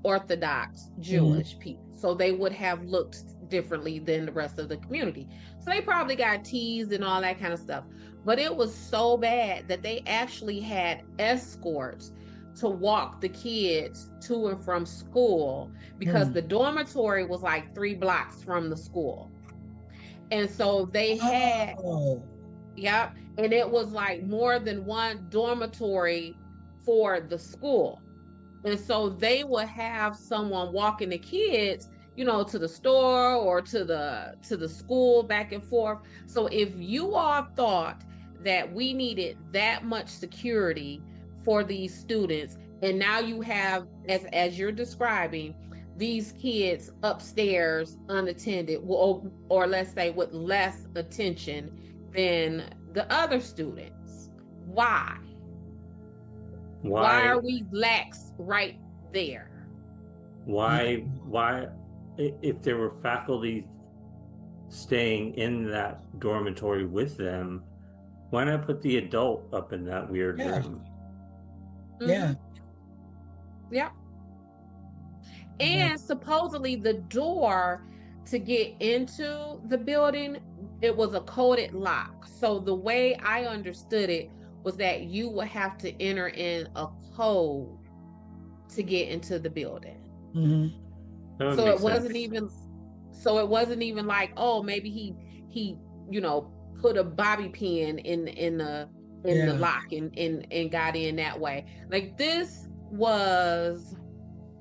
S3: Orthodox Jewish people. So they would have looked differently than the rest of the community. So they probably got teased and all that kind of stuff. But it was so bad that they actually had escorts to walk the kids to and from school, because the dormitory was like 3 blocks from the school. And so they had, yep, and it was like more than one dormitory for the school. And so they would have someone walking the kids, to the store or to the school, back and forth. So if you all thought that we needed that much security for these students, and now you have, as you're describing, these kids upstairs unattended, or let's say with less attention than the other students, why? Why are we lax right there?
S4: Why, if there were faculty staying in that dormitory with them, why not put the adult up in that weird room?
S2: Yeah.
S3: Yep. And supposedly the door to get into the building, it was a coded lock. So the way I understood it was that you would have to enter in a code to get into the building. So it wasn't even like, oh, maybe he put a bobby pin in the lock and got in that way. Like, this was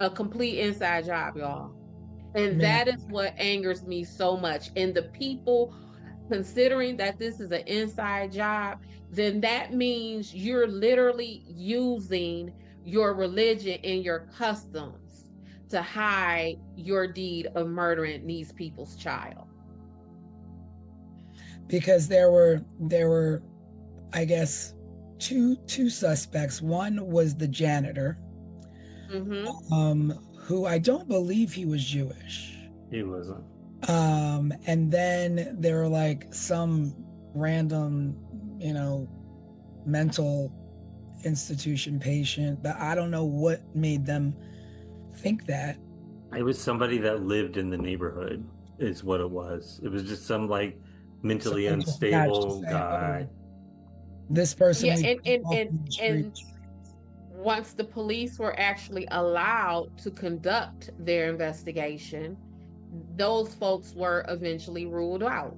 S3: a complete inside job, y'all. And that is what angers me so much. And the people, considering that this is an inside job, then that means you're literally using your religion and your customs to hide your deed of murdering these people's child.
S2: Because there were, I guess, two suspects. One was the janitor, who I don't believe he was Jewish.
S4: He wasn't.
S2: And then there were like some random, mental institution patient, but I don't know what made them think that.
S4: It was somebody that lived in the neighborhood, is what it was. It was just some like mentally
S2: Someone just attached to
S4: unstable
S2: say,
S4: guy.
S2: this person
S3: Yeah,
S2: we
S3: and
S2: picked
S3: and
S2: off
S3: and
S2: in the
S3: and
S2: streets.
S3: once the police were actually allowed to conduct their investigation, those folks were eventually ruled out.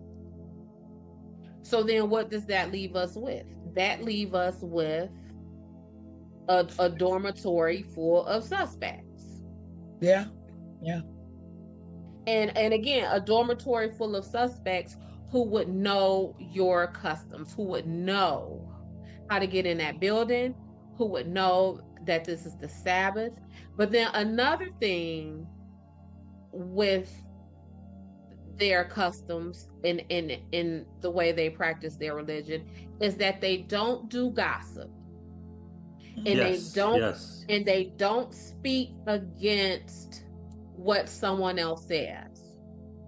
S3: So then what does that leave us with? That leave us with a dormitory full of suspects.
S2: Yeah.
S3: And again, a dormitory full of suspects who would know your customs, who would know how to get in that building, who would know that this is the Sabbath. But then another thing with their customs in the way they practice their religion is that they don't do gossip. And
S4: Yes.
S3: they don't speak against what someone else says.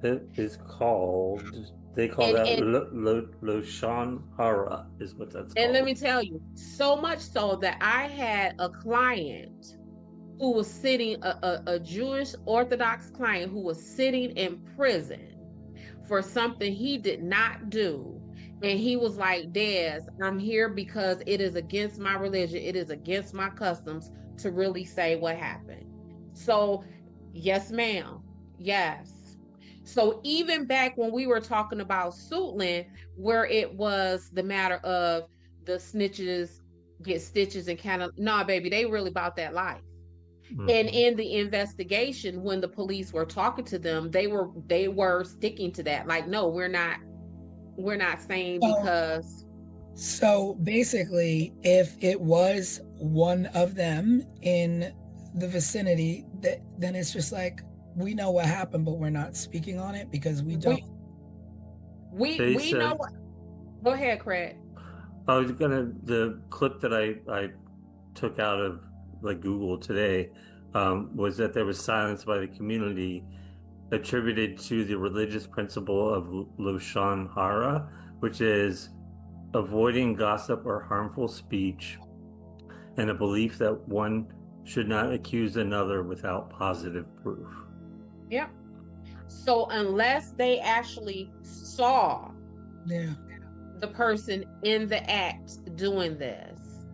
S4: It is called, they call
S3: And
S4: that
S3: and
S4: Loshan Hara is what that's
S3: and let me
S4: called.
S3: tell you, so much so that I had a client who was sitting, a Jewish Orthodox client who was sitting in prison for something he did not do. And he was like, Des, I'm here because it is against my religion, it is against my customs to really say what happened. So, yes, ma'am. Yes. So, even back when we were talking about Suitland, where it was the matter of the snitches get stitches and kind of, nah, baby, they really about that life. And in the investigation, when the police were talking to them, they were sticking to that. Like, no, we're not saying because
S2: So basically, if it was one of them in the vicinity, then it's just like, we know what happened, but we're not speaking on it because we don't.
S4: They
S3: we know
S4: said,
S3: what. Go ahead, Craig.
S4: the clip that I took out of like Google today was that there was silence by the community attributed to the religious principle of Loshan Hara, which is avoiding gossip or harmful speech, and a belief that one should not accuse another without positive proof.
S3: Yep. So unless they actually saw
S2: Yeah.
S3: the person in the act doing this.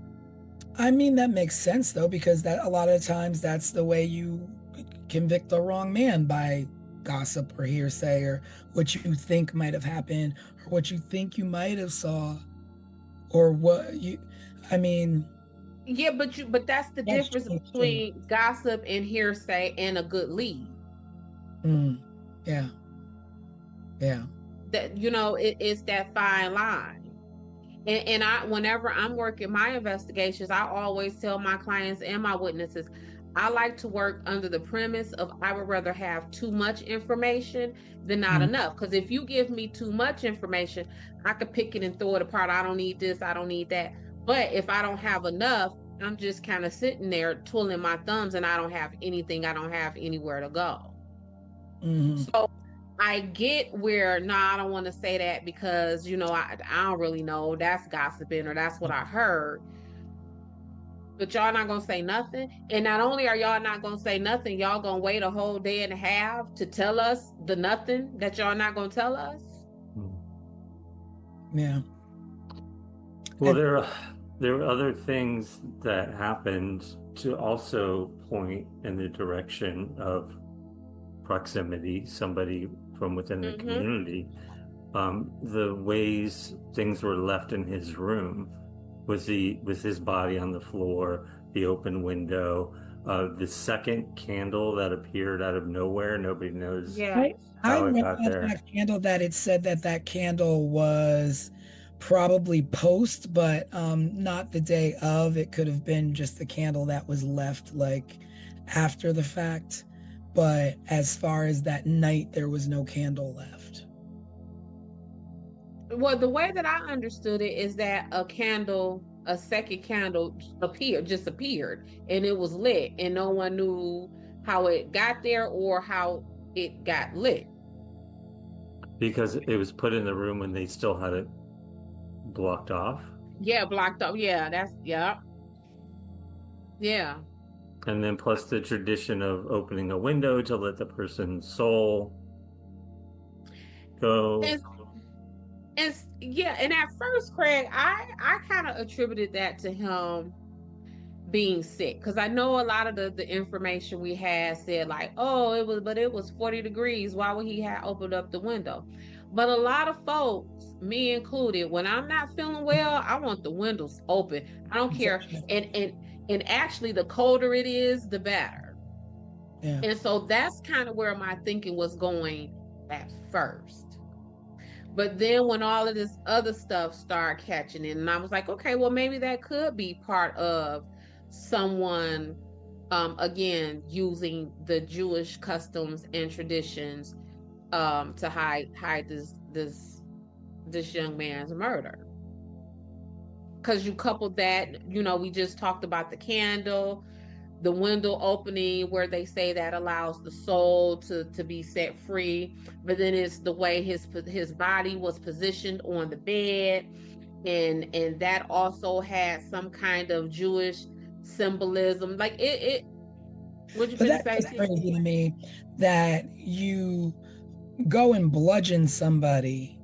S2: I mean, that makes sense though, because that a lot of times that's the way you convict the wrong man, by gossip or hearsay or what you think might have happened or what you think you might have saw or what you, I mean,
S3: Yeah, but that's the
S2: that's
S3: difference
S2: true too.
S3: between gossip and hearsay and a good lead.
S2: Yeah.
S3: That it's that fine line. And I, whenever I'm working my investigations, I always tell my clients and my witnesses, I like to work under the premise of I would rather have too much information than not
S2: Mm.
S3: enough. Because if you give me too much information, I could pick it and throw it apart. I don't need this, I don't need that. But if I don't have enough, I'm just kind of sitting there twiddling my thumbs and I don't have anything, I don't have anywhere to go. So I get where, no, I don't want to say that because, I don't really know. That's gossiping or that's what I heard. But y'all not going to say nothing. And not only are y'all not going to say nothing, y'all going to wait a whole day and a half to tell us the nothing that y'all not going to tell us.
S2: Yeah.
S4: Well, there are other things that happened to also point in the direction of proximity, somebody from within the community. The ways things were left in his room with his body on the floor, the open window, the second candle that appeared out of nowhere. Nobody knows
S2: I
S4: how it
S2: read
S4: got
S2: on
S4: there.
S2: that candle that it said that candle was probably post, but not the day of. It could have been just the candle that was left like after the fact. But as far as that night, there was no candle left.
S3: Well, the way that I understood it is that a second candle just appeared, and it was lit, and no one knew how it got there or how it got lit.
S4: Because it was put in the room when they still had it blocked off.
S3: Yeah, blocked up. Yeah, yeah.
S4: And then plus the tradition of opening a window to let the person's soul go.
S3: And yeah, and at first, Craig, I kind of attributed that to him being sick, because I know a lot of the information we had said like, oh, it was 40 degrees, why would he have opened up the window? But a lot of folks, me included, when I'm not feeling well, I want the windows open. I don't care. And actually, the colder it is, the better.
S2: Yeah.
S3: And so that's kind of where my thinking was going at first. But then when all of this other stuff started catching in, and I was like, okay, well, maybe that could be part of someone, again, using the Jewish customs and traditions to hide this young man's murder. Because you coupled that, we just talked about the candle, the window opening where they say that allows the soul to be set free, but then it's the way his body was positioned on the bed, and that also had some kind of Jewish symbolism. Like it what you finna say?
S2: That's crazy to me, that you go and bludgeon somebody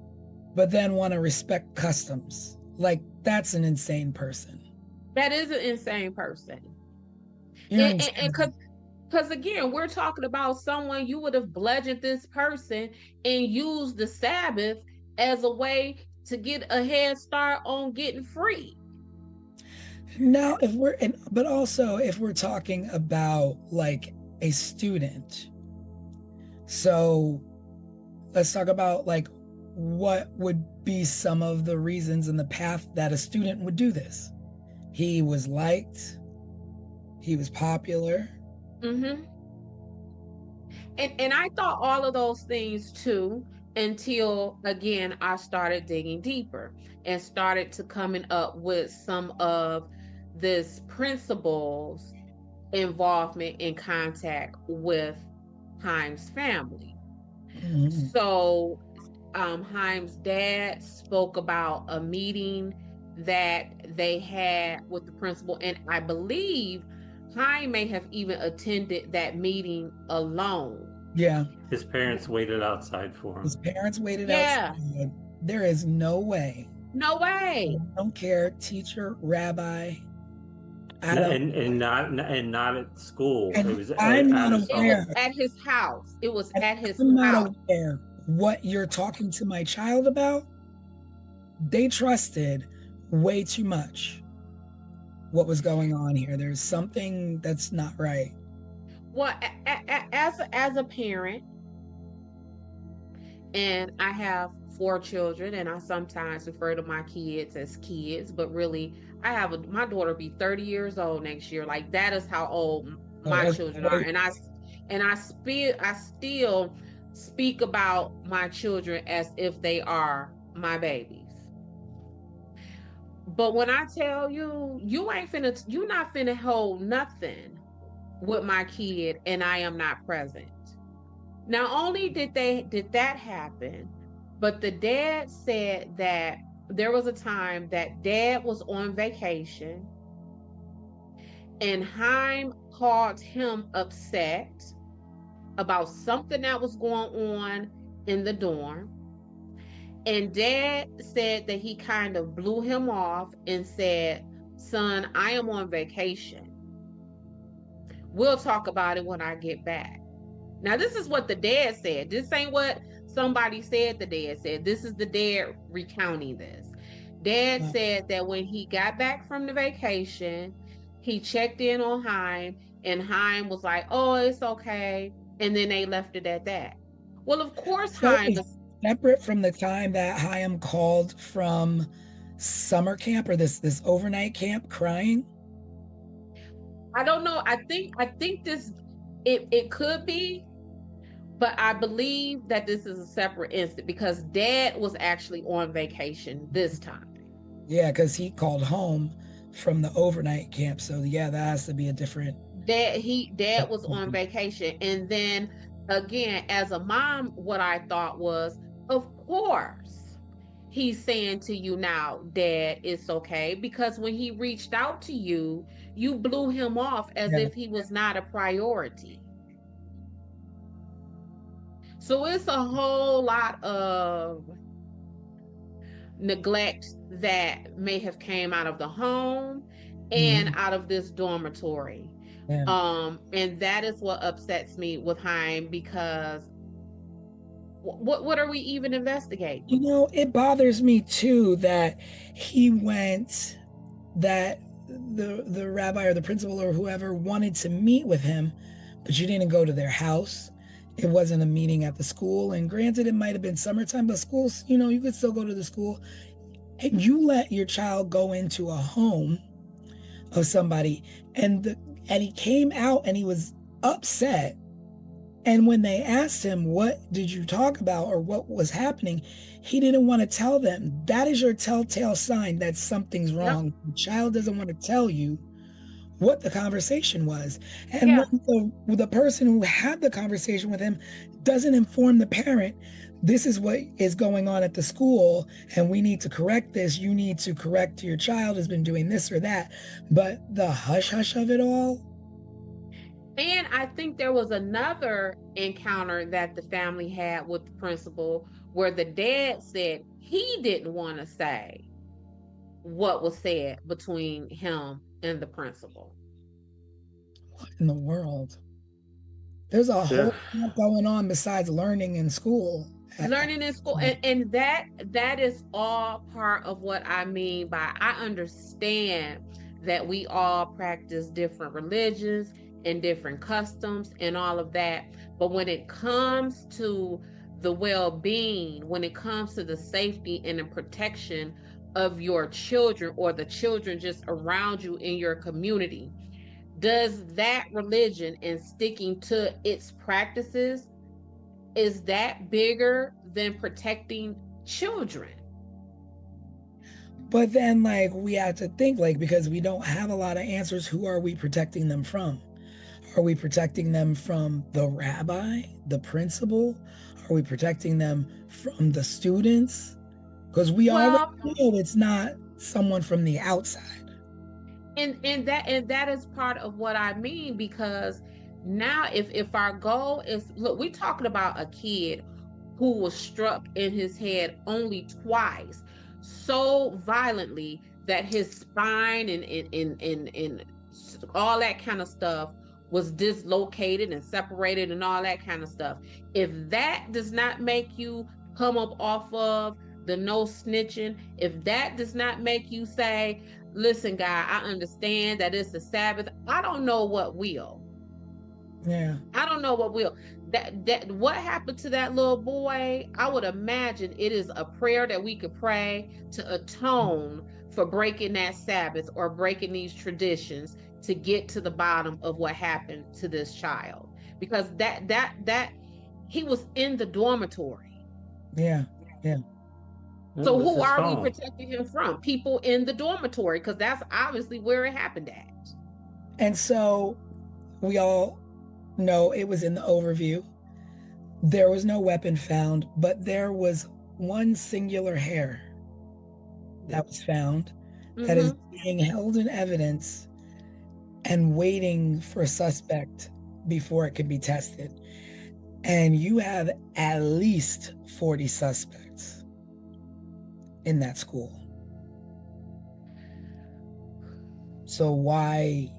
S2: but then want to respect customs. Like, that's an insane person.
S3: That is an insane person.
S2: And
S3: because again, we're talking about someone, you would have bludgeoned this person and used the Sabbath as a way to get a head start on getting free.
S2: Now, but also if we're talking about like a student, so let's talk about like what would be some of the reasons in the path that a student would do this. He was liked, he was popular.
S3: Mm-hmm. And I thought all of those things too, until again I started digging deeper and started to coming up with some of this principles involvement in contact with Haim's family.
S2: Mm-hmm.
S3: So Haim's dad spoke about a meeting that they had with the principal, and I believe Haim may have even attended that meeting alone.
S2: Yeah.
S4: His parents waited outside for him.
S2: His parents waited outside. There is no way.
S3: No way.
S2: I don't care, teacher, rabbi.
S4: And not at school.
S2: And
S4: it was
S2: I'm not aware.
S3: It was at his house. It was at his house.
S2: I'm not aware what you're talking to my child about. They trusted way too much what was going on here. There's something that's not right.
S3: Well, as a parent, and I have 4 children, and I sometimes refer to my kids as kids, but really I have my daughter be 30 years old next year. Like, that is how old my children are. And I still speak about my children as if they are my babies. But when I tell you, you're not finna hold nothing with my kid and I am not present. Not only did that happen, but the dad said that there was a time that dad was on vacation and Haim called him upset about something that was going on in the dorm. And dad said that he kind of blew him off and said, "Son, I am on vacation. We'll talk about it when I get back." Now, this is what the dad said. This ain't what somebody said the dad said. This is the dad recounting this. Dad said that when he got back from the vacation, he checked in on Haim, and Haim was like, "Oh, it's okay." And then they left it at that. Well, of course, Haim was
S2: separate from the time that Haim called from summer camp or this overnight camp crying.
S3: I don't know. I think this it could be, but I believe that this is a separate incident because dad was actually on vacation this time.
S2: Yeah, because he called home from the overnight camp. So yeah, that has to be a different
S3: Dad was on vacation. And then again, as a mom, what I thought was, of course, he's saying to you now, Dad, it's okay. Because when he reached out to you, you blew him off as
S2: Yeah.
S3: if he was not a priority. So it's a whole lot of neglect that may have came out of the home and
S2: Mhm.
S3: out of this dormitory.
S2: Yeah.
S3: And that is what upsets me with Haim, because what are we even investigating?
S2: You know, it bothers me too that he went, that the rabbi or the principal or whoever wanted to meet with him, but you didn't go to their house. It wasn't a meeting at the school. And granted, it might have been summertime, but schools, you know, you could still go to the school. And you let your child go into a home of somebody, and he came out and he was upset. And when they asked him, what did you talk about or what was happening, he didn't want to tell them. That is your telltale sign that something's wrong.
S3: Yep.
S2: The child doesn't want to tell you what the conversation was. And
S3: Yeah.
S2: when the person who had the conversation with him doesn't inform the parent, this is what is going on at the school, and we need to correct this. You need to correct your child has been doing this or that. But the hush hush of it all.
S3: And I think there was another encounter that the family had with the principal where the dad said he didn't want to say what was said between him and the principal.
S2: What in the world? There's a whole lot going on besides learning in school.
S3: Learning in school, and that is all part of what I mean by, I understand that we all practice different religions and different customs and all of that, but when it comes to the well-being, when it comes to the safety and the protection of your children or the children just around you in your community, does that religion and sticking to its practices, is that bigger than protecting children?
S2: But then, like, we have to think, like, because we don't have a lot of answers, who are we protecting them from? Are we protecting them from the rabbi, the principal? Are we protecting them from the students? Because we already know it's not someone from the outside.
S3: And that is part of what I mean, because now if our goal is, look, we're talking about a kid who was struck in his head only twice, so violently that his spine and all that kind of stuff was dislocated and separated and all that kind of stuff. If that does not make you come up off of the no snitching, if that does not make you say, listen, guy, I understand that it's the Sabbath, I don't know what will.
S2: Yeah.
S3: I don't know what will. That what happened to that little boy, I would imagine it is a prayer that we could pray to atone for breaking that Sabbath or breaking these traditions to get to the bottom of what happened to this child. Because that he was in the dormitory.
S2: Yeah. Yeah.
S3: So who are we protecting him from? People in the dormitory, because that's obviously where it happened at.
S2: And so we all know it was in the overview. There was no weapon found, but there was one singular hair that was found that is being held in evidence and waiting for a suspect before it can be tested. And you have at least 40 suspects in that school. So why?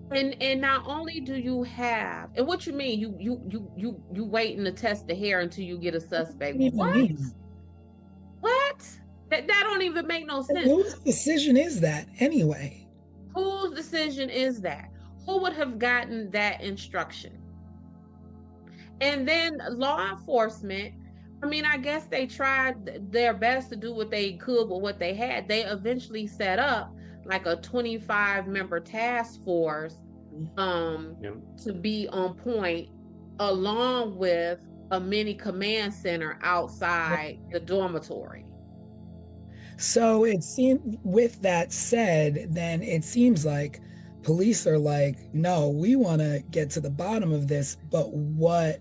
S3: And not only do you have, and what you mean, you waiting to test the hair until you get a suspect. What? What? That don't even make no sense.
S2: Whose decision is that anyway?
S3: Whose decision is that? Who would have gotten that instruction? And then law enforcement, I mean, I guess they tried their best to do what they could with what they had. They eventually set up like a 25-member task force to be on point, along with a mini command center outside the dormitory.
S2: So it seemed, with that said, then it seems like police are like, no, we want to get to the bottom of this, but what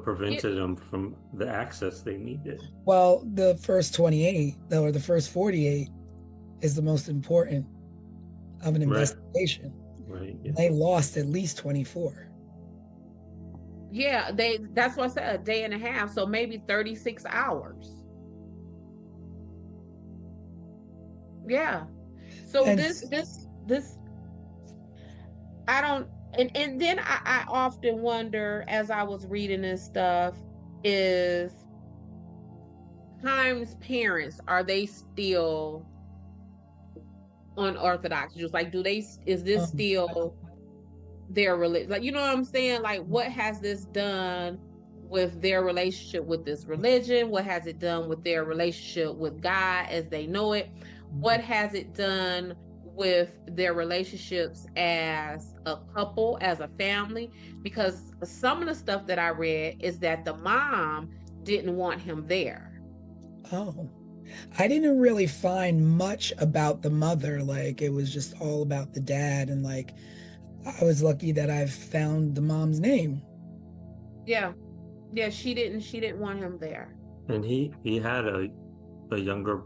S4: prevented them from the access they needed?
S2: Well, the first 28, or the first 48 is the most important of an investigation.
S4: Right. Yeah.
S2: They lost at least 24.
S3: Yeah, that's what I said, a day and a half, so maybe 36 hours. Yeah. So
S2: And
S3: this I don't, and then I often wonder as I was reading this stuff, is Haim's parents, are they still unorthodox? Just like, is this still their religion? Like, you know what I'm saying? Like, what has this done with their relationship with this religion? What has it done with their relationship with God as they know it? What has it done with their relationships as a couple, as a family? Because some of the stuff that I read is that the mom didn't want him there.
S2: Oh, I didn't really find much about the mother. Like, it was just all about the dad. And like, I was lucky that I found the mom's name.
S3: Yeah. She didn't want him there.
S4: And he had a younger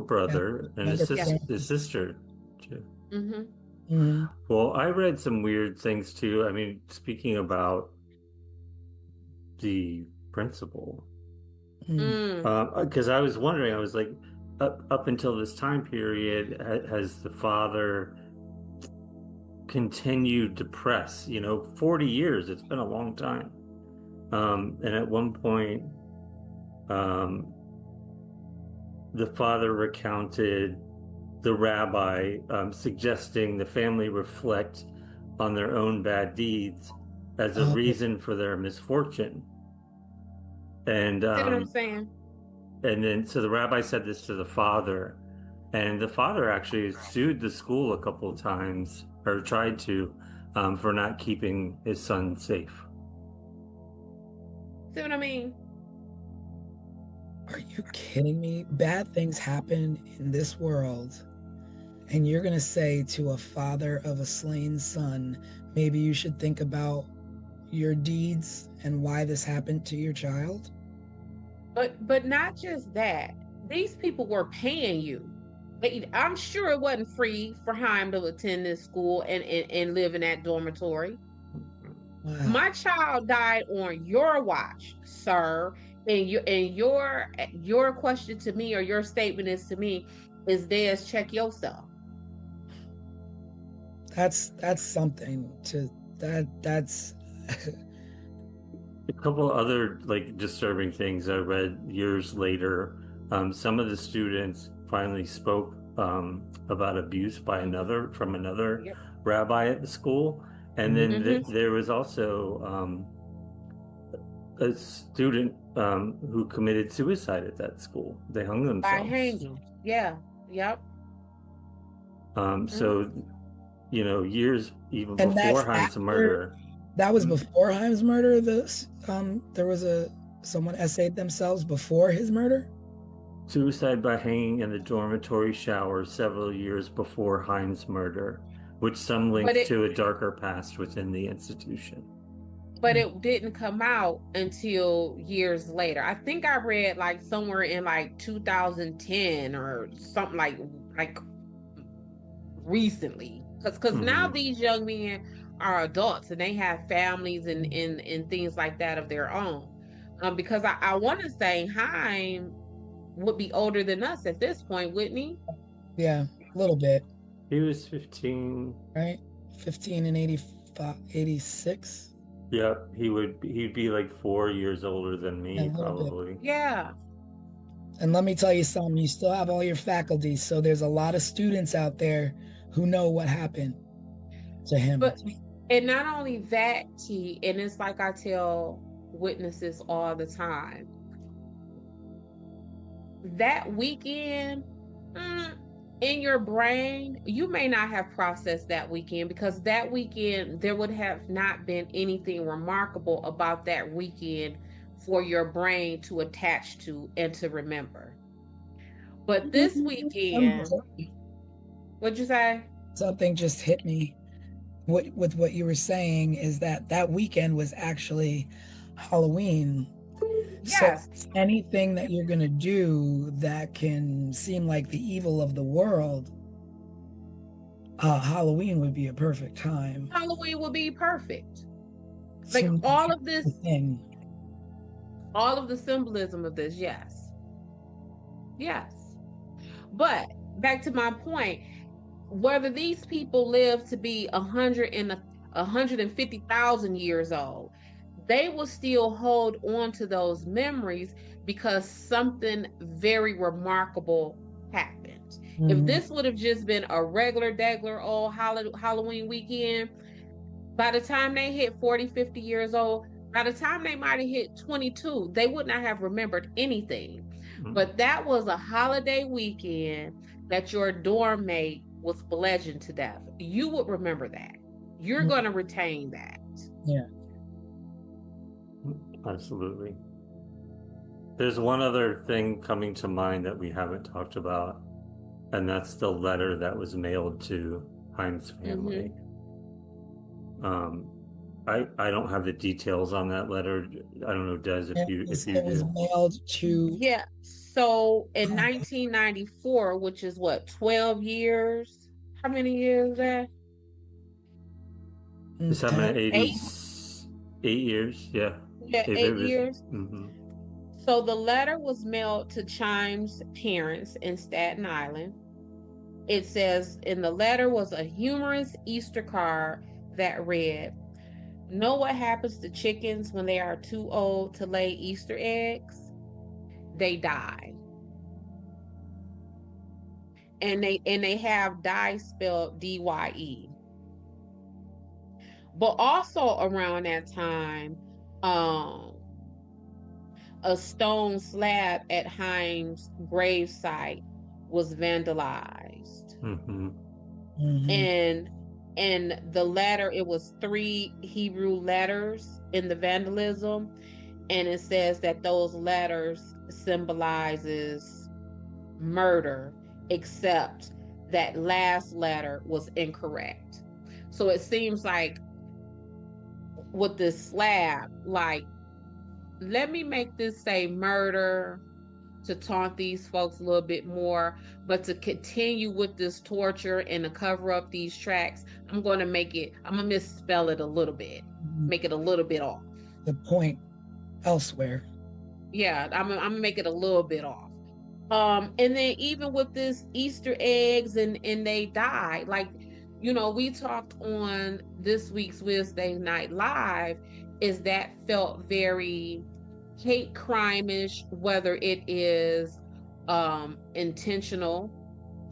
S4: brother, and his sister too.
S3: Mm-hmm.
S2: Mm-hmm.
S4: Well, I read some weird things too. I mean, speaking about the principal, because I was wondering, I was like, up until this time period, has the father continued to press? 40 years, it's been a long time. And at one point, the father recounted the rabbi suggesting the family reflect on their own bad deeds as a reason for their misfortune. And
S3: See what I'm saying?
S4: And then, so the rabbi said this to the father, and the father actually sued the school a couple of times, or tried to, for not keeping his son safe.
S3: See what I mean?
S2: Are you kidding me? Bad things happen in this world, and you're going to say to a father of a slain son, maybe you should think about your deeds and why this happened to your child?
S3: But not just that. These people were paying you. I'm sure it wasn't free for Haim to attend this school and live in that dormitory.
S2: Wow.
S3: My child died on your watch, sir. And your question to me, or your statement is to me, is Des, check yourself.
S2: That's something to that's
S4: A couple other like disturbing things I read years later. Some of the students finally spoke about abuse by another rabbi at the school, and then there was also a student who committed suicide at that school. They hung themselves.
S3: By hanging. Yeah. Yep.
S4: So years even before Haim's murder.
S2: That was before Haim's murder. There was someone essayed themselves before his murder.
S4: Suicide by hanging in the dormitory shower several years before Haim's murder, which some linked to a darker past within the institution.
S3: But it didn't come out until years later. I think I read like somewhere in like 2010 or something, like recently, because now these young men are adults and they have families and things like that of their own. Because I want to say Haim would be older than us at this point, wouldn't he?
S2: Yeah, a little bit.
S4: He was 15.
S2: Right? 15 and 86.
S4: Yep, he'd be like 4 years older than me, probably.
S3: Yeah.
S2: And let me tell you something, you still have all your faculties, so there's a lot of students out there who know what happened to him.
S3: And not only that, T, and it's like I tell witnesses all the time, that weekend, in your brain, you may not have processed that weekend, because that weekend, there would have not been anything remarkable about that weekend for your brain to attach to and to remember. But this weekend, what'd you say?
S2: Something just hit me with what you were saying is that that weekend was actually Halloween.
S3: Yes.
S2: So anything that you're going to do that can seem like the evil of the world, Halloween would be a perfect time.
S3: Halloween will be perfect. Like
S2: So
S3: all of this,
S2: thing.
S3: all of the symbolism of this, yes. Yes. But back to my point, whether these people live to be 150,000 years old, they will still hold on to those memories because something very remarkable happened. If this would have just been a regular, degular old Halloween weekend, by the time they hit 40, 50 years old, by the time they might have hit 22, they would not have remembered anything. But that was a holiday weekend that your dorm mate was bludgeoned to death. You would remember that. You're going to retain that.
S2: Yeah.
S4: Absolutely. There's one other thing coming to mind that we haven't talked about, and that's the letter that was mailed to Haim's family. I don't have the details on that letter. I don't know, Des, if you
S2: it was
S4: do.
S2: mailed to.
S3: Yeah. So in 1994, which is what, 12 years? How many years is that?
S4: It's happened in
S3: 8
S4: years. Yeah.
S3: Yeah, 8 years.
S4: Mm-hmm.
S3: So the letter was mailed to Chime's parents in Staten Island. It says in the letter was a humorous Easter card that read, "Know what happens to chickens when they are too old to lay Easter eggs? They die." And they have die spelled DYE. But also around that time, a stone slab at Haim's gravesite was vandalized. And the letter, it was 3 Hebrew letters in the vandalism, and it says that those letters symbolizes murder, except that last letter was incorrect. So it seems like with this slab, like, let me make this say murder to taunt these folks a little bit more, but to continue with this torture and to cover up these tracks, I'm going to misspell it a little bit, make it a little bit off.
S2: The point elsewhere.
S3: Yeah, I'm gonna make it a little bit off. And then even with this Easter eggs and they die, like, we talked on this week's Wednesday Night Live, is that felt very hate crime-ish, whether it is intentional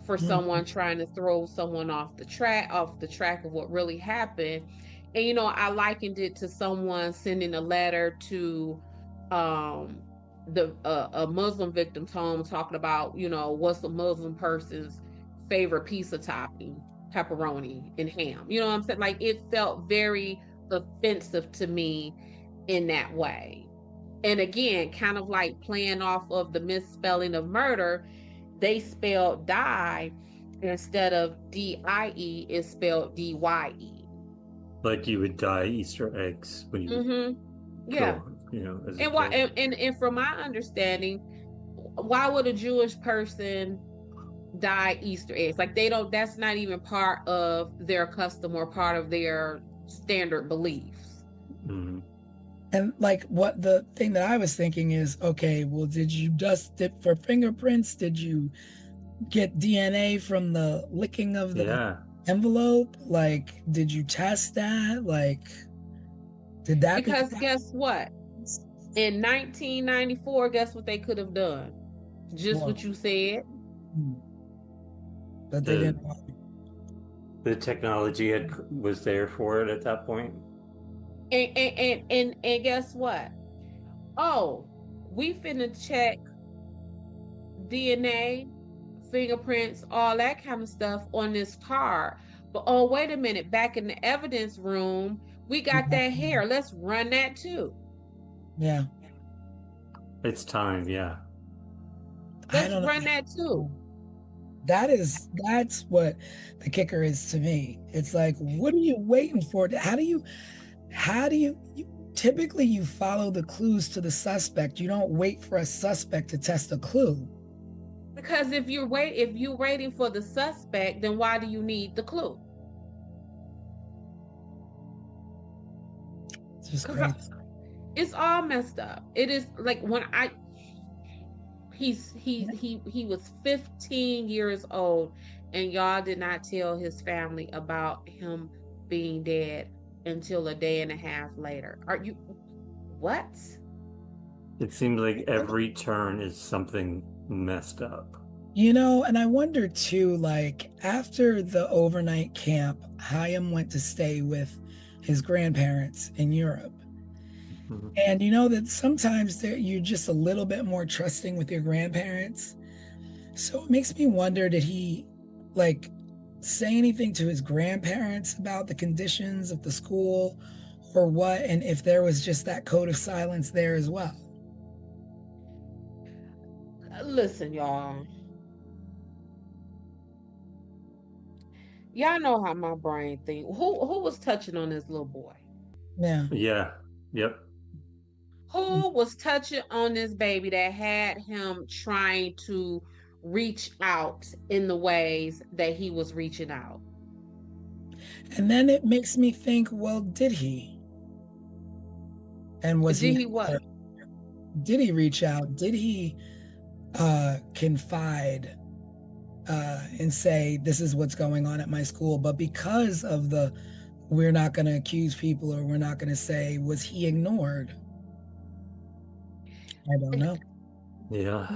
S3: for someone trying to throw someone off the track of what really happened. And I likened it to someone sending a letter to a Muslim victim's home, talking about, what's a Muslim person's favorite pizza topping, pepperoni and ham. You know what I'm saying? Like, it felt very offensive to me in that way. And again, kind of like playing off of the misspelling of murder, they spelled die instead of DIE, it's spelled DYE.
S4: Like you would dye Easter eggs when you
S3: yeah.
S4: as
S3: and why and from my understanding, why would a Jewish person dye Easter eggs? Like, that's not even part of their custom or part of their standard beliefs.
S2: And like, what the thing that I was thinking is, okay, well, did you dust it for fingerprints? Did you get DNA from the licking of the envelope? Like, did you test that? Like, did that?
S3: Because guess what? In 1994, guess what they could have done? Just what you said.
S2: But they didn't.
S4: The technology was there for it at that point.
S3: And guess what? Oh, we finna check DNA, fingerprints, all that kind of stuff on this card. But oh, wait a minute, back in the evidence room, we got that hair. Let's run that too.
S2: Yeah.
S4: It's time, yeah.
S3: Let's
S2: don't know.
S3: run that too.
S2: That's what the kicker is to me. It's like, what are you waiting for? Typically you follow the clues to the suspect. You don't wait for a suspect to test a clue.
S3: Because if you're waiting for the suspect, then why do you need the clue?
S2: It's just
S3: 'Cause
S2: crazy.
S3: it's all messed up. It is like when he was 15 years old, and y'all did not tell his family about him being dead until a day and a half later. Are you what?
S4: It seems like every turn is something messed up.
S2: And I wonder too, like after the overnight camp, Chaim went to stay with his grandparents in Europe.
S4: Mhm.
S2: And you know that sometimes you're just a little bit more trusting with your grandparents. So it makes me wonder, did he like say anything to his grandparents about the conditions of the school or what? And if there was just that code of silence there as well.
S3: Listen, y'all. Y'all know how my brain think. Who was touching on this little boy?
S2: Yeah.
S4: Yeah. Yep.
S3: Who was touching on this baby that had him trying to reach out in the ways that he was reaching out?
S2: And then it makes me think, well, did he? And was
S3: Did
S2: he
S3: he what?
S2: did he reach out? Did he confide and say, this is what's going on at my school? But because of we're not going to accuse people, or we're not going to say, was he ignored? I don't know.
S4: Yeah.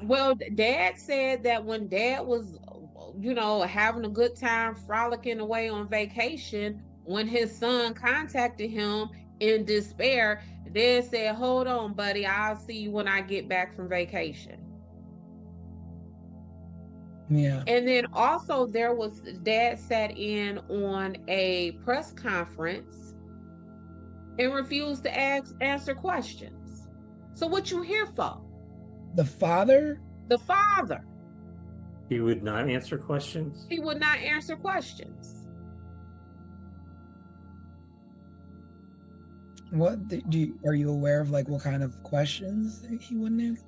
S3: Well, Dad said that when Dad was, having a good time frolicking away on vacation, when his son contacted him in despair, Dad said, "Hold on, buddy, I'll see you when I get back from vacation."
S2: Yeah.
S3: And then also Dad sat in on a press conference and refused to answer questions. So what you here for?
S2: The father?
S3: The father.
S4: He would not answer questions.
S3: He would not answer questions.
S2: What are you aware of, like what kind of questions he wouldn't answer?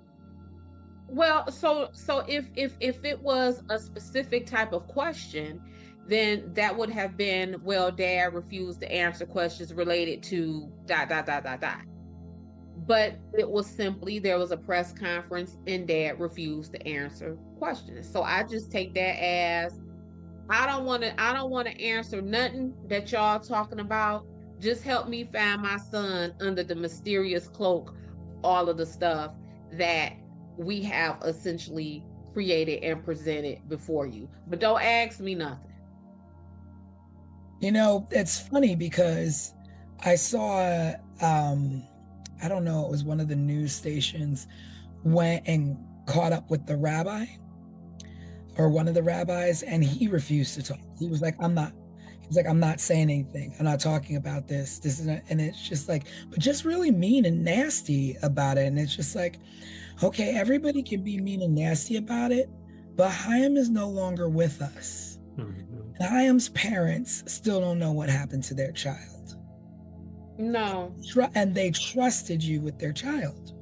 S3: Well, so if it was a specific type of question, then that would have been, well, Dad refused to answer questions related to dot dot dot dot dot. But it was simply there was a press conference and Dad refused to answer questions. So I just take that as I don't want to answer nothing that y'all talking about. Just help me find my son under the mysterious cloak, all of the stuff that we have essentially created and presented before you. But don't ask me nothing.
S2: It's funny because I saw I don't know, it was one of the news stations went and caught up with the rabbi, or one of the rabbis, and he refused to talk. He was like, I'm not saying anything. I'm not talking about this. This is not, and it's just like, but just really mean and nasty about it. And it's just like, okay, everybody can be mean and nasty about it, but Chaim is no longer with us.
S4: Mhm.
S2: And Chaim's parents still don't know what happened to their child.
S3: No.
S2: And they trusted you with their child.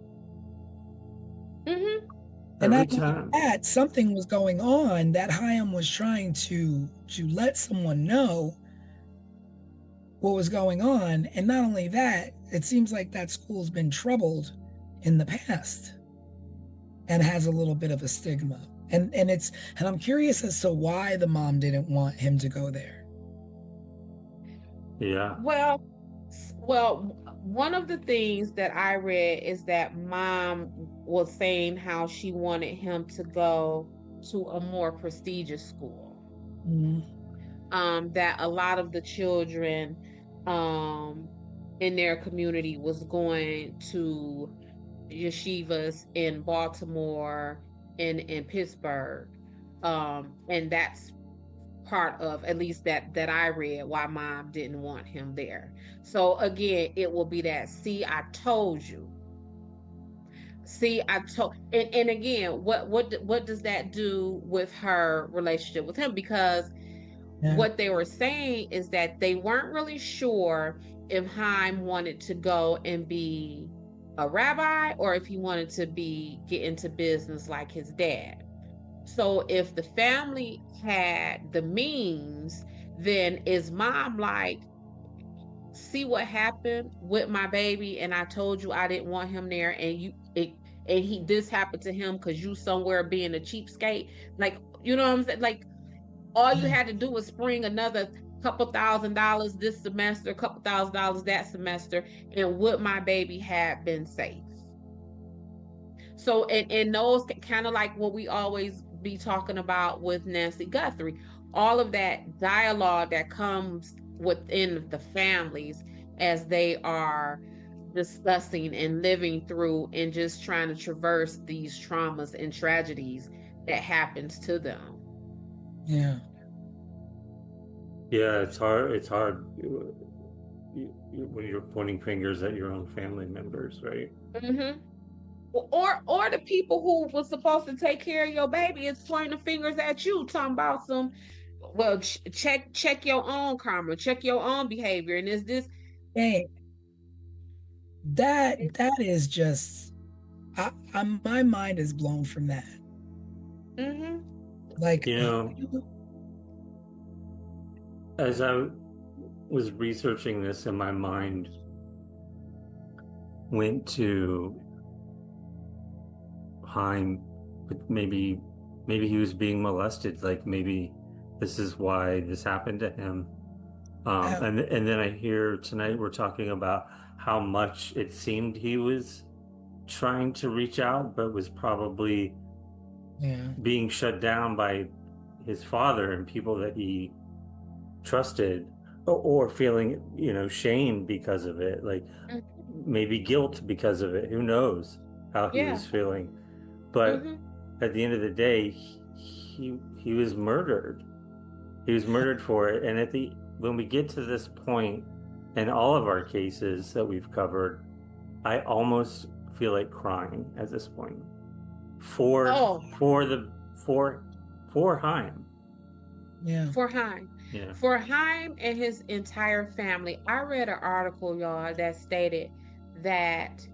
S3: Mm-hmm.
S2: And
S4: Every
S2: not only
S4: time.
S2: that, something was going on that Chaim was trying to let someone know what was going on. And not only that, it seems like that school's been troubled in the past and has a little bit of a stigma. And I'm curious as to why the mom didn't want him to go there.
S4: Yeah.
S3: Well, one of the things that I read is that Mom was saying how she wanted him to go to a more prestigious school. That a lot of the children in their community was going to yeshivas in Baltimore and in Pittsburgh. And that's part of, at least that I read, why Mom didn't want him there. So again, it will be that, see, I told you. See, I told, and again, what does that do with her relationship with him? Because
S2: Yeah.
S3: what they were saying is that they weren't really sure if Haim wanted to go and be a rabbi or if he wanted to get into business like his dad. So if the family had the means, then is mom like, see what happened with my baby, and I told you I didn't want him there, and this happened to him because you somewhere being a cheapskate. Like, you know what I'm saying? Like, all you
S2: Yeah.
S3: had to do was spring another couple $1,000 this semester, couple $1,000 that semester, and would my baby have been safe? So, and those kind of like what we always be talking about with Nancy Guthrie, all of that dialogue that comes within the families as they are discussing and living through and just trying to traverse these traumas and tragedies that happens to them.
S2: Yeah.
S4: Yeah, it's hard. It's hard when you're pointing fingers at your own family members, right?
S3: Mm-hmm. Or the people who was supposed to take care of your baby is pointing the fingers at you, talking about some. Well, check your own karma, check your own behavior, and is this?
S2: Hey, that is just my mind is blown from that.
S3: Mm-hmm.
S2: Like,
S4: You know, as I was researching this, and my mind went to Haim, but maybe he was being molested. Like maybe this is why this happened to him. And then I hear tonight we're talking about how much it seemed he was trying to reach out, but was probably
S2: yeah,
S4: being shut down by his father and people that he trusted, or feeling, shame because of it, like maybe guilt because of it. Who knows how he
S3: Yeah.
S4: was feeling? But
S3: Mm-hmm.
S4: at the end of the day, he was murdered. He was murdered for it. And when we get to this point in all of our cases that we've covered, I almost feel like crying at this point for
S3: Oh,
S4: for the for Haim.
S2: yeah,
S3: for Haim.
S4: Yeah.
S3: For Haim and his entire family. I read an article, y'all, that stated that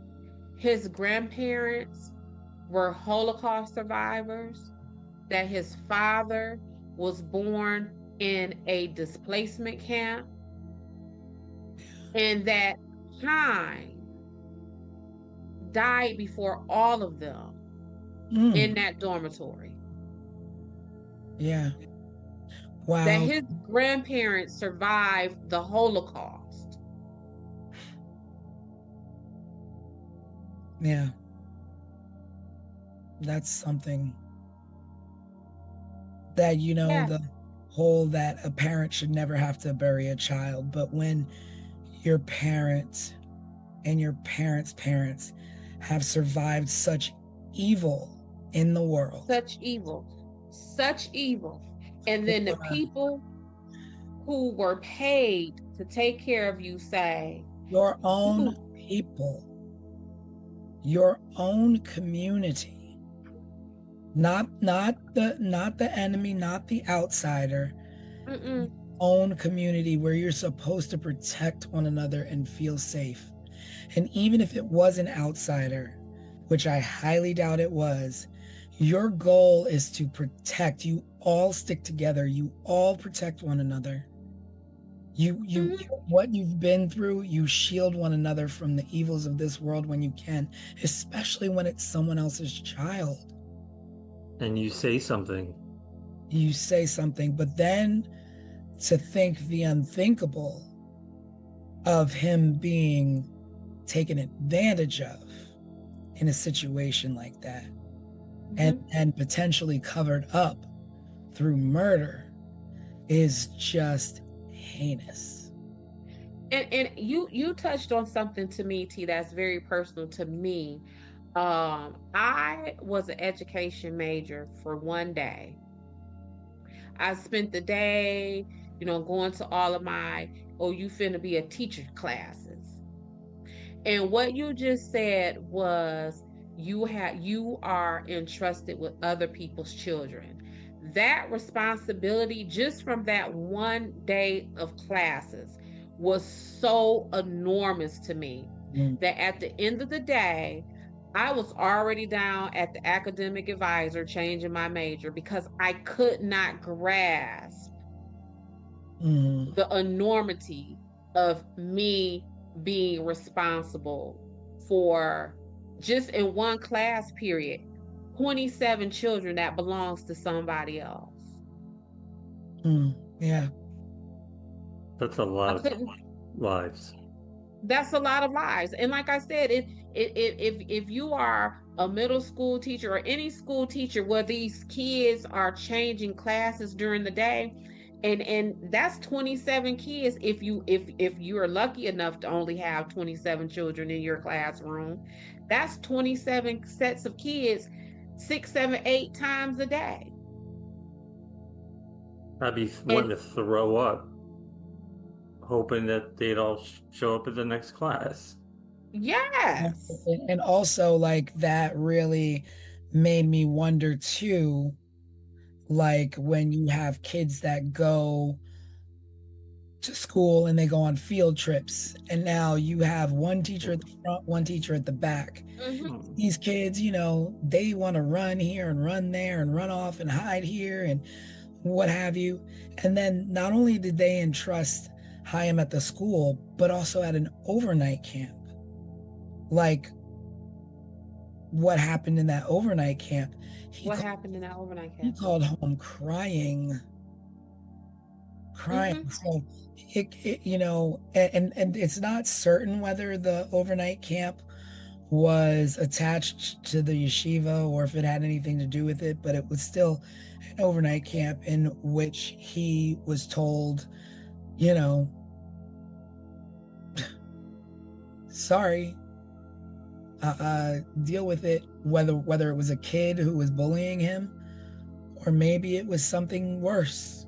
S3: his grandparents were Holocaust survivors, that his father was born in a displacement camp, and that Haim died before all of them in that dormitory.
S2: yeah.
S3: That
S2: Wow.
S3: his grandparents survived the Holocaust.
S2: Yeah, that's something that
S3: Yeah.
S2: the whole that a parent should never have to bury a child, but when your parents and your parents' parents have survived such evil in the world,
S3: Such evil. Such evil. And then the people who were paid to take care of you say,
S2: your own people, your own community, not the enemy, not the outsider,
S3: mm-mm,
S2: own community where you're supposed to protect one another and feel safe. And even if it was an outsider, which I highly doubt it was, your goal is to protect. You all stick together. You all protect one another. What you've been through, you shield one another from the evils of this world when you can, especially when it's someone else's child.
S4: And you say something.
S2: You say something, but then to think the unthinkable of him being taken advantage of in a situation like that, and potentially covered up through murder is just heinous.
S3: and you touched on something to me, T, that's very personal to me. I was an education major for one day. I spent the day, going to all of my, oh, you finna be a teacher classes. And what you just said was you are entrusted with other people's children. That responsibility, just from that one day of classes, was so enormous to me
S2: Mm,
S3: that at the end of the day, I was already down at the academic advisor changing my major because I could not grasp
S2: mm,
S3: the enormity of me being responsible for, just in one class period, 27 children that belongs to somebody else.
S2: yeah.
S4: That's a lot
S3: I
S4: of
S3: couldn't.
S4: lives.
S3: That's a lot of lives. And like I said, if you are a middle school teacher or any school teacher where these kids are changing classes during the day, and that's 27 kids, if you are lucky enough to only have 27 children in your classroom, that's 27 sets of kids, 6, 7, 8 times a day.
S4: I'd be wanting
S3: And
S4: to throw up, hoping that they'd all show up at the next class.
S3: yes.
S2: And also, like, that really made me wonder too, like when you have kids that go to school and they go on field trips, and now you have one teacher at the front, one teacher at the back.
S3: Mhm.
S2: These kids, they want to run here and run there and run off and hide here and what have you. And then not only did they entrust Chaim at the school, but also at an overnight camp. Like, what happened in that overnight camp?
S3: What happened in that overnight
S2: He
S3: camp?
S2: called home crying.
S3: Mhm.
S2: So and it's not certain whether the overnight camp was attached to the yeshiva or if it had anything to do with it, but it was still an overnight camp in which he was told, you know, sorry, deal with it, whether it was a kid who was bullying him or maybe it was something worse.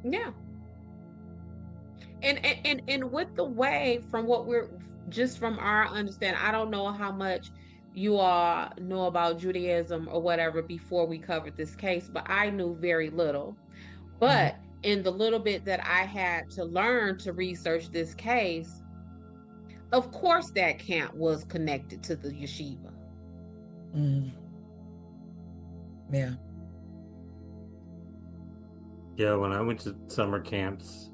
S3: Yeah. And with the way, from what we're, just from our understanding, I don't know how much you all know about Judaism or whatever before we covered this case, but I knew very little.
S2: Mhm.
S3: But in the little bit that I had to learn to research this case, of course that camp was connected to the yeshiva.
S2: Mhm. Yeah.
S4: Yeah, when I went to summer camps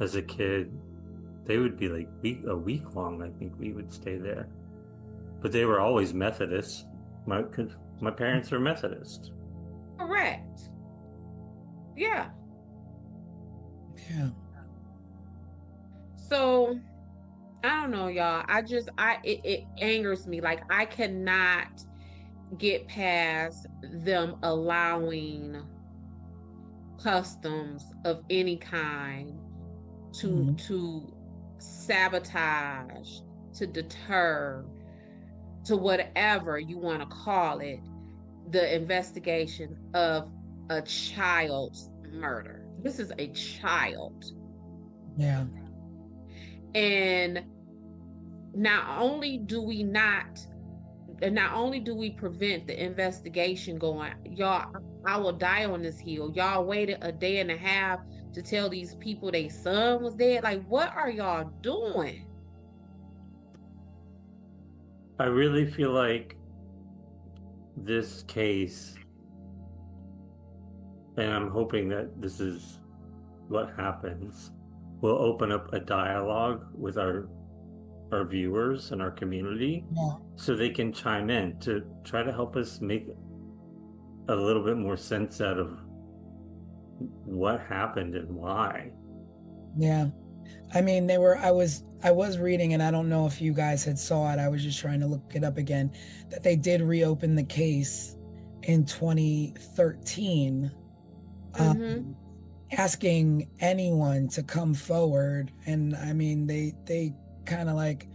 S4: as a kid, they would be like a week long. I think we would stay there, but they were always Methodist. My parents are Methodist.
S3: Correct. Yeah.
S2: Yeah.
S3: So I don't know, y'all. It angers me. Like, I cannot get past them allowing customs of any kind to
S2: Mhm.
S3: sabotage, to deter, to whatever you want to call it, the investigation of a child's murder. This is a child.
S2: Yeah.
S3: And not only do we not not only do we prevent the investigation going, y'all, I will die on this hill. Y'all waited a day and a half to tell these people their son was dead. Like, what are y'all doing?
S4: I really feel like this case, and I'm hoping that this is what happens, will open up a dialogue with our viewers and our community,
S2: Yeah.
S4: so they can chime in to try to help us make a little bit more sense out of what happened and why.
S2: Yeah. I mean, I was reading, and I don't know if you guys had saw it. I was just trying to look it up again, that they did reopen the case in 2013,
S3: Mm-hmm.
S2: asking anyone to come forward. And I mean, they kind of like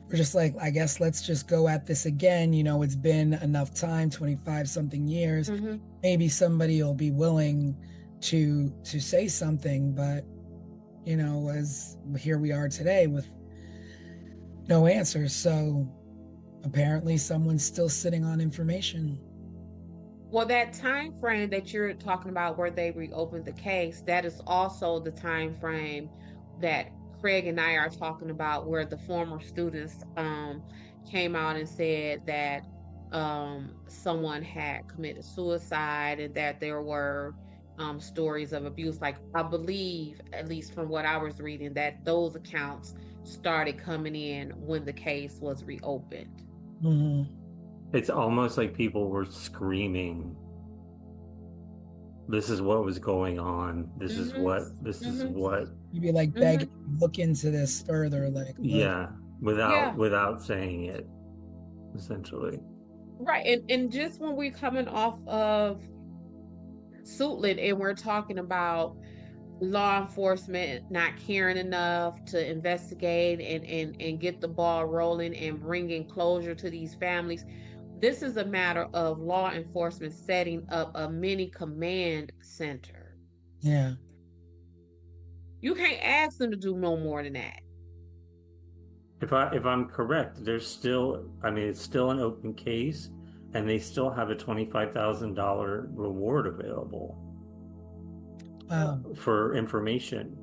S2: were just like, I guess let's just go at this again. It's been enough time, 25 something years.
S3: Mm-hmm.
S2: Maybe somebody will be willing to say something, but as here we are today with no answers. So Apparently someone's still sitting on information.
S3: Well, that time frame that you're talking about where they reopened the case, that is also the time frame that Craig and I are talking about where the former students came out and said that someone had committed suicide and that there were stories of abuse. Like I believe, at least from what I was reading, that those accounts started coming in when the case was reopened.
S2: Mhm.
S4: It's almost like people were screaming, this is what was going on. This is what,
S2: You'd be like begging, look into this further, like, look.
S4: yeah,
S3: Yeah.
S4: without saying it, essentially.
S3: Right. And just when we're coming off of Suitland and we're talking about law enforcement not caring enough to investigate and get the ball rolling and bringing closure to these families, this is a matter of law enforcement setting up a mini command center.
S2: Yeah.
S3: You can't ask them to do no more than that.
S4: If I'm correct, there's still, I mean, it's still an open case, and they still have a $25,000 reward available for information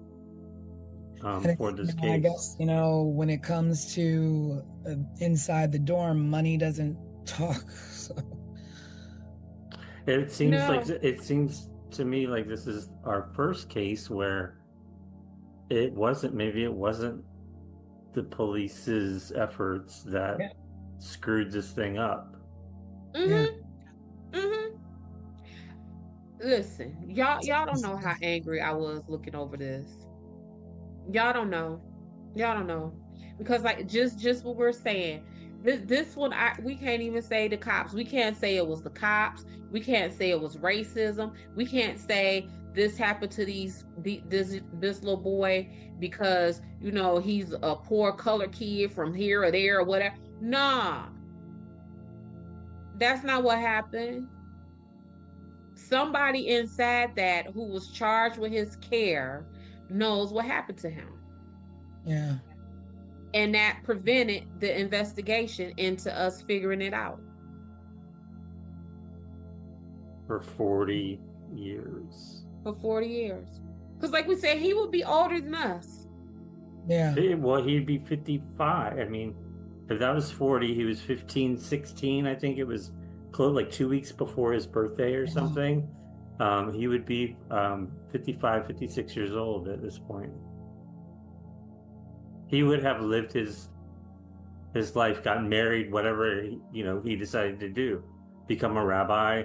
S4: for this case.
S2: I guess, when it comes to inside the dorm, money doesn't talk. So.
S4: It seems to me like this is our first case where maybe it wasn't the police's efforts that screwed this thing up.
S3: Listen, y'all don't know how angry I was looking over this. Y'all don't know. Because like just what we're saying, this one we can't even say the cops. We can't say it was the cops. We can't say it was racism. We can't say this happened to this little boy because he's a poor colored kid from here or there or whatever. Nah, that's not what happened. Somebody inside that who was charged with his care knows what happened to him.
S2: Yeah.
S3: And that prevented the investigation into us figuring it out.
S4: For 40 years.
S3: For 40 years. Because like we said, he would be older than us.
S2: Yeah.
S4: Well, he'd be 55. I mean, if that was 40, he was 15, 16. I think it was close, like 2 weeks before his birthday or something. He would be 55, 56 years old at this point. He would have lived his life, gotten married, whatever he decided to do, become a rabbi,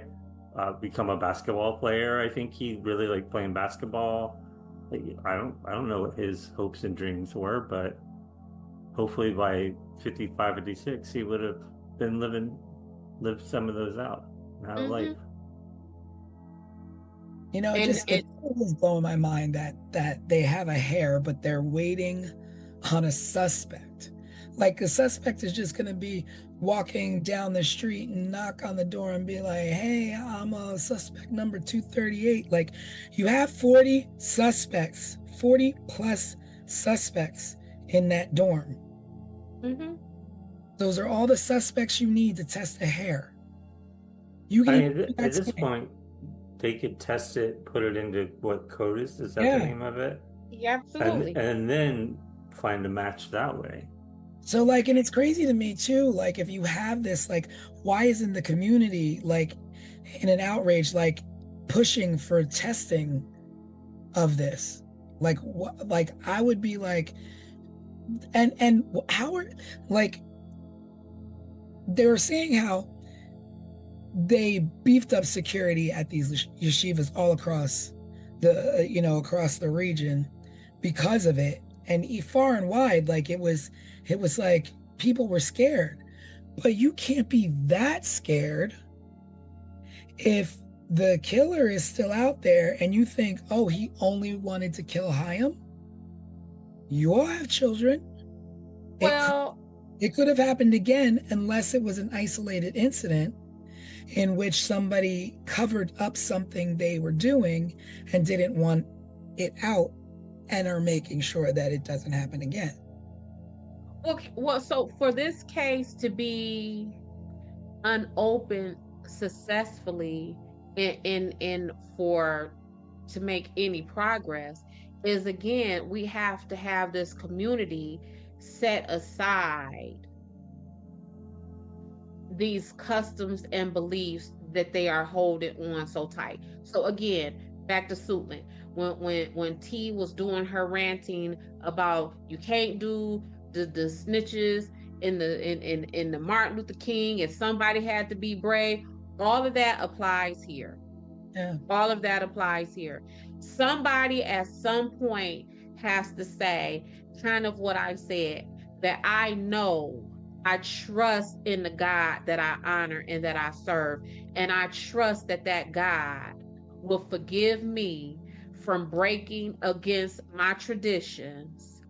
S4: become a basketball player. I think he really liked playing basketball. I don't know what his hopes and dreams were, but hopefully by 55, 56, he would have been lived some of those out of life.
S2: It was blowing my mind that they have a hair, but they're waiting on a suspect. Like a suspect is just going to be walking down the street and knock on the door and be like, hey, I'm a suspect number 238. Like you have 40 plus suspects in that dorm. Those are all the suspects you need to test the hair.
S4: At this point, they could test it, put it into what CODIS is that the name of it?
S3: Yeah, absolutely.
S4: And then find a match that way.
S2: So and it's crazy to me too, if you have this, why isn't the community in an outrage, pushing for testing of this? I would be and how are they were saying how they beefed up security at these yeshivas all across across the region because of it, and far and wide, it was people were scared. But you can't be that scared if the killer is still out there and you think, oh, he only wanted to kill Chaim. You all have children.
S3: Well,
S2: it could have happened again unless it was an isolated incident in which somebody covered up something they were doing and didn't want it out and are making sure that it doesn't happen again.
S3: Well, so for this case to be unopened successfully in for to make any progress is, again, we have to have this community set aside these customs and beliefs that they are holding on so tight. So again, back to Suitland. When T was doing her ranting about you can't do the snitches in the Martin Luther King, if somebody had to be brave, all of that applies here.
S2: Yeah.
S3: All of that applies here. Somebody at some point has to say, kind of what I said, that I know I trust in the God that I honor and that I serve. And I trust that that God will forgive me from breaking against my traditions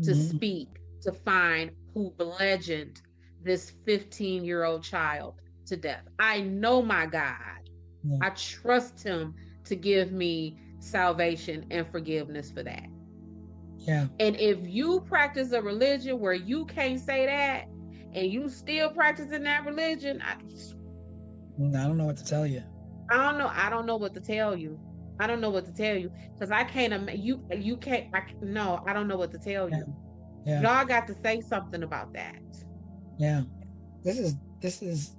S3: to
S2: Mhm.
S3: speak, to find who bludgeoned this 15-year-old child to death. I know my God.
S2: Yeah.
S3: I trust him to give me salvation and forgiveness for that.
S2: Yeah.
S3: And if you practice a religion where you can't say that and you still practicing that religion,
S2: I don't know what to tell you.
S3: I don't know. I don't know what to tell you. I don't know what to tell you because I can't. You can't. No, I don't know what to tell
S2: Yeah.
S3: you.
S2: Yeah.
S3: Y'all got to say something about that.
S2: Yeah. This is,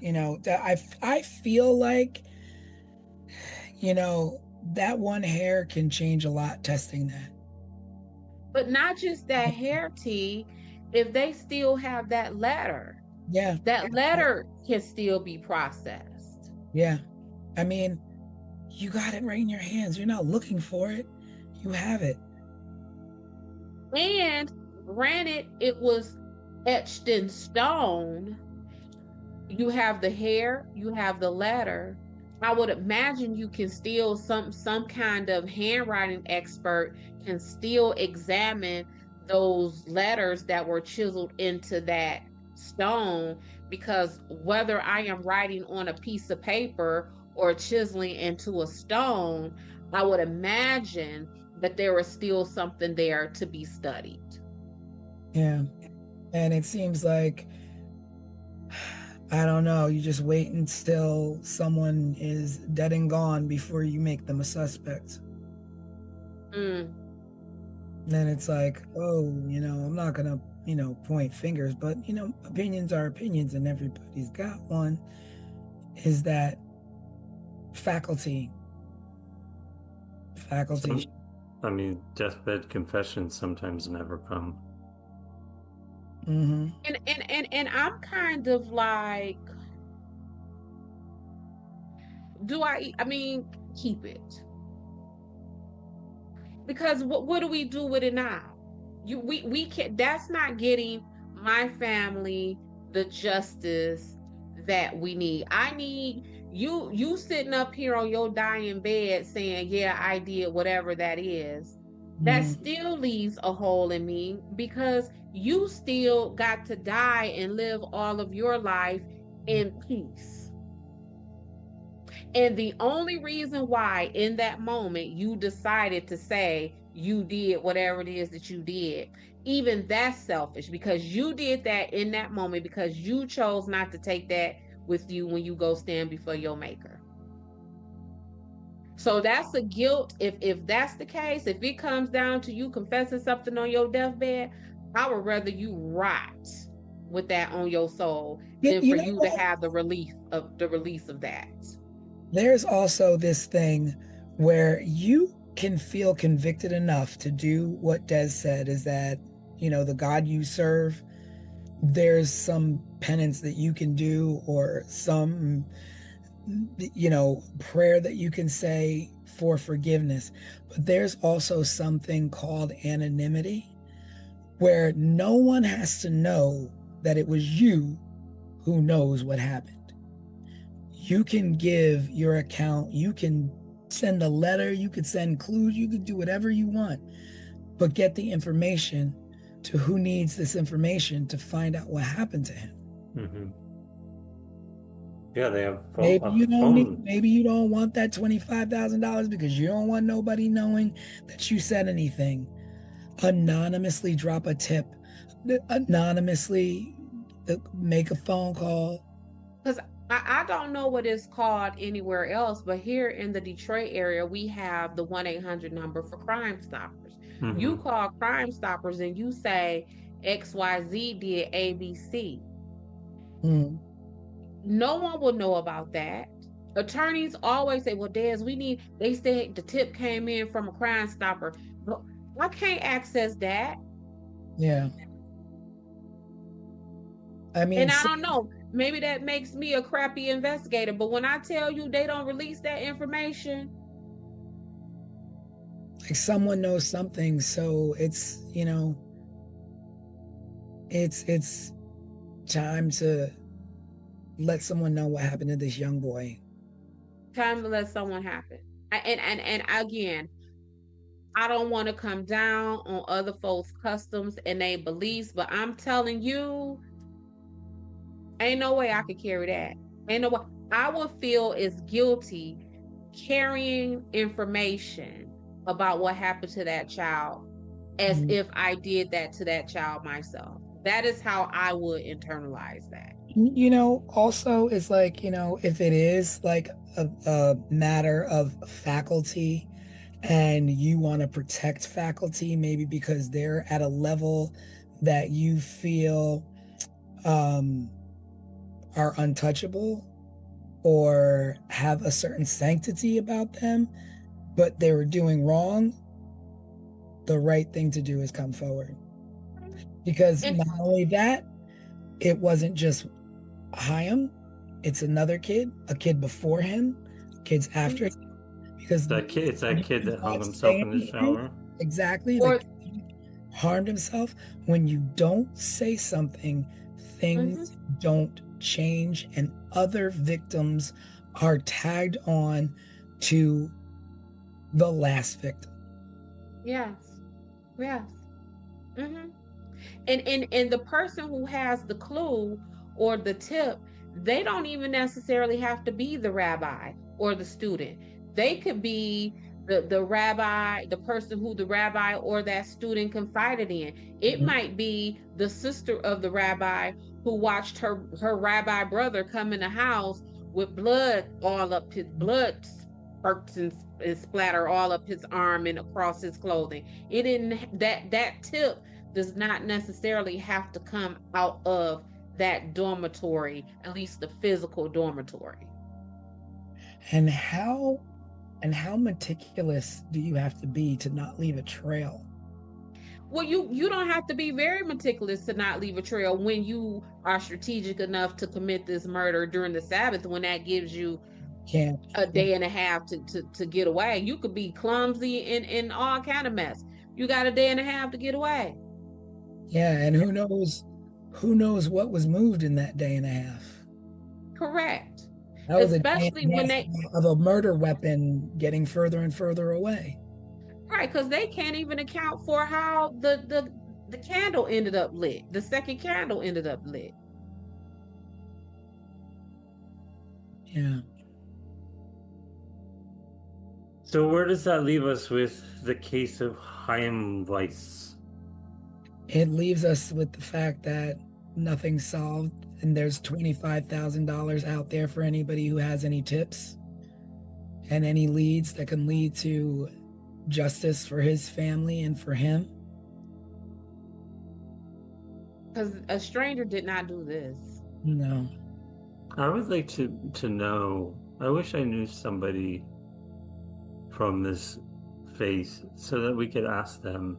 S2: I feel like, that one hair can change a lot testing that.
S3: But not just that hair tea. If they still have that letter,
S2: Yeah.
S3: that letter can still be processed.
S2: Yeah. I mean, you got it right in your hands. You're not looking for it. You have it.
S3: And granted, it was etched in stone. You have the hair, you have the letter. I would imagine you can still some kind of handwriting expert can still examine those letters that were chiseled into that stone, because whether I am writing on a piece of paper or chiseling into a stone, I would imagine that there is still something there to be studied.
S2: Yeah. And it seems like, I don't know, you just wait until someone is dead and gone before you make them a suspect.
S3: Mm.
S2: Then it's like, oh, I'm not going to, point fingers, but, opinions are opinions and everybody's got one. Is that faculty?
S4: I mean, deathbed confessions sometimes never come.
S2: Mm-hmm.
S3: And I'm kind of like, I mean, keep it. Because what do we do with it now? We can't, that's not getting my family the justice that we need. I need you sitting up here on your dying bed saying, yeah, I did whatever that is. That
S2: Mm-hmm.
S3: still leaves a hole in me because you still got to die and live all of your life in peace. And the only reason why in that moment you decided to say you did whatever it is that you did, even that's selfish because you did that in that moment because you chose not to take that with you when you go stand before your maker. So that's a guilt. If that's the case, if it comes down to you confessing something on your deathbed, I would rather you rot with that on your soul than
S2: You
S3: for
S2: know
S3: you to
S2: what?
S3: have the release of that.
S2: There's also this thing where you can feel convicted enough to do what Des said, is that, the God you serve, there's some penance that you can do or some, prayer that you can say for forgiveness. But there's also something called anonymity where no one has to know that it was you who knows what happened. You can give your account, you can send a letter, you could send clues, you could do whatever you want, but get the information to who needs this information to find out what happened to him.
S4: Mm-hmm. Yeah, they have
S2: Maybe you don't
S4: phone.
S2: maybe you don't want that $25,000 because you don't want nobody knowing that you said anything. anonymously drop a tip, anonymously make a phone call.
S3: Because I don't know what it's called anywhere else, but here in the Detroit area, we have the 1-800 number for Crime Stoppers. You call Crime Stoppers and you say XYZ did ABC. No one will know about that. Attorneys always say, well, Des, they said the tip came in from a Crime Stopper. But I can't access that.
S2: Yeah. I mean,
S3: and I don't know, maybe that makes me a crappy investigator, but when I tell you they don't release that information,
S2: like someone knows something, so it's, you know, it's time to let someone know what happened to this young boy.
S3: time to let someone happen. And again, I don't want to come down on other folks' customs and their beliefs, but I'm telling you, ain't no way I could carry that. Ain't no way. I would feel as guilty carrying information about what happened to that child as if I did that to that child myself. That is how I would internalize that.
S2: You know, also, it's like, you know, if it is like a matter of faculty and you want to protect faculty, maybe because they're at a level that you feel are untouchable or have a certain sanctity about them, but they were doing wrong, the right thing to do is come forward. Because not only that, it wasn't just Chaim, it's another kid, a kid before him, kids after him. Because
S4: it's that kid that hung himself in the shower.
S2: Exactly. Like, harmed himself. When you don't say something, things don't change, and other victims are tagged on to the last victim.
S3: Yes. And the person who has the clue or the tip, they don't even necessarily have to be the rabbi or the student. They could be the rabbi, the person who the rabbi or that student confided in. It might be the sister of the rabbi who watched her rabbi brother come in the house with blood all up his blood spurts and splatter all up his arm and across his clothing. It didn't that tip does not necessarily have to come out of that dormitory, at least the physical dormitory.
S2: And how meticulous do you have to be to not leave a trail?
S3: Well, you don't have to be very meticulous to not leave a trail when you are strategic enough to commit this murder during the Sabbath, when that gives you a day and a half to get away. You could be clumsy in all kind of mess. You got a day and a half to get away.
S2: Yeah, and who knows what was moved in that day and a half.
S3: Correct.
S2: That was
S3: especially when they
S2: of a murder weapon getting further and further away.
S3: Right, because they can't even account for how the candle ended up lit. The second candle ended up lit.
S2: Yeah.
S4: So where does that leave us with the case of Chaim Weiss?
S2: It leaves us with the fact that nothing's solved, and there's $25,000 out there for anybody who has any tips and any leads that can lead to justice for his family and for him.
S3: Because a stranger did not do this.
S2: No.
S4: I would like to know, I wish I knew somebody from this faith so that we could ask them.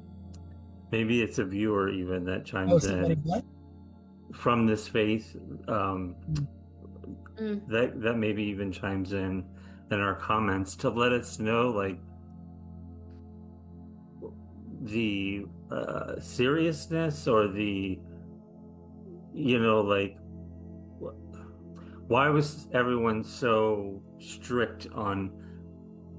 S4: Maybe it's a viewer even that chimes in from this faith, that maybe even chimes in our comments to let us know, like, the seriousness or the, like, why was everyone so strict on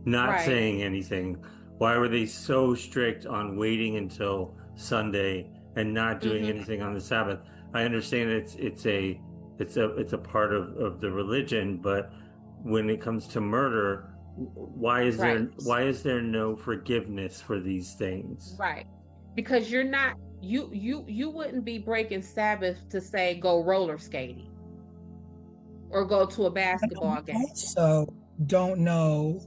S4: not saying anything? Why were they so strict on waiting until Sunday and not doing anything on the Sabbath? I understand it's a part of the religion, but when it comes to murder, why is there no forgiveness for these things?
S3: Right. because you're not, you wouldn't be breaking Sabbath to say go roller skating or go to a basketball game.
S2: Also, don't know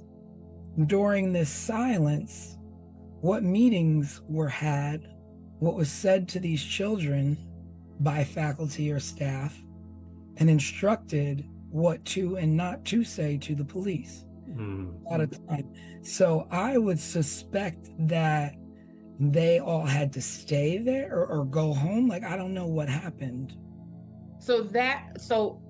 S2: during this silence what meetings were had, what was said to these children by faculty or staff, and instructed what to and not to say to the police. A lot of time. So I would suspect that they all had to stay there or go home. Like, I don't know what happened.
S3: So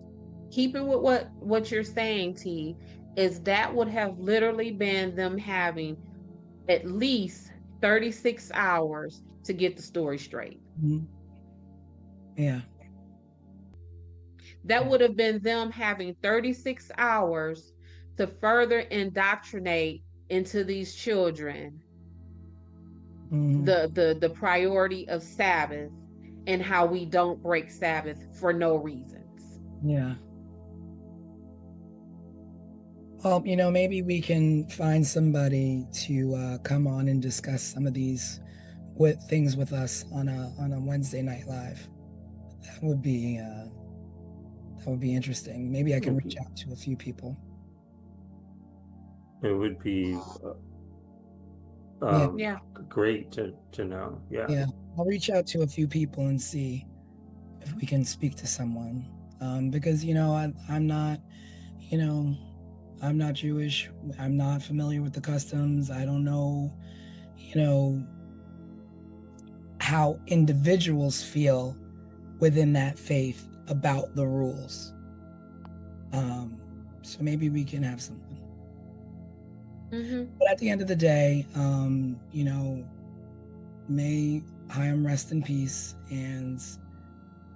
S3: keeping with what you're saying, T, is that would have literally been them having at least 36 hours to get the story straight.
S2: Mhm. Yeah.
S3: That would have been them having 36 hours to further indoctrinate into these children
S2: Mhm.
S3: the priority of Sabbath and how we don't break Sabbath for no reasons.
S2: Yeah. Well, maybe we can find somebody to come on and discuss some of these things with us on a Wednesday night live. That would be interesting. Maybe I can reach out to a few people.
S4: It would be
S3: Yeah.
S4: great to know. Yeah.
S2: Yeah, I'll reach out to a few people and see if we can speak to someone. Because I'm not, I'm not Jewish. I'm not familiar with the customs. I don't know, how individuals feel within that faith about the rules. So maybe we can have something. But at the end of the day, may Chaim rest in peace, and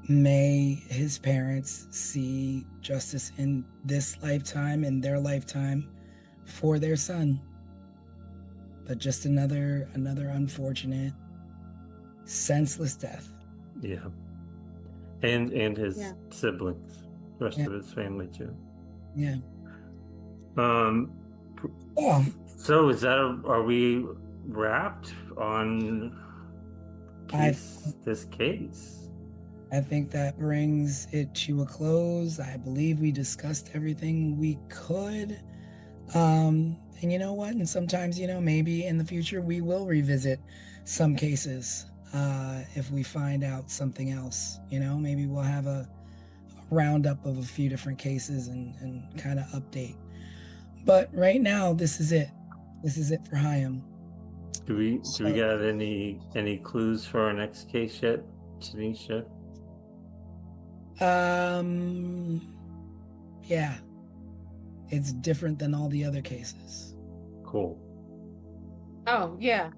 S2: may his parents see justice in this lifetime, in their lifetime, for their son. But just another unfortunate, senseless death.
S4: Yeah. And his siblings, the rest of his family too.
S2: Yeah.
S4: So are we wrapped on this case?
S2: I think that brings it to a close. I believe we discussed everything we could. And you know what? And sometimes, maybe in the future we will revisit some cases if we find out something else. Maybe we'll have a roundup of a few different cases and kind of update. But right now, this is it. This is it for Chaim.
S4: Do we get any clues for our next case yet, Tanisha?
S2: Yeah. It's different than all the other cases.
S4: Cool.
S3: Oh, yeah.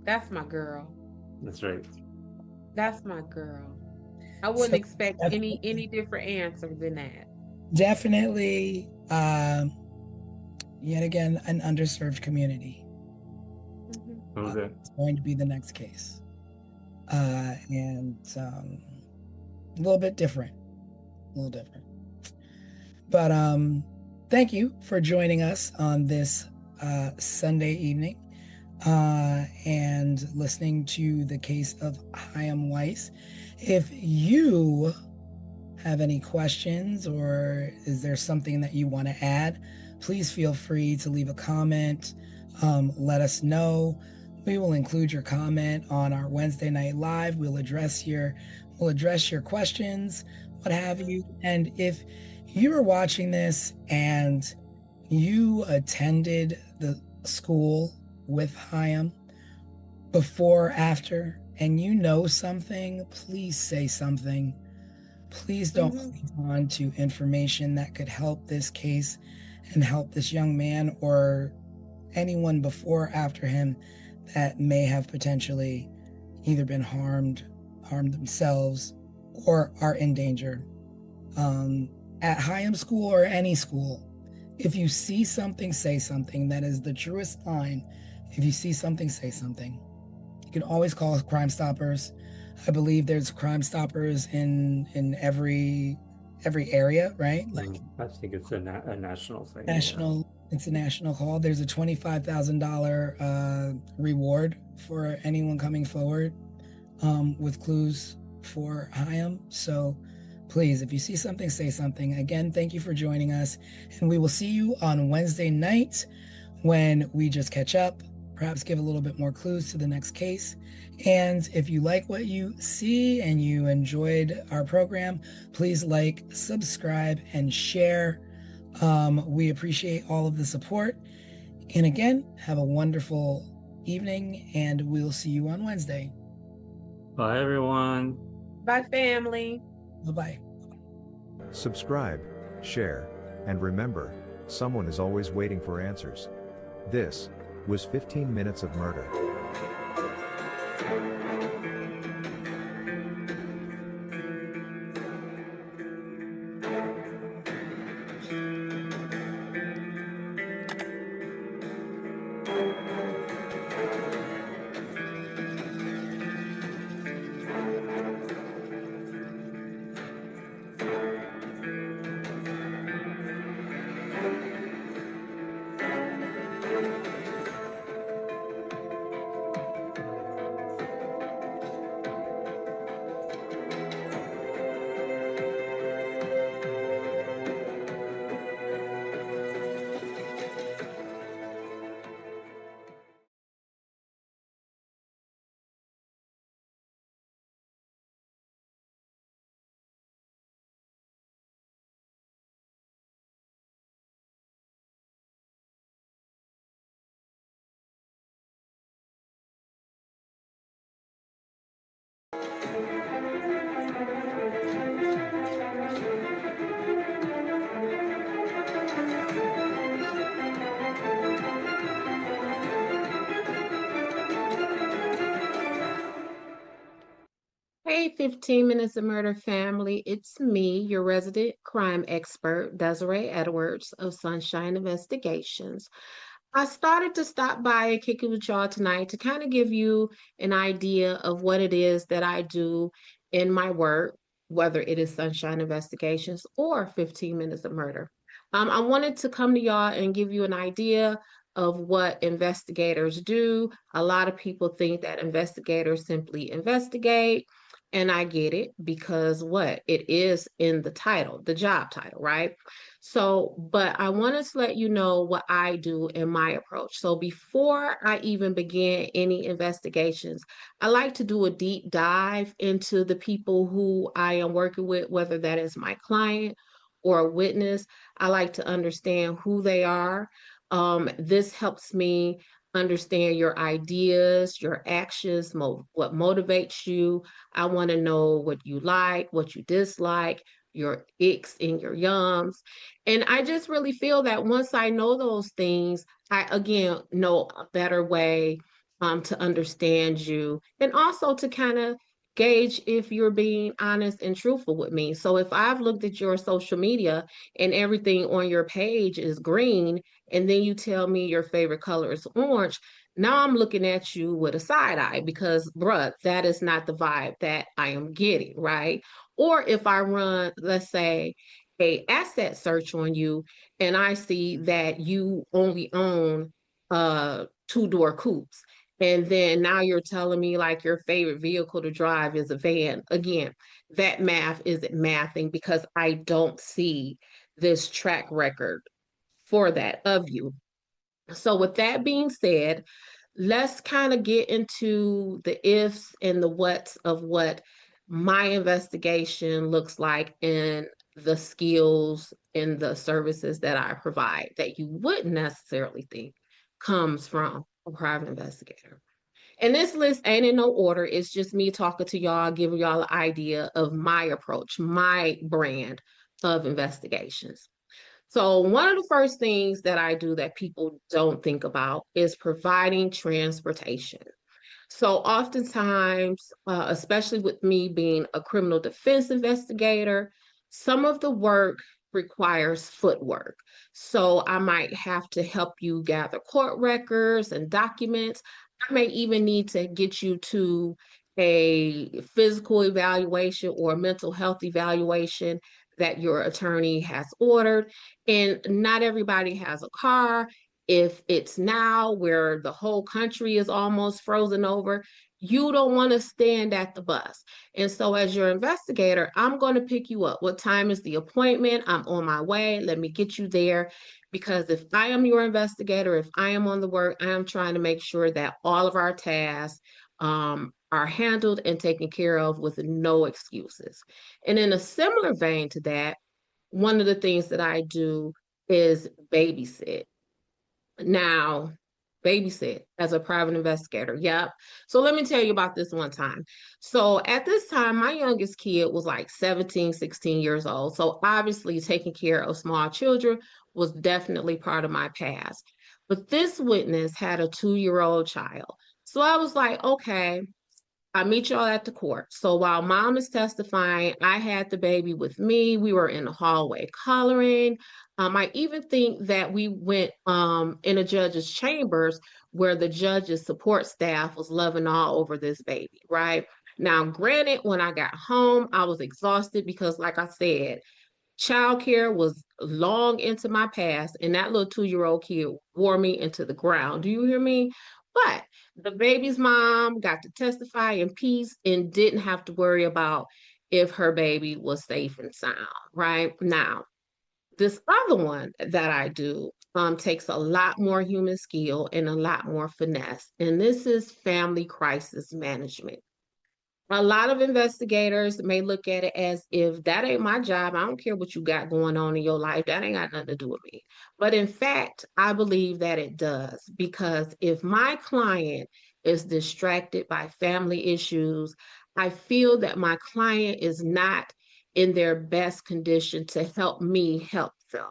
S3: That's my girl.
S4: That's right.
S3: That's my girl. I wouldn't expect any different answer than that.
S2: Definitely, yet again, an underserved community.
S4: Okay.
S2: It's going to be the next case. And a little bit different. But thank you for joining us on this Sunday evening and listening to the case of Chaim Weiss. If you have any questions or is there something that you want to add, please feel free to leave a comment. Let us know. We will include your comment on our Wednesday night live. We'll address your questions, what have you. And if you are watching this and you attended the school with Chaim before, after, and you know something, please say something. Please don't hold on to information that could help this case and help this young man or anyone before or after him that may have potentially either been harmed themselves, or are in danger. At Chaim school or any school, if you see something, say something. That is the truest line. If you see something, say something. You can always call Crime Stoppers. I believe there's Crime Stoppers in every area, right? Like,
S4: I think it's a national thing.
S2: It's a national call. There's a $25,000 reward for anyone coming forward with clues for Hyam. So please, if you see something, say something. Again, thank you for joining us. And we will see you on Wednesday night when we just catch up, perhaps give a little bit more clues to the next case. And if you like what you see and you enjoyed our program, please like, subscribe, and share. We appreciate all of the support. And again, have a wonderful evening, and we'll see you on Wednesday.
S4: Bye, everyone.
S3: Bye, family.
S2: Bye-bye.
S5: Subscribe, share, and remember, someone is always waiting for answers. This was 15 Minutes of Murder.
S3: Hey, 15 Minutes of Murder family. It's me, your resident crime expert, Desiree Edwards of Sunshine Investigations. I started to stop by and kick it with y'all tonight to kind of give you an idea of what it is that I do in my work, whether it is Sunshine Investigations or 15 Minutes of Murder. I wanted to come to y'all and give you an idea of what investigators do. A lot of people think that investigators simply investigate, and I get it because what? It is in the title, the job title, right? So, but I wanted to let you know what I do in my approach. So, before I even begin any investigations, I like to do a deep dive into the people who I am working with, whether that is my client or a witness. I like to understand who they are. This helps me understand your ideas, your actions, what motivates you. I want to know what you like, what you dislike, your icks and your yums. And I just really feel that once I know those things, I again know a better way to understand you and also to kind of gauge if you're being honest and truthful with me. So if I've looked at your social media and everything on your page is green, and then you tell me your favorite color is orange, now I'm looking at you with a side eye because, bruh, that is not the vibe that I am getting, right? Or if I run, let's say, a asset search on you and I see that you only own two-door coupes, and then now you're telling me like your favorite vehicle to drive is a van. Again, that math isn't mathing because I don't see this track record for that of you. So with that being said, let's kind of get into the ifs and the whats of what my investigation looks like and the skills and the services that I provide that you wouldn't necessarily think comes from a private investigator. And this list ain't in no order. It's just me talking to y'all, giving y'all an idea of my approach, my brand of investigations. So, one of the first things that I do that people don't think about is providing transportation. So, oftentimes, especially with me being a criminal defense investigator, some of the work requires footwork. So, I might have to help you gather court records and documents. I may even need to get you to a physical evaluation or mental health evaluation that your attorney has ordered. And not everybody has a car. if it's now where the whole country is almost frozen over, you don't want to stand at the bus. And so as your investigator, I'm going to pick you up. What time is the appointment? I'm on my way. Let me get you there. Because if I am your investigator, if I am on the work, I am trying to make sure that all of our tasks are handled and taken care of with no excuses. And in a similar vein to that, one of the things that I do is babysit. Now, babysit as a private investigator. Yep. So let me tell you about this one time. So at this time, my youngest kid was like 17, 16 years old. So obviously taking care of small children was definitely part of my past. But this witness had a 2-year-old child. So I was like, okay, I meet y'all at the court. So while mom is testifying, I had the baby with me. We were in the hallway coloring. I even think that we went in a judge's chambers where the judge's support staff was loving all over this baby, right? Now, granted, when I got home, I was exhausted because, like I said, childcare was long into my past, and that little 2-year-old kid wore me into the ground. Do you hear me? But the baby's mom got to testify in peace and didn't have to worry about if her baby was safe and sound, right? Now, this other one that I do takes a lot more human skill and a lot more finesse, and this is family crisis management. A lot of investigators may look at it as if that ain't my job. I don't care what you got going on in your life. That ain't got nothing to do with me. But in fact, I believe that it does, because if my client is distracted by family issues, I feel that my client is not in their best condition to help me help them.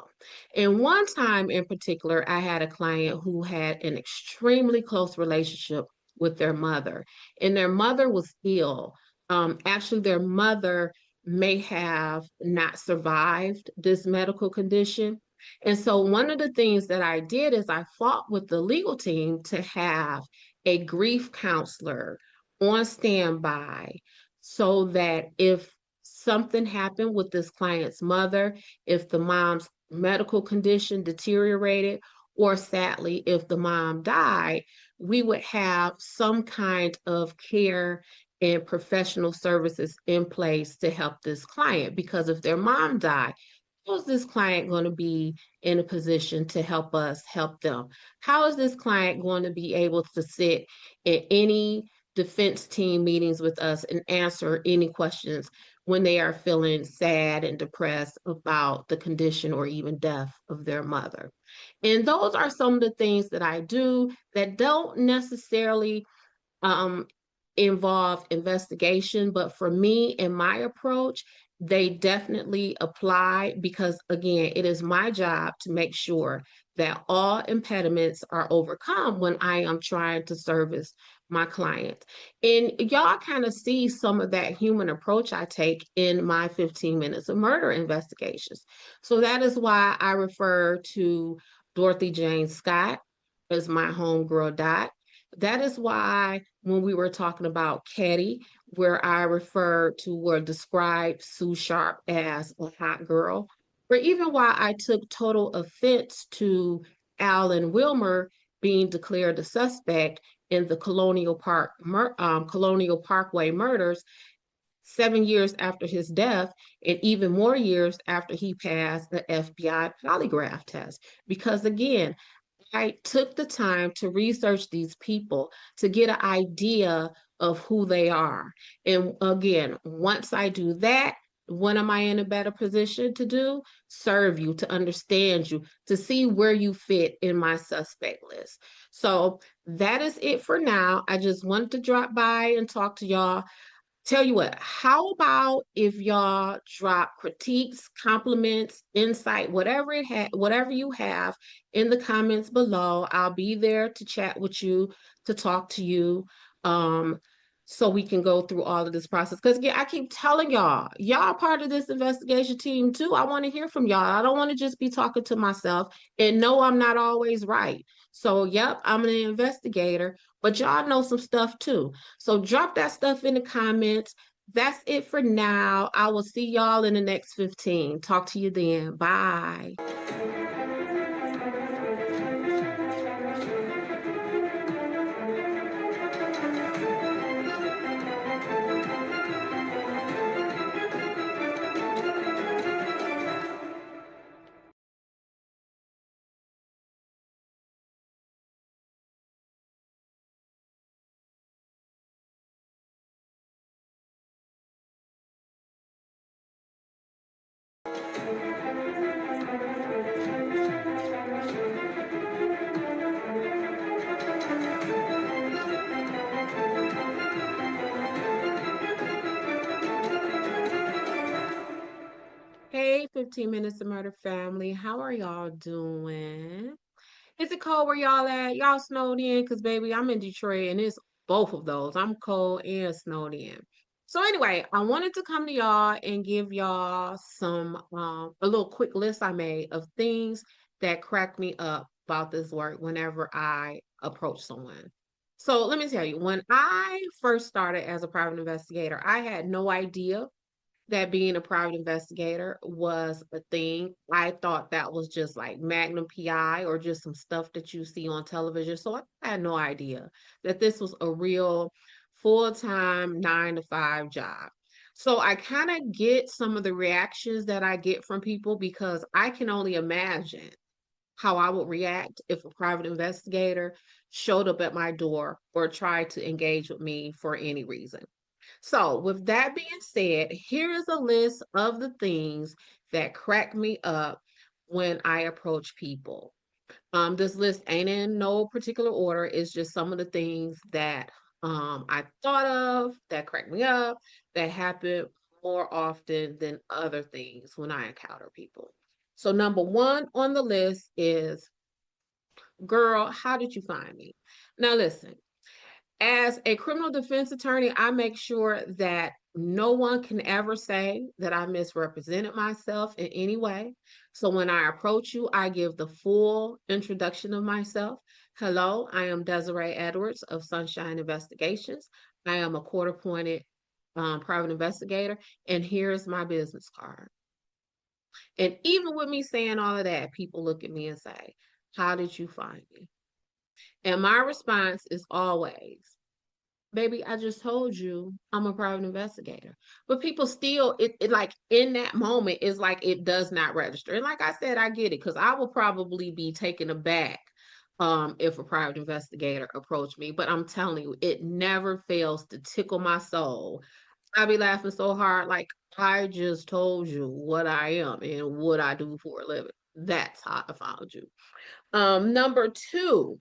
S3: And one time in particular, I had a client who had an extremely close relationship with their mother, and their mother was ill. Actually, their mother may have not survived this medical condition. And so, one of the things that I did is I fought with the legal team to have a grief counselor on standby so that if something happened with this client's mother, if the mom's medical condition deteriorated, or sadly, if the mom died, we would have some kind of care and professional services in place to help this client. Because if their mom died, how is this client going to be in a position to help us help them? How is this client going to be able to sit in any defense team meetings with us and answer any questions when they are feeling sad and depressed about the condition or even death of their mother? And those are some of the things that I do that don't necessarily um, involve investigation, but for me and my approach, they definitely apply, because again, it is my job to make sure that all impediments are overcome when I am trying to service my clients. And y'all kind of see some of that human approach I take in my 15 minutes of murder investigations. So that is why I refer to Dorothy Jane Scott as my homegirl Dot. That is why when we were talking about Caddy, where I refer to or describe Sue Sharp as a hot girl, or even why I took total offense to Alan Wilmer being declared a suspect in the Colonial Parkway murders 7 years after his death, and even more years after he passed the FBI polygraph test. Because again, I took the time to research these people to get an idea of who they are. And again, once I do that, what am I in a better position to do? Serve you, to understand you, to see where you fit in my suspect list. So that is it for now. I just wanted to drop by and talk to y'all. Tell you what, how about if y'all drop critiques, compliments, insight, whatever you have in the comments below. I'll be there to chat with you, to talk to you, so we can go through all of this process. Because yeah, I keep telling y'all are part of this investigation team too. I want to hear from y'all. I don't want to just be talking to myself, and no, I'm not always right. So yep, I'm an investigator, but y'all know some stuff too. So drop that stuff in the comments. That's it for now. I will see y'all in the next 15. Talk to you then. Bye. 15 Minutes of Murder family. How are y'all doing? Is it cold where y'all at? Y'all snowed in? Because, baby, I'm in Detroit and it's both of those. I'm cold and snowed in. So anyway, I wanted to come to y'all and give y'all a little quick list I made of things that crack me up about this work whenever I approach someone. So let me tell you, when I first started as a private investigator, I had no idea that being a private investigator was a thing. I thought that was just like Magnum PI or just some stuff that you see on television. So I had no idea that this was a real full-time 9 to 5 job. So I kind of get some of the reactions that I get from people because I can only imagine how I would react if a private investigator showed up at my door or tried to engage with me for any reason. So, with that being said, here is a list of the things that crack me up when I approach people. This list ain't in no particular order. It's just some of the things that I thought of that crack me up, that happen more often than other things when I encounter people. So, number one on the list is, girl, how did you find me? Now, listen, as a criminal defense attorney, I make sure that no one can ever say that I misrepresented myself in any way. So when I approach you, I give the full introduction of myself. Hello, I am Desiree Edwards of Sunshine Investigations. I am a court-appointed private investigator, and here's my business card. And even with me saying all of that, people look at me and say, "How did you find me?" And my response is always, "Baby, I just told you I'm a private investigator." But people still, it like in that moment, is like it does not register. And like I said, I get it because I will probably be taken aback if a private investigator approached me. But I'm telling you, it never fails to tickle my soul. I be laughing so hard, like I just told you what I am and what I do for a living. That's how I found you. Number two,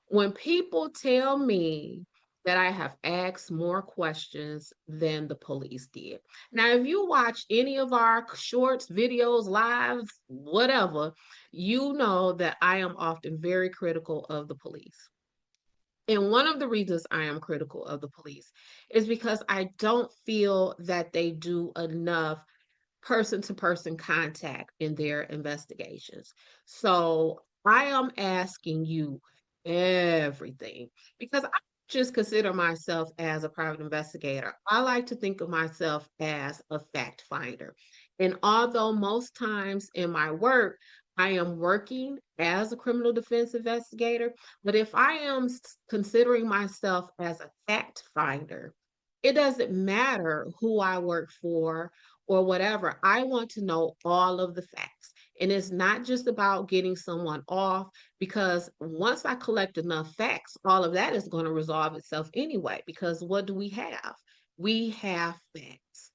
S3: when people tell me that I have asked more questions than the police did. Now, if you watch any of our shorts, videos, lives, whatever, you know that I am often very critical of the police. And one of the reasons I am critical of the police is because I don't feel that they do enough person to person contact in their investigations. So I am asking you everything because I just consider myself as a private investigator. I like to think of myself as a fact finder. And although most times in my work, I am working as a criminal defense investigator, but if I am considering myself as a fact finder, it doesn't matter who I work for or whatever. I want to know all of the facts. And it's not just about getting someone off, because once I collect enough facts, all of that is going to resolve itself anyway. Because what do we have? We have facts.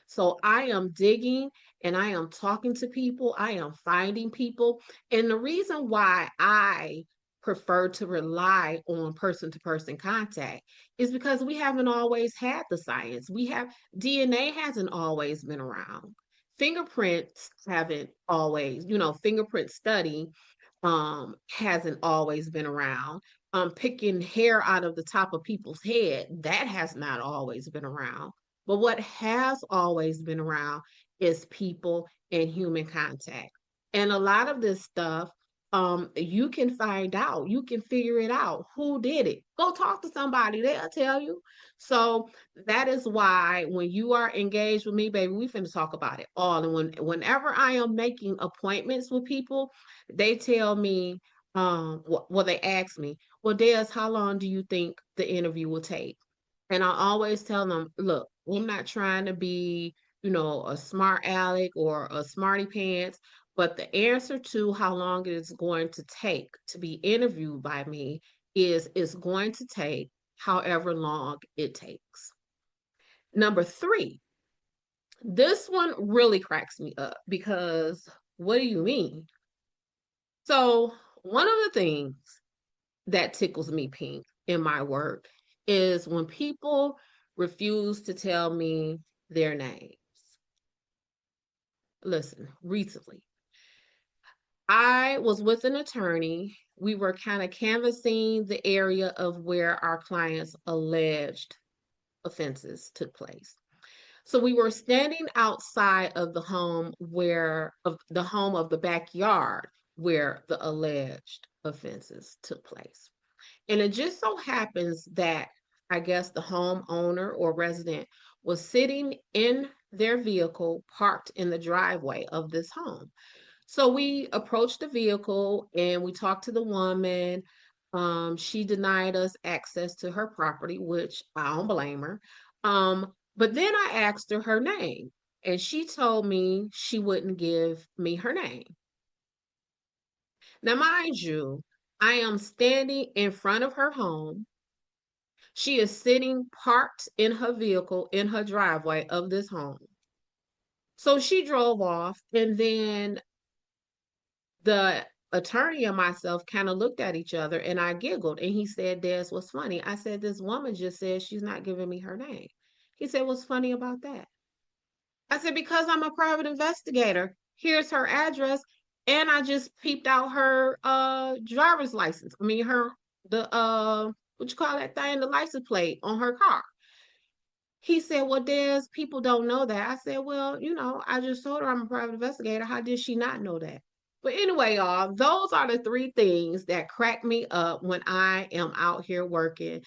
S3: So I am digging and I am talking to people, I am finding people. And the reason why I prefer to rely on person to person contact is because we haven't always had the science. We have DNA hasn't always been around. Fingerprints haven't always, fingerprint study hasn't always been around. Picking hair out of the top of people's head, that has not always been around. But what has always been around is people and human contact. And a lot of this stuff, you can find out, you can figure it out. Who did it? Go talk to somebody, they'll tell you. So that is why when you are engaged with me, baby, we finna talk about it all. And whenever I am making appointments with people, they tell me, well, they ask me, "Well, Des, how long do you think the interview will take?" And I always tell them, "Look, I'm not trying to be, a smart aleck or a smarty pants, but the answer to how long it is going to take to be interviewed by me is it's going to take however long it takes." Number three, this one really cracks me up because what do you mean? So, one of the things that tickles me pink in my work is when people refuse to tell me their names. listen, recently, I was with an attorney. We were kind of canvassing the area of where our client's alleged offenses took place. So we were standing outside of the home of the backyard where the alleged offenses took place. And it just so happens that I guess the homeowner or resident was sitting in their vehicle parked in the driveway of this home. So we approached the vehicle and we talked to the woman. She denied us access to her property, which I don't blame her. But then I asked her name, and she told me she wouldn't give me her name. Now, mind you, I am standing in front of her home. She is sitting parked in her vehicle in her driveway of this home. So she drove off, and then the attorney and myself kind of looked at each other and I giggled. And he said, Des, what's funny? I said, this woman just said she's not giving me her name. He said, what's funny about that? I said, because I'm a private investigator. Here's her address. And I just peeped out her driver's license. I mean, what you call that thing? The license plate on her car. He said, well, Des, people don't know that. I said, well, I just told her I'm a private investigator. How did she not know that? But anyway, y'all, those are the three things that crack me up when I am out here working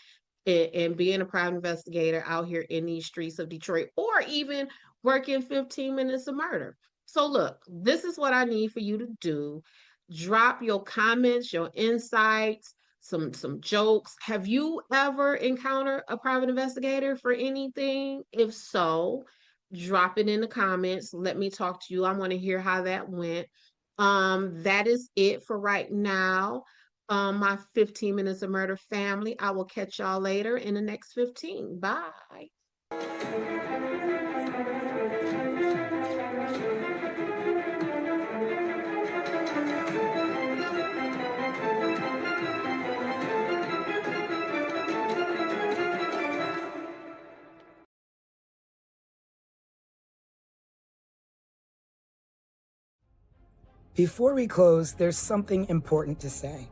S3: and being a private investigator out here in these streets of Detroit, or even working 15 minutes of murder. So look, this is what I need for you to do. Drop your comments, your insights, some jokes. Have you ever encountered a private investigator for anything? If so, drop it in the comments. Let me talk to you. I want to hear how that went. That is it for right now. My 15 minutes of murder family. I will catch y'all later in the next 15. Bye.
S2: 'Before we close, there's something important to say.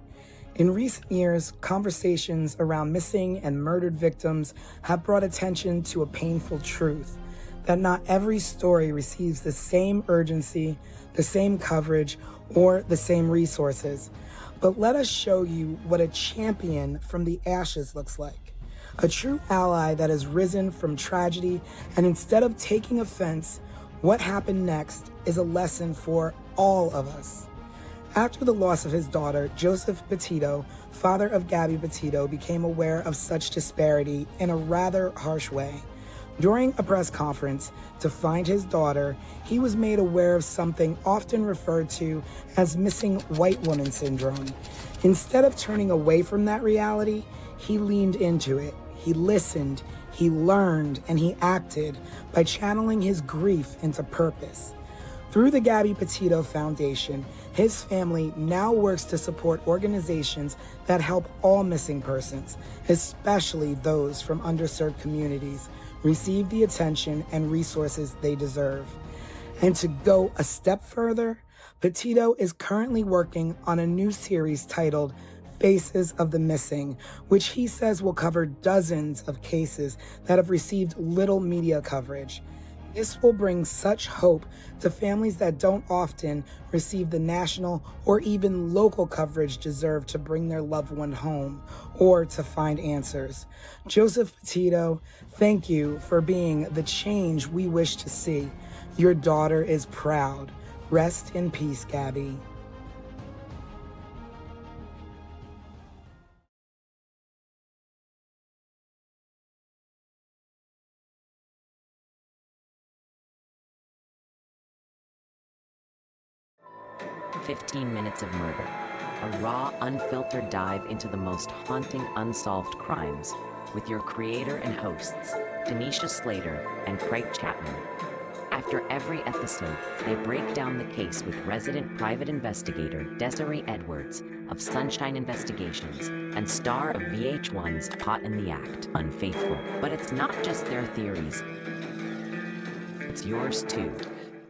S2: In recent years, conversations around missing and murdered victims have brought attention to a painful truth: that not every story receives the same urgency, the same coverage, or the same resources. But let us show you what a champion from the ashes looks like. A true ally that has risen from tragedy, and instead of taking offense, what happened next is a lesson for all of us. After the loss of his daughter, Joseph Petito, father of Gabby Petito, became aware of such disparity in a rather harsh way. During a press conference to find his daughter, he was made aware of something often referred to as missing white woman syndrome. Instead of turning away from that reality, he leaned into it. He listened, he learned, and he acted by channeling his grief into purpose. Through the Gabby Petito Foundation, his family now works to support organizations that help all missing persons, especially those from underserved communities, receive the attention and resources they deserve. And to go a step further, Petito is currently working on a new series titled Faces of the Missing, which he says will cover dozens of cases that have received little media coverage. This will bring such hope to families that don't often receive the national or even local coverage deserved to bring their loved one home or to find answers. Joseph Petito, thank you for being the change we wish to see. Your daughter is proud. Rest in peace, Gabby.
S1: "15 Minutes of Murder," a raw, unfiltered dive into the most haunting unsolved crimes with your creator and hosts, Denisha Slater and Craig Chapman. After every episode, they break down the case with resident private investigator Desiree Edwards of Sunshine Investigations and star of VH1's Caught in the Act, Unfaithful. But it's not just their theories, it's yours too.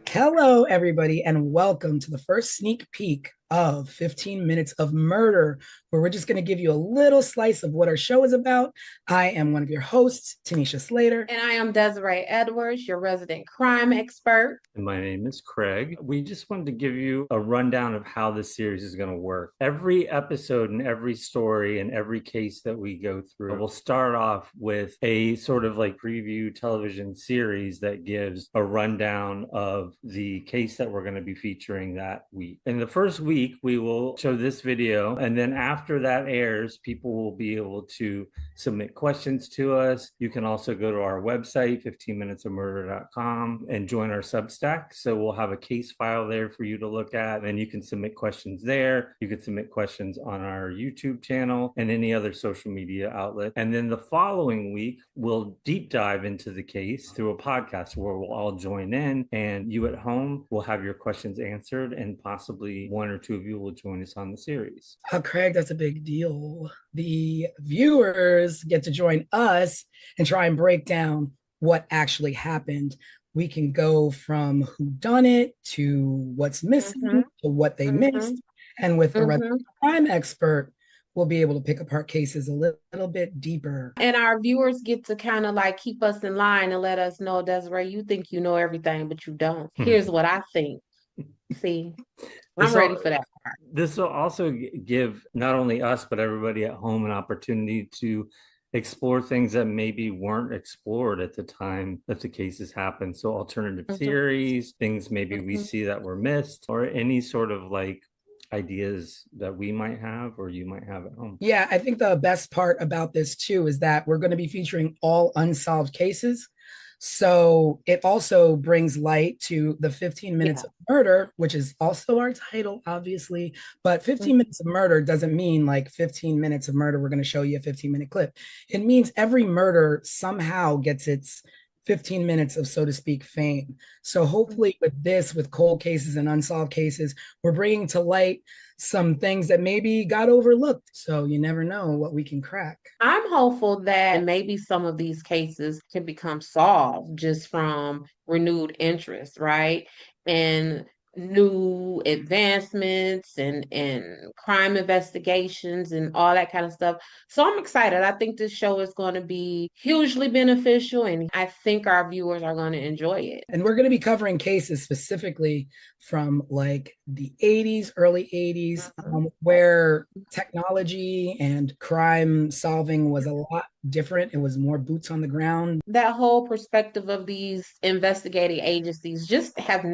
S2: Hello, everybody, and welcome to the first sneak peek of 15 Minutes of Murder, where we're just going to give you a little slice of what our show is about. I am one of your hosts, Tanisha Slater.
S3: And I am Desiree Edwards, your resident crime expert.
S4: And my name is Craig. We just wanted to give you a rundown of how this series is going to work. Every episode and every story and every case that we go through will start off with a sort of like preview television series that gives a rundown of the case that we're going to be featuring that week. In the first week, we will show this video, and then after that airs, people will be able to submit questions to us. You can also go to our website, 15minutesofmurder.com, and join our Substack. So we'll have a case file there for you to look at, and you can submit questions there. You can submit questions on our YouTube channel and any other social media outlet. And then the following week, we'll deep dive into the case through a podcast where we'll all join in, and you at home will have your questions answered, and possibly one or two of you will join us on the series.
S2: Craig, that's a big deal. The viewers get to join us and try and break down what actually happened. We can go from who done it to what's missing to what they missed. And with a resident crime expert, we'll be able to pick apart cases a little bit deeper.
S3: And our viewers get to kind of like keep us in line and let us know, Desiree, you think you know everything, but you don't. Here's what I think. See, I'm ready for that part.
S4: This will also give not only us, but everybody at home an opportunity to explore things that maybe weren't explored at the time that the cases happened. So alternative theories, things maybe we see that were missed, or any sort of like ideas that we might have or you might have at home.
S2: Yeah, I think the best part about this too is that we're going to be featuring all unsolved cases. So it also brings light to the 15 Minutes of Murder, which is also our title, obviously. But 15 Minutes of Murder doesn't mean like 15 minutes of murder. We're going to show you a 15-minute clip. It means every murder somehow gets its 15 minutes of, so to speak, fame. So hopefully with this, with cold cases and unsolved cases, we're bringing to light some things that maybe got overlooked. So you never know what we can crack.
S3: I'm hopeful that maybe some of these cases can become solved just from renewed interest, right? And new advancements and crime investigations and all that kind of stuff. So I'm excited. I think this show is going to be hugely beneficial, and I think our viewers are going to enjoy it.
S2: And we're going to be covering cases specifically from like the 80s, early 80s, where technology and crime solving was a lot different. It was more boots on the ground.
S3: That whole perspective of these investigating agencies just have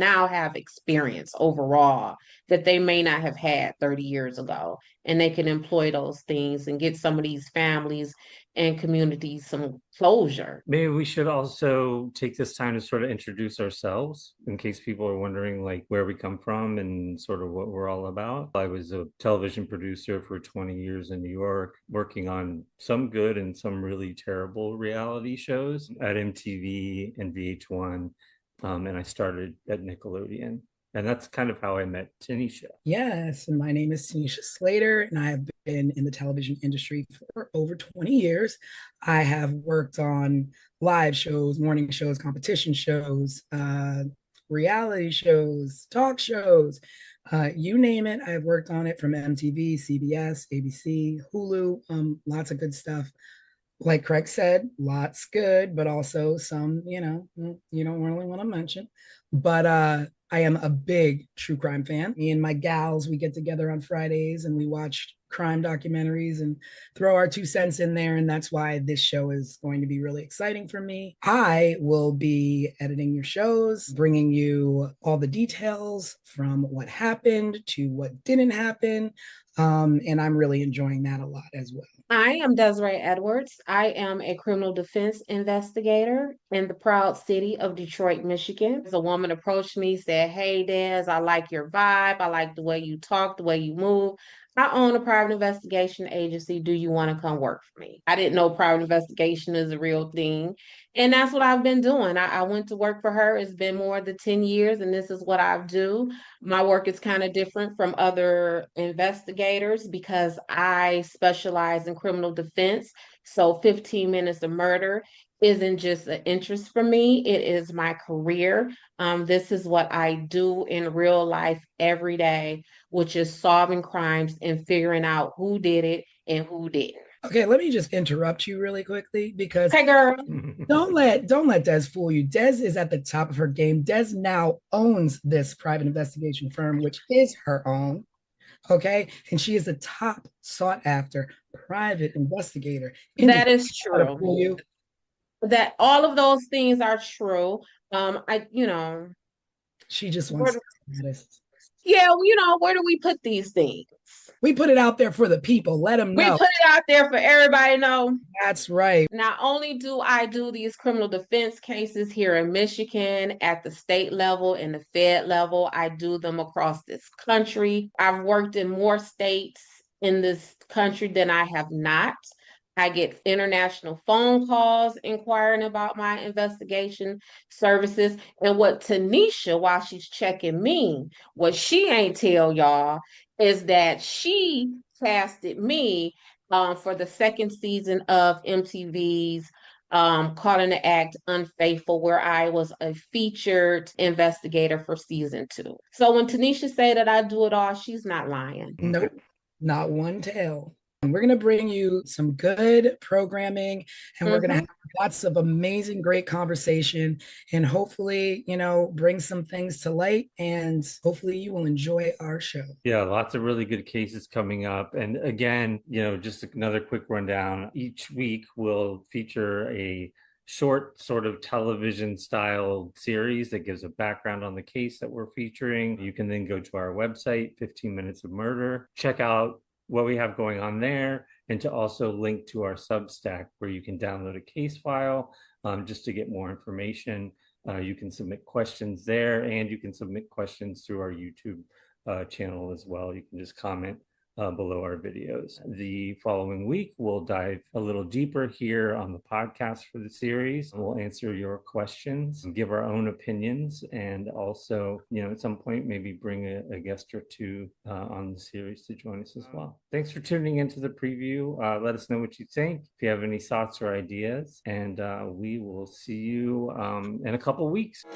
S3: experience overall that they may not have had 30 years ago. And they can employ those things and get some of these families and communities some closure.
S4: Maybe we should also take this time to sort of introduce ourselves in case people are wondering like where we come from and sort of what we're all about. I was a television producer for 20 years in New York, working on some good and some really terrible reality shows at MTV and VH1. And I started at Nickelodeon. And that's kind of how I met Tanisha.
S2: Yes, and my name is Tanisha Slater, and I have been in the television industry for over 20 years. I have worked on live shows, morning shows, competition shows, reality shows, talk shows, you name it. I've worked on it, from MTV, CBS, ABC, Hulu, lots of good stuff. Like Craig said, lots good, but also some, you don't really want to mention. But I am a big true crime fan. Me and my gals, we get together on Fridays and we watch crime documentaries and throw our 2 cents in there. And that's why this show is going to be really exciting for me. I will be editing your shows, bringing you all the details from what happened to what didn't happen. And I'm really enjoying that a lot as well.
S3: I am Desiree Edwards. I am a criminal defense investigator in the proud city of Detroit, Michigan. A woman approached me, said, "Hey, Des, I like your vibe. I like the way you talk, the way you move. I own a private investigation agency. Do you want to come work for me?" I didn't know private investigation is a real thing. And that's what I've been doing. I went to work for her. It's been more than 10 years, and this is what I do. My work is kind of different from other investigators because I specialize in criminal defense. So 15 Minutes of Murder isn't just an interest for me, it is my career. This is what I do in real life every day, which is solving crimes and figuring out who did it and who didn't.
S2: Okay, let me just interrupt you really quickly because
S3: Hey, girl.
S2: don't let Des fool you. Des is at the top of her game. Des now owns this private investigation firm, which is her own. Okay, and she is the top sought after private investigator in the
S3: That is
S2: to
S3: true.
S2: fool you.
S3: That all of those things are true. You know,
S2: She just
S3: where,
S2: wants status.
S3: yeah, where do we put these things?
S2: We put it out there for the people. Let them
S3: We
S2: know.
S3: put it out there for everybody to know.
S2: That's right.
S3: Not only do I do these criminal defense cases here in Michigan at the state level and the Fed level, I do them across this country. I've worked in more states in this country than I have not. I get international phone calls inquiring about my investigation services. And what Tanisha, while she's checking me, what she ain't tell y'all is that she casted me for the second season of MTV's Caught in the Act Unfaithful, where I was a featured investigator for season 2. So when Tanisha say that I do it all, she's not lying.
S2: Nope, not one tell. And we're going to bring you some good programming and we're going to have lots of amazing, great conversation and hopefully, bring some things to light and hopefully you will enjoy our show.
S4: Yeah, lots of really good cases coming up. And again, just another quick rundown. Each week we'll feature a short sort of television style series that gives a background on the case that we're featuring. You can then go to our website, 15 Minutes of Murder, check out what we have going on there, and to also link to our Substack where you can download a case file just to get more information. You can submit questions there, and you can submit questions through our YouTube channel as well. You can just comment below our videos. The following week, we'll dive a little deeper here on the podcast for the series. We'll answer your questions, give our own opinions, and also, at some point, maybe bring a guest or two on the series to join us as well. Thanks for tuning into the preview. Let us know what you think, if you have any thoughts or ideas, and we will see you in a couple weeks.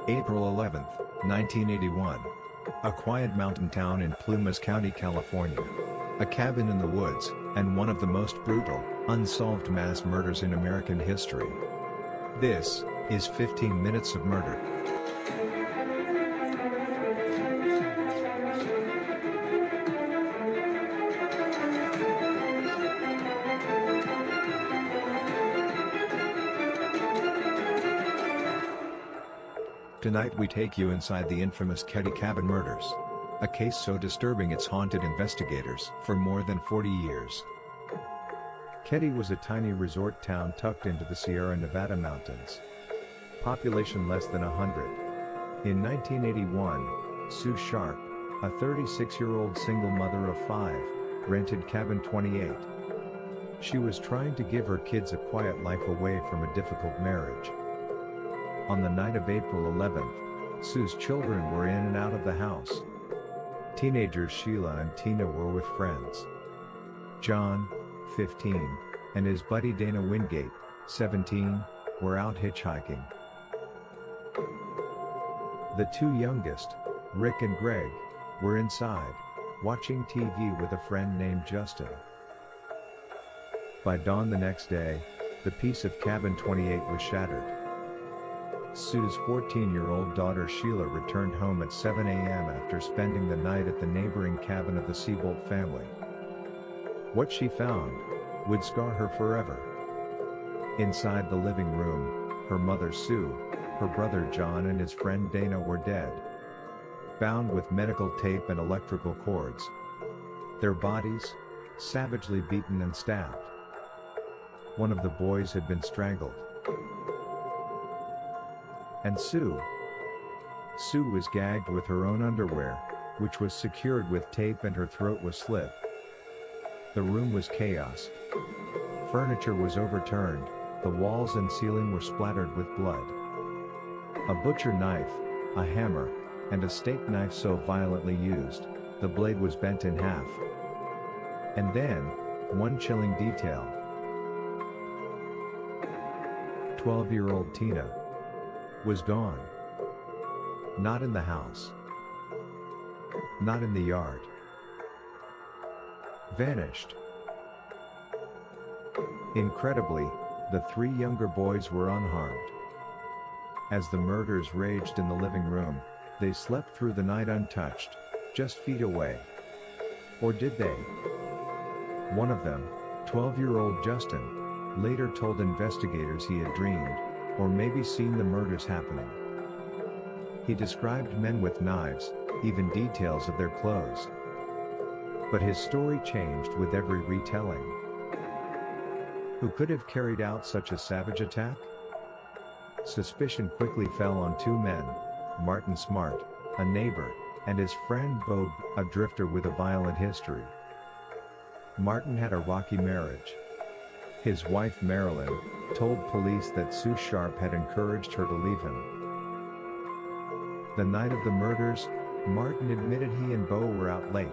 S5: April 11, 1981. A quiet mountain town in Plumas County, California. A cabin in the woods, and one of the most brutal, unsolved mass murders in American history. This is 15 Minutes of Murder. Tonight we take you inside the infamous Ketty Cabin murders. A case so disturbing it's haunted investigators for more than 40 years. Ketty was a tiny resort town tucked into the Sierra Nevada mountains. Population less than 100. In 1981, Sue Sharp, a 36-year-old single mother of 5, rented Cabin 28. She was trying to give her kids a quiet life away from a difficult marriage. On the night of April 11th, Sue's children were in and out of the house. Teenagers Sheila and Tina were with friends. John, 15, and his buddy Dana Wingate, 17, were out hitchhiking. The two youngest, Rick and Greg, were inside, watching TV with a friend named Justin. By dawn the next day, the peace of Cabin 28 was shattered. Sue's 14-year-old daughter Sheila returned home at 7 a.m. after spending the night at the neighboring cabin of the Seabolt family. What she found would scar her forever. Inside the living room, her mother Sue, her brother John and his friend Dana were dead. Bound with medical tape and electrical cords, their bodies savagely beaten and stabbed. One of the boys had been strangled. And Sue was gagged with her own underwear, which was secured with tape, and her throat was slit. The room was chaos. Furniture was overturned, the walls and ceiling were splattered with blood. A butcher knife, a hammer, and a steak knife so violently used, the blade was bent in half. And then, one chilling detail. 12-year-old Tina was gone. Not in the house. Not in the yard. Vanished. Incredibly, the three younger boys were unharmed. As the murders raged in the living room, they slept through the night untouched, just feet away. Or did they? One of them, 12-year-old Justin, later told investigators he had dreamed, or maybe seen the murders happening. He described men with knives, even details of their clothes. But his story changed with every retelling. Who could have carried out such a savage attack? Suspicion quickly fell on two men, Martin Smart, a neighbor, and his friend Bob, a drifter with a violent history. Martin had a rocky marriage. His wife Marilyn told police that Sue Sharp had encouraged her to leave him. The night of the murders, Martin admitted he and Bo were out late.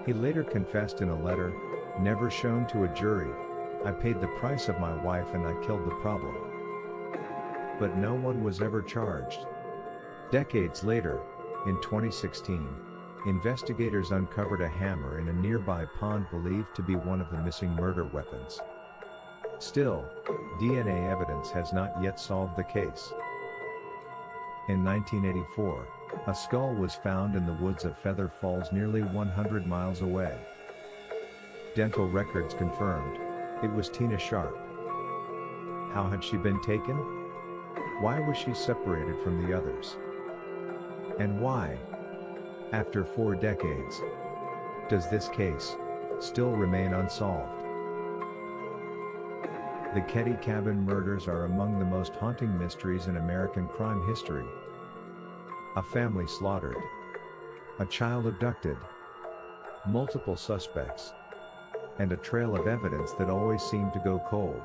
S5: He later confessed in a letter, never shown to a jury, "I paid the price of my wife and I killed the problem." But no one was ever charged. Decades later, in 2016, investigators uncovered a hammer in a nearby pond believed to be one of the missing murder weapons. Still, DNA evidence has not yet solved the case. In 1984, a skull was found in the woods of Feather Falls nearly 100 miles away. Dental records confirmed it was Tina Sharp. How had she been taken? Why was she separated from the others? And why, after 4 decades, does this case still remain unsolved? The Ketty Cabin murders are among the most haunting mysteries in American crime history. A family slaughtered. A child abducted. Multiple suspects. And a trail of evidence that always seemed to go cold.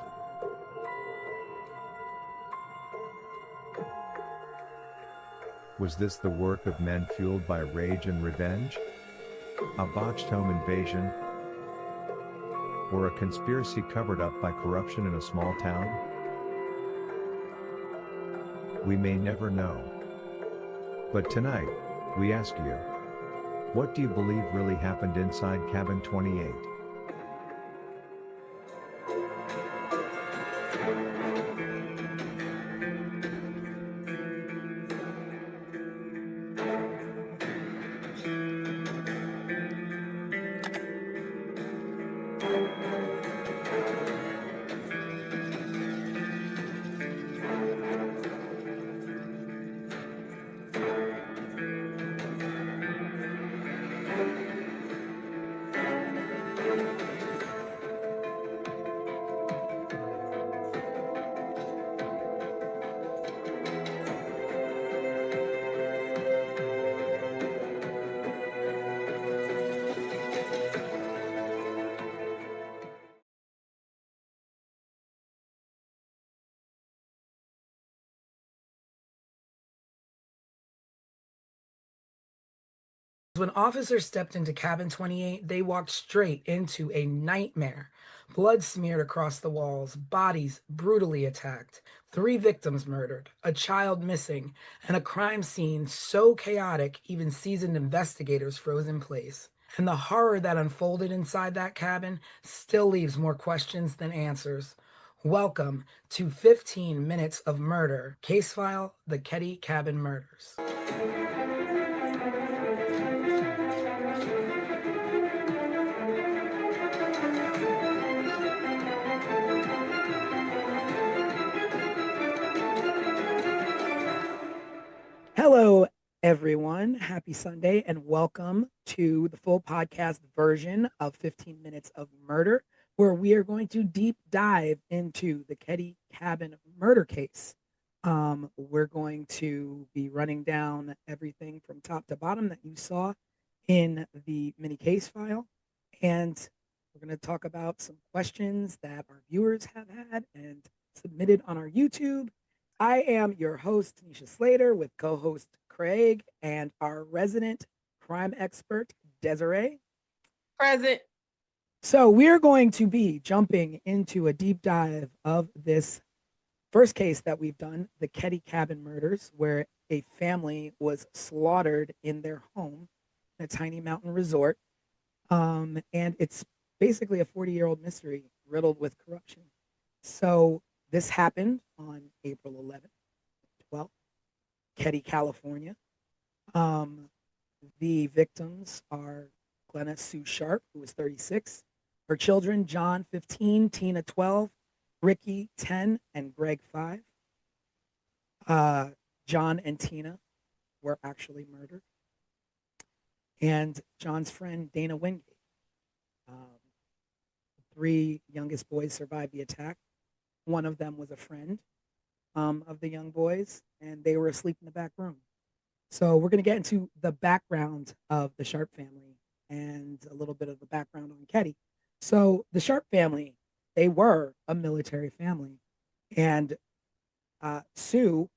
S5: Was this the work of men fueled by rage and revenge? A botched home invasion? Or a conspiracy covered up by corruption in a small town? We may never know. But tonight, we ask you, what do you believe really happened inside Cabin 28?
S2: When officers stepped into Cabin 28, they walked straight into a nightmare. Blood smeared across the walls, bodies brutally attacked, 3 victims murdered, a child missing, and a crime scene so chaotic even seasoned investigators froze in place. And the horror that unfolded inside that cabin still leaves more questions than answers. Welcome to 15 Minutes of Murder, case file, the Ketty Cabin Murders. Hello, everyone. Happy Sunday and welcome to the full podcast version of 15 Minutes of Murder, where we are going to deep dive into the Ketty Cabin murder case. We're going to be running down everything from top to bottom that you saw in the mini case file. And we're going to talk about some questions that our viewers have had and submitted on our YouTube. I am your host, Tanisha Slater, with co-host Craig and our resident crime expert, Desiree.
S3: Present.
S2: So we're going to be jumping into a deep dive of this first case that we've done, the Ketty Cabin murders, where a family was slaughtered in their home in a tiny mountain resort. And it's basically a 40-year-old mystery riddled with corruption. So this happened on April 11th, 12th, Ketty, California. The victims are Glenna Sue Sharp, who was 36. Her children, John, 15, Tina, 12, Ricky, 10, and Greg, 5. John and Tina were actually murdered. And John's friend, Dana Wingate. The 3 youngest boys survived the attack. One of them was a friend of the young boys, and they were asleep in the back room. So we're going to get into the background of the Sharp family and a little bit of the background on Ketty. So the Sharp family, they were a military family, and Sue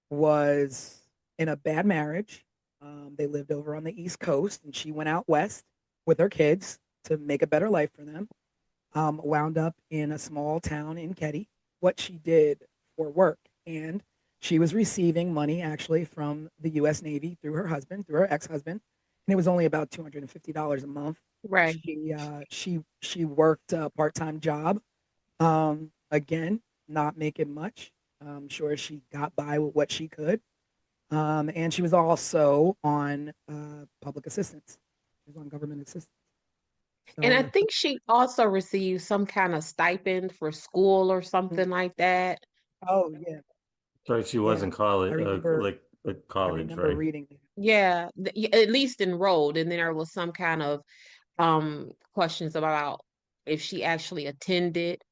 S2: was in a bad marriage. They lived over on the East Coast, and she went out west with her kids to make a better life for them. Wound up in a small town in Ketty, what she did for work. And she was receiving money actually from the U.S. Navy through her husband, through her ex-husband. And it was only about $250 a month.
S3: Right.
S2: She worked a part-time job. Again, not making much. I'm sure she got by with what she could. And she was also on public assistance. She was on government assistance.
S3: And I
S2: So,
S3: think she also received some kind of stipend for school or something like that.
S2: oh yeah,
S4: So she was
S2: yeah.
S4: in college,
S2: I remember. I
S4: college,
S2: remember
S4: right?
S2: reading that.
S3: Yeah, at least enrolled. And then there was some kind of questions about if she actually attended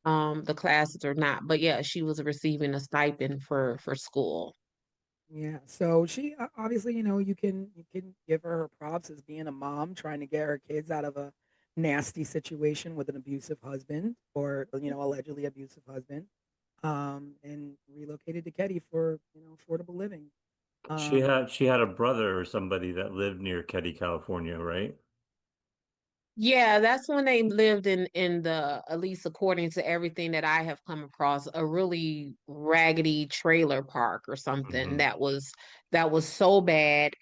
S3: the classes or not. But yeah, she was receiving a stipend for school.
S2: Yeah. So she obviously, you can give her her props as being a mom trying to get her kids out of a nasty situation with an abusive husband or allegedly abusive husband, and relocated to Ketty for affordable living. Um,
S4: She had a brother or somebody that lived near Ketty, California, right?
S3: Yeah, that's when they lived in the, at least according to everything that I have come across, a really raggedy trailer park or something
S4: Hmm.
S3: that was so bad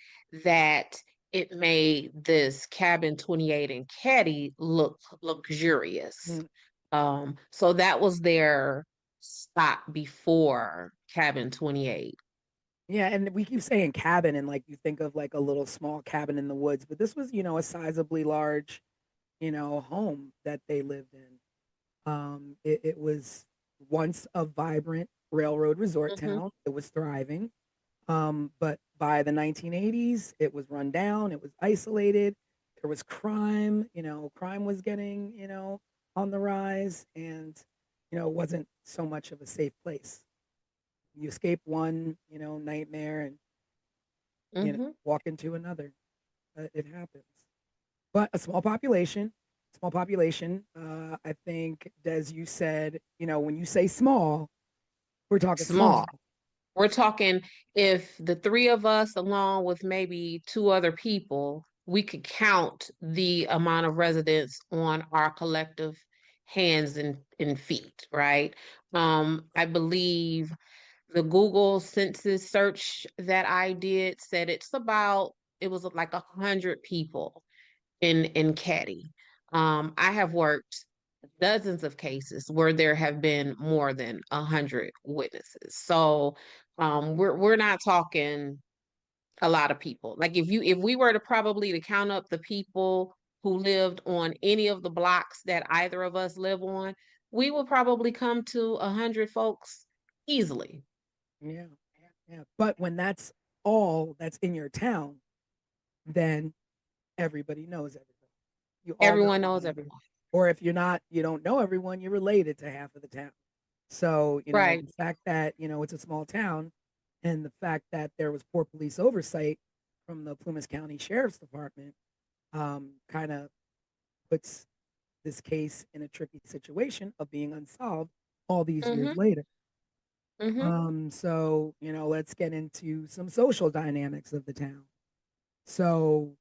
S3: that it made this cabin 28 in Ketty look luxurious.
S2: mm,
S3: So that was their stop before cabin 28.
S2: yeah, and we keep saying cabin, and like you think of like a little small cabin in the woods, but this was a sizably large home that they lived in. It was once a vibrant railroad resort
S3: Hmm.
S2: town. It was thriving. But by the 1980s, it was run down. It was isolated. There was crime. Crime was getting, on the rise, and it wasn't so much of a safe place. You escape one, nightmare, and
S3: Hmm.
S2: walk into another. It happens. But a small population. Small population. I think, Des, you said, when you say small, we're talking
S3: Small.
S2: small.
S3: We're talking if the 3 of us, along with maybe 2 other people, we could count the amount of residents on our collective hands and feet, right? I believe the Google census search that I did said it was like 100 people in Caddy. I have worked dozens of cases where there have been more than 100 witnesses. So we're not talking a lot of people. Like if we were to probably to count up the people who lived on any of the blocks that either of us live on, we would probably come to 100 folks easily.
S2: Yeah, yeah. But when that's all that's in your town, then everybody knows everybody. You all know
S3: Everyone knows
S2: everybody.
S3: everyone.
S2: Or if you're not, you don't know everyone, you're related to half of the town. So,
S3: Right.
S2: the fact that, it's a small town and the fact that there was poor police oversight from the Plumas County Sheriff's Department kind of puts this case in a tricky situation of being unsolved all these years
S3: Mm-hmm.
S2: later.
S3: Mm-hmm.
S2: So, let's get into some social dynamics of the town. So,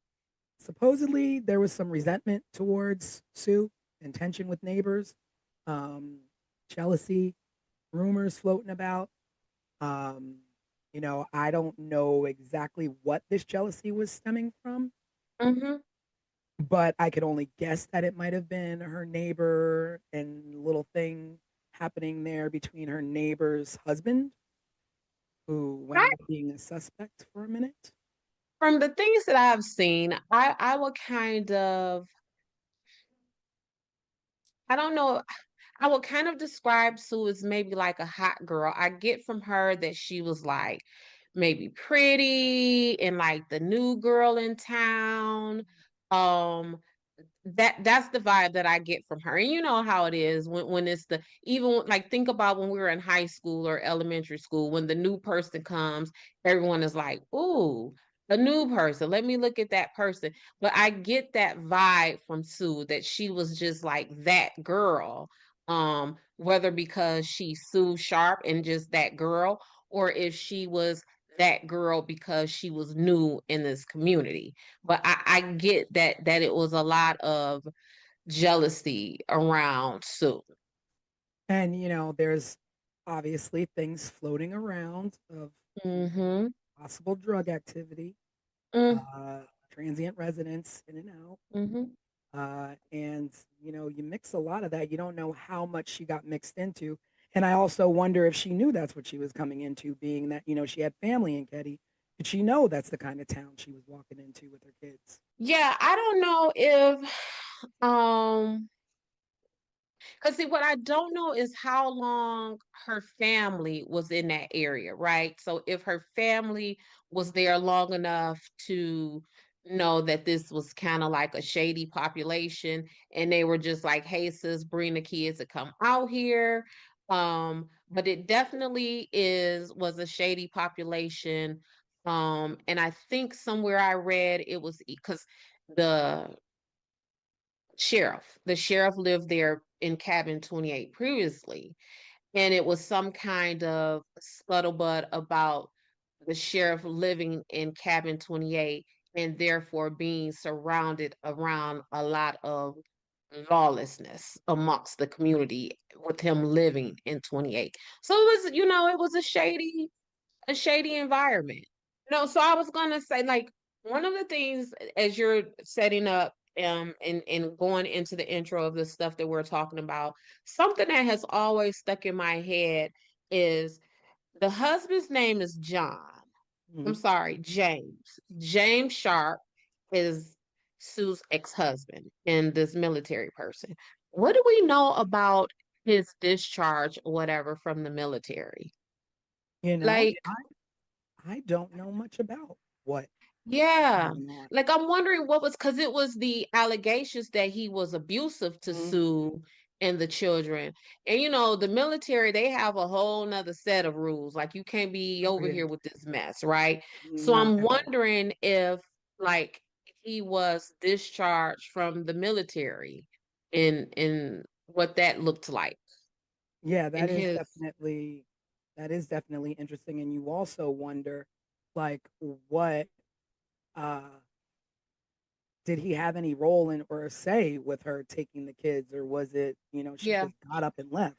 S2: supposedly there was some resentment towards Sue and tension with neighbors, um, jealousy, rumors floating about. Um, I don't know exactly what this jealousy was stemming from,
S3: Mm-hmm.
S2: but I could only guess that it might have been her neighbor and little thing happening there between her neighbor's husband, who wound up being a suspect for a minute.
S3: From the things that I've seen, I would kind of, I don't know, I would kind of describe Sue as maybe like a hot girl. I get from her that she was like maybe pretty and like the new girl in town. Um, that's the vibe that I get from her. And you know how it is when it's the even like think about when we were in high school or elementary school, when the new person comes, everyone is like, ooh, a new person. Let me look at that person. But I get that vibe from Sue that she was just like that girl. Whether because she's Sue Sharp and just that girl, or if she was that girl because she was new in this community. But I get that it was a lot of jealousy around Sue.
S2: And, there's obviously things floating around of
S3: Mm-hmm.
S2: possible drug activity,
S3: Mm,
S2: uh, transient residents in and out.
S3: mm-hmm.
S2: And, you mix a lot of that. You don't know how much she got mixed into. And I also wonder if she knew that's what she was coming into, being that, she had family in Ketty. Did she know that's the kind of town she was walking into with her kids?
S3: Yeah, I don't know if because see, what I don't know is how long her family was in that area, right? So if her family was there long enough to know that this was kind of like a shady population, and they were just like, "Hey, sis, bring the kids to come out here." But it definitely was a shady population. And I think somewhere I read it was because the the sheriff lived there in cabin 28 previously, and it was some kind of scuttlebutt about the sheriff living in cabin 28 and therefore being surrounded around a lot of lawlessness amongst the community with him living in 28. So it was, it was a shady environment. No, so I was gonna say, like, one of the things as you're setting up and going into the intro of the stuff that we're talking about, something that has always stuck in my head is the husband's name is John. I'm
S2: Mhm.
S3: sorry, James. James Sharp is Sue's ex-husband and this military person. What do we know about his discharge or whatever from the military?
S2: You know,
S3: Like,
S2: I don't know much about what
S3: yeah.
S2: going on.
S3: Like I'm wondering what was because it was the allegations that he was abusive to
S2: Mhm.
S3: Sue and the children. And the military, they have a whole nother set of rules. Like you can't be
S2: Oh,
S3: over
S2: yeah.
S3: here with this mess, right? So
S2: Not
S3: I'm
S2: at all.
S3: wondering if like he was discharged from the military and what that looked like
S2: Yeah,
S3: in his
S2: that is definitely interesting. And you also wonder, like, what uh did he have any role in or say with her taking the kids, or was it, she
S3: yeah.
S2: just got up and left?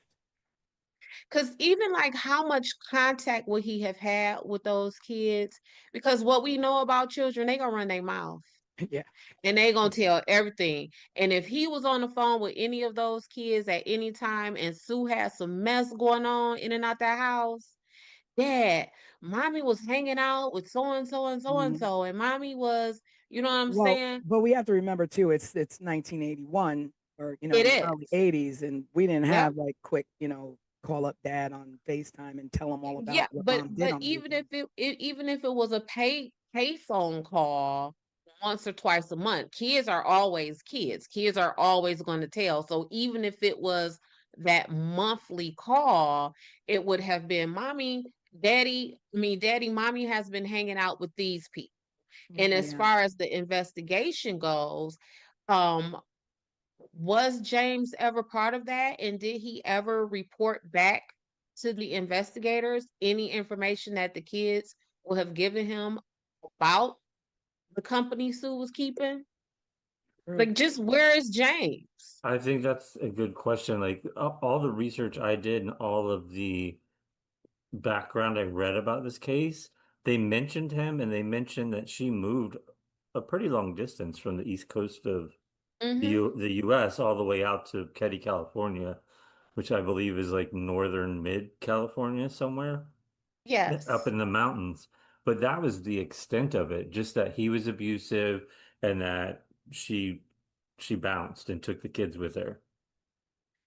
S3: Because even like how much contact would he have had with those kids? Because what we know about children, they gonna run their mouth
S2: Yeah.
S3: and they gonna tell everything. And if he was on the phone with any of those kids at any time and Sue had some mess going on in and out that house, Dad, mommy was hanging out with so and so and so and
S2: Mhm.
S3: so, and mommy was, you know what I'm
S2: Well,
S3: saying?
S2: but we have to remember too, it's 1981 or
S3: It
S2: the
S3: is.
S2: early 80s, and we didn't
S3: Yep.
S2: have like quick, call up dad on FaceTime and tell him all
S3: Yeah,
S2: about what
S3: but
S2: mom did on the
S3: even if
S2: weekend.
S3: even if it was a pay phone call once or twice a month, kids are always kids. Kids are always going to tell. So even if it was that monthly call, it would have been mommy, daddy, mommy has been hanging out with these people. And as
S2: Yeah.
S3: far as the investigation goes, um, was James ever part of that? And did he ever report back to the investigators any information that the kids will have given him about the company Sue was keeping?
S2: True.
S3: Like, just where is James?
S4: I think that's a good question. Like all the research I did and all of the background I read about this case, they mentioned him and they mentioned that she moved a pretty long distance from the east coast of
S3: Mm-hmm.
S4: the US all the way out to Keddie, California, which I believe is like northern mid California somewhere up
S3: Yes.
S4: in the mountains. But that was the extent of it, just that he was abusive and that she bounced and took the kids with her.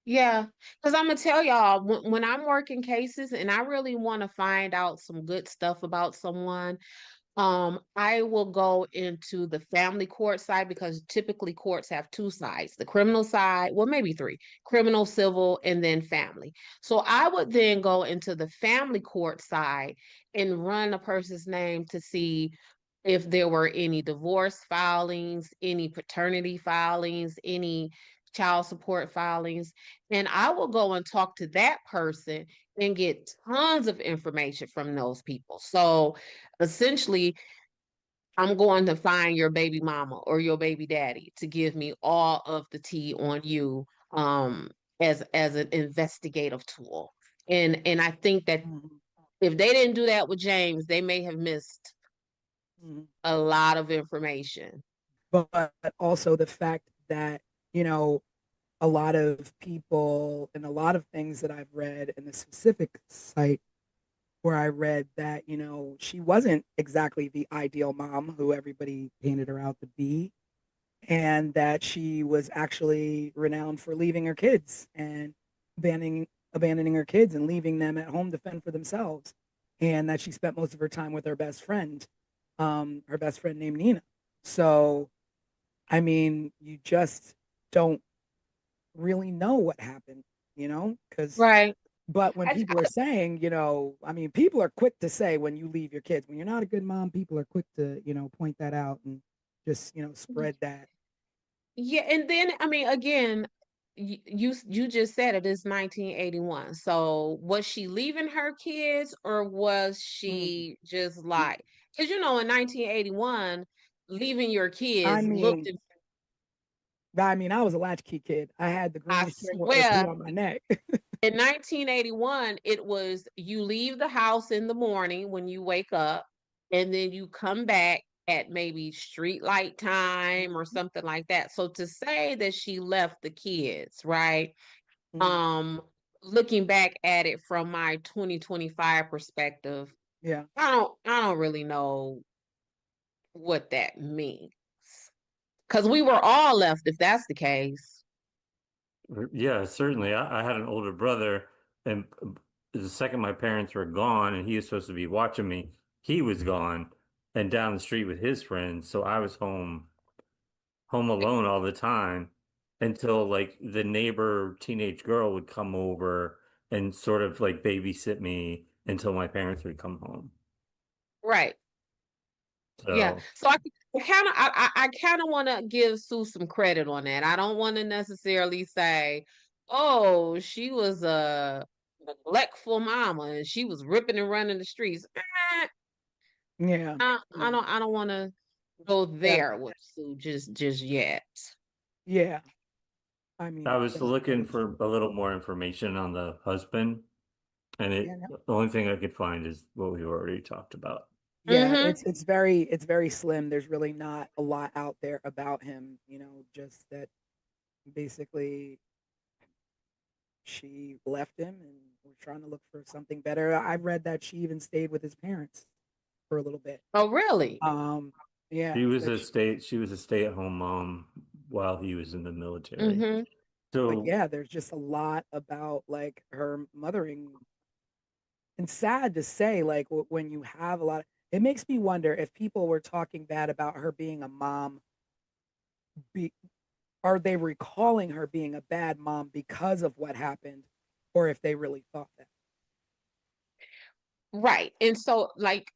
S3: Yeah, because I'm gonna tell y'all when I'm working cases and I really want to find out some good stuff about someone, I will go into the family court side because typically courts have two sides, the criminal side, well, maybe three, criminal, civil, and then family. So I would then go into the family court side and run a person's name to see if there were any divorce filings, any paternity filings, any child support filings. And I will go and talk to that person and get tons of information from those people. So essentially, I'm going to find your baby mama or your baby daddy to give me all of the tea on you as an investigative tool. And I think that
S2: Mhm.
S3: if they didn't do that with James, they may have missed
S2: Mhm.
S3: a lot of information.
S2: But also the fact that, you know, a lot of people and a lot of things that I've read in the specific site where I read that, she wasn't exactly the ideal mom who everybody painted her out to be, and that she was actually renowned for leaving her kids and abandoning her kids and leaving them at home to fend for themselves, and that she spent most of her time with her best friend named Nina. So, I mean, you just don't really know what happened, because
S3: Right.
S2: but when
S3: I,
S2: people are saying, I mean, people are quick to say when you leave your kids, when you're not a good mom, people are quick to, point that out and just, spread that.
S3: yeah, and then I mean again, you just said it is 1981. So was she leaving her kids or was
S2: Mm.
S3: she just like, because in 1981, leaving your
S2: I
S3: kids looked,
S2: mean, I was a latchkey kid. I had the
S3: I
S2: greenest string of food
S3: swear,
S2: on my neck.
S3: in 1981, it was you leave the house in the morning when you wake up, and then you come back at maybe street light time or something like that. So to say that she left the kids, right?
S2: Mm.
S3: Um, Looking back at it from my 2025 perspective,
S2: Yeah.
S3: I don't really know what that means. Because we were all left if that's the case.
S4: Yeah, certainly. I had an older brother, and the second my parents were gone, and he was supposed to be watching me, he was gone and down the street with his friends. So I was home alone all the time until like the neighbor teenage girl would come over and sort of like babysit me until my parents would come home.
S3: Right. Yeah.
S4: So
S3: So I kind of want to give Sue some credit on that. I don't want to necessarily say, oh, she was a neglectful mama and she was ripping and running the streets.
S2: Yeah.
S3: I
S2: Yeah.
S3: don't want to go
S2: Yeah.
S3: there with Sue just yet.
S2: Yeah. I mean,
S4: I
S2: it's
S4: was looking
S2: definitely
S4: for
S2: true.
S4: a little more information on the husband, and
S2: Yeah. No.
S4: the only thing I could find is what we already talked about.
S2: Yeah.
S3: Mm-hmm.
S2: It's very slim. There's really not a lot out there about him, just that basically she left him and was trying to look for something better. I read that she even stayed with his parents for a little bit.
S3: Oh, really?
S2: Um, yeah,
S4: She was a stay-at-home mom while he was in the military.
S3: Mm-hmm.
S2: Like,
S4: So
S2: yeah, there's just a lot about like her mothering, and sad to say, like when you have a lot of, it makes me wonder if people were talking bad about her being a mom, be, are they recalling her being a bad mom because of what happened, or if they really thought that.
S3: Right. And so, like,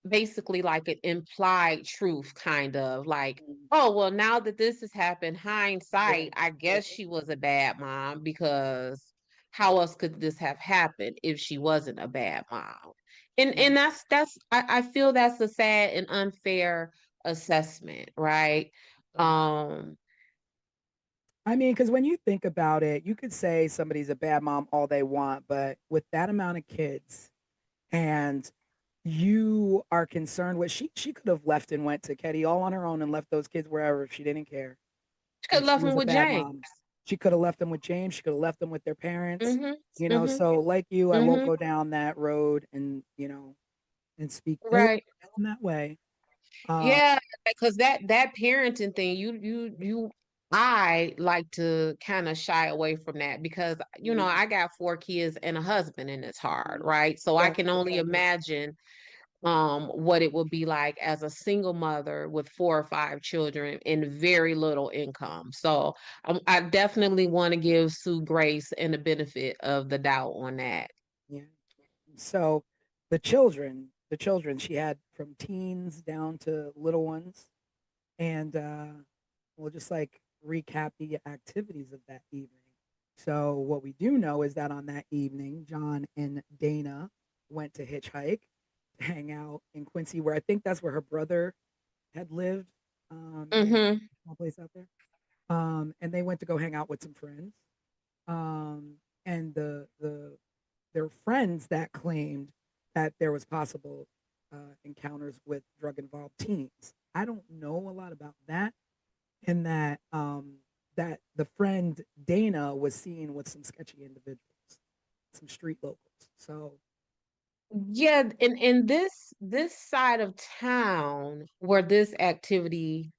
S3: basically, like an implied truth, kind of like,
S2: Mm.
S3: oh, well, now that this has happened,
S2: Yeah.
S3: hindsight, I guess she was a bad mom because how else could this have happened if she wasn't a bad mom? And
S2: Mm.
S3: I feel that's a sad and unfair assessment, right? Um,
S2: I mean, because when you think about it, you could say somebody's a bad mom all they want, but with that amount of kids, and you are concerned with, she could have left and went to Ketty all on her own and left those kids wherever if she didn't care.
S3: she could have
S2: If she
S3: left him
S2: was a
S3: with
S2: bad mom,
S3: James.
S2: she could have left them with James. She could have left them with their parents.
S3: Mm-hmm.
S2: You know,
S3: Mm-hmm.
S2: so like you, I won't
S3: Mm-hmm.
S2: go down that road and and speak ill
S3: Right.
S2: in that way. Um,
S3: Yeah, because that parenting thing, I like to kind of shy away from that because
S2: mm,
S3: I got 4 kids and a husband, and it's hard,
S2: mm,
S3: right? So I
S2: yeah,
S3: can only imagine what it would be like as a single mother with 4 or 5 children and very little income. So I definitely want to give Sue grace and the benefit of the doubt on that.
S2: yeah. So the children she had from teens down to little ones, and we'll just like recap the activities of that evening. So what we do know is that on that evening, John and Dana went to hitchhike, to hang out in Quincy, where I think that's where her brother had lived. They had a
S3: Mm-hmm.
S2: small place out there. And they went to go hang out with some friends. And there were friends that claimed that there was possible encounters with drug involved teens. I don't know a lot about that, and that the friend Dana was seen with some sketchy individuals, some street locals. So
S3: Yeah, in this side of town where this activity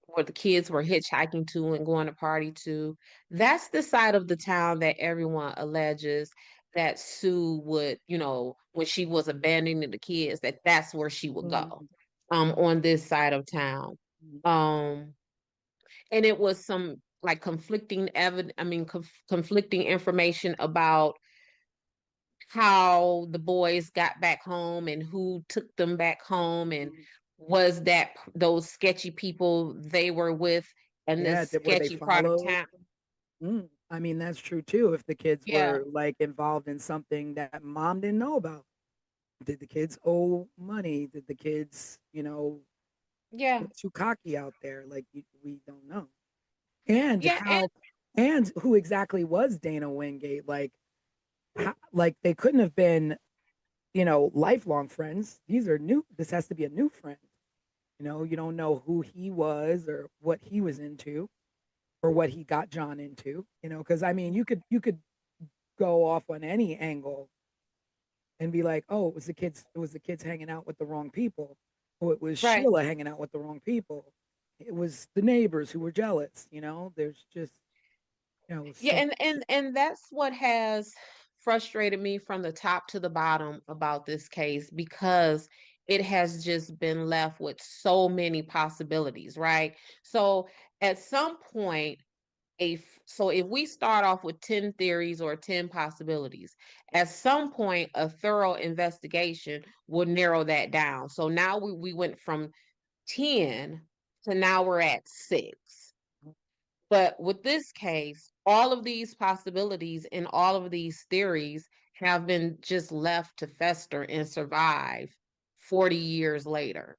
S3: where the kids were hitchhiking to and going to party to, that's the side of the town that everyone alleges that Sue would, when she was abandoning the kids, that's where she would go.
S2: mm,
S3: On this side of town. Um, and it was some like conflicting evidence, I mean, conflicting information about how the boys got back home and who took them back home and
S2: mm,
S3: was that those sketchy people they were with in
S2: yeah,
S3: this
S2: were they
S3: sketchy part of
S2: followed?
S3: town.
S2: I mean, that's true too. If the kids
S3: Yeah,
S2: were like involved in something that mom didn't know about, did the kids owe money? Did the kids,
S3: yeah,
S2: get too cocky out there? Like we don't know. And
S3: yeah, and
S2: how, and who exactly was Dana Wingate? Like, like they couldn't have been, lifelong friends. These are new. This has to be a new friend. You don't know who he was or what he was into or what he got John into. Because I mean, you could go off on any angle and be like, oh, it was the kids hanging out with the wrong people. Oh, it was
S3: right.
S2: Sheila hanging out with the wrong people. It was the neighbors who were jealous. There's just
S3: Yeah,
S2: so
S3: and that's what has frustrated me from the top to the bottom about this case because it has just been left with so many possibilities, right? So at some point, so if we start off with 10 theories or 10 possibilities, at some point a thorough investigation will narrow that down. So now we went from 10 to now we're at 6. But with this case, all of these possibilities and all of these theories have been just left to fester and survive 40 years later.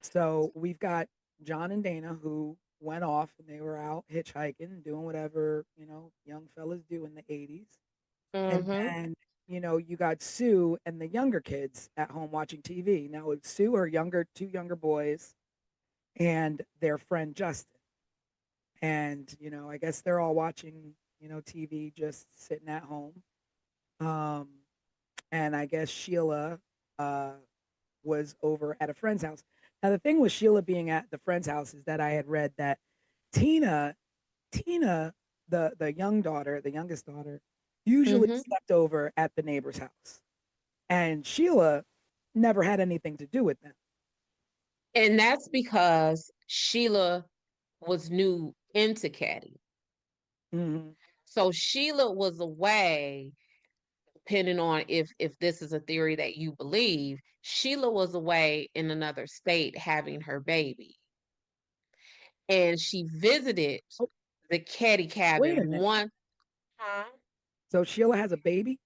S2: so we've got John and Dana who went off and they were out hitchhiking, doing whatever, young fellas do in the 80s. And
S3: Mm-hmm.
S2: then, you got Sue and the younger kids at home watching TV. Now it's Sue, her two younger boys, and their friend Justin. And, I guess they're all watching, TV, just sitting at home. Um, and I guess Sheila uh, was over at a friend's house. Now the thing with Sheila being at the friend's house is that I had read that Tina Tina the young daughter, the youngest daughter, usually
S3: Mm-hmm.
S2: slept over at the neighbor's house, and Sheila never had anything to do with them.
S3: And that's because Sheila was new into Caddy.
S2: Mm-hmm.
S3: So Sheila was away, depending on if this is a theory that you believe, Sheila was away in another state having her baby. And she visited
S2: Oh,
S3: the Caddy
S2: wait a
S3: cabin
S2: minute.
S3: one time.
S2: So Sheila has a baby?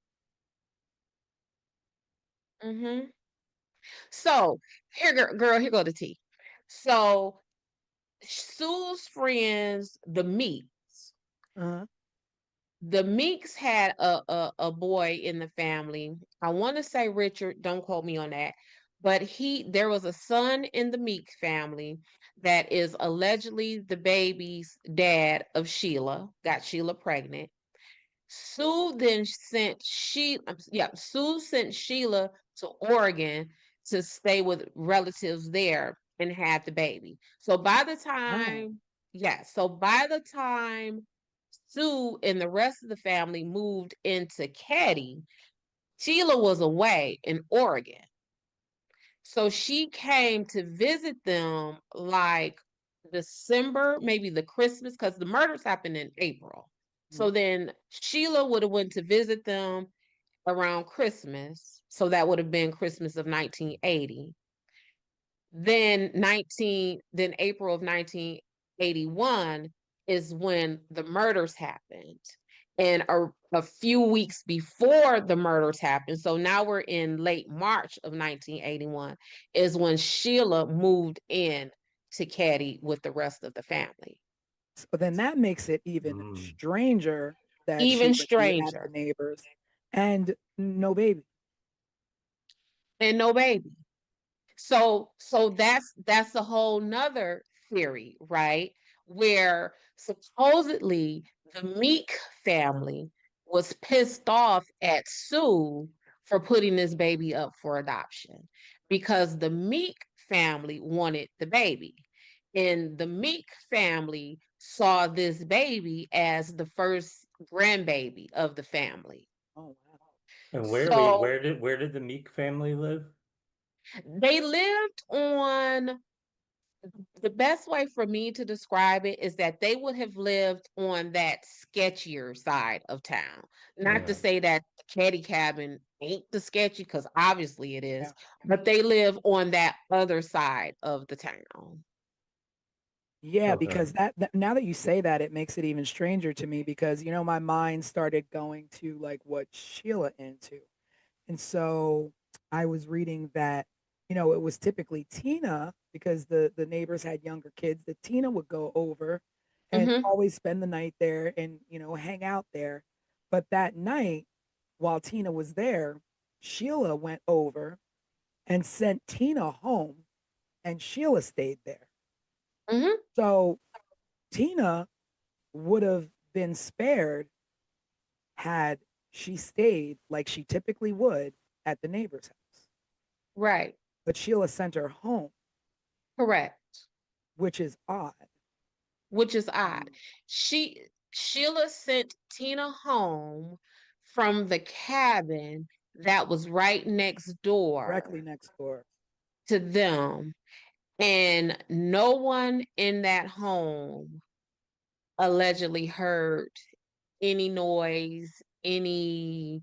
S3: Mm-hmm. So here, girl, here go the tea. So Sue's friends,
S2: Uh-huh.
S3: the Meeks had a boy in the family. I want to say Richard, don't quote me on that, but there was a son in the Meeks family that is allegedly the baby's dad of Sheila, got Sheila pregnant. Sue then sent Sue sent Sheila to Oregon to stay with relatives there and had the baby. So by the
S2: Wow.
S3: time, so by the time Sue and the rest of the family moved into Caddy, Sheila was away in Oregon. So she came to visit them like December, maybe the Christmas, because the murders happened in April. So then Sheila would have went to visit them around Christmas. So that would have been Christmas of 1980. Then April of 1981 is when the murders happened. And a few weeks before the murders happened, so now we're in late March of 1981, is when Sheila moved in to Caddy with the rest of the family.
S2: So then that makes it even stranger that she
S3: Even
S2: would be at the
S3: stranger.
S2: neighbors and no baby.
S3: And no baby. So that's a whole nother theory, right? Where supposedly the Meek family was pissed off at Sue for putting this baby up for adoption because the Meek family wanted the baby. And the Meek family saw this baby as the first grandbaby of the family.
S2: Oh wow.
S4: And
S3: So
S4: where did the Meek family live?
S3: they lived on the best way for me to describe it is that they would have lived on that sketchier side of town. Not to
S4: Yeah.
S3: say that the Caddy cabin ain't the sketchy, because obviously it is,
S2: Yeah.
S3: but they live on that other side of the town.
S2: Yeah,
S4: Okay.
S2: because that now that you say that, it makes it even stranger to me because my mind started going to like what Sheila into. And so I was reading that, it was typically Tina because the neighbors had younger kids that Tina would go over and
S3: Mm-hmm.
S2: always spend the night there and, hang out there. But that night, while Tina was there, Sheila went over and sent Tina home and Sheila stayed there.
S3: Mm-hmm.
S2: So Tina would have been spared had she stayed like she typically would at the neighbor's house.
S3: Right.
S2: But Sheila sent her home,
S3: Correct.
S2: which is odd.
S3: Which is odd. Sheila sent Tina home from the cabin that was right next
S2: Directly
S3: door
S2: next door.
S3: to them. And no one in that home allegedly heard any noise, any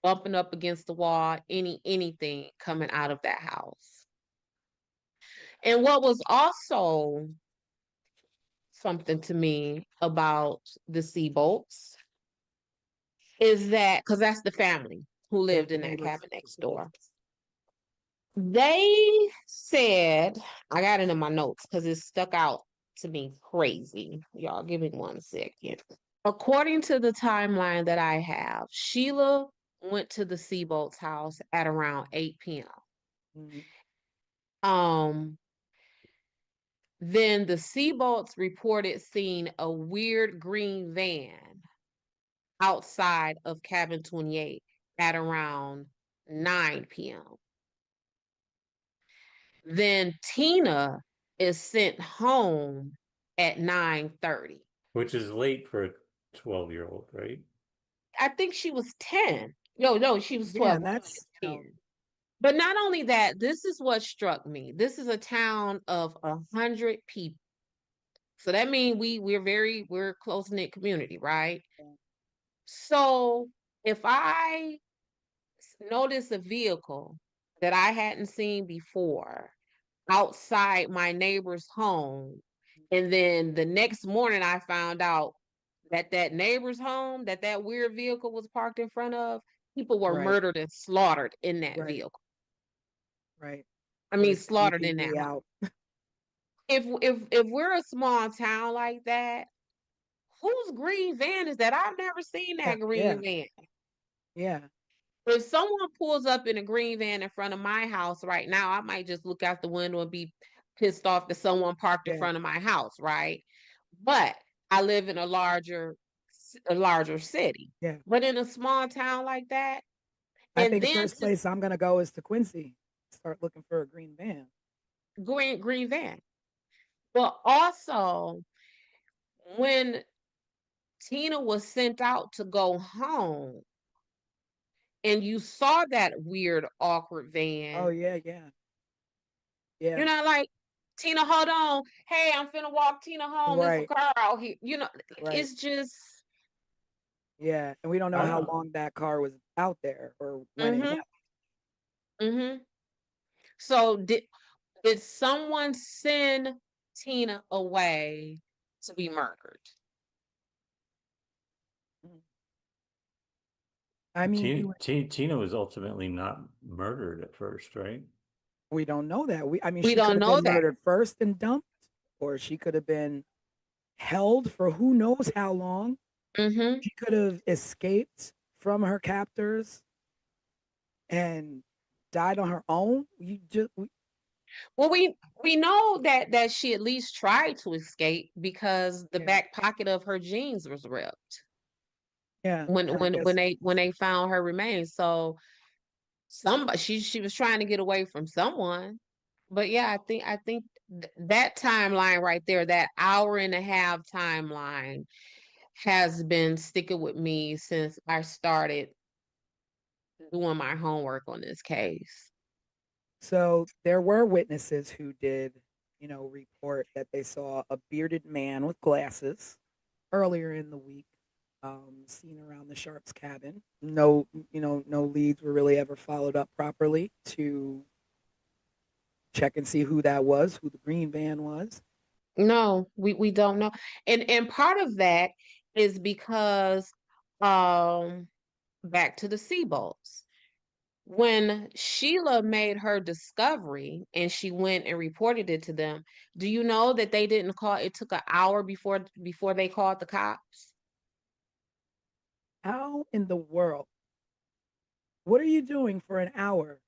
S3: bumping up against the wall, anything coming out of that house. And what was also something to me about the Seabolts is that, because that's the family who
S2: Yeah,
S3: lived
S2: the
S3: in that
S2: neighbors.
S3: cabin next door. They said, I got it in my notes because it stuck out to me crazy. Y'all give me 1 second. According to the timeline that I have, Sheila went to the Seabolt's house at around 8 p.m.
S2: Mhm.
S3: Um, then the Seabolts reported seeing a weird green van outside of cabin 28 at around 9 p.m. Then Tina is sent home at 9:30.
S4: Which is late for 12-year-old, right?
S3: I think she was 10. No, she was
S2: Yeah,
S3: 12.
S2: and that's
S3: 10. But not only that, this is what struck me. This is a town of 100 people. So that means we're a close-knit community, right? So if I notice a vehicle that I hadn't seen before outside my neighbor's home, and then the next morning I found out that neighbor's home that weird vehicle was parked in front of, people were
S2: right,
S3: murdered and slaughtered in that
S2: right,
S3: vehicle.
S2: right.
S3: I
S2: Or
S3: mean,
S2: the
S3: slaughtered in that
S2: CCTV
S3: home.
S2: out.
S3: If we're a small town like that, whose green van is that? I've never seen
S2: Yeah,
S3: that green
S2: yeah,
S3: van.
S2: yeah,
S3: If someone pulls up in a green van in front of my house right now, I might just look out the window and be pissed off that someone parked in
S2: yeah,
S3: front of my house, right? But I live in a larger city.
S2: yeah.
S3: But in a small town like that,
S2: I
S3: and
S2: think the
S3: then
S2: first place I'm gonna go is to Quincy. Start looking for a green van.
S3: green van. But also when Tina was sent out to go home and you saw that weird, awkward
S2: Oh
S3: van,
S2: yeah, yeah, yeah.
S3: you're not like, Tina, hold on. Hey, I'm finna walk Tina home. There's a
S2: Right,
S3: car out here.
S2: right.
S3: It's just,
S2: Yeah, and we don't know
S4: I
S2: how
S4: don't.
S2: long that car was out there or when it
S3: mm-hmm,
S2: left.
S3: mm-hmm. So did someone send Tina away to be murdered?
S2: Mm. I mean,
S4: Tina was ultimately not murdered at first, right?
S2: we don't know that. I mean,
S3: We
S2: she could
S3: don't
S2: have
S3: know
S2: been
S3: that.
S2: murdered first and dumped, or she could have been held for who knows how long.
S3: Mm-hmm.
S2: She could have escaped from her captors and died on her own.
S3: Well, we know that she at least tried to escape because the
S2: Yeah,
S3: back pocket of her jeans was ripped
S2: yeah.
S3: when
S2: And I
S3: when when
S2: guess
S3: they when they found her remains. So somebody she was trying to get away from someone. But yeah, I think that timeline right there, that hour and a half timeline, has been sticking with me since I started doing my homework on this case.
S2: so. There were witnesses who did, report that they saw a bearded man with glasses earlier in the week, seen around the Sharps cabin. No, no leads were really ever followed up properly to check and see who that was, who the green van was.
S3: No, we don't know. And part of that is because um back to the Seabolts. When Sheila made her discovery and she went and reported it to them, do you know that they didn't call, it took an hour before they called the cops?
S2: How in the world? What are you doing for an hour?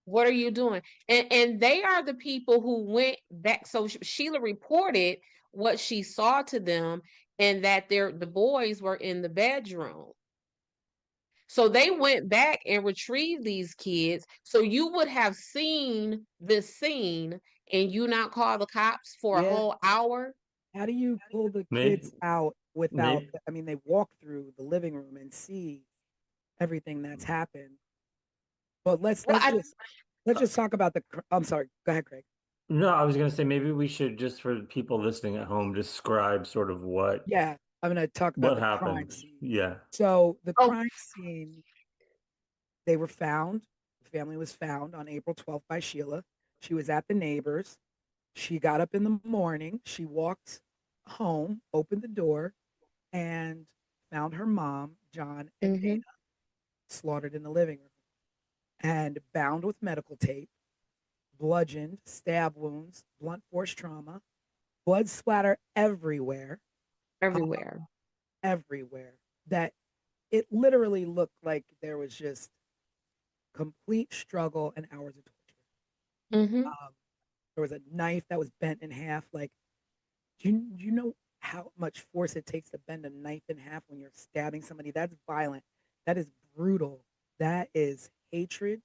S3: What are you doing? And they are the people who went back. So Sheila reported what she saw to them, and that the boys were in the bedroom. So they went back and retrieved these kids. So you would have seen this scene and you not call the cops for a
S2: Yeah.
S3: whole hour.
S2: How do you pull the
S4: Maybe,
S2: kids out without?
S4: maybe,
S2: I mean, they walk through the living room and see everything that's happened. But let's
S3: Well,
S2: let's just let's just talk about the. I'm sorry. Go ahead, Craig.
S4: no, I was going to say maybe we should, just for people listening at home, describe sort of what
S2: Yeah, I'm going to talk about
S4: what
S2: the crime
S4: happened.
S2: scene.
S4: Yeah.
S2: So the
S3: oh,
S2: crime scene, they were found. The family was found on April 12th by Sheila. She was at the neighbors. She got up in the morning. She walked home, opened the door, and found her mom, John, and Dana
S3: mhm.
S2: slaughtered in the living room and bound with medical tape, bludgeoned, stab wounds, blunt force trauma, blood splatter everywhere, uh,
S3: Everywhere.
S2: everywhere. That it literally looked like there was just complete struggle and hours of torture.
S3: Hmm.
S2: Um, there was a knife that was bent in half. Like, do you know how much force it takes to bend a knife in half when you're stabbing somebody? That's violent. That is brutal. That is hatred.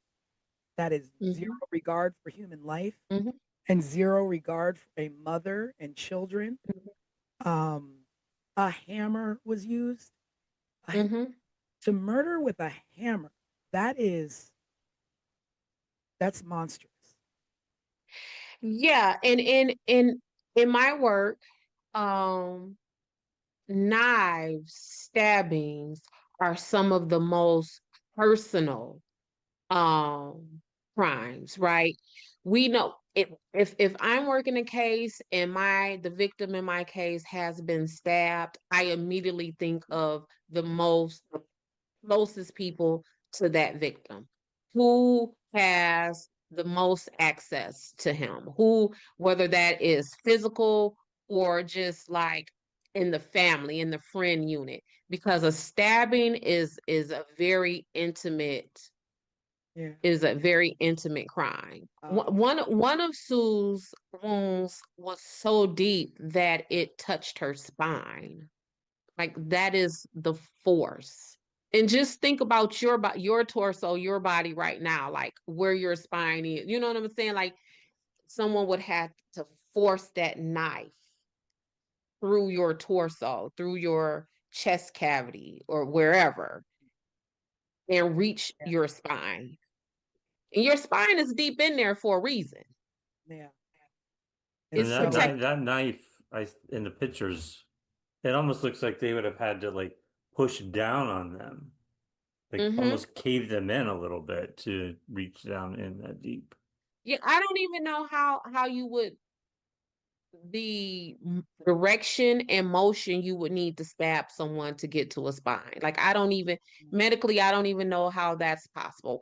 S2: That is zero
S3: Hmm.
S2: regard for human life
S3: Hmm.
S2: and zero regard for a mother and children. Um, a hammer was used.
S3: Mm-hmm.
S2: To murder with a hammer, that's monstrous.
S3: Yeah, and in my work, um, knives, stabbings are some of the most personal crimes, right? We know it, if I'm working a case and the victim in my case has been stabbed, I immediately think of the most closest people to that victim. Who has the most access to him? Who, whether that is physical or just like in the family, in the friend unit, because a stabbing is a very intimate
S2: Yeah.
S3: is a very intimate crime.
S2: Um,
S3: One of Sue's wounds was so deep that it touched her spine. Like that is the force. And just think about your torso, your body right now, like where your spine is. You know what I'm saying? Like someone would have to force that knife through your torso, through your chest cavity or wherever and reach
S2: yeah.
S3: your spine. And your spine is deep in there for a reason.
S2: Yeah. And
S4: And
S3: It's
S4: that
S2: so,
S3: protected.
S4: that knife, in the pictures, it almost looks like they would have had to like push down on them, like
S3: Mm-hmm.
S4: almost cave them in a little bit to reach down in that deep.
S3: Yeah, I don't even know how you would the direction and motion you would need to stab someone to get to a spine. Like I don't even medically, I don't even know how that's possible.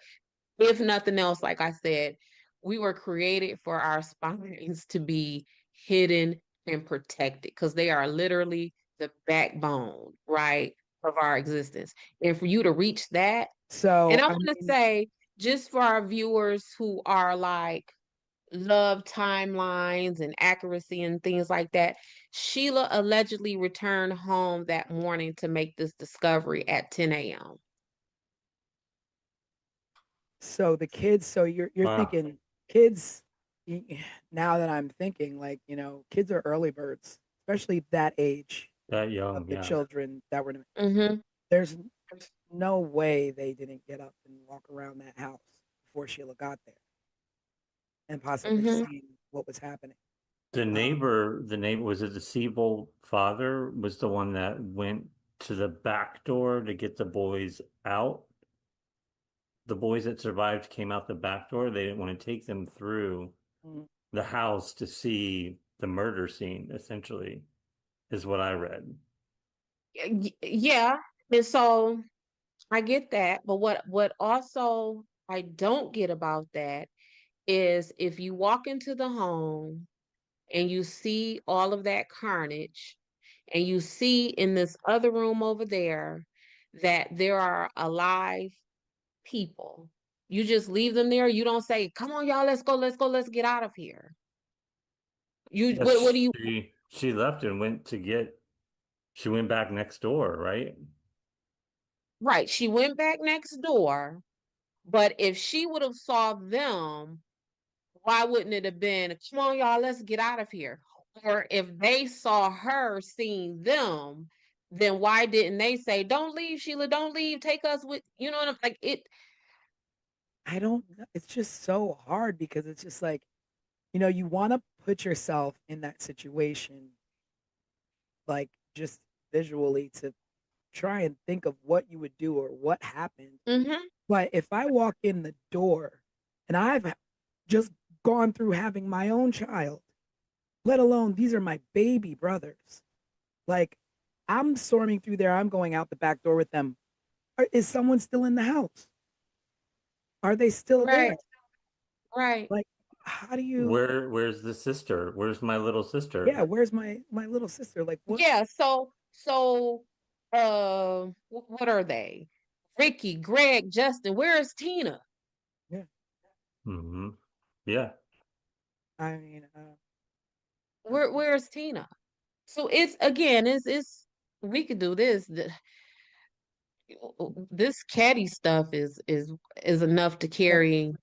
S3: If nothing else, like I said, we were created for our spines to be hidden and protected because they are literally the backbone, right, of our existence. And for you to reach that, and
S2: so
S3: I
S2: I
S3: want to
S2: mean,
S3: say, just for our viewers who are like love timelines and accuracy and things like that, Sheila allegedly returned home that morning to make this discovery at 10 a.m.
S2: so the kids, so you're
S4: Wow,
S2: thinking kids, now that I'm thinking, like, kids are early birds, especially that age
S4: that
S2: of
S4: young,
S2: the
S4: yeah.
S2: children that were,
S3: Mm-hmm.
S2: there's no way they didn't get up and walk around that house before Sheila got there and possibly
S3: Mm-hmm.
S2: see what was happening. Um,
S4: The neighbor, was it the Siebel father was the one that went to the back door to get the boys out. The boys that survived came out the back door. They didn't want to take them through
S2: mm,
S4: the house to see the murder scene, essentially, is what I read.
S3: Yeah. And so I get that, but what also I don't get about that is if you walk into the home and you see all of that carnage and you see in this other room over there that there are alive people, you just leave them there. You don't say, "Come on, y'all, let's go, let's get out of here." What do
S4: Yes,
S3: you
S4: she left and went to get she went back next door, right?
S3: right? She went back next door, but if she would have saw them, why wouldn't it have been, "Come on, y'all, let's get out of here"? Or if they saw her seeing them, then why didn't they say, "Don't leave, Sheila, don't leave, take us with," you know what I'm like it.
S2: I don't know. It's just so hard because it's just like, you want to put yourself in that situation, like just visually to try and think of what you would do or what happened.
S3: Mm-hmm.
S2: But if I walk in the door and I've just gone through having my own child, let alone these are my baby brothers, like I'm storming through there, I'm going out the back door with them. Is someone still in the house? Are they still
S3: Right,
S2: there?
S3: right.
S2: Like, how do you,
S4: Where's the sister? Where's my little
S2: yeah,
S4: sister?
S2: where's my little sister? Like, what?
S3: Yeah, so what are they? Ricky, Greg, Justin, where is Tina?
S2: Yeah,
S4: Hmm. Yeah.
S2: I mean,
S3: Where's Tina? So it's again, it's we could do this. This caddy stuff is enough to
S2: well,
S3: carry.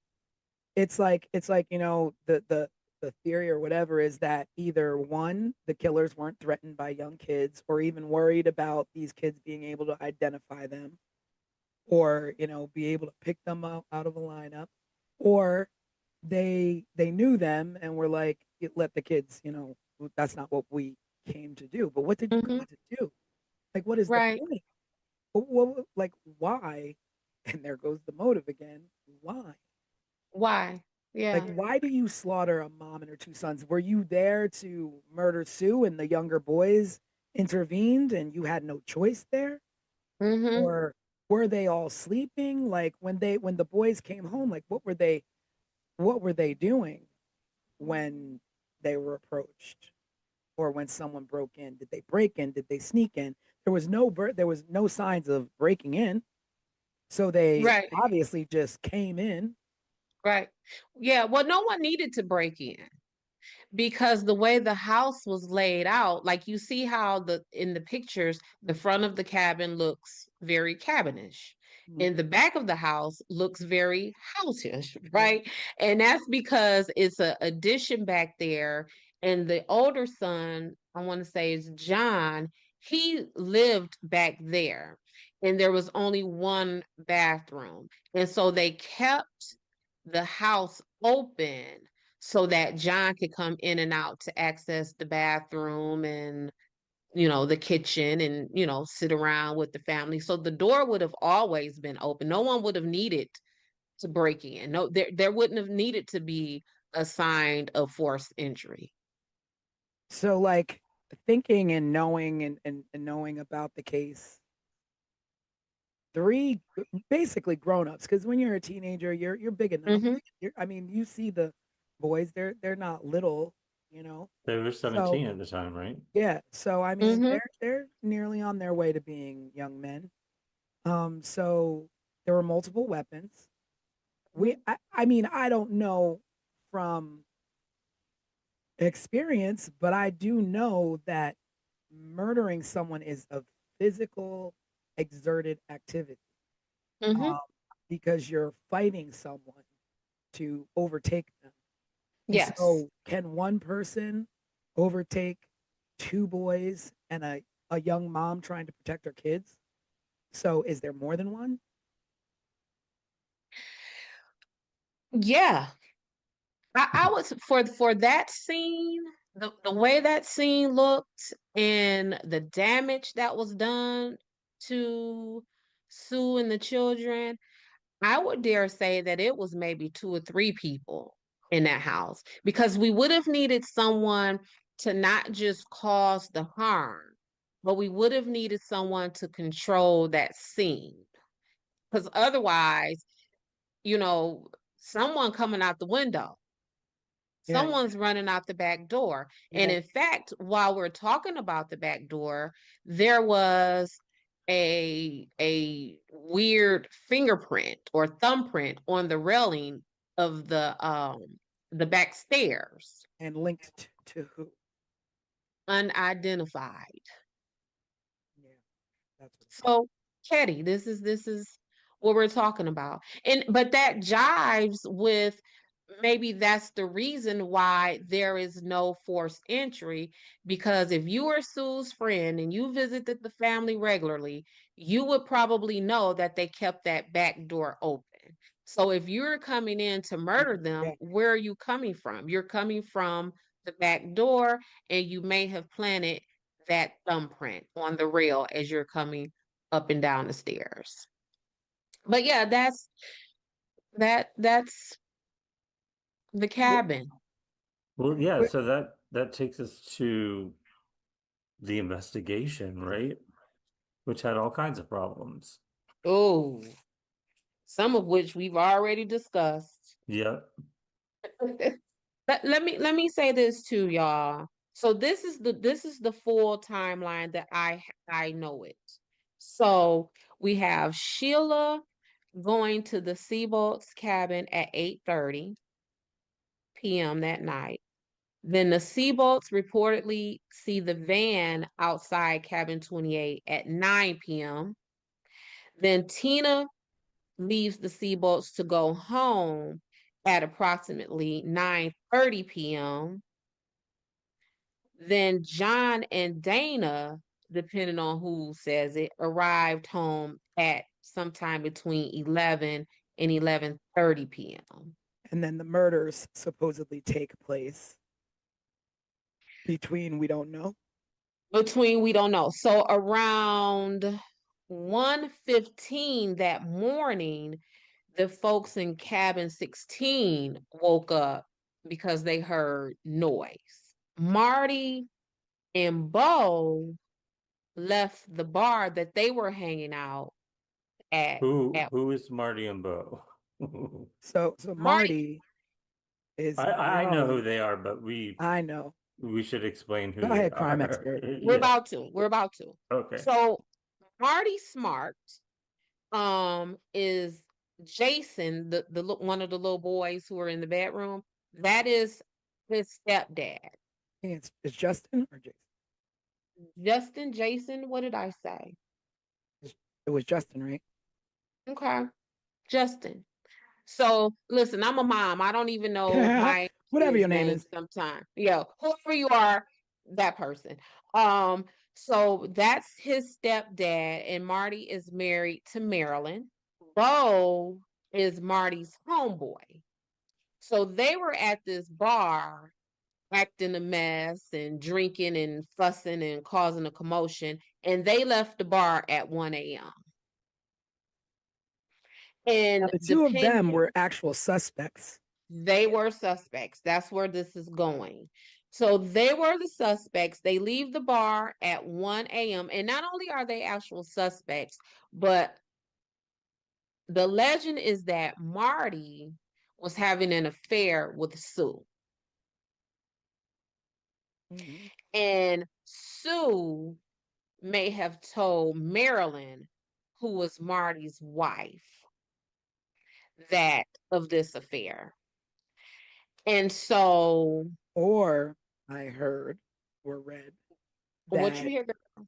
S2: it's like the the theory or whatever is that either one, the killers weren't threatened by young kids or even worried about these kids being able to identify them, or be able to pick them out of a lineup, or they knew them and were like, let the kids, that's not what we came to do. But what did you
S3: Mm-hmm.
S2: come to do? Like, what is the
S3: Right.
S2: point? Like, why? And there goes the motive again. Why?
S3: Why?
S2: Like,
S3: Yeah.
S2: why do you slaughter a mom and her two sons? Were you there to murder Sue and the younger boys intervened and you had no choice there?
S3: Mm-hmm.
S2: Or were they all sleeping? Like, when the boys came home, like, what were they doing when they were approached, or when someone broke in? Did they break in? Did they sneak in? There was no signs of breaking in, so they
S3: Right.
S2: obviously just came in.
S3: Right. Yeah. Well, no one needed to break in, because the way the house was laid out, like you see how in the pictures, the front of the cabin looks very cabinish.
S2: Mm.
S3: And the back of the house looks very houseish,
S2: Yeah.
S3: right? And that's because it's a addition back there. And the older son, I want to say is John, he lived back there. And there was only one bathroom. And so they kept the house open so that John could come in and out to access the bathroom and, the kitchen and, sit around with the family. So the door would have always been open. No one would have needed to break in. No, there wouldn't have needed to be a sign of forced entry.
S2: So, like, thinking and knowing and knowing about the case, three basically grown-ups, because when you're a teenager, you're big enough.
S3: Mm-hmm.
S2: I mean, you see the boys, they're not little, you know.
S4: They were
S2: So
S4: 17 at the time, right?
S2: yeah, so I mean,
S3: Mm-hmm.
S2: they're nearly on their way to being young men. So there were multiple weapons. I mean, I don't know from experience, but I do know that murdering someone is a physical, exerted activity,
S3: Mm-hmm.
S2: um, because you're fighting someone to overtake them. And
S3: Yes.
S2: so, can one person overtake two boys and a young mom trying to protect her kids? So, is there more than one?
S3: Yeah. I was for that scene, the way that scene looked and the damage that was done to Sue and the children, I would dare say that it was maybe two or three people in that house, because we would have needed someone to not just cause the harm, but we would have needed someone to control that scene. Because otherwise, you know, someone coming out the window,
S2: Yeah,
S3: someone's running out the back door. And
S2: yeah.
S3: in fact, while we're talking about the back door, there was a weird fingerprint or thumbprint on the railing of the back stairs,
S2: And linked to who?
S3: unidentified.
S2: Yeah, that's what it
S3: So, Ketty, this is what we're talking about. And but that jives with, maybe that's the reason why there is no forced entry, because if you are Sue's friend and you visited the family regularly, you would probably know that they kept that back door open. So if you're coming in to murder them,
S2: Yeah.
S3: where are you coming from? You're coming from the back door, and you may have planted that thumbprint on the rail as you're coming up and down the stairs. But yeah, that's the cabin.
S4: Well, yeah,
S2: But
S4: so that takes us to the investigation, right? Which had all kinds of problems.
S3: Oh, some of which we've already discussed.
S4: Yeah.
S3: Let me say this too, y'all. So this is the full timeline that I know it. So we have Sheila going to the Seabolt's cabin at 8:30 p.m. that night. Then the Seabolts reportedly see the van outside cabin 28 at 9 p.m. Then Tina leaves the Seabolts to go home, at approximately 9:30 p.m. Then John and Dana, depending on who says it, arrived home at sometime between 11 and 11:30 p.m.
S2: And then the murders supposedly take place between we don't know.
S3: Between we don't know. So around 1:15 that morning, the folks in cabin 16 woke up because they heard noise. Marty and Bo left the bar that they were hanging out at.
S4: Who is Marty and Bo?
S2: So Marty is
S4: I know who
S2: Marley.
S4: they are, but we
S2: I know.
S4: should explain who
S2: Go
S4: they
S2: ahead, crime
S4: are.
S2: expert.
S3: We're about to. We're about to.
S4: Okay.
S3: So Marty Smart is Jason, the one of the little boys who are in the bedroom. That is his stepdad.
S2: It's Justin or Jason?
S3: Justin, Jason, what did I say?
S2: It was Justin, right?
S3: Okay. Justin. So listen, I'm a mom. I don't even know my
S2: Whatever your
S3: kids'
S2: name
S3: names
S2: is.
S3: sometimes. Yeah, whoever you are, that person. So that's his stepdad, and Marty is married to Marilyn. Bo is Marty's homeboy. So they were at this bar acting a mess and drinking and fussing and causing a commotion, and they left the bar at 1 a.m.
S2: Now,
S3: And
S2: the two of them were actual suspects.
S3: they were suspects. That's where this is going. So they were the suspects. They leave the bar at 1 a.m. And not only are they actual suspects, but the legend is that Marty was having an affair with Sue.
S2: Mhm.
S3: And Sue may have told Marilyn, who was Marty's wife, that of this affair. And so,
S2: Or I heard or read
S3: what you
S2: that
S3: hear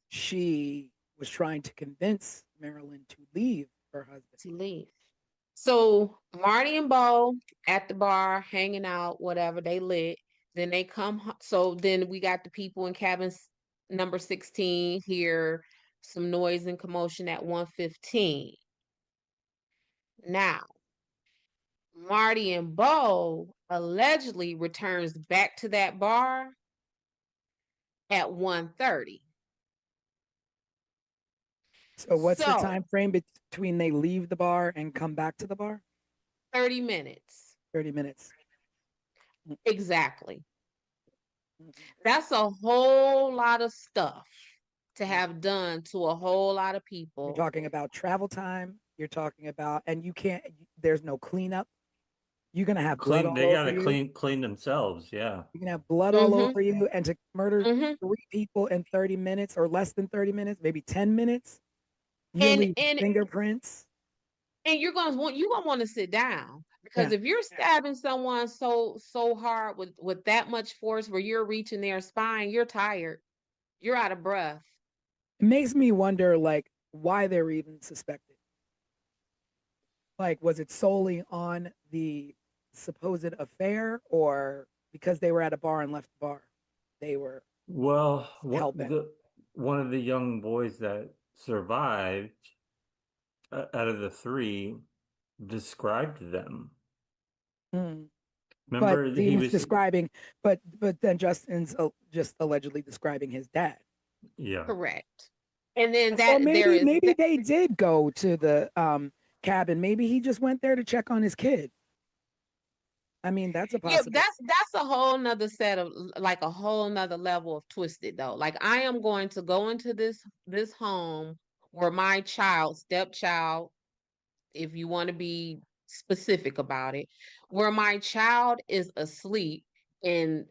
S2: she was trying to convince Marilyn to leave her husband.
S3: to leave? So Marty and Bo at the bar, hanging out, whatever, they lit. Then they come. So then we got the people in cabin number 16 hear some noise and commotion at 1:15. Now, Marty and Bo allegedly returns back to that bar at 1:30.
S2: So what's the
S3: So
S2: time frame between they leave the bar and come back to the bar?
S3: 30 minutes.
S2: 30 minutes.
S3: Exactly.
S2: Mhm.
S3: That's a whole lot of stuff to have done to a whole lot of
S2: You're
S3: people.
S2: talking about travel time. You're talking about, and you can't, there's no cleanup. You're going to have blood all
S4: They
S2: over
S4: gotta
S2: you.
S4: clean themselves, yeah.
S2: You can have blood all
S3: Mhm.
S2: over you, and to murder
S3: Mhm.
S2: 3 people in 30 minutes or less than 30 minutes, maybe 10 minutes, you
S3: And
S2: leave
S3: and
S2: fingerprints.
S3: and you're gonna want to sit down because
S2: Yeah.
S3: if you're stabbing someone so hard with that much force where you're reaching their spine, you're tired, you're out of breath.
S2: It makes me wonder, like, why they're even suspected. Like, was it solely on the supposed affair, or because they were at a bar and left the bar, they were
S4: Well,
S2: hell-bent?
S4: one of the young boys that survived out of the three described them.
S2: Mm. But
S4: Remember,
S2: he
S4: he
S2: was
S4: was,
S2: describing, but then Justin's just allegedly describing his dad.
S4: yeah.
S3: Correct. And then
S2: So
S3: there is
S2: maybe they did go to the cabin. Maybe he just went there to check on his kid. I mean, that's a
S3: yeah,
S2: possibility.
S3: that's a whole nother set of like a whole nother level of twisted though. Like I am going to go into this home where my stepchild, if you want to be specific about it, where my child is asleep and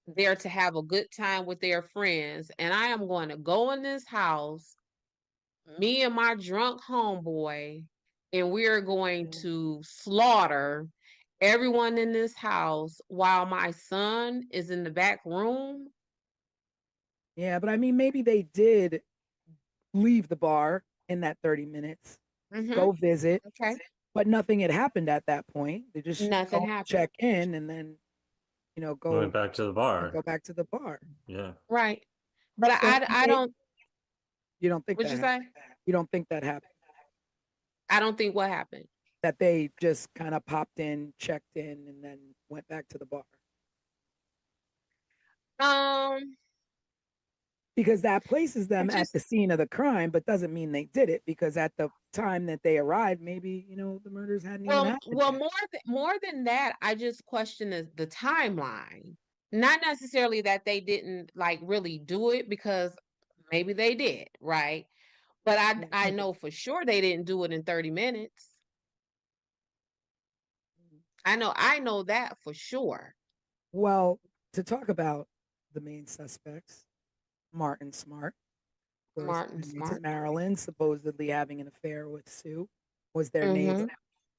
S3: there to have a good time with their friends, and I am going to go in this house, me and my drunk homeboy, and we are going to slaughter everyone in this house while my son is in the back room.
S2: Yeah, but I mean, maybe they did leave the bar in that 30 minutes,
S3: Mm-hmm.
S2: go visit,
S3: Okay.
S2: But nothing had happened at that point. They just
S3: Nothing
S2: called,
S3: happened.
S2: check in, and then go
S4: Went back to the bar.
S2: go back to the bar.
S4: Yeah.
S3: Right. But
S2: So
S3: I don't.
S2: you don't think
S3: What'd
S2: that
S3: you
S2: happened?
S3: say?
S2: You don't think that happened?
S3: I don't think what happened.
S2: That they just kind of popped in, checked in, and then went back to the bar?
S3: Um,
S2: Because that places
S3: I
S2: them at
S3: just
S2: the scene of the crime, but doesn't mean they did it, because at the time that they arrived, maybe, the murders hadn't even happened
S3: well
S2: yet.
S3: more than that, I just question the timeline. Not necessarily that they didn't like really do it, because maybe they did, right? But I know for sure they didn't do it in 30 minutes. I know that for sure.
S2: Well, to talk about the main suspects, Martin Smart, of course,
S3: Martin
S2: inmates in
S3: Smart.
S2: Maryland, supposedly having an affair with Sue, was their neighbor.
S3: Mm-hmm.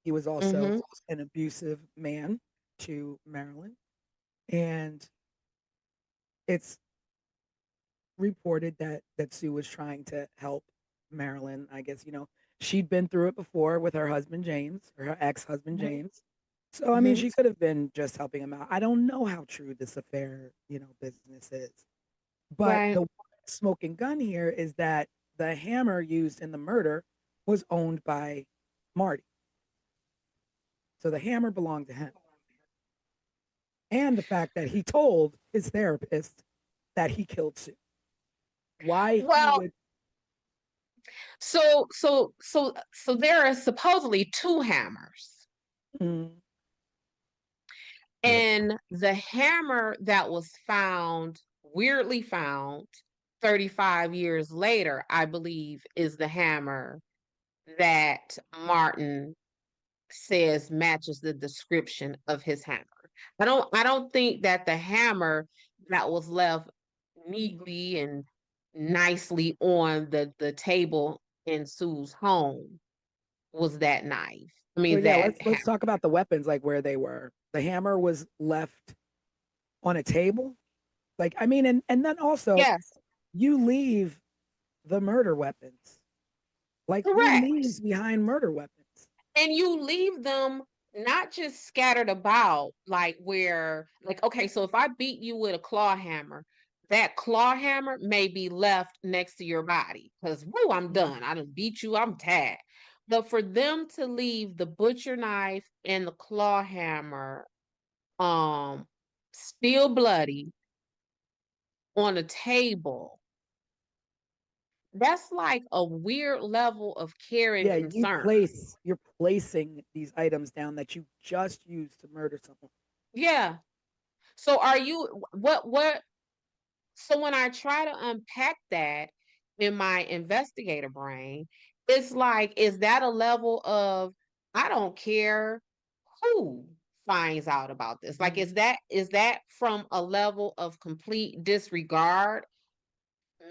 S2: He was also
S3: Mm-hmm.
S2: an abusive man to Marilyn. And it's reported that Sue was trying to help Marilyn. I guess, she'd been through it before with her husband James, or her ex-husband
S3: Mm-hmm.
S2: James. So I mean,
S3: Mm-hmm.
S2: she could have been just helping him out. I don't know how true this affair, business is. But
S3: Right.
S2: the smoking gun here is that the hammer used in the murder was owned by Marty. So the hammer belonged to him. And the fact that he told his therapist that he killed Sue. Why he
S3: Well,
S2: would.
S3: so there are supposedly two hammers.
S2: Mm,
S4: Yep.
S3: And the hammer that was found, weirdly found 35 years later, I believe, is the hammer that Martin says matches the description of his hammer. I don't think that the hammer that was left neatly and nicely on the table in Sue's home was that knife. I
S2: so
S3: mean
S2: yeah,
S3: that
S2: let's talk about the weapons, like where they were. The hammer was left on a table. Like, I mean, and then also
S3: yes,
S2: you leave the murder weapons. Like, who
S3: correct.
S2: leaves behind murder weapons?
S3: And you leave them not just scattered about, like where, like, okay, so if I beat you with a claw hammer, that claw hammer may be left next to your body because, woo, I'm done. I done beat you, I'm tagged. But for them to leave the butcher knife and the claw hammer, um, still bloody on a table, that's like a weird level of care and
S2: Yeah,
S3: concern.
S2: you're placing these items down that you just used to murder someone.
S3: Yeah. So are you what so when I try to unpack that in my investigator brain, it's like, is that a level of I don't care who finds out about this? Like, is that from a level of complete disregard?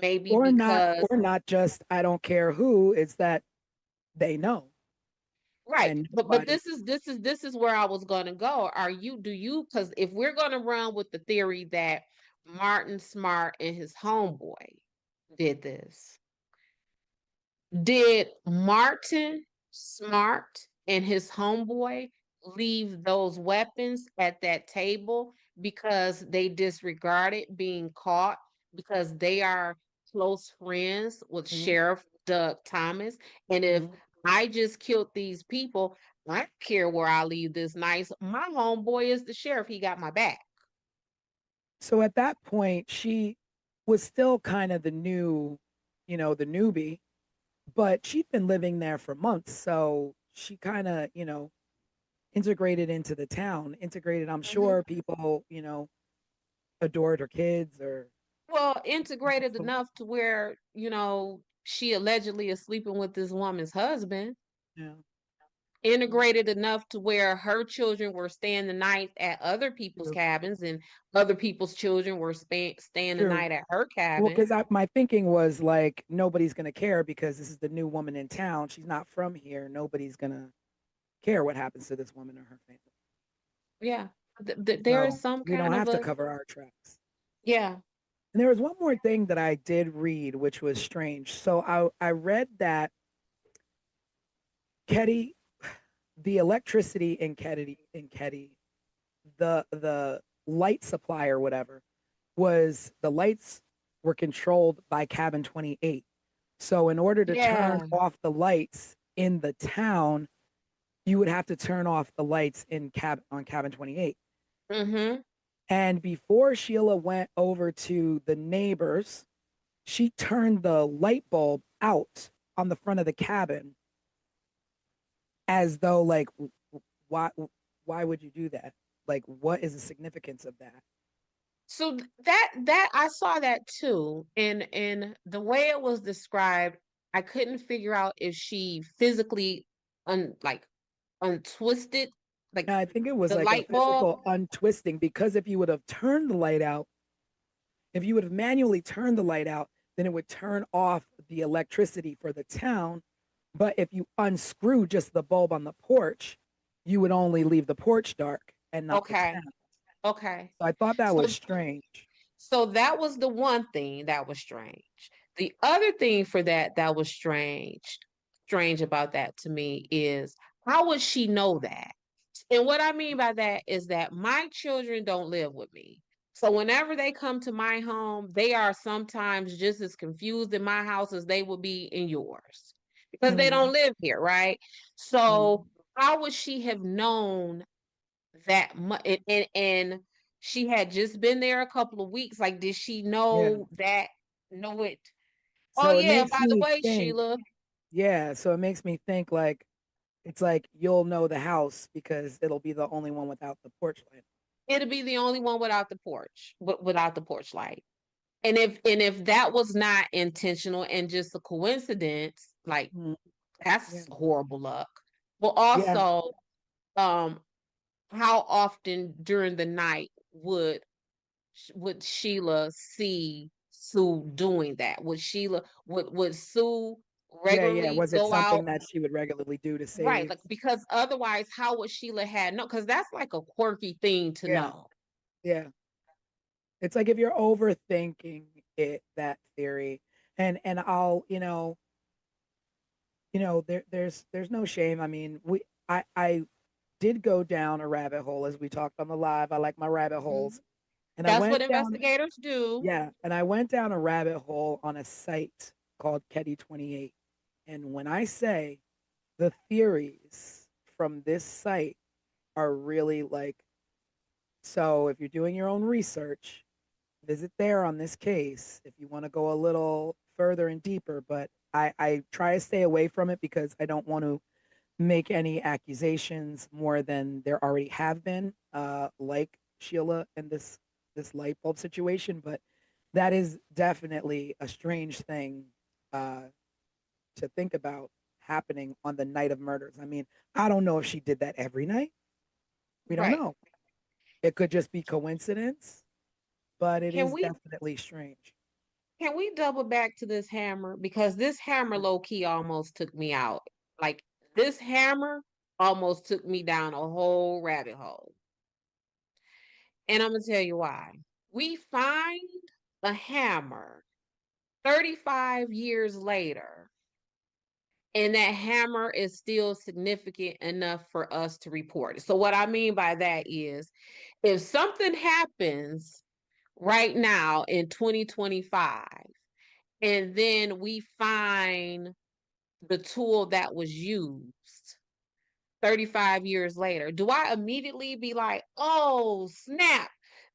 S3: Maybe because
S2: Or not just I don't care who, it's that they know
S3: right,
S2: and
S3: but
S2: nobody.
S3: this is where I was gonna go. Do you, because if we're gonna run with the theory that Martin Smart and his homeboy did this, did Martin Smart and his homeboy leave those weapons at that table because they disregarded being caught because they are close friends with
S2: Mhm,
S3: Sheriff Doug Thomas? And if
S2: mhm.
S3: I just killed these people, I don't care where I leave this nice. My homeboy is the sheriff. He got my back.
S2: So at that point, she was still kind of the newbie, but she'd been living there for months. So she kind of, integrated into the town, integrated. I'm
S3: Mhm.
S2: sure people, adored her kids or,
S3: Well, integrated enough to where, she allegedly is sleeping with this woman's husband.
S2: yeah.
S3: Integrated enough to where her children were staying the night at other people's
S2: True.
S3: cabins and other people's children were staying the
S2: True.
S3: night at her
S2: Well,
S3: cabin.
S2: because my thinking was like nobody's gonna care because this is the new woman in town. She's not from here. Nobody's gonna care what happens to this woman or her family.
S3: Yeah. There is
S2: So
S3: some
S2: we don't
S3: kind of
S2: have to
S3: a,
S2: cover our tracks.
S3: yeah.
S2: And there was one more thing that I did read, which was strange. So I read that Ketty the electricity in Ketty, the light supply or whatever was the lights were controlled by cabin 28. So in order to turn
S3: Yeah.
S2: off the lights in the town, you would have to turn off the lights on cabin 28.
S3: Mm-hmm.
S2: And before Sheila went over to the neighbors, she turned the light bulb out on the front of the cabin as though like why why would you do that? Like what is the significance of that?
S3: So that I saw that too, and the way it was described, I couldn't figure out if she physically like untwisted like
S2: I think it was
S3: the
S2: like a
S3: light bulb.
S2: physical untwisting because if you would have turned the light out, if you would have manually turned the light out, then it would turn off the electricity for the town. But if you unscrew just the bulb on the porch, you would only leave the porch dark and not the
S3: Okay.
S2: town.
S3: Okay.
S2: So I thought that
S3: So
S2: was strange.
S3: so that was the one thing that was strange. The other thing for that was strange about that to me is how would she know that? And what I mean by that is that my children don't live with me. So whenever they come to my home, they are sometimes just as confused in my house as they would be in yours because they
S2: Mm,
S3: don't live here, right?
S2: mm.
S3: So how would she have known that much? And she had just been there a couple of weeks. Like, did she
S2: Yeah.
S3: know that? Know it? Oh
S2: So it
S3: yeah,
S2: makes
S3: by the
S2: me
S3: way,
S2: think,
S3: Sheila,
S2: yeah. So it makes me think like it's like you'll know the house because it'll be the only one without the porch light.
S3: it'll be the only one without the porch, without the porch light. And if that was not intentional and just a coincidence, like
S2: Mm, yeah.
S3: that's horrible luck. But
S2: Yeah.
S3: also, um, how often during the night would Sheila see Sue doing that? Would Sue
S2: Yeah. Yeah.
S3: regularly
S2: Was it
S3: go out?
S2: something that she would regularly do to
S3: Right,
S2: save?
S3: like because otherwise, how would Sheila had no? Because that's like a quirky thing to
S2: Yeah.
S3: know.
S2: Yeah. It's like if you're overthinking it, that theory, and I'll, there's no shame. I mean, I did go down a rabbit hole as we talked on the live. I like my rabbit
S3: Mhm.
S2: holes. And I
S3: That's what
S2: went down,
S3: investigators do.
S2: yeah, and I went down a rabbit hole on a site called Ketty 28. And when I say the theories from this site are really like, so if you're doing your own research, visit there on this case if you want to go a little further and deeper. But I try to stay away from it because I don't want to make any accusations more than there already have been, like Sheila and this light bulb situation. But that is definitely a strange thing uh, to think about happening on the night of murders. I mean, I don't know if she did that every night. We don't
S3: Right.
S2: know. It could just be coincidence, but it
S3: Can
S2: is
S3: we
S2: definitely strange.
S3: can we double back to this hammer? Because this hammer low key almost took me out. Like this hammer almost took me down a whole rabbit hole. And I'm gonna tell you why. We find a hammer 35 years later, and that hammer is still significant enough for us to report it. So what I mean by that is if something happens right now in 2025 and then we find the tool that was used 35 years later, do I immediately be like, oh, snap,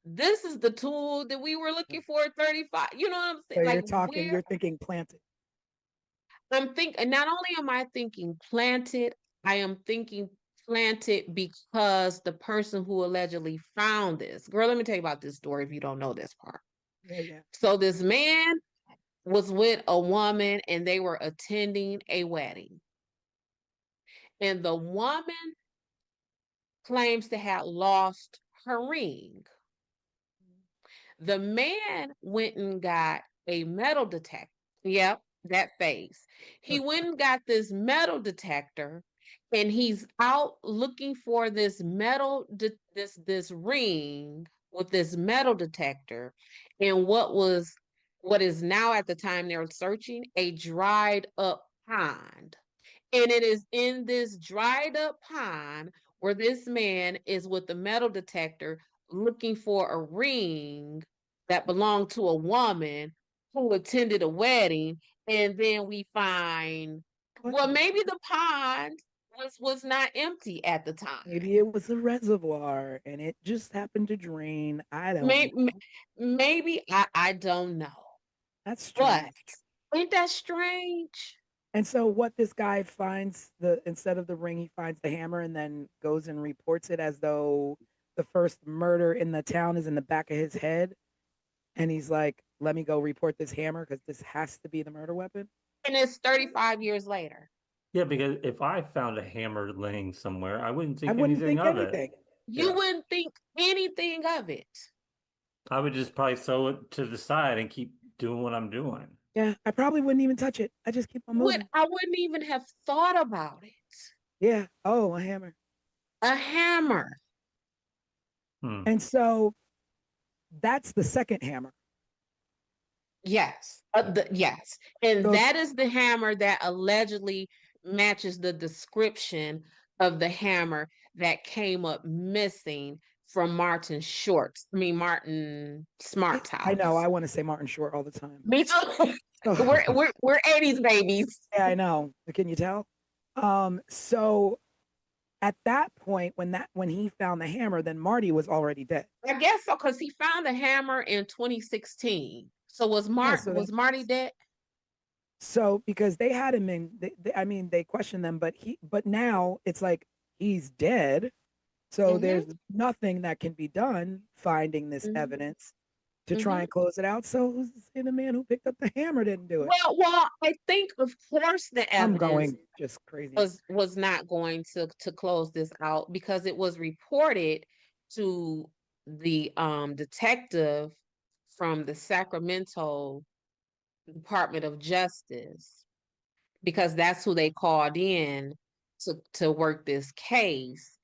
S3: this is the tool that we were looking for at 35? You know what I'm
S2: So
S3: saying? Like, where
S2: you're thinking planted.
S3: and not only am I thinking planted, I am thinking planted because the person who allegedly found this, girl, let me tell you about this story if you don't know this part.
S2: Yeah, yeah.
S3: So, this man was with a woman and they were attending a wedding. And the woman claims to have lost her ring. The man went and got a metal detector. Yep, that face. He went and got this metal detector and he's out looking for this this ring with this metal detector and what is now at the time they were searching a dried up pond. And it is in this dried up pond where this man is with the metal detector looking for a ring that belonged to a woman who attended a wedding. And then we find,
S2: What
S3: well,
S2: the-
S3: maybe the pond was not empty at the time.
S2: Maybe it was a reservoir and it just happened to drain. I don't know.
S3: Maybe, maybe I don't know.
S2: That's
S3: But
S2: strange.
S3: ain't that strange?
S2: And so what this guy finds, the instead of the ring, he finds the hammer and then goes and reports it as though the first murder in the town is in the back of his head. And he's like, let me go report this hammer because this has to be the murder weapon.
S3: And it's 35 years later.
S4: Yeah, because if I found a hammer laying somewhere, I wouldn't
S2: I
S4: think
S2: wouldn't
S4: anything
S2: think
S4: of
S2: anything.
S4: it.
S3: You
S4: Yeah.
S3: wouldn't think anything of it.
S4: I would just probably sew it to the side and keep doing what I'm doing.
S2: Yeah, I probably wouldn't even touch it. I just keep on moving.
S3: I wouldn't even have thought about it.
S2: Yeah. Oh, a hammer.
S3: A hammer.
S4: Hmm.
S2: And so that's the second hammer.
S3: Yes. Yes. And
S2: So-
S3: that is the hammer that allegedly matches the description of the hammer that came up missing from Martin Smart's house.
S2: I know. I want to say Martin Short all the time.
S3: Me too.
S2: Oh,
S3: We're 80s babies.
S2: yeah, I know. Can you tell? So at that point, when he found the hammer, then Marty was already dead.
S3: I guess so, because he found the hammer in 2016. So was
S2: so
S3: was Marty dead?
S2: So because they had him in, I mean, they questioned them, but now it's like he's dead. So there's nothing that can be done finding this evidence to try and close it out. So who's to say the man who picked up the hammer didn't do it?
S3: Well, I think of course the
S2: I'm
S3: evidence
S2: going just crazy.
S3: was not going to close this out because it was reported to the detective from the Sacramento Department of Justice, because that's who they called in to work this case,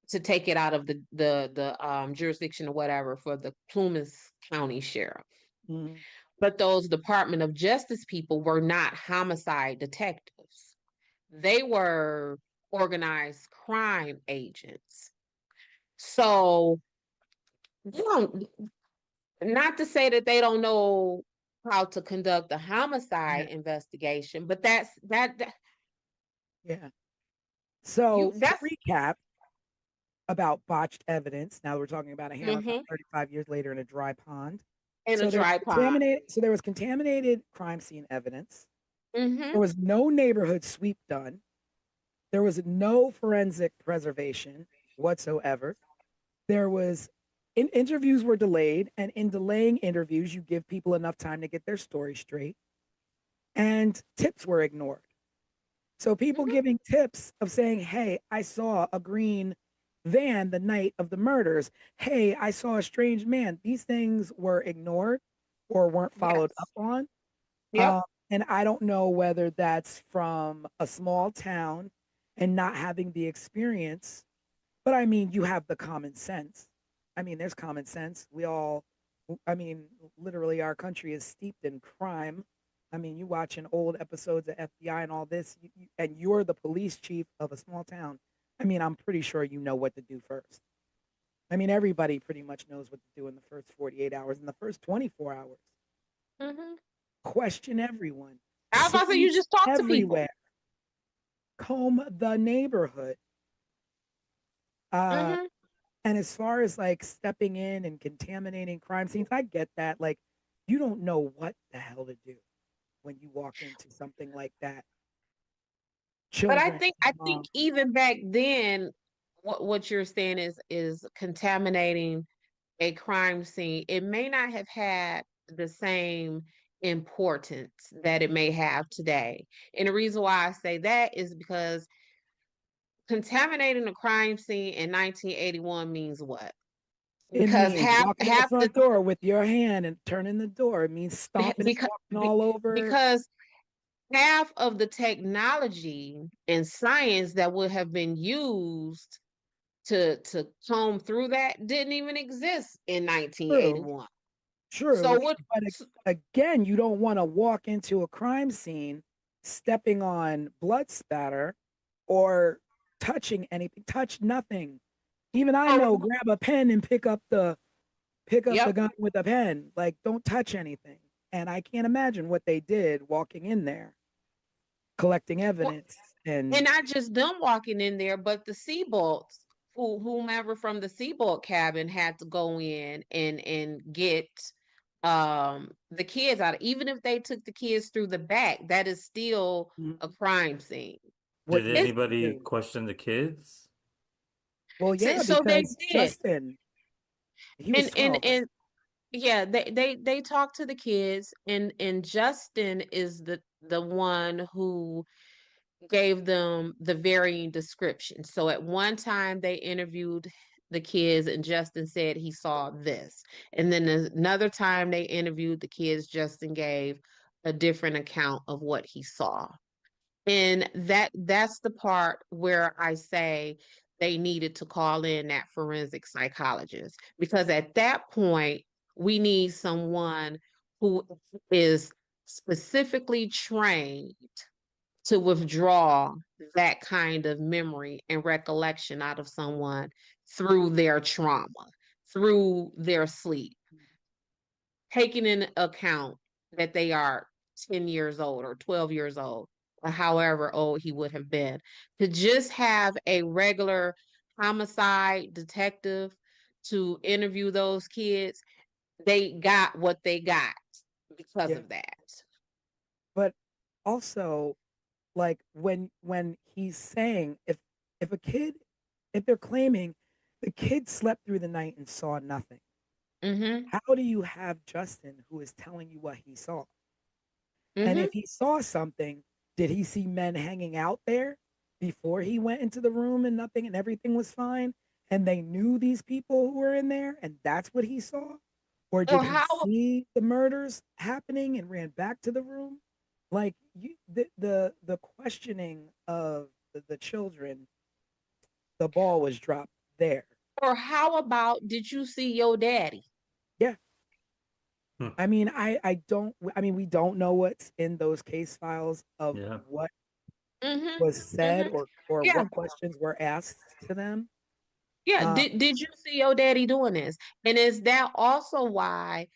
S3: to take it out of the jurisdiction or whatever for the Plumas County Sheriff.
S2: Mhm.
S3: But those Department of Justice people were not homicide detectives. They were organized crime agents. So, you don't, not to say that they don't know how to conduct a homicide investigation, but that
S2: Yeah. So to
S3: that's
S2: recap about botched evidence, now we're talking about a hammer found 35 years later in a dry pond.
S3: in
S2: So
S3: a
S2: there was
S3: dry pond.
S2: So there was contaminated crime scene evidence.
S3: Mhm.
S2: There was no neighborhood sweep done. There was no forensic preservation whatsoever. There was interviews were delayed, and in delaying interviews, you give people enough time to get their story straight. And tips were ignored. So people giving tips of saying, "Hey, I saw a green van the night of the murders. Hey, I saw a strange man." These things were ignored or weren't followed
S3: Yes.
S2: up on.
S3: Yep.
S2: And I don't know whether that's from a small town and not having the experience, but I mean, you have the common sense. I mean, there's common sense. I mean, literally, our country is steeped in crime. I mean, you watching old episodes of FBI and all this, and you're the police chief of a small town. I mean, I'm pretty sure you know what to do first. I mean, everybody pretty much knows what to do in the first 48 hours, in the first 24 hours.
S3: Mhm.
S2: Question everyone.
S3: I was about to say, you just talk to people.
S2: Everywhere. Comb the neighborhood.
S3: Mhm.
S2: And as far as like stepping in and contaminating crime scenes, I get that. Like, you don't know what the hell to do when you walk into something like that.
S3: But I
S2: Children,
S3: think even back then, what you're saying is contaminating a crime scene. It may not have had the same importance that it may have today. And the reason why I say that is because contaminating a crime scene in 1981 means what?
S2: it
S3: Because
S2: means walking in the
S3: half the
S2: front door with your hand and turning the door. It means stomping and walking all over.
S3: because half of the technology and science that would have been used to comb through that didn't even exist in 1981.
S2: True.
S3: So what?
S2: But again, you don't want to walk into a crime scene stepping on blood spatter or touching anything. Touch nothing. Even I know, grab a pen and pick up the
S3: Yep.
S2: gun with a pen. Like, don't touch anything. And I can't imagine what they did walking in there, collecting
S3: Well,
S2: evidence.
S3: and
S2: And
S3: not just them walking in there, but the Seabolts, whomever from the Seabolt cabin had to go in and get the kids out. Even if they took the kids through the back, that is still a crime scene.
S2: what
S4: Did
S2: did
S3: It's,
S2: they
S4: anybody
S2: do?
S4: question the kids?
S2: Well,
S3: so,
S2: yeah,
S3: so they
S2: because
S3: did.
S2: Justin, he was
S3: And
S2: 12, right?
S3: and yeah, they talk to the kids, and Justin is the one who gave them the varying descriptions. So at one time they interviewed the kids and Justin said he saw this. And then another time they interviewed the kids, Justin gave a different account of what he saw. And that's the part where I say they needed to call in that forensic psychologist, because at that point we need someone who is specifically trained to withdraw that kind of memory and recollection out of someone through their trauma, through their sleep, taking in account that they are 10 years old or 12 years old, or however old he would have been. To just have a regular homicide detective to interview those kids, they got what they got because
S2: Yeah.
S3: of that.
S2: But also, like when he's saying if a kid, if they're claiming the kid slept through the night and saw nothing,
S3: Mm-hmm.
S2: how do you have Justin who is telling you what he saw? And
S3: Mm-hmm.
S2: if he saw something, did he see men hanging out there before he went into the room and nothing and everything was fine? And they knew these people who were in there and that's what he saw? Or did
S3: Or
S2: he
S3: how
S2: see the murders happening and ran back to the room? Like the questioning of the children, the ball was dropped there.
S3: Or how about, did you see your daddy?
S2: Yeah.
S4: Hmm.
S2: I mean, I mean, we don't know what's in those case files of
S4: Yeah.
S2: what
S3: Mm-hmm.
S2: was said
S3: Mm-hmm.
S2: or
S3: Yeah.
S2: what questions were asked to them.
S3: Yeah.
S2: Uh,
S3: Did you see your daddy doing this? And is that also why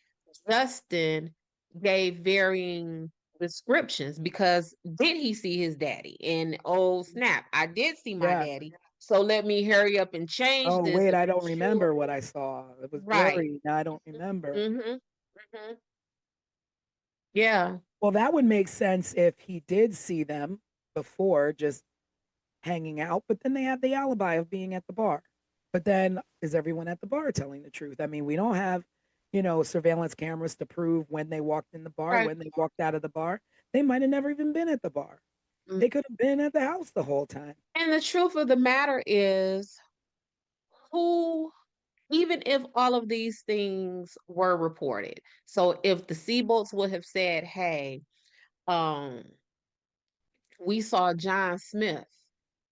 S3: Justin gave varying descriptions? Because did he see his daddy? And oh snap, I did see my
S2: yeah.
S3: daddy. So let me hurry up and change
S2: Oh
S3: this
S2: wait,
S3: to
S2: I
S3: make
S2: don't
S3: sure.
S2: remember what I saw. It was
S3: Right.
S2: blurry. Now I don't remember.
S3: Mm-hmm. Mm-hmm. Yeah.
S2: Well, that would make sense if he did see them before, just hanging out. But then they have the alibi of being at the bar. But then is everyone at the bar telling the truth? I mean, we don't have, surveillance cameras to prove when they walked in the bar,
S3: Right.
S2: when they walked out of the bar. They might have never even been at the bar.
S3: Mm.
S2: They could have been at the house the whole time.
S3: And the truth of the matter is, who, even if all of these things were reported, so if the Seabolts would have said, hey, um, we saw John Smith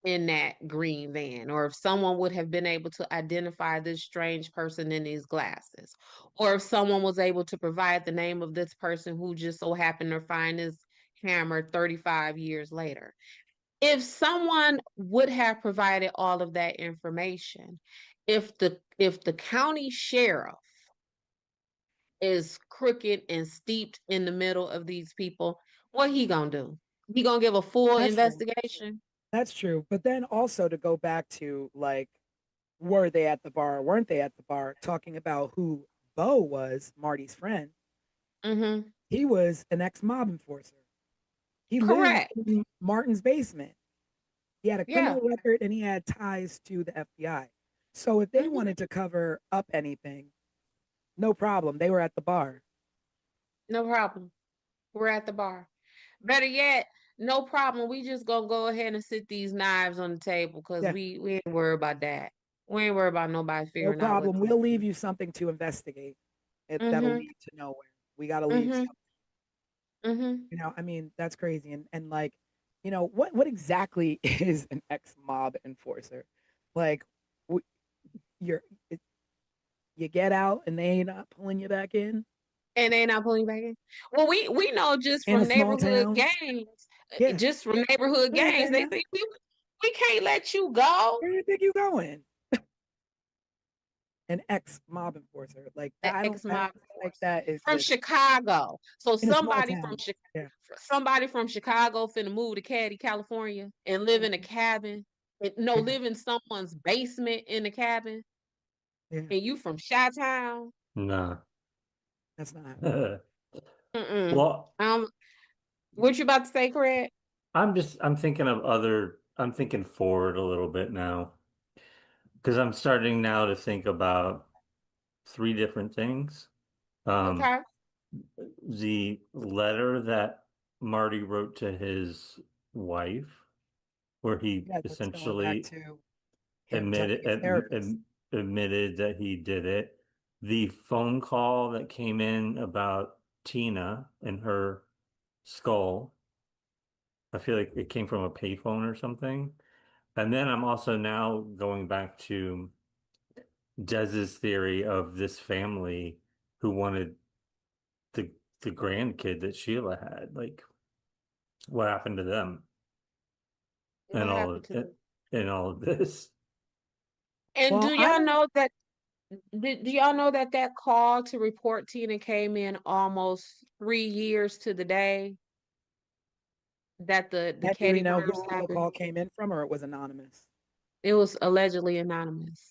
S3: in that green van, or if someone would have been able to identify this strange person in these glasses, or if someone was able to provide the name of this person who just so happened to find his hammer 35 years later. If someone would have provided all of that information, if the county sheriff is crooked and steeped in the middle of these people, what he gonna do? He gonna give a full
S2: That's true.
S3: investigation?
S2: That's true. But then also to go back to like, were they at the bar or weren't they at the bar? Talking about who Bo was, Marty's friend.
S3: Mm-hmm.
S2: He was an ex-mob enforcer. He lived
S3: Correct.
S2: in Martin's basement. He had a
S3: Yeah.
S2: criminal record and he had ties to the FBI. So if they
S3: Mm-hmm.
S2: wanted to cover up anything, no problem. They were at the bar.
S3: No problem. We're at the bar. Better yet, no problem. We just gonna go ahead and sit these knives on the table because
S2: Yeah,
S3: we ain't worried about that. We ain't worried about nobody
S2: no
S3: figuring out what.
S2: problem. We'll leave you something to investigate. That'll
S3: Mm-hmm.
S2: lead to nowhere. We got to leave
S3: Mm-hmm.
S2: something.
S3: Mm-hmm.
S2: I mean, that's crazy. And like, what exactly is an ex-mob enforcer? Like, you're it, you get out and they ain't not pulling you back in.
S3: And they not pulling you back in. Well, we know just
S2: In a
S3: from
S2: small
S3: neighborhood
S2: town.
S3: gangs,
S2: Yeah.
S3: just from neighborhood
S2: Where
S3: gangs,
S2: they
S3: they
S2: now?
S3: think we can't let you go.
S2: Where do you think you going? An ex mob enforcer. Like
S3: An
S2: I don't
S3: ex-mob
S2: like
S3: enforcer
S2: that
S3: from
S2: exists
S3: Chicago. So
S2: in a small town. Yeah.
S3: somebody from Chicago finna move to Caddy, California, and live in a cabin. No,
S2: Yeah.
S3: live in someone's basement in a cabin,
S2: Yeah.
S3: and you from Chi-Town.
S4: Nah.
S2: That's not happening.
S3: Mm-mm.
S4: Well,
S3: What you about to say, Craig?
S4: I'm thinking forward a little bit now because I'm starting now to think about three different things. Um,
S3: Okay.
S4: the letter that Marty wrote to his wife, where he
S2: Yeah, that's going back
S4: essentially
S2: to him telling
S4: admitted
S2: his therapist.
S4: admitted that he did it. The phone call that came in about Tina and her skull. I feel like it came from a payphone or something. And then I'm also now going back to Dez's theory of this family who wanted the the grandkid that Sheila had. Like, what happened to them and
S3: What happened to them?
S4: all of this?
S3: And
S2: Well, I don't
S3: do y'all know that that call to report Tina came in almost 3 years to the day that the
S2: and do we
S3: Katie
S2: know
S3: murders
S2: who the
S3: happened?
S2: call came in from or it was anonymous?
S3: It was allegedly anonymous.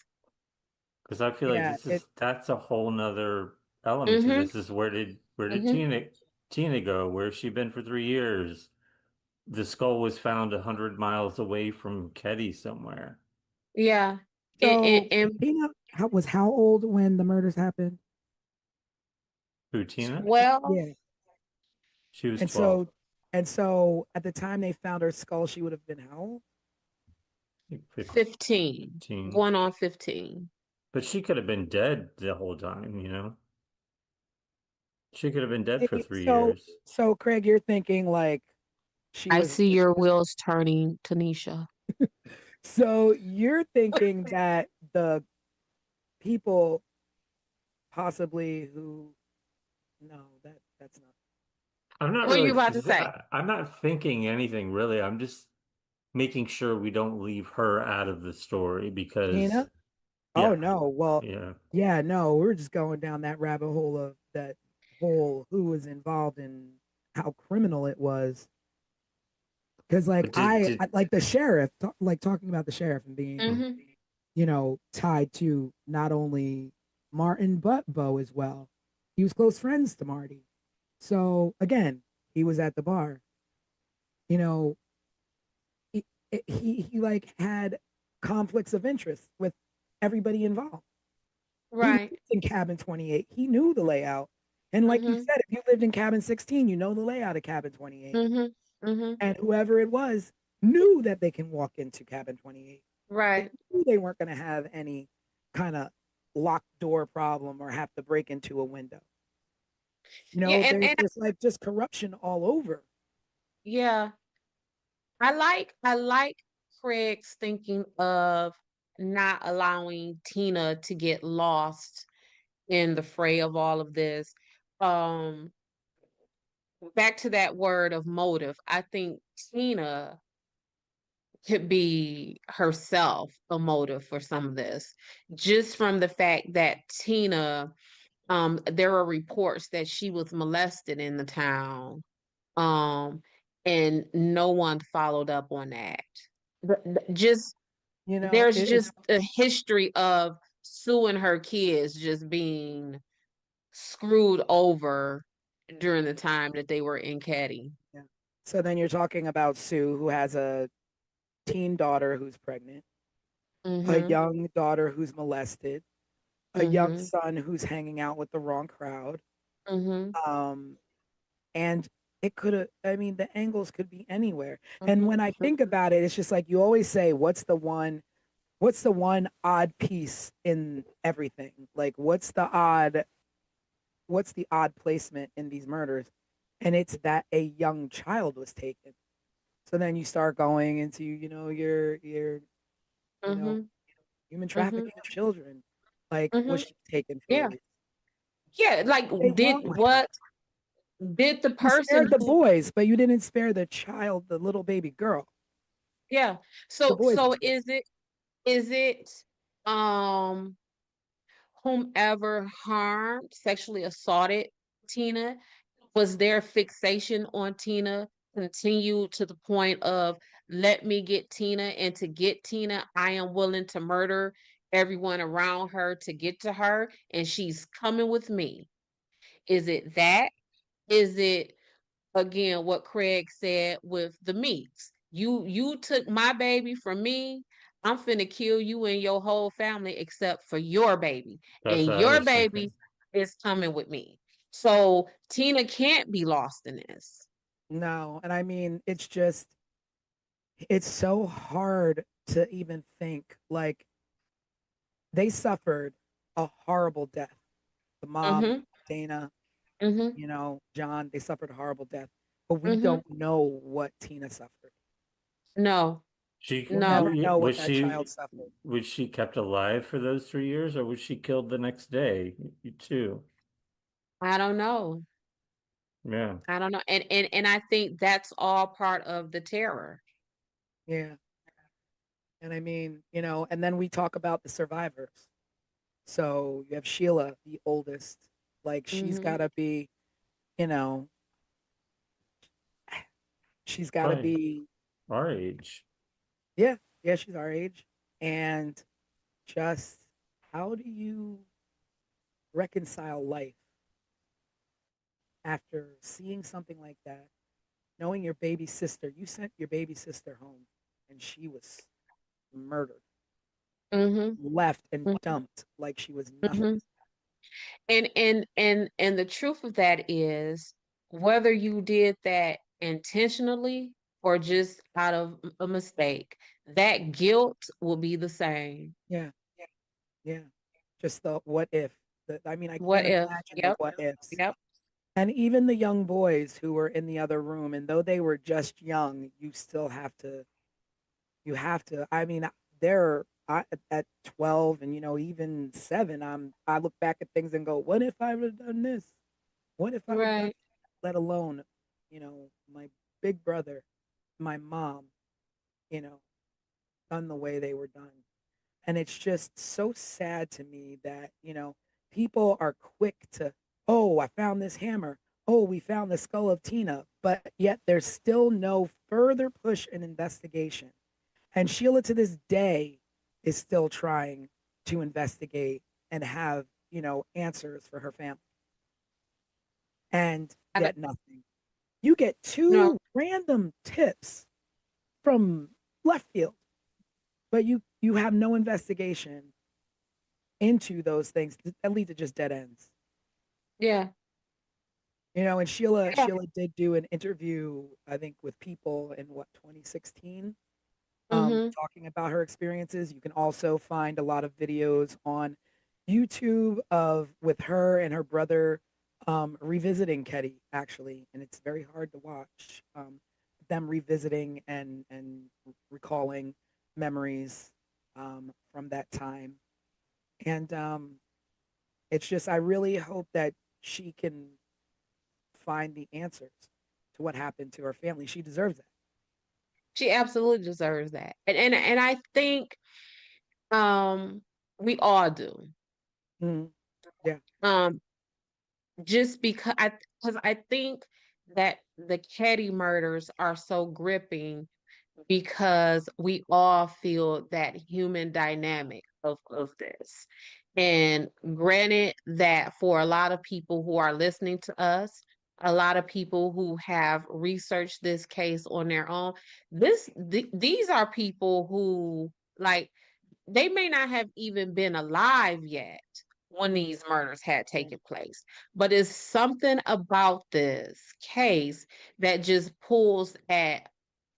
S4: Because I feel like
S2: Yeah,
S4: that's a whole nother element to
S3: Mm-hmm.
S4: this. Is where did
S3: Mm-hmm.
S4: Tina go? Where's she been for 3 years? The skull was found 100 miles away from Ketty somewhere.
S3: Yeah.
S2: so
S3: And
S2: Tina was how old when the murders happened?
S4: Who, Tina?
S3: 12,
S2: Yeah.
S4: She was
S2: And
S4: 12.
S2: so at the time they found her skull, she would have been how old?
S4: Like
S3: 15,
S4: 15.
S3: going on 15.
S4: But she could have been dead the whole time, you know? She could have been dead for
S2: Maybe-
S4: three
S2: So
S4: years.
S2: so Craig, you're thinking like she
S3: I
S2: was
S3: see your wheels turning, Tanisha.
S2: so you're thinking that the people possibly who no, that's not
S4: I'm not
S3: What are
S4: really,
S3: you about to say?
S4: I'm not thinking anything really. I'm just making sure we don't leave her out of the story because,
S2: Tina? Oh
S4: yeah,
S2: no. Well,
S4: yeah.
S2: yeah, no, we're just going down that rabbit hole of that whole who was involved and how criminal it was. Because like
S4: But did,
S2: I like the sheriff, like talking about the sheriff and being,
S4: hmm.
S3: Mm-hmm.
S2: tied to not only Martin but Bo as well. He was close friends to Marty. So again, he was at the bar. You know, he he like had conflicts of interest with everybody involved. He lived
S3: Right.
S2: in cabin 28. He knew the layout. And like you
S3: Mm-hmm.
S2: said, if you lived in cabin 16, you know the layout of cabin 28.
S3: Mm-hmm. Mm-hmm.
S2: And whoever it was knew that they can walk into cabin 28. They
S3: Right.
S2: knew they weren't going to have any kind of locked door problem or have to break into a window.
S3: Yeah,
S2: There's like just corruption all over.
S3: yeah. I like Craig's thinking of not allowing Tina to get lost in the fray of all of this. Um, Back to that word of motive. I think Tina could be herself a motive for some of this, just from the fact that Tina, there are reports that she was molested in the town, um, and no one followed up on that. Just
S2: You know,
S3: there's just a history of Sue and her kids just being screwed over during the time that they were in Caddy.
S2: yeah. So then you're talking about Sue, who has a teen daughter who's pregnant, a
S3: Mm-hmm.
S2: young daughter who's molested, a young
S3: Mm-hmm.
S2: son who's hanging out with the wrong crowd.
S3: Mm-hmm.
S2: Um, and it could have, I mean, the angles could be anywhere. And when I
S3: Mm-hmm.
S2: think about it, it's just like you always say, what's the one odd piece in everything? Like, what's the odd placement in these murders? And it's that a young child was taken. So then you start going into, your you know,
S3: Mm-hmm.
S2: human
S3: Mm-hmm.
S2: trafficking of children. Like,
S3: Mm-hmm.
S2: was she taken for a
S3: Yeah.
S2: reason?
S3: Yeah, like
S2: They
S3: did
S2: wrong like that?
S3: what did the
S2: You
S3: person
S2: spared the
S3: who
S2: boys, but you didn't spare the child, the little baby girl.
S3: yeah.
S2: The
S3: So
S2: boys were spared.
S3: is it um whomever harmed, sexually assaulted Tina, was their fixation on Tina continued to the point of let me get Tina, and to get Tina, I am willing to murder everyone around her to get to her, and she's coming with me. Is it that? Is it again what Craig said with the Meeks? You took my baby from me. I'm finna kill you and your whole family except for your baby.
S4: That's
S3: And
S4: what I
S3: your
S4: was
S3: baby
S4: thinking.
S3: is coming with me. So Tina can't be lost in this.
S2: No, and I mean, it's so hard to even think. Like, they suffered a horrible death. The mom,
S3: Mm-hmm.
S2: Dana,
S3: Mm-hmm.
S2: John, they suffered a horrible death. But we
S3: Mm-hmm.
S2: don't know what Tina suffered.
S3: No,
S2: We'll never
S3: no,
S2: know what
S4: Was
S2: that child suffered.
S4: she kept alive for those 3 years, or was she killed the next day too?
S3: I don't know.
S4: Yeah.
S3: I don't know. And I think that's all part of the terror.
S2: Yeah. And I mean, and then we talk about the survivors. So you have Sheila, the oldest. Like, she's
S3: Mm-hmm.
S2: got to be, you know, she's got to
S4: Right.
S2: be,
S4: Our age.
S2: yeah, yeah, she's our age. And just how do you reconcile life after seeing something like that? Knowing your baby sister, you sent your baby sister home and she was murdered,
S3: Mm-hmm.
S2: left and dumped like she was nothing.
S3: Mm-hmm. And the truth of that is whether you did that intentionally or just out of a mistake, that guilt will be the same.
S2: Yeah, yeah. Just the what if. I mean, I
S3: What
S2: can't
S3: if?
S2: imagine the
S3: Yep.
S2: what ifs.
S3: Yep.
S2: And even the young boys who were in the other room, and though they were just young, I mean, at 12 and, even 7, I look back at things and go, what if I would have done this? What if I would have done,
S3: Right.
S2: let alone, my big brother, my mom, you know, done the way they were done. And it's just so sad to me that, people are quick to, oh, I found this hammer. Oh, we found the skull of Tina. But yet there's still no further push in investigation. And Sheila to this day is still trying to investigate and have, answers for her family. And
S3: I don't
S2: yet nothing. You get
S3: know.
S2: two random tips from left field, but you have no investigation into those things that lead to just dead ends.
S3: Yeah.
S2: And Sheila
S3: Yeah.
S2: Sheila did do an interview, I think, with People in 2016,
S3: Mm-hmm.
S2: talking about her experiences. You can also find a lot of videos on YouTube of with her and her brother revisiting Ketty, actually, and it's very hard to watch, them revisiting and recalling memories from that time. And it's just, I really hope that she can find the answers to what happened to her family. She deserves that.
S3: She absolutely deserves that. And I think um we all do.
S2: Mhm. Yeah.
S3: Um just because I think that the Ketty murders are so gripping because we all feel that human dynamic of this. And granted that for a lot of people who are listening to us, a lot of people who have researched this case on their own, these are people who like they may not have even been alive yet when these murders had taken place. But it's something about this case that just pulls at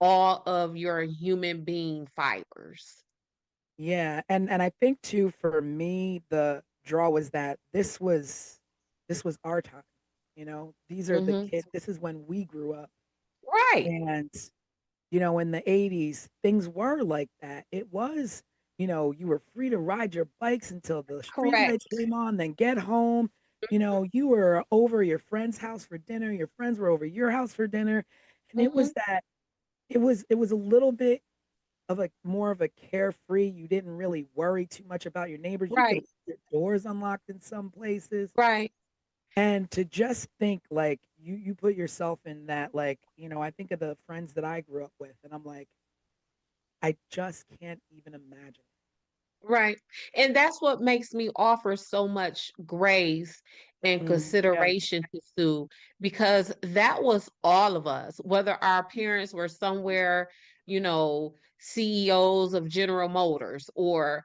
S3: all of your human being fibers.
S2: Yeah, and I think too, for me the draw was that this was our time. These are the
S3: Hmm.
S2: kids. This is when we grew up.
S3: Right.
S2: And in the 80s, things were like that. It was, you were free to ride your bikes until the street lights
S3: Correct.
S2: came on, then get home. you were over your friend's house for dinner, your friends were over your house for dinner, and it
S3: Hmm.
S2: was that it was a little bit of a more of a carefree. You didn't really worry too much about your neighbors. You could
S3: Right,
S2: leave your doors unlocked in some places.
S3: right.
S2: And to just think like you put yourself in that, like, I think of the friends that I grew up with and I'm like, I just can't even imagine.
S3: Right. And that's what makes me offer so much grace and
S2: Yeah.
S3: consideration to Sue, because that was all of us, whether our parents were somewhere, CEOs of General Motors, or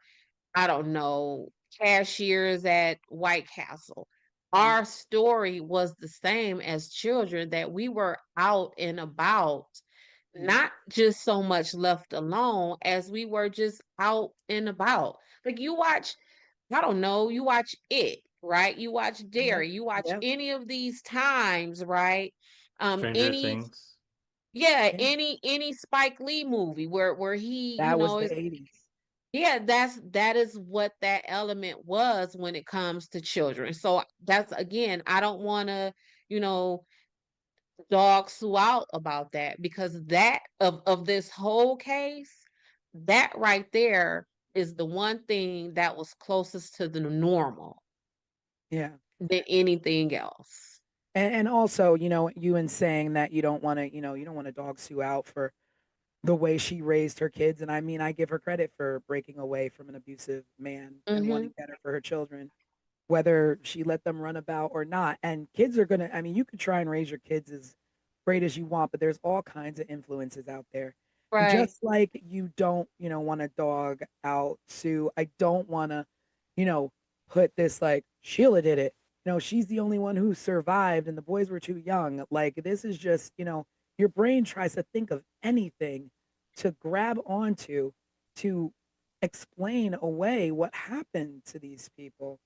S3: I don't know, cashiers at White Castle.
S2: Mhm.
S3: Our story was the same as children, that we were out and about,
S2: Mhm.
S3: not just so much left alone as we were just out and about. Like you watch, I don't know, you watch It, right? You watch
S2: Yep.
S3: Dairy, you watch
S2: Yep.
S3: any of these times, right?
S4: Stranger
S3: Any
S4: Things.
S3: yeah,
S2: Yeah.
S3: any Spike Lee movie where he,
S2: That was the 80s.
S3: yeah, that is what that element was when it comes to children. So that's again, I don't want to, you know, dog Sue out about that, because that of this whole case, that right there is the one thing that was closest to the normal
S2: Yeah.
S3: than anything else.
S2: And also, you in saying that you don't want to dog Sue out for the way she raised her kids. And I mean, I give her credit for breaking away from an abusive man and
S3: Mm-hmm.
S2: wanting better for her children, whether she let them run about or not. And kids are going to, I mean, you could try and raise your kids as great as you want, but there's all kinds of influences out there. And
S3: Right.
S2: just like you don't, want to dog out Sue, I don't want to, you know, put this like Sheila did it. She's the only one who survived and the boys were too young. Like this is just, your brain tries to think of anything to grab onto to explain away what happened to these people.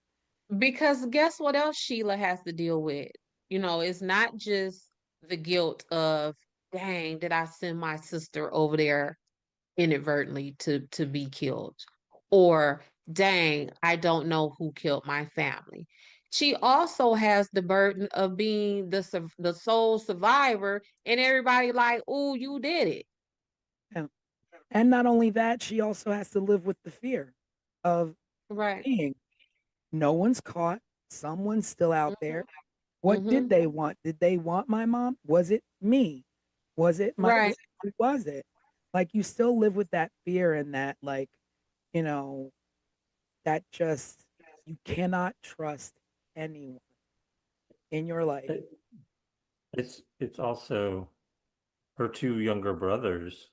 S3: Because guess what else Sheila has to deal with? It's not just the guilt of, dang, did I send my sister over there inadvertently to be killed? Or, dang, I don't know who killed my family. She also has the burden of being the sole survivor, and everybody like, oh, you did it.
S2: Yeah. And not only that, she also has to live with the fear of
S3: Right.
S2: being no one's caught, someone's still out there. What did
S3: Mm-hmm.
S2: they want? Did they want my mom? Was it me? Was it my
S3: Right.
S2: who was it? Like you still live with that fear and that like, you know, that just you cannot trust anyone in your life.
S4: It, it's also her two younger brothers.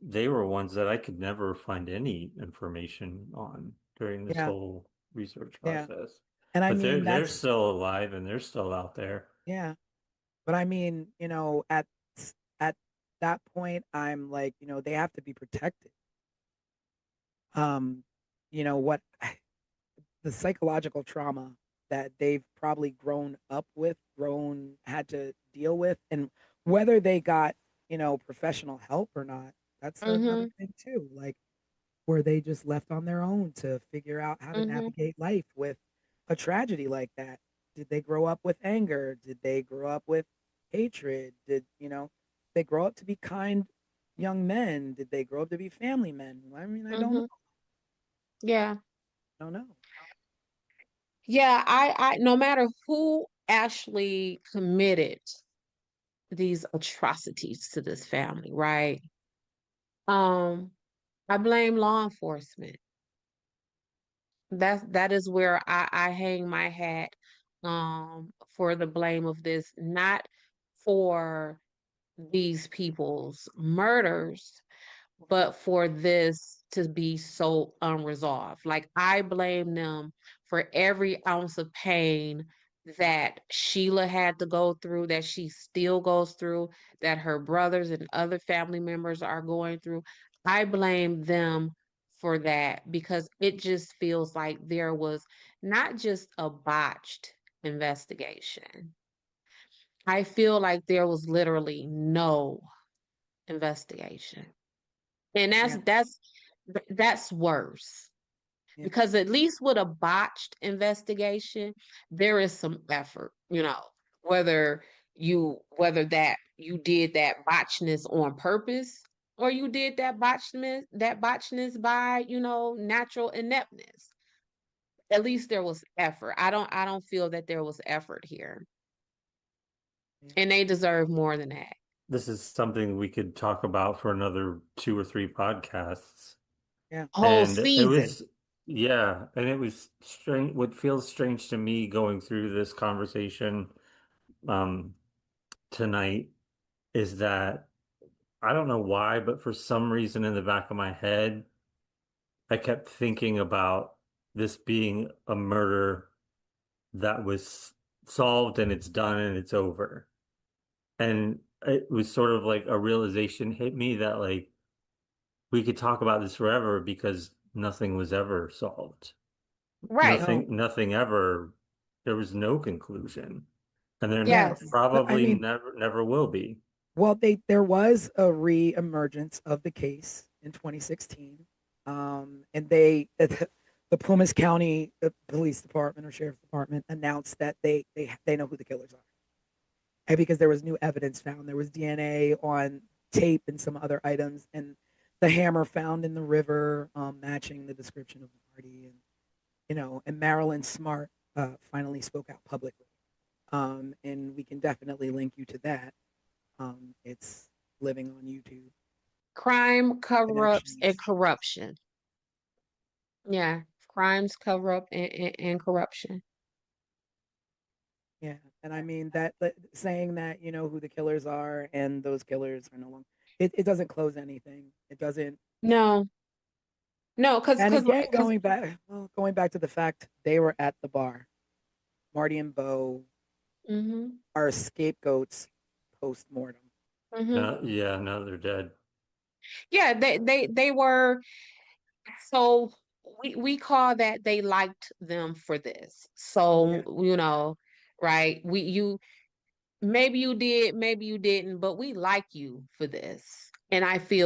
S4: They were ones that I could never find any information on during this
S2: Yeah.
S4: whole research
S2: Yeah.
S4: process.
S2: And I
S4: But they're
S2: mean
S4: they're
S2: that's
S4: still alive and they're still out there.
S2: yeah. But I mean, at that point I'm like, they have to be protected. Um, what the psychological trauma that they've probably grown up with, had to deal with, and whether they got, professional help or not, that's another
S3: Mm-hmm.
S2: thing too. Like, were they just left on their own to figure out how to
S3: Mm-hmm.
S2: navigate life with a tragedy like that? Did they grow up with anger? Did they grow up with hatred? They grow up to be kind young men? Did they grow up to be family men? I mean, I don't know.
S3: Mm-hmm. Yeah.
S2: I don't know.
S3: Yeah, I no matter who actually committed these atrocities to this family, right? Um, I blame law enforcement. That is where I hang my hat for the blame of this, not for these people's murders, but for this to be so unresolved. Like I blame them for every ounce of pain that Sheila had to go through, that she still goes through, that her brothers and other family members are going through. I blame them for that, because it just feels like there was not just a botched investigation. I feel like there was literally no investigation. And
S2: Yeah.
S3: that's worse. Because at least with a botched investigation, there is some effort, whether that you did that botchness on purpose or you did that botchness by, natural ineptness. At least there was effort. I don't feel that there was effort here. And they deserve more than that.
S4: This is something we could talk about for another 2 or 3 podcasts.
S2: Yeah.
S3: Whole
S4: And it
S3: season.
S4: was, yeah, and it was strange. What feels strange to me going through this conversation um, tonight is that I don't know why, but for some reason in the back of my head, I kept thinking about this being a murder that was solved and it's done and it's over. And it was sort of like a realization hit me that like we could talk about this forever because nothing was ever solved.
S3: Right.
S4: Nothing ever, there was no conclusion. And there
S3: Yes.
S2: But I
S4: probably
S2: mean,
S4: never will be.
S2: well, there was a re-emergence of the case in 2016, and the Plumas County Police Department or Sheriff's Department announced that they know who the killers are, and because there was new evidence found, there was DNA on tape and some other items, and the hammer found in the river matching the description of Marty, and and Marilyn Smart finally spoke out publicly, and we can definitely link you to that. It's living on YouTube.
S3: Crime, cover-ups, and
S2: Connections.
S3: corruption. Yeah. Crimes, cover up, and corruption.
S2: Yeah, and I mean that saying that you know who the killers are and those killers are no longer. It doesn't close anything. It doesn't.
S3: No, no,
S2: And again,
S3: because
S2: going back to the fact they were at the bar. Marty and Bo
S3: mm-hmm,
S2: are scapegoats post mortem.
S3: mm-hmm.
S4: No, yeah, now they're dead.
S3: Yeah, they were. So we call that they liked them for this.
S2: Yeah.
S3: So, right? Maybe you did, maybe you didn't, but we like you for this. And I feel